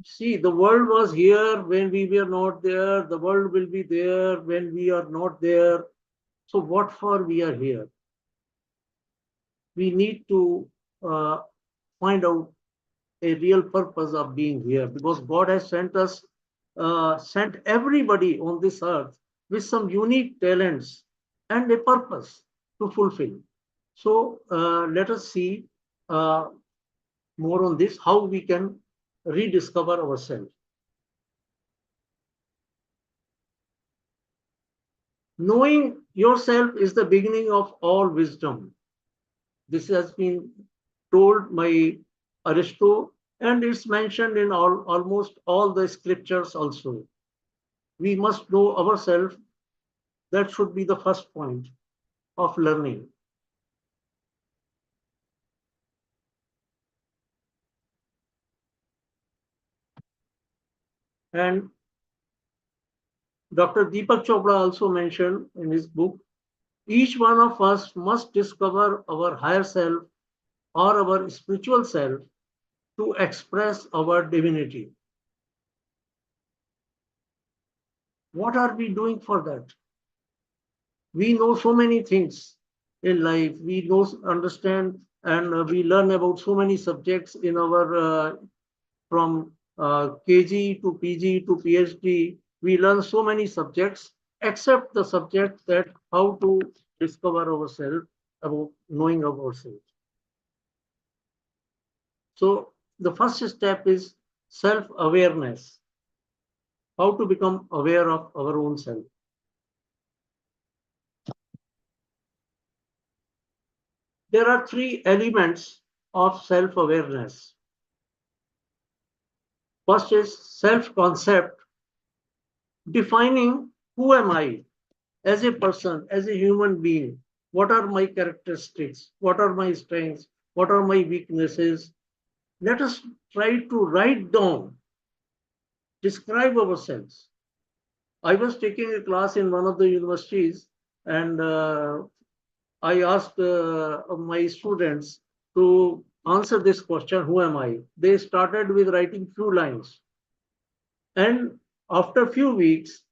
see, the world was here when we were not there. The world will be there when we are not there. So what for we are here? We need to find out a real purpose of being here, because God has sent us, sent everybody on this earth with some unique talents and a purpose to fulfill. So let us see more on this, how we can rediscover ourselves. Knowing yourself is the beginning of all wisdom. This has been told by Aristotle, and it's mentioned in almost all the scriptures also. We must know ourselves. That should be the first point of learning. And Dr. Deepak Chopra also mentioned in his book, each one of us must discover our higher self or our spiritual self to express our divinity. What are we doing for that? We know so many things in life. We know, understand, and we learn about so many subjects in our, from KG to PG to PhD. We learn so many subjects, except the subject that how to discover ourselves, about knowing of ourselves. So the first step is self-awareness. How to become aware of our own self. There are 3 elements of self-awareness. First is self-concept, defining who am I as a person, as a human being. What are my characteristics? What are my strengths? What are my weaknesses? Let us try to write down, describe ourselves. I was taking a class in one of the universities, and I asked my students to answer this question, who am I? They started with writing few lines. And after a few weeks,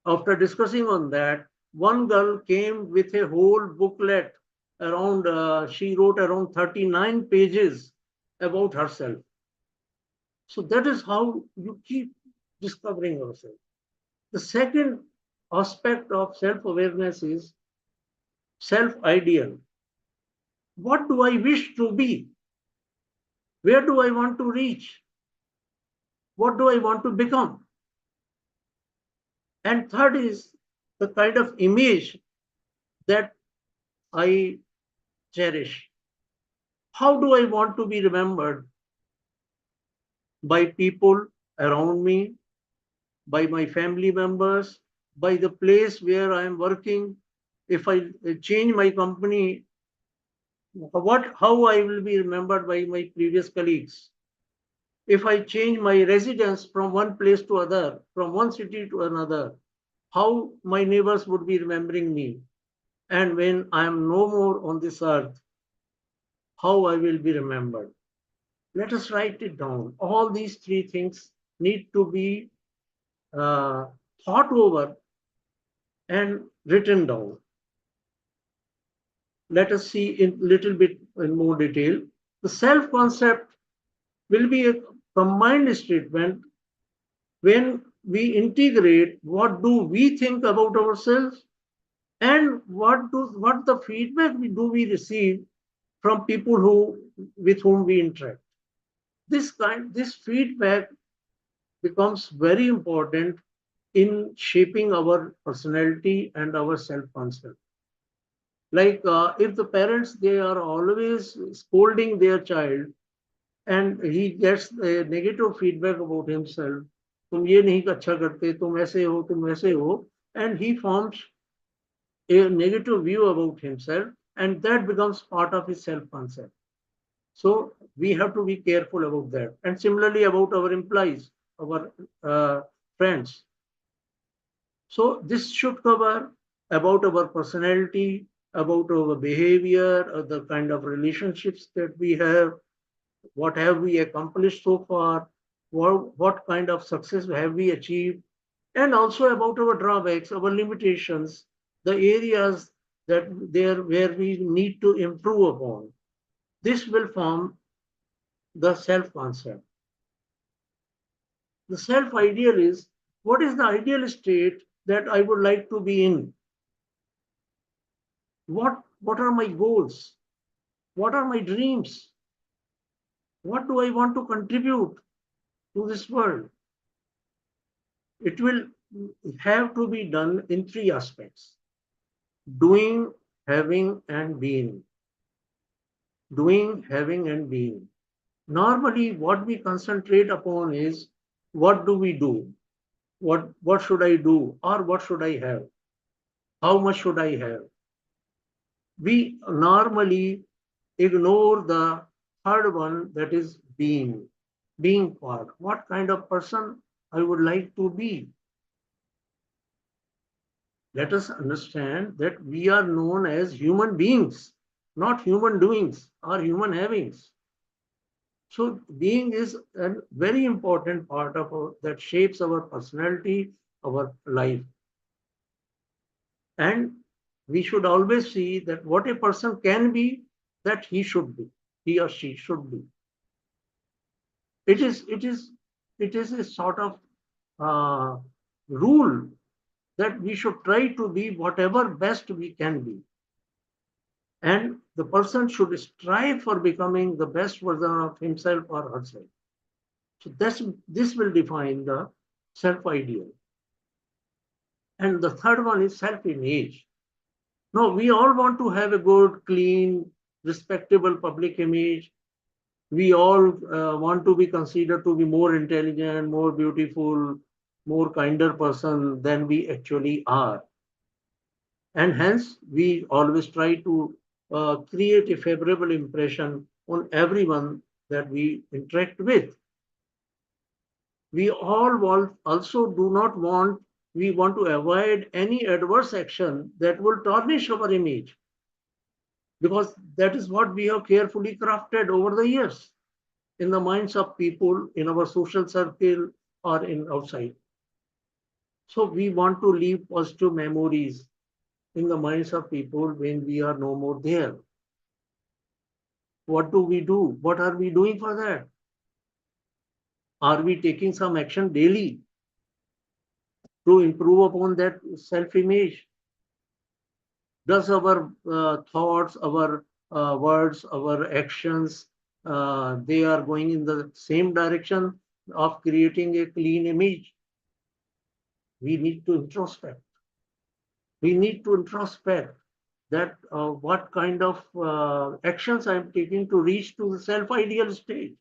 after discussing on that, one girl came with a whole booklet around, she wrote around 39 pages about herself. So that is how you keep discovering yourself. The second aspect of self-awareness is self-ideal. What do I wish to be? Where do I want to reach? What do I want to become? And third is the kind of image that I cherish. How do I want to be remembered by people around me, by my family members, by the place where I am working? If I change my company, how I will be remembered by my previous colleagues? If I change my residence from one place to other, from one city to another, how my neighbors would be remembering me. And when I am no more on this earth, how I will be remembered. Let us write it down. All these three things need to be thought over and written down. Let us see in little bit in more detail. The self-concept will be a combined statement when we integrate what do we think about ourselves and what the feedback we receive from people with whom we interact. This feedback becomes very important in shaping our personality and our self-concept. Like if the parents, they are always scolding their child and he gets a negative feedback about himself, तुम ये नहीं अच्छा करते, तुम ऐसे हो, and he forms a negative view about himself, and that becomes part of his self-concept. So we have to be careful about that. And similarly about our employees, our friends. So this should cover about our personality, about our behavior, the kind of relationships that we have, what have we accomplished so far, what kind of success have we achieved, and also about our drawbacks, our limitations, the areas where we need to improve upon. This will form the self-concept. The self-ideal is, what is the ideal state that I would like to be in? What are my goals? What are my dreams? What do I want to contribute to this world? It will have to be done in three aspects: doing, having, and being. Doing, having, and being. Normally, what we concentrate upon is, what do we do? What should I do? Or what should I have? How much should I have? We normally ignore the third one, that is being. Being part. What kind of person I would like to be? Let us understand that we are known as human beings, not human doings or human havings. So being is a very important part of that shapes our personality, our life. And we should always see that what a person can be, that he should be, he or she should be. It is a sort of rule that we should try to be whatever best we can be. And the person should strive for becoming the best version of himself or herself. So this will define the self-ideal. And the third one is self-image. No, we all want to have a good, clean, respectable public image. We all want to be considered to be more intelligent, more beautiful, more kinder person than we actually are. And hence, we always try to create a favorable impression on everyone that we interact with. We all also do not want, we want to avoid any adverse action that will tarnish our image, because that is what we have carefully crafted over the years in the minds of people in our social circle or in outside. So we want to leave positive memories in the minds of people when we are no more there. What do we do? What are we doing for that? Are we taking some action daily to improve upon that self-image? Does our thoughts, our words, our actions, they are going in the same direction of creating a clean image? We need to introspect. We need to introspect that what kind of actions I am taking to reach to the self-ideal state.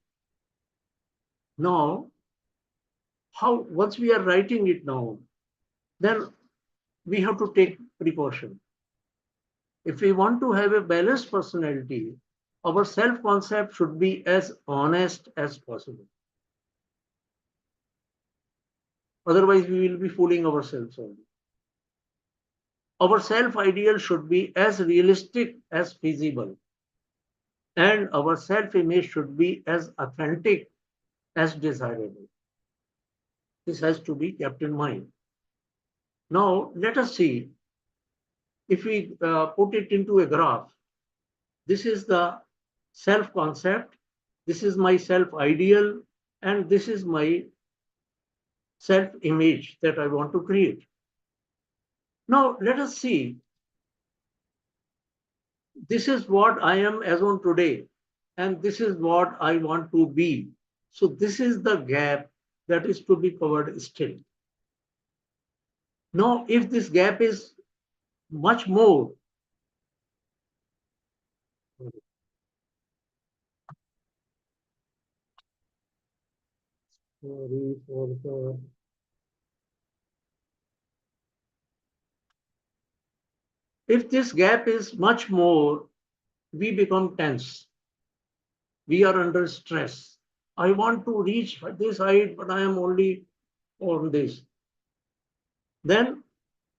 Now, once we are writing it down, then we have to take precaution. If we want to have a balanced personality, our self-concept should be as honest as possible. Otherwise, we will be fooling ourselves only. Our self-ideal should be as realistic as feasible. And our self-image should be as authentic as desirable. This has to be kept in mind. Now, let us see if we put it into a graph. This is the self-concept, this is my self-ideal, and this is my self-image that I want to create. Now, let us see. This is what I am as on today, and this is what I want to be. So this is the gap that is to be covered still. Now, if this gap is much more, if this gap is much more, we become tense. We are under stress. I want to reach this height, but I am only on this. Then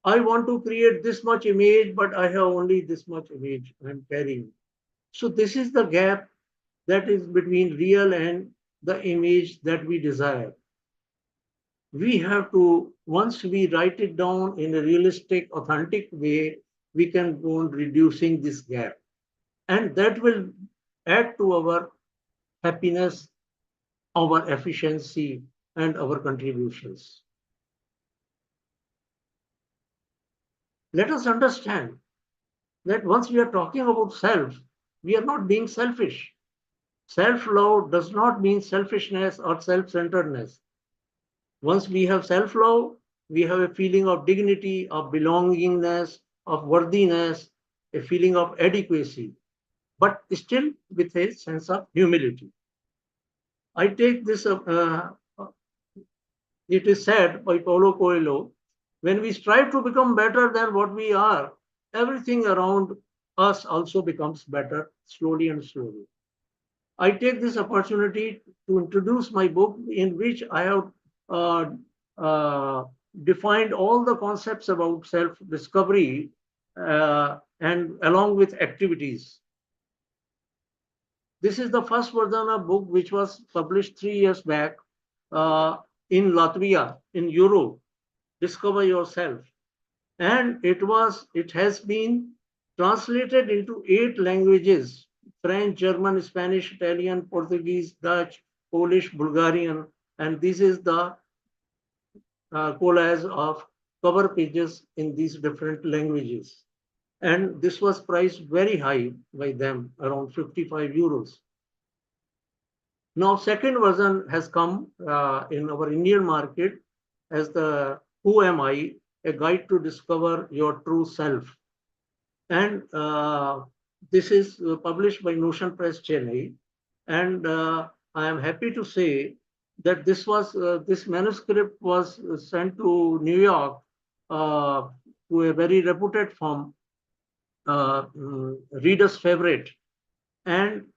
I want to create this much image, but I have only this much image I am carrying. So this is the gap that is between real and the image that we desire. We have to, once we write it down in a realistic, authentic way, we can go on reducing this gap. And that will add to our happiness, our efficiency, and our contributions. Let us understand that once we are talking about self, we are not being selfish. Self-love does not mean selfishness or self-centeredness. Once we have self-love, we have a feeling of dignity, of belongingness, of worthiness, a feeling of adequacy, but still with a sense of humility. I take this, it is said by Paulo Coelho, when we strive to become better than what we are, everything around us also becomes better, slowly and slowly. I take this opportunity to introduce my book, in which I have defined all the concepts about self-discovery and along with activities. This is the first version of book which was published 3 years back in Latvia, in Europe, Discover Yourself. And it has been translated into 8 languages: French, German, Spanish, Italian, Portuguese, Dutch, Polish, Bulgarian, and this is the collage of cover pages in these different languages. And this was priced very high by them, around 55 euros. Now, second version has come in our Indian market as the Who Am I? A Guide to Discover Your True Self. And this is published by Notion Press, Chennai. And I am happy to say that this was this manuscript was sent to New York to a very reputed firm, Reader's Favorite. And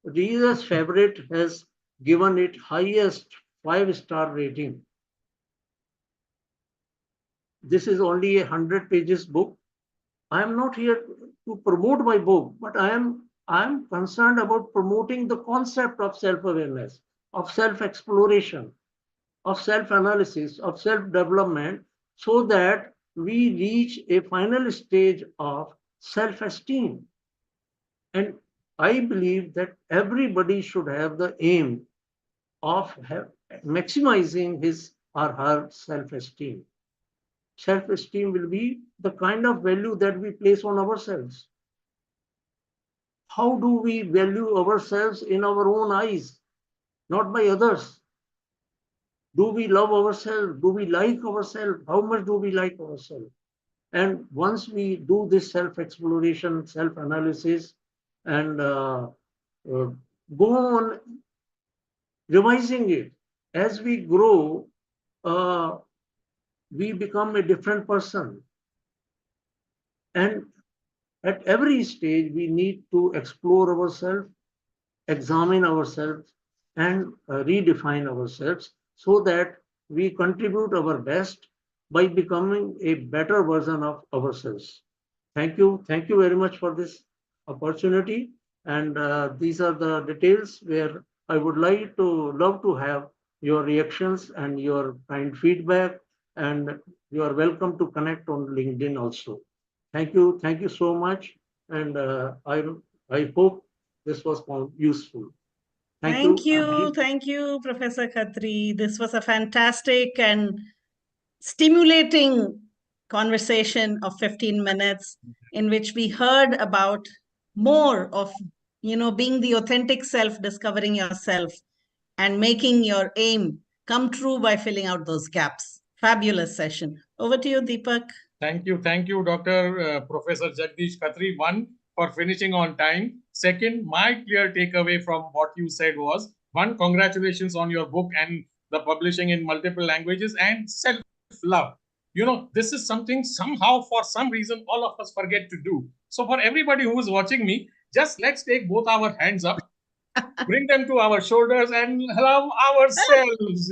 Reader's Favorite has given it highest 5-star rating. This is only a 100 pages book. I am not here to promote my book, but I am concerned about promoting the concept of self-awareness, of self-exploration, of self-analysis, of self-development, so that we reach a final stage of self-esteem. And I believe that everybody should have the aim of maximizing his or her self-esteem. Self-esteem will be the kind of value that we place on ourselves. How do we value ourselves in our own eyes, not by others? Do we love ourselves? Do we like ourselves? How much do we like ourselves? And once we do this self-exploration, self-analysis, and go on revising it, as we grow, we become a different person. And at every stage, we need to explore ourselves, examine ourselves, and redefine ourselves, so that we contribute our best by becoming a better version of ourselves. Thank you. Thank you very much for this opportunity. And these are the details where I would love to have your reactions and your kind feedback. And you are welcome to connect on LinkedIn also. Thank you. Thank you so much. And I hope this was found useful. Thank you, Professor Khatri. This was a fantastic and stimulating conversation of 15 minutes in which we heard about more of, being the authentic self, discovering yourself, and making your aim come true by filling out those gaps. Fabulous session. Over to you, Deepak. Thank you, Dr. Professor Jagdish Khatri. One, for finishing on time. Second, my clear takeaway from what you said was, one, congratulations on your book and the publishing in multiple languages, and self-love. This is something somehow, for some reason, all of us forget to do. So for everybody who is watching me, just let's take both our hands up, bring them to our shoulders and love ourselves,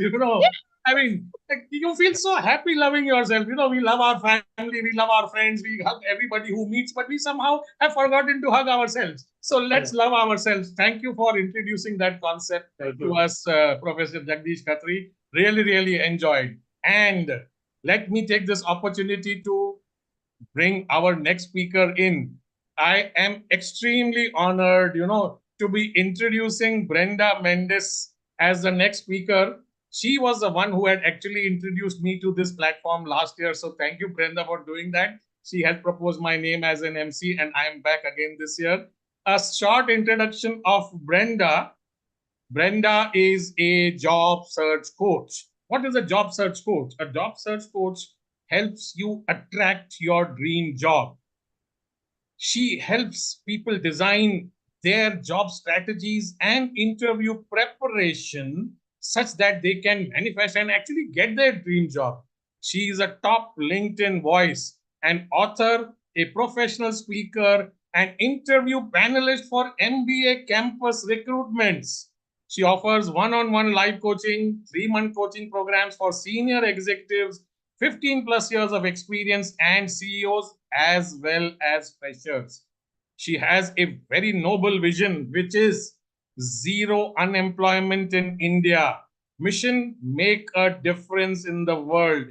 I mean, you feel so happy loving yourself. We love our family, we love our friends, we hug everybody who meets, but we somehow have forgotten to hug ourselves. So let's love ourselves. Thank you for introducing that concept to us, Professor Jagdish Khatri. Really, really enjoyed. And let me take this opportunity to bring our next speaker in. I am extremely honored, to be introducing Brenda Mendes as the next speaker. She was the one who had actually introduced me to this platform last year. So thank you, Brenda, for doing that. She had proposed my name as an MC, and I am back again this year. A short introduction of Brenda. Brenda is a job search coach. What is a job search coach? A job search coach helps you attract your dream job. She helps people design their job strategies and interview preparation such that they can manifest and actually get their dream job. She is a top LinkedIn voice, an author, a professional speaker, an interview panelist for MBA campus recruitments. She offers one-on-one live coaching, 3-month coaching programs for senior executives, 15 plus years of experience, and CEOs as well as freshers. She has a very noble vision, which is zero unemployment in India. Mission, make a difference in the world.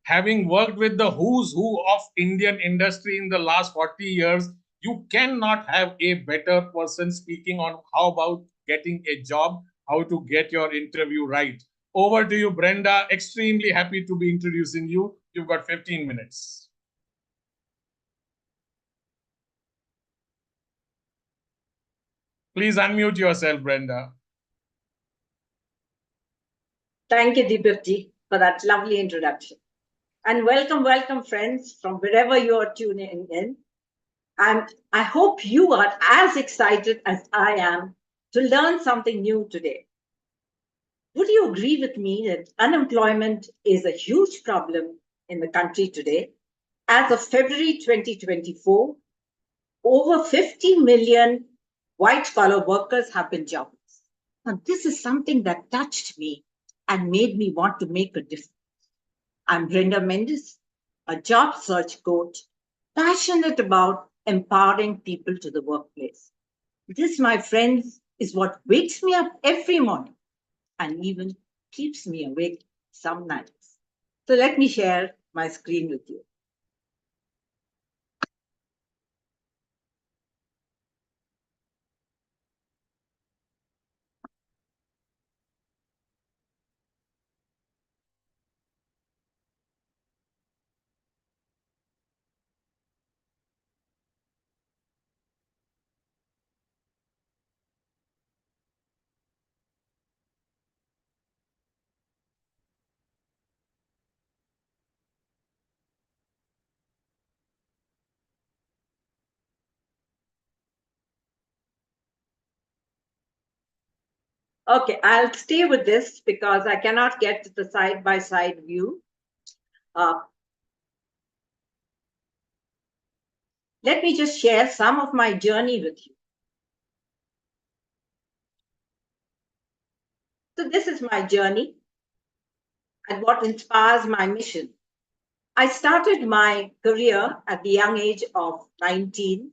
Having worked with the who's who of Indian industry in the last 40 years, you cannot have a better person speaking on how about getting a job, how to get your interview right. Over to you, Brenda. Extremely happy to be introducing you. You've got 15 minutes. Please unmute yourself, Brenda. Thank you, Deepakji, for that lovely introduction. And welcome, friends, from wherever you are tuning in. And I hope you are as excited as I am to learn something new today. Would you agree with me that unemployment is a huge problem in the country today? As of February 2024, over 50 million white-collar workers have been jobless. Now, this is something that touched me and made me want to make a difference. I'm Brenda Mendes, a job search coach, passionate about empowering people to the workplace. This, my friends, is what wakes me up every morning and even keeps me awake some nights. So let me share my screen with you. Okay, I'll stay with this because I cannot get to the side-by-side view. Let me just share some of my journey with you. So this is my journey. and what inspires my mission. I started my career at the young age of 19.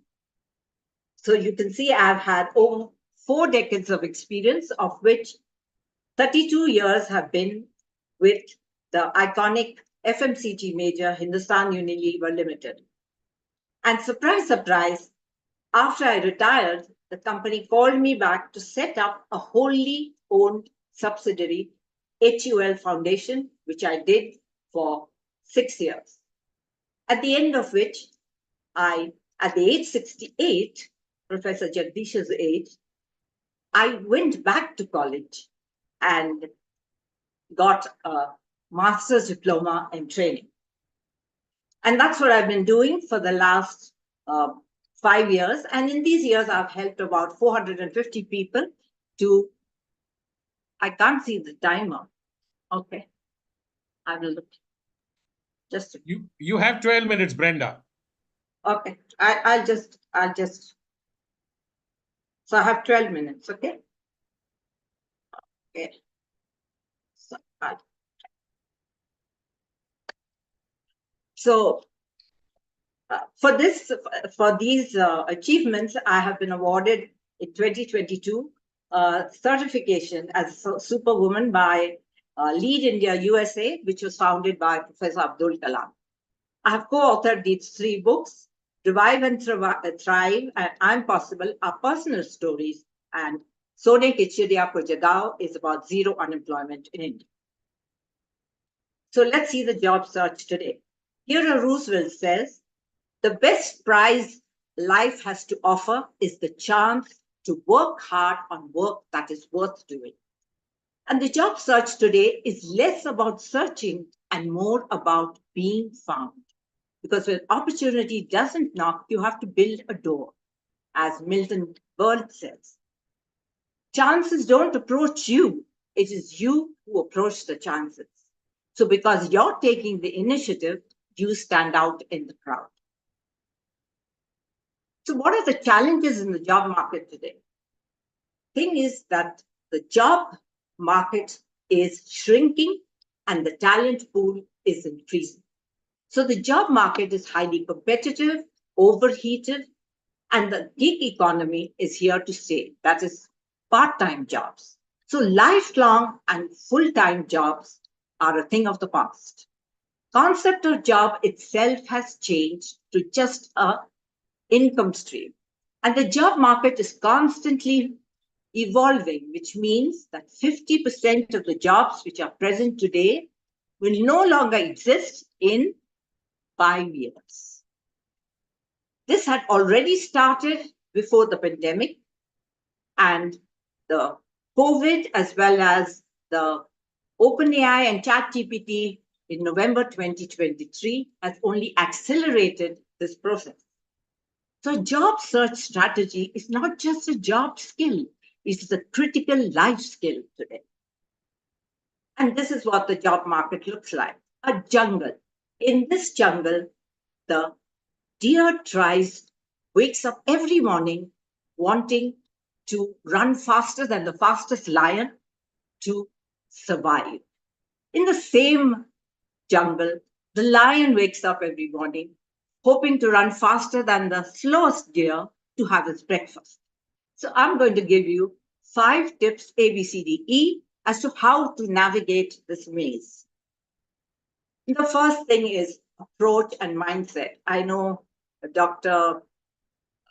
So you can see I've had over 4 decades of experience, of which 32 years have been with the iconic FMCG major Hindustan Unilever Limited. And surprise, surprise, after I retired, the company called me back to set up a wholly owned subsidiary, HUL Foundation, which I did for 6 years. At the end of which, at the age 68, Professor Jagdish's age, I went back to college and got a master's diploma in training. And that's what I've been doing for the last 5 years. And in these years, I've helped about 450 people to, I can't see the timer. Okay. I will look. Just you have 12 minutes, Brenda. Okay. I'll just, so I have 12 minutes, okay? Okay. So for these achievements, I have been awarded in 2022 certification as a superwoman by Lead India USA, which was founded by Professor Abdul Kalam. I have co-authored these 3 books, Revive and Thrive, and I'm Possible, are personal stories, and Sone Kichiriya Ko Jagao is about zero unemployment in India. So let's see the job search today. Theodore Roosevelt says, the best prize life has to offer is the chance to work hard on work that is worth doing. And the job search today is less about searching and more about being found. Because when opportunity doesn't knock, you have to build a door, as Milton Berle says. Chances don't approach you. It is you who approach the chances. So because you're taking the initiative, you stand out in the crowd. So what are the challenges in the job market today? Thing is that the job market is shrinking and the talent pool is increasing. So the job market is highly competitive, overheated, and the gig economy is here to stay. That is part-time jobs. So lifelong and full-time jobs are a thing of the past. Concept of job itself has changed to just an income stream. And the job market is constantly evolving, which means that 50% of the jobs which are present today will no longer exist in 5 years. This had already started before the pandemic, and the COVID, as well as the OpenAI and ChatGPT in November 2023, has only accelerated this process. So job search strategy is not just a job skill, it's a critical life skill today. And this is what the job market looks like, a jungle. In this jungle, the deer wakes up every morning wanting to run faster than the fastest lion to survive. In the same jungle, the lion wakes up every morning hoping to run faster than the slowest deer to have his breakfast. So I'm going to give you 5 tips, A, B, C, D, E, as to how to navigate this maze. The first thing is approach and mindset. I know Dr.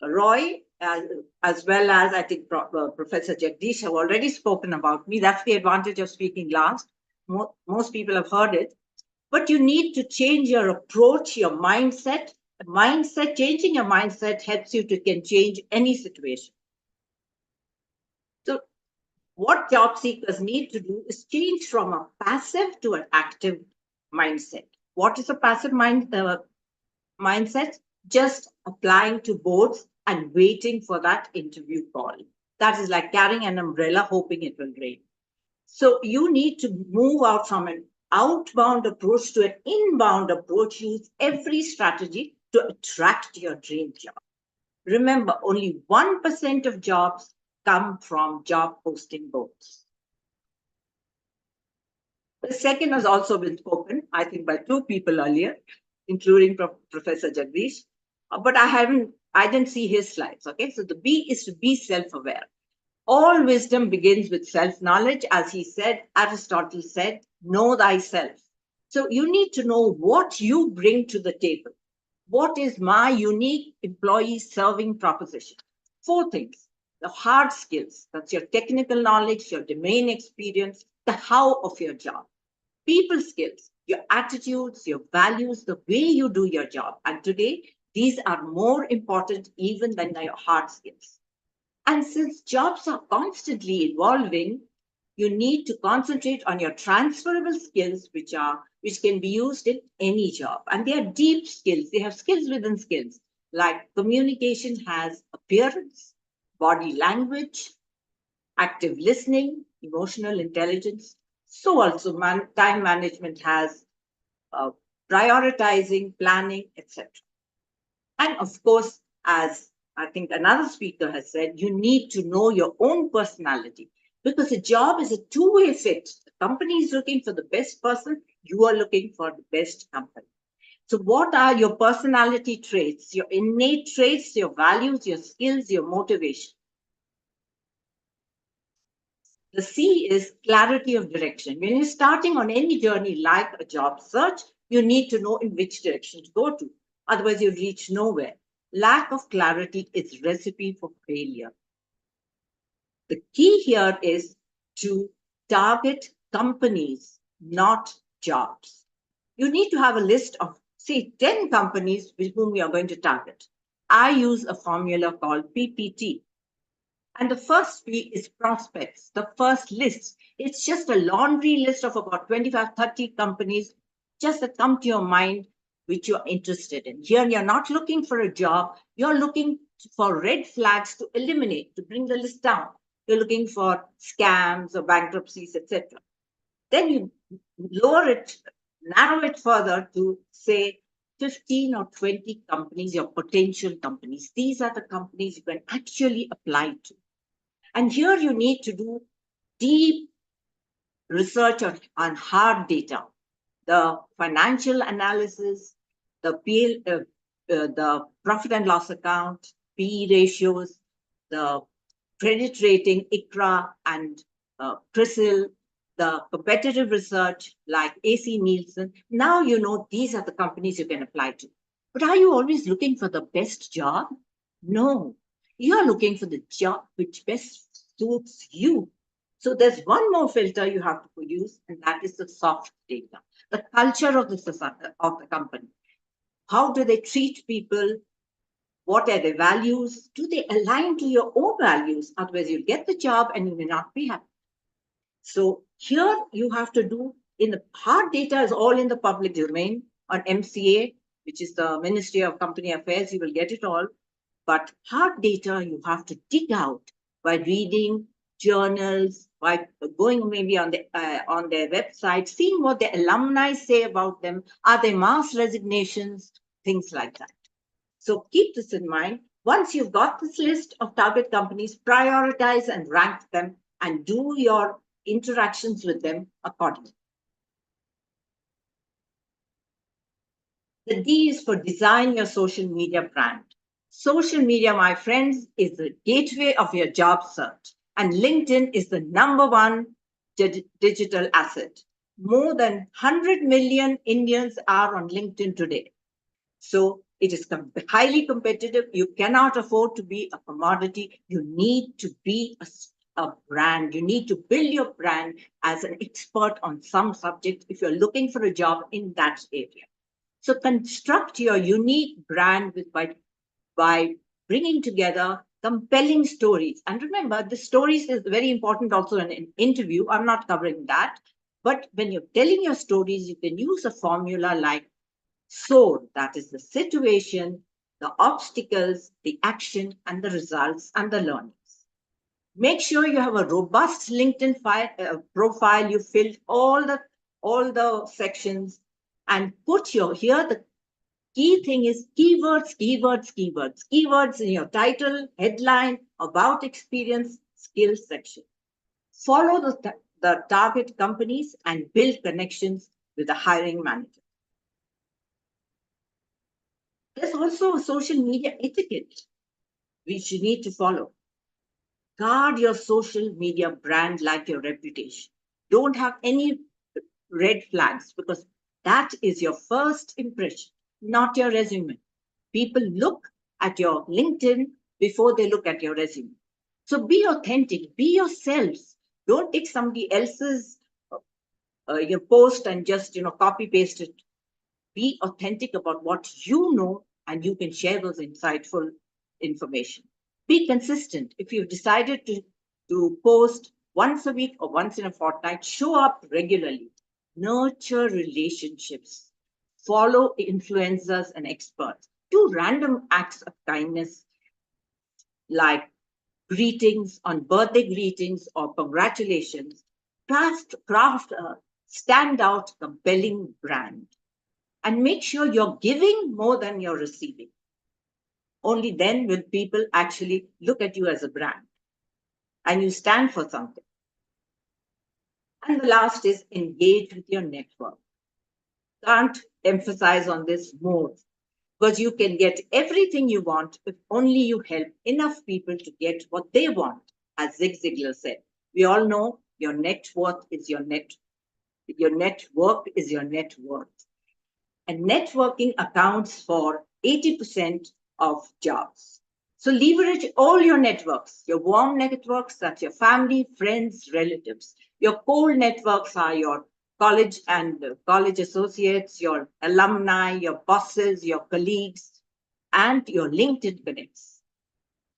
Roy, as well as I think Professor Jagdish have already spoken about me. That's the advantage of speaking last. Most people have heard it. But you need to change your approach, your mindset. Changing your mindset helps you to can change any situation. So what job seekers need to do is change from a passive to an active mindset. What is a passive mindset? Just applying to boards and waiting for that interview call. That is like carrying an umbrella, hoping it will rain. So you need to move out from an outbound approach to an inbound approach. Use every strategy to attract your dream job. Remember, only 1% of jobs come from job posting boards. The second has also been spoken, I think, by two people earlier, including Professor Jagdish. But I didn't see his slides. Okay, so the B is to be self-aware. All wisdom begins with self-knowledge. As he said, Aristotle said, know thyself. So you need to know what you bring to the table. What is my unique employee serving proposition? 4 things. The hard skills, that's your technical knowledge, your domain experience, the how of your job. People skills, your attitudes, your values, the way you do your job. And today, these are more important even than your hard skills. And since jobs are constantly evolving, you need to concentrate on your transferable skills, which can be used in any job. And they are deep skills. They have skills within skills, like communication has appearance, body language, active listening, emotional intelligence. So also time management has prioritizing, planning, etc. And of course, as I think another speaker has said, you need to know your own personality, because a job is a two-way fit. The company is looking for the best person, you are looking for the best company. So what are your personality traits, your innate traits, your values, your skills, your motivation? The C is clarity of direction. When you're starting on any journey like a job search, you need to know in which direction to go to. Otherwise, you reach nowhere. Lack of clarity is recipe for failure. The key here is to target companies, not jobs. You need to have a list of, say, 10 companies with whom you are going to target. I use a formula called PPT. And the first P is prospects, the first list. It's just a laundry list of about 25, 30 companies just that come to your mind, which you're interested in. Here, you're not looking for a job. You're looking for red flags to eliminate, to bring the list down. You're looking for scams or bankruptcies, etc. Then you lower it, narrow it further to, say, 15 or 20 companies, your potential companies. These are the companies you can actually apply to. And here you need to do deep research on hard data, the financial analysis, the profit and loss account, PE ratios, the credit rating, ICRA and CRISIL, the competitive research like AC Nielsen. Now you know these are the companies you can apply to. But are you always looking for the best job? No. You are looking for the job which best suits you. So there's one more filter you have to use, and that is the soft data, the culture of the company. How do they treat people? What are their values? Do they align to your own values? Otherwise, you'll get the job and you may not be happy. So here you have to do, in the hard data is all in the public domain on MCA, which is the Ministry of Company Affairs. You will get it all. But hard data you have to dig out by reading journals, by going maybe on their website, seeing what the alumni say about them. Are there mass resignations? Things like that. So keep this in mind. Once you've got this list of target companies, prioritize and rank them and do your interactions with them accordingly. The D is for design your social media brand. Social media, my friends, is the gateway of your job search. And LinkedIn is the #1 digital asset. More than 100 million Indians are on LinkedIn today. So it is highly competitive. You cannot afford to be a commodity. You need to be a brand. You need to build your brand as an expert on some subject if you're looking for a job in that area. So construct your unique brand by bringing together compelling stories. And remember, the stories is very important also in an interview. I'm not covering that. But when you're telling your stories, you can use a formula like SOAR, that is the situation, the obstacles, the action, and the results, and the learnings. Make sure you have a robust LinkedIn profile. You filled all the sections and put here the key thing is keywords, keywords, keywords. Keywords in your title, headline, about experience, skills section. Follow the target companies and build connections with the hiring manager. There's also a social media etiquette which you need to follow. Guard your social media brand like your reputation. Don't have any red flags because that is your first impression, not your resume. People look at your LinkedIn before they look at your resume. So be authentic, be yourselves. Don't take somebody else's your post and just copy paste it. Be authentic about what you know, and you can share those insightful information. Be consistent. If you've decided to post once a week or once in a fortnight, show up regularly. Nurture relationships. Follow influencers and experts. Do random acts of kindness like greetings on birthday greetings or congratulations. Craft a standout, compelling brand. And make sure you're giving more than you're receiving. Only then will people actually look at you as a brand and you stand for something. And the last is engage with your network. Can't emphasize on this more, because you can get everything you want if only you help enough people to get what they want, as Zig Ziglar said. We all know your net worth is your network is your net worth. And networking accounts for 80% of jobs. So leverage all your networks. Your warm networks, that's your family, friends, relatives. Your cold networks are your college and college associates, your alumni, your bosses, your colleagues, and your LinkedIn connects.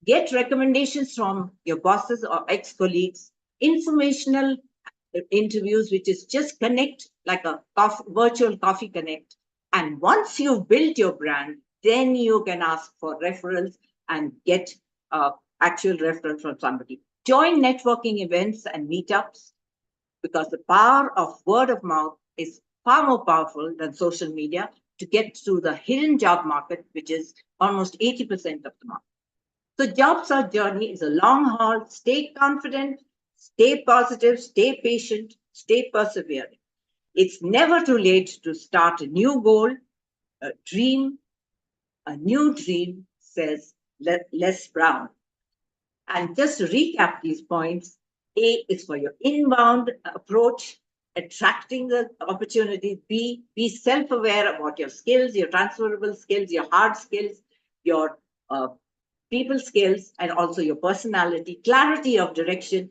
Get recommendations from your bosses or ex-colleagues, informational interviews, which is just connect like a virtual coffee connect. And once you've built your brand, then you can ask for referrals and get actual referral from somebody. Join networking events and meetups, because the power of word of mouth is far more powerful than social media to get to the hidden job market, which is almost 80% of the market. So job search journey is a long haul. Stay confident, stay positive, stay patient, stay persevering. It's never too late to start a new goal, a dream. A new dream, says Les Brown. And just to recap these points, A is for your inbound approach, attracting the opportunity. B, be self-aware about your skills, your transferable skills, your hard skills, your people skills, and also your personality, clarity of direction.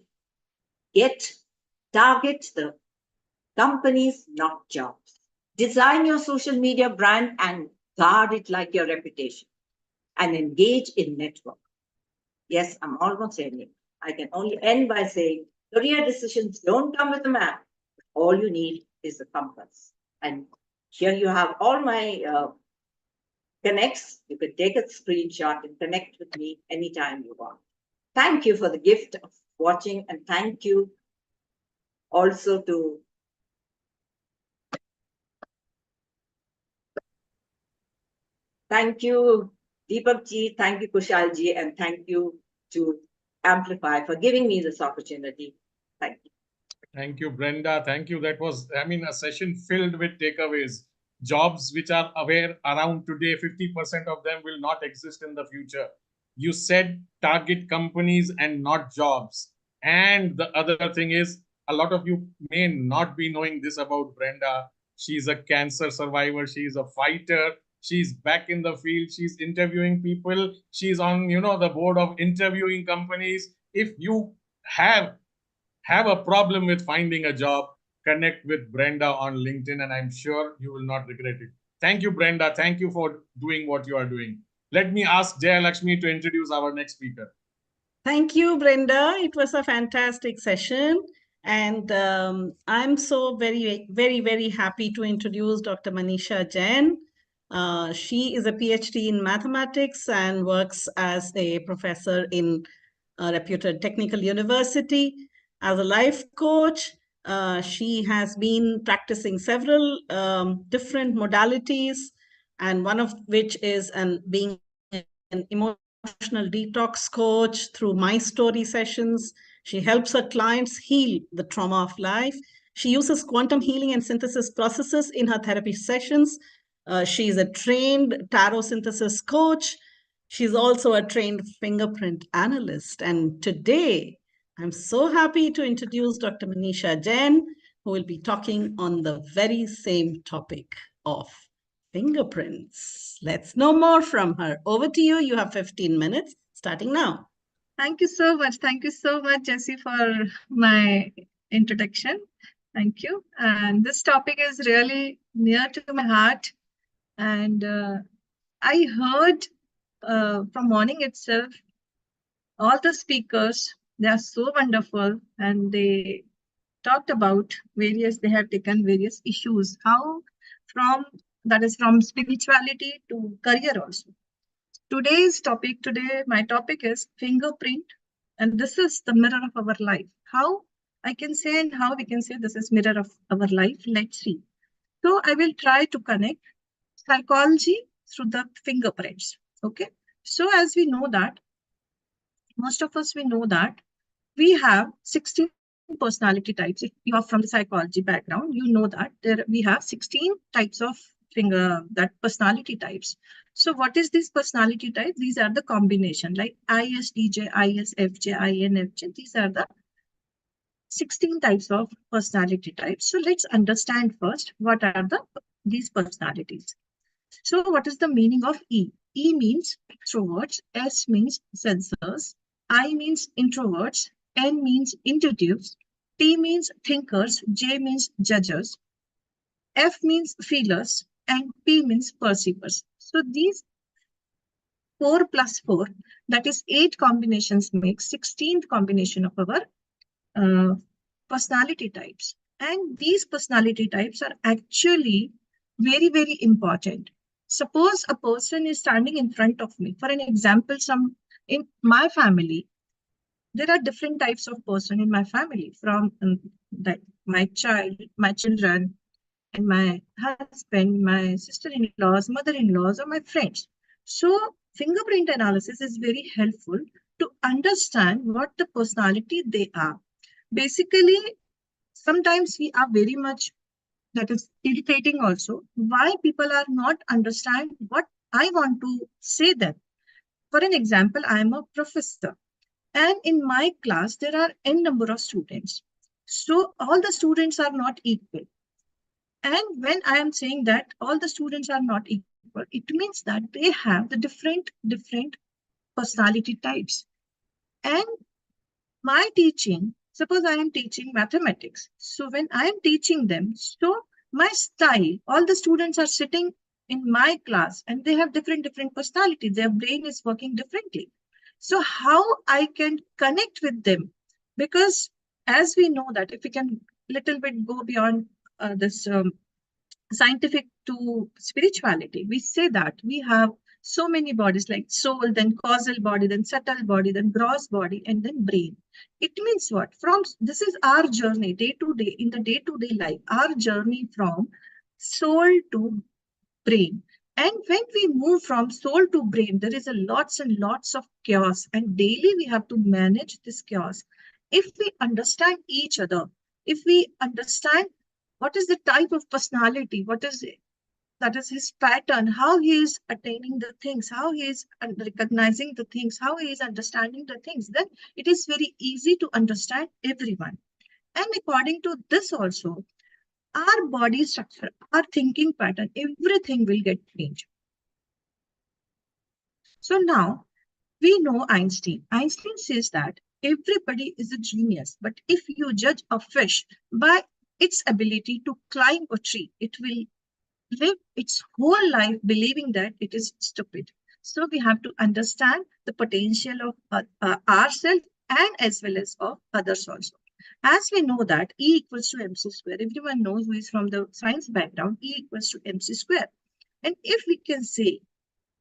Target the companies, not jobs. Design your social media brand and guard it like your reputation. And engage in network. Yes, I'm almost ending. I can only end by saying career decisions don't come with a map. All you need is a compass. And here you have all my connects. You can take a screenshot and connect with me anytime you want. Thank you for the gift of watching, and thank you also to thank you, Deepak ji, thank you, Khussaal ji, and thank you to Amplify for giving me this opportunity. Thank you. Thank you, Brenda. Thank you. That was, a session filled with takeaways. Jobs which are aware around today, 50% of them will not exist in the future. You said target companies and not jobs. And the other thing is, a lot of you may not be knowing this about Brenda. She's a cancer survivor. She's a fighter. She's back in the field. She's interviewing people. She's on, the board of interviewing companies. If you have a problem with finding a job, connect with Brenda on LinkedIn, and I'm sure you will not regret it. Thank you, Brenda. Thank you for doing what you are doing. Let me ask Jaya Lakshmi to introduce our next speaker. Thank you, Brenda. It was a fantastic session. And I'm so very, very, very happy to introduce Dr. Manisha Jain. She is a PhD in mathematics and works as a professor in a reputed technical university. As a life coach, she has been practicing several different modalities, and one of which is being an emotional detox coach through My Story sessions. She helps her clients heal the trauma of life. She uses quantum healing and synthesis processes in her therapy sessions. She is a trained tarot synthesis coach. She's also a trained fingerprint analyst. And today, I'm so happy to introduce Dr. Manisha Jain, who will be talking on the very same topic of fingerprints. Let's know more from her. Over to you. You have 15 minutes, starting now. Thank you so much. Thank you so much, Jessie, for my introduction. Thank you. And this topic is really near to my heart. And I heard from morning itself, all the speakers, they are so wonderful, and they talked about they have taken various issues, how that is from spirituality to career also. My topic is fingerprint, and this is the mirror of our life. How I can say and how we can say this is mirror of our life. Let's see. So I will try to connect psychology through the fingerprints. Okay. So as we know that, most of us, we know that we have 16 personality types. If you are from the psychology background, you know that we have 16 types of personality types. So what is this personality type? These are the combination like ISTJ, ISFJ, INFJ. These are the 16 types of personality types. So let's understand first what are these personalities. So what is the meaning of E? E means extroverts, S means sensors, I means introverts, N means intuitives, T means thinkers, J means judges, F means feelers, and P means perceivers. So these 4 plus 4, that is 8 combinations make 16th combination of our personality types. And these personality types are actually very, very important. Suppose a person is standing in front of me. For an example, in my family, there are different types of person in my family, from my children, and my husband, my sister-in-laws, mother-in-laws, or my friends. So fingerprint analysis is very helpful to understand what the personality they are. Basically, sometimes we are very much, that is irritating also, why people are not understand what I want to say them. For an example, I am a professor, and in my class, there are n number of students. So all the students are not equal. And when I am saying that all the students are not equal, it means that they have the different personality types. And my teaching, suppose I am teaching mathematics. So when I am teaching them, so my style, all the students are sitting in my class and they have different personality. Their brain is working differently. So how I can connect with them? Because as we know that if we can little bit go beyond this scientific to spirituality, we say that we have so many bodies like soul, then causal body, then subtle body, then gross body, and then brain. It means what? This is our journey day to day, in the day-to-day life, our journey from soul to brain. And when we move from soul to brain, there is lots and lots of chaos, and daily we have to manage this chaos. If we understand each other, if we understand what is the type of personality, that is his pattern, how he is attaining the things, how he is recognizing the things, how he is understanding the things, then it is very easy to understand everyone. And according to this also, our body structure, our thinking pattern, everything will get changed. So now we know Einstein. Einstein says that everybody is a genius, but if you judge a fish by its ability to climb a tree, it will live its whole life believing that it is stupid. So we have to understand the potential of ourselves and as well as of others also. As we know that E equals to MC square, everyone knows who is from the science background, E equals to MC square. And if we can say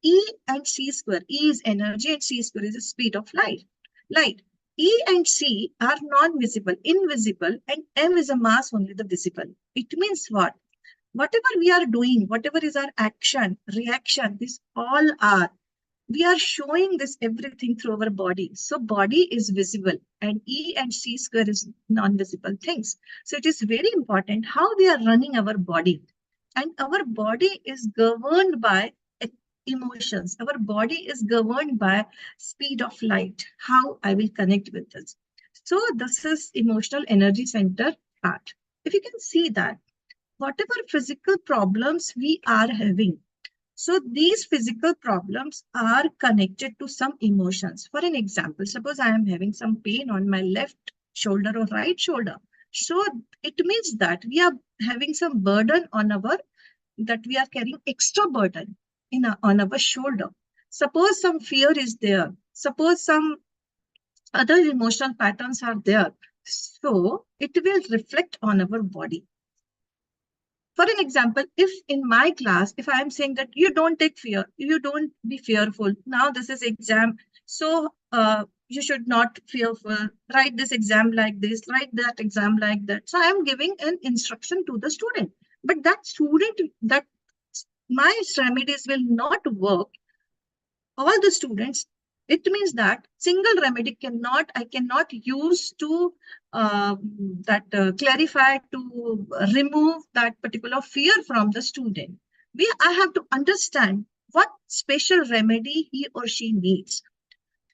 E and C square, E is energy and C square is the speed of light. E and C are non-visible, invisible, and M is a mass only, the visible. It means what? Whatever we are doing, whatever is our action, reaction, these all are we are showing this everything through our body. So body is visible and E and C square is non-visible things. So it is very important how we are running our body. And our body is governed by emotions. Our body is governed by speed of light, how I will connect with this. So this is emotional energy center part. If you can see that, whatever physical problems we are having, so these physical problems are connected to some emotions. For an example, suppose I am having some pain on my left shoulder or right shoulder. So it means that we are having some burden on our, that we are carrying extra burden on our shoulder. Suppose some fear is there. Suppose some other emotional patterns are there. So it will reflect on our body. For an example, if in my class, if I am saying that you don't take fear, you don't be fearful. Now this is exam. So you should not fearful. Write this exam like this, write that exam like that. So I am giving an instruction to the student. But that student, that my remedies will not work. All the students, it means that single remedy I cannot use to clarify, to remove that particular fear from the student. I have to understand what special remedy he or she needs.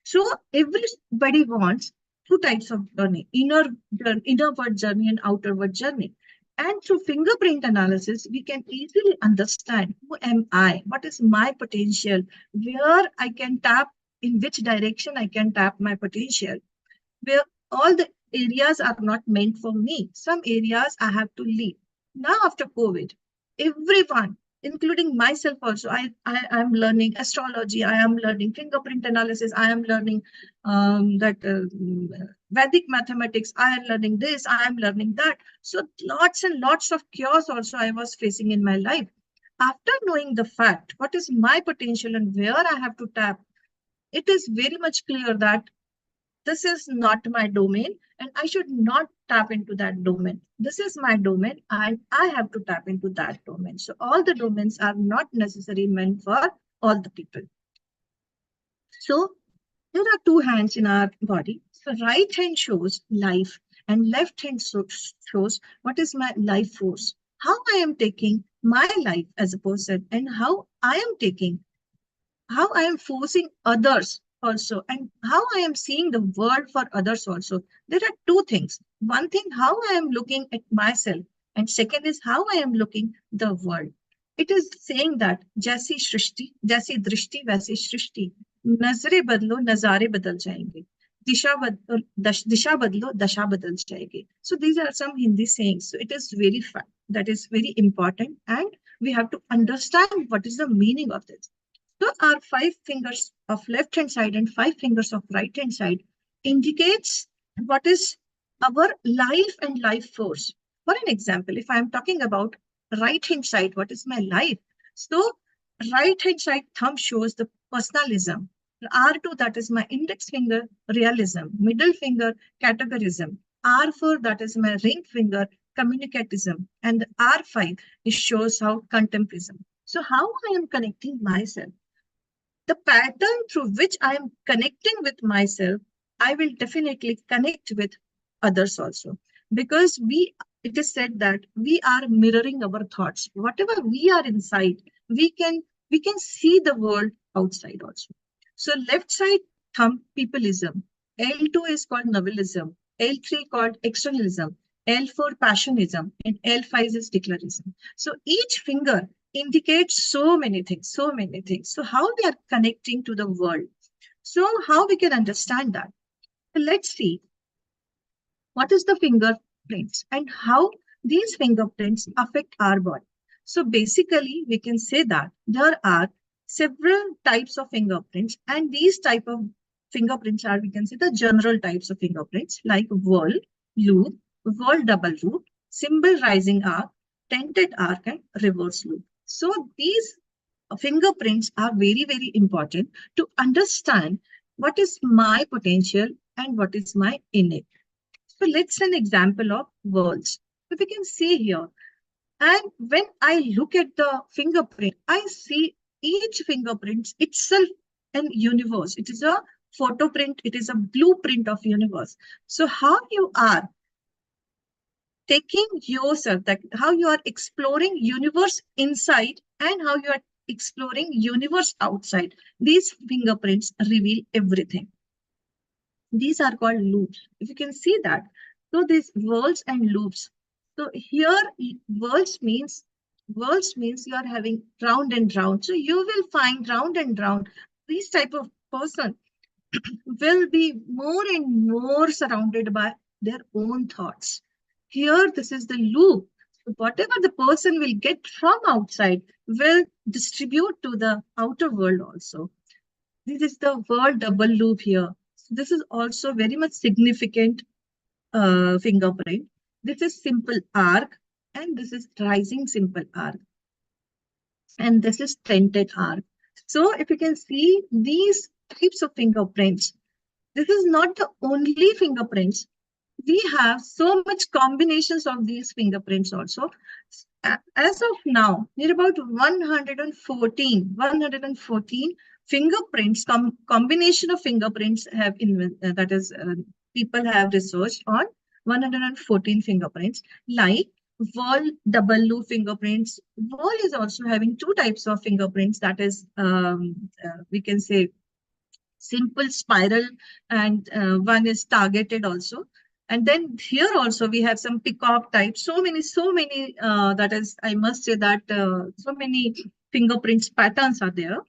So everybody wants two types of journey, innerward journey and outerward journey. And through fingerprint analysis, we can easily understand who am I, what is my potential, where I can tap, in which direction I can tap my potential, where all the areas are not meant for me. Some areas I have to leave. Now after COVID, everyone, including myself also, I am learning astrology, I am learning fingerprint analysis, I am learning Vedic mathematics, I am learning this, I am learning that. So lots and lots of chaos also I was facing in my life. After knowing the fact, what is my potential and where I have to tap, it is very much clear that this is not my domain and I should not tap into that domain. This is my domain and I have to tap into that domain. So all the domains are not necessarily meant for all the people. So there are two hands in our body. So right hand shows life and left hand shows what is my life force. How I am taking my life as a person and how I am forcing others also, and how I am seeing the world for others also. There are two things. One thing, how I am looking at myself, and second is how I am looking the world. It is saying that जैसी सृष्टि, जैसी दृष्टि वैसी सृष्टि, नजरे बदलो नजारे बदल जाएंगे, दिशा बदलो दशा बदल जाएगी. So these are some Hindi sayings. So it is very fun. That is very important, and we have to understand what is the meaning of this. So our 5 fingers of left hand side and 5 fingers of right hand side indicates what is our life and life force. For an example, if I am talking about right hand side, what is my life? So right hand side thumb shows the personalism. R2, that is my index finger, realism. Middle finger, categorism. R4, that is my ring finger, communicativism. And the R5, it shows how contemplatism. So how I am connecting myself. The pattern through which I am connecting with myself, I will definitely connect with others also. Because it is said that we are mirroring our thoughts. Whatever we are inside, we can see the world outside also. So left side thumb, peopleism. L2 is called novelism. L3 called externalism. L4 passionism. And L5 is declarism. So each finger indicates so many things. So how we are connecting to the world. So how we can understand that. So let's see what is the fingerprints and how these fingerprints affect our body. So basically we can say that there are several types of fingerprints, and these type of fingerprints are, we can say, the general types of fingerprints like whirl, loop, whirl double loop, symbol rising arc, tented arc, and reverse loop. So these fingerprints are very, very important to understand what is my potential and what is my innate. So let's see an example of whirls. So we can see here, and when I look at the fingerprint, I see each fingerprint itself an universe. It is a photo print. It is a blueprint of universe. So how you are taking yourself, that how you are exploring universe inside and how you are exploring universe outside. These fingerprints reveal everything. These are called loops. If you can see that. So these worlds and loops. So here worlds means you are having round and round. So you will find round and round. This type of person will be more and more surrounded by their own thoughts. Here, this is the loop. So whatever the person will get from outside will distribute to the outer world also. This is the world double loop here. So this is also very much significant fingerprint. This is simple arc and this is rising simple arc. And this is tented arc. So if you can see these types of fingerprints, this is not the only fingerprints. We have so much combinations of these fingerprints also. As of now, there are about 114 fingerprints, combination of fingerprints have people have researched on 114 fingerprints, like wall double loop fingerprints. Wall is also having two types of fingerprints, that is we can say simple spiral, and one is targeted also. And then here also we have some peacock type. So many, that is, I must say that so many fingerprints patterns are there.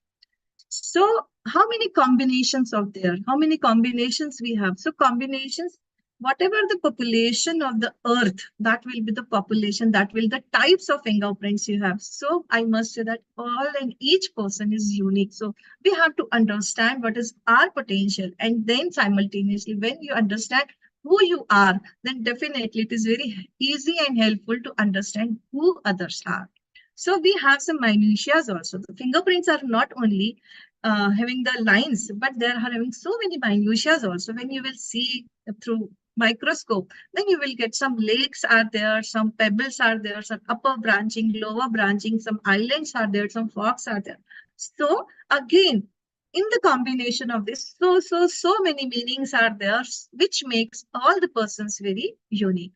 So how many combinations out there? How many combinations we have? So combinations, whatever the population of the earth, that will be the population, that will the types of fingerprints you have. So I must say that all and each person is unique. So we have to understand what is our potential, and then simultaneously when you understand who you are, then definitely it is very easy and helpful to understand who others are. So we have some minutiae also. The fingerprints are not only having the lines, but they are having so many minutiae also. When you will see through microscope, then you will get some lakes are there, some pebbles are there, some upper branching, lower branching, some islands are there, some fogs are there. So again, in the combination of this, so many meanings are there, which makes all the persons very unique.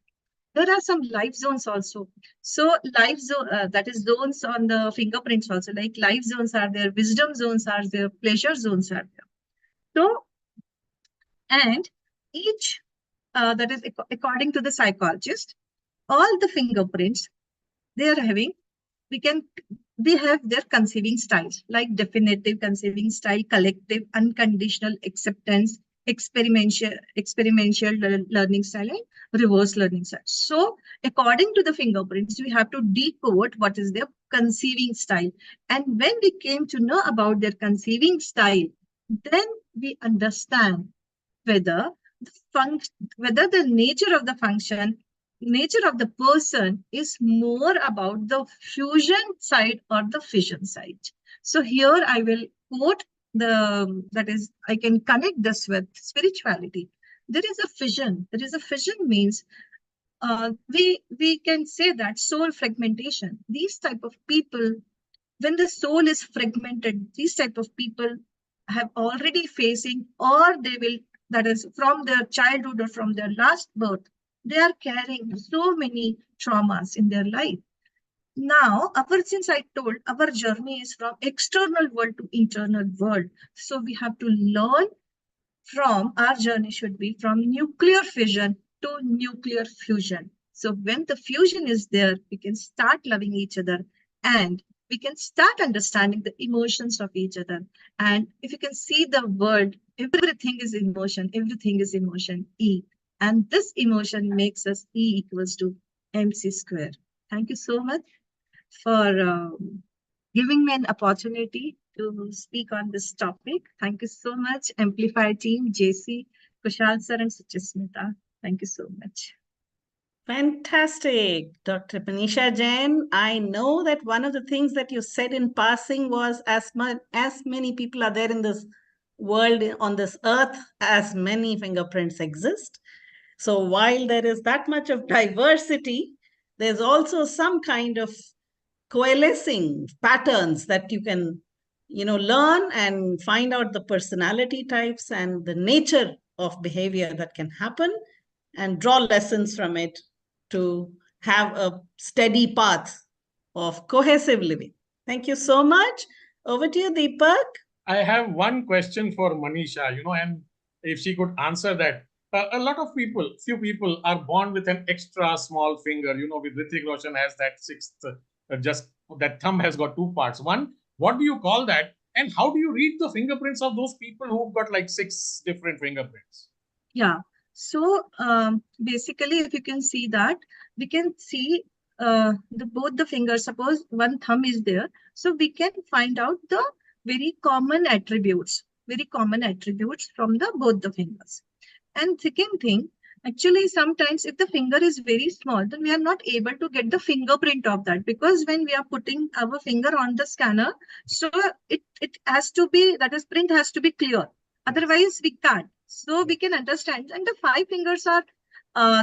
There are some life zones also. So life zone, that is zones on the fingerprints also, like life zones are there, wisdom zones are there, pleasure zones are there. So, and each, that is according to the psychologist, all the fingerprints, they are having, they have their conceiving styles, like definitive conceiving style, collective, unconditional acceptance, experiential learning style, and reverse learning style. So according to the fingerprints, we have to decode what is their conceiving style. And when we came to know about their conceiving style, then we understand whether the nature of the function, nature of the person is more about the fusion side or the fission side. So here I will quote that is, I can connect this with spirituality. There is a fission. There is a fission means we can say that soul fragmentation. These type of people, when the soul is fragmented, these type of people have already facing, or they will, that is from their childhood or from their last birth, they are carrying so many traumas in their life. Now, since I told, our journey is from external world to internal world. So we have to learn from, our journey should be from nuclear fission to nuclear fusion. So when the fusion is there, we can start loving each other and we can start understanding the emotions of each other. And if you can see the world, everything is emotion, E. And this emotion makes us E equals to MC square. Thank you so much for giving me an opportunity to speak on this topic. Thank you so much, Amplify team, JC, Khussaal sir, and Suchasmita. Thank you so much. Fantastic, Dr. Manisha Jain. I know that one of the things that you said in passing was as many people are there in this world, on this earth, as many fingerprints exist. So while there is that much of diversity, there's also some kind of coalescing patterns that you can learn and find out the personality types and the nature of behavior that can happen and draw lessons from it to have a steady path of cohesive living. Thank you so much. Over to you, Deepak. I have one question for Manisha, and if she could answer that. A lot of people, few people are born with an extra small finger, with Hrithik Roshan has that sixth, just that thumb has got two parts. One, what do you call that? And how do you read the fingerprints of those people who've got like 6 different fingerprints? Yeah. So basically, if you can see that, we can see both the fingers. Suppose one thumb is there, so we can find out the very common attributes from the both the fingers. And second thing, actually, sometimes if the finger is very small, then we are not able to get the fingerprint of that, because when we are putting our finger on the scanner, so it has to be, that is, print has to be clear. Otherwise, we can't. So we can understand. And the 5 fingers are,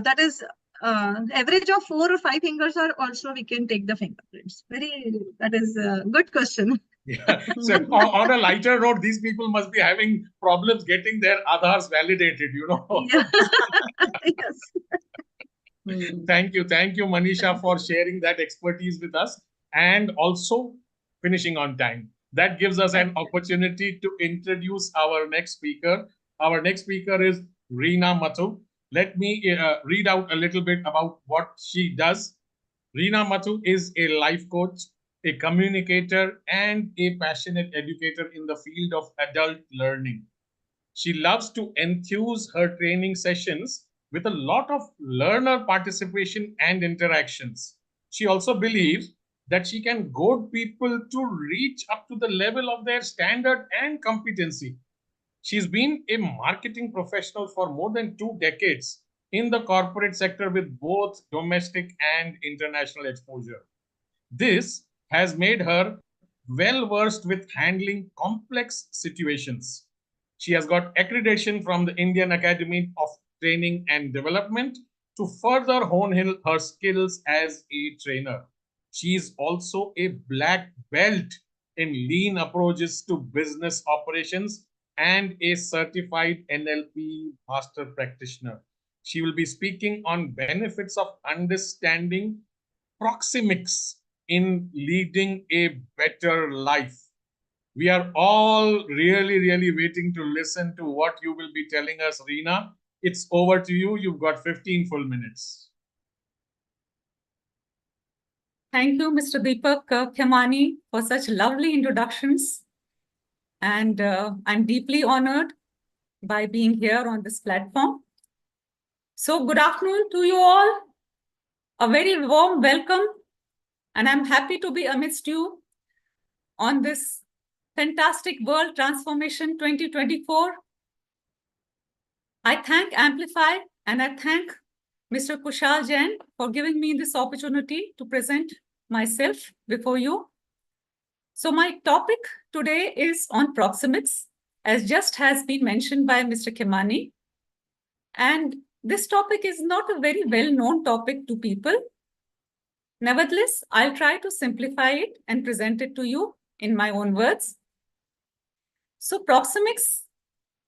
that is, average of 4 or 5 fingers are also, we can take the fingerprints. That is a good question. Yeah. So on a lighter note, these people must be having problems getting their Aadhars validated, Yeah. Yes. Thank you, Manisha, for sharing that expertise with us and also finishing on time. That gives us an opportunity to introduce our next speaker. Our next speaker is Reena Mathu. Let me read out a little bit about what she does. Reena Mathu is a life coach, a communicator, and a passionate educator in the field of adult learning. She loves to enthuse her training sessions with a lot of learner participation and interactions. She also believes that she can goad people to reach up to the level of their standard and competency. She's been a marketing professional for more than 2 decades in the corporate sector with both domestic and international exposure. This has made her well versed with handling complex situations. She has got accreditation from the Indian Academy of Training and Development to further hone her skills as a trainer. She is also a black belt in lean approaches to business operations and a certified NLP master practitioner. She will be speaking on benefits of understanding Proxemics in leading a better life. We are all really, really waiting to listen to what you will be telling us, Reena. It's over to you. You've got 15 full minutes. Thank you, Mr. Deepak Khemani, for such lovely introductions. And I'm deeply honored by being here on this platform. So good afternoon to you all. A very warm welcome. And I'm happy to be amidst you on this fantastic World Transformation 2024. I thank Amplify and I thank Mr. Khussaal Jain for giving me this opportunity to present myself before you. So my topic today is on Proxemics, as just has been mentioned by Mr. Khemani. And this topic is not a very well-known topic to people. Nevertheless, I'll try to simplify it and present it to you in my own words. So Proxemics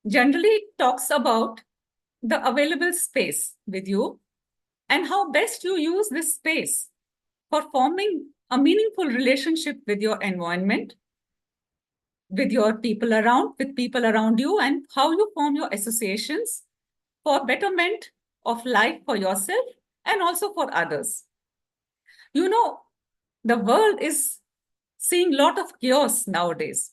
generally talks about the available space with you and how best you use this space for forming a meaningful relationship with your environment, with your people around you, and how you form your associations for betterment of life for yourself and also for others. You know, the world is seeing a lot of chaos nowadays.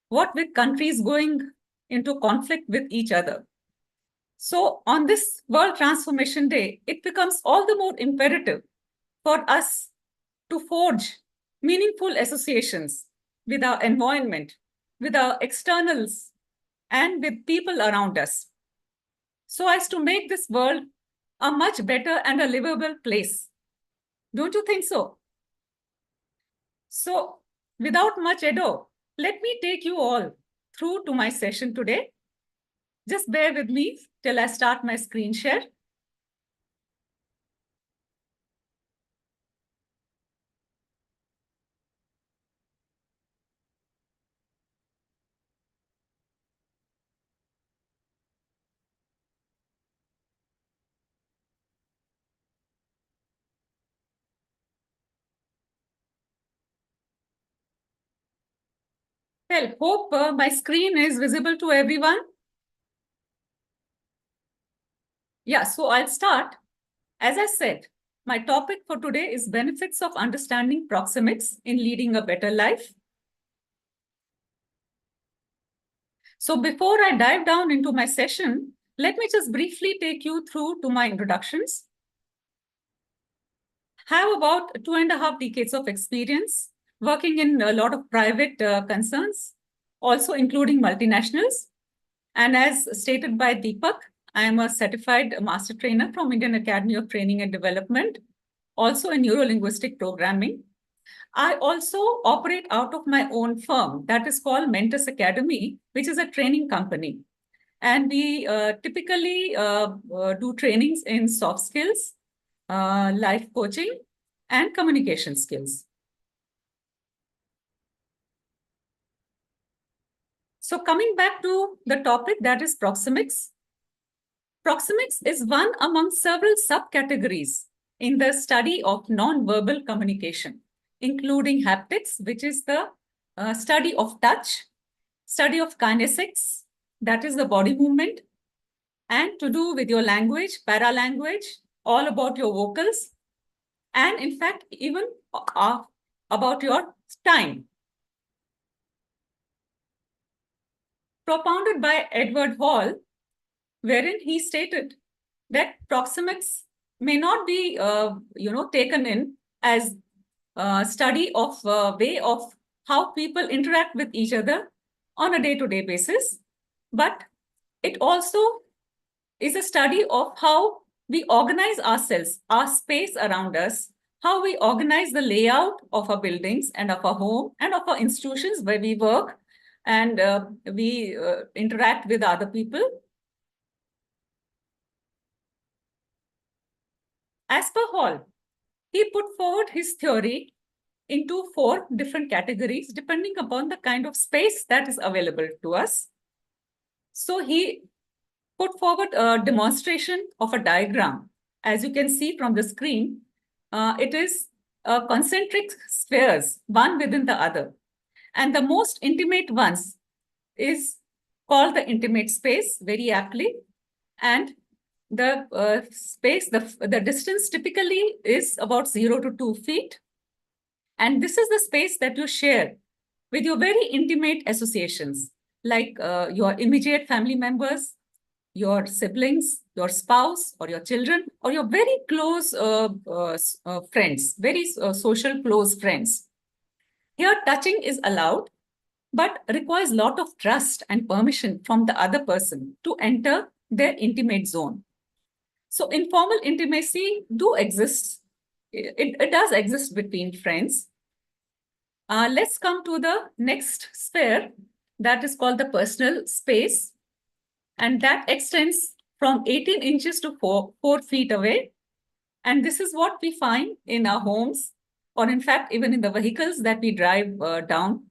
What with countries going into conflict with each other. So on this World Transformation Day, it becomes all the more imperative for us to forge meaningful associations with our environment, with our externals, and with people around us, so as to make this world a much better and a livable place. Don't you think so? So without much ado, let me take you all through to my session today. Just bear with me till I start my screen share. Well, hope my screen is visible to everyone. Yeah, so I'll start. As I said, my topic for today is benefits of understanding proxemics in leading a better life. So before I dive down into my session, let me just briefly take you through to my introductions. Have about 2.5 decades of experience working in a lot of private concerns, also including multinationals. And as stated by Deepak, I am a certified master trainer from Indian Academy of Training and Development, also in neuro-linguistic programming. I also operate out of my own firm that is called Mentors Academy, which is a training company. And we typically do trainings in soft skills, life coaching, and communication skills. So coming back to the topic, that is proxemics. Proxemics is one among several subcategories in the study of non-verbal communication, including haptics, which is the study of touch, study of kinesics, that is the body movement, and to do with your language, paralanguage, all about your vocals, and in fact, even about your time. Propounded by Edward Hall, wherein he stated that proxemics may not be, taken in as a study of way of how people interact with each other on a day-to-day basis, but it also is a study of how we organize ourselves, our space around us, how we organize the layout of our buildings and of our home and of our institutions where we work and we interact with other people. As per Hall, he put forward his theory into 4 different categories depending upon the kind of space that is available to us. So he put forward a demonstration of a diagram. As you can see from the screen, it is concentric spheres, one within the other. And the most intimate ones is called the intimate space, very aptly. And the space, the distance typically is about 0 to 2 feet. And this is the space that you share with your very intimate associations, like your immediate family members, your siblings, your spouse, or your children, or your very close friends, very social close friends. Here, touching is allowed, but requires a lot of trust and permission from the other person to enter their intimate zone. So informal intimacy do exist. It does exist between friends. Let's come to the next sphere that is called the personal space. And that extends from 18 inches to 4 feet away. And this is what we find in our homes, or in fact, even in the vehicles that we drive down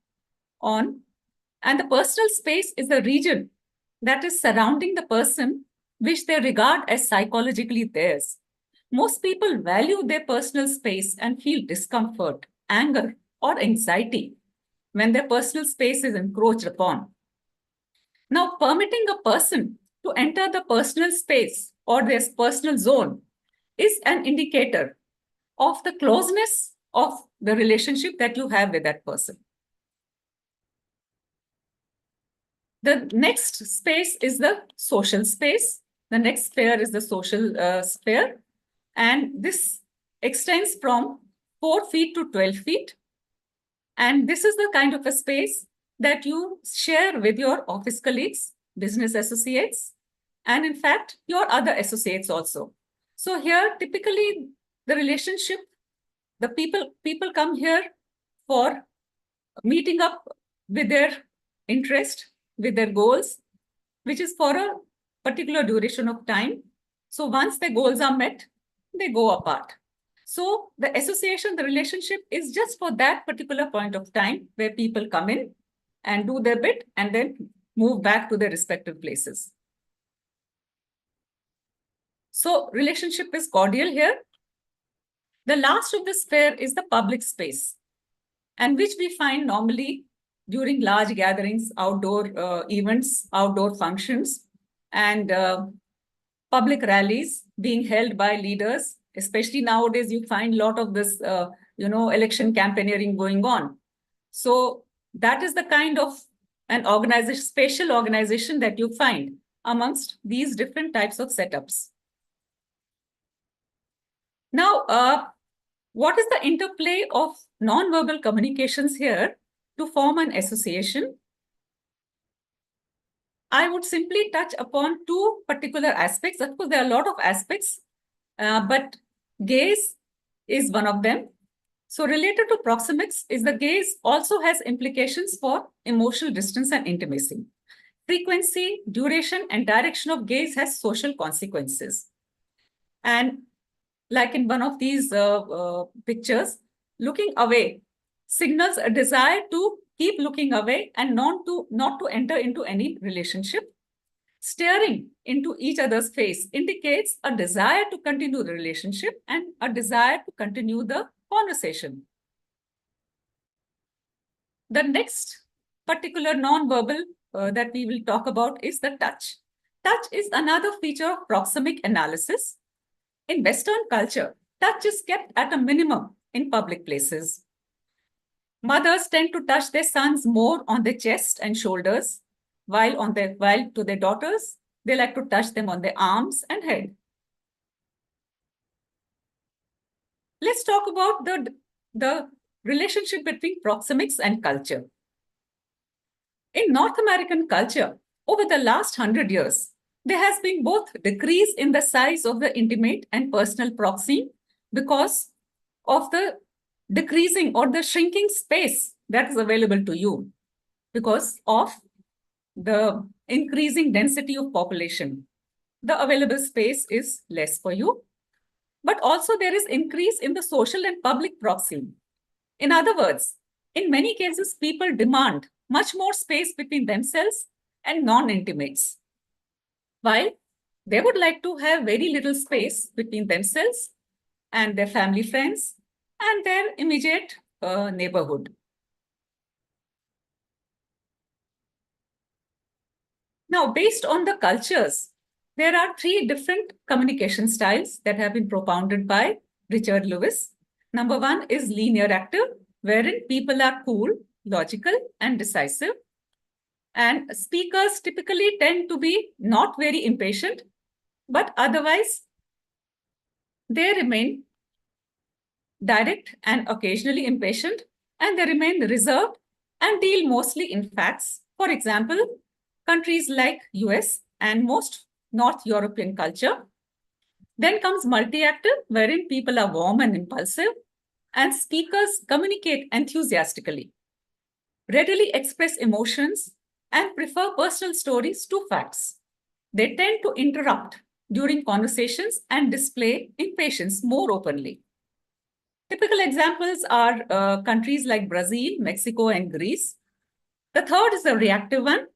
on. And the personal space is the region that is surrounding the person which they regard as psychologically theirs. Most people value their personal space and feel discomfort, anger, or anxiety when their personal space is encroached upon. Now, permitting a person to enter the personal space or their personal zone is an indicator of the closeness of the relationship that you have with that person. The next space is the social space. The next sphere is the social sphere. And this extends from 4 feet to 12 feet. And this is the kind of a space that you share with your office colleagues, business associates, and in fact, your other associates also. So here, typically, the relationship, the people come here for meeting up with their interest, with their goals, which is for a particular duration of time. So once the goals are met, they go apart. So the association, the relationship is just for that particular point of time where people come in and do their bit and then move back to their respective places. So relationship is cordial here. The last of the sphere is the public space, and which we find normally during large gatherings, outdoor events, outdoor functions, and public rallies being held by leaders. Especially nowadays, you find a lot of this, election campaigning going on. So that is the kind of an organization, spatial organization that you find amongst these different types of setups. Now, what is the interplay of non-verbal communications here to form an association? I would simply touch upon two particular aspects. Of course, there are a lot of aspects, but gaze is one of them. So related to proxemics is the gaze also has implications for emotional distance and intimacy. Frequency, duration, and direction of gaze has social consequences. And like in one of these pictures, looking away signals a desire to keep looking away and not to enter into any relationship. Staring into each other's face indicates a desire to continue the relationship and a desire to continue the conversation. The next particular non-verbal that we will talk about is the touch. Touch is another feature of proxemic analysis. In Western culture, touch is kept at a minimum in public places. Mothers tend to touch their sons more on their chest and shoulders, while to their daughters, they like to touch them on their arms and head. Let's talk about the relationship between proxemics and culture. In North American culture, over the last 100 years, there has been both decrease in the size of the intimate and personal proxy because of the decreasing or the shrinking space that is available to you because of the increasing density of population. The available space is less for you, but also there is increase in the social and public proxy. In other words, in many cases, people demand much more space between themselves and non-intimates, while they would like to have very little space between themselves and their family friends and their immediate neighborhood. Now, based on the cultures, there are 3 different communication styles that have been propounded by Richard Lewis. Number 1 is linear active, wherein people are cool, logical, and decisive. And speakers typically tend to be not very impatient, but otherwise they remain direct and occasionally impatient, and they remain reserved and deal mostly in facts. For example, countries like US and most North European culture. Then comes multi-active, wherein people are warm and impulsive, and speakers communicate enthusiastically, readily express emotions, and prefer personal stories to facts. They tend to interrupt during conversations and display impatience more openly. Typical examples are countries like Brazil, Mexico, and Greece. The third is the reactive one,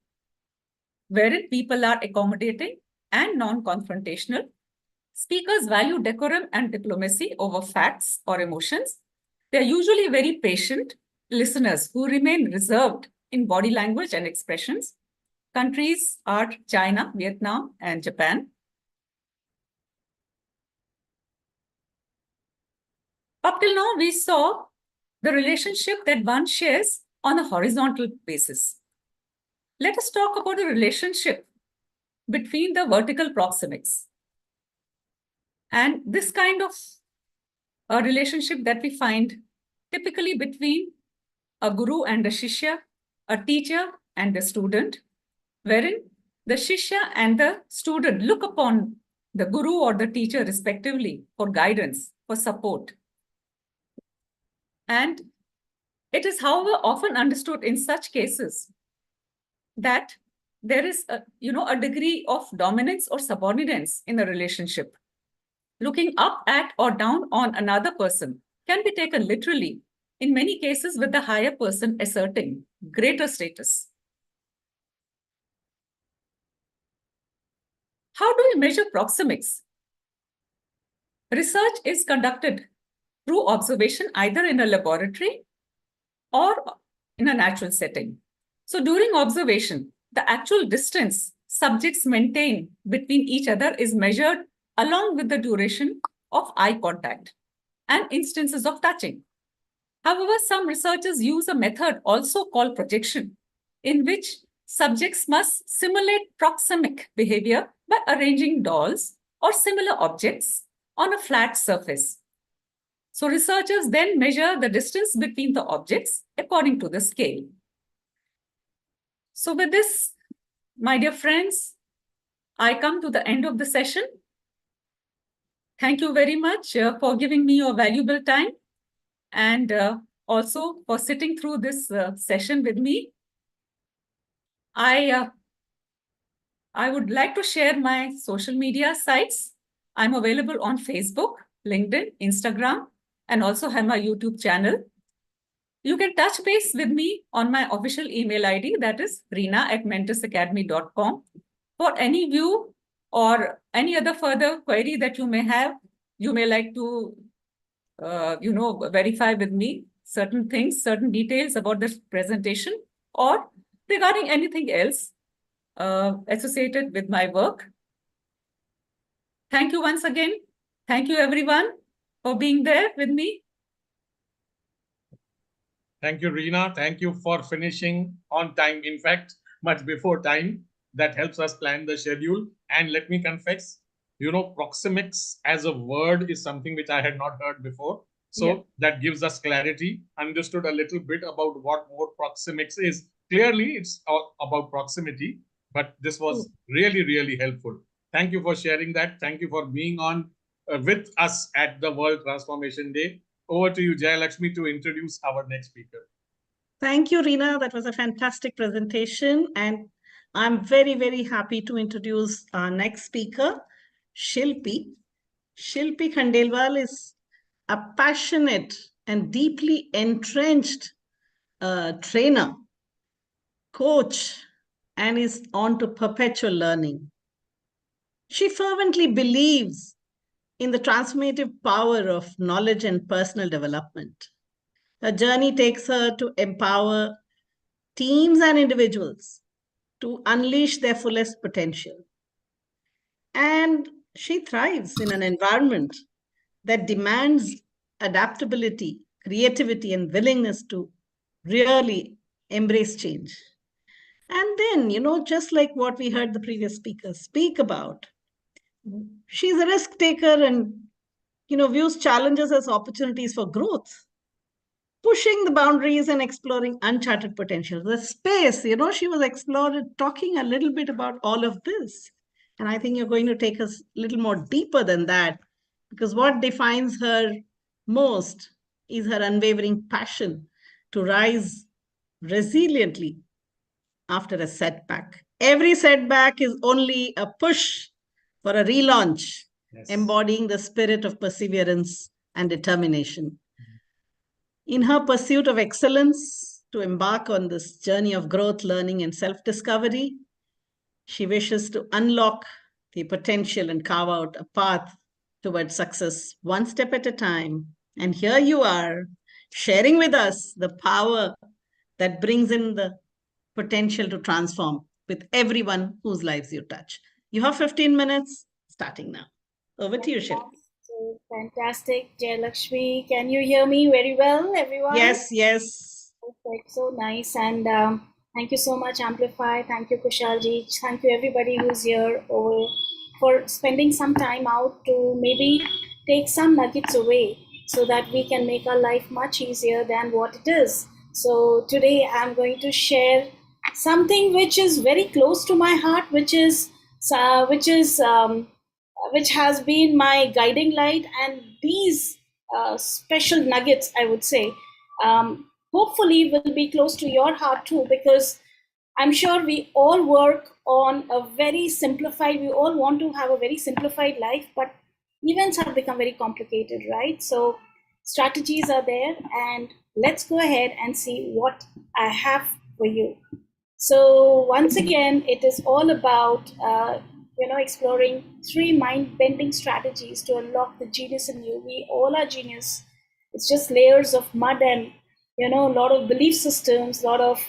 wherein people are accommodating and non-confrontational. Speakers value decorum and diplomacy over facts or emotions. They're usually very patient listeners who remain reserved in body language and expressions. Countries are China, Vietnam, and Japan. Up till now, we saw the relationship that one shares on a horizontal basis. Let us talk about the relationship between the vertical proxemics. And this kind of a relationship that we find typically between a guru and a shishya, a teacher and a student, wherein the shishya and the student look upon the guru or the teacher respectively for guidance, for support. And it is, however, often understood in such cases that there is a degree of dominance or subordinance in a relationship. Looking up at or down on another person can be taken literally, in many cases with the higher person asserting greater status. How do we measure proxemics? Research is conducted through observation either in a laboratory or in a natural setting. So during observation, the actual distance subjects maintain between each other is measured along with the duration of eye contact and instances of touching. However, some researchers use a method also called projection, in which subjects must simulate proxemic behavior by arranging dolls or similar objects on a flat surface. So researchers then measure the distance between the objects according to the scale. So with this, my dear friends, I come to the end of the session. Thank you very much for giving me your valuable time and also for sitting through this session with me. I would like to share my social media sites. I'm available on Facebook, LinkedIn, Instagram, and also have my YouTube channel. You can touch base with me on my official email ID, that is reena@mentorsacademy.com. For any view or any other further query that you may have, you may like to verify with me certain things, certain details about this presentation, or regarding anything else associated with my work. Thank you once again. Thank you everyone for being there with me. Thank you, Reena. Thank you for finishing on time. In fact, much before time. That helps us plan the schedule. And let me confess, Proxemics as a word is something which I had not heard before. So that gives us clarity, understood a little bit about what more Proxemics is. Clearly, it's about proximity, but this was really, really helpful. Thank you for sharing that. Thank you for being on with us at the World Transformation Day. Over to you, Jayalakshmi, to introduce our next speaker. Thank you, Reena. That was a fantastic presentation. And I'm very, very happy to introduce our next speaker, Shilpi. Shilpi Khandelwal is a passionate and deeply entrenched trainer, coach, and is on to perpetual learning. She fervently believes in the transformative power of knowledge and personal development. Her journey takes her to empower teams and individuals to unleash their fullest potential. And she thrives in an environment that demands adaptability, creativity, and willingness to really embrace change. And then, just like what we heard the previous speaker speak about, she's a risk taker and, views challenges as opportunities for growth, pushing the boundaries and exploring uncharted potential. The space, she was talking a little bit about all of this. And I think you're going to take us a little more deeper than that, because what defines her most is her unwavering passion to rise resiliently after a setback. Every setback is only a push for a relaunch, embodying the spirit of perseverance and determination. In her pursuit of excellence, to embark on this journey of growth, learning, and self-discovery, she wishes to unlock the potential and carve out a path towards success one step at a time. And here you are, sharing with us the power that brings in the potential to transform with everyone whose lives you touch. You have 15 minutes, starting now. Over to you, Shilpi. Fantastic, Jayalakshmi. Can you hear me very well, everyone? Yes, yes. Perfect, so nice. And thank you so much, Amplify. Thank you, Khussaal Jain. Thank you, everybody who's here for spending some time out to maybe take some nuggets away so that we can make our life much easier than what it is. So today I'm going to share something which is very close to my heart, which has been my guiding light, and these special nuggets, I would say, hopefully will be close to your heart too, because I'm sure we all work on a very simplified, we all want to have a very simplified life, but events have become very complicated, right? So strategies are there, and let's go ahead and see what I have for you. So once again, it is all about exploring 3 mind-bending strategies to unlock the genius in you. We all are genius. It's just layers of mud and a lot of belief systems, a lot of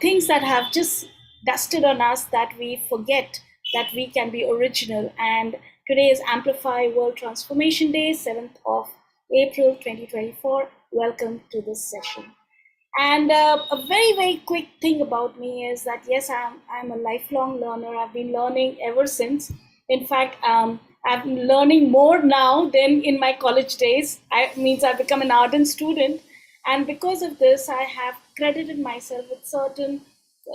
things that have just dusted on us, that we forget that we can be original. And today is Amplify World Transformation Day, 7th of April 2024. Welcome to this session. And a very, very quick thing about me is that, yes, I'm a lifelong learner. I've been learning ever since. In fact, I'm learning more now than in my college days. Means I've become an ardent student. And because of this, I have credited myself with certain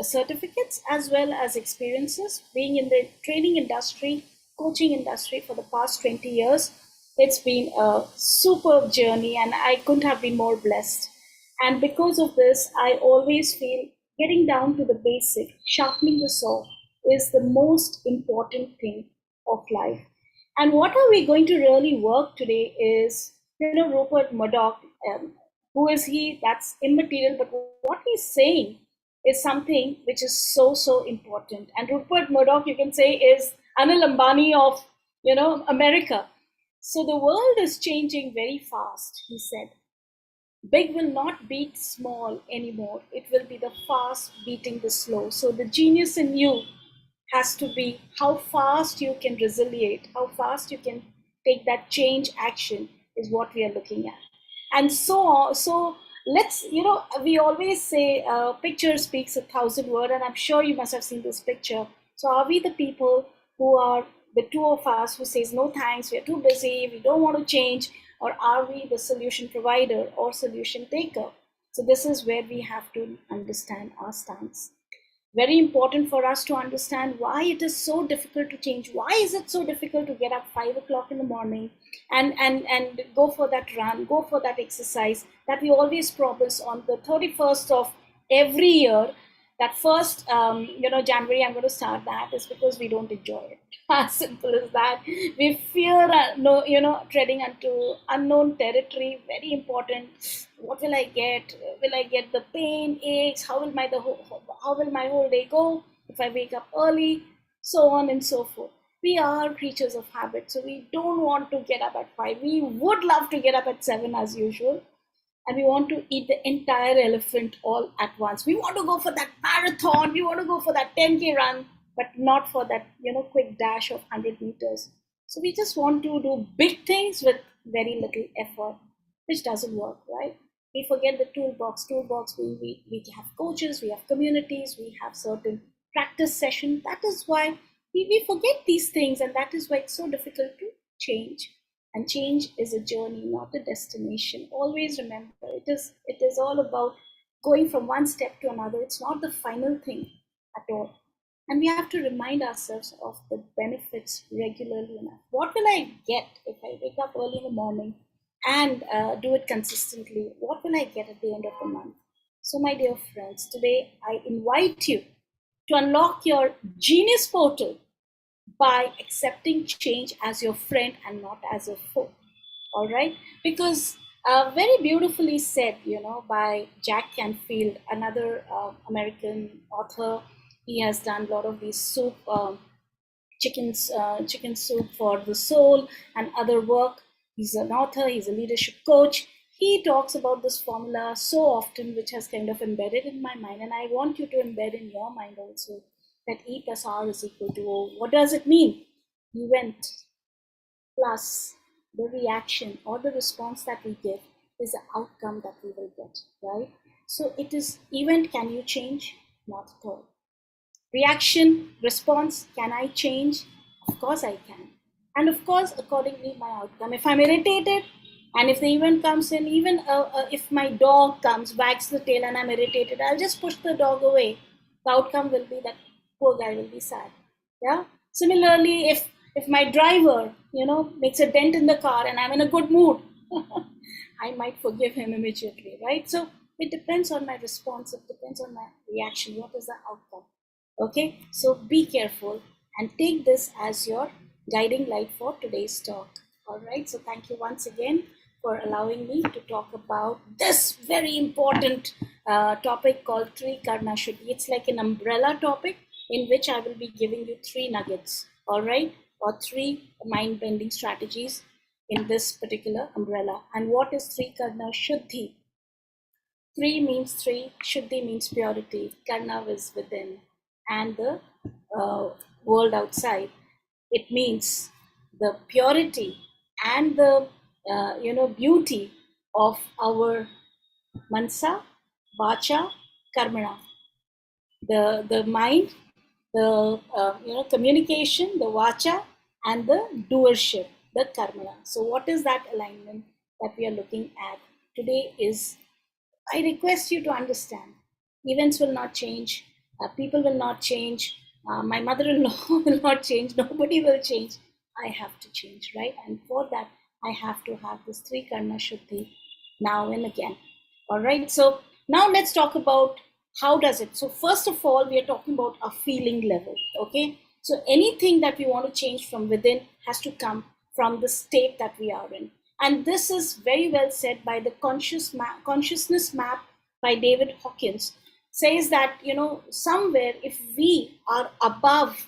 certificates as well as experiences. Being in the training industry, coaching industry for the past 20 years, it's been a superb journey, and I couldn't have been more blessed. And because of this, I always feel getting down to the basic, sharpening the saw, is the most important thing of life. And what are we going to really work today is, Rupert Murdoch, who is he? That's immaterial, but what he's saying is something which is so, so important. And Rupert Murdoch, you can say, is Anil Ambani of, America. So the world is changing very fast, he said. Big will not beat small anymore. It will be the fast beating the slow. So the genius in you has to be how fast you can resiliate, how fast you can take that change action is what we are looking at. And so let's, we always say picture speaks 1,000 words, and I'm sure you must have seen this picture. So are we the people who are the two of us who says, no thanks, we're too busy, we don't want to change? Or are we the solution provider or solution taker? So this is where we have to understand our stance. Very important for us to understand why it is so difficult to change. Why is it so difficult to get up 5 o'clock in the morning and go for that run, go for that exercise that we always promise on the 31st of every year? That first, January, I'm going to start that, is because we don't enjoy it. As simple as that. We fear, treading onto unknown territory. Very important. What will I get? Will I get the pain, aches? How will my whole day go if I wake up early? So on and so forth. We are creatures of habit, so we don't want to get up at 5. We would love to get up at 7 as usual. And we want to eat the entire elephant all at once. We want to go for that marathon. We want to go for that 10K run, but not for that, quick dash of 100 meters. So we just want to do big things with very little effort, which doesn't work, right? We forget the toolbox. We have coaches, we have communities, we have certain practice sessions. That is why we forget these things, and that is why it's so difficult to change. And change is a journey, not a destination. Always remember, it is all about going from one step to another. It's not the final thing at all. And we have to remind ourselves of the benefits regularly enough. What will I get if I wake up early in the morning and do it consistently? What will I get at the end of the month? So my dear friends, today I invite you to unlock your genius portal by accepting change as your friend and not as a foe. All right? Because very beautifully said, by Jack Canfield, another American author. He has done a lot of these chicken soup for the soul and other work. He's an author, he's a leadership coach. He talks about this formula so often, which has kind of embedded in my mind. And I want you to embed in your mind also that E plus R is equal to O. What does it mean? Event plus the reaction or the response that we give is the outcome that we will get, right? So it is event, can you change? Not at all. Reaction, response, can I change? Of course I can. And of course, accordingly, my outcome. If I'm irritated, and if the event comes in, even if my dog comes, wags the tail, and I'm irritated, I'll just push the dog away. The outcome will be that poor guy will be sad. Yeah. Similarly, if my driver, makes a dent in the car and I'm in a good mood, I might forgive him immediately, right? So it depends on my response. It depends on my reaction. What is the outcome? Okay. So be careful and take this as your guiding light for today's talk. All right. So thank you once again for allowing me to talk about this very important topic called Trikarna Shuddhi. It's like an umbrella topic in which I will be giving you 3 nuggets, all right, or 3 mind-bending strategies in this particular umbrella. And what is Trikarna Shuddhi? Three means three, Shuddhi means purity, Karna is within, and the world outside. It means the purity and the beauty of our mansa, vacha, karmana. The mind, the communication, the vacha, and the doership, the karmana. So what is that alignment that we are looking at today? Is I request you to understand, events will not change, people will not change, my mother-in-law will not change, nobody will change. I have to change, right? And for that, I have to have this three karma shuddhi now and again. All right, so now let's talk about how does it. So first of all, we are talking about a feeling level, okay? So anything that we want to change from within has to come from the state that we are in. And this is very well said by the consciousness map by David Hawkins. Says that, somewhere if we are above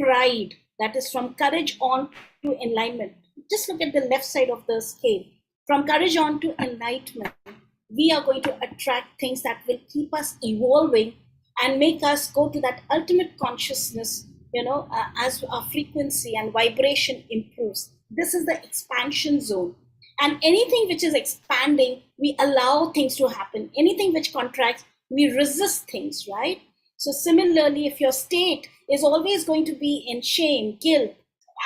pride, that is from courage on to enlightenment, just look at the left side of the scale. From courage on to enlightenment, we are going to attract things that will keep us evolving and make us go to that ultimate consciousness, as our frequency and vibration improves. This is the expansion zone. And anything which is expanding, we allow things to happen. Anything which contracts, we resist things, right? So similarly, if your state is always going to be in shame, guilt,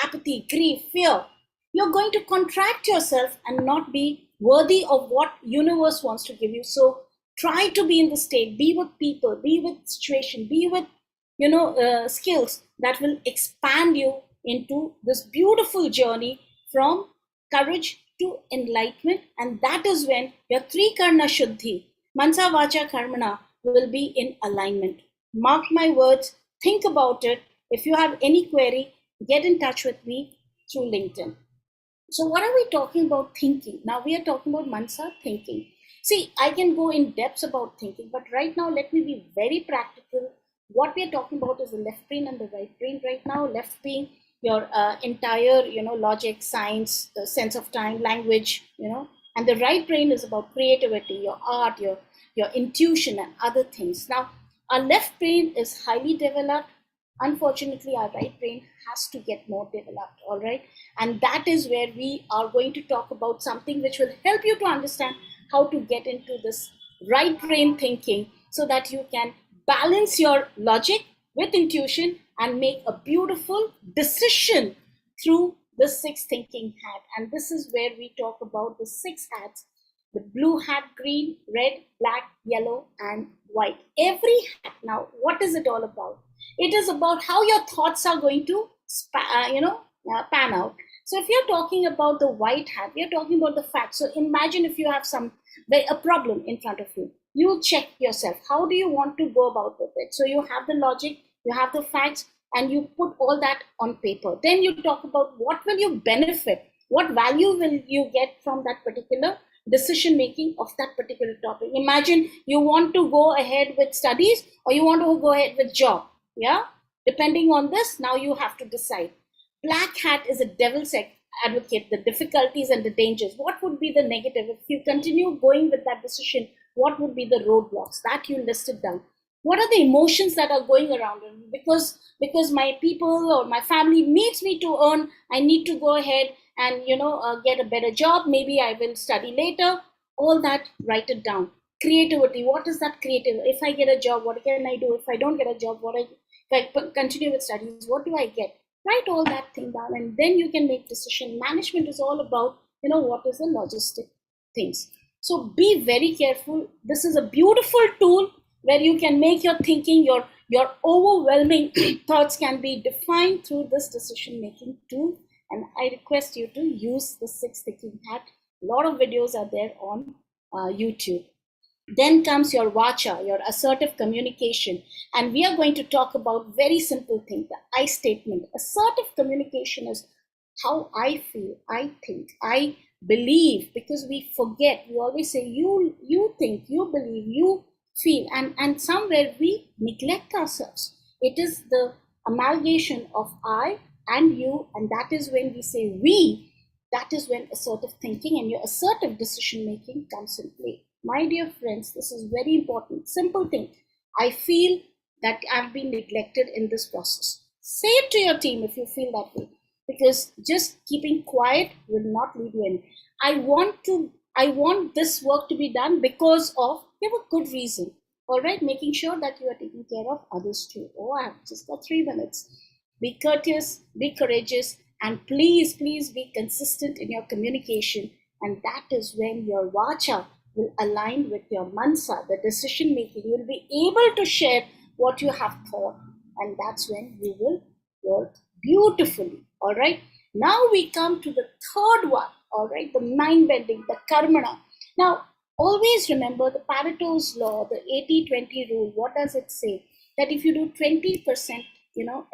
apathy, grief, fear, you're going to contract yourself and not be worthy of what universe wants to give you. So try to be in the state, be with people, be with situation, be with, skills that will expand you into this beautiful journey from courage to enlightenment. And that is when your three karna shuddhi, mansa, vacha, karmana, will be in alignment. Mark my words, think about it. If you have any query, get in touch with me through LinkedIn. So what are we talking about thinking? Now we are talking about mansa, thinking. See, I can go in depth about thinking, but right now let me be very practical. What we are talking about is the left brain and the right brain right now. Left being your entire, logic, science, the sense of time, language, and the right brain is about creativity, your art, your intuition and other things. Now, our left brain is highly developed. Unfortunately, our right brain has to get more developed, all right? And that is where we are going to talk about something which will help you to understand how to get into this right brain thinking so that you can balance your logic with intuition and make a beautiful decision through the six thinking hat. And this is where we talk about the six hats: the blue hat, green, red, black, yellow, and white. Every hat. Now, what is it all about? It is about how your thoughts are going to pan out. So if you're talking about the white hat, we're talking about the facts. So imagine if you have a problem in front of you. You check yourself. How do you want to go about with it? So you have the logic, you have the facts, and you put all that on paper. Then you talk about what will you benefit? What value will you get from that particular decision making of that particular topic? Imagine you want to go ahead with studies or you want to go ahead with job. Yeah, depending on this, now you have to decide. Black hat is a devil's advocate, the difficulties and the dangers. What would be the negative? If you continue going with that decision, what would be the roadblocks? That you listed down. What are the emotions that are going around? Because my people or my family needs me to earn, I need to go ahead and get a better job. Maybe I will study later. All that, write it down. Creativity. What is that creative? If I get a job, what can I do? If I don't get a job, if I continue with studies, what do I get? Write all that thing down, and then you can make decision. Management is all about, what is the logistic things. So be very careful. This is a beautiful tool where you can make your thinking, your overwhelming thoughts can be defined through this decision-making tool. And I request you to use the six thinking hat. A lot of videos are there on YouTube. Then comes your vacha, your assertive communication. And we are going to talk about very simple thing, the I statement. Assertive communication is how I feel, I think, I believe, because we forget. We always say you think, you believe, you feel, and somewhere we neglect ourselves. It is the amalgamation of I and you, and that is when we say we. That is when assertive thinking and your assertive decision making comes in play. My dear friends, this is very important. Simple thing. I feel that I've been neglected in this process. Say it to your team if you feel that way, because just keeping quiet will not lead you anywhere. I want this work to be done because of, you have a good reason. All right, making sure that you are taking care of others too. Oh, I have just got 3 minutes. Be courteous, be courageous, and please, please be consistent in your communication. And that is when your vacha will align with your mansa, the decision making. You'll be able to share what you have thought, and that's when you will work beautifully. All right. Now we come to the third one. All right, the mind bending, the karmana. Now, always remember the Pareto's law, the 80-20 rule. What does it say? That if you do 20%,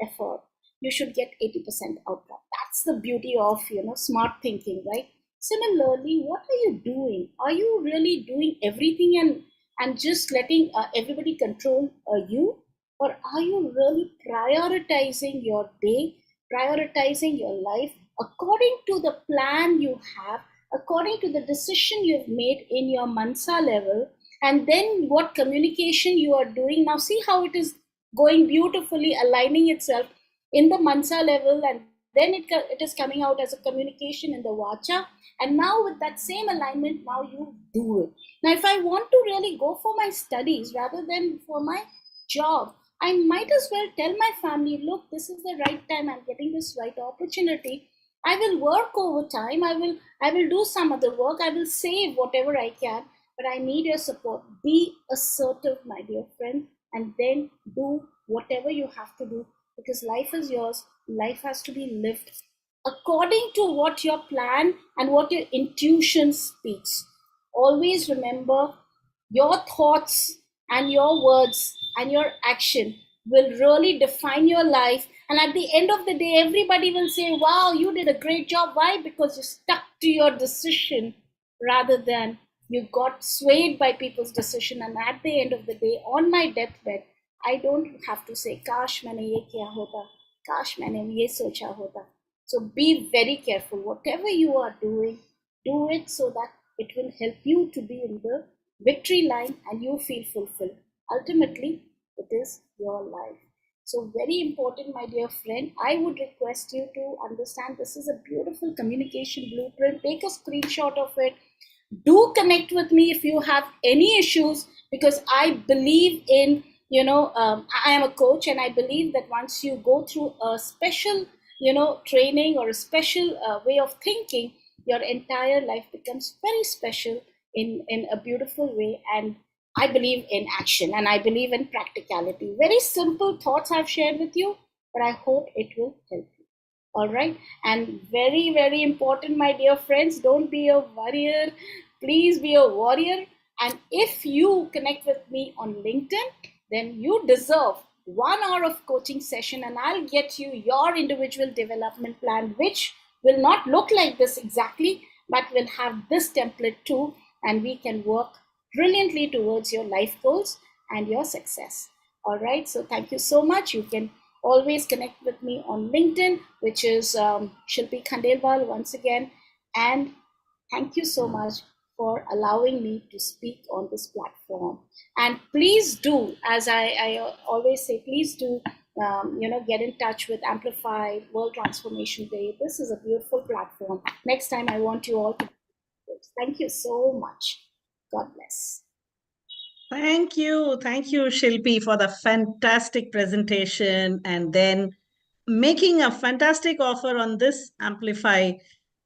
effort, you should get 80% outcome. That's the beauty of, smart thinking, right? Similarly, what are you doing? Are you really doing everything and just letting everybody control you? Or are you really prioritizing your day, prioritizing your life according to the plan you have, according to the decision you've made in your mansa level, and then what communication you are doing? Now see how it is going beautifully, aligning itself in the mansa level, and then it is coming out as a communication in the vacha. And now with that same alignment, now you do it. Now if I want to really go for my studies rather than for my job, I might as well tell my family, look, this is the right time, I'm getting this right opportunity. I will work overtime, I will do some other work, I will save whatever I can, but I need your support. Be assertive, my dear friend, and then do whatever you have to do, because life is yours. Life has to be lived according to what your plan and what your intuition speaks. Always remember, your thoughts and your words and your action will really define your life. And at the end of the day, everybody will say, wow, you did a great job. Why? Because you stuck to your decision rather than you got swayed by people's decision. And at the end of the day, on my deathbed, I don't have to say, Kash maine ye kiya hota, Kash maine ye socha hota. So be very careful. Whatever you are doing, do it so that it will help you to be in the victory line and you feel fulfilled. Ultimately, it is your life. So very important, my dear friend. I would request you to understand this is a beautiful communication blueprint. Take a screenshot of it. Do connect with me if you have any issues, because I believe in, I am a coach, and I believe that once you go through a special, training or a special way of thinking, your entire life becomes very special in a beautiful way. And I believe in action, and I believe in practicality. Very simple thoughts I've shared with you, but I hope it will help you. All right. And very, very important, my dear friends, don't be a warrior. Please be a warrior. And if you connect with me on LinkedIn, then you deserve 1 hour of coaching session, and I'll get you your individual development plan, which will not look like this exactly, but will have this template too. And we can work brilliantly towards your life goals and your success. All right. So thank you so much. You can always connect with me on LinkedIn, which is Shilpi Khandelwal once again. And thank you so much for allowing me to speak on this platform. And please do, as I always say, please do, get in touch with Amplify World Transformation Day. This is a beautiful platform. Next time, I want you all to. Thank you so much. God bless. Thank you, Shilpi, for the fantastic presentation, and then making a fantastic offer on this Amplify,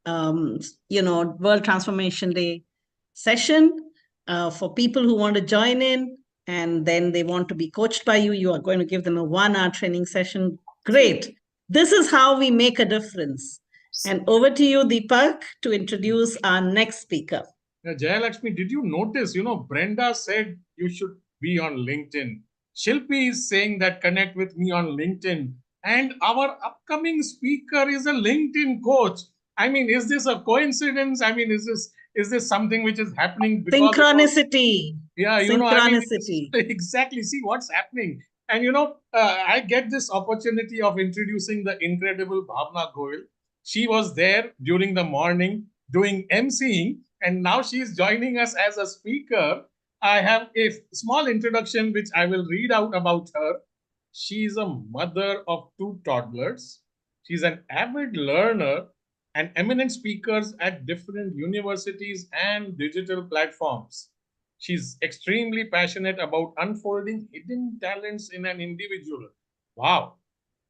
World Transformation Day session for people who want to join in, and then they want to be coached by you. You are going to give them a 1 hour training session. Great. This is how we make a difference. And over to you, Deepak, to introduce our next speaker. Jayalakshmi, did you notice, Brenda said you should be on LinkedIn. Shilpi is saying that connect with me on LinkedIn. And our upcoming speaker is a LinkedIn coach. I mean, is this a coincidence? I mean, is this something which is happening because synchronicity? Synchronicity. Exactly. See what's happening. And, I get this opportunity of introducing the incredible Bhavna Goyal. She was there during the morning doing emceeing. and now she's joining us as a speaker. I have a small introduction which I will read out about her. She's a mother of 2 toddlers. She's an avid learner and eminent speakers at different universities and digital platforms. She's extremely passionate about unfolding hidden talents in an individual. Wow.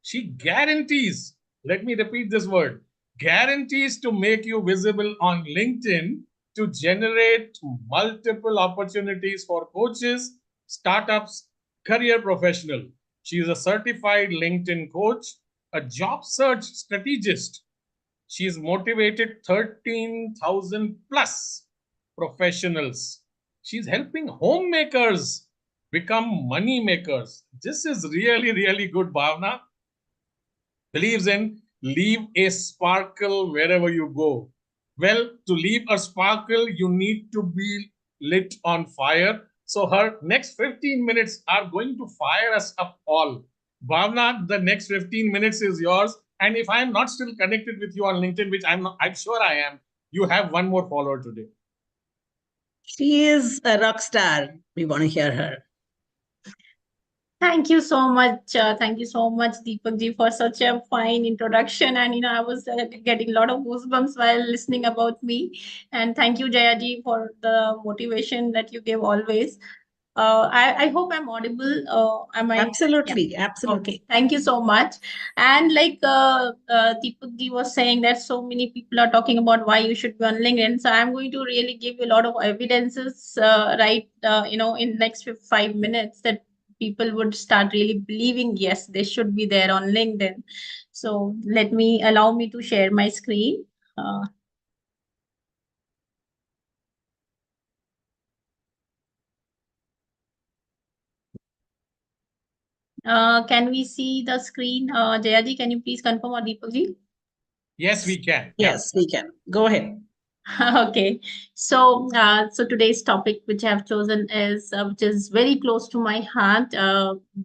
She guarantees, let me repeat this word, guarantees to make you visible on LinkedIn to generate multiple opportunities for coaches, startups, career professional. She is a certified LinkedIn coach, a job search strategist. She's motivated 13,000 plus professionals. She's helping homemakers become money makers. This is really, really good, Bhavna. Believes in leave a sparkle wherever you go. Well, to leave a sparkle, you need to be lit on fire. So her next 15 minutes are going to fire us up all. Bhavna, the next 15 minutes is yours. And if I'm not still connected with you on LinkedIn, which I'm sure I am, you have one more follower today. She is a rock star. We want to hear her. Thank you so much. Thank you so much, Deepak ji, for such a fine introduction. And, I was getting a lot of goosebumps while listening about me. And thank you, Jaya ji, for the motivation that you give always. I hope I'm audible. Am I? Absolutely, Yeah. absolutely. Okay. Thank you so much. And like Deepak ji was saying that so many people are talking about why you should be on LinkedIn. So I'm going to really give you a lot of evidences, in next 5 minutes that people would start really believing, yes, they should be there on LinkedIn. So allow me to share my screen. Can we see the screen? Jaya ji, can you please confirm, or Deepak ji? Yes, we can. Yes, we can. Go ahead. Okay, so today's topic which I have chosen is which is very close to my heart,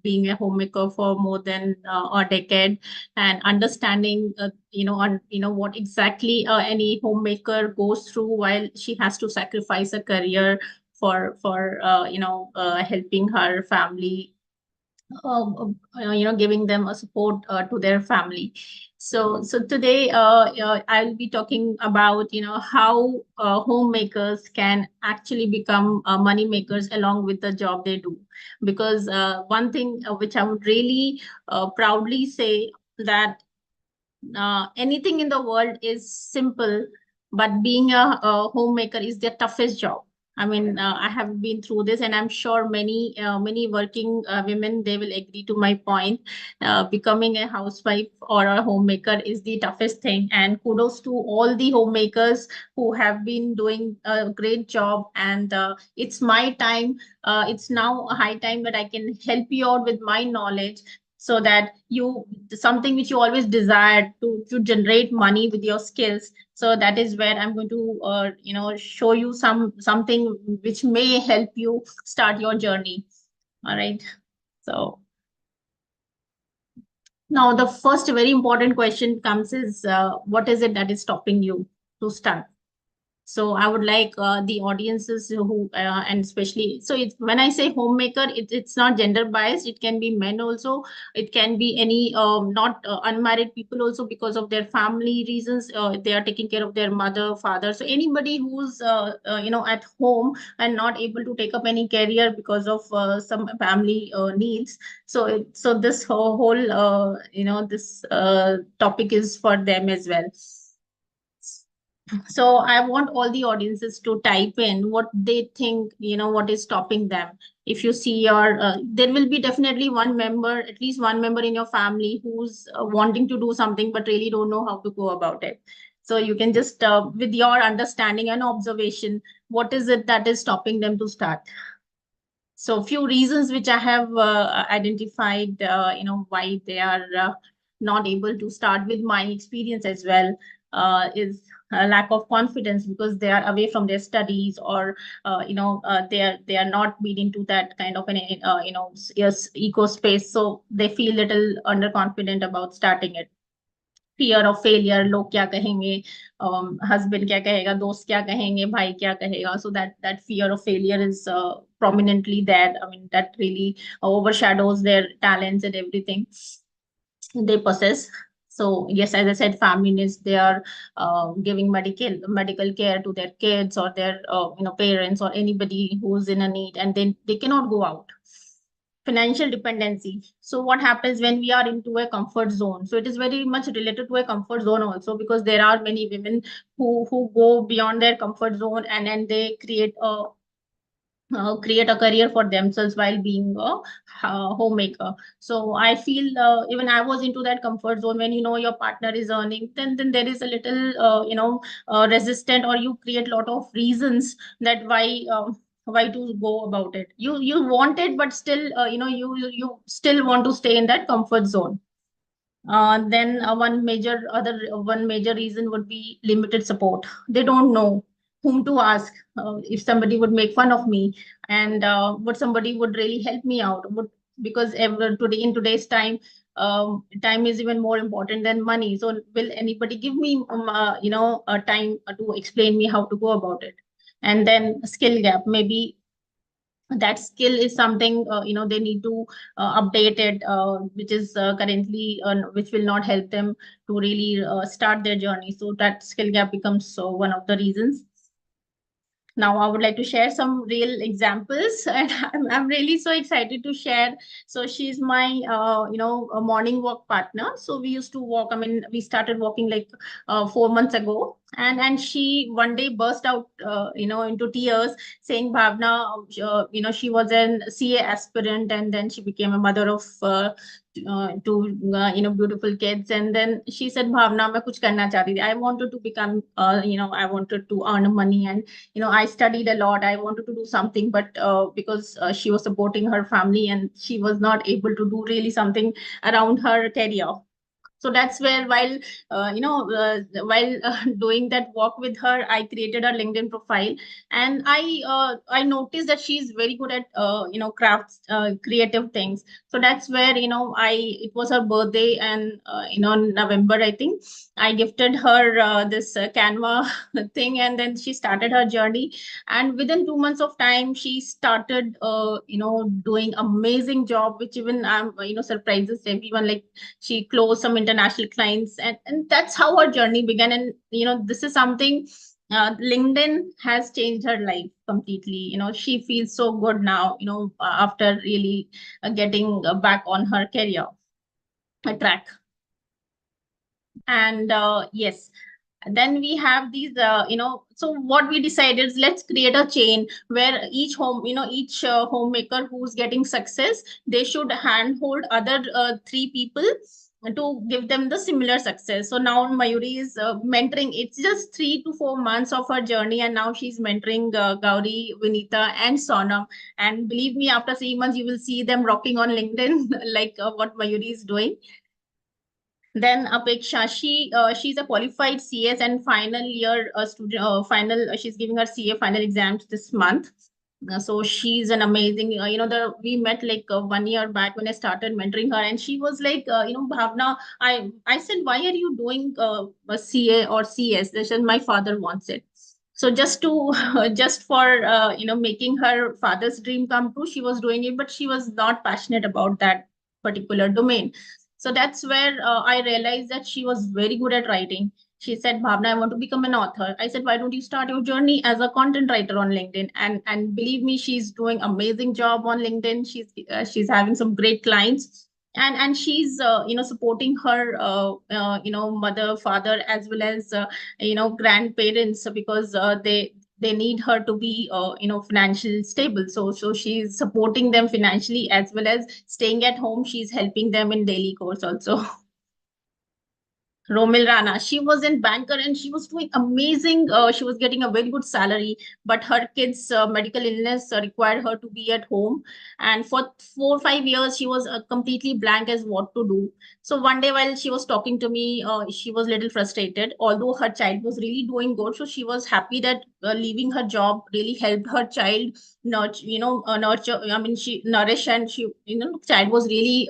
being a homemaker for more than a decade, and understanding what exactly any homemaker goes through while she has to sacrifice a career for helping her family, giving them a support to their family. So today I'll be talking about how homemakers can actually become money makers along with the job they do. Because one thing which I would really proudly say, that anything in the world is simple, but being a homemaker is the toughest job. I mean, I have been through this, and I'm sure many working women, they will agree to my point. Becoming a housewife or a homemaker is the toughest thing. And kudos to all the homemakers who have been doing a great job. And it's my time. It's now a high time that I can help you out with my knowledge, so that something which you always desired to generate money with your skills. So that is where I'm going to show you something which may help you start your journey. All right, so now the first very important question comes is, what is it that is stopping you to start? So I would like the audiences who, and especially, so when I say homemaker, it's not gender biased. It can be men also. It can be any not unmarried people also, because of their family reasons. They are taking care of their mother, father. So anybody who's, at home and not able to take up any career because of some family needs. So this whole this topic is for them as well. So I want all the audiences to type in what they think, what is stopping them. If you see there will be definitely at least one member in your family who's wanting to do something, but really don't know how to go about it. So you can just, with your understanding and observation, what is it that is stopping them to start? So a few reasons which I have identified, why they are not able to start, with my experience as well, is a lack of confidence, because they are away from their studies, or they are not being into that kind of an eco space, so they feel little underconfident about starting it. fear of failure, log kya kahenge, husband kya kahega, dost kya kahenge, bhai kya kahega. So that fear of failure is prominently there. I mean, that really overshadows their talents and everything they possess. So yes, as I said, feminists, they are giving medical care to their kids or their parents or anybody who's in a need, and then they cannot go out. Financial dependency. So what happens when we are into a comfort zone? So it is very much related to a comfort zone also, because there are many women who go beyond their comfort zone, and then they create a career for themselves while being a homemaker. So I feel even I was into that comfort zone. When your partner is earning, then there is a little resistant, or you create a lot of reasons that why to go about it. You want it, but still you still want to stay in that comfort zone. Then one major reason would be limited support. They don't know whom to ask. If somebody would make fun of me, and would somebody would really help me out, because in today's time, time is even more important than money. So will anybody give me a time to explain me how to go about it? And then skill gap. Maybe that skill is something they need to update it, which is currently which will not help them to really start their journey. So that skill gap becomes one of the reasons. Now I would like to share some real examples, and I'm really so excited to share. So she's my a morning walk partner. So we used to walk. I mean, we started walking like 4 months ago, and she one day burst out into tears, saying, Bhavna, she was an CA aspirant, and then she became a mother of two beautiful kids. And then she said, Bhavna, main kuch karna chahti thi. I wanted to become I wanted to earn money, and I studied a lot. I wanted to do something, but because she was supporting her family, and she was not able to do really something around her career. So that's where, while doing that walk with her, I created her LinkedIn profile, and I noticed that she's very good at crafts, creative things. So that's where it was her birthday, and November, I think, I gifted her this Canva thing, and then she started her journey. And within 2 months of time, she started doing amazing job, which even surprises everyone. Like, she closed some international clients, and that's how her journey began. And this is something, LinkedIn has changed her life completely. She feels so good now, after really getting back on her career track. And yes, then we have these so what we decided is, let's create a chain where each homemaker who's getting success, they should handhold other 3 people to give them the similar success. So now Mayuri is mentoring. It's just 3 to 4 months of her journey, and now she's mentoring Gauri, Vinita, and Sonam. And believe me, after 3 months, you will see them rocking on LinkedIn like what Mayuri is doing. Then Apeksha, she's a qualified CS and final year student. She's giving her CA final exams this month. So she's an amazing. We met like 1 year back when I started mentoring her, and she was like, Bhavna, I said, why are you doing a CA or CS? They said, my father wants it. So just for making her father's dream come true, she was doing it, but she was not passionate about that particular domain. So that's where I realized that she was very good at writing. She said, Bhavna, I want to become an author. I said, why don't you start your journey as a content writer on LinkedIn? And believe me, she's doing amazing job on LinkedIn. She's having some great clients. And she's supporting her mother, father, as well as grandparents, because they need her to be financially stable. So she's supporting them financially, as well as staying at home. She's helping them in daily course also. Romil Rana, she was in banker, and she was doing amazing. She was getting a very good salary, but her kids' medical illness required her to be at home. And for 4 or 5 years, she was completely blank as what to do. So one day, while she was talking to me, she was a little frustrated, although her child was really doing good. So she was happy that leaving her job really helped her child nurture. I mean, she nourished, and child was really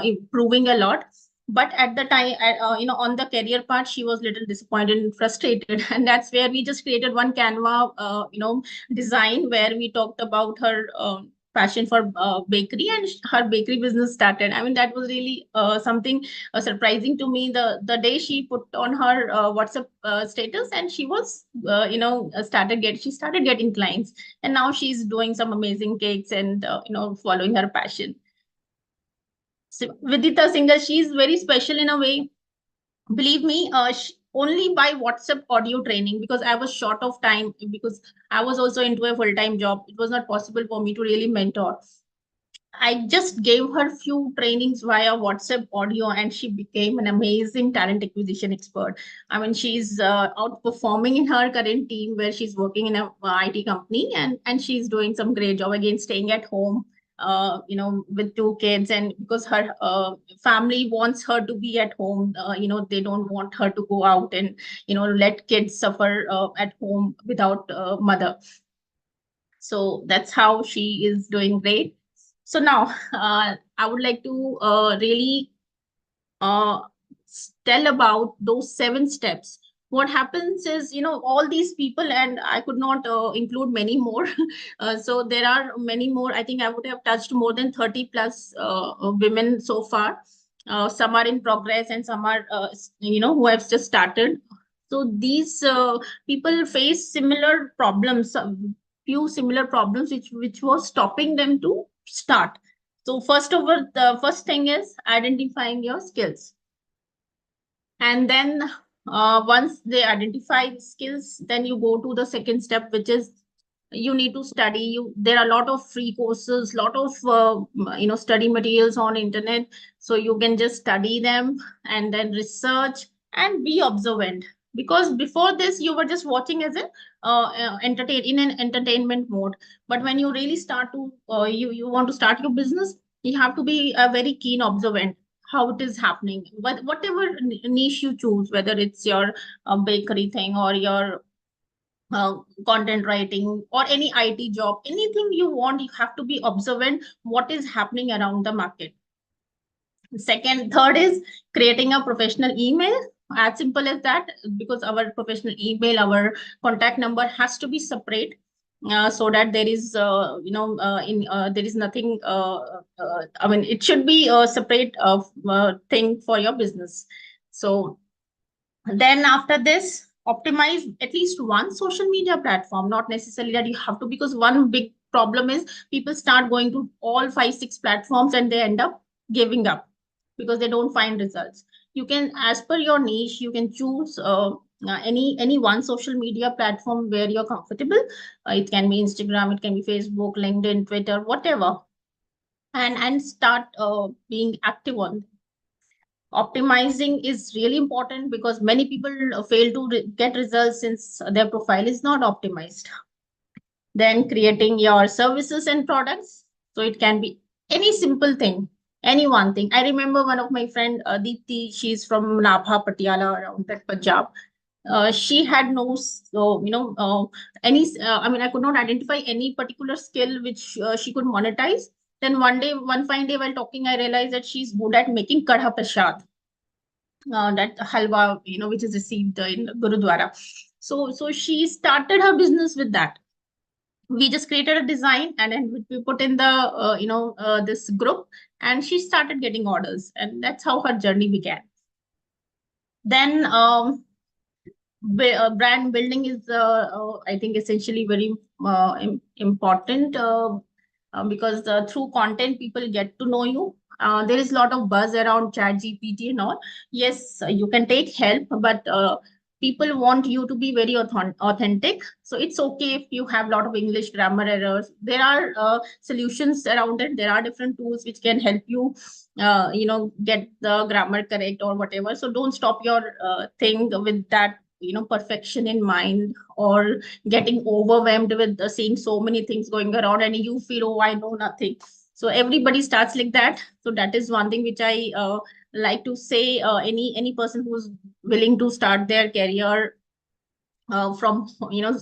improving a lot. But at the time, on the career part, she was little disappointed and frustrated. And that's where we just created one Canva, design where we talked about her passion for bakery, and her bakery business started. I mean, that was really something surprising to me. The day she put on her WhatsApp status, and she was, she started getting clients, and now she's doing some amazing cakes and following her passion. So Vidita Singhal, she's very special in a way. Believe me, only by WhatsApp audio training, because I was short of time, because I was also into a full-time job. It was not possible for me to really mentor. I just gave her few trainings via WhatsApp audio, and she became an amazing talent acquisition expert. I mean, she's outperforming in her current team where she's working in a IT company, and she's doing some great job, again, staying at home, with 2 kids. And because her family wants her to be at home, they don't want her to go out and, let kids suffer at home without mother. So that's how she is doing great. So now I would like to really tell about those 7 steps. What happens is, all these people, and I could not include many more. So there are many more. I think I would have touched more than 30 plus women so far. Some are in progress, and some are, who have just started. So these people face similar problems, few similar problems which was stopping them to start. So the first thing is identifying your skills. And then once they identify the skills, then you go to the second step, which is you need to study. There are a lot of free courses, lot of study materials on internet, so you can just study them and then research and be observant. Because before this, you were just watching as in an entertainment mode. But when you really start to you want to start your business, you have to be a very keen observant how it is happening. But whatever niche you choose, whether it's your bakery thing, or your content writing, or any IT job, anything you want, you have to be observant what is happening around the market. Third is creating a professional email. As simple as that, because our professional email, our contact number has to be separate, so that there is there is nothing, I mean, it should be a separate thing for your business. So then after this, optimize at least one social media platform. Not necessarily that you have to, because one big problem is people start going to all 5-6 platforms and they end up giving up because they don't find results. You can, as per your niche, you can choose any one social media platform where you're comfortable. It can be Instagram, it can be Facebook, LinkedIn, Twitter, whatever, and start being active on them. Optimizing is really important, because many people fail to get results since their profile is not optimized. Then creating your services and products. So it can be any simple thing, any one thing. I remember one of my friend, Deepti, she's from Nabha, Patiala, around that Punjab. She had no, I mean, I could not identify any particular skill which she could monetize. Then one fine day while talking, I realized that she's good at making kadha prasad. That halwa, which is received in Gurudwara. So she started her business with that. We just created a design, and then we put in the this group, and she started getting orders, and that's how her journey began. Then brand building is I think essentially very important, because through content people get to know you. There is a lot of buzz around ChatGPT and all. Yes, you can take help, but people want you to be very authentic. So it's okay if you have a lot of English grammar errors. There are solutions around it. There are different tools which can help you, get the grammar correct or whatever. So don't stop your thing with that, perfection in mind, or getting overwhelmed with seeing so many things going around and you feel, oh, I know nothing. So everybody starts like that. So that is one thing which I like to say, any person who's willing to start their career from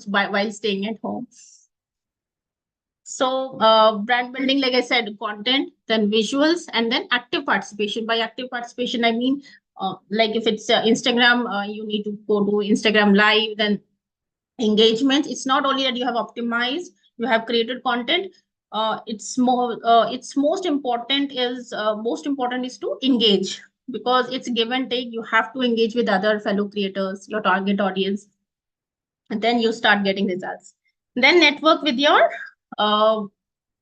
while staying at home. So brand building, like I said, content, then visuals, and then active participation. By active participation, I mean, like if it's Instagram, you need to go to Instagram Live, then engagement. It's not only that you have optimized, you have created content. It's most important is to engage, because it's give and take. You have to engage with other fellow creators, your target audience, and then you start getting results. Then network with your uh,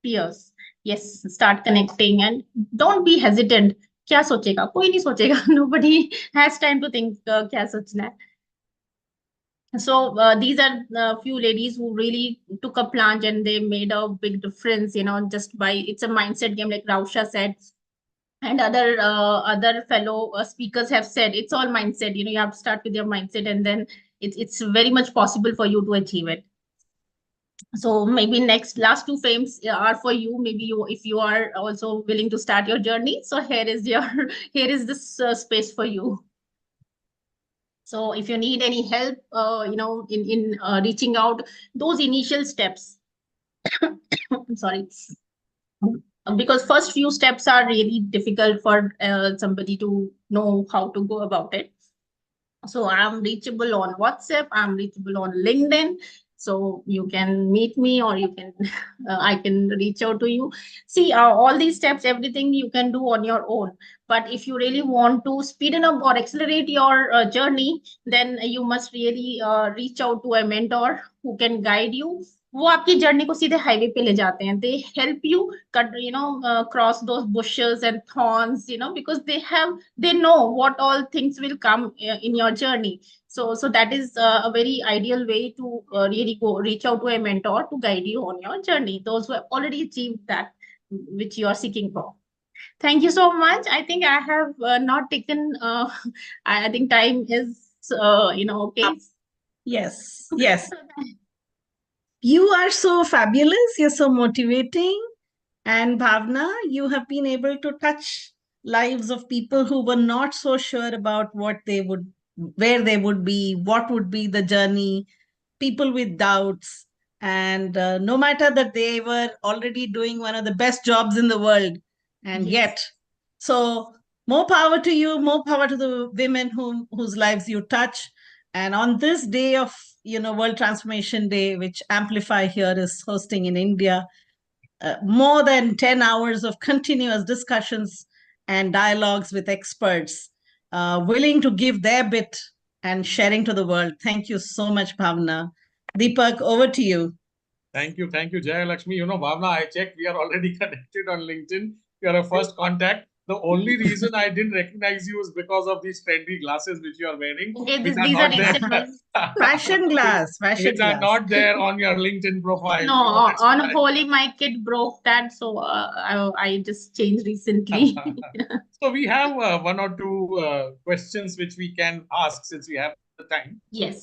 peers. Yes, start connecting and don't be hesitant. क्या सोचेगा, कोई नहीं सोचेगा. Nobody has time to think क्या सोचना है. So these are a few ladies who really took a plunge and they made a big difference, just by, it's a mindset game, like Rausha said, and other fellow speakers have said. It's all mindset. You have to start with your mindset, and then it's very much possible for you to achieve it. So maybe last two frames are for you. Maybe if you are also willing to start your journey. So here is this space for you. So if you need any help, in reaching out, those initial steps, I'm sorry, because first few steps are really difficult for somebody to know how to go about it. So I'm reachable on WhatsApp, I'm reachable on LinkedIn. So you can meet me, or you can, I can reach out to you. See, all these steps, everything you can do on your own. But if you really want to speed up or accelerate your journey, then you must really reach out to a mentor who can guide you. वो आपकी journey को सीधे highway पे ले जाते हैं. They help you cut, cross those bushes and thorns, because they know what all things will come in your journey. So that is a very ideal way to really reach out to a mentor to guide you on your journey. Those who have already achieved that which you are seeking for. Thank you so much. I think I have not taken. I think time is okay. Yes. You are so fabulous. You're so motivating. And Bhavna, you have been able to touch lives of people who were not so sure about where they would be, what would be the journey, people with doubts. And no matter that they were already doing one of the best jobs in the world. And yet, so more power to you, more power to the women whose lives you touch. And on this day of, World Transformation Day, which Amplify here is hosting in India, more than 10 hours of continuous discussions and dialogues with experts, willing to give their bit and sharing to the world. Thank you so much, Bhavna. Deepak, over to you. Thank you, Jaya Lakshmi. Bhavna, I checked, we are already connected on LinkedIn. You are a first contact. The only reason I didn't recognize you is because of these trendy glasses which you are wearing. Okay, these are recent fashion glass. Which are not there on your LinkedIn profile. No, on Holi, my kid broke that, so I just changed recently. So we have one or two questions which we can ask since we have the time. Yes.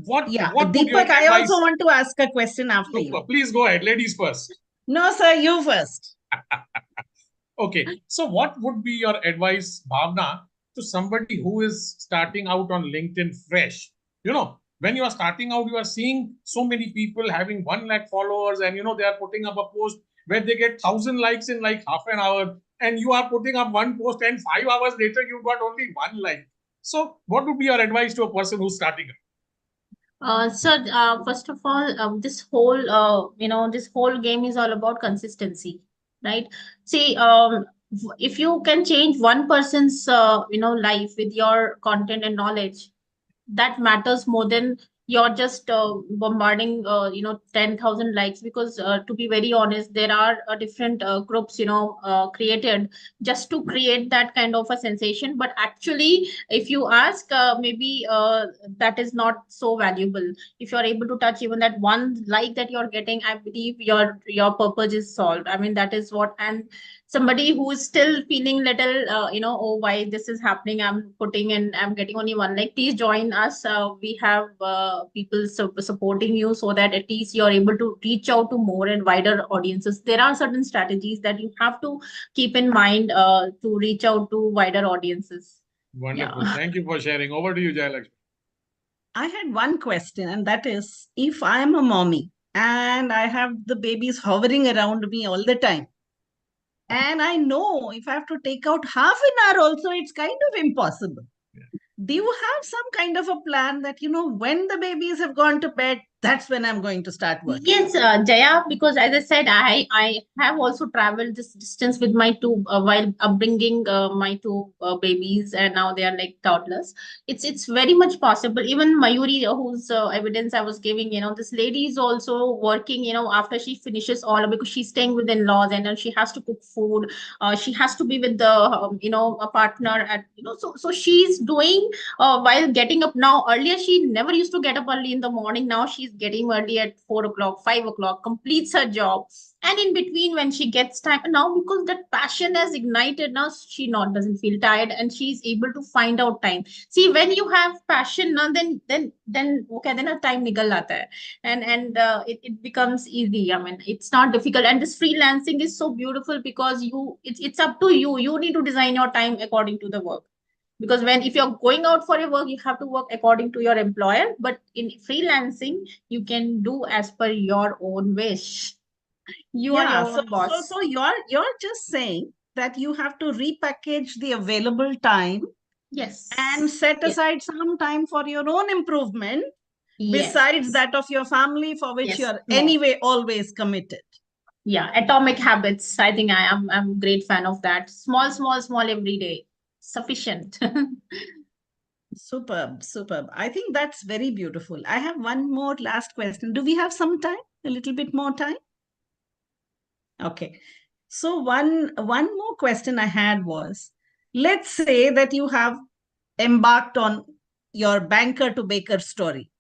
What Deepak, I also want to ask a question after you. Please go ahead. Ladies first. No, sir, you first. Okay. So what would be your advice, Bhavna, to somebody who is starting out on LinkedIn fresh? When you are starting out, you are seeing so many people having 1 lakh followers, and they are putting up a post where they get 1,000 likes in like half an hour, and you are putting up one post and 5 hours later you got only 1 like. So what would be your advice to a person who's starting out? So first of all, this whole game is all about consistency, right? See, if you can change one person's life with your content and knowledge, that matters more than you're just bombarding 10,000 likes, because to be very honest, there are different groups created just to create that kind of a sensation. But actually, if you ask, maybe that is not so valuable. If you're able to touch even that one like that you're getting, I believe your purpose is solved. I mean, that is what. And somebody who is still feeling little oh, why this is happening, I'm putting and I'm getting only one like, please join us. We have people supporting you, so that at least you're able to reach out to more and wider audiences. There are certain strategies that you have to keep in mind to reach out to wider audiences. Wonderful. Yeah. Thank you for sharing. Over to you, Jayalakshmi. I had one question, and that is, if I'm a mommy and I have the babies hovering around me all the time. And I know if I have to take out half an hour also, it's kind of impossible. Do you have some kind of a plan that, when the babies have gone to bed, that's when I'm going to start working? Yes, Jaya, because as I said, I have also traveled this distance with my two while upbringing my two babies, and now they are like toddlers. It's very much possible. Even Mayuri, whose evidence I was giving, this lady is also working. After she finishes all, because she's staying with in-laws, and then she has to cook food. She has to be with the a partner at so she's doing while getting up now. Earlier she never used to get up early in the morning. Now she's getting early at 4 o'clock, 5 o'clock, completes her job. And in between, when she gets time, now because that passion has ignited, now she not doesn't feel tired, and she's able to find out time. See, when you have passion, now then okay, then a time nikal jata hai, and it becomes easy. I mean, it's not difficult. And this freelancing is so beautiful because it's up to you. You need to design your time according to the work. Because if you're going out for your work, you have to work according to your employer, but in freelancing you can do as per your own wish. You are your own boss. So you're just saying that you have to repackage the available time, yes, and set aside some time for your own improvement, besides that of your family, for which you're anyway always committed. Yeah, Atomic Habits, I think I'm a great fan of that. Small every day, sufficient. Superb. I think that's very beautiful. I have one more last question. Do we have some time? A little bit more time? Okay. So one more question I had was, let's say that you have embarked on your banker to baker story.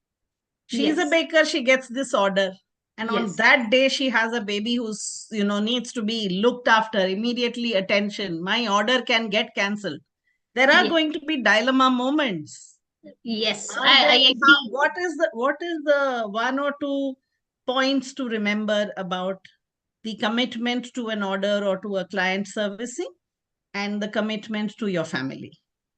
She's a baker, she gets this order. And on that day, she has a baby who's, needs to be looked after, immediately attention. My order can get cancelled. There are going to be dilemma moments. Yes, I agree. What is the one or two points to remember about the commitment to an order or to a client servicing, and the commitment to your family?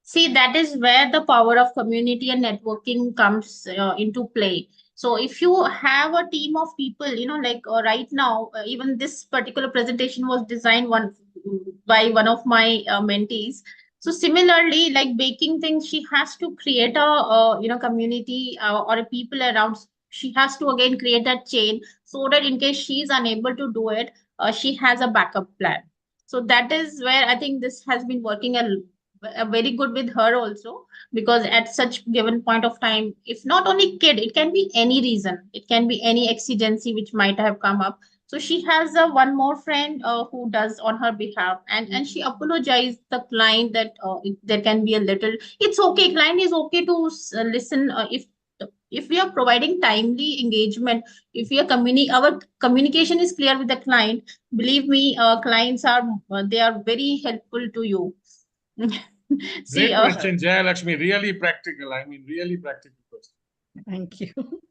See, that is where the power of community and networking comes into play. So if you have a team of people, like right now, even this particular presentation was designed by one of my mentees. So similarly, like baking things, she has to create a community or a people around. She has to again create that chain, so that in case she is unable to do it, she has a backup plan. So that is where I think this has been working very good with her also, because at such given point of time, if not only kid, it can be any reason, it can be any exigency which might have come up. So she has one more friend who does on her behalf, and she apologized the client that there can be a little, it's okay, client is okay to listen if we are providing timely engagement, if we are our communication is clear with the client. Believe me, clients are they are very helpful to you. Great question, Jaya Lakshmi. Really practical. I mean, really practical question. Thank you.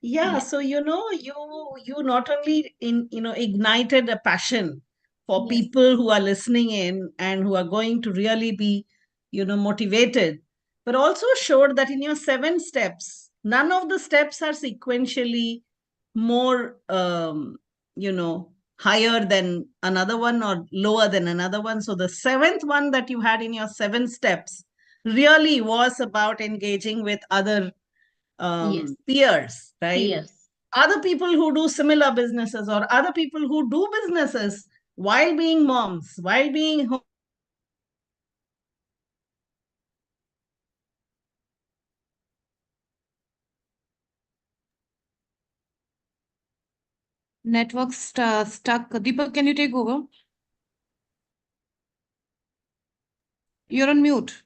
Yeah, so you not only ignited a passion for people who are listening in and who are going to really be motivated, but also showed that in your 7 steps, none of the steps are sequentially more higher than another one or lower than another one. So the 7th one that you had in your 7 steps really was about engaging with other peers, right? Yes. Other people who do similar businesses, or other people who do businesses while being moms, while being home. Network stuck. Deepak, can you take over? You're on mute.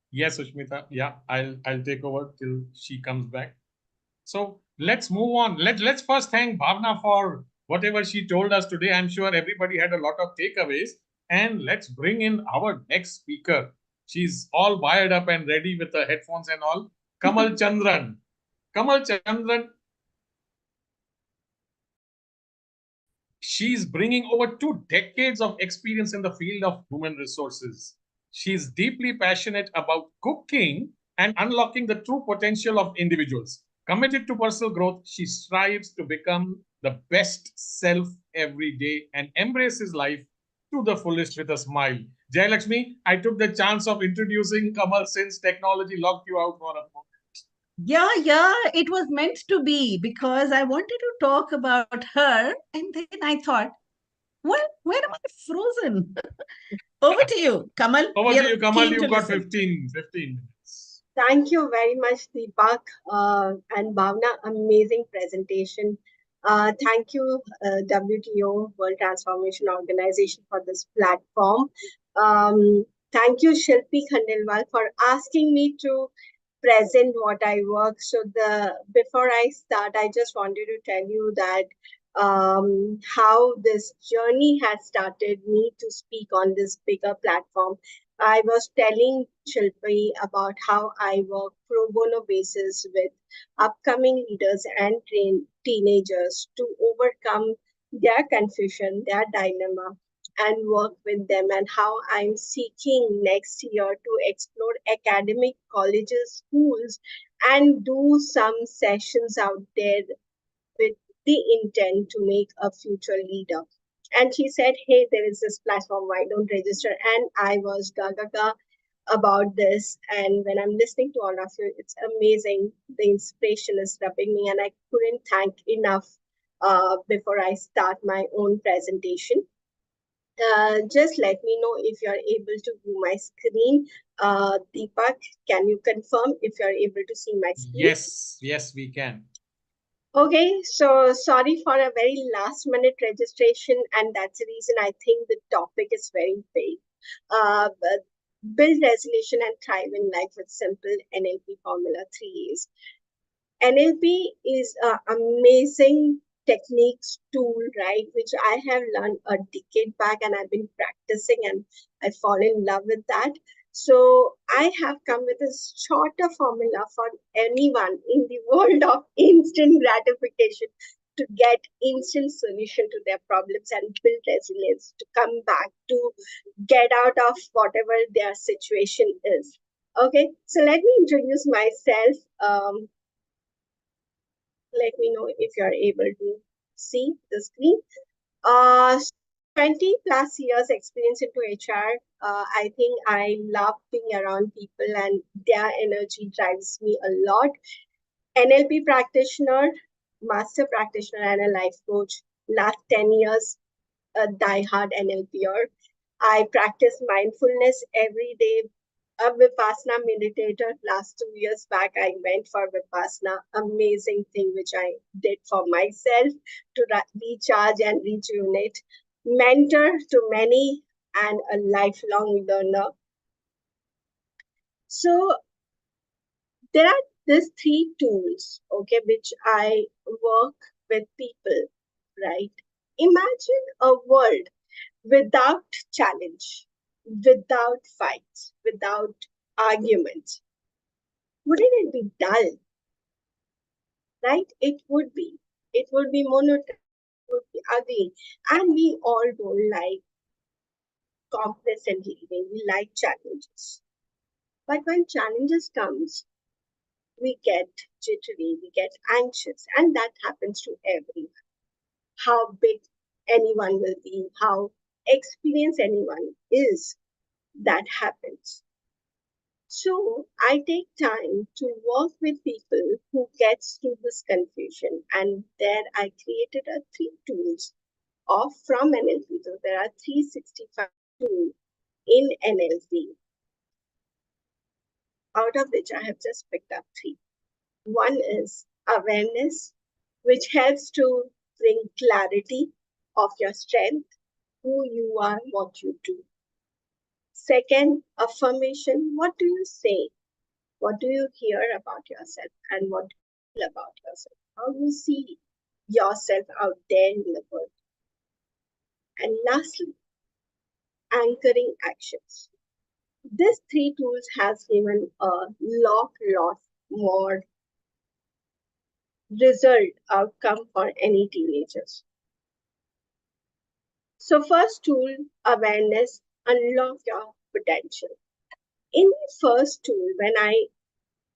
Yes, Sushmita. Yeah, I'll take over till she comes back. So let's move on. Let's first thank Bhavna for whatever she told us today. I'm sure everybody had a lot of takeaways. And let's bring in our next speaker. She's all wired up and ready with the headphones and all. Kamal Chandran. Kamal Chandran. She's bringing over 2 decades of experience in the field of human resources. She's deeply passionate about cooking and unlocking the true potential of individuals. Committed to personal growth, she strives to become the best self every day and embraces life to the fullest with a smile. Jayalakshmi, I took the chance of introducing Kamal since technology locked you out for a moment. Yeah, it was meant to be because I wanted to talk about her. And then I thought, well, where am I frozen? Over to you, Kamal. Over We to are you, Kamal. keen to You've got listen. 15 minutes. Thank you very much, Deepak and Bhavna. Amazing presentation. Thank you, WTO, World Transformation Organization, for this platform. Thank you, Shilpi Khandelwal, for asking me to present what I work. So before I start, I just wanted to tell you that how this journey has started me to speak on this bigger platform. I was telling Shilpi about how I work pro bono basis with upcoming leaders and teenagers to overcome their confusion, their dilemma, and work with them, and how I'm seeking next year to explore academic colleges, schools, and do some sessions out there with the intent to make a future leader. And she said, hey, there is this platform, why don't register? And I was gaga about this. And when I'm listening to all of you, it's amazing. The inspiration is rubbing me, and I couldn't thank enough before I start my own presentation. Just let me know if you're able to view my screen. Deepak, can you confirm if you're able to see my screen? Yes, we can. Okay, so sorry for a very last minute registration, and that's the reason I think the topic is very vague. But build resolution and thrive in life with simple NLP formula 3 A's. NLP is an amazing techniques tool, right, which I have learned a decade back, and I've been practicing, and I fall in love with that. So I have come with a shorter formula for anyone in the world of instant gratification to get instant solution to their problems and build resilience to come back, to get out of whatever their situation is. Okay, so let me introduce myself. Let me know if you're able to see the screen. 20 plus years experience into HR. I think I love being around people, and their energy drives me a lot. NLP practitioner, master practitioner, and a life coach. Last 10 years, a die-hard NLPer. I practice mindfulness every day. A Vipassana meditator. Last 2 years back, I went for Vipassana. Amazing thing which I did for myself to recharge and rejuvenate. Mentor to many and a lifelong learner. So there are these 3 tools, okay, which I work with people, right? Imagine a world without challenge, without fights, without arguments. Wouldn't it be dull? Right? It would be. It would be monotone, it would be ugly. And we all don't like complacent living. We like challenges. But when challenges comes, we get jittery, we get anxious, and that happens to everyone. How big anyone will be, how experienced anyone is, that happens. So I take time to work with people who gets through this confusion, and there I created 3 tools from NLP. So there are 365 tools in NLP, out of which I have just picked up 3. One is awareness, which helps to bring clarity of your strength, who you are, what you do. Second, affirmation. What do you say? What do you hear about yourself, and what do you feel about yourself? How do you see yourself out there in the world? And lastly, anchoring actions. These 3 tools has given a lot more result outcome for any teenagers. So first tool, awareness, unlock your potential. In the first tool, when I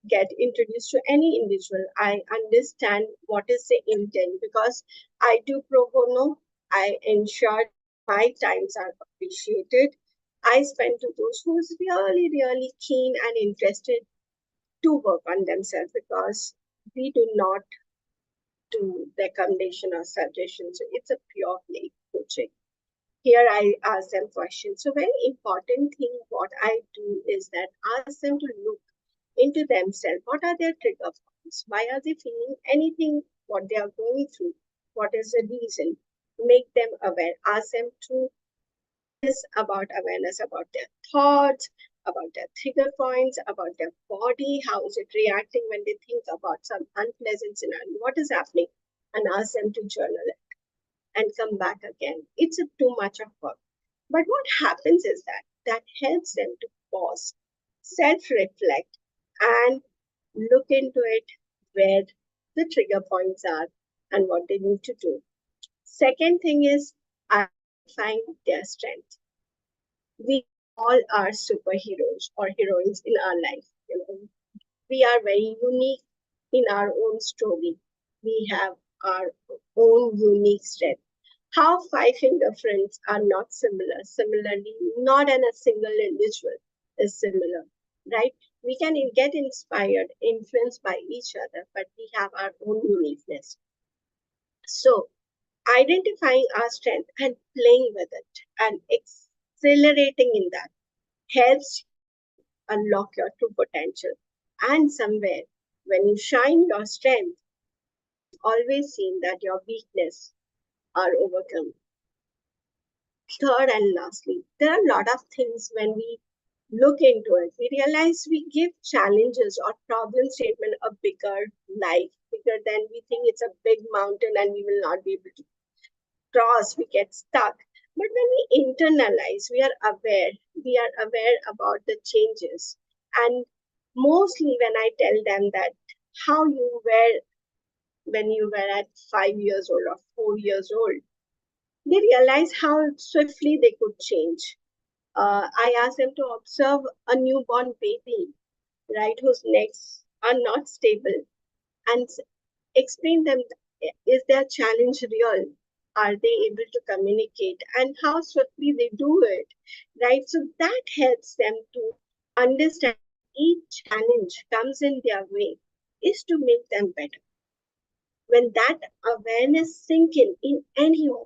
get introduced to any individual, I understand what is the intent, because I do pro bono. I ensure my times are appreciated. I spend to those who's really, really keen and interested to work on themselves, because we do not do recommendation or suggestion. So it's a pure play coaching. Here I ask them questions. So very important thing what I do is that ask them to look into themselves. What are their trigger points? Why are they feeling anything what they are going through? What is the reason? Make them aware. Ask them to is about awareness about their thoughts, about their trigger points, about their body, how is it reacting when they think about some unpleasant scenario, what is happening, and ask them to journal it and come back again. It's too much of work. But what happens is that helps them to pause, self-reflect, and look into it where the trigger points are and what they need to do. Second thing is identifying their strength. We all are superheroes or heroines in our life. We are very unique in our own story. We have our own unique strength. How five fingerprints are not similar. Similarly, not in a single individual is similar, right? We can get inspired, influenced by each other, but we have our own uniqueness. So, identifying our strength and playing with it and accelerating in that helps unlock your true potential. And somewhere, when you shine your strength, it's always seen that your weakness are overcome. Third and lastly, there are a lot of things when we look into it, we realize we give challenges or problem statement a bigger life, bigger than we think. It's a big mountain and we will not be able to cross, we get stuck. But when we internalize, we are aware about the changes. And mostly when I tell them that how you were when you were at 5 years old or 4 years old, they realize how swiftly they could change. I ask them to observe a newborn baby, right, whose necks are not stable, and explain them, is their challenge real? Are they able to communicate? And how swiftly they do it, right? So that helps them to understand each challenge comes in their way is to make them better. When that awareness sinks in anyone,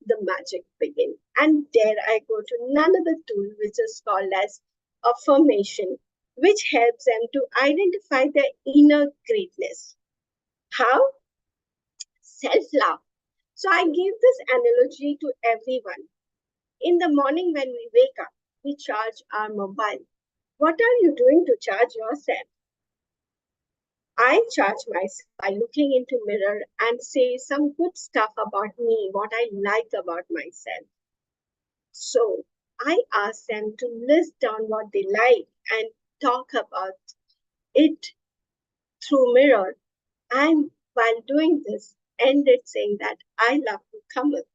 the magic begins. And there I go to another tool, which is called as affirmation, which helps them to identify their inner greatness. How? Self-love. So I give this analogy to everyone. In the morning when we wake up, we charge our mobile. What are you doing to charge yourself? I charge myself by looking into mirror and say some good stuff about me, what I like about myself. So I ask them to list down what they like and talk about it through mirror. And while doing this, ended saying that I love to come with.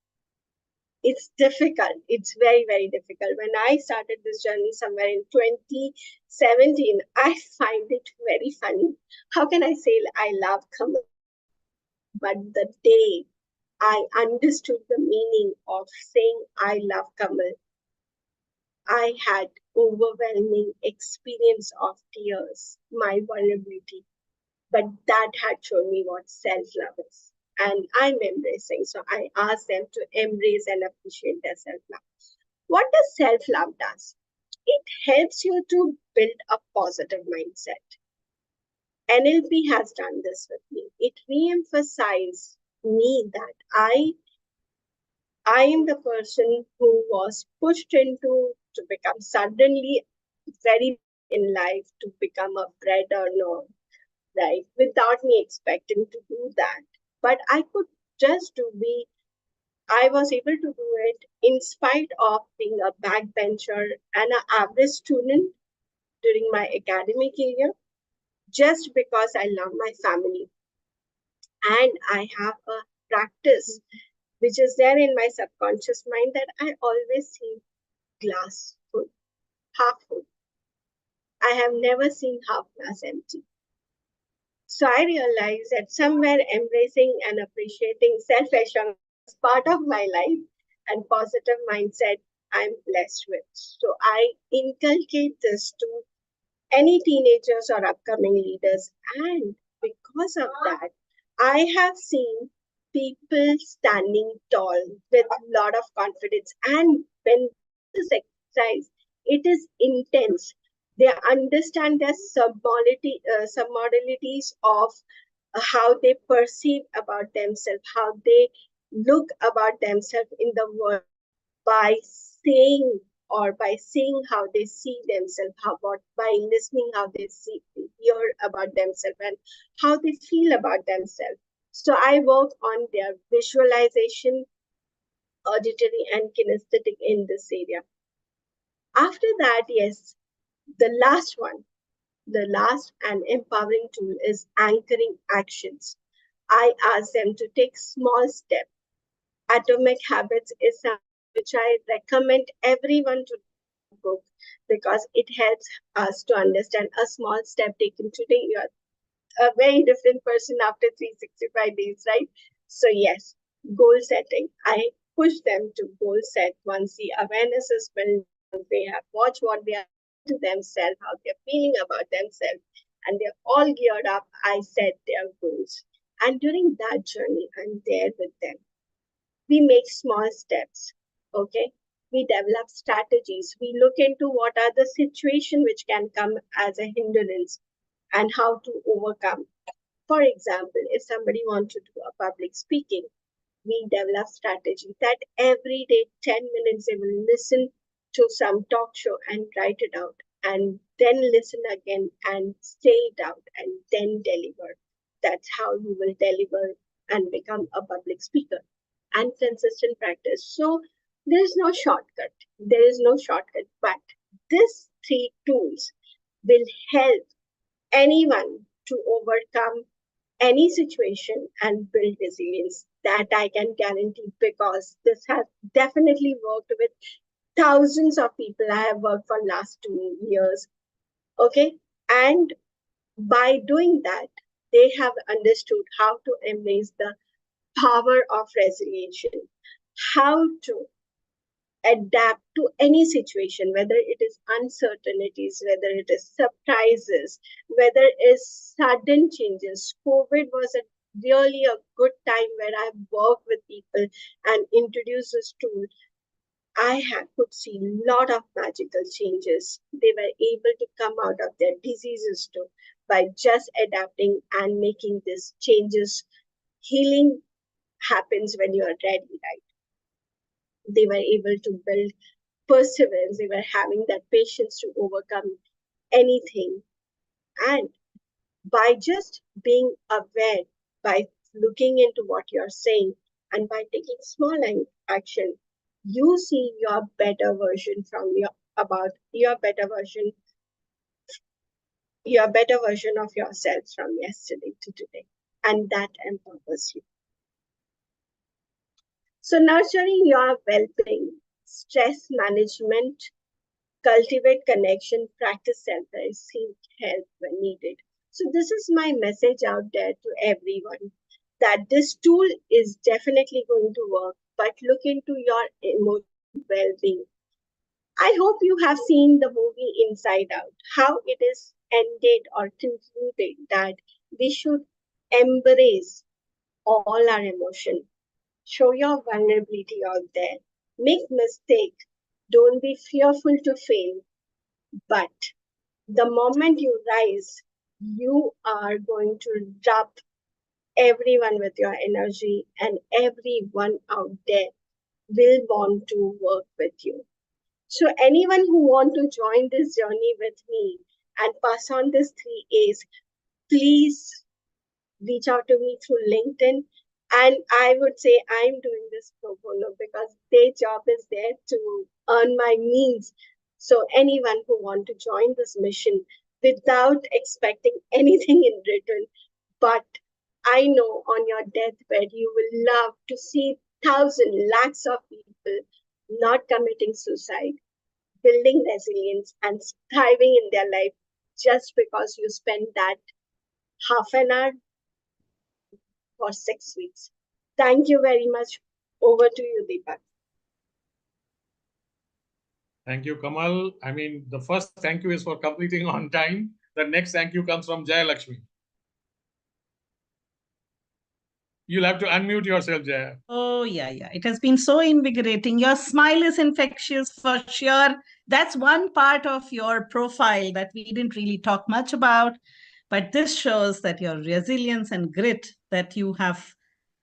It's difficult. It's very, very difficult. When I started this journey somewhere in 2017, I find it very funny. How can I say I love Kamal? But the day I understood the meaning of saying I love Kamal, I had overwhelming experience of tears, my vulnerability. But that had shown me what self-love is. And I'm embracing. So I ask them to embrace and appreciate their self-love. What does self-love does? It helps you to build a positive mindset. NLP has done this with me. It re-emphasized me that I am the person who was pushed into to become suddenly very in life to become a bread earner, right? Without me expecting to do that. But I could just I was able to do it in spite of being a backbencher and an average student during my academic year, just because I love my family. And I have a practice which is there in my subconscious mind that I always see glass full, half full. I have never seen half glass empty. So I realized that somewhere embracing and appreciating self-assurance is part of my life and positive mindset I'm blessed with. So I inculcate this to any teenagers or upcoming leaders. And because of that, I have seen people standing tall with a lot of confidence. And when this exercise, it is intense. They understand the submodalities of how they perceive about themselves, how they look about themselves in the world by saying or by seeing how they see themselves, by listening how they hear about themselves and how they feel about themselves. So I work on their visualization, auditory and kinesthetic in this area. After that, yes, the last and empowering tool is anchoring actions. I ask them to take small steps. Atomic Habits is something which I recommend everyone to book because it helps us to understand a small step taken today. You are a very different person after 365 days, right? So yes, goal setting. I push them to goal set once the awareness is built, they have watched what they are to themselves, how they're feeling about themselves, and they're all geared up. I set their goals. And during that journey, I'm there with them. We make small steps, okay? We develop strategies. We look into what are the situations which can come as a hindrance and how to overcome. For example, if somebody wants to do a public speaking, we develop strategy that every day, 10 minutes, they will listen to some talk show and write it out, and then listen again and say it out and then deliver. That's how you will deliver and become a public speaker. And consistent practice. So there is no shortcut. There is no shortcut, but these 3 tools will help anyone to overcome any situation and build resilience. That I can guarantee because this has definitely worked with thousands of people I have worked for last 2 years. Okay. And by doing that, they have understood how to embrace the power of resilience, how to adapt to any situation, whether it is uncertainties, whether it is surprises, whether it is sudden changes. COVID was really a good time where I worked with people and introduced this tool. I could see a lot of magical changes. They were able to come out of their diseases too by just adapting and making these changes. Healing happens when you are ready, right? They were able to build perseverance. They were having that patience to overcome anything. And by just being aware, by looking into what you're saying, and by taking small action, you see your better version your better version of yourself from yesterday to today, and that empowers you. So nurturing your well-being, stress management, cultivate connection, practice self-care, seek help when needed. So this is my message out there to everyone, that this tool is definitely going to work, but look into your emotional well-being. I hope you have seen the movie Inside Out, how it is ended or concluded that we should embrace all our emotion. Show your vulnerability out there. Make mistake. Don't be fearful to fail. But the moment you rise, you are going to drop everyone with your energy, and everyone out there will want to work with you. So anyone who want to join this journey with me and pass on these 3 A's, please reach out to me through LinkedIn. And I would say I'm doing this pro bono because their job is there to earn my means. So anyone who want to join this mission without expecting anything in return, but I know on your deathbed, you will love to see lakhs of people not committing suicide, building resilience and thriving in their life just because you spend that half an hour for 6 weeks. Thank you very much. Over to you, Deepak. Thank you, Kamal. I mean, the first thank you is for completing on time. The next thank you comes from Jaya Lakshmi. You'll have to unmute yourself, Jaya. Oh, yeah. It has been so invigorating. Your smile is infectious for sure. That's one part of your profile that we didn't really talk much about. But this shows that your resilience and grit that you have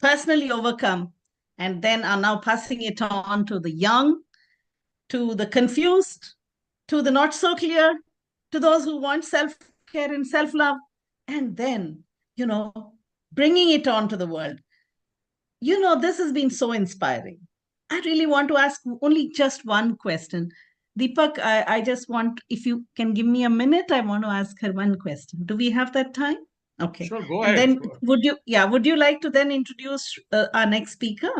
personally overcome and then are now passing it on to the young, to the confused, to the not so clear, to those who want self-care and self-love, and then, bringing it on to the world. This has been so inspiring. I really want to ask only just one question. Deepak, I just want, if you can give me a minute, I want to ask her one question. Do we have that time? Okay. Sure, go and ahead. Then would you like to then introduce our next speaker?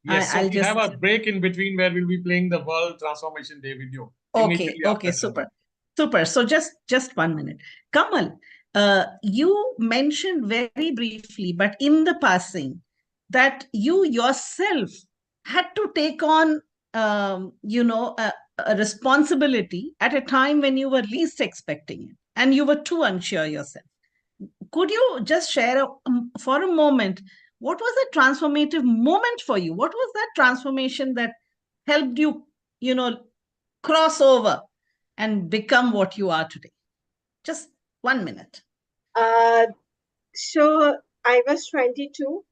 Yes, so we have a break in between where we'll be playing the World Transformation Day video. Okay, super. So just 1 minute. Kamal, you mentioned very briefly, but in the passing, that you yourself had to take on, a responsibility at a time when you were least expecting it, and you were too unsure yourself. Could you just share for a moment, what was a transformative moment for you? What was that transformation that helped you, cross over and become what you are today? Just 1 minute. So I was 22.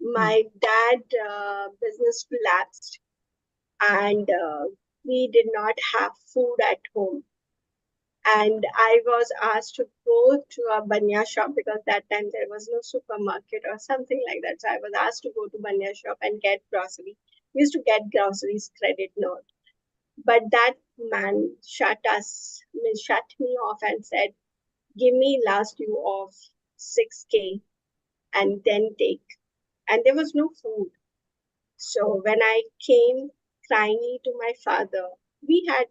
My dad business collapsed, and we did not have food at home. And I was asked to go to a banya shop because that time there was no supermarket or something like that. So I was asked to go to banya shop and get grocery. We used to get groceries credit note. But that man shut me off and said, give me last due of 6K and then take. And there was no food. So when I came crying to my father, we had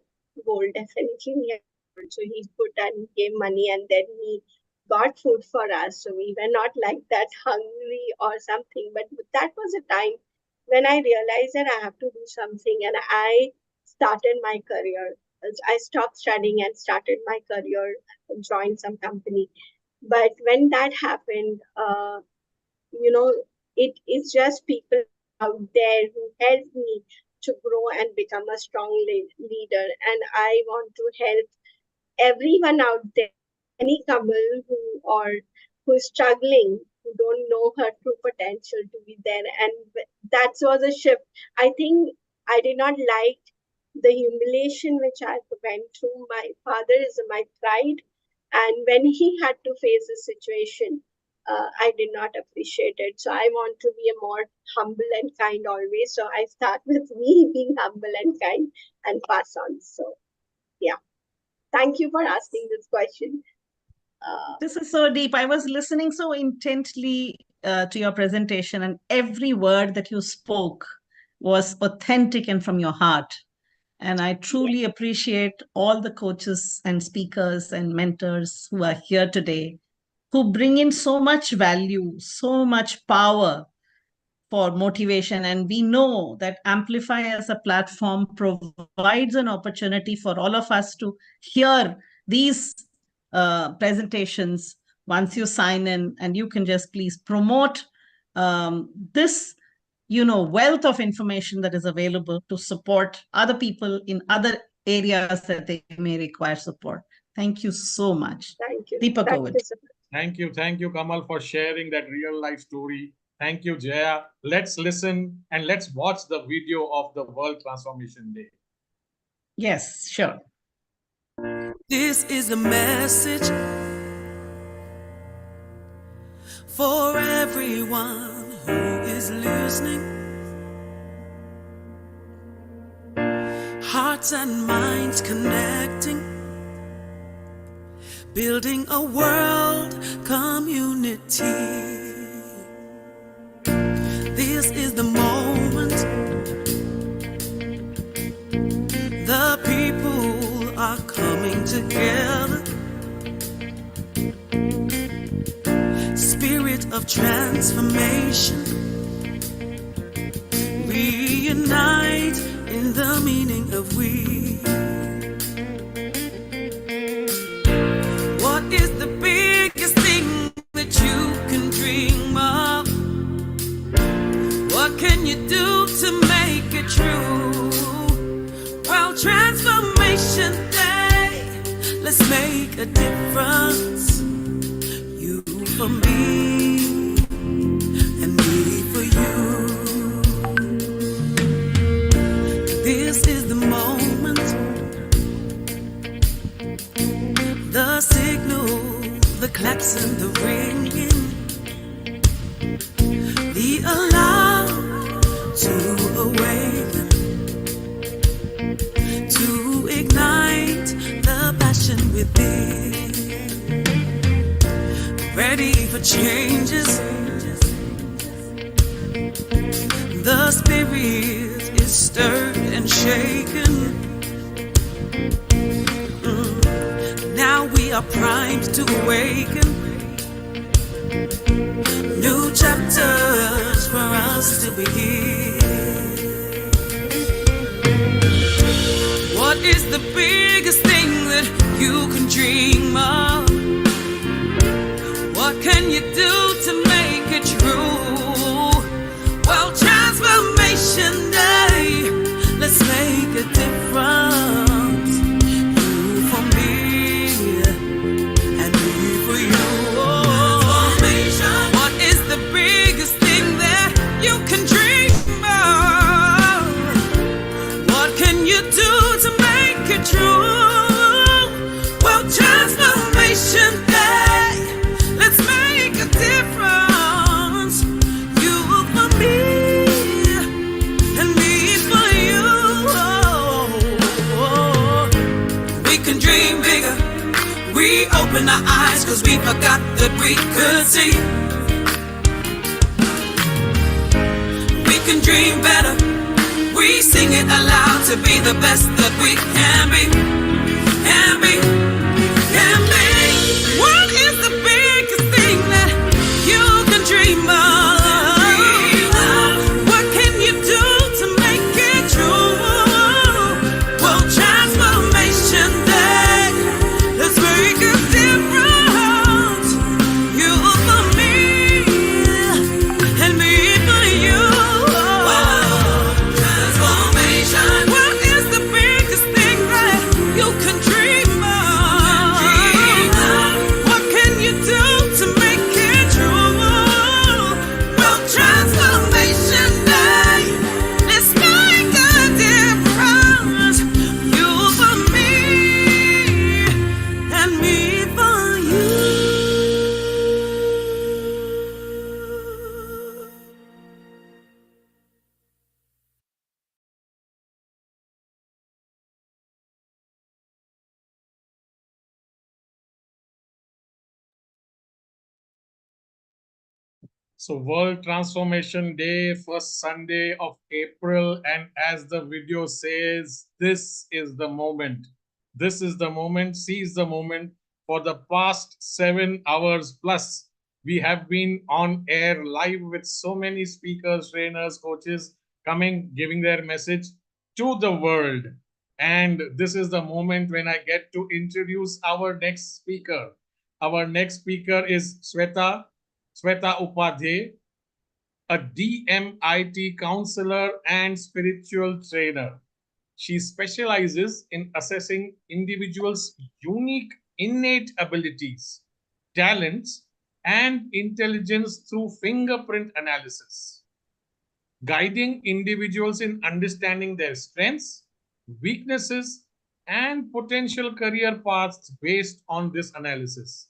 gold, definitely we had gold. So he put and gave money, and then he got food for us. So we were not like that hungry or something. But that was a time when I realized that I have to do something, and I started my career. I stopped studying and started my career, joined some company. But when that happened, it is just people out there who helped me to grow and become a strong leader. And I want to help everyone out there, any Kamal who is struggling, who don't know her true potential to be there. And that was a shift. I think I did not like the humiliation which I went through. My father is my pride. And when he had to face the situation, I did not appreciate it. So I want to be a more humble and kind always. So I start with me being humble and kind and pass on. So yeah, thank you for asking this question. This is so deep. I was listening so intently to your presentation, and every word that you spoke was authentic and from your heart. And I truly appreciate all the coaches and speakers and mentors who are here today, who bring in so much value, so much power for motivation. And we know that Amplify as a platform provides an opportunity for all of us to hear these presentations once you sign in, and you can just please promote this wealth of information that is available to support other people in other areas that they may require support. Thank you so much. Thank you. Deepak, over. Thank you, Kamal, for sharing that real life story. Thank you, Jaya. Let's listen and let's watch the video of the World Transformation Day. Yes, sure. This is a message for everyone who is listening. Hearts and minds connecting, building a world community. This is the moment. The people are coming together. of transformation. Reunite in the meaning of we. What is the biggest thing that you can dream of? What can you do to make it true? Well, Transformation Day, let's make a difference. You for me and me for you. This is the moment, the signal, the klaxon, the ringing, the alarm to awaken, to ignite the passion within. Ready for changes, the spirit is stirred and shaken. Now we are primed to awaken. New chapters for us to begin. What is the biggest thing that you can dream of? What can you do to make it true? Well, Transformation Day, let's make a difference. You for me and me for you. Transformation. What is the biggest thing that you can dream of? What can you do to make it true? Well, Transformation Day, let's make a difference. You for me and me for you. We can dream bigger. We open our eyes cause we forgot that we could see. We can dream better. We sing it aloud to be the best that we can be. Can be. Can be. What is the biggest thing that you can dream of? What can you do to make it true? Well, Transformation Day, let's make a difference. You for me and me for you. Transformation. What is the biggest thing that you can dream of? What can you do to make it true? Well, Transformation Day, let's make a difference. You for me and me for you. So World Transformation Day, first Sunday of April. And as the video says, this is the moment. This is the moment. Seize the moment. For the past 7 hours plus, we have been on air live with so many speakers, trainers, coaches coming, giving their message to the world. And this is the moment when I get to introduce our next speaker. Our next speaker is Sweta Upadhyay, a DMIT counselor and spiritual trainer. She specializes in assessing individuals' unique innate abilities, talents, and intelligence through fingerprint analysis, guiding individuals in understanding their strengths, weaknesses, and potential career paths based on this analysis.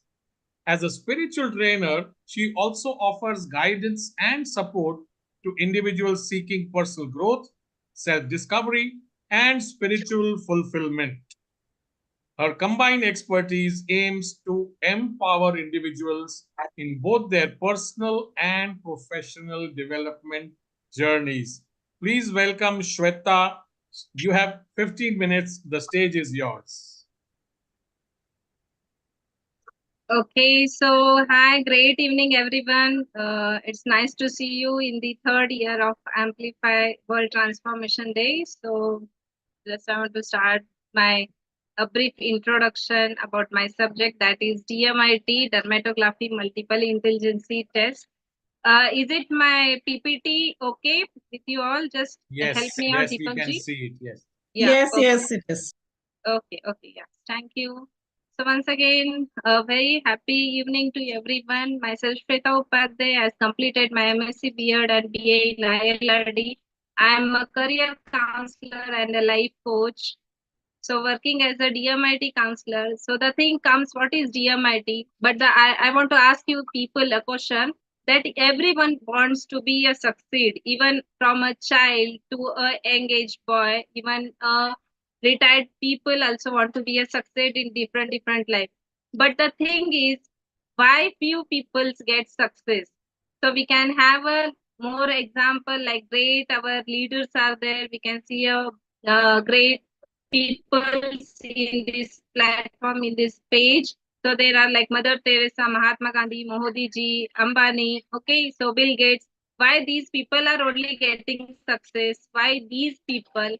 As a spiritual trainer, she also offers guidance and support to individuals seeking personal growth, self-discovery, and spiritual fulfillment. Her combined expertise aims to empower individuals in both their personal and professional development journeys. Please welcome Sweta. You have 15 minutes. The stage is yours. Okay, so hi, great evening, everyone. It's nice to see you in the third year of Amplify World Transformation Day. So, just I want to start a brief introduction about my subject, that is DMIT, Dermatoglyphic Multiple Intelligence Test. Is it my PPT okay with you all? Just help me out, Yes, we can Deepakji. see it. Yes. Yeah. Yes, Okay. yes, it is. Okay, yeah. Thank you. So once again, a very happy evening to everyone. Myself, Shweta Upadhyay, has completed my MSc B.Ed and BA in ILRD. I am a career counselor and a life coach. So working as a DMIT counselor. So the thing comes, what is DMIT? But I want to ask you people a question, that everyone wants to be a succeed, even from a child to a young age boy, even retired people also want to be a succeed in different life. But the thing is, why few people get success? So we can have a more example, like great our leaders are there. We can see a great people in this platform, in this page. So there are like Mother Teresa, Mahatma Gandhi, Modi ji, Ambani, okay, so Bill Gates. Why these people are only getting success? Why these people?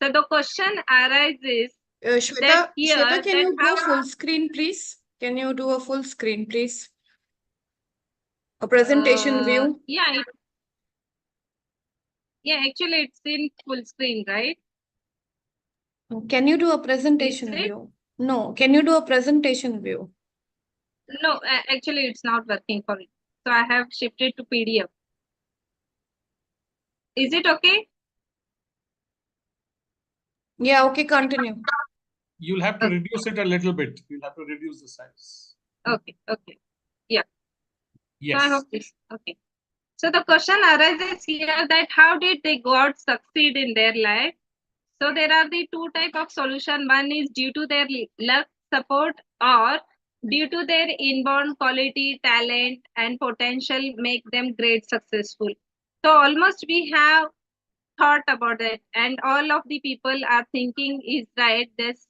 So the question arises that here, Shweta, can that you how go full screen, please? Can you do a full screen, please? A presentation view. yeah, actually it's in full screen, right? Can you do a presentation view? No, can you do a presentation view? No, actually it's not working for me. So I have shifted to PDF. Is it okay? Yeah, okay, continue. You'll have to reduce it a little bit. You'll have to reduce the size. Okay. Yeah. Yes. I hope this. Okay. So the question arises here, that how did they got succeed in their life? So there are the two type of solution. One is due to their luck, support, or due to their inborn quality, talent, and potential make them great successful. So almost we have thought about it, and all of the people are thinking is right this,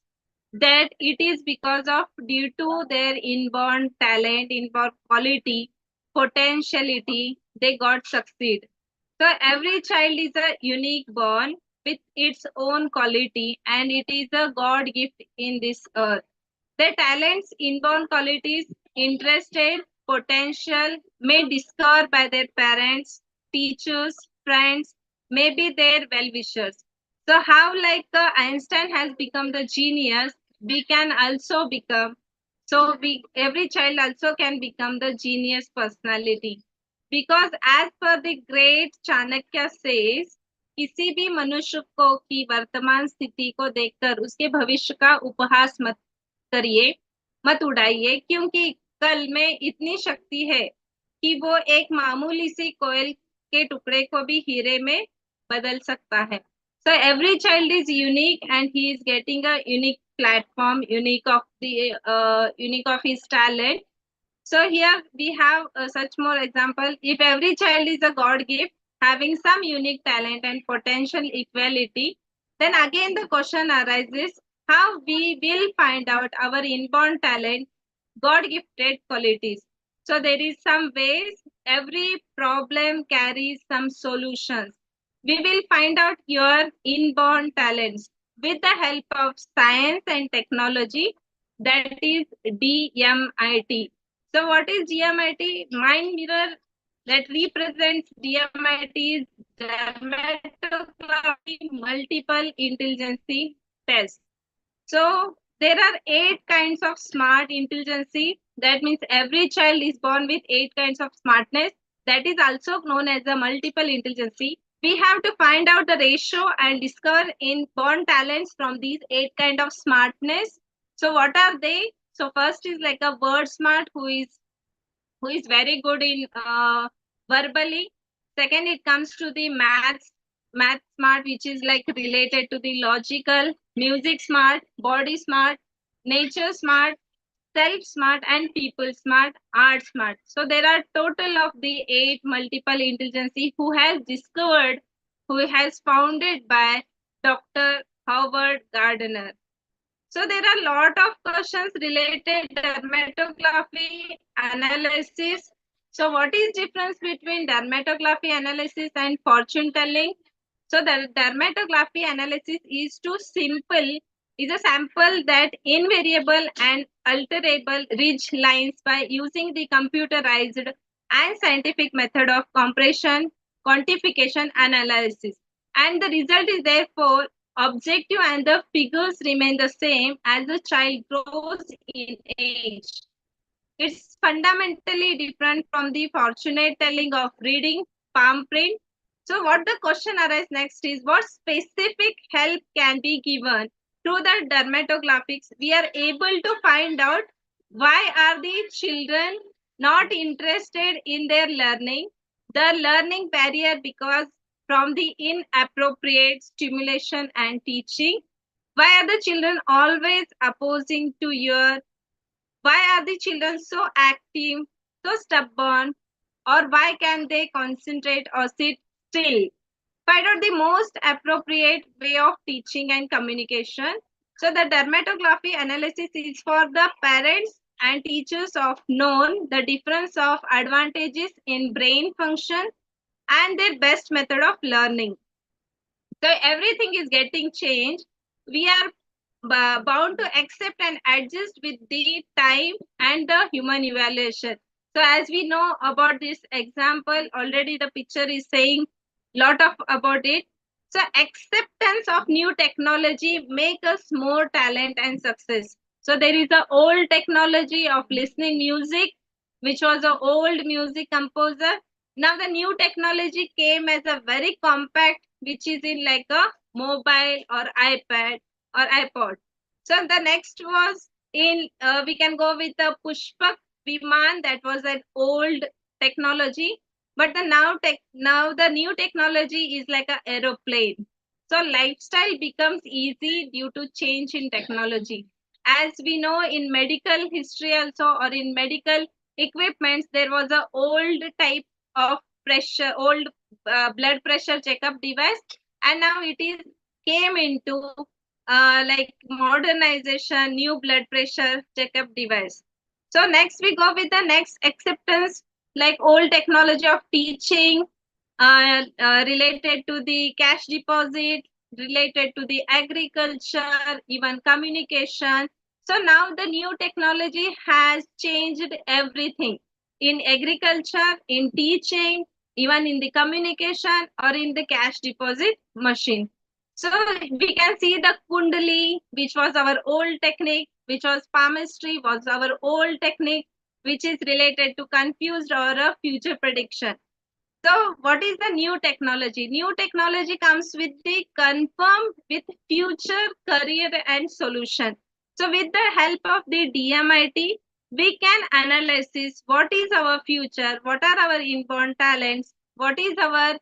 that it is because of due to their inborn talent, inborn quality, potentiality, they got succeed. So every child is a unique born with its own quality, and it is a God gift in this earth. Their talents, inborn qualities, interested, potential may discover by their parents, teachers, friends, maybe their well-wishers. So how like Einstein has become the genius, we can also become. So every child also can become the genius personality. Because as per the great Chanakya says, किसी भी मनुष्य को की वर्तमान स्थिति को देखकर उसके भविष्य का उपहास मत करिए, मत उड़ाइए, क्योंकि कल में इतनी शक्ति है कि वो एक मामूली सी कोयल के टुकड़े को भी हीरे में बदल सकता है. So every child is unique and he is getting a unique platform, unique of his talent. So here we have such more example. If every child is a God gift, having some unique talent and potential equality, then again the question arises, how we will find out our inborn talent, God gifted qualities. So there is some ways, every problem carries some solutions. We will find out your inborn talents with the help of science and technology, that is DMIT. So what is DMIT? Mind mirror that represents DMIT's Dermatoglyphic Multiple Intelligence Test. So there are 8 kinds of smart intelligence. That means every child is born with 8 kinds of smartness. That is also known as the multiple intelligence. We have to find out the ratio and discover inborn talents from these 8 kind of smartness. So what are they? So first is like a word smart, who is very good in verbally. Second, it comes to the math smart, which is like related to the logical. Music smart, body smart, nature smart, self smart, and people smart, art smart. So there are total of the 8 multiple intelligence who has founded by Dr. Howard Gardner. So there are a lot of questions related dermatography analysis. So what is difference between dermatography analysis and fortune telling? So the dermatography analysis is a sample that invariable and alterable ridge lines by using the computerized and scientific method of compression, quantification, analysis. And the result is therefore objective and the figures remain the same as the child grows in age. It's fundamentally different from the fortune telling of reading palm print. So what the question arises next is what specific help can be given through the dermatoglyphics. We are able to find out why are the children not interested in their learning. The learning barrier because from the inappropriate stimulation and teaching. Why are the children always opposing to your why are the children so active, so stubborn, or why can they concentrate or sit still? Find out the most appropriate way of teaching and communication. So the dermatography analysis is for the parents and teachers of known the difference of advantages in brain function and their best method of learning. So everything is getting changed. We are bound to accept and adjust with the time and the human evaluation. So as we know about this example, already the picture is saying lot of about it. So acceptance of new technology make us more talent and success. So there is a old technology of listening music, which was an old music composer. Now the new technology came as a very compact, which is in like a mobile or iPad or iPod. So the next was in, we can go with the Pushpak Viman, that was an old technology. But now the new technology is like an aeroplane. So lifestyle becomes easy due to change in technology. As we know in medical history also or in medical equipments, there was an old type of pressure, old blood pressure checkup device, and now it is came into like modernization, new blood pressure checkup device. So next we go with the next acceptance, like old technology of teaching, related to the cash deposit, related to the agriculture, even communication. So now the new technology has changed everything in agriculture, in teaching, even in the communication or in the cash deposit machine. So we can see the Kundali, which was our old technique, which was palmistry, was our old technique, which is related to confused or a future prediction. So what is the new technology? New technology comes with the confirm with future career and solution. So with the help of the DMIT, we can analyze what is our future, what are our inborn talents, what is our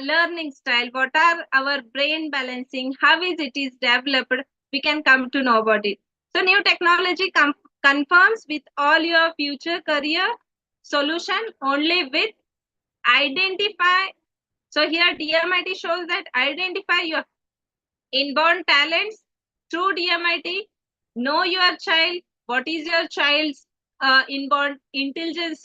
learning style, what are our brain balancing, how is it is developed, we can come to know about it. So new technology confirms with all your future career solution only with identify. So here DMIT shows that identify your inborn talents through DMIT, know your child, what is your child's inborn intelligence,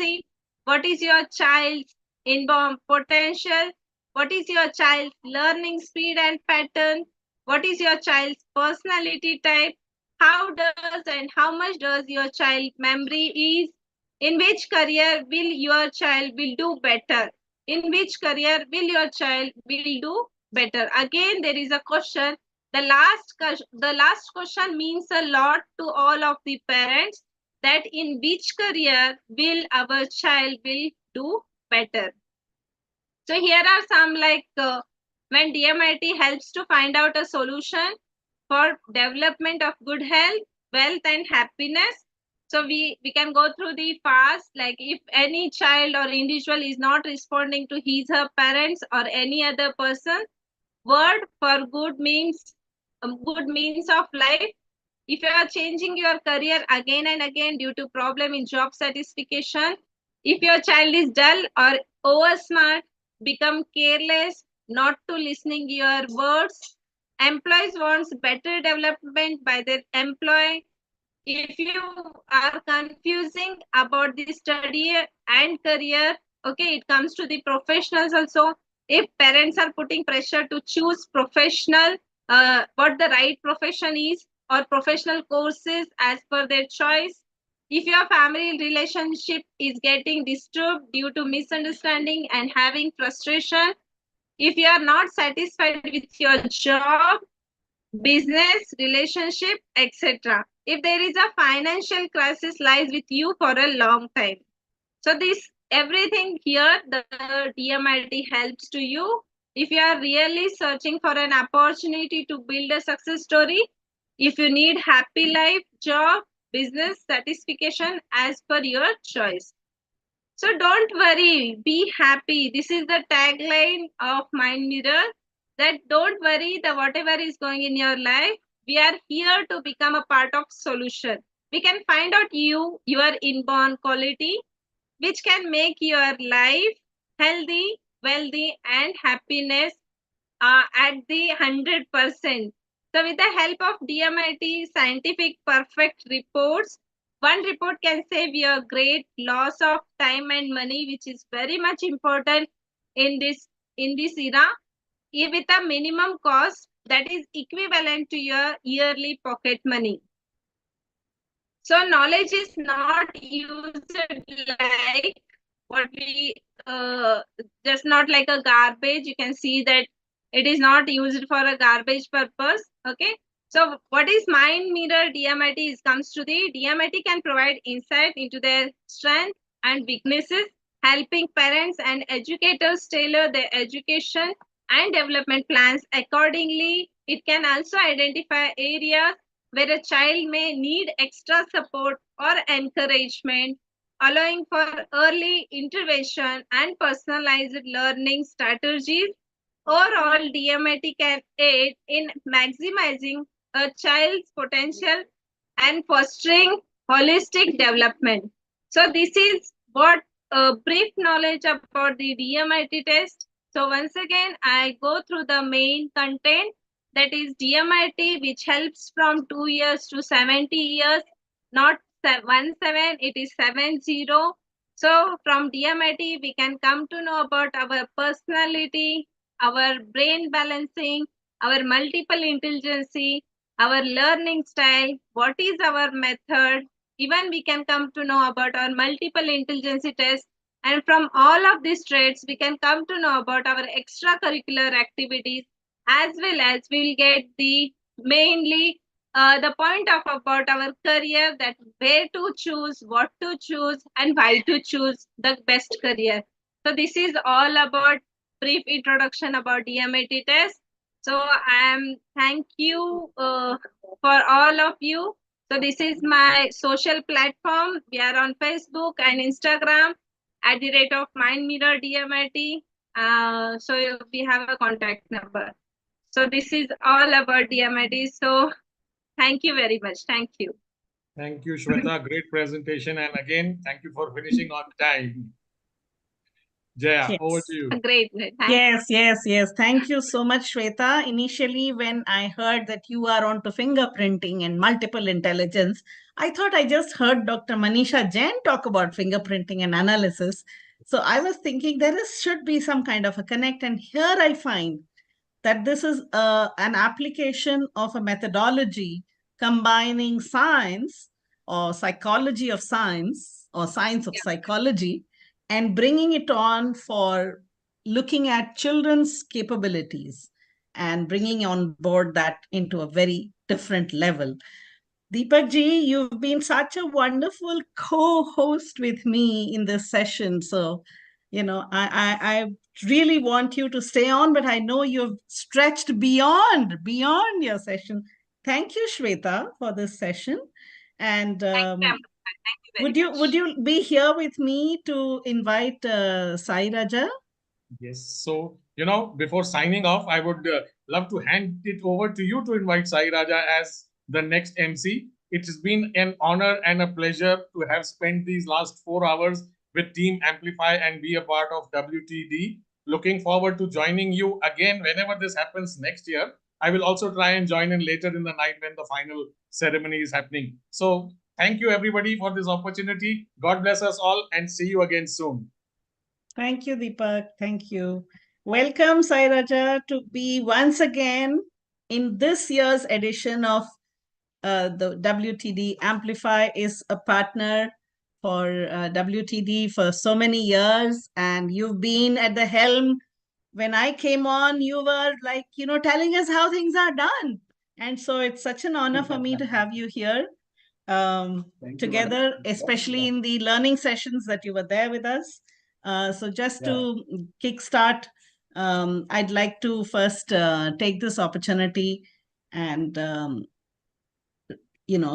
what is your child's inborn potential, what is your child's learning speed and pattern, what is your child's personality type, how does and how much does your child memory is, in which career will your child will do better, in which career will your child will do better. Again, there is a question. The last question means a lot to all of the parents, that in which career will our child will do better. So here are some like when DMIT helps to find out a solution for development of good health, wealth and happiness. So we can go through the fast, like if any child or individual is not responding to his or her parents or any other person, word for good means of life. If you are changing your career again and again due to problem in job satisfaction, if your child is dull or over smart, become careless, not to listening your words, Employees wants better development by their employee. If you are confusing about the study and career, okay, it comes to the professionals also. If parents are putting pressure to choose professional, what the right profession is, or professional courses as per their choice. If your family relationship is getting disturbed due to misunderstanding and having frustration, if you are not satisfied with your job, business, relationship, etc. If there is a financial crisis lies with you for a long time. So this everything here, the DMIT helps to you. If you are really searching for an opportunity to build a success story, if you need happy life, job, business, satisfaction as per your choice. So don't worry, be happy. This is the tagline of Mind Mirror, that don't worry the whatever is going in your life, we are here to become a part of solution. We can find out your inborn quality, which can make your life healthy, wealthy, and happiness at the 100%. So with the help of DMIT scientific perfect reports, one report can save you a great loss of time and money, which is very much important in this era, with a minimum cost that is equivalent to your yearly pocket money. So knowledge is not used like what we just not like a garbage. You can see that it is not used for a garbage purpose. Okay. So what is Mind Mirror DMIT comes to the DMIT can provide insight into their strengths and weaknesses, helping parents and educators tailor their education and development plans accordingly. It can also identify areas where a child may need extra support or encouragement, allowing for early intervention and personalized learning strategies. Overall, DMIT can aid in maximizing a child's potential and fostering holistic development. So this is what a brief knowledge about the DMIT test. So once again, I go through the main content, that is DMIT, which helps from 2 years to 70 years, not 17, it is 70. So from DMIT, we can come to know about our personality, our brain balancing, our multiple intelligence, our learning style, what is our method. Even we can come to know about our multiple intelligence test. And from all of these traits, we can come to know about our extracurricular activities, as well as we'll get the mainly the point of about our career, that where to choose, what to choose, and why to choose the best career. So this is all about brief introduction about DMIT test. So thank you for all of you. So this is my social platform. We are on Facebook and Instagram at the rate of Mind Mirror DMIT. So we have a contact number. So this is all about DMIT. So thank you very much. Thank you. Thank you, Shweta. Great presentation. And again, thank you for finishing on time. Jaya, Yes. over to you. Great. Yes. Thank you so much, Shweta. Initially, when I heard that you are onto fingerprinting and multiple intelligence, I thought I just heard Dr. Manisha Jain talk about fingerprinting and analysis. So I was thinking should be some kind of a connect. And here I find that this is an application of a methodology combining science or psychology of science or science of psychology and bringing it on for looking at children's capabilities and bringing on board that into a very different level. Deepak ji, you've been such a wonderful co-host with me in this session. So, I really want you to stay on, but I know you've stretched beyond your session. Thank you, Shweta, for this session. And would you be here with me to invite Sai Raja? Yes. So, before signing off, I would love to hand it over to you to invite Sai Raja as the next MC. It has been an honor and a pleasure to have spent these last 4 hours with Team Amplify and be a part of WTD. Looking forward to joining you again whenever this happens next year. I will also try and join in later in the night when the final ceremony is happening. So thank you everybody for this opportunity. God bless us all and see you again soon. Thank you, Deepak. Thank you. Welcome, Sai Raja, to be once again in this year's edition of the WTD. Amplify is a partner for WTD for so many years, and you've been at the helm. When I came on, you were like, telling us how things are done. And so it's such an honor for me to have you here together, especially in the learning sessions that you were there with us. So just to kickstart, I'd like to first take this opportunity and,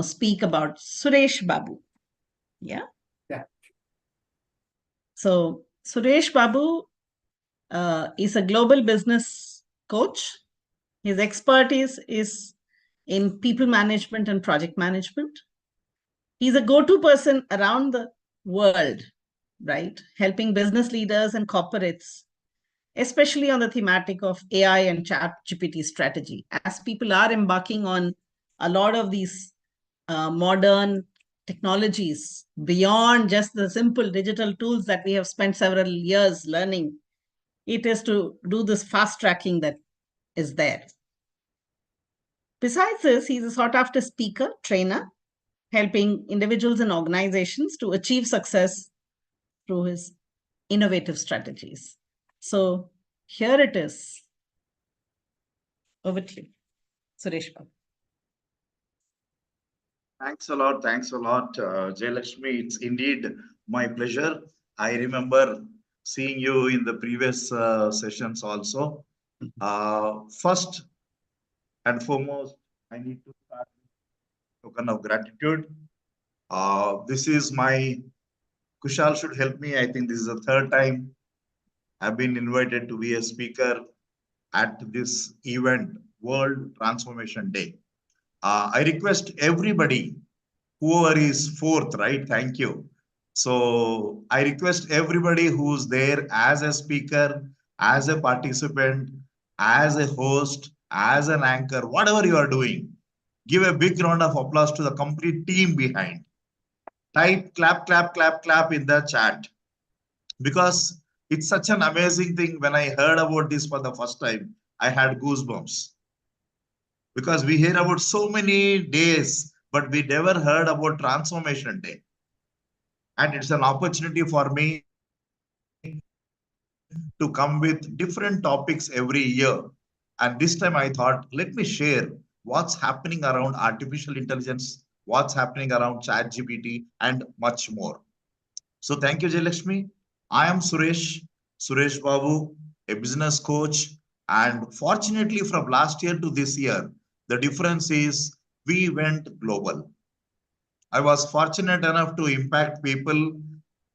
speak about Suresh Babu. Yeah. So Suresh Babu is a global business coach. His expertise is in people management and project management. He's a go-to person around the world, right? Helping business leaders and corporates, especially on the thematic of AI and ChatGPT strategy, as people are embarking on a lot of these modern technologies beyond just the simple digital tools that we have spent several years learning. It is to do this fast tracking that is there. Besides this, he's a sought-after speaker, trainer, helping individuals and organizations to achieve success through his innovative strategies. So here it is. Over to you, Suresh Babu. Thanks a lot. Thanks a lot, Jayalakshmi. It's indeed my pleasure. I remember seeing you in the previous sessions also. First and foremost, I need to start with a token of gratitude. This is my, Khussaal should help me. I think this is the third time I've been invited to be a speaker at this event, World Transformation Day. I request everybody, whoever is fourth, right? Thank you. So I request everybody who's there as a speaker, as a participant, as a host, as an anchor, whatever you are doing, give a big round of applause to the complete team behind. Type clap, clap, clap, clap in the chat. Because it's such an amazing thing. When I heard about this for the first time, I had goosebumps. Because we hear about so many days, but we never heard about Transformation Day. And it's an opportunity for me to come with different topics every year. And this time I thought, let me share what's happening around artificial intelligence, what's happening around ChatGPT, and much more. So thank you, Jayalakshmi. I am Suresh Babu, a business coach. And fortunately, from last year to this year, the difference is we went global. I was fortunate enough to impact people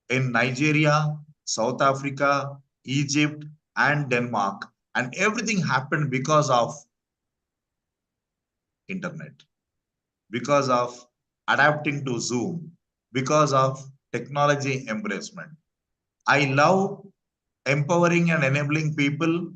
in Nigeria, South Africa, Egypt, and Denmark. And everything happened because of internet, because of adapting to Zoom, because of technology embracement. I love empowering and enabling people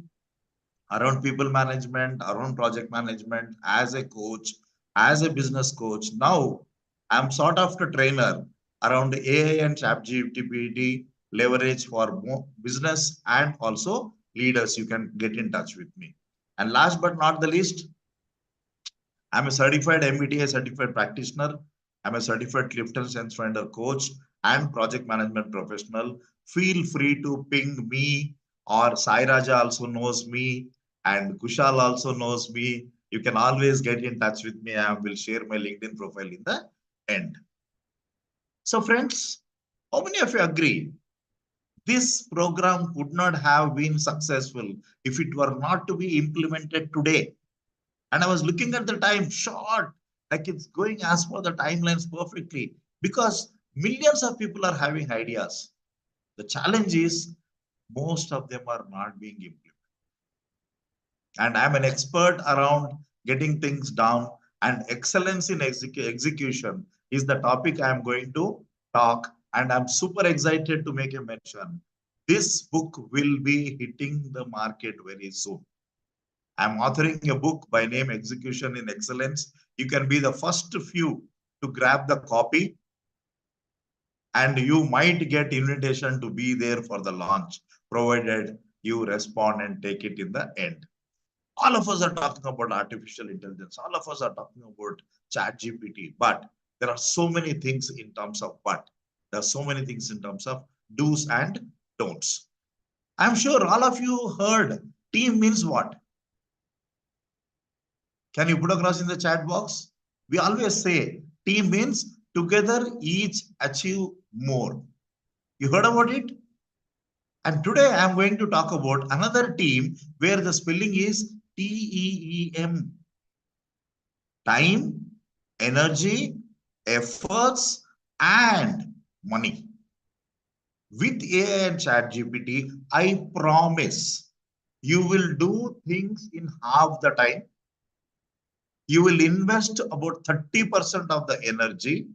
around people management, around project management, as a coach, as a business coach. Now, I'm sort of a trainer around AI and ChatGPT leverage for more business and also leaders. You can get in touch with me. And last but not the least, I'm a certified MBTA certified practitioner. I'm a certified Clifton Sense Finder coach and project management professional. Feel free to ping me, or Sai Raja also knows me, and Khussaal also knows me. You can always get in touch with me. I will share my LinkedIn profile in the end. So friends, how many of you agree? This program would not have been successful if it were not to be implemented today. And I was looking at the time, short, like it's going as per the timelines perfectly, because millions of people are having ideas. The challenge is most of them are not being implemented. And I'm an expert around getting things done, and excellence in execution is the topic I'm going to talk. And I'm super excited to make a mention. This book will be hitting the market very soon. I'm authoring a book by name Execution in Excellence. You can be the first few to grab the copy, and you might get invitation to be there for the launch, provided you respond and take it in the end. All of us are talking about artificial intelligence. All of us are talking about ChatGPT, but there are so many things in terms of but. There are so many things in terms of do's and don'ts. I'm sure all of you heard team means what? Can you put across in the chat box? We always say team means together each achieve more. You heard about it? And today I'm going to talk about another team where the spelling is TEEM. Time, energy, efforts, and money. With AI and ChatGPT, I promise you will do things in half the time. You will invest about 30% of the energy,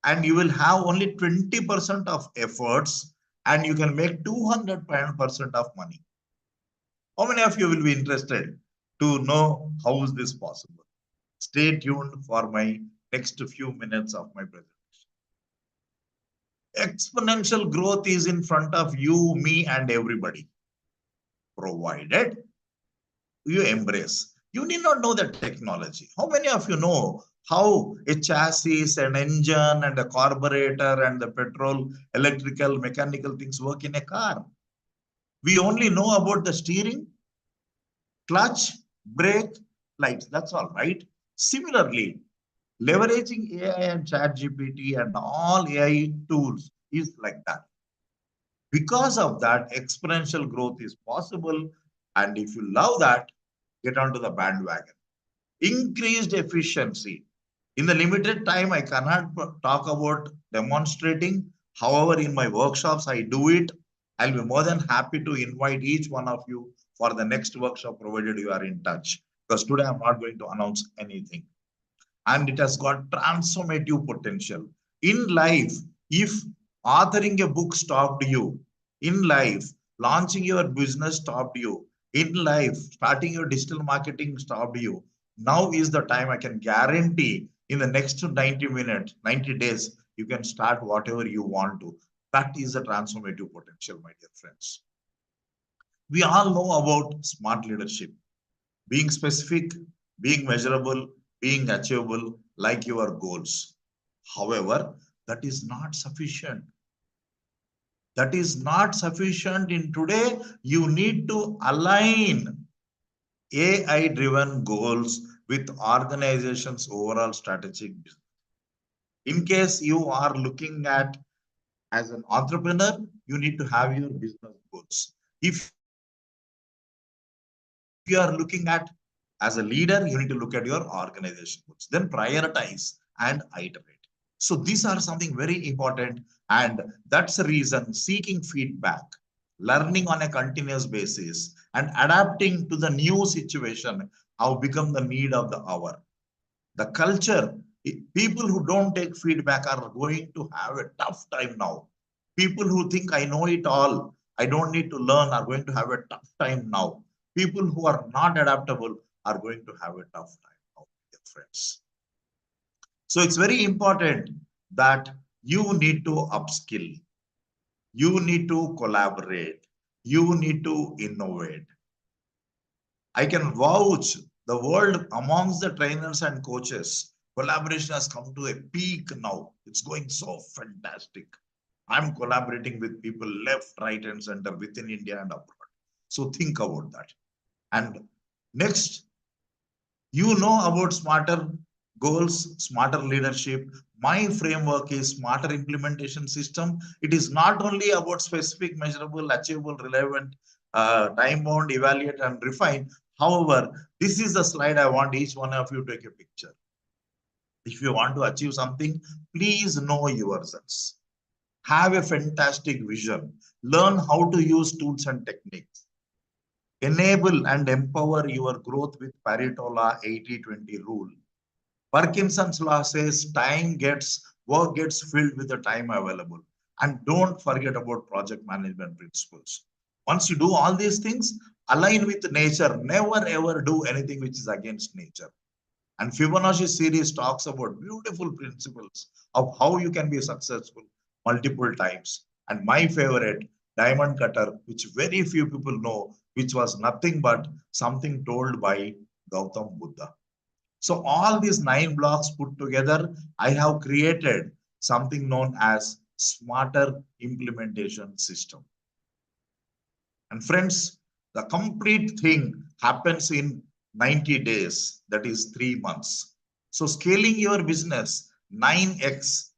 and you will have only 20% of efforts, and you can make 200% of money. How many of you will be interested to know how is this possible? Stay tuned for my next few minutes of my presentation. Exponential growth is in front of you, me, and everybody, provided you embrace. You need not know the technology. How many of you know how a chassis, an engine, and a carburetor, and the petrol, electrical, mechanical things work in a car? We only know about the steering, clutch, brake, lights. That's all, right? Similarly, leveraging AI and ChatGPT and all AI tools is like that. Because of that, exponential growth is possible. And if you love that, get onto the bandwagon. Increased efficiency. In the limited time, I cannot talk about demonstrating. However, in my workshops, I do it. I'll be more than happy to invite each one of you for the next workshop, provided you are in touch. Because today I'm not going to announce anything. And it has got transformative potential. In life, if authoring a book stopped you, in life, launching your business stopped you, in life, starting your digital marketing stopped you, now is the time. I can guarantee in the next 90 minutes, 90 days, you can start whatever you want to. That is the transformative potential, my dear friends. We all know about smart leadership, being specific, being measurable, being achievable, like your goals. However, that is not sufficient. That is not sufficient in today. You need to align AI-driven goals with organization's overall strategic business. In case you are looking at as an entrepreneur, you need to have your business goals. If you are looking at as a leader, you need to look at your organization goals, then prioritize and iterate. So these are something very important, and that's the reason seeking feedback, learning on a continuous basis, and adapting to the new situation have become the need of the hour. The culture, people who don't take feedback are going to have a tough time now. People who think I know it all, I don't need to learn, are going to have a tough time now. People who are not adaptable are going to have a tough time now, dear friends. So it's very important that you need to upskill. You need to collaborate. You need to innovate. I can vouch the world amongst the trainers and coaches, collaboration has come to a peak now. It's going so fantastic. I'm collaborating with people left, right, and center within India and abroad. So think about that. And next, you know about smarter goals, smarter leadership. My framework is smarter implementation system. It is not only about specific, measurable, achievable, relevant, time-bound, evaluate, and refine. However, this is the slide I want each one of you to take a picture. If you want to achieve something, please know yourselves. Have a fantastic vision. Learn how to use tools and techniques. Enable and empower your growth with Parental 80-20 rule. Parkinson's law says work gets filled with the time available. And don't forget about project management principles. Once you do all these things, Align with nature. Never ever do anything which is against nature. And Fibonacci series talks about beautiful principles of how you can be successful multiple times. And my favorite, diamond cutter, which very few people know, which was nothing but something told by Gautam Buddha. So all these 9 blocks put together, I have created something known as smarter implementation system. And friends, the complete thing happens in 90 days, that is 3 months. So scaling your business 9x,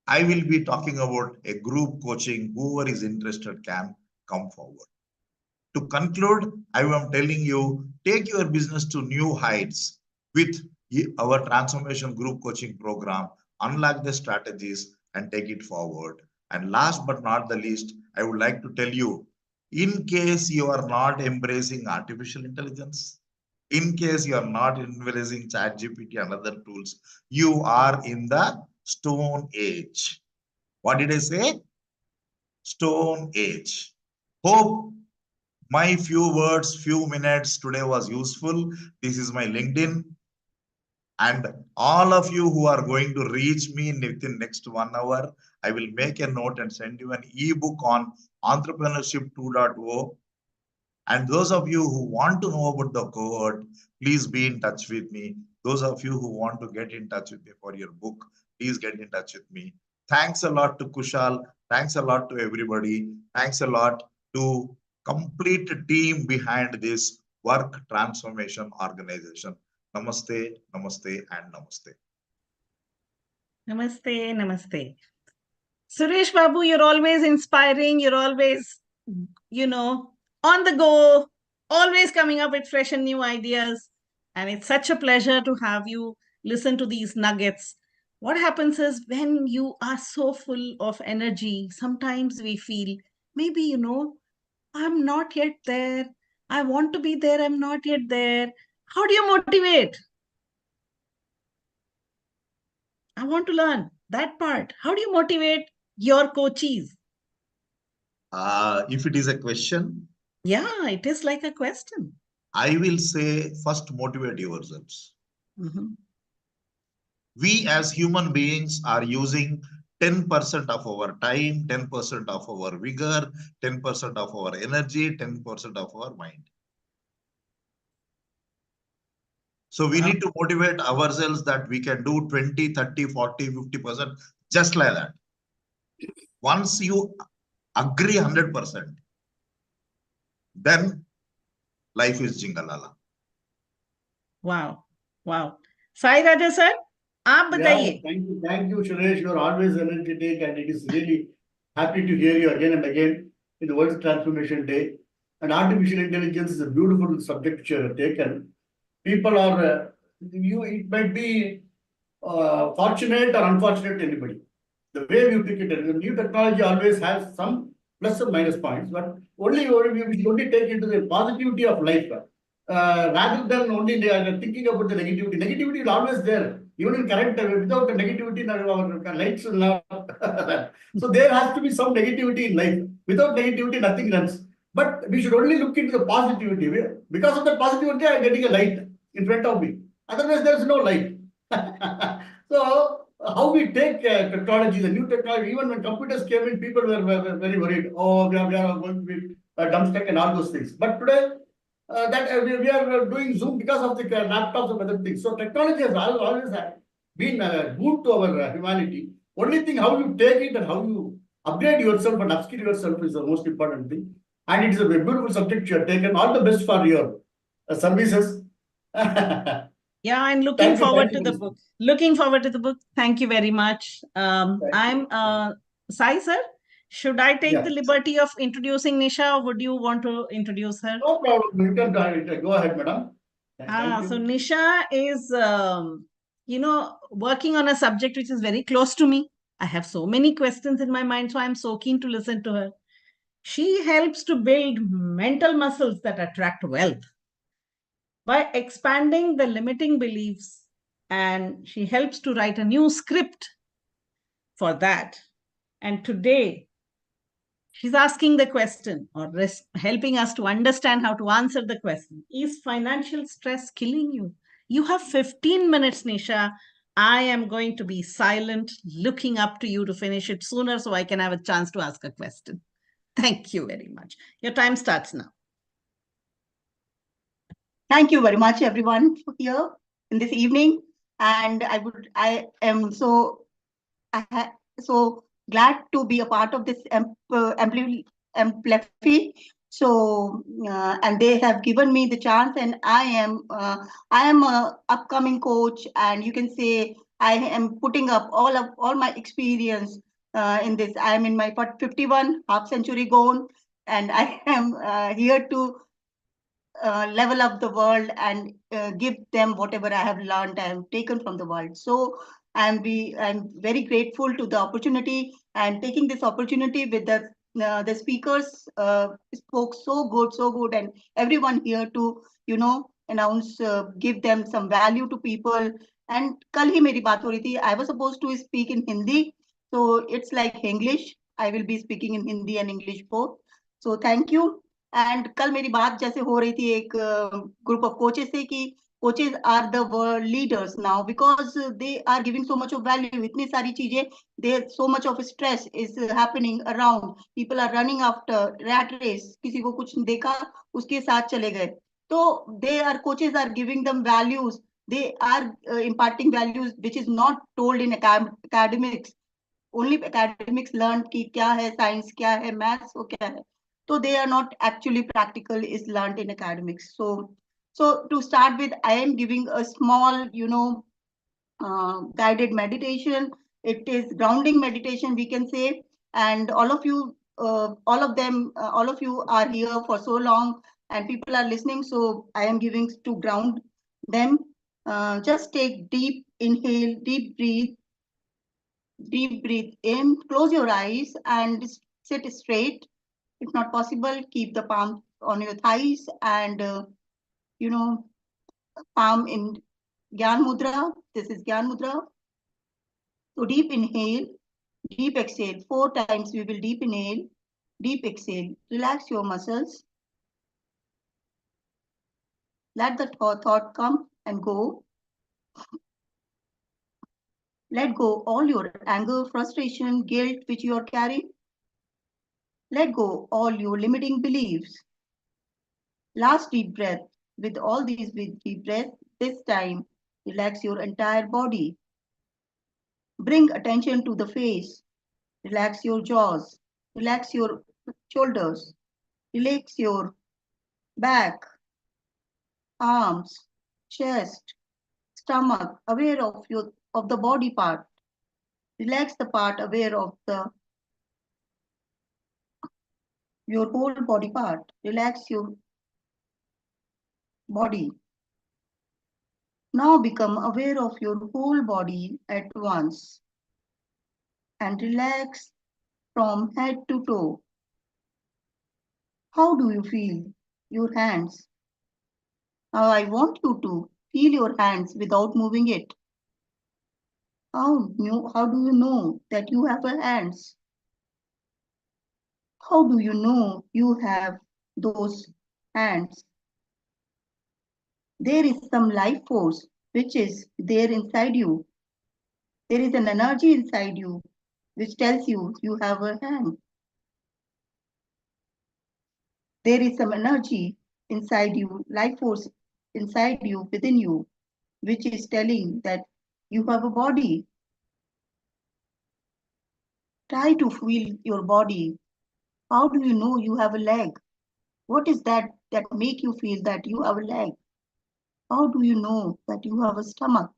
I will be talking about a group coaching. Whoever is interested can come forward. To conclude, I am telling you, take your business to new heights with our transformation group coaching program, unlock the strategies and take it forward. And last but not the least, I would like to tell you, in case you are not embracing artificial intelligence, in case you are not embracing ChatGPT and other tools, you are in the Stone Age. What did I say? Stone Age. Hope my few words, few minutes today was useful. This is my LinkedIn. And all of you who are going to reach me within next 1 hour, I will make a note and send you an ebook on Entrepreneurship 2.0. And those of you who want to know about the cohort, please be in touch with me. Those of you who want to get in touch with me for your book, please get in touch with me. Thanks a lot to Khussaal. Thanks a lot to everybody. Thanks a lot to complete team behind this work transformation organization. Namaste, namaste, and namaste. Namaste, namaste. Suresh Babu, you're always inspiring. You're always, on the go, always coming up with fresh and new ideas. And it's such a pleasure to have you listen to these nuggets. What happens is when you are so full of energy, sometimes we feel, maybe, I'm not yet there. I want to be there. I'm not yet there. How do you motivate? I want to learn that part. How do you motivate your coachees? If it is a question, yeah, it is like a question. I will say first motivate yourselves. We as human beings are using 10% of our time, 10% of our vigor, 10% of our energy, 10% of our mind. So we need to motivate ourselves that we can do 20, 30, 40, 50%, just like that. Once you agree 100%, then life is jingalala. Wow. Wow. Sai Raja sir, aap bataiye. Thank you, Suresh. You are always energetic, and it is really happy to hear you again and again in the World Transformation Day. And artificial intelligence is a beautiful subject which you have taken. People are, it might be fortunate or unfortunate to anybody. The way you pick it, the new technology always has some plus and minus points, but we should only take into the positivity of life. Rather than only thinking about the negativity. Negativity is always there. Even in current time, without the negativity, our lights will not. So there has to be some negativity in life. Without negativity, nothing runs. But we should only look into the positivity. Because of the positivity, I am getting a light in front of me. Otherwise, there is no light. So how we take technology, the new technology, even when computers came in, people were very worried. Oh, we are going to be dumbstruck and all those things. But today, we are doing Zoom because of the laptops and other things. So technology has always been good to our humanity. Only thing, how you take it and how you upgrade yourself and upskill yourself is the most important thing. And it is a beautiful subject you have taken. All the best for your services. Yeah, I'm looking forward to the book. Looking forward to the book. Thank you very much. I'm Sai sir. Should I take the liberty of introducing Nisha, or would you want to introduce her? No problem. You can go ahead, madam. So Nisha is, working on a subject which is very close to me. I have so many questions in my mind, so I'm so keen to listen to her. She helps to build mental muscles that attract wealth by expanding the limiting beliefs, and she helps to write a new script for that. And today, She's asking the question or helping us to understand how to answer the question. Is financial stress killing you? You have 15 minutes, Nisha. I am going to be silent, looking up to you to finish it sooner so I can have a chance to ask a question. Thank you very much. Your time starts now. Thank you very much, everyone, here in this evening. And I am so glad to be a part of this Amplefy. So, and they have given me the chance, and I am a upcoming coach, and you can say I am putting up all my experience in this. I am in my 51 half century gone, and I am here to level up the world and give them whatever I have learned, I have taken from the world. So I'm very grateful to the opportunity, and taking this opportunity with the speakers spoke so good, and everyone here to announce, give them some value to people. And kal hi meri baat ho rahi thi. I was supposed to speak in Hindi, so it's like English. I will be speaking in Hindi and English both. So thank you. And कल मेरी बात जैसे हो रही थी एक group of coaches से कि coaches are the world leaders now because they are giving so much of value. इतनी सारी चीजें, they so much of stress is happening around. People are running after rat race. किसी को कुछ देखा उसके साथ चले गए. तो they are coaches are giving them values. They are imparting values which is not told in academics. Only academics learn कि क्या है साइंस, क्या है मैथ्स, वो क्या है. So they are not actually practical is learned in academics. So to start with, I am giving a small, guided meditation. It is grounding meditation, we can say. And all of you are here for so long, and people are listening. So I am giving to ground them. Just take deep inhale, deep breathe in. Close your eyes and sit straight. If not possible, keep the palm on your thighs and, palm in Gyan Mudra. This is Gyan Mudra. So deep inhale, deep exhale. 4 times we will deep inhale, deep exhale. Relax your muscles. Let the thought come and go. Let go all your anger, frustration, guilt which you are carrying. Let go all your limiting beliefs. Last deep breath. With all these deep breaths, this time, relax your entire body. Bring attention to the face. Relax your jaws. Relax your shoulders. Relax your back, arms, chest, stomach, aware of the body part. Relax the part aware of your whole body part. Relax your body. Now become aware of your whole body at once and relax from head to toe. How do you feel your hands? Now I want you to feel your hands without moving it. How do you know that you have hands? How do you know you have those hands? There is some life force which is there inside you. There is an energy inside you which tells you you have a hand. There is some energy inside you, life force inside you, within you, which is telling that you have a body. Try to feel your body. How do you know you have a leg? What is that make you feel that you have a leg? How do you know that you have a stomach?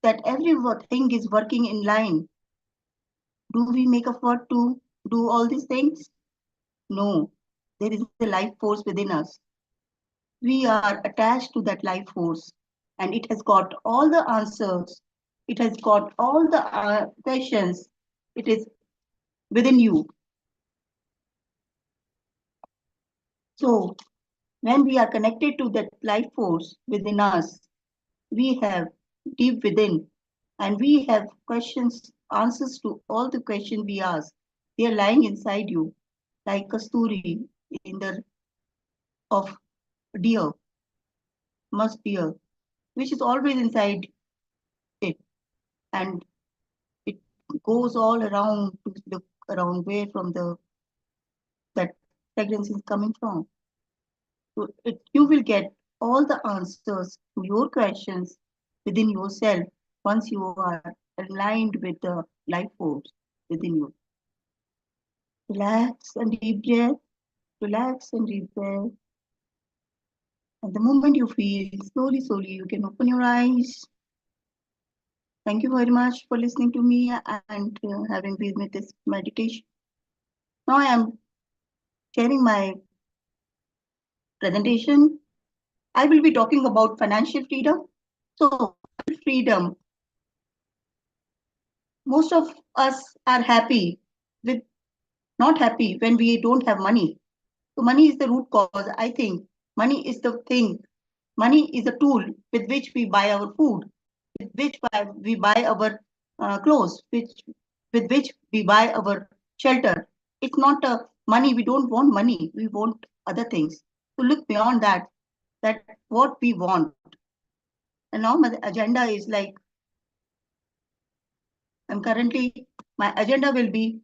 That everything is working in line. Do we make effort to do all these things? No, there is a life force within us. We are attached to that life force, and it has got all the answers. It has got all the questions. It is within you. So when we are connected to that life force within us, we have deep within, and we have questions, answers to all the questions we ask. They are lying inside you, like kasturi in the of deer, musk deer, which is always inside it, and it goes all around to look around where from that fragrance is coming from. So you will get all the answers to your questions within yourself once you are aligned with the life force within you. Relax and deep breath. Relax and deep breath. And the moment you feel slowly, you can open your eyes. Thank you very much for listening to me and having with me this meditation. Now I am sharing my presentation. I will be talking about financial freedom. So, freedom. Most of us are not happy when we don't have money. So, money is the root cause. I think money is the thing. Money is a tool with which we buy our food, with which we buy our clothes, with which we buy our shelter. It's not money. We don't want money. We want other things. To look beyond that what we want. And now my agenda is like, my agenda will be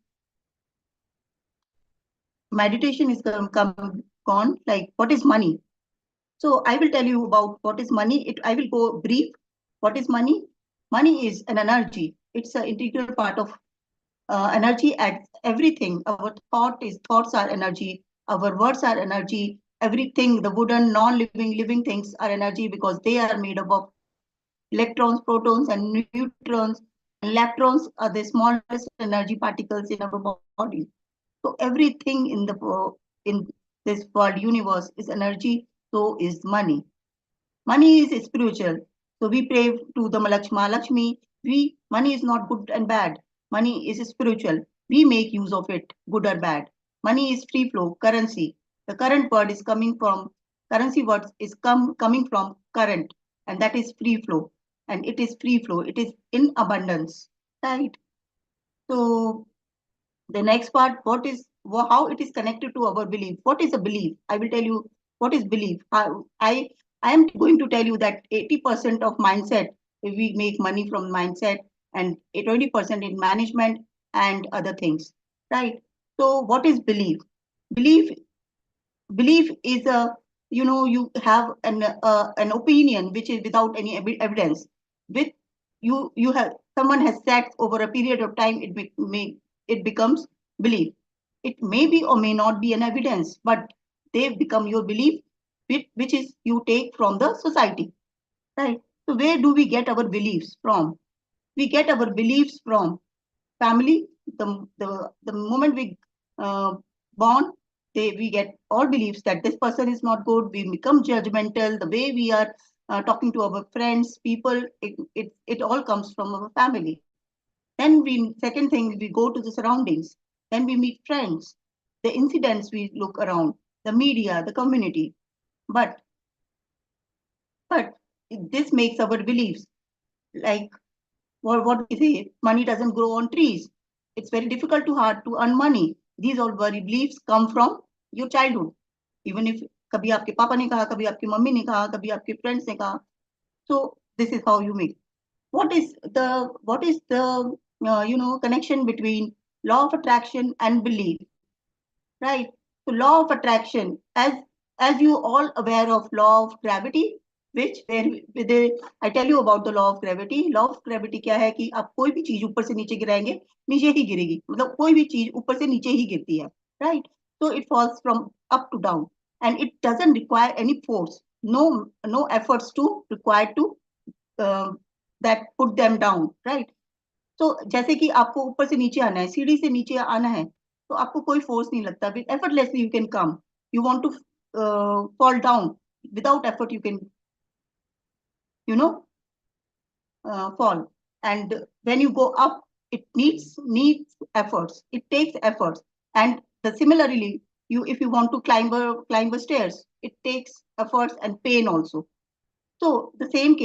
meditation is gone, like what is money? So I will tell you about what is money. I will go brief. What is money? Money is an energy. It's an integral part of energy at everything. Our thoughts are energy. Our words are energy. Everything, the wooden, non-living, living things are energy because they are made up of electrons, protons, and neutrons. Electrons are the smallest energy particles in our body. So everything in this world universe is energy. So is money. Money is spiritual. So we pray to the Lakshmi. Money is not good and bad. Money is spiritual. We make use of it, good or bad. Money is free flow, currency. The current word is coming from currency. Word is coming from current, and that is free flow. And it is free flow. It is in abundance, right? So the next part, how it is connected to our belief. What is a belief? I will tell you what is belief. I am going to tell you that 80% of mindset, we make money from mindset, and 20% in management and other things, right? So what is belief? Belief is you have an opinion which is without any evidence. With someone has said over a period of time, it becomes belief. It may be or may not be an evidence, but they become your belief, which is you take from the society, right? So where do we get our beliefs from? We get our beliefs from family. The moment we born, we get all beliefs that this person is not good. We become judgmental. The way we are talking to our friends, people, it all comes from our family. Then second thing, we go to the surroundings. Then we meet friends, the incidents we look around, the media, the community. But this makes our beliefs. Like what we say, money doesn't grow on trees. It's very hard to earn money. These all beliefs come from your childhood. Even if कभी आपके पापा ने कहा, कभी आपकी mummy ने कहा, कभी आपके friends ने कहा. So this is how you make. What is the connection between law of attraction and belief, right? So law of attraction, as you all aware of law of gravity, I tell you about the law of gravity. Law of gravity क्या है कि आप कोई भी चीज ऊपर से नीचे गिराएंगे, नीचे ही गिरेगी. मतलब कोई भी चीज ऊपर से नीचे ही गिरती है, right? So it falls from up to down, and it doesn't require any force. No efforts required to that put them down, right? So जैसे कि आपको ऊपर से नीचे आना है, सीढ़ी से नीचे आना है, तो आपको कोई force नहीं लगता. Effortlessly you can come. You want to fall down, without effort you can fall. And when you go up, it needs efforts. It takes efforts. And similarly, if you want to climb the stairs, it takes efforts and pain also. So the same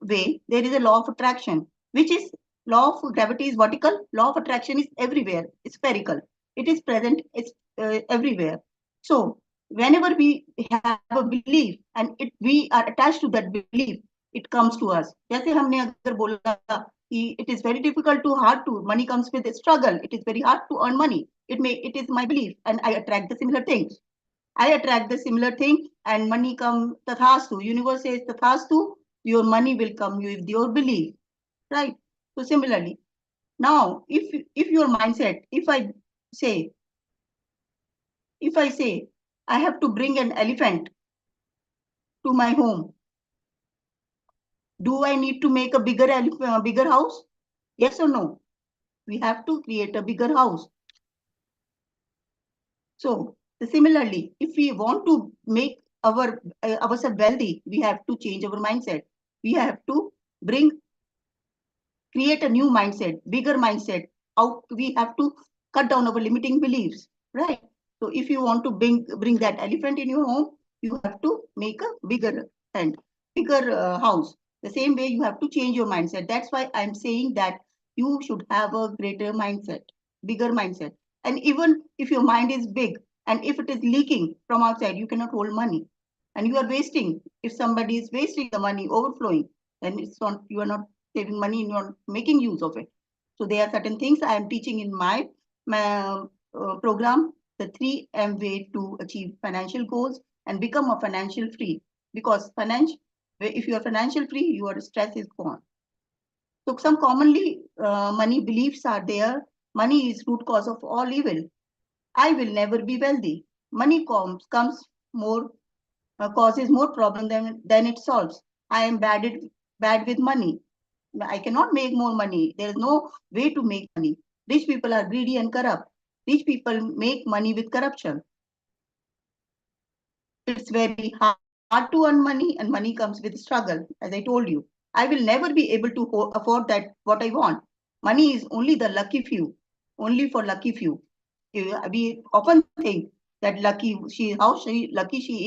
way, there is a law of attraction, which is law of gravity is vertical, law of attraction is everywhere, it's spherical. It is present, it's everywhere. So whenever we have a belief and we are attached to that belief, it comes to us. जैसे हमने अगर बोला कि it is very difficult to hard to money comes with a struggle. It is very hard to earn money. It is my belief, and I attract the similar things. I attract the similar thing, and money come tathastu. Universe says tathastu. Your money will come with your belief, right? So similarly, now if your mindset, if I say I have to bring an elephant to my home, do I need to make a bigger house? Yes or no? We have to create a bigger house. So similarly, if we want to make ourselves wealthy, we have to change our mindset. We have to create a new mindset, bigger mindset. We have to cut down our limiting beliefs, right? So if you want to bring that elephant in your home, you have to make a bigger house. The same way you have to change your mindset. That's why I'm saying that you should have a greater mindset, bigger mindset. And even if your mind is big and if it is leaking from outside, you cannot hold money. And you are wasting. If somebody is wasting the money, overflowing, then you are not saving money and you're making use of it. So there are certain things I am teaching in my program, the 3M way to achieve financial goals and become a financial free. Because if you are financial free, your stress is gone. So some commonly money beliefs are there. Money is root cause of all evil. I will never be wealthy. Money causes more problem than it solves. I am bad with money. I cannot make more money. There is no way to make money. Rich people are greedy and corrupt. Rich people make money with corruption. It's very hard to earn money, and money comes with struggle, as I told you. I will never be able to afford what I want. Money is only the lucky few, only for lucky few. We often think that lucky she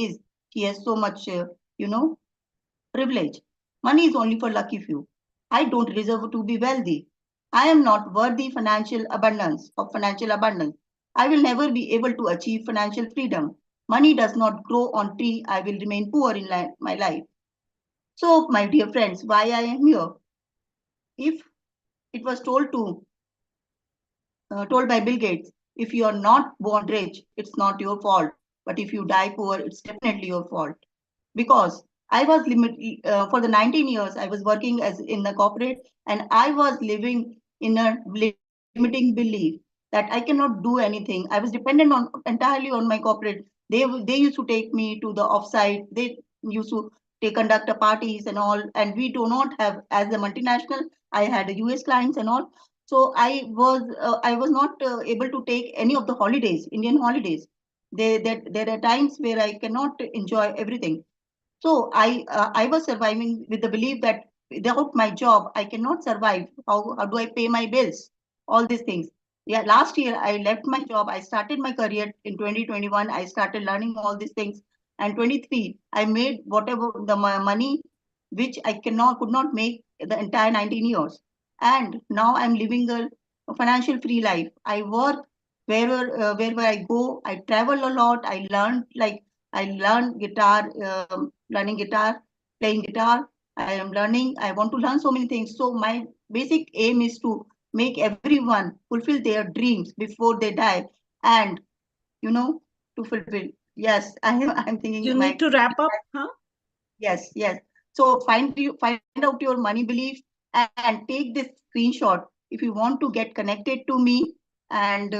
is. She has so much, privilege. Money is only for lucky few. I don't deserve to be wealthy. I am not worthy financial abundance. I will never be able to achieve financial freedom. Money does not grow on tree. I will remain poor in my life. So, my dear friends, why I am here? If it was told by Bill Gates, if you are not born rich, it's not your fault. But if you die poor, it's definitely your fault. Because I was for the 19 years I was working as in the corporate, and I was living in a limiting belief that I cannot do anything. I was dependent entirely on my corporate. They used to take me to the offsite. They used to conduct parties and all, and we do not have, as a multinational, I had US clients and all. So I was not able to take any of the holidays, Indian holidays. There are times where I cannot enjoy everything. So I was surviving with the belief that without my job, I cannot survive. How do I pay my bills? All these things. Yeah, last year I left my job. I started my career in 2021. I started learning all these things. And 23, I made whatever the money which I could not make the entire 19 years. And now I'm living a financial free life. I work wherever I go. I travel a lot. I learned guitar, learning guitar, playing guitar. I want to learn so many things. So my basic aim is to make everyone fulfill their dreams before they die, and to fulfill. Yes, I'm thinking. You need to wrap up, huh? Yes. So find out your money beliefs and take this screenshot if you want to get connected to me, and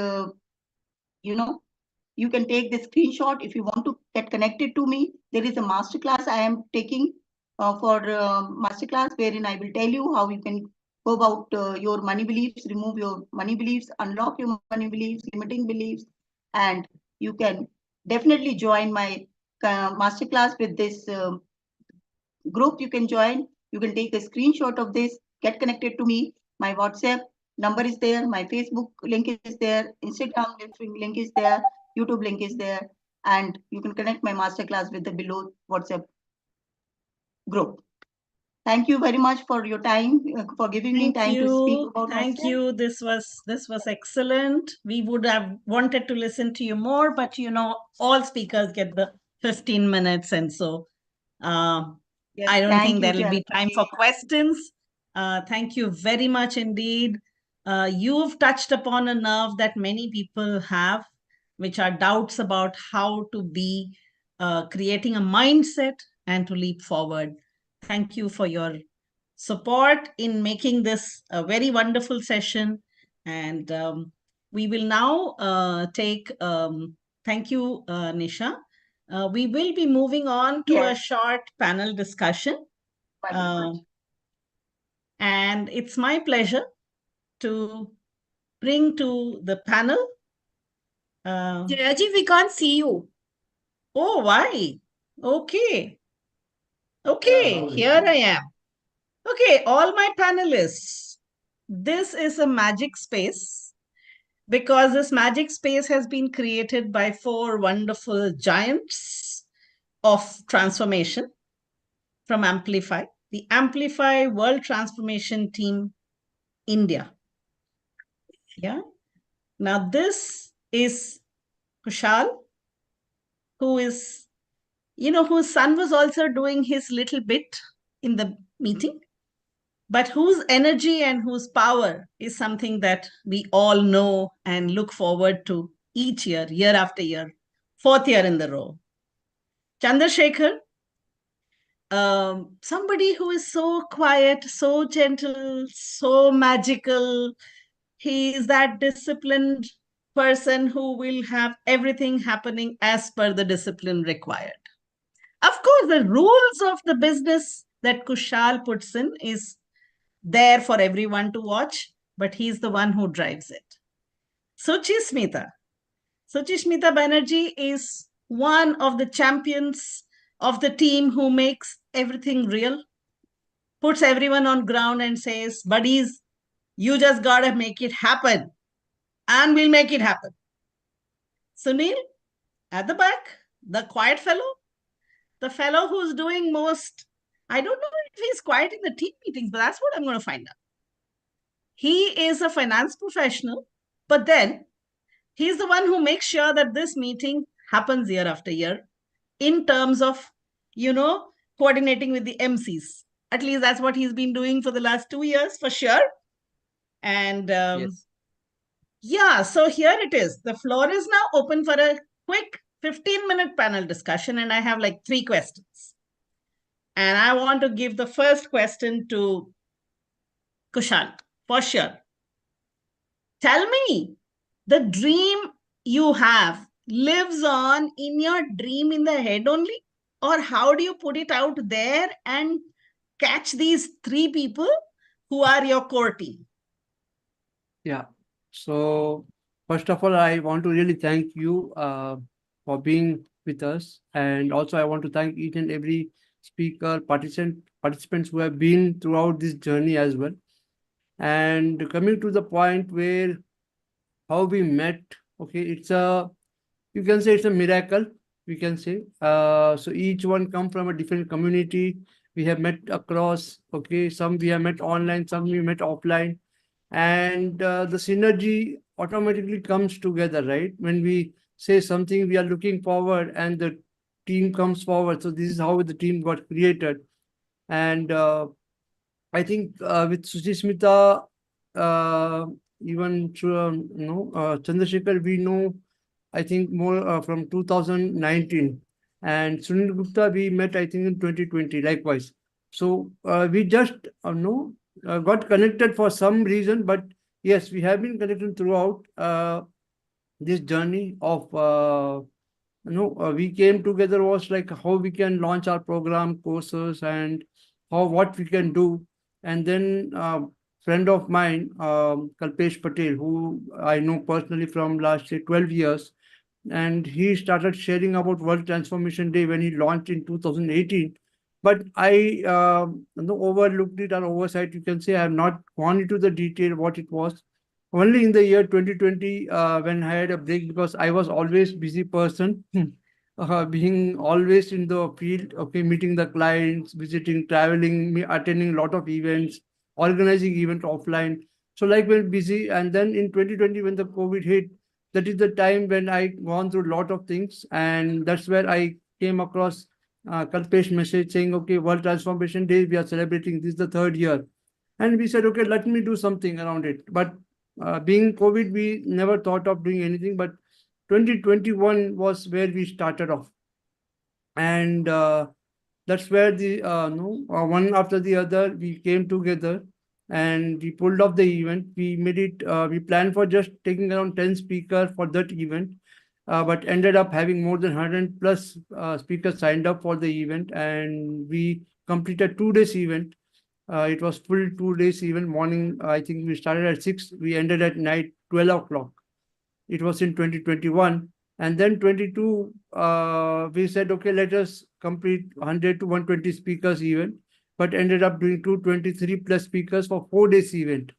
you can take this screenshot if you want to get connected to me. There is a masterclass I am taking masterclass wherein I will tell you how you can go about your money beliefs, remove your money beliefs, unlock your money beliefs, limiting beliefs, and you can definitely join my masterclass with this group. You can join. You can take a screenshot of this, get connected to me. My WhatsApp number is there. My Facebook link is there. Instagram link is there. YouTube link is there. And you can connect my masterclass with the below WhatsApp group. Thank you very much for your time, for giving me time to speak about Thank myself. you. This was excellent. We would have wanted to listen to you more, but all speakers get the 15 minutes, and so Yes, I don't thank think you, there'll be Chair. time for questions. Thank you very much indeed. You've touched upon a nerve that many people have, which are doubts about how to be creating a mindset and to leap forward. Thank you for your support in making this a very wonderful session. And we will now take, thank you, Nisha. We will be moving on to a Yes. short panel discussion. And it's my pleasure to bring to the panel. Jayaji, we can't see you. Oh, why? Okay. Okay, here I am. Okay, all my panelists. This is a magic space because this magic space has been created by 4 wonderful giants of transformation from Amplify, the Amplify World Transformation Team, India. Yeah. Now, this is Khussaal, who is, whose son was also doing his little bit in the meeting, but whose energy and whose power is something that we all know and look forward to each year, year after year, 4th year in the row. Chandrasekhar, somebody who is so quiet, so gentle, so magical. He is that disciplined person who will have everything happening as per the discipline required. Of course, the rules of the business that Khussaal puts in is there for everyone to watch, but he's the one who drives it. Suchishmita Banerjee is one of the champions of the team who makes everything real, puts everyone on ground and says, buddies, you just gotta make it happen, and we'll make it happen. Sunil, at the back, the quiet fellow, the fellow who's doing most, I don't know if he's quiet in the team meetings, but that's what I'm going to find out. He is a finance professional, but then he's the one who makes sure that this meeting happens year after year in terms of, coordinating with the MCs. At least that's what he's been doing for the last 2 years, for sure. And yeah, so here it is. The floor is now open for a quick 15-minute panel discussion, and I have like 3 questions. And I want to give the first question to Khussaal, for sure. Tell me, the dream you have lives on in your dream in the head only? Or how do you put it out there and catch these 3 people who are your core team? Yeah. So first of all, I want to really thank you for being with us. And also I want to thank each and every speaker, participants who have been throughout this journey as well. And coming to the point where how we met, okay, you can say it's a miracle, we can say. So each one come from a different community. We have met across, okay, some we have met online, some we met offline. And the synergy automatically comes together, right? When we say something, we are looking forward and the team comes forward. So this is how the team got created. And I think with Suchishmita, even through Chandrasekhar, we know, I think more from 2019. And Sunil Gupta, we met, I think, in 2020, likewise. So we just got connected for some reason, but yes, we have been connected throughout this journey of, we came together was like how we can launch our program, courses, and what we can do. And then friend of mine, Kalpesh Patel, who I know personally from last 12 years, and he started sharing about World Transformation Day when he launched in 2018. But I overlooked it or oversight, you can say. I have not gone into the detail what it was. Only in the year 2020, when I had a break, because I was always busy person. being always in the field, okay, meeting the clients, visiting, traveling, attending a lot of events, organizing events offline. So like we're busy. And then in 2020, when the COVID hit, that is the time when I gone through a lot of things. And that's where I came across Kalpesh message saying, okay, World Transformation Day, we are celebrating, this is the 3rd year. And we said, okay, let me do something around it. But being COVID, we never thought of doing anything, but 2021 was where we started off. And that's where the one after the other, we came together and we pulled off the event. We made it, we planned for just taking around 10 speakers for that event, but ended up having more than 100 plus speakers signed up for the event. And we completed 2 days event. It was full 2 days event. Morning, I think we started at 6, we ended at night 12 o'clock. It was in 2021. And then 22, we said, okay, let us complete 100 to 120 speakers event, but ended up doing 223 plus speakers for 4 days event.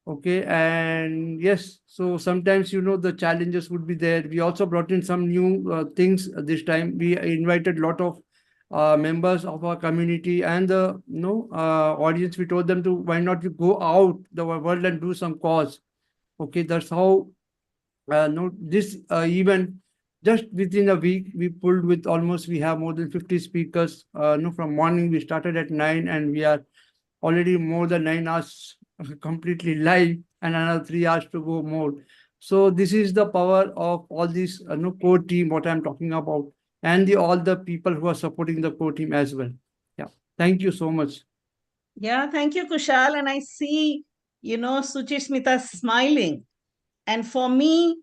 Okay, and yes, so sometimes, the challenges would be there. We also brought in some new things this time. We invited a lot of members of our community and the audience. We told them to, why not you go out the world and do some cause. Okay, that's how this event, just within a week, we pulled with almost, we have more than 50 speakers. From morning, we started at 9 and we are already more than 9 hours completely live and another 3 hours to go more. So this is the power of all these core team, what I'm talking about, and all the people who are supporting the core team as well. Yeah. Thank you so much. Yeah, thank you, Khussaal. And I see, Suchishmita smiling. And for me,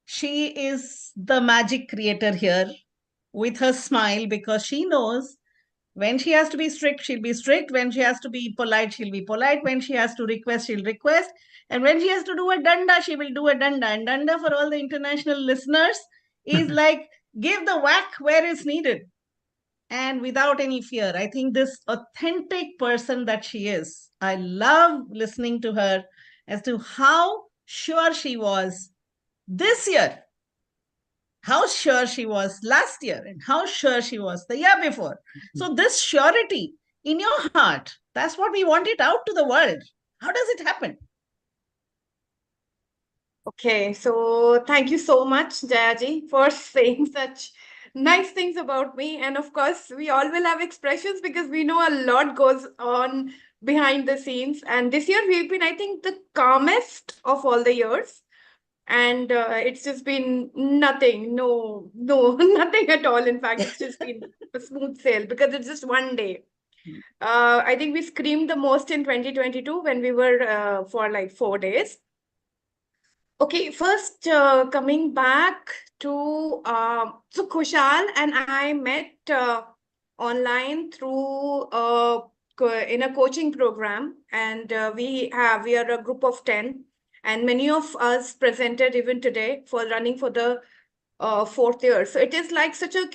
she is the magic creator here with her smile, because she knows when she has to be strict, she'll be strict. When she has to be polite, she'll be polite. When she has to request, she'll request. And when she has to do a danda, she will do a danda. And danda, for all the international listeners, is like give the whack where it's needed. And without any fear. I think this authentic person that she is, I love listening to her as to how sure she was this year, how sure she was last year, and how sure she was the year before. So this surety in your heart, that's what we want it out to the world. How does it happen? Okay, so thank you so much, Jayaji, for saying such nice things about me. And of course, we all will have expressions because we know a lot goes on behind the scenes. And this year we've been, I think, the calmest of all the years. And it's just been nothing, nothing at all. In fact, it's just been a smooth sail because it's just one day. I think we screamed the most in 2022 when we were for like 4 days. Okay, first coming back to, so Khussaal and I met online through in a coaching program, and we are a group of 10, and many of us presented even today for running for the 4th year. So it is like such a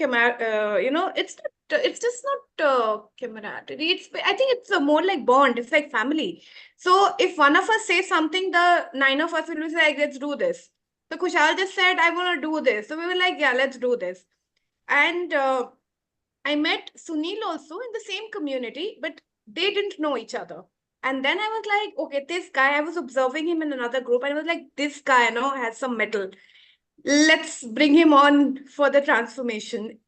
it's just not camaraderie. I think it's more like bond. It's like family. So if one of us says something, the 9 of us will be like, let's do this. So Khussaal just said, I want to do this. So we were like, yeah, let's do this. And I met Sunil also in the same community, but they didn't know each other. And then I was like, okay, this guy, I was observing him in another group, and I was like, this guy, has some metal. Let's bring him on for the transformation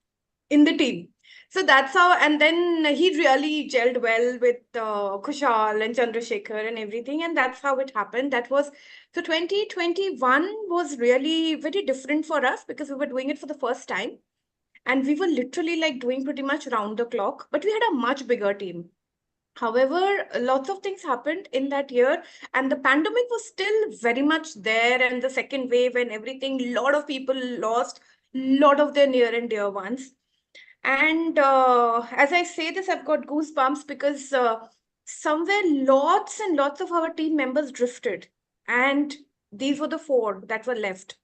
in the team. So that's how, and then he really gelled well with Khussaal and Chandrasekhar and everything. And that's how it happened. So 2021 was really very different for us because we were doing it for the first time. And we were literally like doing pretty much round the clock, but we had a much bigger team. However, lots of things happened in that year, and the pandemic was still very much there, and the second wave and everything, a lot of people lost a lot of their near and dear ones. And as I say this, I've got goosebumps because somewhere lots and lots of our team members drifted, and these were the 4 that were left.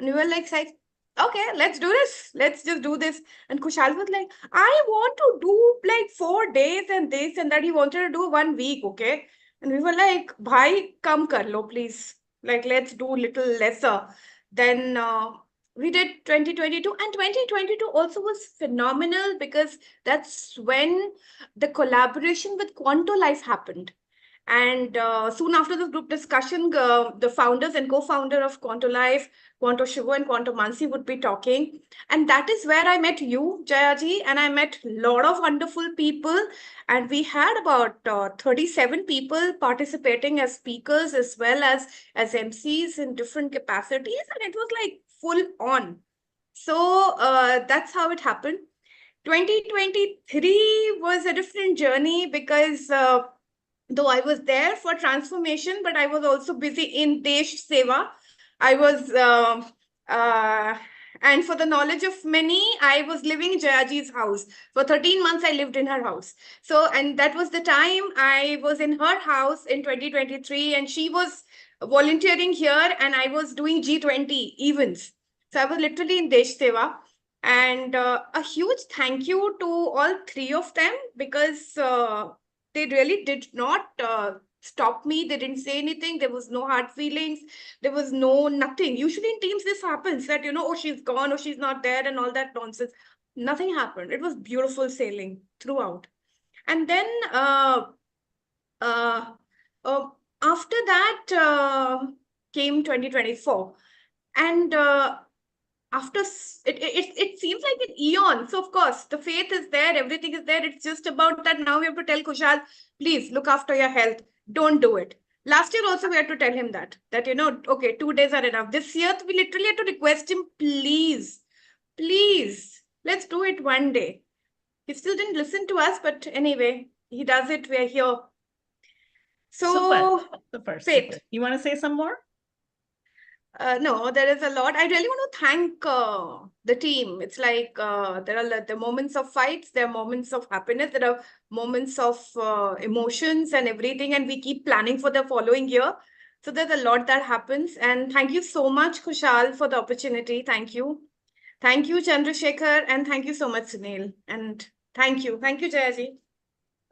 And we were like, okay, let's do this. Let's just do this. And Khussaal was like, I want to do like 4 days and this and that. He wanted to do 1 week, okay? And we were like, bhai, come kar lo, please. Like, let's do little lesser. Then we did 2022, and 2022 also was phenomenal because that's when the collaboration with Quanto Life happened. And soon after the group discussion, the founders and co-founder of Quanto Life, Quanto Shivu and Quanto Mansi would be talking. And that is where I met you, Jayaji, and I met a lot of wonderful people. And we had about 37 people participating as speakers as well as MCs in different capacities. And it was like full on. So that's how it happened. 2023 was a different journey because though I was there for transformation, but I was also busy in Desh Seva. I was, and for the knowledge of many, I was living in Jayaji's house. For 13 months, I lived in her house. So, and that was the time I was in her house in 2023, and she was volunteering here, and I was doing G20 events. So I was literally in Desh Seva. And a huge thank you to all three of them because they really did not stop me. They didn't say anything. There was no hard feelings. There was no nothing. Usually in teams, this happens that, oh, she's gone, or she's not there, and all that nonsense. Nothing happened. It was beautiful sailing throughout. And then after that came 2024. And after it seems like an eon. So of course the faith is there, everything is there. It's just about that now we have to tell Khussaal, please look after your health, don't do it. Last year also we had to tell him that okay, 2 days are enough. This year we literally had to request him, please let's do it one day. He still didn't listen to us, but anyway, he does it. We're here. So Super. faith. You want to say some more? No, there is a lot. I really want to thank the team. It's like there are the moments of fights, there are moments of happiness, there are moments of emotions and everything, and we keep planning for the following year. So there's a lot that happens. And thank you so much, Khussaal, for the opportunity. Thank you. Thank you, Chandrasekhar, and thank you so much, Sunil. And thank you, Jayaji.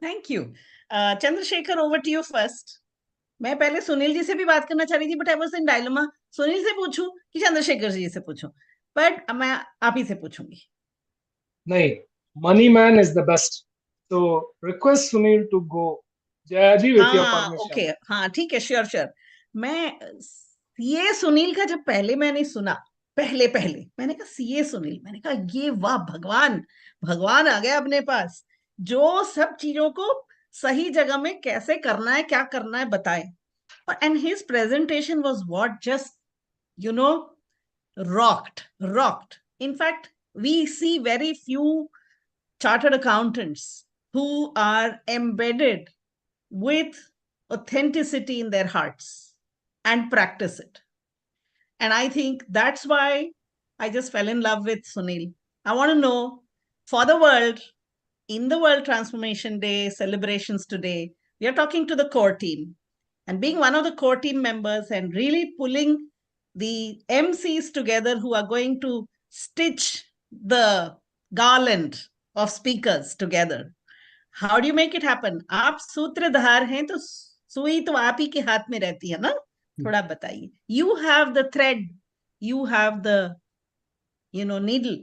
Thank you. Chandrasekhar, over to you first. मैं पहले सुनील जी से भी बात करना चाह रही थी, but I was in dilemma, Sunil से पूछूं कि चंद्रशेखर जी से पूछूं, बट मैं आप ही से पूछूंगी. नहीं, money man is the best, so request Sunil to go. Jayaji, with your permission. Okay, हाँ ठीक है, श्योर. मैं सीए सुनील का जब पहले मैंने सुना, पहले मैंने कहा सीए सुनील, मैंने कहा ये वाह, भगवान आ गया अपने पास, जो सब चीजों को सही जगह में कैसे करना है, क्या करना है बताए. And his presentation was what just, rocked. In fact, we see very few chartered accountants who are embedded with authenticity in their hearts and practice it. And I think that's why I just fell in love with Sunil. I want to know, for the world, in the World Transformation Day celebrations today, we are talking to the core team. And being one of the core team members and really pulling the MCs together who are going to stitch the garland of speakers together. How do you make it happen? आप सूत्रधार हैं तो सुई तो आप ही के हाथ में रहती है ना, थोड़ा बताइए. You have the thread, you have the needle.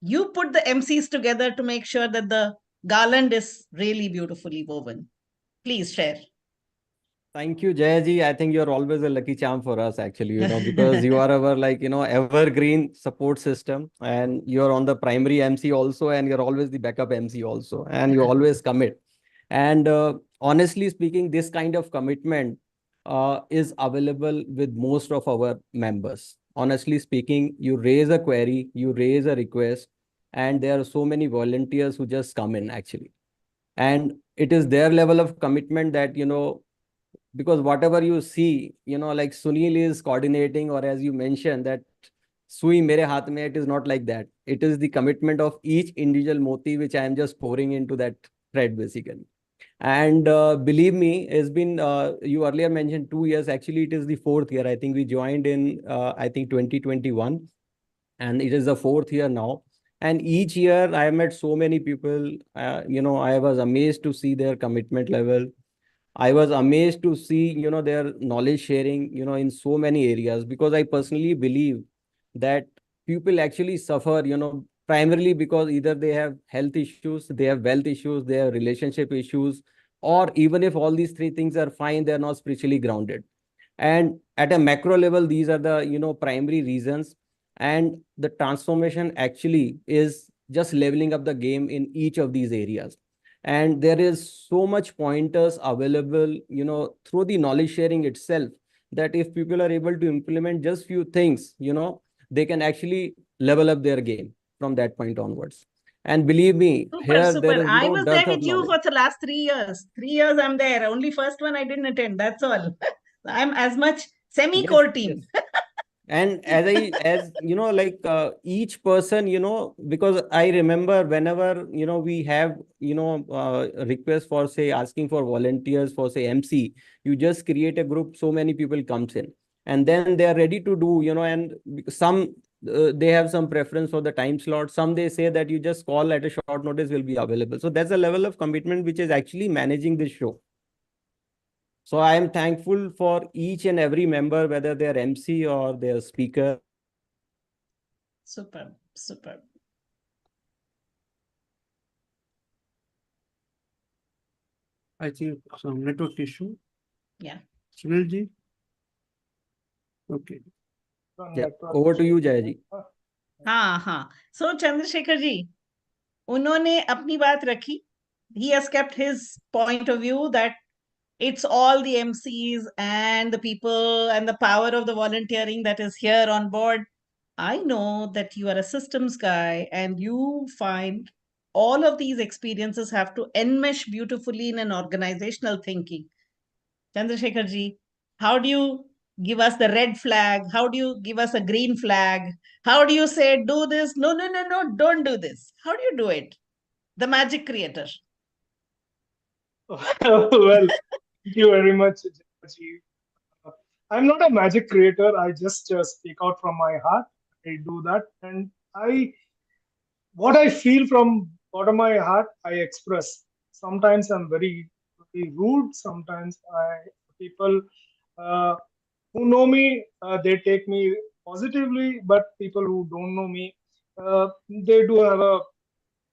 You put the MCs together to make sure that the garland is really beautifully woven. Please share. Thank you, Jayaji. I think you're always a lucky charm for us, actually, because you are our evergreen support system, and you're on the primary MC also, and you're always the backup MC also, and you always commit. And honestly speaking, this kind of commitment is available with most of our members. Honestly speaking, you raise a query, you raise a request, and there are so many volunteers who just come in, actually. And it is their level of commitment that, because whatever you see, like Sunil is coordinating, or as you mentioned, that sui mere haath mein, it is not like that. It is the commitment of each individual moti, which I am just pouring into that thread, basically. And believe me, it's been, you earlier mentioned 2 years. Actually, it is the 4th year. I think we joined in, 2021. And it is the 4th year now. And each year I have met so many people, I was amazed to see their commitment level. I was amazed to see, their knowledge sharing, in so many areas, because I personally believe that people actually suffer, primarily because either they have health issues, they have wealth issues, they have relationship issues, or even if all these three things are fine, they're not spiritually grounded. And at a macro level, these are the, primary reasons. And the transformation actually is just leveling up the game in each of these areas. And there is so much pointers available, through the knowledge sharing itself, that if people are able to implement just few things, they can actually level up their game from that point onwards. And believe me, Super, here super. there is I no was there dearth of with you knowledge. for the last 3 years. 3 years I'm there. Only first one I didn't attend. That's all. I'm as much semi-core team. And as like each person, because I remember whenever, we have, requests for, say, asking for volunteers for, say, MC, you just create a group, so many people comes in, and then they are ready to do, and some, they have some preference for the time slot. Some, they say that you just call at a short notice, will be available. So that's a level of commitment which is actually managing this show. So I am thankful for each and every member, whether they are MC or they are speaker. Super, super. I think some network issue. Yeah. Sunilji? Okay. Yeah. Over to you, Jayaji. हाँ. So Chandrasekhar ji, उन्होंने अपनी बात रखी. He has kept his point of view that it's all the MCs and the people and the power of the volunteering that is here on board. I know that you are a systems guy and you find all of these experiences have to enmesh beautifully in an organizational thinking. Chandrasekhar ji, how do you give us the red flag? How do you give us a green flag? How do you say, do this? No, no, no, no, don't do this. How do you do it? The magic creator. Well, thank you very much, Jayaji. I'm not a magic creator. I just speak out from my heart. I do that, and what I feel from bottom of my heart, I express. Sometimes I'm very, very rude. Sometimes people who know me, they take me positively, but people who don't know me, they do have a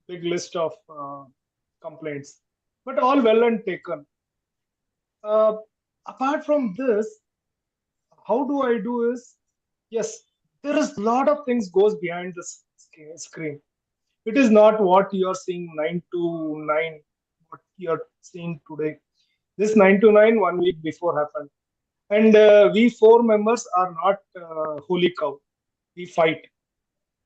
big list of complaints. But all well and taken. Apart from this, how do I do is, yes, there is a lot of things goes behind the screen. It is not what you are seeing 9 to 9, what you are seeing today. This 9 to 9 1 week before happened. And we 4 members are not holy cow. We fight,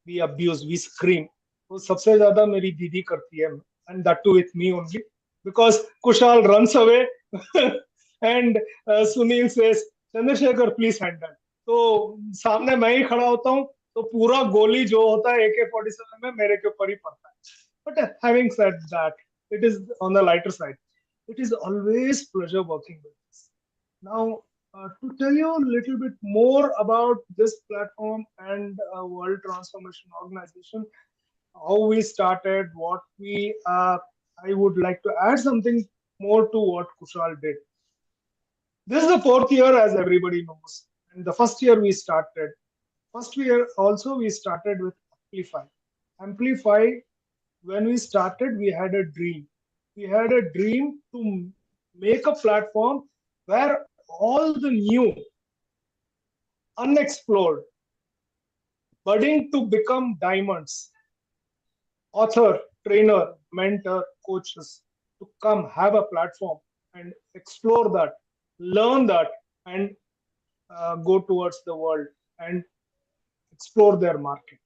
we abuse, we scream. वो सबसे ज़्यादा मेरी दीदी करती है, and that too with me only, because Khussaal runs away and Sunil says, Chandrasekhar, please handle. तो सामने मैं ही खड़ा होता हूँ, तो पूरा गोली जो होता है AK-47 में मेरे के ऊपर ही पड़ता है. But having said that, it is on the lighter side. It is always pleasure working with us. Now, to tell you a little bit more about this platform and World Transformation Organization, how we started, what we I would like to add something more to what Khussaal did. This is the 4th year, as everybody knows. And the first year we started. First year also we started with Amplify. Amplify, when we started, we had a dream. We had a dream to make a platform where all the new, unexplored, budding to become diamonds, author, trainer, mentor, coaches, to come have a platform and explore that, learn that, and go towards the world and explore their market.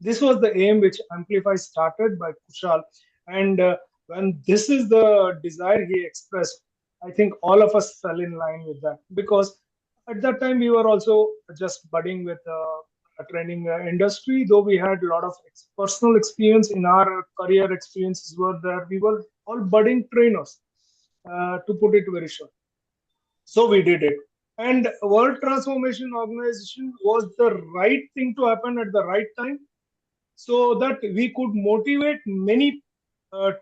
This was the aim which Amplify started by Khussaal. And when this is the desire he expressed, I think all of us fell in line with that, because at that time we were also just budding with a training industry, though we had a lot of personal experience in our career experiences were there. We were all budding trainers, to put it very short. So we did it. And World Transformation Organization was the right thing to happen at the right time, so that we could motivate many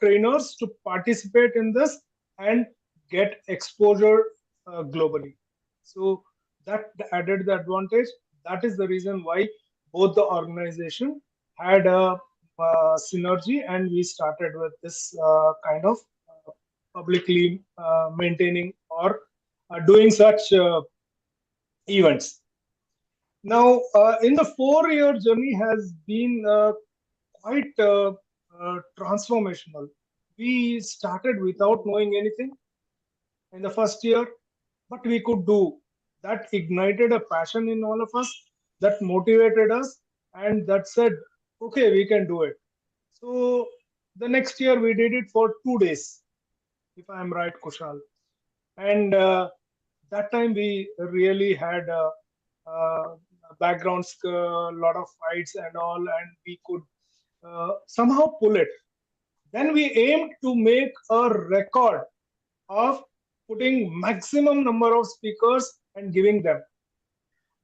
trainers to participate in this and get exposure globally. So that added the advantage. That is the reason why both the organization had a synergy, and we started with this kind of publicly maintaining or doing such events. Now, in the 4-year journey has been quite transformational. We started without knowing anything in the first year, but we could do. That ignited a passion in all of us, that motivated us, and that said, okay, we can do it. So the next year we did it for 2 days, if I'm right, Khussaal. And that time we really had backgrounds, a lot of fights and all, and we could somehow pull it. Then we aimed to make a record of putting maximum number of speakers and giving them.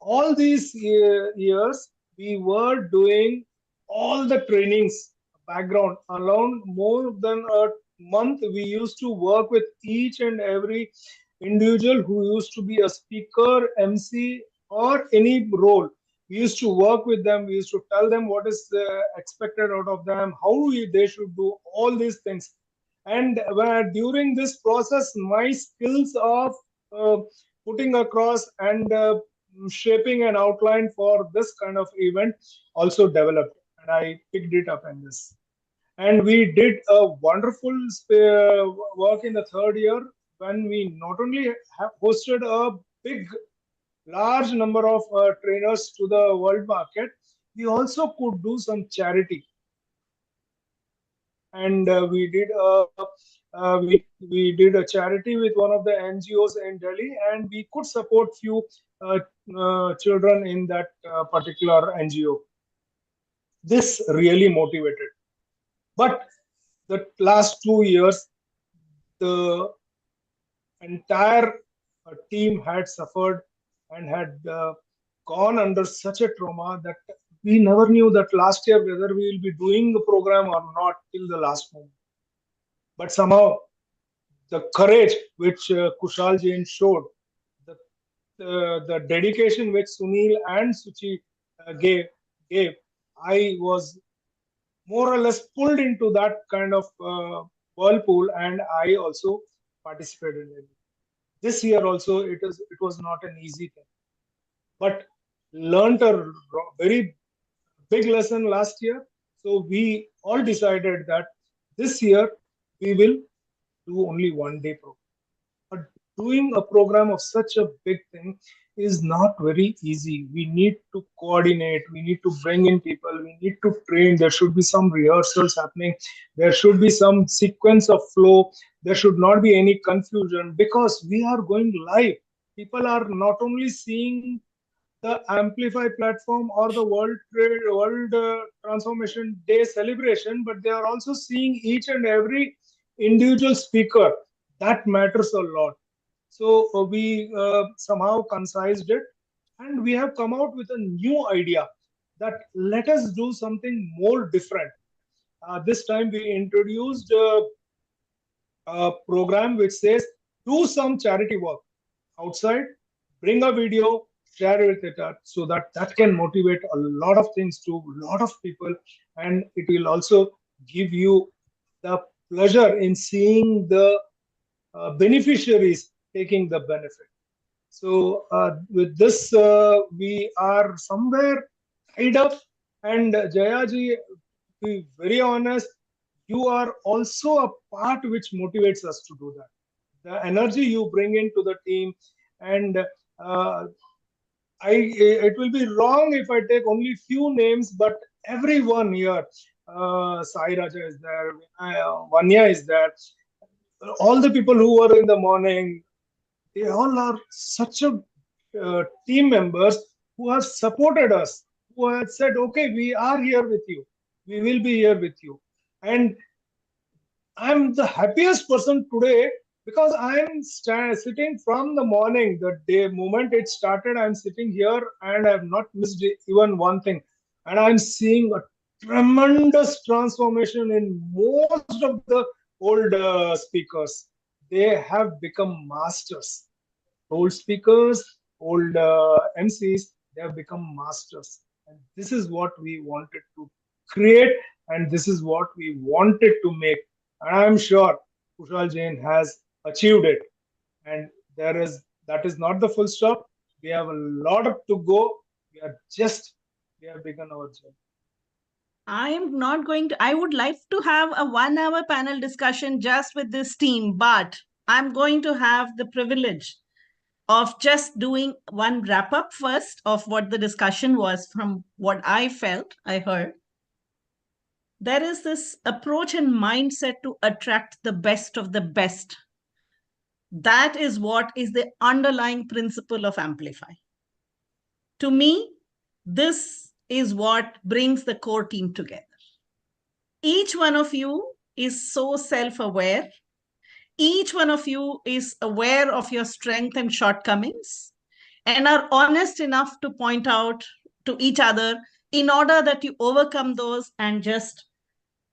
All these years, we were doing all the trainings, background, around more than a month. We used to work with each and every individual who used to be a speaker, MC, or any role. We used to work with them. We used to tell them what is expected out of them, how they should do all these things. And during this process, my skills of putting across and shaping an outline for this kind of event also developed, and I picked it up in this. And we did a wonderful work in the 3rd year, when we not only have hosted a large number of trainers to the world market, we also could do some charity. And we did a charity with one of the NGOs in Delhi, and we could support few children in that particular NGO. This really motivated. But the last 2 years, the entire team had suffered and had gone under such a trauma that we never knew that last year whether we will be doing the program or not till the last moment. But somehow the courage which Khussaal Jain showed, the dedication which Sunil and Suchi gave, I was more or less pulled into that kind of whirlpool, and I also participated in it. This year also, it was not an easy thing, but learned a very big lesson last year. So we all decided that this year we will do only 1-day program. But doing a program of such a big thing is not very easy. We need to coordinate, we need to bring in people, we need to train. There should be some rehearsals happening, there should be some sequence of flow, there should not be any confusion, because we are going live. People are not only seeing the Amplify platform or the World Transformation Day celebration, but they are also seeing each and every individual speaker. That matters a lot. So we somehow concised it, and we have come out with a new idea that let us do something more different. This time we introduced a program which says, do some charity work outside, bring a video, share with it, so that can motivate a lot of things to a lot of people, and it will also give you the pleasure in seeing the beneficiaries taking the benefit. So with this, we are somewhere tied up, and Jayaji, to be very honest, you are also a part which motivates us to do that. The energy you bring into the team, and it will be wrong if I take only few names, but everyone here, Sai Raja is there, Vanya is there, all the people who were in the morning, they all are such a team members who have supported us, who have said, okay, we are here with you, we will be here with you. And I'm the happiest person today, because I'm sitting from the morning, the day moment it started, I'm sitting here and I have not missed even one thing. And I'm seeing a tremendous transformation in most of the old speakers. They have become masters. Old speakers, old MCs, they have become masters. And this is what we wanted to create, and this is what we wanted to make. And I am sure Khussaal Jain has achieved it. And that is not the full stop. We have a lot to go. We have begun our journey. I am not going to, I would like to have a 1 hour panel discussion just with this team, but I'm going to have the privilege of just doing one wrap up first of what the discussion was from what I felt, I heard. There is this approach and mindset to attract the best of the best. That is what is the underlying principle of Amplify. To me, this is what brings the core team together. Each one of you is so self-aware. Each one of you is aware of your strength and shortcomings and are honest enough to point out to each other in order that you overcome those and just,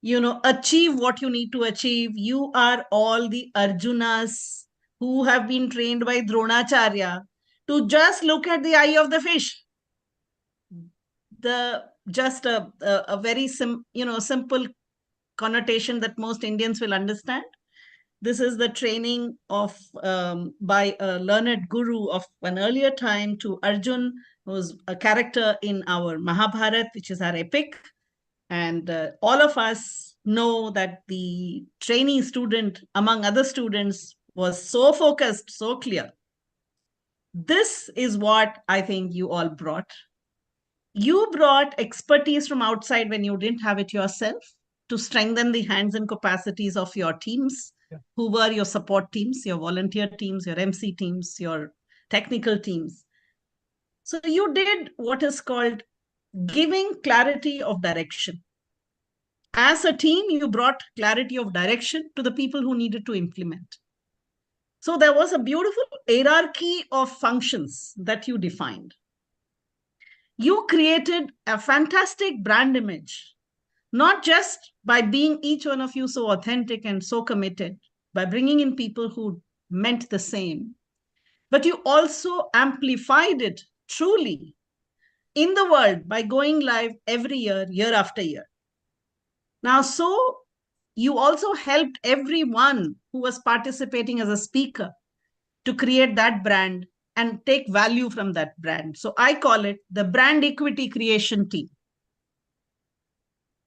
achieve what you need to achieve. You are all the Arjunas who have been trained by Dronacharya to just look at the eye of the fish. Just a very simple connotation that most Indians will understand. This is the training of by a learned guru of an earlier time to Arjun, who's a character in our Mahabharata, which is our epic. And all of us know that the trainee student, among other students, was so focused, so clear. This is what I think you all brought. You brought expertise from outside when you didn't have it yourself to strengthen the hands and capacities of your teams, who were your support teams, your volunteer teams, your MC teams, your technical teams. So you did what is called giving clarity of direction. As a team, you brought clarity of direction to the people who needed to implement. So there was a beautiful hierarchy of functions that you defined. You created a fantastic brand image, not just by being each one of you so authentic and so committed, by bringing in people who meant the same, but you also amplified it truly in the world by going live every year, year after year. Now, so you also helped everyone who was participating as a speaker to create that brand and take value from that brand. So I call it the brand equity creation team.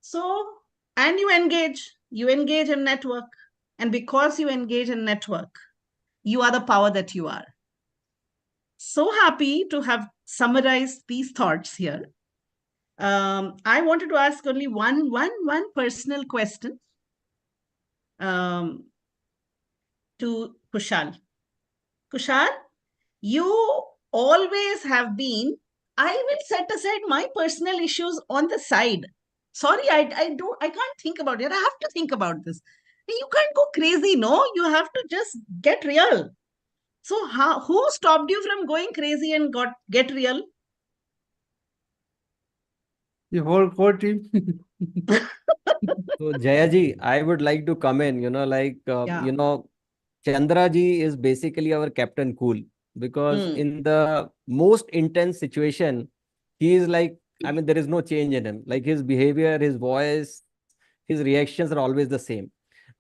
So, and you engage and network. And because you engage and network, you are the power that you are. So happy to have summarized these thoughts here. I wanted to ask only one personal question to Khussaal. Khussaal, you always have been, I will set aside my personal issues on the side. Sorry, I can't think about it. I have to think about this. You can't go crazy, no? You have to just get real. So who stopped you from going crazy and get real? The whole core team. So Jayaji, I would like to come in, Chandra ji is basically our Captain Cool, because in the most intense situation, he is like, there is no change in him. Like his behavior, his voice, his reactions are always the same.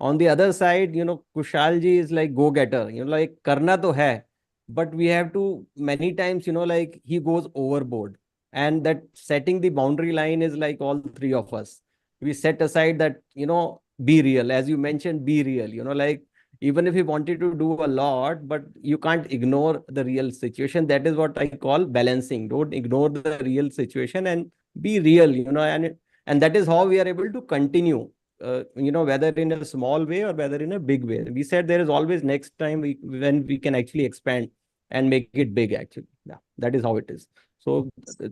On the other side, Khussaal ji is like go-getter, like karna to hai, but we have to, many times, he goes overboard. And that setting the boundary line is like all three of us. We set aside that, be real. As you mentioned, be real, even if you wanted to do a lot, but you can't ignore the real situation. That is what I call balancing. Don't ignore the real situation and be real, and that is how we are able to continue, whether in a small way or whether in a big way. We said there is always next time when we can actually expand and make it big, actually. Yeah, that is how it is. So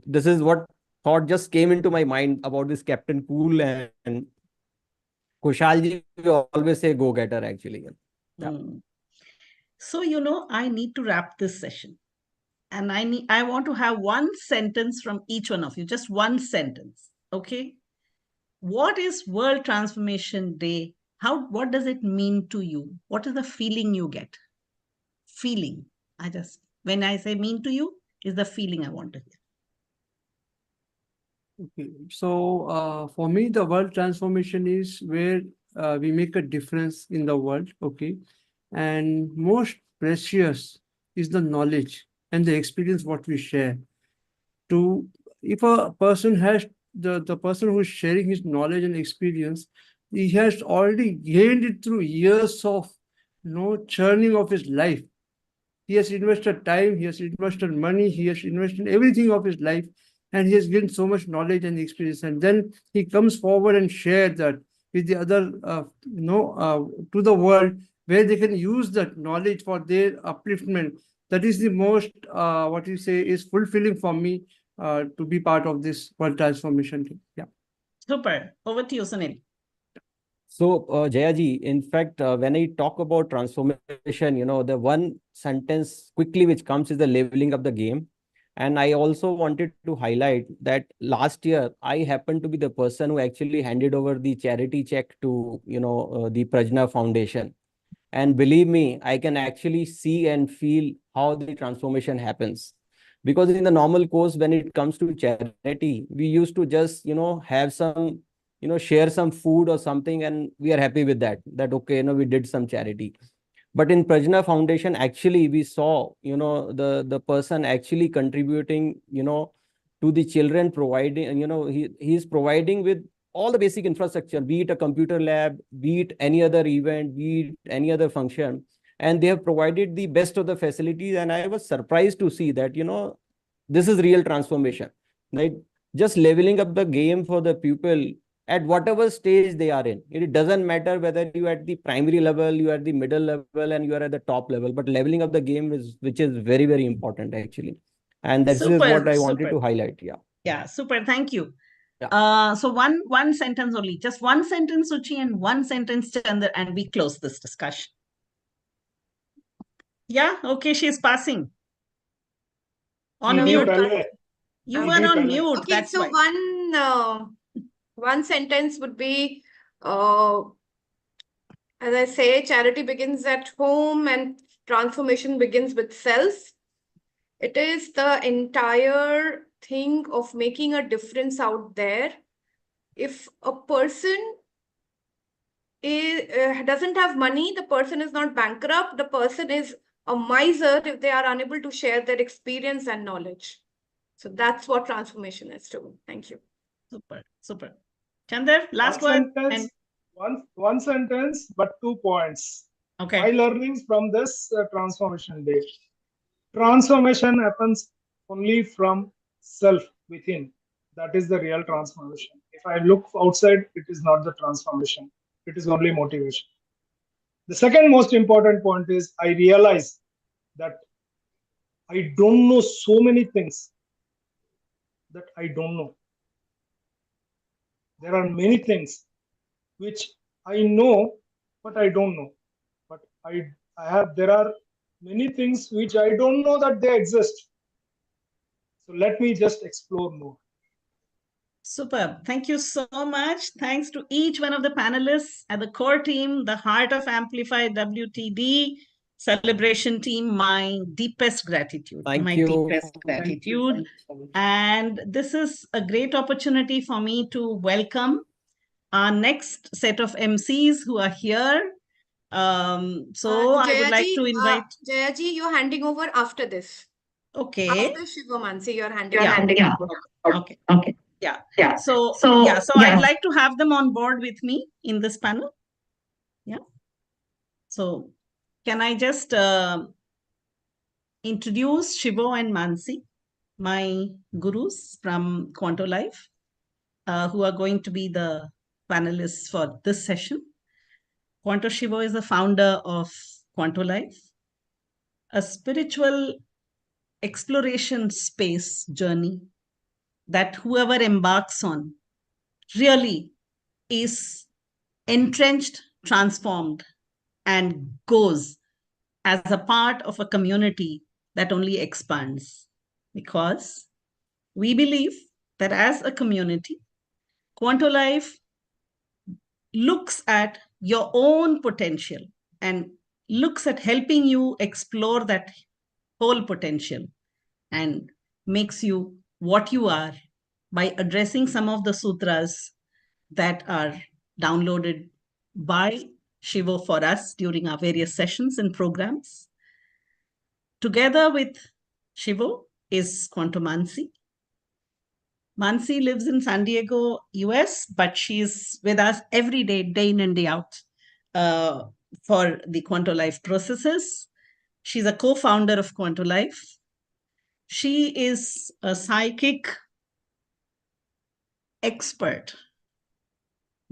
this is what thought just came into my mind about this Captain Cool and Khussaal ji, we always say go-getter, actually. Yeah. So, I need to wrap this session. And I want to have one sentence from each one of you, just one sentence. Okay. What is World Transformation Day? What does it mean to you? What is the feeling you get? Feeling. When I say mean to you, is the feeling I want to hear. Okay, so for me, the world transformation is where we make a difference in the world. Okay, and most precious is the knowledge and the experience what we share. To if a person has the person who is sharing his knowledge and experience, he has already gained it through years of churning of his life. He has invested time, he has invested money, he has invested everything of his life, and he has gained so much knowledge and experience. And then he comes forward and shares that with the other, to the world, where they can use that knowledge for their upliftment. That is the most, what you say, is fulfilling for me to be part of this world transformation team. Yeah. Super. Over to you, Sunil. So, Jayaji, in fact, when I talk about transformation, the one sentence quickly which comes is the leveling up the game. And I also wanted to highlight that last year, I happened to be the person who actually handed over the charity check to, the Prajna Foundation. And believe me, I can actually see and feel how the transformation happens. Because in the normal course, when it comes to charity, we used to just, have some share some food or something, and we are happy with that, okay, we did some charity. But in Prajna Foundation, actually, we saw, the person actually contributing, to the children, providing, he's providing with all the basic infrastructure, be it a computer lab, be it any other event, be it any other function. And they have provided the best of the facilities. And I was surprised to see that, this is real transformation, right? Just leveling up the game for the people at whatever stage they are in. It doesn't matter whether you are at the primary level, you are at the middle level, and you are at the top level, but leveling up the game which is very, very important actually. And this is what I wanted to highlight. Yeah. Yeah, super. Thank you. So one sentence only, just one sentence, Suchi, and one sentence, Chandra, and we close this discussion. Yeah, okay, she's passing. On mute. You were on mute. Okay, that's so why. one sentence would be, as I say, charity begins at home and transformation begins with self. It is the entire thing of making a difference out there. If a person doesn't have money, the person is not bankrupt, the person is a miser if they are unable to share their experience and knowledge. So that's what transformation is to. Thank you. Super, super. Chandra, last one word. Sentence, one sentence, but 2 points. Okay. My learnings from this transformation day. Transformation happens only from self within. That is the real transformation. If I look outside, it is not the transformation. It is only motivation. The second most important point is I realize that I don't know so many things that I don't know. There are many things which I know, but I don't know. But there are many things which I don't know that they exist. So let me just explore more. Superb. Thank you so much. Thanks to each one of the panelists and the core team, the heart of Amplify WTD celebration team, my deepest gratitude. Thank you. Deepest gratitude. And this is a great opportunity for me to welcome our next set of MCs who are here. So I would like to invite Jayaji, you're handing over after this. Okay. After Shivamansi, you're handing over. Okay. Yeah. So I'd like to have them on board with me in this panel. Yeah. So can I just introduce Shivo and Mansi, my gurus from Quanto Life, who are going to be the panelists for this session. Quanto Shivo is the founder of Quanto Life, a spiritual exploration space journey that whoever embarks on really is entrenched, transformed, and goes as a part of a community that only expands. Because we believe that as a community, Quanto Life looks at your own potential and looks at helping you explore that whole potential and makes you what you are by addressing some of the sutras that are downloaded by Shivo for us during our various sessions and programs. Together with Shivo is Quantum Mansi. Mansi lives in San Diego, US, but she's with us every day, day in and day out, for the Quanto Life processes. She's a co-founder of Quanto Life. She is a psychic expert,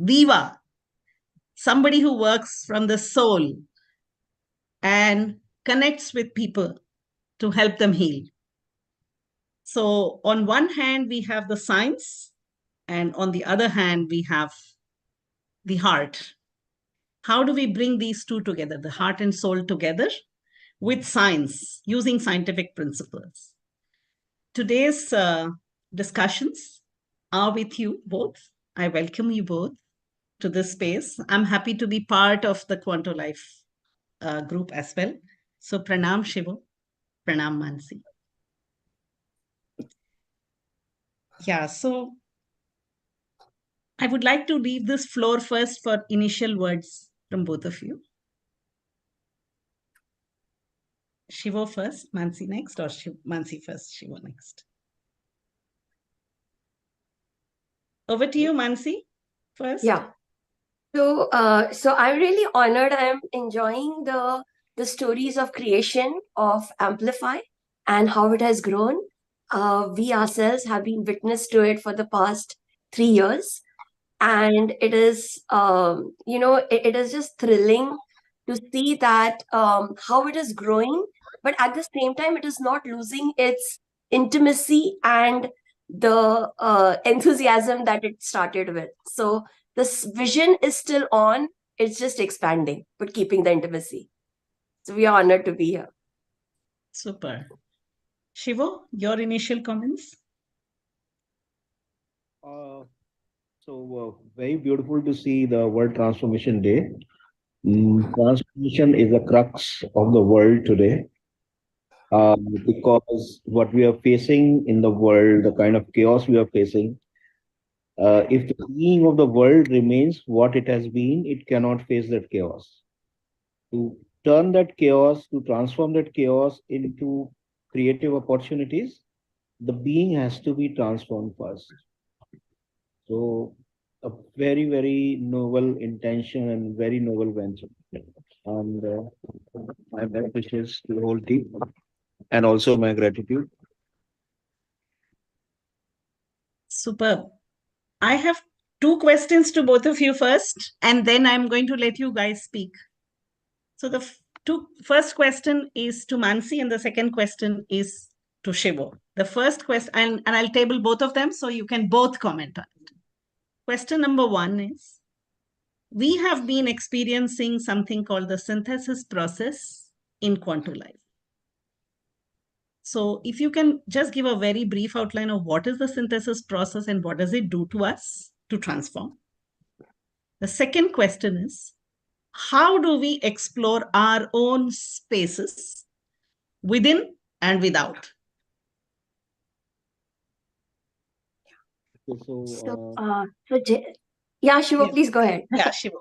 diva, somebody who works from the soul and connects with people to help them heal. So on one hand, we have the science, and on the other hand, we have the heart. How do we bring these two together, the heart and soul together with science, using scientific principles? Today's discussions are with you both. I welcome you both to this space. I'm happy to be part of the Quanto Life group as well. So Pranam Shivo, Pranam Mansi. Yeah, so I would like to leave this floor first for initial words from both of you. Shivo first, Mansi next, or Mansi first, Shivo next? Over to you, Mansi, first. Yeah. So, so I'm really honored. I'm enjoying the stories of creation of Amplify and how it has grown. We ourselves have been witness to it for the past 3 years, and it is, you know, it is just thrilling to see that how it is growing, but at the same time, it is not losing its intimacy and the enthusiasm that it started with. So this vision is still on, it's just expanding, but keeping the intimacy. So we are honored to be here. Super. Shivo, your initial comments? Very beautiful to see the World Transformation Day. Transformation is the crux of the world today. Because what we are facing in the world, the kind of chaos we are facing, if the being of the world remains what it has been, it cannot face that chaos. To turn that chaos, to transform that chaos into creative opportunities, the being has to be transformed first. So a very, very noble intention and very noble venture. And my best wishes to the whole team and also my gratitude. Superb. I have 2 questions to both of you first, and then I'm going to let you guys speak. So the first question is to Mansi, and the second question is to Shivo. The first question, and I'll table both of them so you can both comment on it. Question number 1 is, we have been experiencing something called the synthesis process in Quantum Life. So if you can just give a very brief outline of what is the synthesis process and what does it do to us to transform. The second question is, how do we explore our own spaces within and without? Yeah, Shiva, please go ahead. Yeah, Shiva.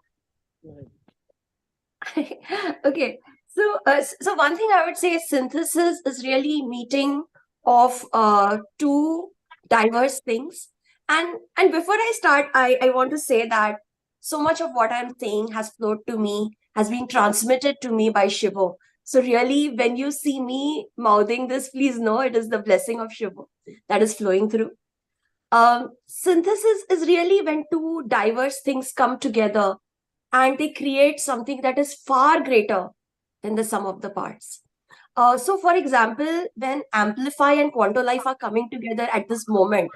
Okay. So, so one thing I would say is synthesis is really meeting of 2 diverse things. And before I start, I want to say that so much of what I'm saying has flowed to me, has been transmitted to me by Shivo. So really, when you see me mouthing this, please know it is the blessing of Shivo that is flowing through. Synthesis is really when 2 diverse things come together and they create something that is far greater than the sum of the parts. So for example, when Amplify and Quantum Life are coming together at this moment,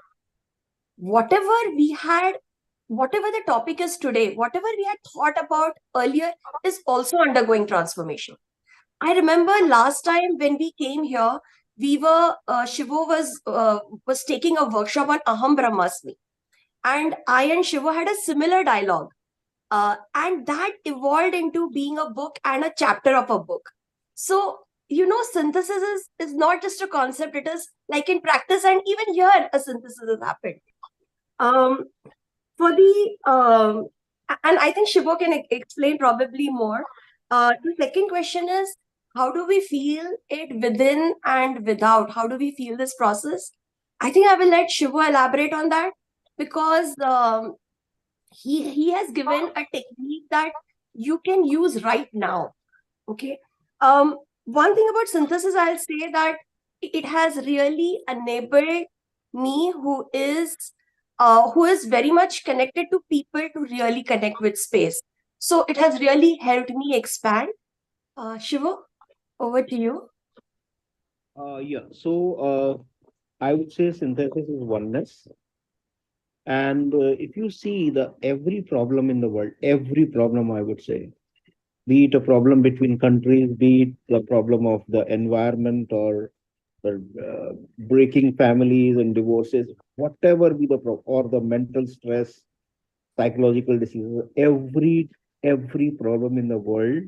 whatever the topic is today, whatever we had thought about earlier is also undergoing transformation. I remember last time when we came here, we were, Shivo was taking a workshop on Aham Brahmasmi. And I and Shivo had a similar dialogue. And that evolved into being a book and a chapter of a book. So, you know, synthesis is not just a concept, it is like in practice, and even here a synthesis has happened. For the and I think Shivo can explain probably more. The second question is, how do we feel it within and without? How do we feel this process? I think I will let Shivo elaborate on that, because he has given a technique that you can use right now. Okay. One thing about synthesis, I'll say that it has really enabled me, who is very much connected to people, to really connect with space. So it has really helped me expand. Shiva, over to you. So I would say synthesis is oneness. And if you see every problem in the world, every problem, I would say, be it a problem between countries, be it the problem of the environment, or breaking families and divorces, whatever be the problem, or the mental stress, psychological diseases, every problem in the world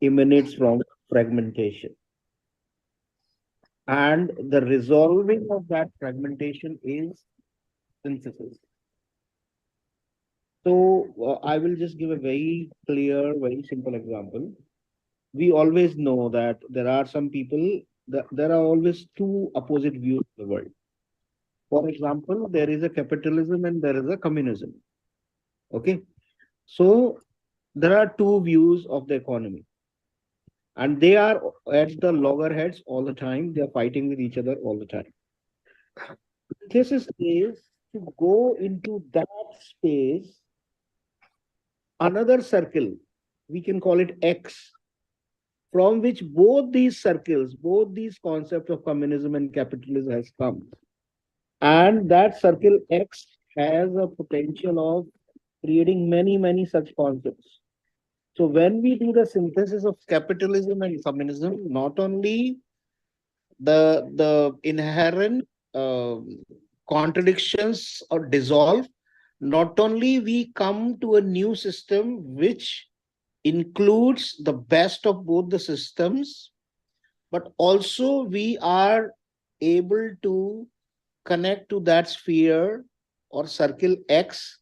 emanates from fragmentation. And the resolving of that fragmentation is synthesis. So I will just give a very clear, very simple example. We always know that there are some people, that there are always two opposite views of the world. For example, there is a capitalism and there is a communism. Okay. So there are two views of the economy, and they are at the loggerheads all the time. They are fighting with each other all the time. This is to go into that space, another circle, we can call it X, from which both these circles, both these concepts of communism and capitalism has come. And that circle X has a potential of creating many such concepts. So when we do the synthesis of capitalism and communism, not only the inherent contradictions or dissolve, not only we come to a new system which includes the best of both the systems, but also we are able to connect to that sphere or circle X,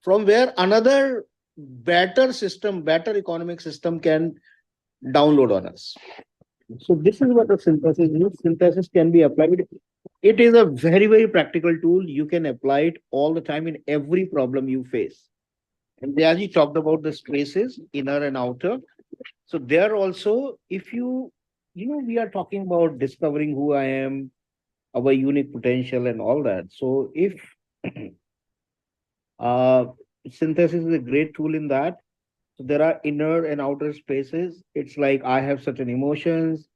from where another better system, better economic system can download on us. So this is what the synthesis is. Synthesis can be applied. It is a very practical tool. You can apply it all the time in every problem you face. And Dayaji talked about the spaces, inner and outer. So there also, if we are talking about discovering who I am, our unique potential and all that. So if synthesis is a great tool in that. So there are inner and outer spaces. It's like I have certain emotions,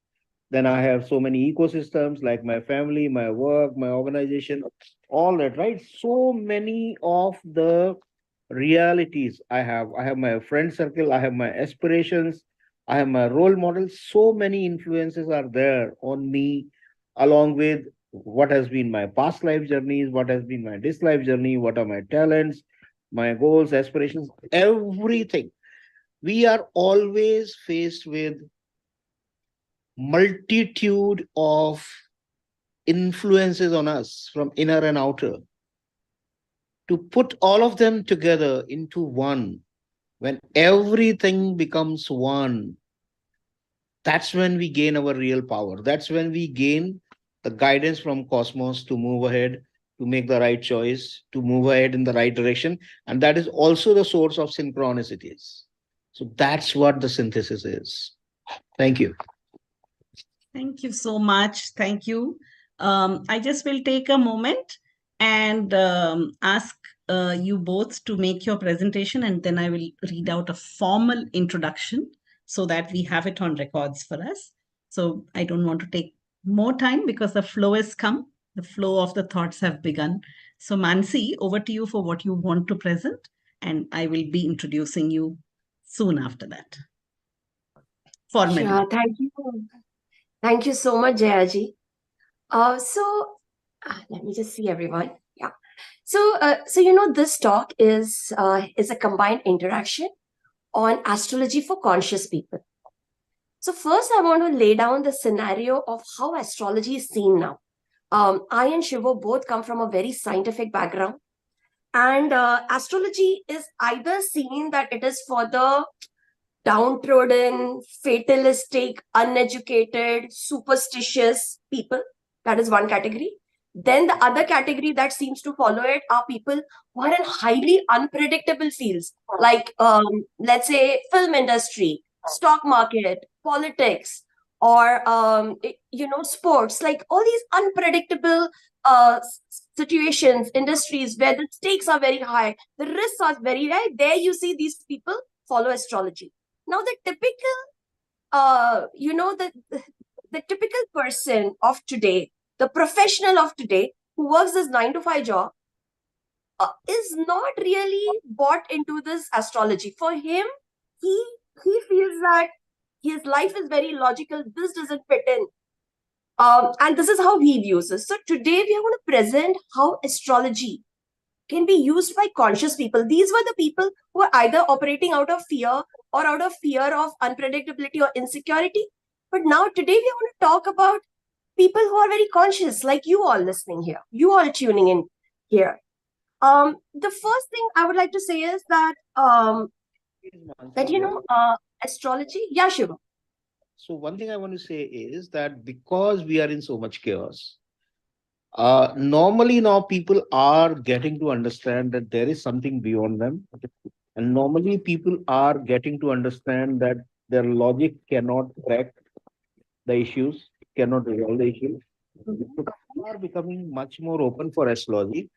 then I have so many ecosystems like my family, my work, my organization, all that, right? So many of the realities I have. I have my friend circle, I have my aspirations, I have my role models. So many influences are there on me, along with what has been my past life journeys, what has been my this life journey, what are my talents, my goals, aspirations, everything. We are always faced with multitude of influences on us from inner and outer. To put all of them together into one, when everything becomes one, that's when we gain our real power. That's when we gain the guidance from cosmos to move ahead, to make the right choice, to move ahead in the right direction. And that is also the source of synchronicities. So that's what the synthesis is. Thank you. Thank you so much. Thank you. I just will take a moment and ask you both to make your presentation, and then I will read out a formal introduction so that we have it on records for us. So I don't want to take more time because the flow has come. The flow of the thoughts have begun. So Mansi, over to you for what you want to present, and I will be introducing you soon after that. Formally. Yeah, thank you. Thank you so much, Jayaji. Let me just see everyone. Yeah. So this talk is a combined interaction on astrology for conscious people. So first, I want to lay down the scenario of how astrology is seen now. I and Shiva both come from a very scientific background. And astrology is either seen that it is for the downtrodden, fatalistic, uneducated, superstitious people. That is one category. Then the other category that seems to follow it are people who are in highly unpredictable fields, like let's say film industry, stock market, politics, or sports, like all these unpredictable situations, industries where the stakes are very high, the risks are very high. There you see these people follow astrology. Now, the typical, the typical person of today, the professional of today who works this 9 to 5 job, is not really bought into this astrology. For him, he feels that his life is very logical. This doesn't fit in. And this is how he views it. So today we are going to present how astrology can be used by conscious people. These were the people who are either operating out of fear or out of fear of unpredictability or insecurity. But now today we are going to talk about people who are very conscious, like you all listening here, you all tuning in here. The first thing I would like to say is that astrology. Yeah, Shiva. So one thing I want to say is that because we are in so much chaos, normally now people are getting to understand that there is something beyond them. And normally people are getting to understand that their logic cannot crack the issues, cannot resolve the issues. People are becoming much more open for astrology.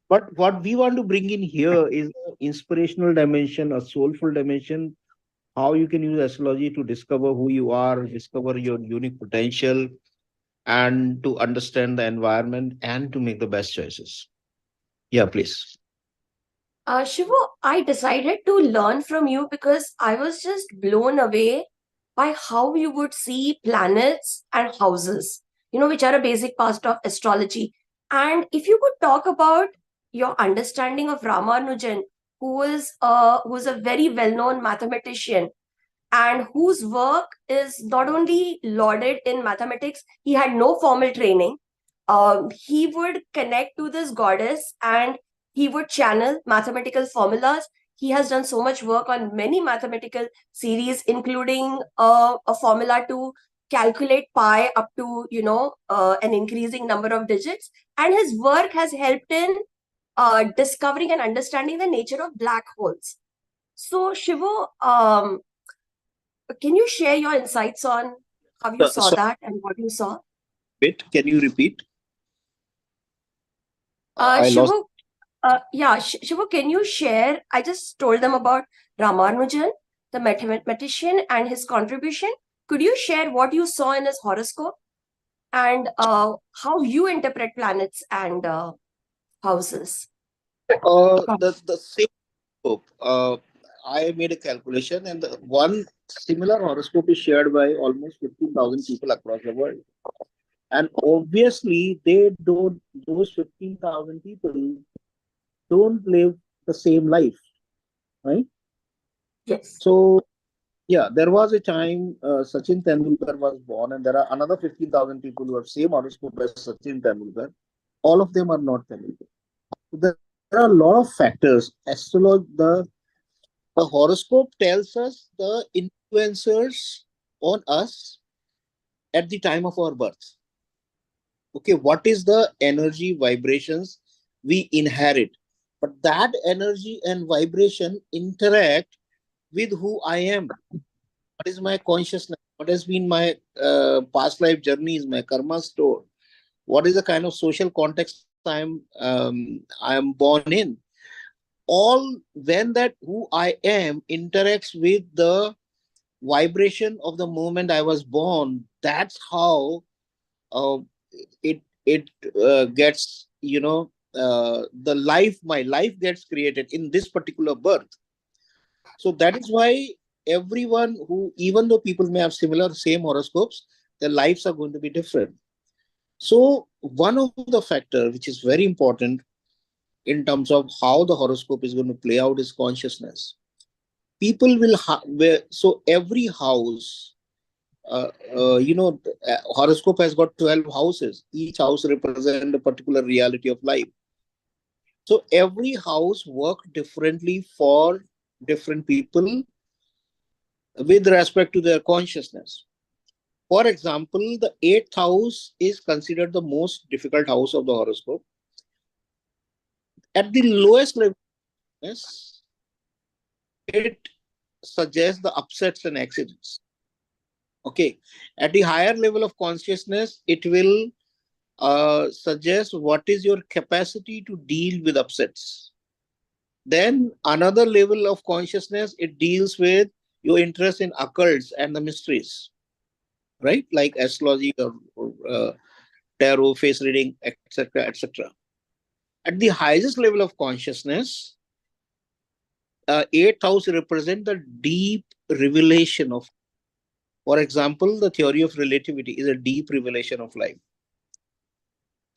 But what we want to bring in here is an inspirational dimension, a soulful dimension, how you can use astrology to discover who you are, discover your unique potential, and to understand the environment and to make the best choices. Yeah, please. Shiva, I decided to learn from you because I was just blown away by how you would see planets and houses, which are a basic part of astrology. And if you could talk about your understanding of Ramanujan, who is a very well-known mathematician and whose work is not only lauded in mathematics, he had no formal training. He would connect to this goddess and he would channel mathematical formulas. He has done so much work on many mathematical series, including a formula to calculate pi up to, an increasing number of digits. And his work has helped in discovering and understanding the nature of black holes. So, Shiva, can you share your insights on how you saw that and what you saw? Can you repeat? Shiva, Shiva, can you share? I just told them about Ramanujan, the mathematician, and his contribution. Could you share what you saw in his horoscope and how you interpret planets and houses? The same horoscope. I made a calculation, and one similar horoscope is shared by almost 15,000 people across the world. And obviously, those 15,000 people don't live the same life, right? Yes. So, yeah, there was a time Sachin Tendulkar was born, and there are another 15,000 people who have same horoscope as Sachin Tendulkar. All of them are not Tendulkar. So there are a lot of factors. Astrology, the horoscope tells us the influencers on us at the time of our birth. Okay, what is the energy vibrations we inherit? But that energy and vibration interact with who I am. What is my consciousness? What has been my past life journeys, my karma store? What is the kind of social context I am born in? All when that who I am interacts with the vibration of the moment I was born, that's how it gets, the life, my life gets created in this particular birth. So that is why everyone who, even though people may have same horoscopes, their lives are going to be different. So one of the factor which is very important in terms of how the horoscope is going to play out is consciousness. People will so every house horoscope has got 12 houses. Each house represents a particular reality of life. So every house works differently for different people with respect to their consciousness. For example, the 8th house is considered the most difficult house of the horoscope. At the lowest level, it suggests the upsets and accidents. Okay. At the higher level of consciousness, it will suggest what is your capacity to deal with upsets. Then another level of consciousness, it deals with your interest in occults and the mysteries, right? Like astrology or tarot, face reading, etc., etc. At the highest level of consciousness, 8th house represent the deep revelation of. For example, the theory of relativity is a deep revelation of life.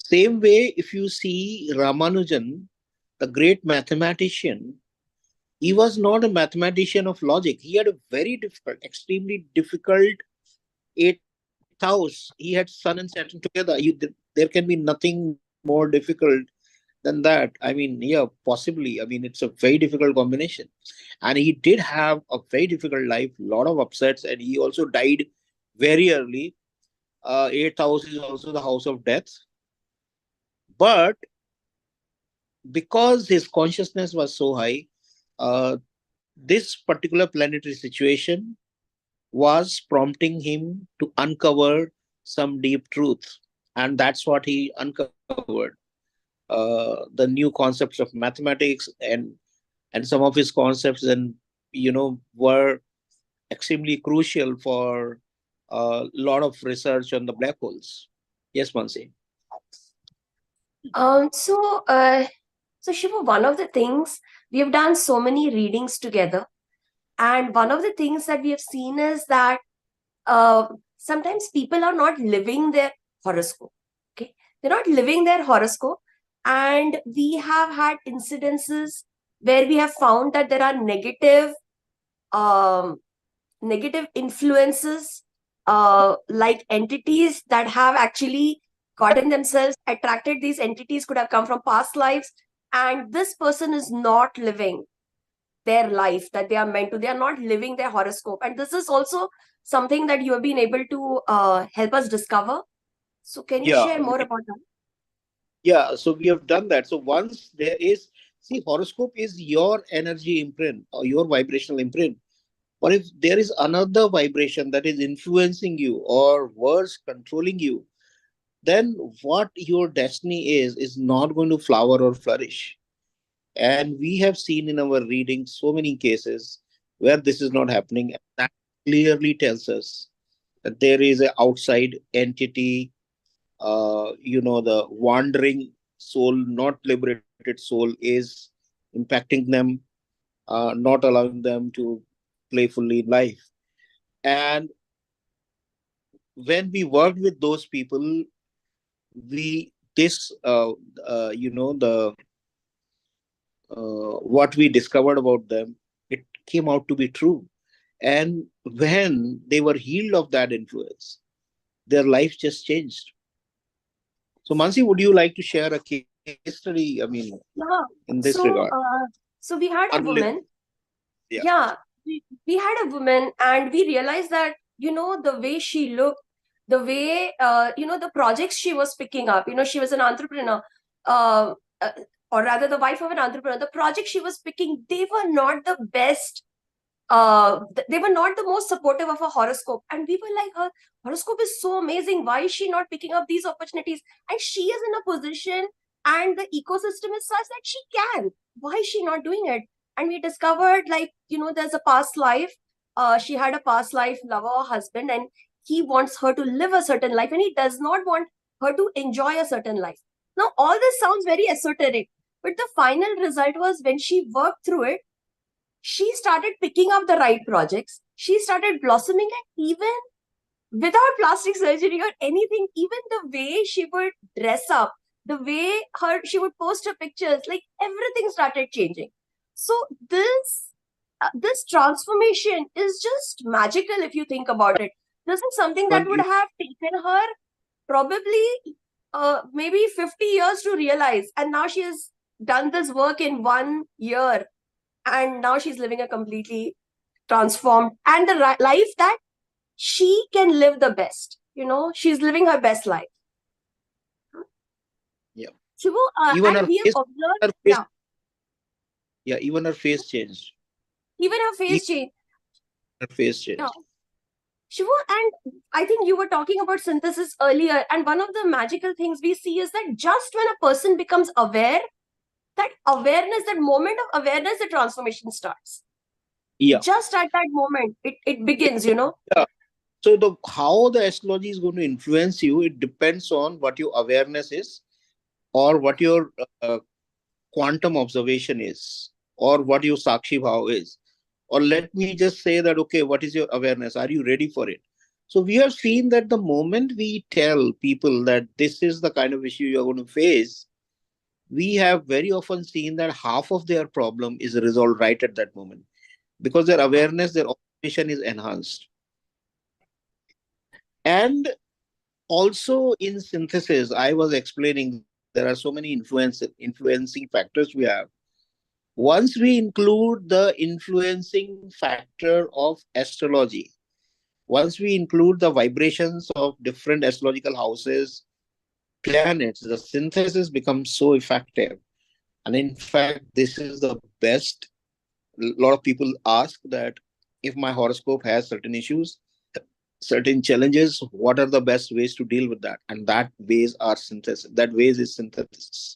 Same way, if you see Ramanujan, the great mathematician, he was not a mathematician of logic. He had a very difficult, extremely difficult 8th house. He had Sun and Saturn together. There can be nothing more difficult than that. I mean, yeah, possibly. I mean, it's a very difficult combination. And he did have a very difficult life, a lot of upsets, and he also died very early. 8th house is also the house of death. But because his consciousness was so high, this particular planetary situation was prompting him to uncover some deep truth. And that's what he uncovered. The new concepts of mathematics and some of his concepts and were extremely crucial for a lot of research on the black holes. Yes, Mansi. So Shiva, one of the things, we have done so many readings together, and one of the things that we have seen is that sometimes people are not living their horoscope. Okay, they're not living their horoscope, and we have had incidences where we have found that there are negative influences, like entities that have actually gotten themselves attracted. These entities could have come from past lives, and this person is not living their life that they are meant to. They are not living their horoscope, and this is also something that you have been able to help us discover. So can you share more about that? Yeah, so we have done that. So once there is, see, horoscope is your energy imprint or your vibrational imprint. But if there is another vibration that is influencing you or worse, controlling you, then what your destiny is not going to flower or flourish. And we have seen in our reading so many cases where this is not happening. And that clearly tells us that there is an outside entity, the wandering soul, not liberated soul, is impacting them, not allowing them to play fully in life. And when we worked with those people, what we discovered about them, it came out to be true. And when they were healed of that influence, their life just changed. So Mansi, would you like to share a case study, in this regard? So we had a woman. Yeah, we had a woman, and we realized that, the way she looked, the way, the projects she was picking up, she was an entrepreneur, or rather the wife of an entrepreneur. The projects she was picking, they were not the best. They were not the most supportive of her horoscope. And we were like, her horoscope is so amazing. Why is she not picking up these opportunities? And she is in a position, and the ecosystem is such that she can. Why is she not doing it? And we discovered, there's a past life. She had a past life lover or husband, and he wants her to live a certain life, and he does not want her to enjoy a certain life. Now, all this sounds very esoteric, but the final result was, when she worked through it, she started picking up the right projects. She started blossoming, and even without plastic surgery or anything, even the way she would dress up, the way she would post her pictures, like everything started changing. So this transformation is just magical if you think about it. This is something that would have taken her probably maybe 50 years to realize. And now she has done this work in 1 year. And now she's living a completely transformed and the life that she can live the best. You know, she's living her best life. Yeah. Shivu, Even and her we have face, observed, her face, even her face changed. even her face changed. Her face changed. Yeah. Shivu, and I think you were talking about synthesis earlier, and one of the magical things we see is that just when a person becomes aware, that awareness, that moment of awareness, the transformation starts. Yeah. Just at that moment, it begins, you know. Yeah. So how the astrology is going to influence you, it depends on what your awareness is, or what your quantum observation is, or what your Sakshi Bhav is. Or let me just say that, okay, what is your awareness? Are you ready for it? So we have seen that the moment we tell people that this is the kind of issue you're going to face, we have very often seen that half of their problem is resolved right at that moment, because their awareness, their observation is enhanced. And also in synthesis, I was explaining there are so many influencing factors we have. Once we include the influencing factor of astrology, once we include the vibrations of different astrological houses, planets, the synthesis becomes so effective. And in fact, this is the best. A lot of people ask that if my horoscope has certain issues, certain challenges, what are the best ways to deal with that? And that ways are synthesis. That ways is synthesis.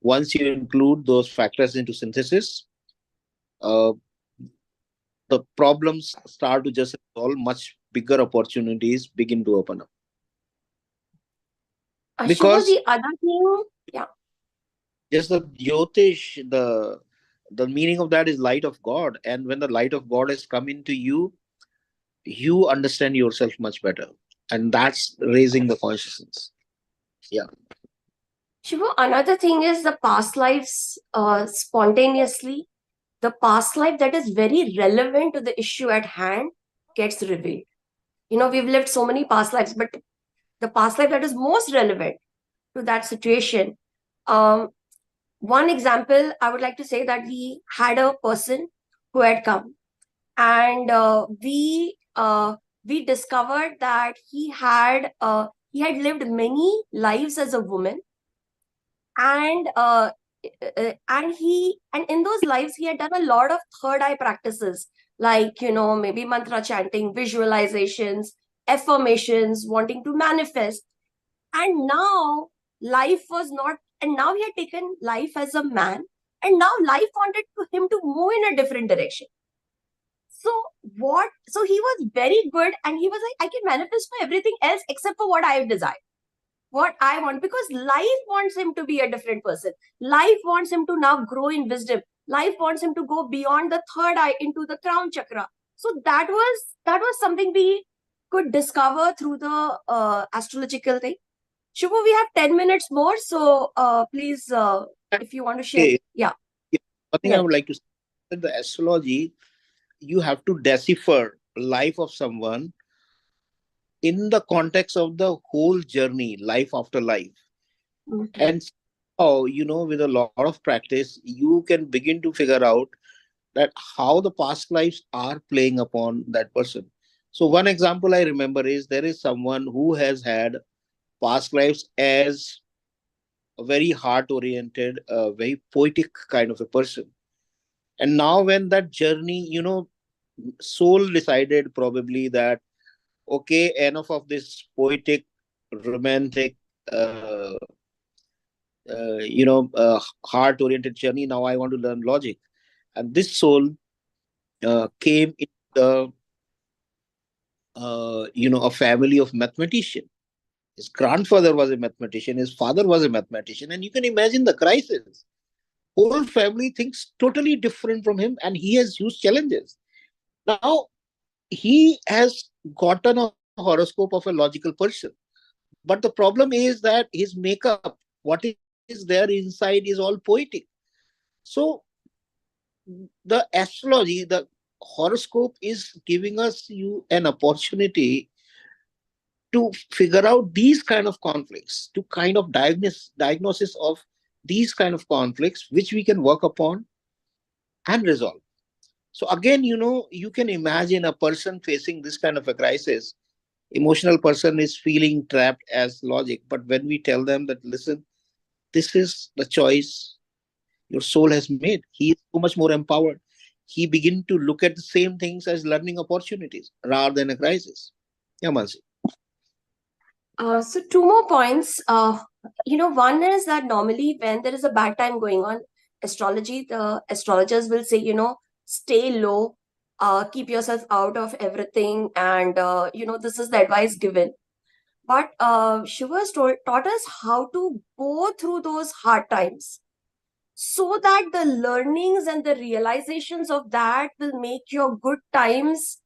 Once you include those factors into synthesis, the problems start to just resolve, much bigger opportunities begin to open up. Because the other thing, just the Jyotish, the meaning of that is light of God. And when the light of God has come into you, you understand yourself much better. And that's raising the consciousness. Yeah. Shivu, another thing is the past lives spontaneously. The past life that is very relevant to the issue at hand gets revealed. You know, we've lived so many past lives, but the past life that is most relevant to that situation. One example, I would like to say that we had a person who had come, and we discovered that he had lived many lives as a woman, and in those lives he had done a lot of third eye practices, like, you know, maybe mantra chanting, visualizations, affirmations, wanting to manifest. And now life was not, and now he had taken life as a man, and now life wanted him to move in a different direction. So he was very good, and he was like, I can manifest for everything else except for what I desire, what I want, because life wants him to be a different person. Life wants him to now grow in wisdom. Life wants him to go beyond the third eye into the crown chakra. So that was something we could discover through the astrological thing. Shubhu, we have 10 minutes more, so please, if you want to share. Okay. Yeah. One thing I would like to say that the astrology, you have to decipher life of someone in the context of the whole journey, life after life. And so, you know, with a lot of practice, you can begin to figure out that how the past lives are playing upon that person. So one example I remember is there is someone who has had past lives as a very heart-oriented, very poetic kind of a person. And now when that journey, you know, soul decided probably that, okay, enough of this poetic, romantic, heart-oriented journey. Now I want to learn logic. And this soul came in the, a family of mathematicians. His grandfather was a mathematician. His father was a mathematician. And you can imagine the crisis. Whole family thinks totally different from him, and he has huge challenges. Now, he has gotten a horoscope of a logical person. But the problem is that his makeup, what is there inside, is all poetic. So, the astrology, the horoscope is giving us you an opportunity to figure out these kind of conflicts, to kind of diagnosis of these kind of conflicts, which we can work upon and resolve. So again, you can imagine a person facing this kind of a crisis. Emotional person is feeling trapped as logic. But when we tell them that, listen, this is the choice your soul has made, he is so much more empowered. He begin to look at the same things as learning opportunities rather than a crisis. Yeah, Mansi. So two more points. One is that normally when there is a bad time going on, astrology, the astrologers will say, stay low, keep yourself out of everything, and this is the advice given. But Shiva has taught us how to go through those hard times, so that the learnings and the realizations of that will make your good times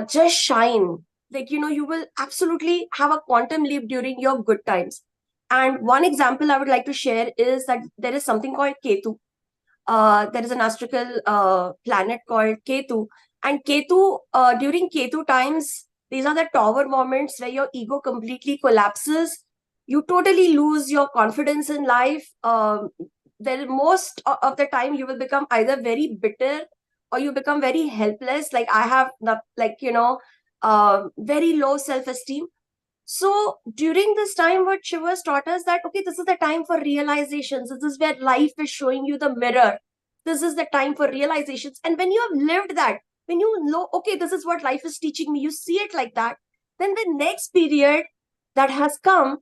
just shine. Like, you will absolutely have a quantum leap during your good times. And one example I would like to share is that there is something called Ketu. There is an astral planet called Ketu. And Ketu, during Ketu times, these are the tower moments where your ego completely collapses. You totally lose your confidence in life. Most of the time, you will become either very bitter or you become very helpless. Like I have, very low self-esteem. So during this time, what Shiva's taught us that, okay, this is the time for realizations. This is where life is showing you the mirror. This is the time for realizations. And when you have lived that, when you know, okay, this is what life is teaching me, you see it like that, then the next period that has come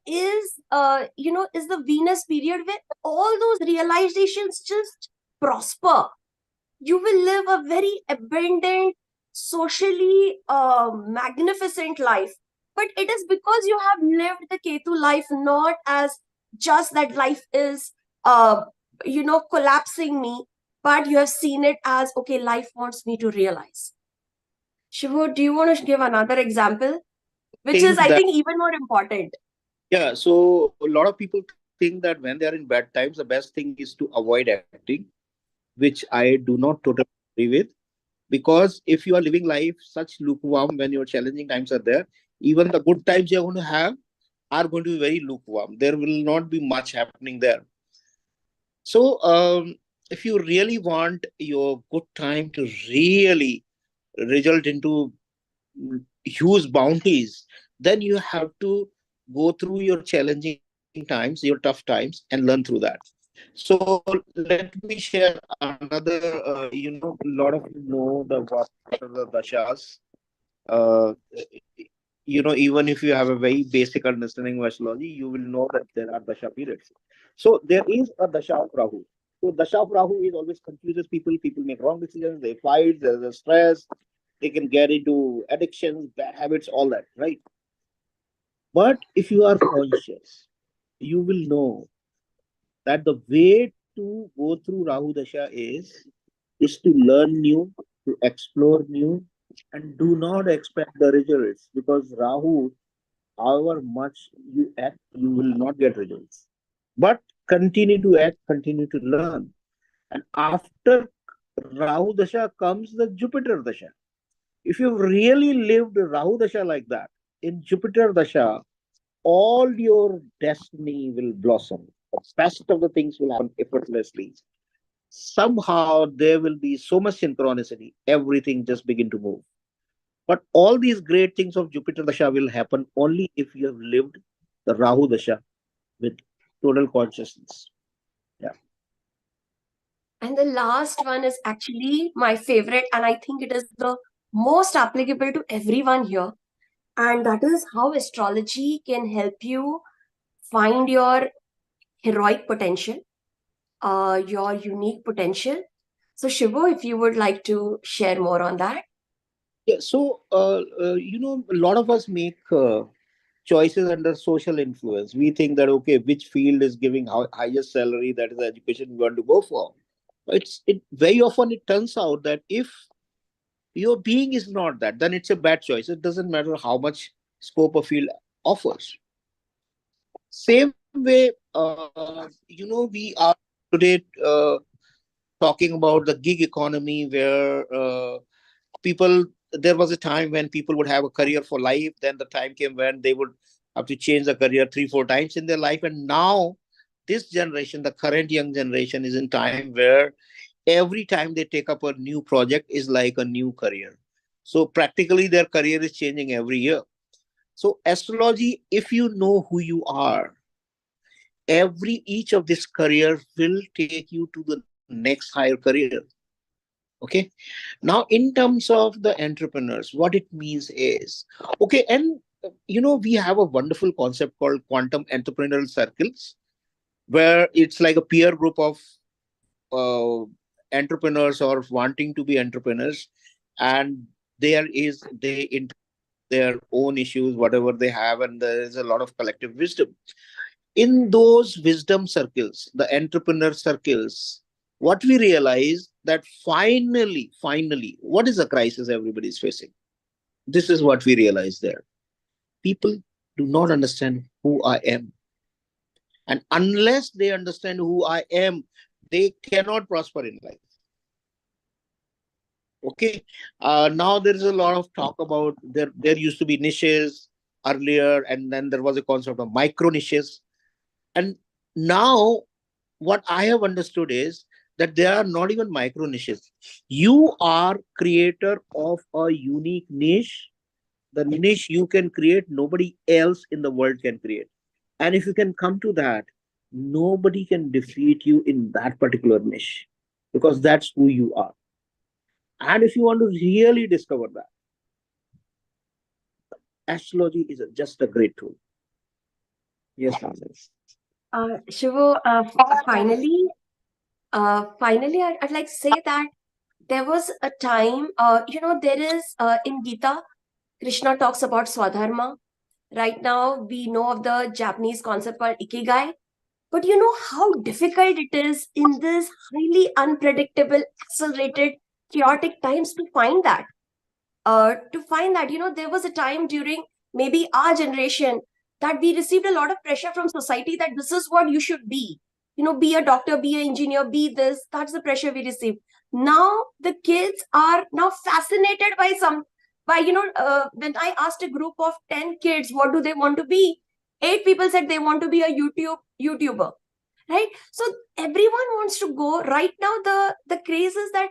is the Venus period, where all those realizations just prosper. You will live a very abundant, socially magnificent life. But it is because you have lived the Ketu life, not as just that life is, collapsing me, but you have seen it as, okay, life wants me to realize. Shivu, do you want to give another example? Which is, I think, even more important. Yeah, so a lot of people think that when they are in bad times, the best thing is to avoid acting, which I do not totally agree with. Because if you are living life such lukewarm when your challenging times are there, even the good times you're going to have are going to be very lukewarm. There will not be much happening there. So if you really want your good time to really result into huge bounties, then you have to go through your challenging times, your tough times, and learn through that. So let me share another, a lot of you know what are the dashas. Even if you have a very basic understanding of astrology, you will know that there are dasha periods. So there is a dasha of Rahu. So dasha of Rahu is always confuses people. People make wrong decisions. They fight. There's a stress. They can get into addictions, bad habits, all that, right? But if you are conscious, you will know that the way to go through Rahu Dasha is to learn new, to explore new, and do not expect the results, because Rahu, however much you act, you will not get results. But continue to act, continue to learn. And after Rahu Dasha comes the Jupiter Dasha. If you've really lived Rahu Dasha like that, in Jupiter Dasha, all your destiny will blossom. The best of the things will happen effortlessly. Somehow there will be so much synchronicity, everything just begin to move. But all these great things of Jupiter Dasha will happen only if you have lived the Rahu Dasha with total consciousness. Yeah. And the last one is actually my favorite, and I think it is the most applicable to everyone here. And that is how astrology can help you find your heroic potential, your unique potential. So Shivu, if you would like to share more on that. Yeah, so, a lot of us make choices under social influence. We think that, okay, which field is giving highest salary, that is the education we want to go for. Very often it turns out that if your being is not that, then it's a bad choice. It doesn't matter how much scope a field offers. Same way, we are today talking about the gig economy, where people there was a time when people would have a career for life. Then the time came when they would have to change the career 3-4 times in their life. And now this generation, the current young generation, is in time where every time they take up a new project is like a new career. So practically their career is changing every year. So astrology, if you know who you are, each of this career will take you to the next higher career. Okay. Now, in terms of the entrepreneurs, what it means is, okay, and we have a wonderful concept called quantum entrepreneurial circles, where it's like a peer group of entrepreneurs or wanting to be entrepreneurs, and they their own issues, whatever they have, and there is a lot of collective wisdom. In those wisdom circles, the entrepreneur circles, what we realize that finally, what is the crisis everybody is facing? This is what we realize there. People do not understand who I am. And unless they understand who I am, they cannot prosper in life. Okay. Now there is a lot of talk about there used to be niches earlier, and then there was a concept of micro niches. And now what I have understood is that there are not even micro niches. You are creator of a unique niche. The niche you can create, nobody else in the world can create. And if you can come to that, nobody can defeat you in that particular niche, because that's who you are. And if you want to really discover that, astrology is just a great tool. Yes, Francis. Shivu, finally, I'd like to say that there was a time, there is in Gita, Krishna talks about Swadharma. Right now, we know of the Japanese concept called Ikigai. But you know how difficult it is in this highly unpredictable, accelerated, chaotic times to find that. There was a time during maybe our generation that we received a lot of pressure from society that this is what you should be. Be a doctor, be an engineer, be this. That's the pressure we received. Now the kids are now fascinated by when I asked a group of 10 kids, what do they want to be? 8 people said they want to be a YouTuber, right? So everyone wants to go. Right now, the craze is that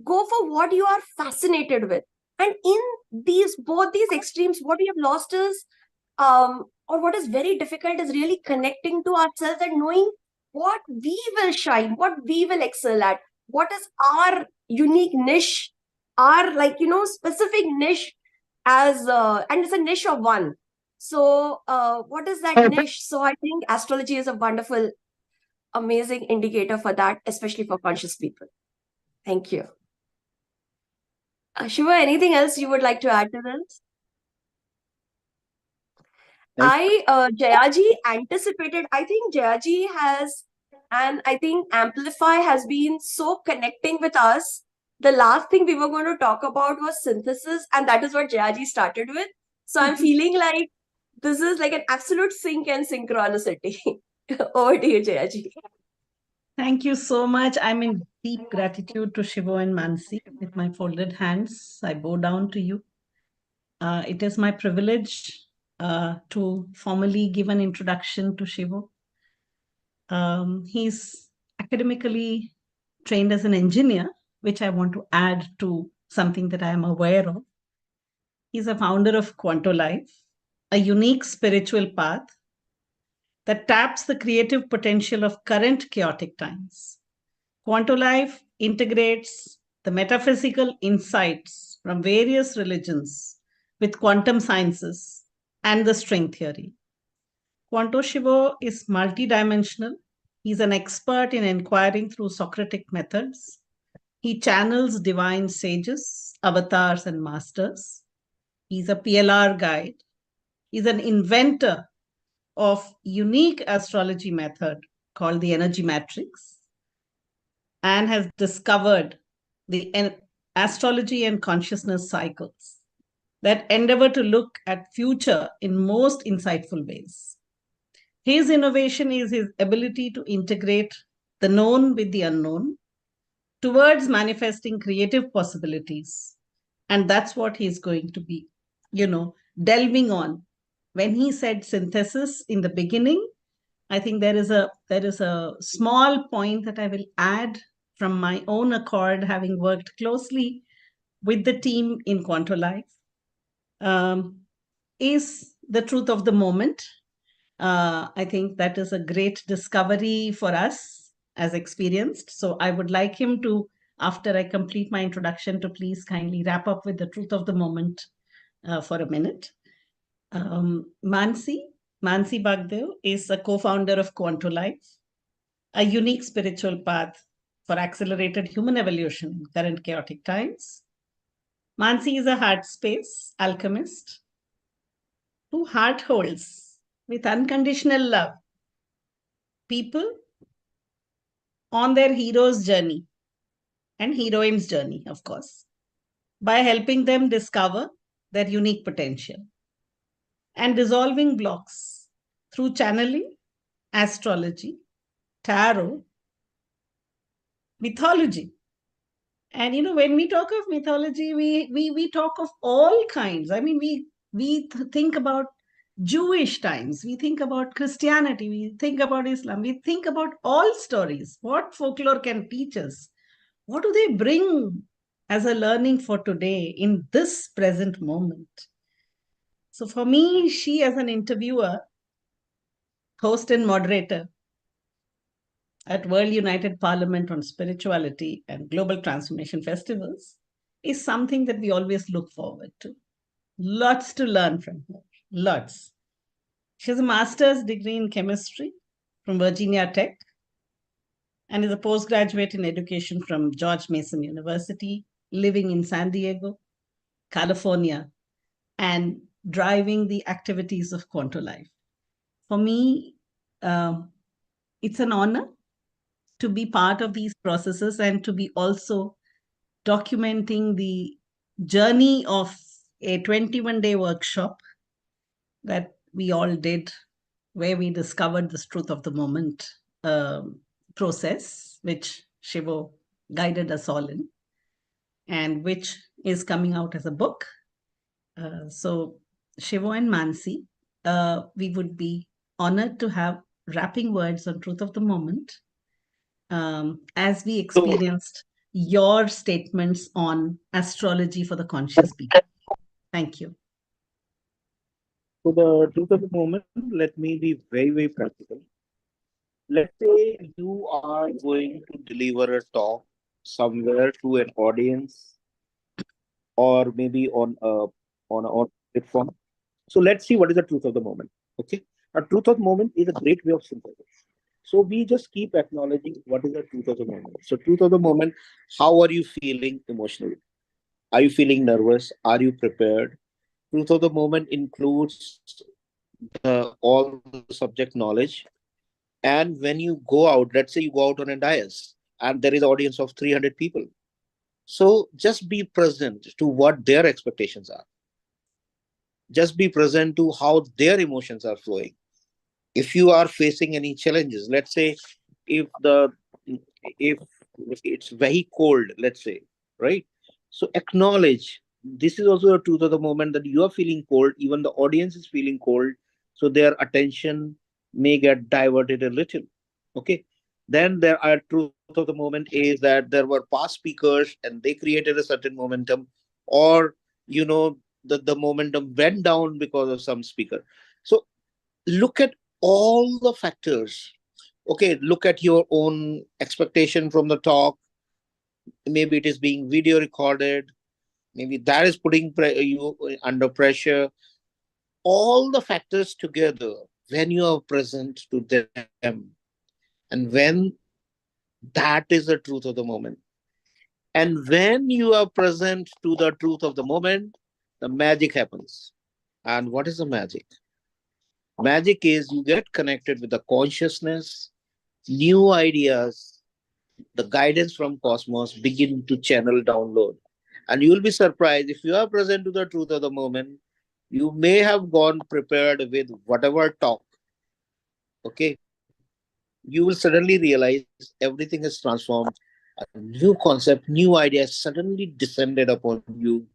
go for what you are fascinated with. And in both these extremes, what we have lost is, or what is very difficult is really connecting to ourselves and knowing what we will shine, what we will excel at, what is our unique niche, our specific niche and it's a niche of one. So what is that niche? So I think astrology is a wonderful, amazing indicator for that, especially for conscious people. Thank you. Shiva, anything else you would like to add to this? Jayaji anticipated, I think Jayaji has, and I think Amplify has been so connecting with us. The last thing we were going to talk about was synthesis, and that is what Jayaji started with. So I'm feeling like this is like an absolute sync and synchronicity. Over to you, Jayaji. Thank you so much. I'm in deep gratitude to Shivo and Mansi. With my folded hands, I bow down to you. It is my privilege to formally give an introduction to Shivo. He's academically trained as an engineer, which I want to add to something that I am aware of. He's a founder of Quanto Life, a unique spiritual path that taps the creative potential of current chaotic times. Quanto Life integrates the metaphysical insights from various religions with quantum sciences and the string theory. Quanto Shivo is multidimensional. He's an expert in inquiring through Socratic methods. He channels divine sages, avatars, and masters. He's a PLR guide. He's an inventor of unique astrology method called the energy matrix, and has discovered the astrology and consciousness cycles that endeavor to look at future in most insightful ways. His innovation is his ability to integrate the known with the unknown towards manifesting creative possibilities And that's what he's going to be, delving on. When he said synthesis in the beginning, I think there is a small point that I will add from my own accord, having worked closely with the team in Quanto Life, is the truth of the moment. I think that is a great discovery for us as experienced. So I would like him to, after I complete my introduction, to please kindly wrap up with the truth of the moment for a minute. Mansi Bagdev is a co-founder of Quanto Life, a unique spiritual path for accelerated human evolution in current chaotic times. Mansi is a heart space alchemist who heart holds with unconditional love people on their hero's journey and heroine's journey, of course, by helping them discover their unique potential and dissolving blocks through channeling, astrology, tarot, mythology. And when we talk of mythology, we talk of all kinds. I mean, we think about Jewish times, we think about Christianity, we think about Islam, we think about all stories. What folklore can teach us? What do they bring as a learning for today in this present moment? So for me, she as an interviewer, host and moderator at World United Parliament on Spirituality and Global Transformation Festivals is something that we always look forward to. Lots to learn from her, lots. She has a master's degree in chemistry from Virginia Tech and is a postgraduate in education from George Mason University, living in San Diego, California, and driving the activities of Quanto Life. For me, it's an honor to be part of these processes and to be also documenting the journey of a 21-day workshop that we all did, where we discovered this truth of the moment process, which Shivo guided us all in, and which is coming out as a book. So Shivo and Mansi, we would be honored to have wrapping words on truth of the moment as we experienced your statements on astrology for the conscious people. Thank you. So the truth of the moment, let me be very, very practical. Let's say you are going to deliver a talk somewhere to an audience or maybe on a platform. So let's see what is the truth of the moment. Okay. A truth of the moment is a great way of synthesis. So we just keep acknowledging what is the truth of the moment. So truth of the moment, how are you feeling emotionally? Are you feeling nervous? Are you prepared? Truth of the moment includes all the subject knowledge. And when you go out, let's say you go out on a dais and there is an audience of 300 people. So just be present to what their expectations are. Just be present to how their emotions are flowing. If you are facing any challenges, let's say if it's very cold, let's say, right? So acknowledge this is also the truth of the moment, that you are feeling cold, even the audience is feeling cold, so their attention may get diverted a little. Okay. Then there are truth of the moment is that there were past speakers and they created a certain momentum, or the momentum went down because of some speaker. So look at all the factors. Okay, look at your own expectation from the talk. Maybe it is being video recorded. Maybe that is putting you under pressure. All the factors together, when you are present to them, and when that is the truth of the moment. And when you are present to the truth of the moment, the magic happens. And what is the magic? Magic is you get connected with the consciousness, new ideas, the guidance from cosmos begin to channel download. And you will be surprised if you are present to the truth of the moment, you may have gone prepared with whatever talk. Okay. You will suddenly realize everything is transformed. A new concept, new ideas suddenly descended upon you.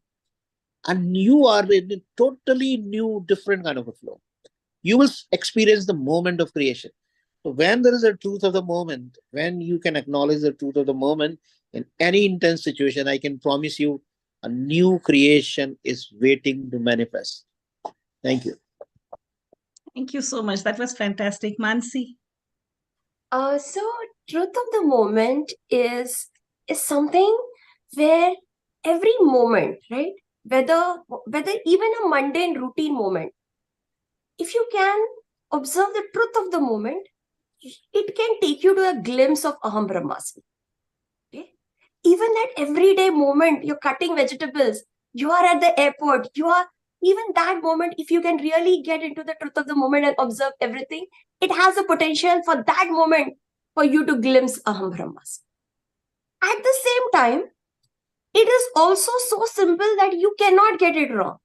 and you are in a totally new, different kind of a flow. You will experience the moment of creation. So when there is a truth of the moment, when you can acknowledge the truth of the moment in any intense situation, I can promise you a new creation is waiting to manifest. Thank you. Thank you so much. That was fantastic. Mansi. So truth of the moment is something where every moment, right? Whether even a mundane routine moment, if you can observe the truth of the moment, it can take you to a glimpse of Aham Brahmasmi. Okay? Even that everyday moment, you're cutting vegetables, you are at the airport, even that moment, if you can really get into the truth of the moment and observe everything, it has the potential for that moment for you to glimpse Aham Brahmasmi. At the same time, it is also so simple that you cannot get it wrong.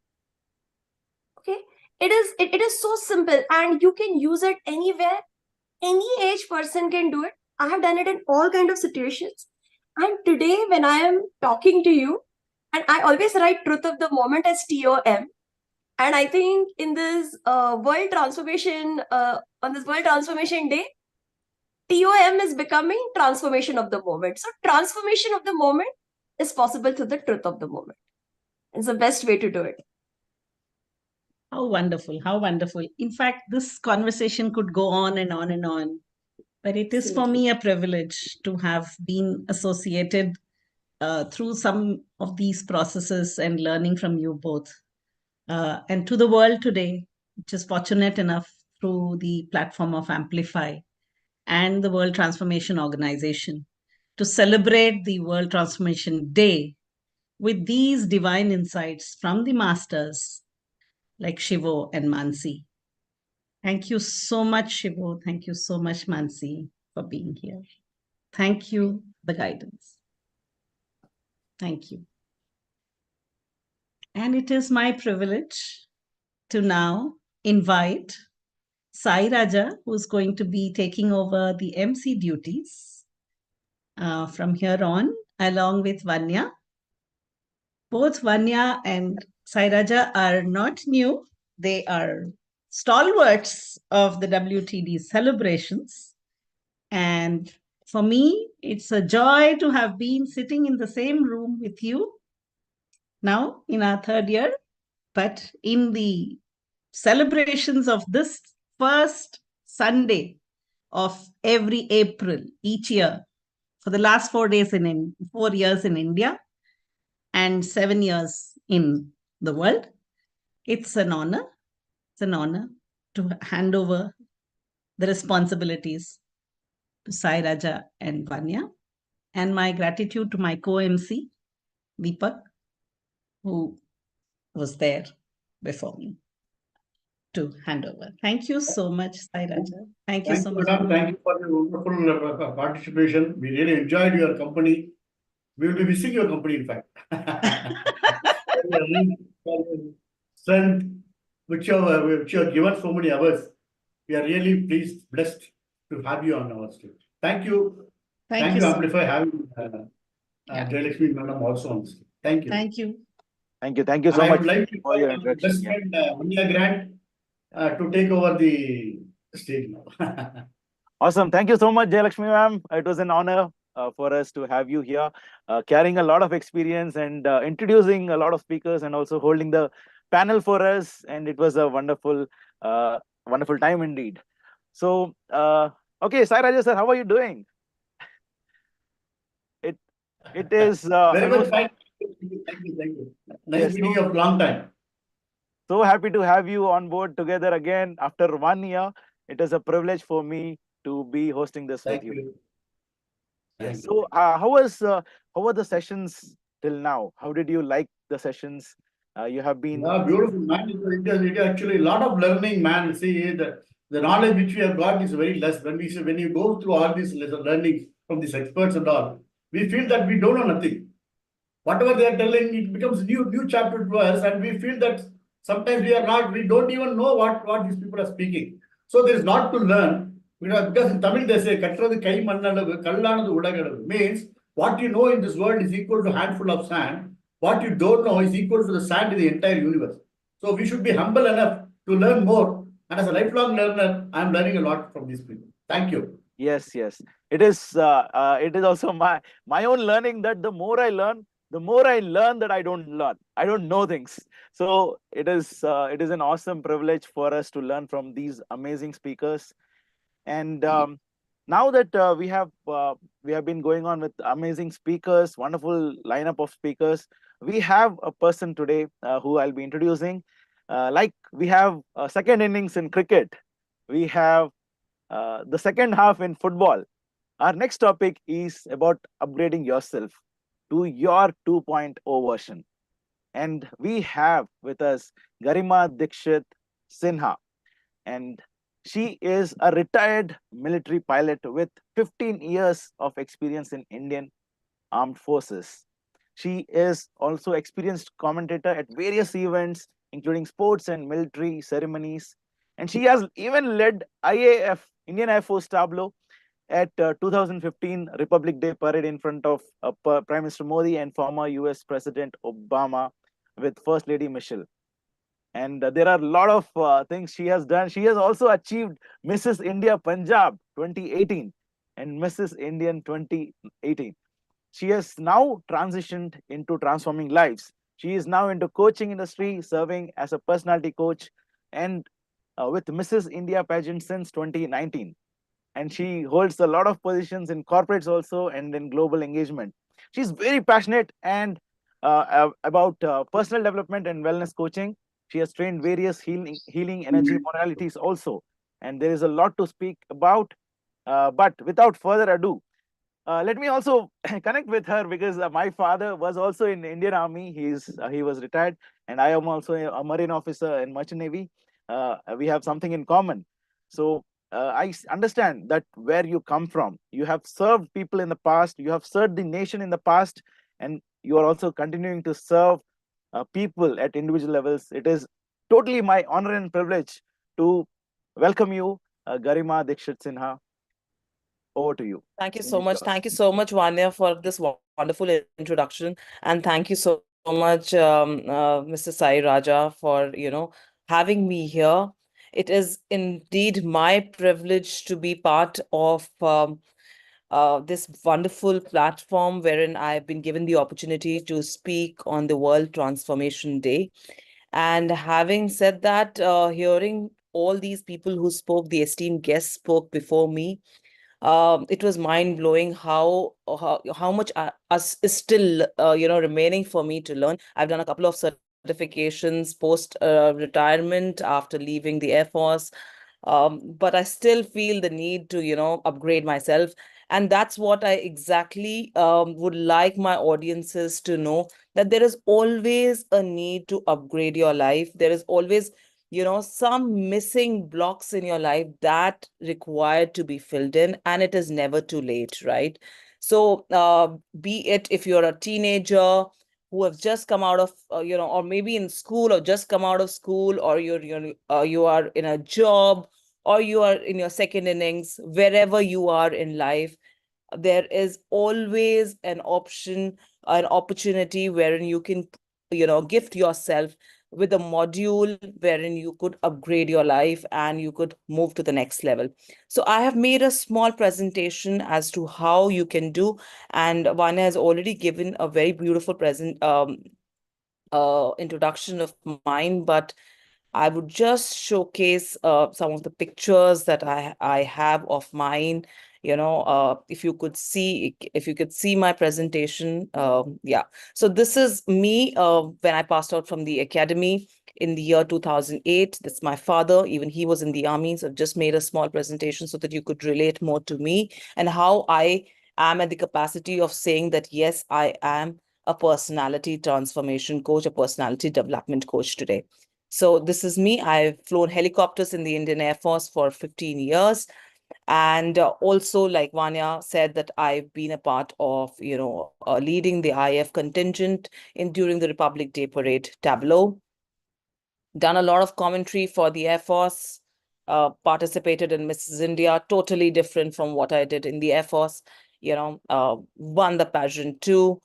Okay? It is so simple and you can use it anywhere. Any age person can do it. I have done it in all kinds of situations. And today when I am talking to you, and I always write truth of the moment as TOM. And I think in this on this World Transformation Day, TOM is becoming transformation of the moment. So transformation of the moment is possible through the truth of the moment. It's the best way to do it. How wonderful. How wonderful. In fact, this conversation could go on and on and on. But it is for me a privilege to have been associated through some of these processes and learning from you both. And to the world today, which is fortunate enough through the platform of Amplify and the World Transformation Organization to celebrate the World Transformation Day with these divine insights from the masters like Shivo and Mansi. Thank you so much, Shivo. Thank you so much, Mansi, for being here. Thank you for the guidance. Thank you. And it is my privilege to now invite Sai Raja, who's going to be taking over the MC duties from here on, along with Vanya. Both Vanya and Sai Raja are not new. They are stalwarts of the WTD celebrations. And for me, it's a joy to have been sitting in the same room with you now in our third year, but in the celebrations of this first Sunday of every April each year for the last 4 years in India and 7 years in the world. It's an honor. It's an honor to hand over the responsibilities to Sai Raja and Vanya. And my gratitude to my co-MC, Deepak, who was there before me to hand over. Thank you so much, Sai Raja. Thank you so much. Madam. Thank you for your wonderful participation. We really enjoyed your company. We will be missing your company, in fact. Strength, which you have given so many hours. We are really blessed to have you on our stage. Thank you. Thank you, Amplify, having Jayalakshmi Madam also on stage. Thank you. Thank you. Thank you. Thank you so much would like to for your introduction. Vanya Grant to take over the stage now. Awesome. Thank you so much, Jayalakshmi ma'am. It was an honor for us to have you here, carrying a lot of experience and introducing a lot of speakers and also holding the panel for us. And it was a wonderful, wonderful time indeed. So, okay, Sai Raja sir, how are you doing? It is very much fine. Thank you. Nice meeting you for a long time. So happy to have you on board together again after 1 year. It is a privilege for me to be hosting this with you. Yes. So, how were the sessions till now? How did you like the sessions? You have been beautiful, man. It actually a lot of learning, man. See, the knowledge which we have got is very less. When you go through all these learnings from these experts and all, we feel that we don't know nothing. Whatever they are telling, it becomes new chapter to us, and we feel that sometimes we don't even know what these people are speaking. So there is lot to learn. Because in Tamil they say, "Katrathu kai mannalavu, kallanathu udagalavu," means what you know in this world is equal to a handful of sand. What you don't know is equal to the sand in the entire universe. So we should be humble enough to learn more. And as a lifelong learner, I'm learning a lot from these people. Thank you. Yes, yes. It is also my own learning that the more I learn that I don't learn. I don't know things. So it is an awesome privilege for us to learn from these amazing speakers. And now that we have been going on with amazing speakers, wonderful lineup of speakers, we have a person today who I'll be introducing. Like we have second innings in cricket, we have the second half in football. Our next topic is about upgrading yourself to your 2.0 version. And we have with us Garima Dikshit Sinha. And she is a retired military pilot with 15 years of experience in Indian Armed Forces. She is also experienced commentator at various events, including sports and military ceremonies. And she has even led IAF, Indian Air Force Tableau, at 2015 Republic Day parade in front of Prime Minister Modi and former US President Obama with First Lady Michelle. And there are a lot of things she has done. She has also achieved Mrs. India Punjab 2018 and Mrs. Indian 2018. She has now transitioned into transforming lives. She is now into coaching industry, serving as a personality coach and with Mrs. India pageant since 2019. And she holds a lot of positions in corporates also and in global engagement. She's very passionate and about personal development and wellness coaching. She has trained various healing energy modalities also. And there is a lot to speak about. But without further ado, let me also connect with her because my father was also in Indian Army. He was retired, and I am also a Marine officer in Merchant Navy. We have something in common. So I understand that where you come from. You have served people in the past. You have served the nation in the past, and you are also continuing to serve people at individual levels. It is totally my honor and privilege to welcome you, Garima Dikshit Sinha. Over to you. Thank you so much. Thank you so much, Vanya, for this wonderful introduction. And thank you so much, Mr. Sai Raja, for, having me here. It is indeed my privilege to be part of this wonderful platform wherein I've been given the opportunity to speak on the World Transformation Day. And having said that, hearing all these people who spoke, the esteemed guests spoke before me, it was mind-blowing how much is still remaining for me to learn. I've done a couple of certifications post retirement after leaving the Air Force, but I still feel the need to upgrade myself. And that's what I exactly would like my audiences to know, that there is always a need to upgrade your life. There is always some missing blocks in your life that require to be filled in, and it is never too late, right? So be it if you're a teenager who have just come out of or maybe in school or just come out of school, or you are in a job, or you are in your second innings, wherever you are in life, there is always an opportunity wherein you can gift yourself with a module wherein you could upgrade your life and you could move to the next level. So I have made a small presentation as to how you can do, and Vanya has already given a very beautiful introduction of mine, but I would just showcase some of the pictures that I have of mine. If you could see my presentation, yeah. So this is me when I passed out from the academy in the year 2008. That's my father. Even he was in the army. So I've just made a small presentation so that you could relate more to me and how I am at the capacity of saying that, yes, I am a personality transformation coach, a personality development coach today. So this is me. I've flown helicopters in the Indian Air Force for 15 years. And also, like Vanya said, that I've been a part of, leading the IF contingent during the Republic Day Parade tableau. Done a lot of commentary for the Air Force, participated in Mrs. India, totally different from what I did in the Air Force, won the pageant too.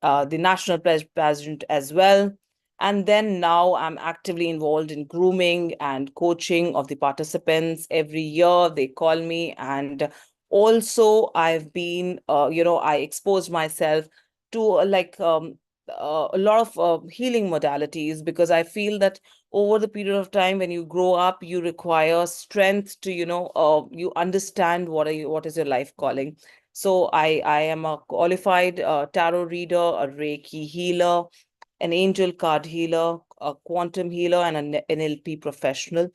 the national pageant as well. And then now I'm actively involved in grooming and coaching of the participants. Every year they call me, and also I've been, I exposed myself to a lot of healing modalities, because I feel that over the period of time when you grow up, you require strength to, you understand what is your life calling. So I am a qualified tarot reader, a Reiki healer, an angel card healer, a quantum healer, and an NLP professional.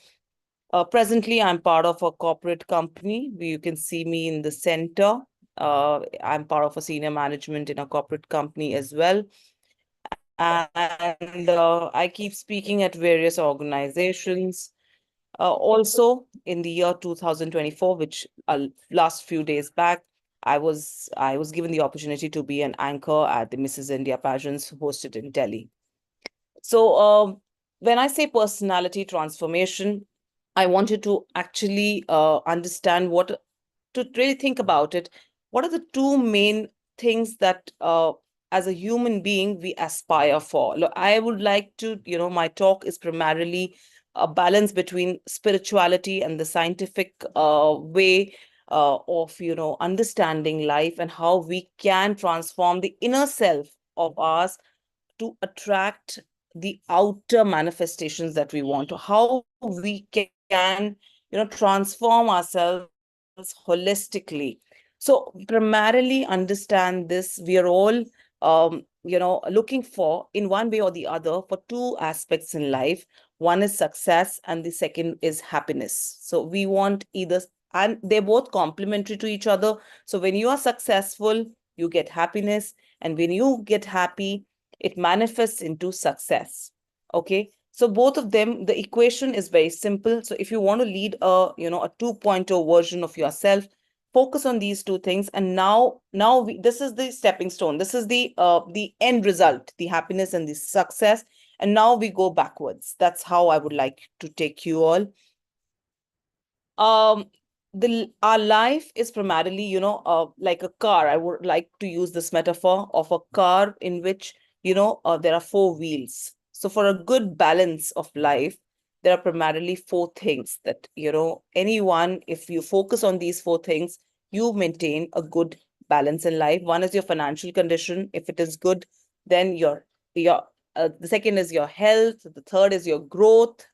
Presently, I'm part of a corporate company. You can see me in the center. I'm part of a senior management in a corporate company as well. And I keep speaking at various organizations. Also, in the year 2024, which last few days back, I was given the opportunity to be an anchor at the Mrs. India pageants hosted in Delhi. So when I say personality transformation, I wanted to actually understand to really think about it. What are the two main things that as a human being we aspire for? Look, I would like to, my talk is primarily a balance between spirituality and the scientific way of, understanding life, and how we can transform the inner self of ours to attract the outer manifestations that we want, to how we can, transform ourselves holistically. So primarily understand this, we are all looking for, in one way or the other, for two aspects in life. One is success and the second is happiness. So we want either, and they're both complementary to each other. So when you are successful, you get happiness, and when you get happy, it manifests into success. Okay, so both of them, the equation is very simple. So if you want to lead a 2.0 version of yourself, focus on these two things. And now this is the stepping stone. This is the end result, the happiness and the success. And now we go backwards. That's how I would like to take you all. Our life is primarily, like a car. I would like to use this metaphor of a car in which, there are four wheels. So for a good balance of life, there are primarily four things that, anyone, if you focus on these four things, you maintain a good balance in life. One is your financial condition. If it is good, then the second is your health. The third is your growth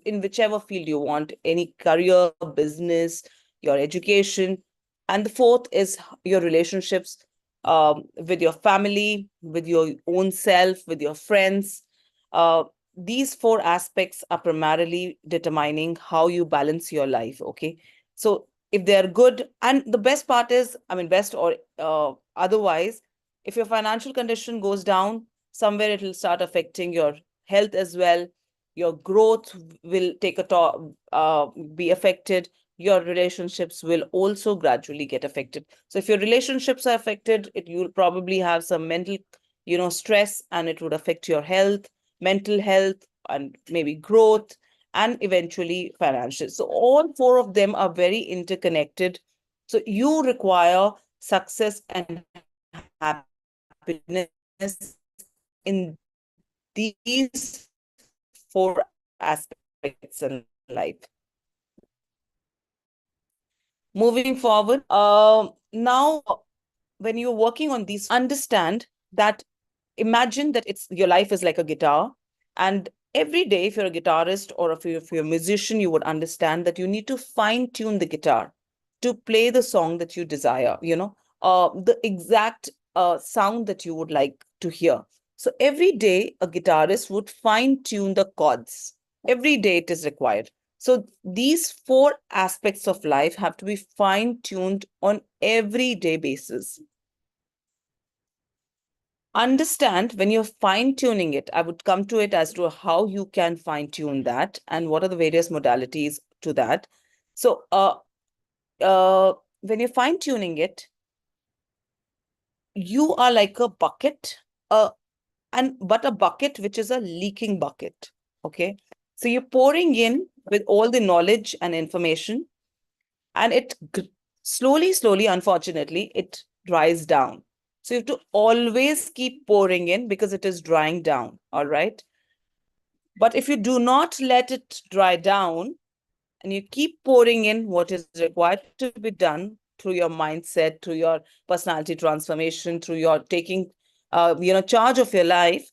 in whichever field you want, any career, business, your education. And the fourth is your relationships with your family, with your own self, with your friends. These four aspects are primarily determining how you balance your life. Okay, so if they're good, and the best part is, best or otherwise, if your financial condition goes down, somewhere it will start affecting your health as well. Your growth will be affected. Your relationships will also gradually get affected. So if your relationships are affected, you'll probably have some mental, stress, and it would affect your health, mental health, and maybe growth, and eventually financial. So all four of them are very interconnected. So you require success and happiness in these four aspects in life. Moving forward, now when you're working on these, understand that, imagine that your life is like a guitar, and every day, if you're a guitarist or if you're a musician, you would understand that you need to fine tune the guitar to play the song that you desire, the exact sound that you would like to hear. So every day, a guitarist would fine tune the chords. Every day it is required. So these four aspects of life have to be fine tuned on everyday basis. Understand when you're fine tuning it, I would come to it as to how you can fine tune that and what are the various modalities to that. So when you're fine tuning it, you are like a bucket, but a bucket which is a leaking bucket. Okay, so you're pouring in with all the knowledge and information, and it slowly, unfortunately, it dries down. So you have to always keep pouring in because it is drying down, all right? But if you do not let it dry down and you keep pouring in what is required to be done through your mindset, through your personality transformation, through your taking charge of your life,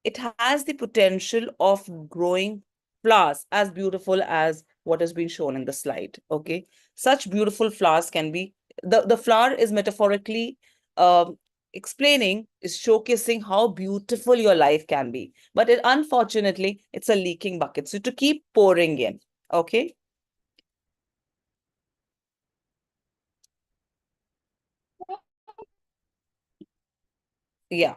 it has the potential of growing flowers as beautiful as what has been shown in the slide. Okay, such beautiful flowers can be, the flower is metaphorically explaining, is showcasing how beautiful your life can be. But unfortunately, it's a leaking bucket. So to keep pouring in. Okay. Yeah.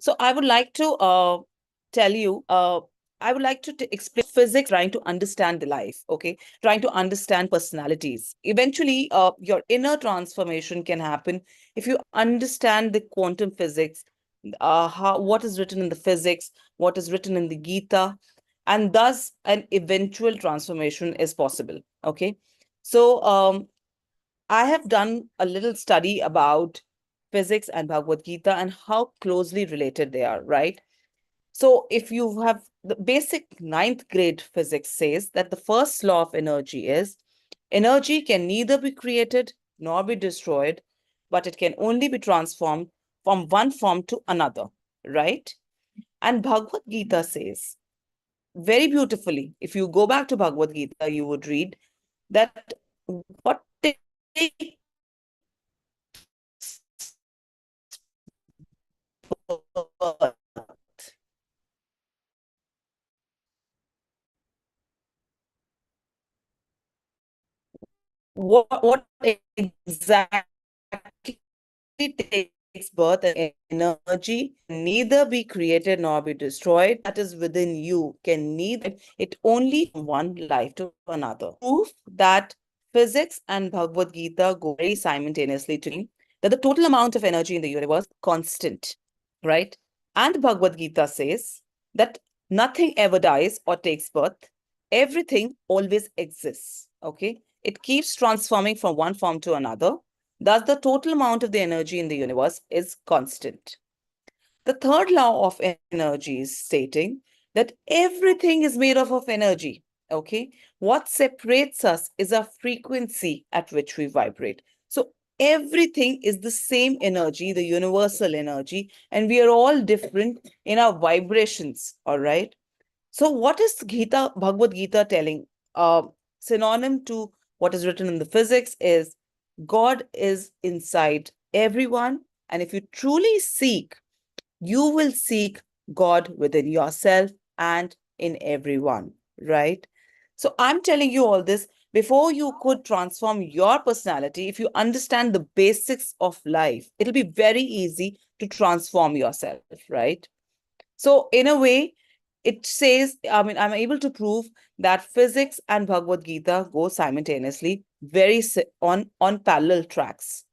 So I would like to tell you, I would like to explain physics, trying to understand the life, okay? Trying to understand personalities. Eventually, your inner transformation can happen if you understand the quantum physics, what is written in the physics, what is written in the Gita, and thus an eventual transformation is possible, okay? So I have done a little study about physics and Bhagavad Gita and how closely related they are, right? So if you have the basic 9th grade physics says that the first law of energy is energy can neither be created nor be destroyed, but it can only be transformed from one form to another, right? And Bhagavad Gita says very beautifully, if you go back to Bhagavad Gita, you would read that what what exactly takes birth and energy can neither be created nor be destroyed. That is within you can neither, it only from one life to another. Proof that physics and Bhagavad Gita go very simultaneously to me, that the total amount of energy in the universe constant, right? And Bhagavad Gita says that nothing ever dies or takes birth. Everything always exists, okay? It keeps transforming from one form to another. Thus, the total amount of the energy in the universe is constant. The third law of energy is stating that everything is made up of energy, okay? What separates us is a frequency at which we vibrate. So everything is the same energy, the universal energy, and we are all different in our vibrations, all right? So what is Bhagavad Gita telling? Synonym to what is written in the physics is God is inside everyone. And if you truly seek, you will seek God within yourself and in everyone, right? So I'm telling you all this before you could transform your personality. If you understand the basics of life, it'll be very easy to transform yourself, right? So in a way, it says, I mean, I'm able to prove that physics and Bhagavad Gita go simultaneously, very on parallel tracks.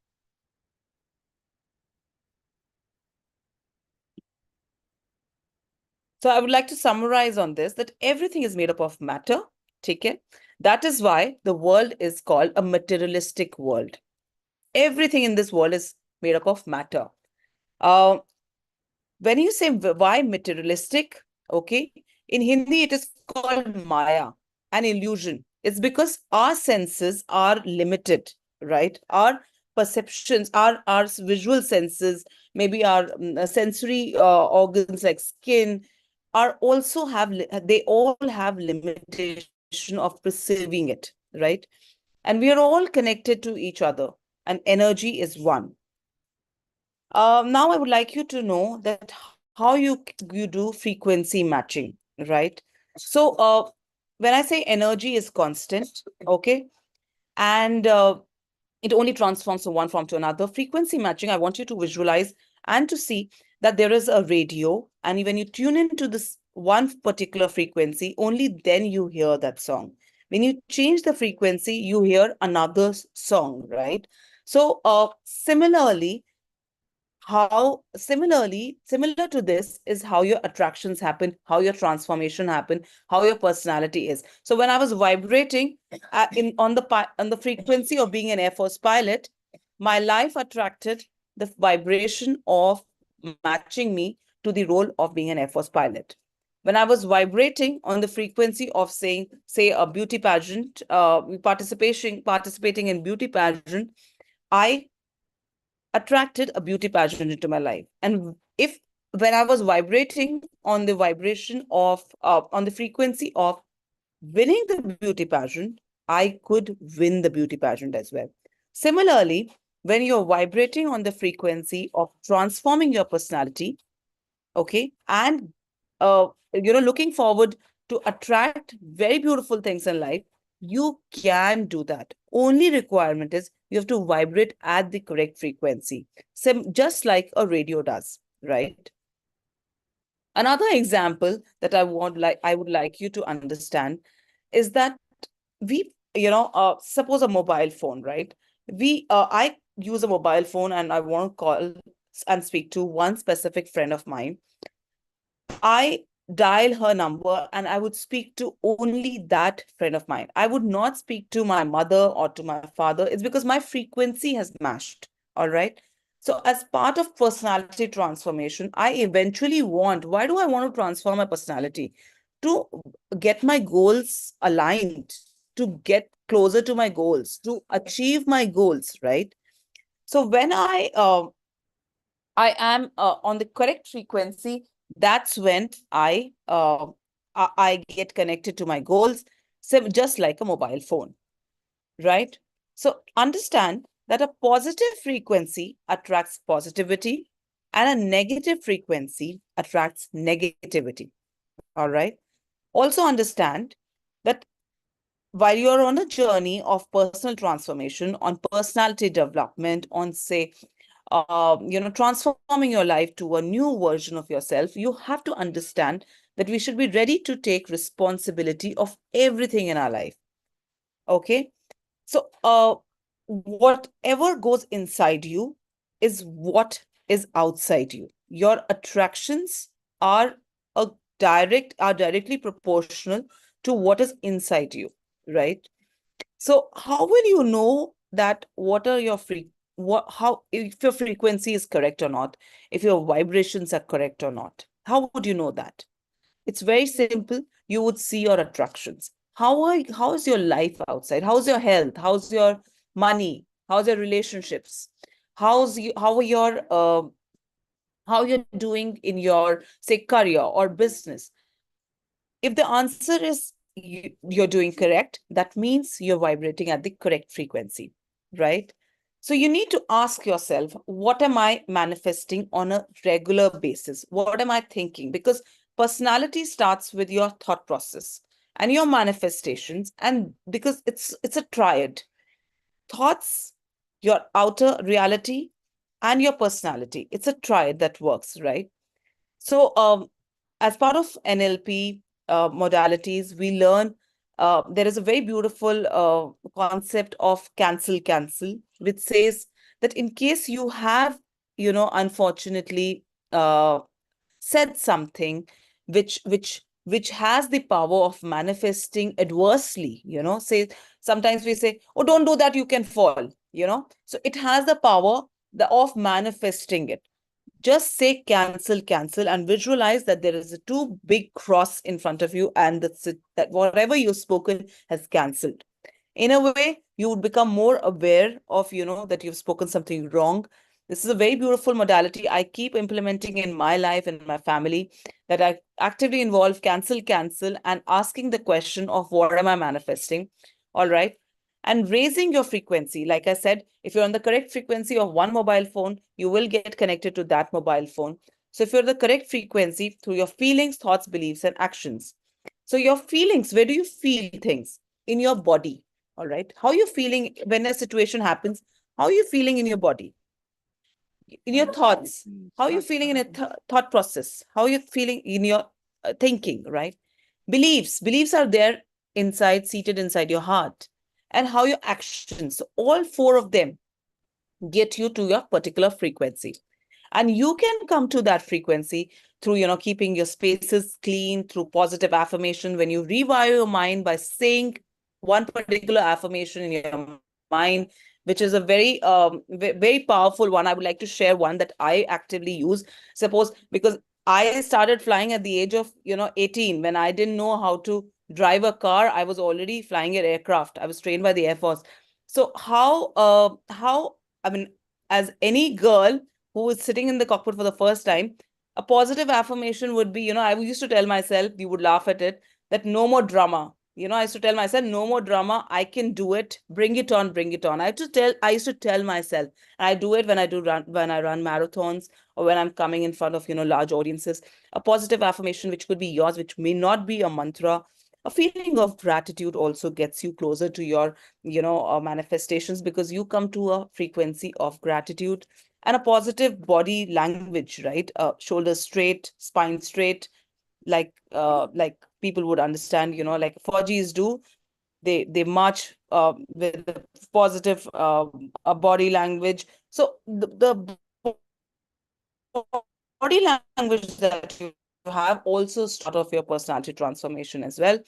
So I would like to summarize on this, that everything is made up of matter, okay? That is why the world is called a materialistic world. Everything in this world is made up of matter. When you say why materialistic, okay, in Hindi it is called Maya, an illusion. It's because our senses are limited, right? Our perceptions, our visual senses, maybe our sensory organs like skin, are also they all have limitation of perceiving it, right? And we are all connected to each other, and energy is one. Now I would like you to know that how you do frequency matching, right? So when I say energy is constant, okay, and it only transforms from one form to another, frequency matching, I want you to visualize and to see that there is a radio, and when you tune into this one particular frequency, only then you hear that song. When you change the frequency, you hear another song, right? So similarly, how similar to this is how your attractions happen, how your transformation happen, how your personality is. So when I was vibrating on the frequency of being an Air Force pilot, my life attracted the vibration of matching me to the role of being an Air Force pilot. When I was vibrating on the frequency of say a beauty pageant, participating in beauty pageant, I attracted a beauty pageant into my life. And when I was vibrating on the vibration of on the frequency of winning the beauty pageant, I could win the beauty pageant as well. Similarly, when you're vibrating on the frequency of transforming your personality, okay, and looking forward to attract very beautiful things in life, you can do that. Only requirement is you have to vibrate at the correct frequency, just like a radio does, right? Another example that I would like you to understand is that we, suppose a mobile phone, right? I use a mobile phone and I want to call and speak to one specific friend of mine. I dial her number and I would speak to only that friend of mine. I would not speak to my mother or to my father. It's because my frequency has matched. All right. So as part of personality transformation, I eventually why do I want to transform my personality? To get my goals aligned, to get closer to my goals, to achieve my goals, right? So when I am on the correct frequency, that's when I get connected to my goals, just like a mobile phone, right? So understand that a positive frequency attracts positivity and a negative frequency attracts negativity, all right? Also understand that while you're on a journey of personal transformation, on personality development, on transforming your life to a new version of yourself, you have to understand that we should be ready to take responsibility of everything in our life. Okay. So whatever goes inside you is what is outside you. Your attractions are directly proportional to what is inside you, right? So how will you know that what are your if your frequency is correct or not, if your vibrations are correct or not? How would you know that? It's very simple. You would see your attractions. How is your life outside? How's your health? How's your money? How's your relationships? How you're doing in your, say, career or business? If the answer is you're doing correct, that means you're vibrating at the correct frequency, right? So you need to ask yourself, what am I manifesting on a regular basis? What am I thinking? Because personality starts with your thought process and your manifestations, and because it's a triad: thoughts, your outer reality, and your personality. It's a triad that works, right? So as part of NLP modalities, we learn there is a very beautiful concept of cancel, which says that in case you have, unfortunately said something which has the power of manifesting adversely, say, sometimes we say, oh, don't do that, you can fall, so it has the power of manifesting it. Just say cancel, and visualize that there is a two big cross in front of you, and that whatever you've spoken has cancelled. In a way, you would become more aware of, that you've spoken something wrong. This is a very beautiful modality I keep implementing in my life and my family, that I actively involve cancel, and asking the question of what am I manifesting? All right. And raising your frequency. Like I said, if you're on the correct frequency of one mobile phone, you will get connected to that mobile phone. So if you're the correct frequency through your feelings, thoughts, beliefs, and actions. So your feelings, where do you feel things? In your body. All right. How are you feeling when a situation happens? How are you feeling in your body? In your thoughts, how are you feeling in a thought process? How are you feeling in your thinking, right? Beliefs are there seated inside your heart. And how your actions, so all four of them get you to your particular frequency. And you can come to that frequency through, keeping your spaces clean, through positive affirmation. When you rewire your mind by saying one particular affirmation in your mind, which is a very, very powerful one. I would like to share one that I actively use. Suppose, because I started flying at the age of, 18, when I didn't know how to drive a car. I was already flying an aircraft. I was trained by the Air Force. So I mean, as any girl who is sitting in the cockpit for the first time, a positive affirmation would be, I used to tell myself, you would laugh at it, that no more drama. I used to tell myself, no more drama. I can do it. Bring it on, bring it on. I used to tell myself, and I do it when I run marathons, or when I'm coming in front of, large audiences. A positive affirmation, which could be yours, which may not be a mantra. A feeling of gratitude also gets you closer to your, manifestations, because you come to a frequency of gratitude. And a positive body language, right? Shoulders straight, spine straight, like people would understand, like Fauji's do. They march with a positive a body language. So the body language that you have also start off your personality transformation as well.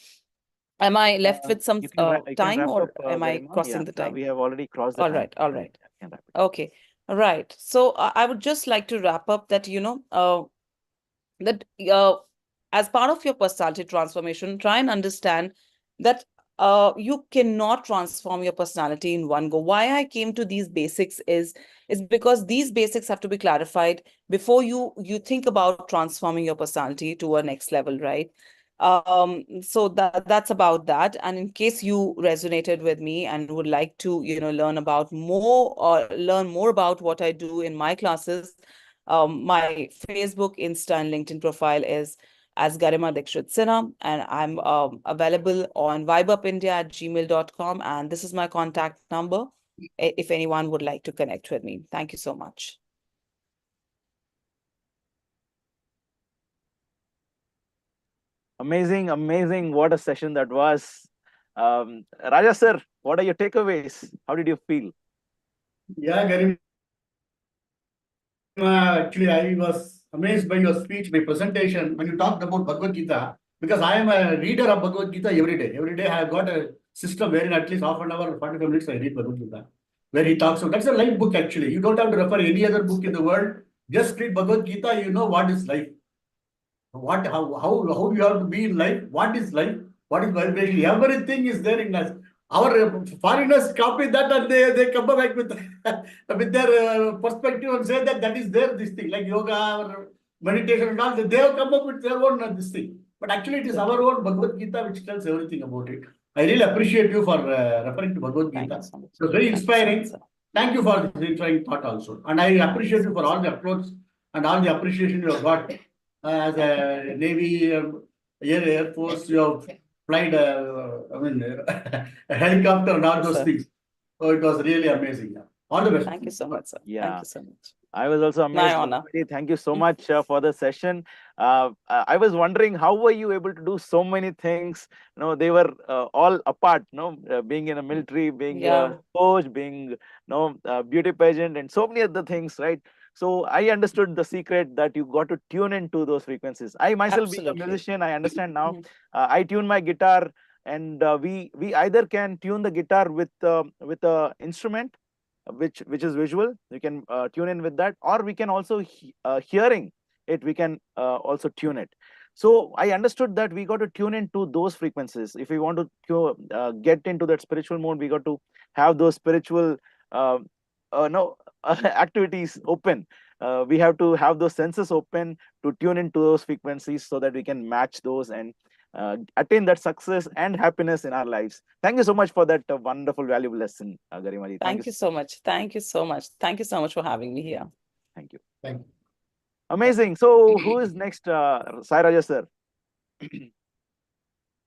Am I left with some You can time, wrap or up, am I Garima. crossing Yeah, the time? we have already crossed the All time. right, all So right. you can wrap it. Okay, all right. So I would just like to wrap up that, that as part of your personality transformation, try and understand that you cannot transform your personality in one go. Why I came to these basics is because these basics have to be clarified before you think about transforming your personality to a next level, right? So that's about that. And in case you resonated with me and would like to, learn more about what I do in my classes, my Facebook, Insta, and LinkedIn profile is as Garima Dikshit Sinha, and I'm available on vibeup@gmail.com, and this is my contact number if anyone would like to connect with me. Thank you so much. Amazing, amazing. What a session that was. Raja sir, what are your takeaways? How did you feel? Yeah, Garima, actually, I was amazed by your speech, by presentation, when you talked about Bhagavad Gita, because I am a reader of Bhagavad Gita every day. Every day I have got a system wherein at least half an hour, 45 minutes I read Bhagavad Gita, where he talks about, that's a life book actually. You don't have to refer any other book in the world. Just read Bhagavad Gita, you know what is life. How you have to be in life, what is life, what is vibration, everything is there in us. Our foreigners copy that and they come back with with their perspective and say that is their this thing, like yoga or meditation and all, they have come up with their own this thing. But actually it is our own Bhagavad Gita which tells everything about it. I really appreciate you for referring to Bhagavad Gita. It was very inspiring. Thank you for this inspiring thought also. And I appreciate you for all the approach and all the appreciation you have got. As a Navy, Air Force, you have flight, a helicopter and all those things. So it was really amazing. Yeah. All the best. Thank you so much, sir. Yeah. Thank you so much. I was also My amazed. honor. Thank you so much for the session. I was wondering, how were you able to do so many things? They were all apart. Being in a military, being a coach, being beauty pageant, and so many other things, right? So I understood the secret that you got to tune into those frequencies. I myself, being a musician, I understand now. I tune my guitar, and we either can tune the guitar with a instrument, which is visual. You can tune in with that, or we can also hearing it, we can also tune it. So I understood that we got to tune into those frequencies. If we want to get into that spiritual mode, we got to have those spiritual activities open. We have to have those senses open to tune into those frequencies so that we can match those and attain that success and happiness in our lives. Thank you so much for that wonderful, valuable lesson, Garimari. Thank you so much. Thank you so much. Thank you so much for having me here. Thank you. Thank you. Amazing. So who is next, Sai Raja sir? I think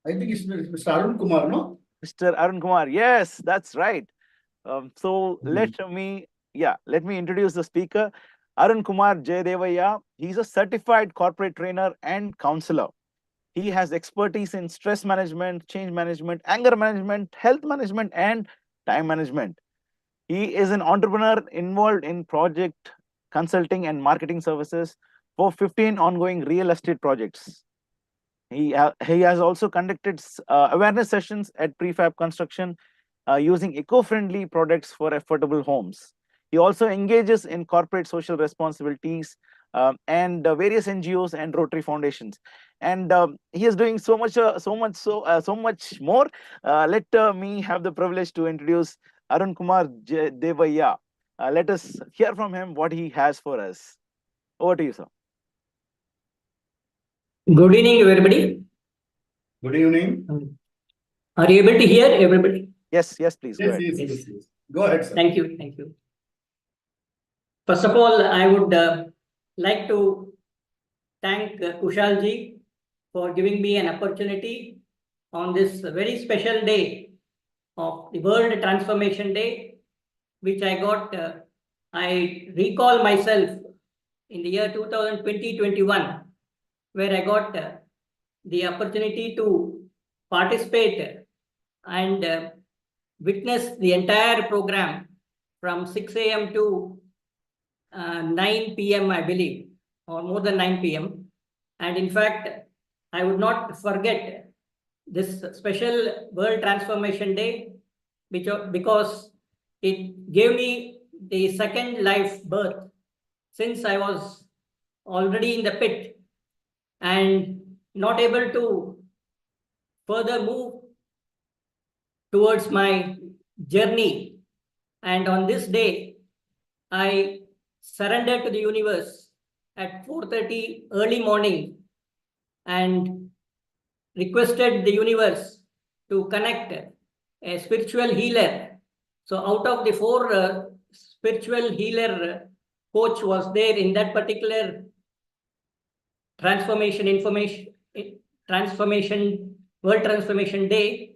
it's Mr. Arun Kumar, no? Mr. Arun Kumar. Yes, that's right. Let me introduce the speaker, Arun Kumar Jayadevaya. He's a certified corporate trainer and counselor. He has expertise in stress management, change management, anger management, health management, and time management. He is an entrepreneur involved in project consulting and marketing services for 15 ongoing real estate projects. He has also conducted awareness sessions at prefab construction using eco-friendly products for affordable homes. He also engages in corporate social responsibilities and various NGOs and Rotary foundations. And he is doing so much more. Let me have the privilege to introduce Arun Kumar Devaya. Let us hear from him what he has for us. Over to you, sir. Good evening, everybody. Good evening. Are you able to hear everybody? Yes, please. Go ahead. Yes. Go ahead, sir. Thank you. First of all, I would like to thank Khussaal Ji for giving me an opportunity on this very special day of the World Transformation Day, which I got. I recall myself in the year 2020-21, where I got the opportunity to participate and witness the entire program from 6 a.m. to 9 p.m., I believe, or more than 9 p.m. And in fact, I would not forget this special World Transformation Day because it gave me the second life birth, since I was already in the pit and not able to further move towards my journey. And on this day, I surrendered to the universe at 4:30 early morning and requested the universe to connect a spiritual healer. So out of the 4 spiritual healer coach was there in that particular World Transformation Day,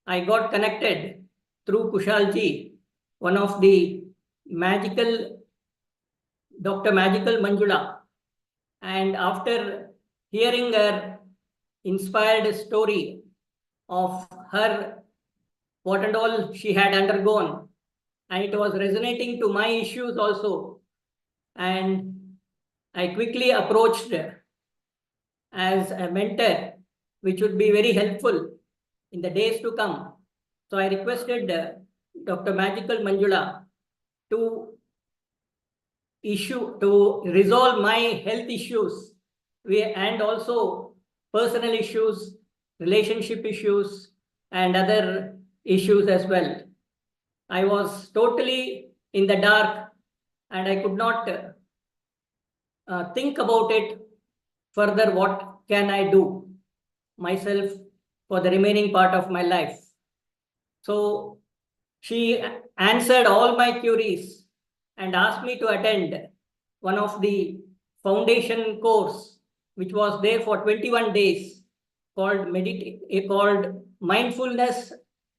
I got connected through Khussaal Ji, one of the Dr. Magical Manjula. And after hearing her inspired story of her, what and all she had undergone, and it was resonating to my issues also. And I quickly approached her as a mentor, which would be very helpful in the days to come. So I requested Dr. Magical Manjula to resolve my health issues and also personal issues, relationship issues, and other issues as well. I was totally in the dark and I could not think about it further. What can I do myself for the remaining part of my life? So she answered all my queries and asked me to attend one of the foundation course, which was there for 21 days, called Mindfulness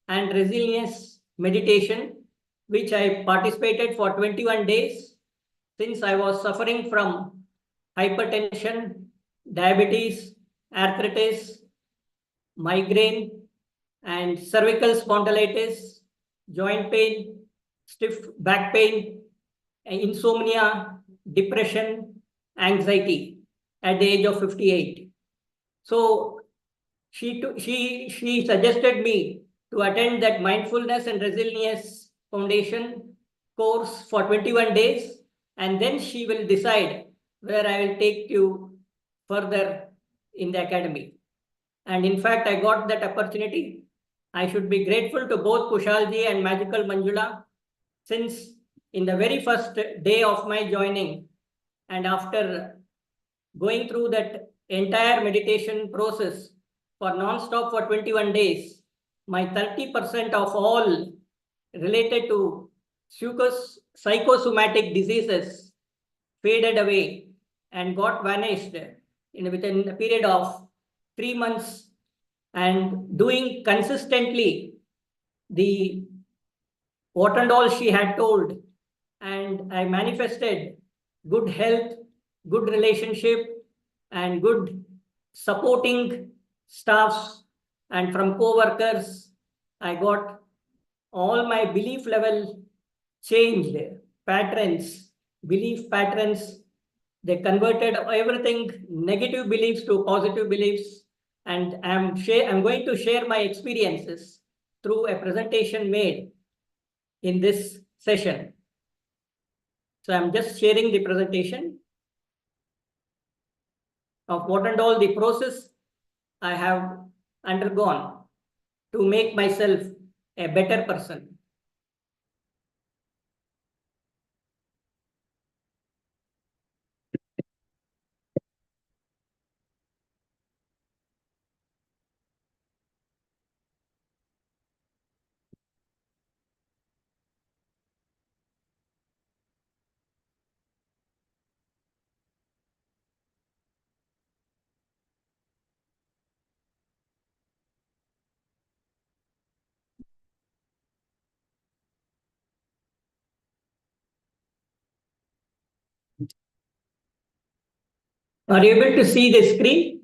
and Resilience Meditation, which I participated for 21 days since I was suffering from hypertension, diabetes, arthritis, migraine, and cervical spondylitis, joint pain, stiff back pain, insomnia, depression, anxiety at the age of 58. So she suggested me to attend that Mindfulness and Resilience Foundation course for 21 days, and then she will decide where I will take you further in the academy. And in fact, I got that opportunity. I should be grateful to both Khussaal Ji and Magical Manjula, since in the very first day of my joining, and after going through that entire meditation process for non-stop for 21 days, my 30% of all related to psychosomatic diseases faded away and got vanished within a period of 3 months, and doing consistently the what and all she had told. And I manifested good health, good relationship, and good supporting staffs. And from co-workers, I got all my belief level changed, patterns, belief patterns. They converted everything, negative beliefs to positive beliefs. And I'm going to share my experiences through a presentation made in this session. So I'm just sharing the presentation of what and all the process I have undergone to make myself a better person. Are you able to see the screen?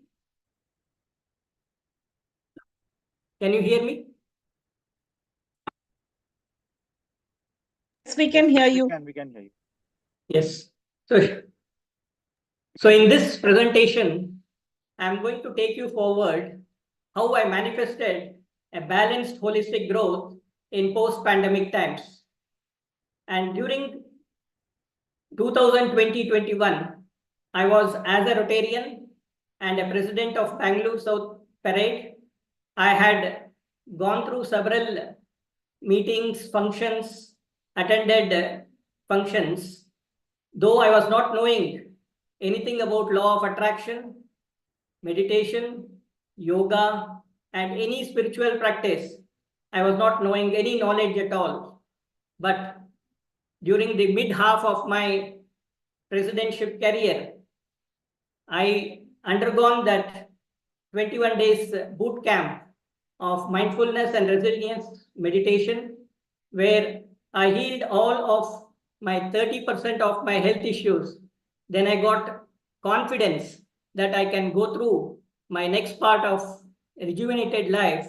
Can you hear me? Yes, we can hear you. We can hear you. Yes. So in this presentation, I'm going to take you forward how I manifested a balanced holistic growth in post-pandemic times. And during 2020-21, I was as a Rotarian and a president of Bangalore South Parade. I had gone through several meetings, functions, attended functions, though I was not knowing anything about law of attraction, meditation, yoga, and any spiritual practice. I was not knowing any knowledge at all. But during the mid-half of my presidentship career, I undergone that 21 days boot camp of mindfulness and resilience meditation, where I healed all of my 30% of my health issues. Then I got confidence that I can go through my next part of rejuvenated life,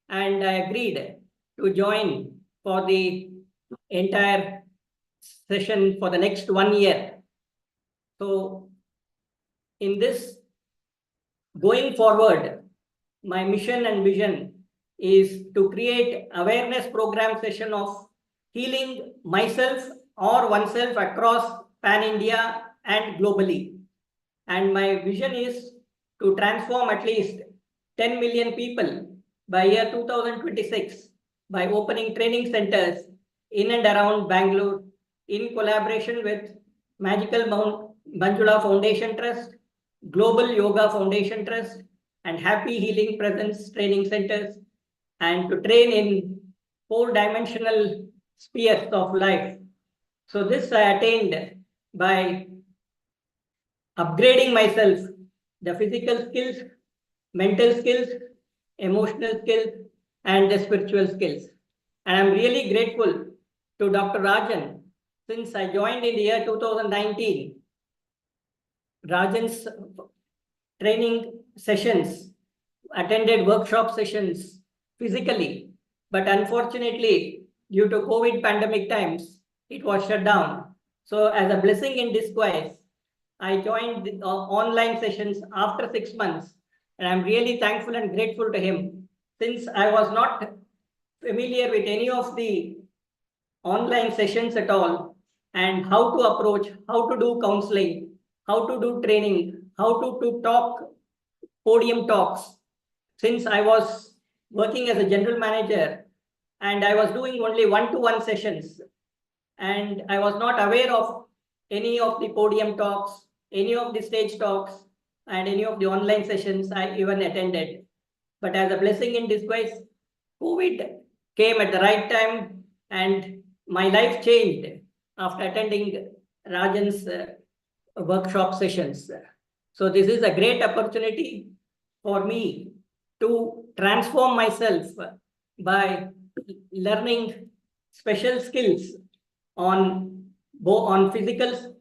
and I agreed to join for the entire session for the next 1 year. So in this, going forward, my mission and vision is to create awareness program session of healing myself or oneself across pan-India and globally. And my vision is to transform at least 10 million people by year 2026 by opening training centers in and around Bangalore in collaboration with Magical Mount Manjula Foundation Trust, Global Yoga Foundation Trust, and Happy Healing Presence Training Centers, and to train in 4-dimensional spheres of life. So this I attained by upgrading myself, the physical skills, mental skills, emotional skills, and the spiritual skills. And I'm really grateful to Dr. Rajan. Since I joined in the year 2019, Rajan's training sessions, attended workshop sessions physically, but unfortunately, due to COVID pandemic times, it was shut down. So as a blessing in disguise, I joined the online sessions after 6 months, and I'm really thankful and grateful to him. Since I was not familiar with any of the online sessions at all, and how to approach, how to do counseling, how to do training, how to talk podium talks. Since I was working as a general manager and I was doing only one-to-one sessions, and I was not aware of any of the podium talks, any of the stage talks, and any of the online sessions I even attended. But as a blessing in disguise, COVID came at the right time, and my life changed after attending Rajan's workshop sessions. So this is a great opportunity for me to transform myself by learning special skills on physical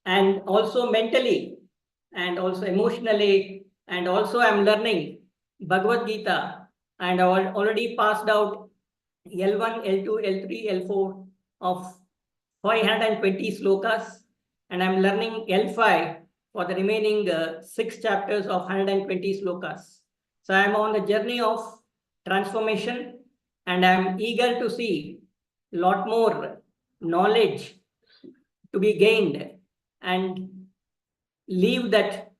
and also mentally and also emotionally, and also I'm learning Bhagavad Gita, and I already passed out L1, L2, L3, L4 of 520 slokas, and I'm learning L5 for the remaining 6 chapters of 120 slokas. So I'm on the journey of transformation, and I'm eager to see a lot more knowledge to be gained and leave that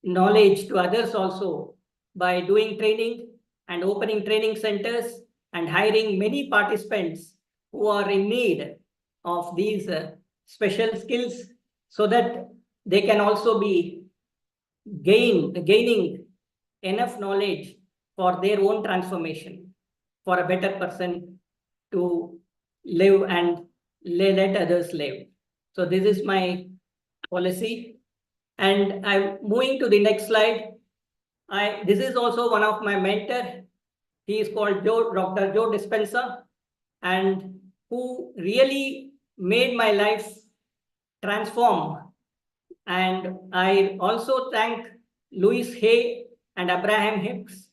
knowledge to others also by doing training and opening training centers and hiring many participants who are in need of these special skills, so that they can also be gaining enough knowledge for their own transformation, for a better person to live and let others live. So this is my policy. And I'm moving to the next slide. This is also one of my mentor. He is called Dr. Joe Dispenza, and who really made my life transform. And I also thank Louis Hay and Abraham Hicks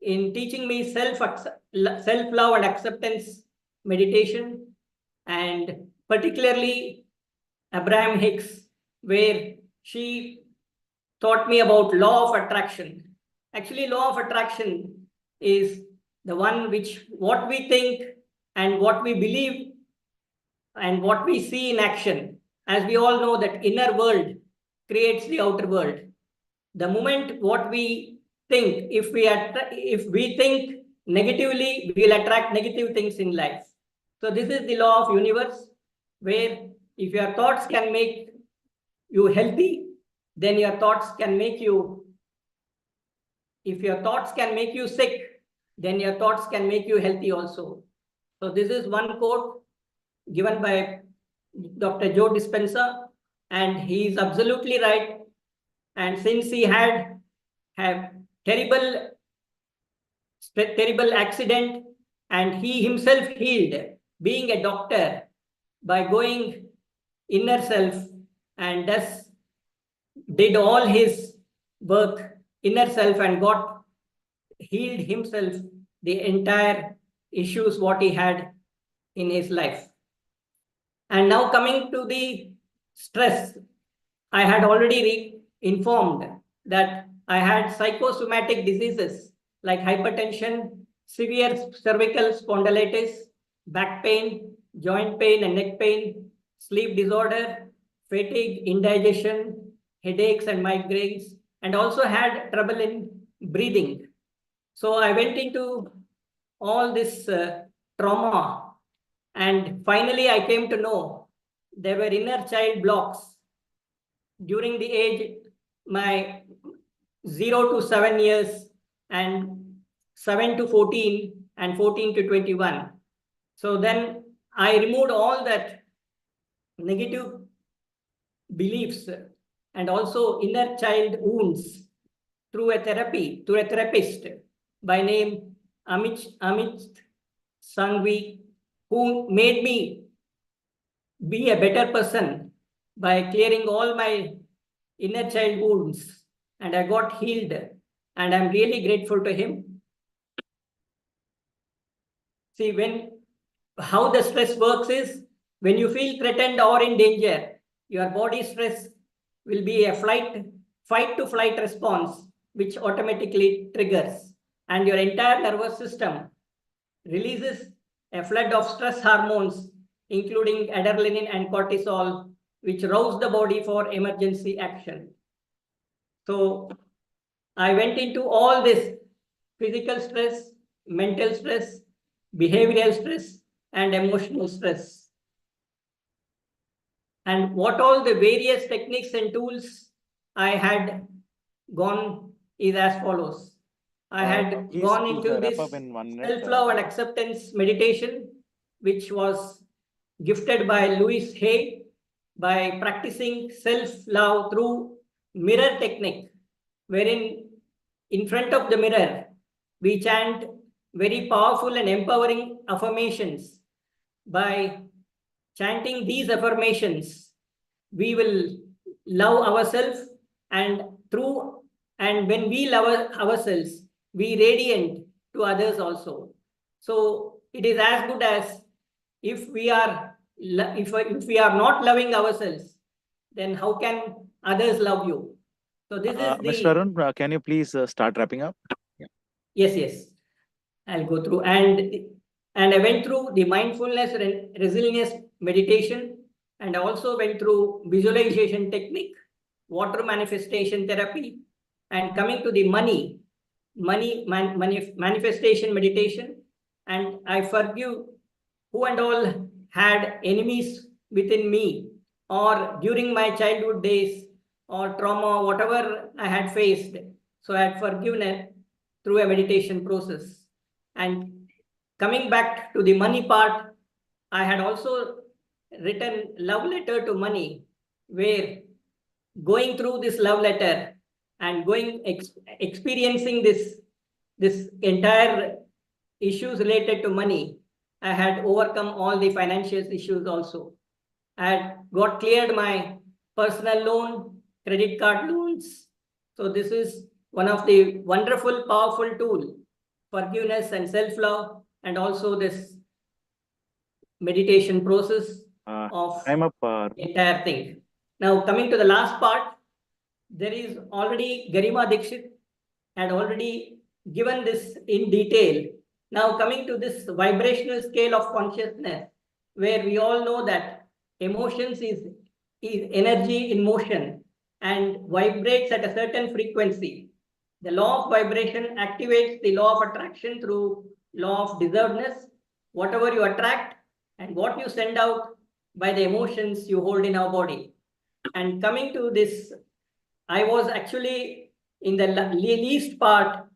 in teaching me self-love and acceptance meditation, and particularly Abraham Hicks, where she taught me about law of attraction. Actually, law of attraction is the one which what we think and what we believe and what we see in action. As we all know that inner world creates the outer world. The moment what we think, if we think negatively, we will attract negative things in life. So this is the law of universe, where if your thoughts can make you healthy, then your thoughts can make you, if your thoughts can make you sick, then your thoughts can make you healthy also. So this is one quote given by Dr. Joe Dispenza, and he is absolutely right. And since he had terrible accident, and he himself healed, being a doctor, by going inner self, and thus did all his work inner self and got healed himself the entire issues what he had in his life. And now coming to the stress, I had already informed that I had psychosomatic diseases like hypertension, severe cervical spondylitis, back pain, joint pain and neck pain, sleep disorder, fatigue, indigestion, headaches and migraines, and also had trouble in breathing. So I went into all this trauma, and finally I came to know there were inner child blocks during the age my 0 to 7 years, and 7 to 14, and 14 to 21. So then I removed all that negative beliefs and also inner child wounds through a therapist by name Amit Sangvi, who made me be a better person by clearing all my inner child wounds, and I got healed, and I'm really grateful to him. See, how the stress works is, when you feel threatened or in danger, your body stress will be a fight to flight response, which automatically triggers, and your entire nervous system releases a flood of stress hormones, including adrenaline and cortisol, which rouse the body for emergency action. So I went into all this physical stress, mental stress, behavioral stress, and emotional stress. And what all the various techniques and tools I had gone is as follows. I had gone into this self-love and acceptance meditation, which was gifted by Louis Hay, by practicing self-love through mirror technique, wherein in front of the mirror, we chant very powerful and empowering affirmations. By chanting these affirmations, we will love ourselves, and when we love ourselves, we radiate to others also. So it is as good as if we are not loving ourselves, then how can others love you? So this is Mr. the Arun, can you please start wrapping up? yes. I'll go through and I went through the mindfulness and resilience meditation, and I also went through visualization technique, water manifestation therapy, and coming to the money manifestation meditation. And I forgive who and all had enemies within me or during my childhood days or trauma, whatever I had faced. So I had forgiven through a meditation process. And coming back to the money part, I had also written love letter to money, where going through this love letter and experiencing this entire issues related to money, I had overcome all the financial issues also. I had got cleared my personal loan, credit card loans. So this is one of the wonderful, powerful tool, forgiveness and self-love, and also this meditation process of Time up. the entire thing. Now coming to the last part, there is already Garima Dixit had already given this in detail. Now coming to this vibrational scale of consciousness, where we all know that emotions is energy in motion and vibrates at a certain frequency. The law of vibration activates the law of attraction through law of deservedness. Whatever you attract and what you send out by the emotions you hold in our body. And coming to this, I was actually in the least part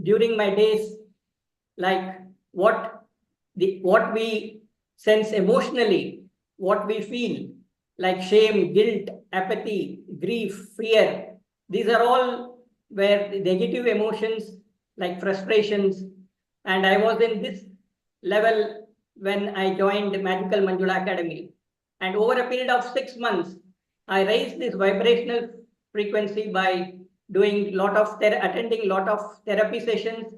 during my days, like what we sense emotionally, what we feel, like shame, guilt, apathy, grief, fear. These are all where the negative emotions like frustrations. And I was in this level when I joined Magical Manjula Academy. And over a period of 6 months, I raised this vibrational frequency by doing attending lot of therapy sessions.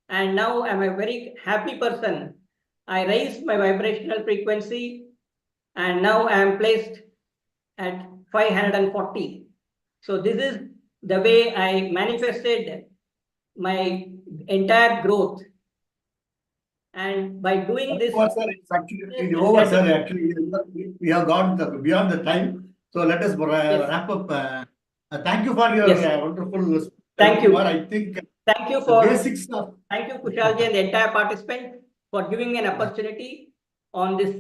And now I'm a very happy person. I raised my vibrational frequency and now I am placed at 540. So this is the way I manifested my entire growth. And by doing this, It's actually over, sir. Actually, we have gone beyond the time. So let us wrap up. Thank you for your wonderful. Thank you. I think. Thank you for basics of. Thank you, Khussaal Jain, and the entire participant, for giving me an opportunity on this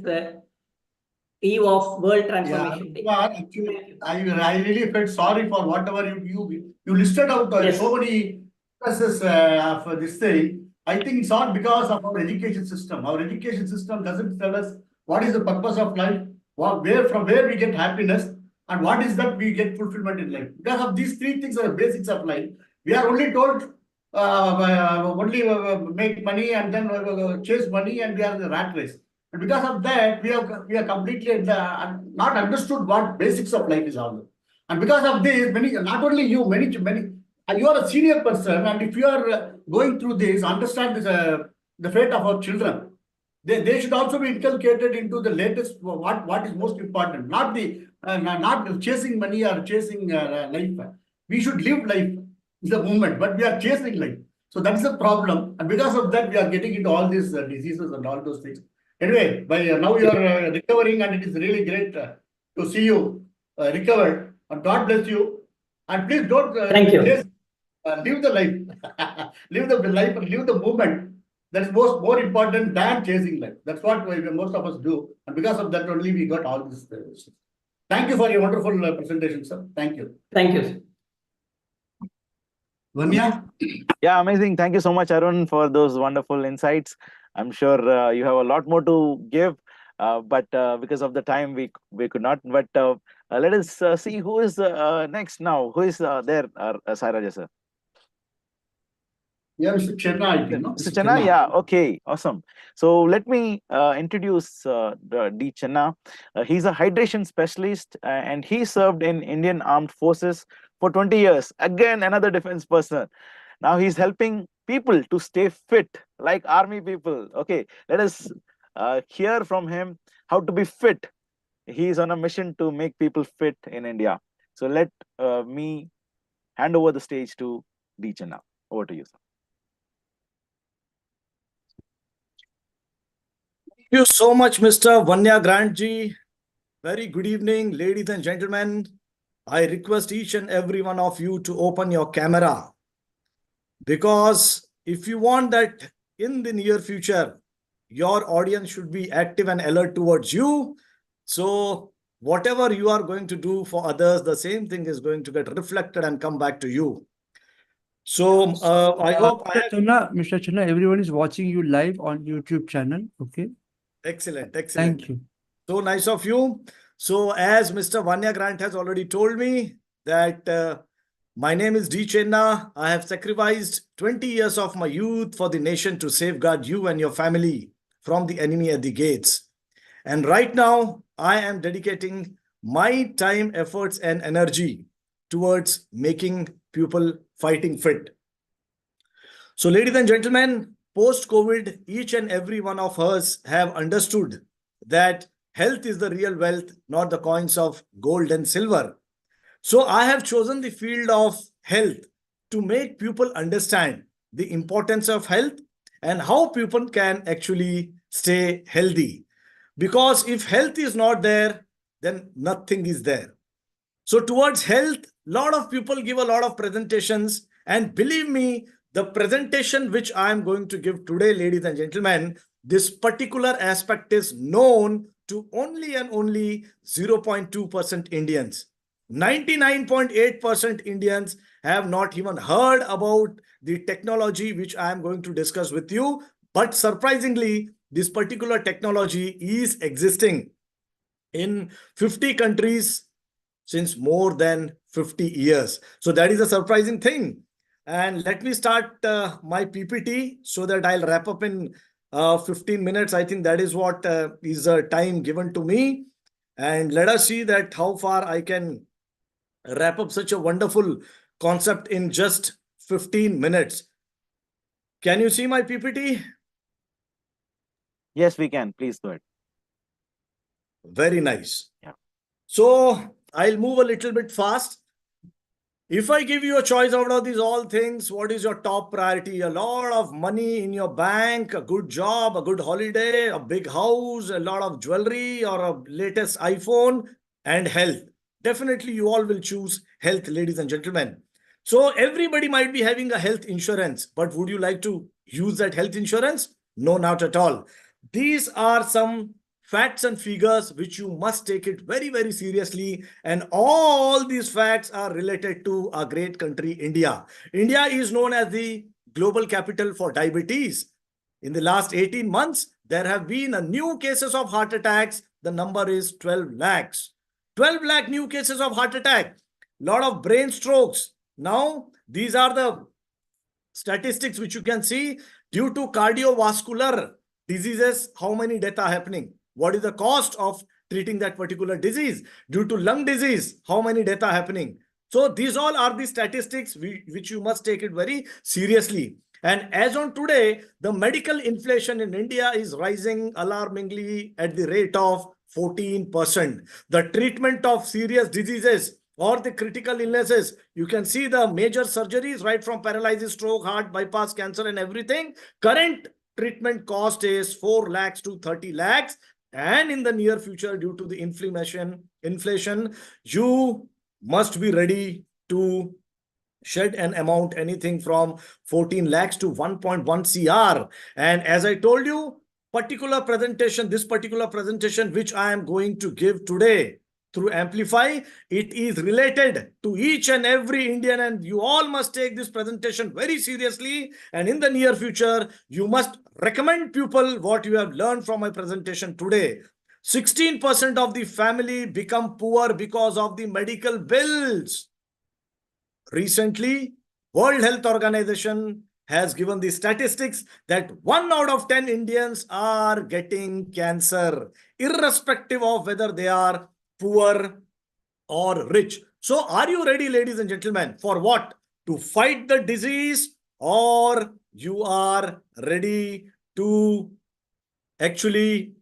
eve of World Transformation Day. Actually, I really felt sorry for whatever you listed out so many processes for this thing. I think it's all because of our education system. Our education system doesn't tell us what is the purpose of life, from where we get happiness, and what is that we get fulfillment in life. Because of these three things are the basics of life. We are only told only make money and then chase money, and we are in the rat race. And because of that, we are completely not understood what basics of life is all. And because of this, not only you, many, you are a senior person, and if you are going through this, understand this, the fate of our children. They should also be inculcated into the latest what is most important, not chasing money or chasing life. We should live life in the moment, but we are chasing life. So that's the problem, and because of that, we are getting into all these diseases and all those things. Anyway, by now you are recovering, and it is really great to see you recovered. And God bless you. And please don't Thank you. Live the life, live the life, and live the moment. That is more important than chasing life. That's what most of us do, and because of that only we got all this. Thank you for your wonderful presentation, sir. Thank you. Thank you. Vanya? Yeah, amazing. Thank you so much, Arun, for those wonderful insights. I'm sure you have a lot more to give, but because of the time, we could not. But let us see who is next now. Who is there, Sai Raja sir? Yeah, Mr. Chenna, I think, no? Mr. Chenna, yeah, okay, awesome. So let me introduce D. Chenna. He's a hydration specialist, and he served in Indian Armed Forces for 20 years. Again, another defense person. Now he's helping people to stay fit, like army people. Okay, let us hear from him how to be fit he is on a mission to make people fit in India. So let me hand over the stage to D. Chinna. Over to you, sir. Thank you so much, Mr. Vanya Grantji. Very good evening, ladies and gentlemen. I request each and every one of you to open your camera, because if you want that in the near future, your audience should be active and alert towards you. So whatever you are going to do for others, the same thing is going to get reflected and come back to you. So I hope I have... Mr. Chinna, everyone is watching you live on YouTube channel. Okay. Excellent, excellent. Thank you. So nice of you. So as Mr. Vanya Grant has already told me that my name is D. Chinna. I have sacrificed 20 years of my youth for the nation to safeguard you and your family from the enemy at the gates. And right now, I am dedicating my time, efforts, and energy towards making people fighting fit. So ladies and gentlemen, post-COVID, each and every one of us have understood that health is the real wealth, not the coins of gold and silver. So I have chosen the field of health to make people understand the importance of health and how people can actually stay healthy. Because if health is not there, then nothing is there. So towards health, a lot of people give a lot of presentations, and believe me, the presentation which I am going to give today, ladies and gentlemen, this particular aspect is known to only and only 0.2% Indians. 99.8% Indians have not even heard about the technology which I am going to discuss with you. But surprisingly, this particular technology is existing in 50 countries since more than 50 years. So that is a surprising thing. And let me start my PPT so that I'll wrap up in 15 minutes. I think that is what is time given to me. And let us see that how far I can wrap up such a wonderful concept in just 15 minutes. Can you see my PPT? Yes, we can. Please go ahead. Very nice. Yeah. So I'll move a little bit fast. If I give you a choice out of these all things, what is your top priority? A lot of money in your bank, a good job, a good holiday, a big house, a lot of jewelry, or a latest iPhone, and health. Definitely you all will choose health, ladies and gentlemen. So everybody might be having a health insurance, but would you like to use that health insurance? No, not at all. These are some facts and figures which you must take it very, very seriously. And all these facts are related to our great country, India. India is known as the global capital for diabetes. In the last 18 months, there have been a new cases of heart attacks. The number is 12 lakhs. 12 lakh new cases of heart attack. Lot of brain strokes. Now, these are the statistics which you can see. Due to cardiovascular diseases, how many deaths are happening? What is the cost of treating that particular disease? Due to lung disease, how many deaths are happening? So these all are the statistics which you must take it very seriously. And as on today, the medical inflation in India is rising alarmingly at the rate of 14%. The treatment of serious diseases or the critical illnesses, you can see the major surgeries right from paralysis, stroke, heart, bypass, cancer and everything. Current treatment cost is 4 lakhs to 30 lakhs. And in the near future, due to the inflation, you must be ready to shed an amount anything from 14 lakhs to 1.1 CR. And as I told you, this particular presentation which I am going to give today through Amplify, it is related to each and every Indian, and you all must take this presentation very seriously. And in the near future, you must recommend people what you have learned from my presentation today. 16% of the family become poor because of the medical bills. Recently, World Health Organization has given the statistics that 1 out of 10 Indians are getting cancer, irrespective of whether they are poor or rich. So are you ready, ladies and gentlemen, for what? To fight the disease, or you are ready to actually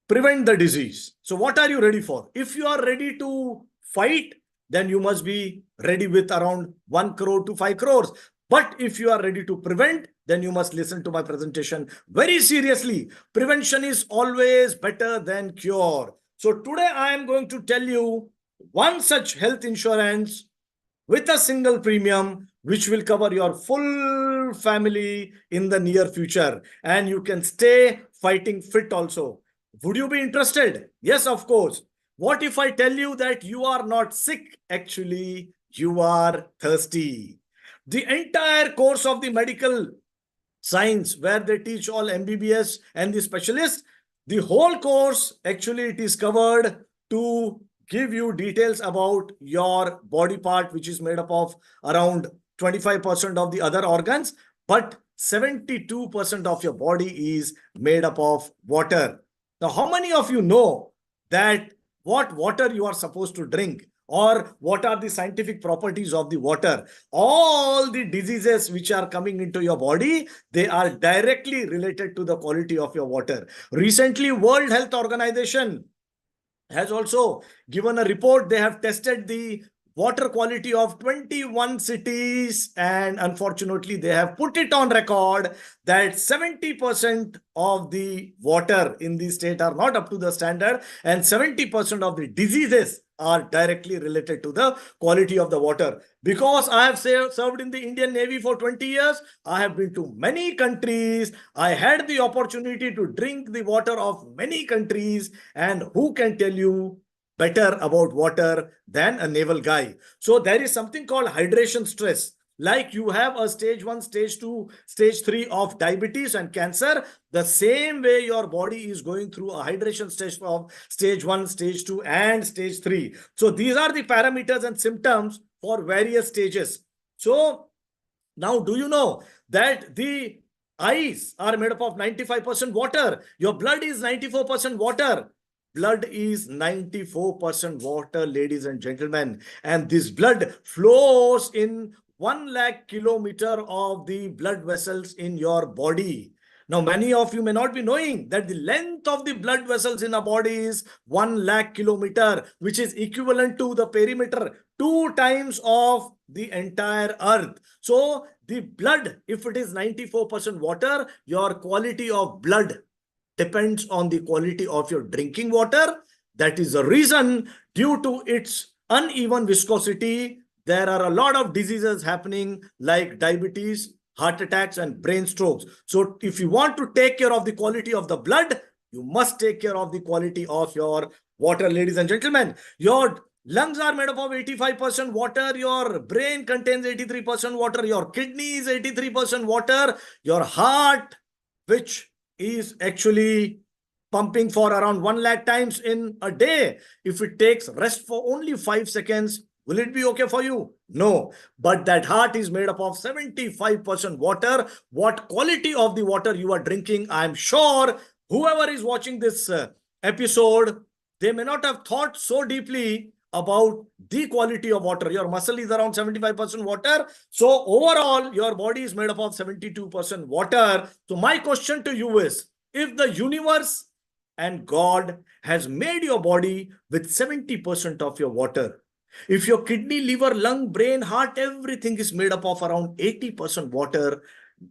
prevent the disease. So what are you ready for? If you are ready to fight, then you must be ready with around 1 crore to 5 crores. But if you are ready to prevent, then you must listen to my presentation very seriously. Prevention is always better than cure. So today I am going to tell you one such health insurance with a single premium, which will cover your full family in the near future. And you can stay fighting fit also. Would you be interested? Yes, of course. What if I tell you that you are not sick? Actually, you are thirsty. The entire course of the medical science, where they teach all MBBS and the specialists, the whole course, actually, it is covered to give you details about your body part, which is made up of around 25% of the other organs, but 72% of your body is made up of water. Now, how many of you know that what water you are supposed to drink, or what are the scientific properties of the water? All the diseases which are coming into your body, they are directly related to the quality of your water. Recently, World Health Organization has also given a report. They have tested the water quality of 21 cities, and unfortunately they have put it on record that 70% of the water in the state are not up to the standard, and 70% of the diseases are directly related to the quality of the water. Because I have served in the Indian Navy for 20 years, I have been to many countries, I had the opportunity to drink the water of many countries, and who can tell you better about water than a naval guy? So there is something called hydration stress. Like you have a stage 1, stage 2, stage 3 of diabetes and cancer, the same way your body is going through a hydration stage of stage 1, stage 2, and stage 3. So these are the parameters and symptoms for various stages. So now, do you know that the eyes are made up of 95% water? Your blood is 94% water. Blood is 94% water, ladies and gentlemen. And this blood flows in 1 lakh kilometer of the blood vessels in your body. Now, many of you may not be knowing that the length of the blood vessels in a body is 1 lakh kilometer, which is equivalent to the perimeter 2 times of the entire earth. So the blood, if it is 94% water, your quality of blood depends on the quality of your drinking water. That is the reason, due to its uneven viscosity, there are a lot of diseases happening like diabetes, heart attacks, and brain strokes. So if you want to take care of the quality of the blood, you must take care of the quality of your water, ladies and gentlemen. Your lungs are made up of 85% water. Your brain contains 83% water. Your kidney is 83% water. Your heart, which is actually pumping for around 1 lakh times in a day, if it takes rest for only 5 seconds, will it be okay for you? No. But that heart is made up of 75% water. What quality of the water you are drinking, I'm sure whoever is watching this episode, they may not have thought so deeply about the quality of water. Your muscle is around 75% water. So overall, your body is made up of 72% water. So my question to you is, if the universe and God has made your body with 70% of your water, if your kidney, liver, lung, brain, heart, everything is made up of around 80% water,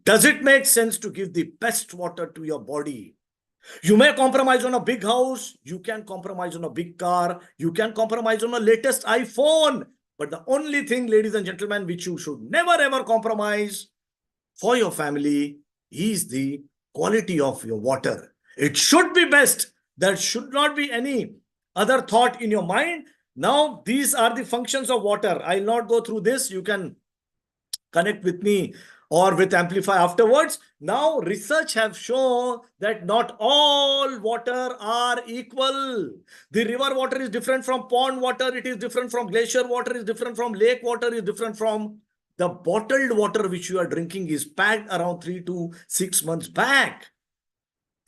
does it make sense to give the best water to your body? You may compromise on a big house, you can compromise on a big car, you can compromise on a latest iPhone. But the only thing, ladies and gentlemen, which you should never ever compromise for your family is the quality of your water. It should be best. There should not be any other thought in your mind. Now, these are the functions of water. I'll not go through this. You can connect with me or with Amplify afterwards. Now, research have shown that not all water are equal. The river water is different from pond water. It is different from glacier water. Is different from lake water. Is different from the bottled water which you are drinking is packed around 3 to 6 months back.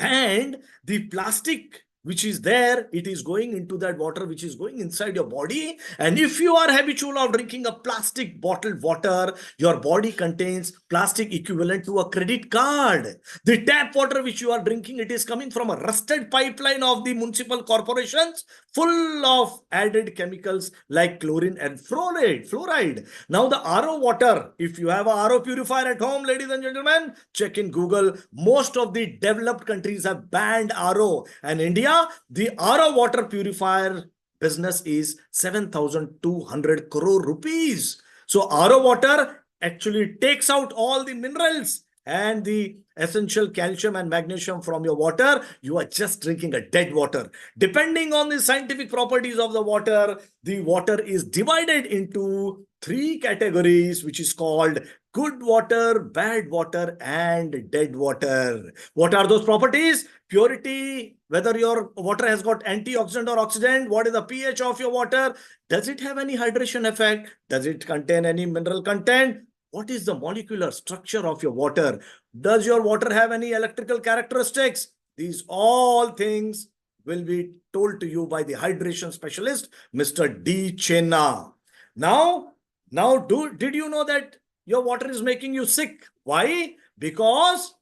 And the plastic which is there, it is going into that water which is going inside your body. And if you are habitual of drinking a plastic bottled water, your body contains plastic equivalent to a credit card. The tap water which you are drinking, it is coming from a rusted pipeline of the municipal corporations, full of added chemicals like chlorine and fluoride. Now the RO water, if you have a RO purifier at home, ladies and gentlemen, check in Google. Most of the developed countries have banned RO, and India, the RO water purifier business is 7,200 crore rupees. So RO water actually takes out all the minerals and the essential calcium and magnesium from your water. You are just drinking a dead water. Depending on the scientific properties of the water is divided into 3 categories, which is called good water, bad water, and dead water. What are those properties? Purity, whether your water has got antioxidant or oxidant, what is the pH of your water? Does it have any hydration effect? Does it contain any mineral content? What is the molecular structure of your water? Does your water have any electrical characteristics? These all things will be told to you by the hydration specialist, Mr. D. Chenna. Now, did you know that your water is making you sick? Why? Because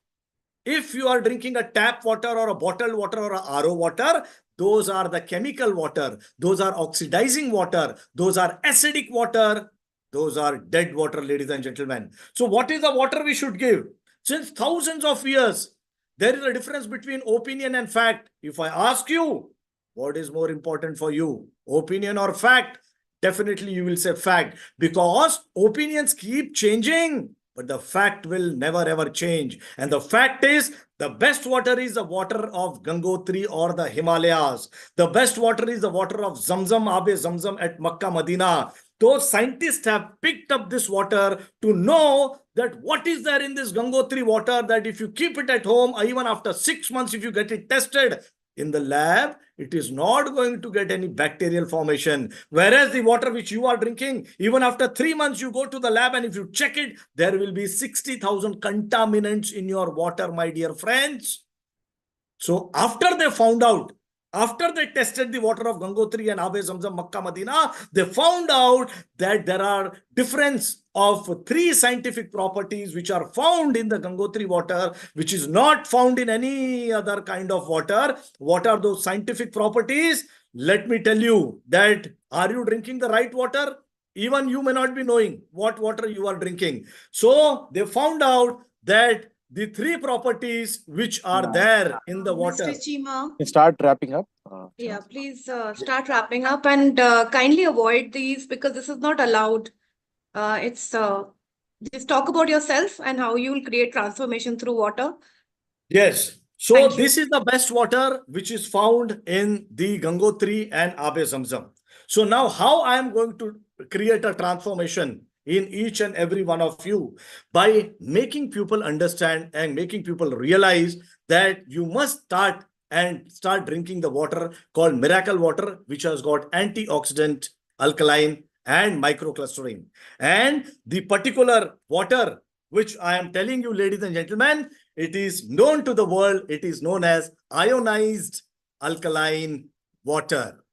if you are drinking a tap water or a bottled water or a RO water, those are the chemical water. Those are oxidizing water. Those are acidic water. Those are dead water, ladies and gentlemen. So what is the water we should give? Since thousands of years, there is a difference between opinion and fact. If I ask you, what is more important for you, opinion or fact? Definitely you will say fact, because opinions keep changing, but the fact will never ever change. And the fact is, the best water is the water of Gangotri or the Himalayas. The best water is the water of Zamzam, Abe Zamzam at Makkah, Medina. Those scientists have picked up this water to know that what is there in this Gangotri water, that if you keep it at home, even after 6 months, if you get it tested in the lab, it is not going to get any bacterial formation. Whereas the water which you are drinking, even after 3 months, you go to the lab and if you check it, there will be 60,000 contaminants in your water, my dear friends. So after they found out, after they tested the water of Gangotri and Abe Zamzam, Makkah, Medina, they found out that there are difference of 3 scientific properties which are found in the Gangotri water, which is not found in any other kind of water. What are those scientific properties? Let me tell you that, are you drinking the right water? Even you may not be knowing what water you are drinking. So they found out that the 3 properties which are there in the water. Mr. Chima. Start wrapping up. Yeah, please start wrapping up and kindly avoid these because this is not allowed. Just talk about yourself and how you will create transformation through water. Yes. So this is the best water which is found in the Gangotri and Abe Zamzam. So now how I am going to create a transformation in each and every one of you by making people understand and making people realize that you must start drinking the water called miracle water, which has got antioxidant, alkaline, and microclustering. And the particular water which I am telling you, ladies and gentlemen, it is known to the world. It is known as ionized alkaline water.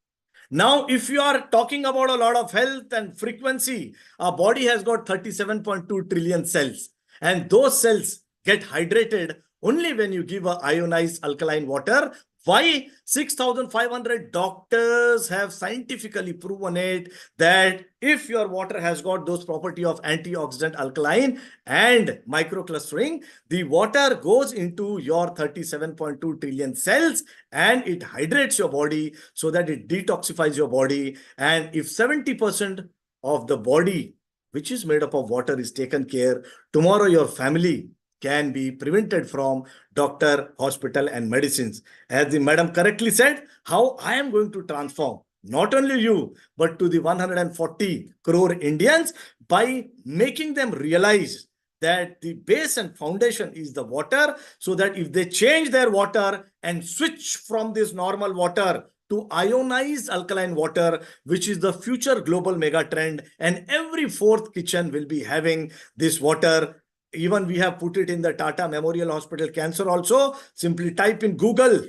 Now, if you are talking about a lot of health and frequency, our body has got 37.2 trillion cells. And those cells get hydrated only when you give a ionized alkaline water. Why? 6,500 doctors have scientifically proven it that if your water has got those property of antioxidant, alkaline, and microclustering, the water goes into your 37.2 trillion cells and it hydrates your body so that it detoxifies your body. And if 70% of the body, which is made up of water, is taken care, tomorrow your family can be prevented from doctor, hospital, and medicines. As the madam correctly said, how I am going to transform not only you, but to the 140 crore Indians by making them realize that the base and foundation is the water, so that if they change their water and switch from this normal water to ionized alkaline water, which is the future global mega trend, and every 4th kitchen will be having this water. Even we have put it in the Tata Memorial Hospital Cancer also. Simply type in Google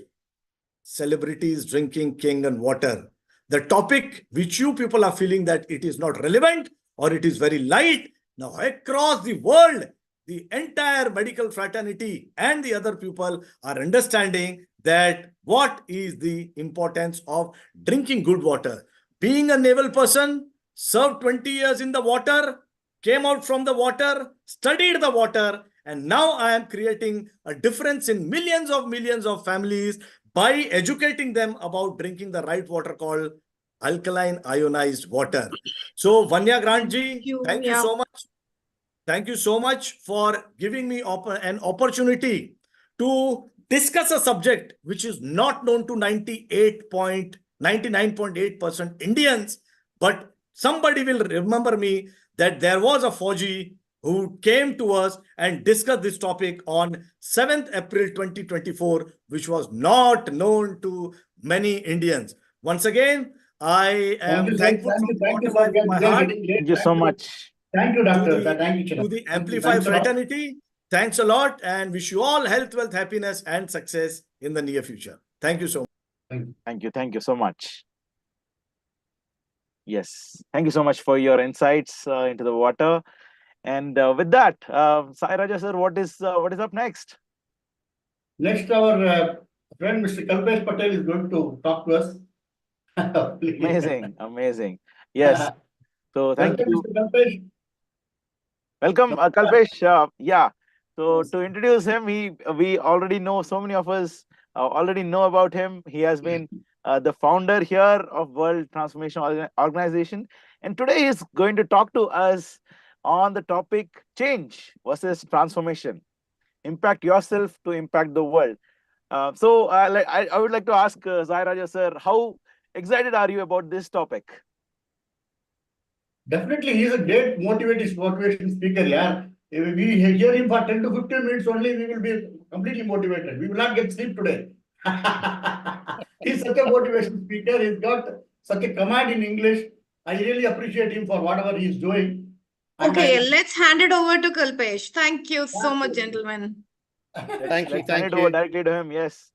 celebrities drinking king and water. The topic which you people are feeling that it is not relevant or it is very light, now across the world, the entire medical fraternity and the other people are understanding that what is the importance of drinking good water. Being a naval person, served 20 years in the water, came out from the water, studied the water, and now I am creating a difference in millions of families by educating them about drinking the right water called alkaline ionized water. So Vanya Grantji, thank you so much. Thank you so much for giving me an opportunity to discuss a subject which is not known to 99.8% Indians, but somebody will remember me that there was a Fauji who came to us and discussed this topic on 7th April 2024, which was not known to many Indians. Once again, I am thankful from the bottom of my heart. Thank you so much. Thank you, Doctor. Thank you, To the Amplify fraternity, thanks a lot and wish you all health, wealth, happiness and success in the near future. Thank you so much. Thank you so much. Yes, thank you so much for your insights into the water. And with that, Sai Raja sir, what is up next? Next, our friend Mr. Kalpesh Patel is going to talk to us. Amazing. Yes. So thank Welcome, you. Mr. Kalpesh. Welcome, Kalpesh. Yeah. So to introduce him, we already know, so many of us already know about him. He has been the founder here of World Transformational Organization, and today he's going to talk to us on the topic change versus transformation. Impact yourself to impact the world. So I would like to ask Sai Raja sir, how excited are you about this topic? Definitely, he is a great motivation speaker. Yeah, if we hear him for 10 to 15 minutes only, we will be completely motivated. We will not get sleep today. He's such a motivation speaker. He's got such a command in English. I really appreciate him for whatever he's doing. Okay, let's hand it over to Kalpesh. Thank you so much, gentlemen. Let's hand it over directly to him. Yes.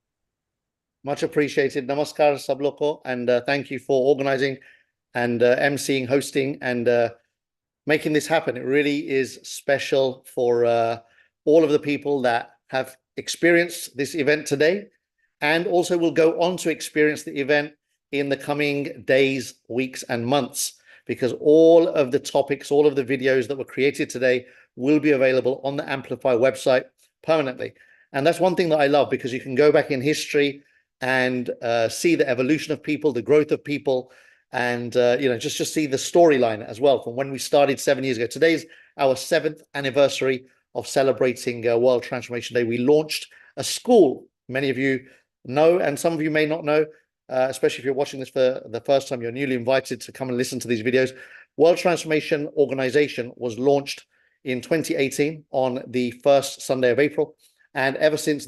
Much appreciated. Namaskar, Sabloko, and thank you for organizing and emceeing, hosting, and making this happen. It really is special for all of the people that have experienced this event today and also will go on to experience the event in the coming days, weeks, and months, because all of the topics, all of the videos that were created today will be available on the Amplify website permanently. And that's one thing that I love, because you can go back in history and see the evolution of people, the growth of people, and just see the storyline as well from when we started 7 years ago. Today's our 7th anniversary of celebrating World Transformation Day. We launched a school. Many of you know, and some of you may not know, especially if you're watching this for the first time, you're newly invited to come and listen to these videos. World Transformation Organization was launched in 2018 on the first Sunday of April. And ever since then,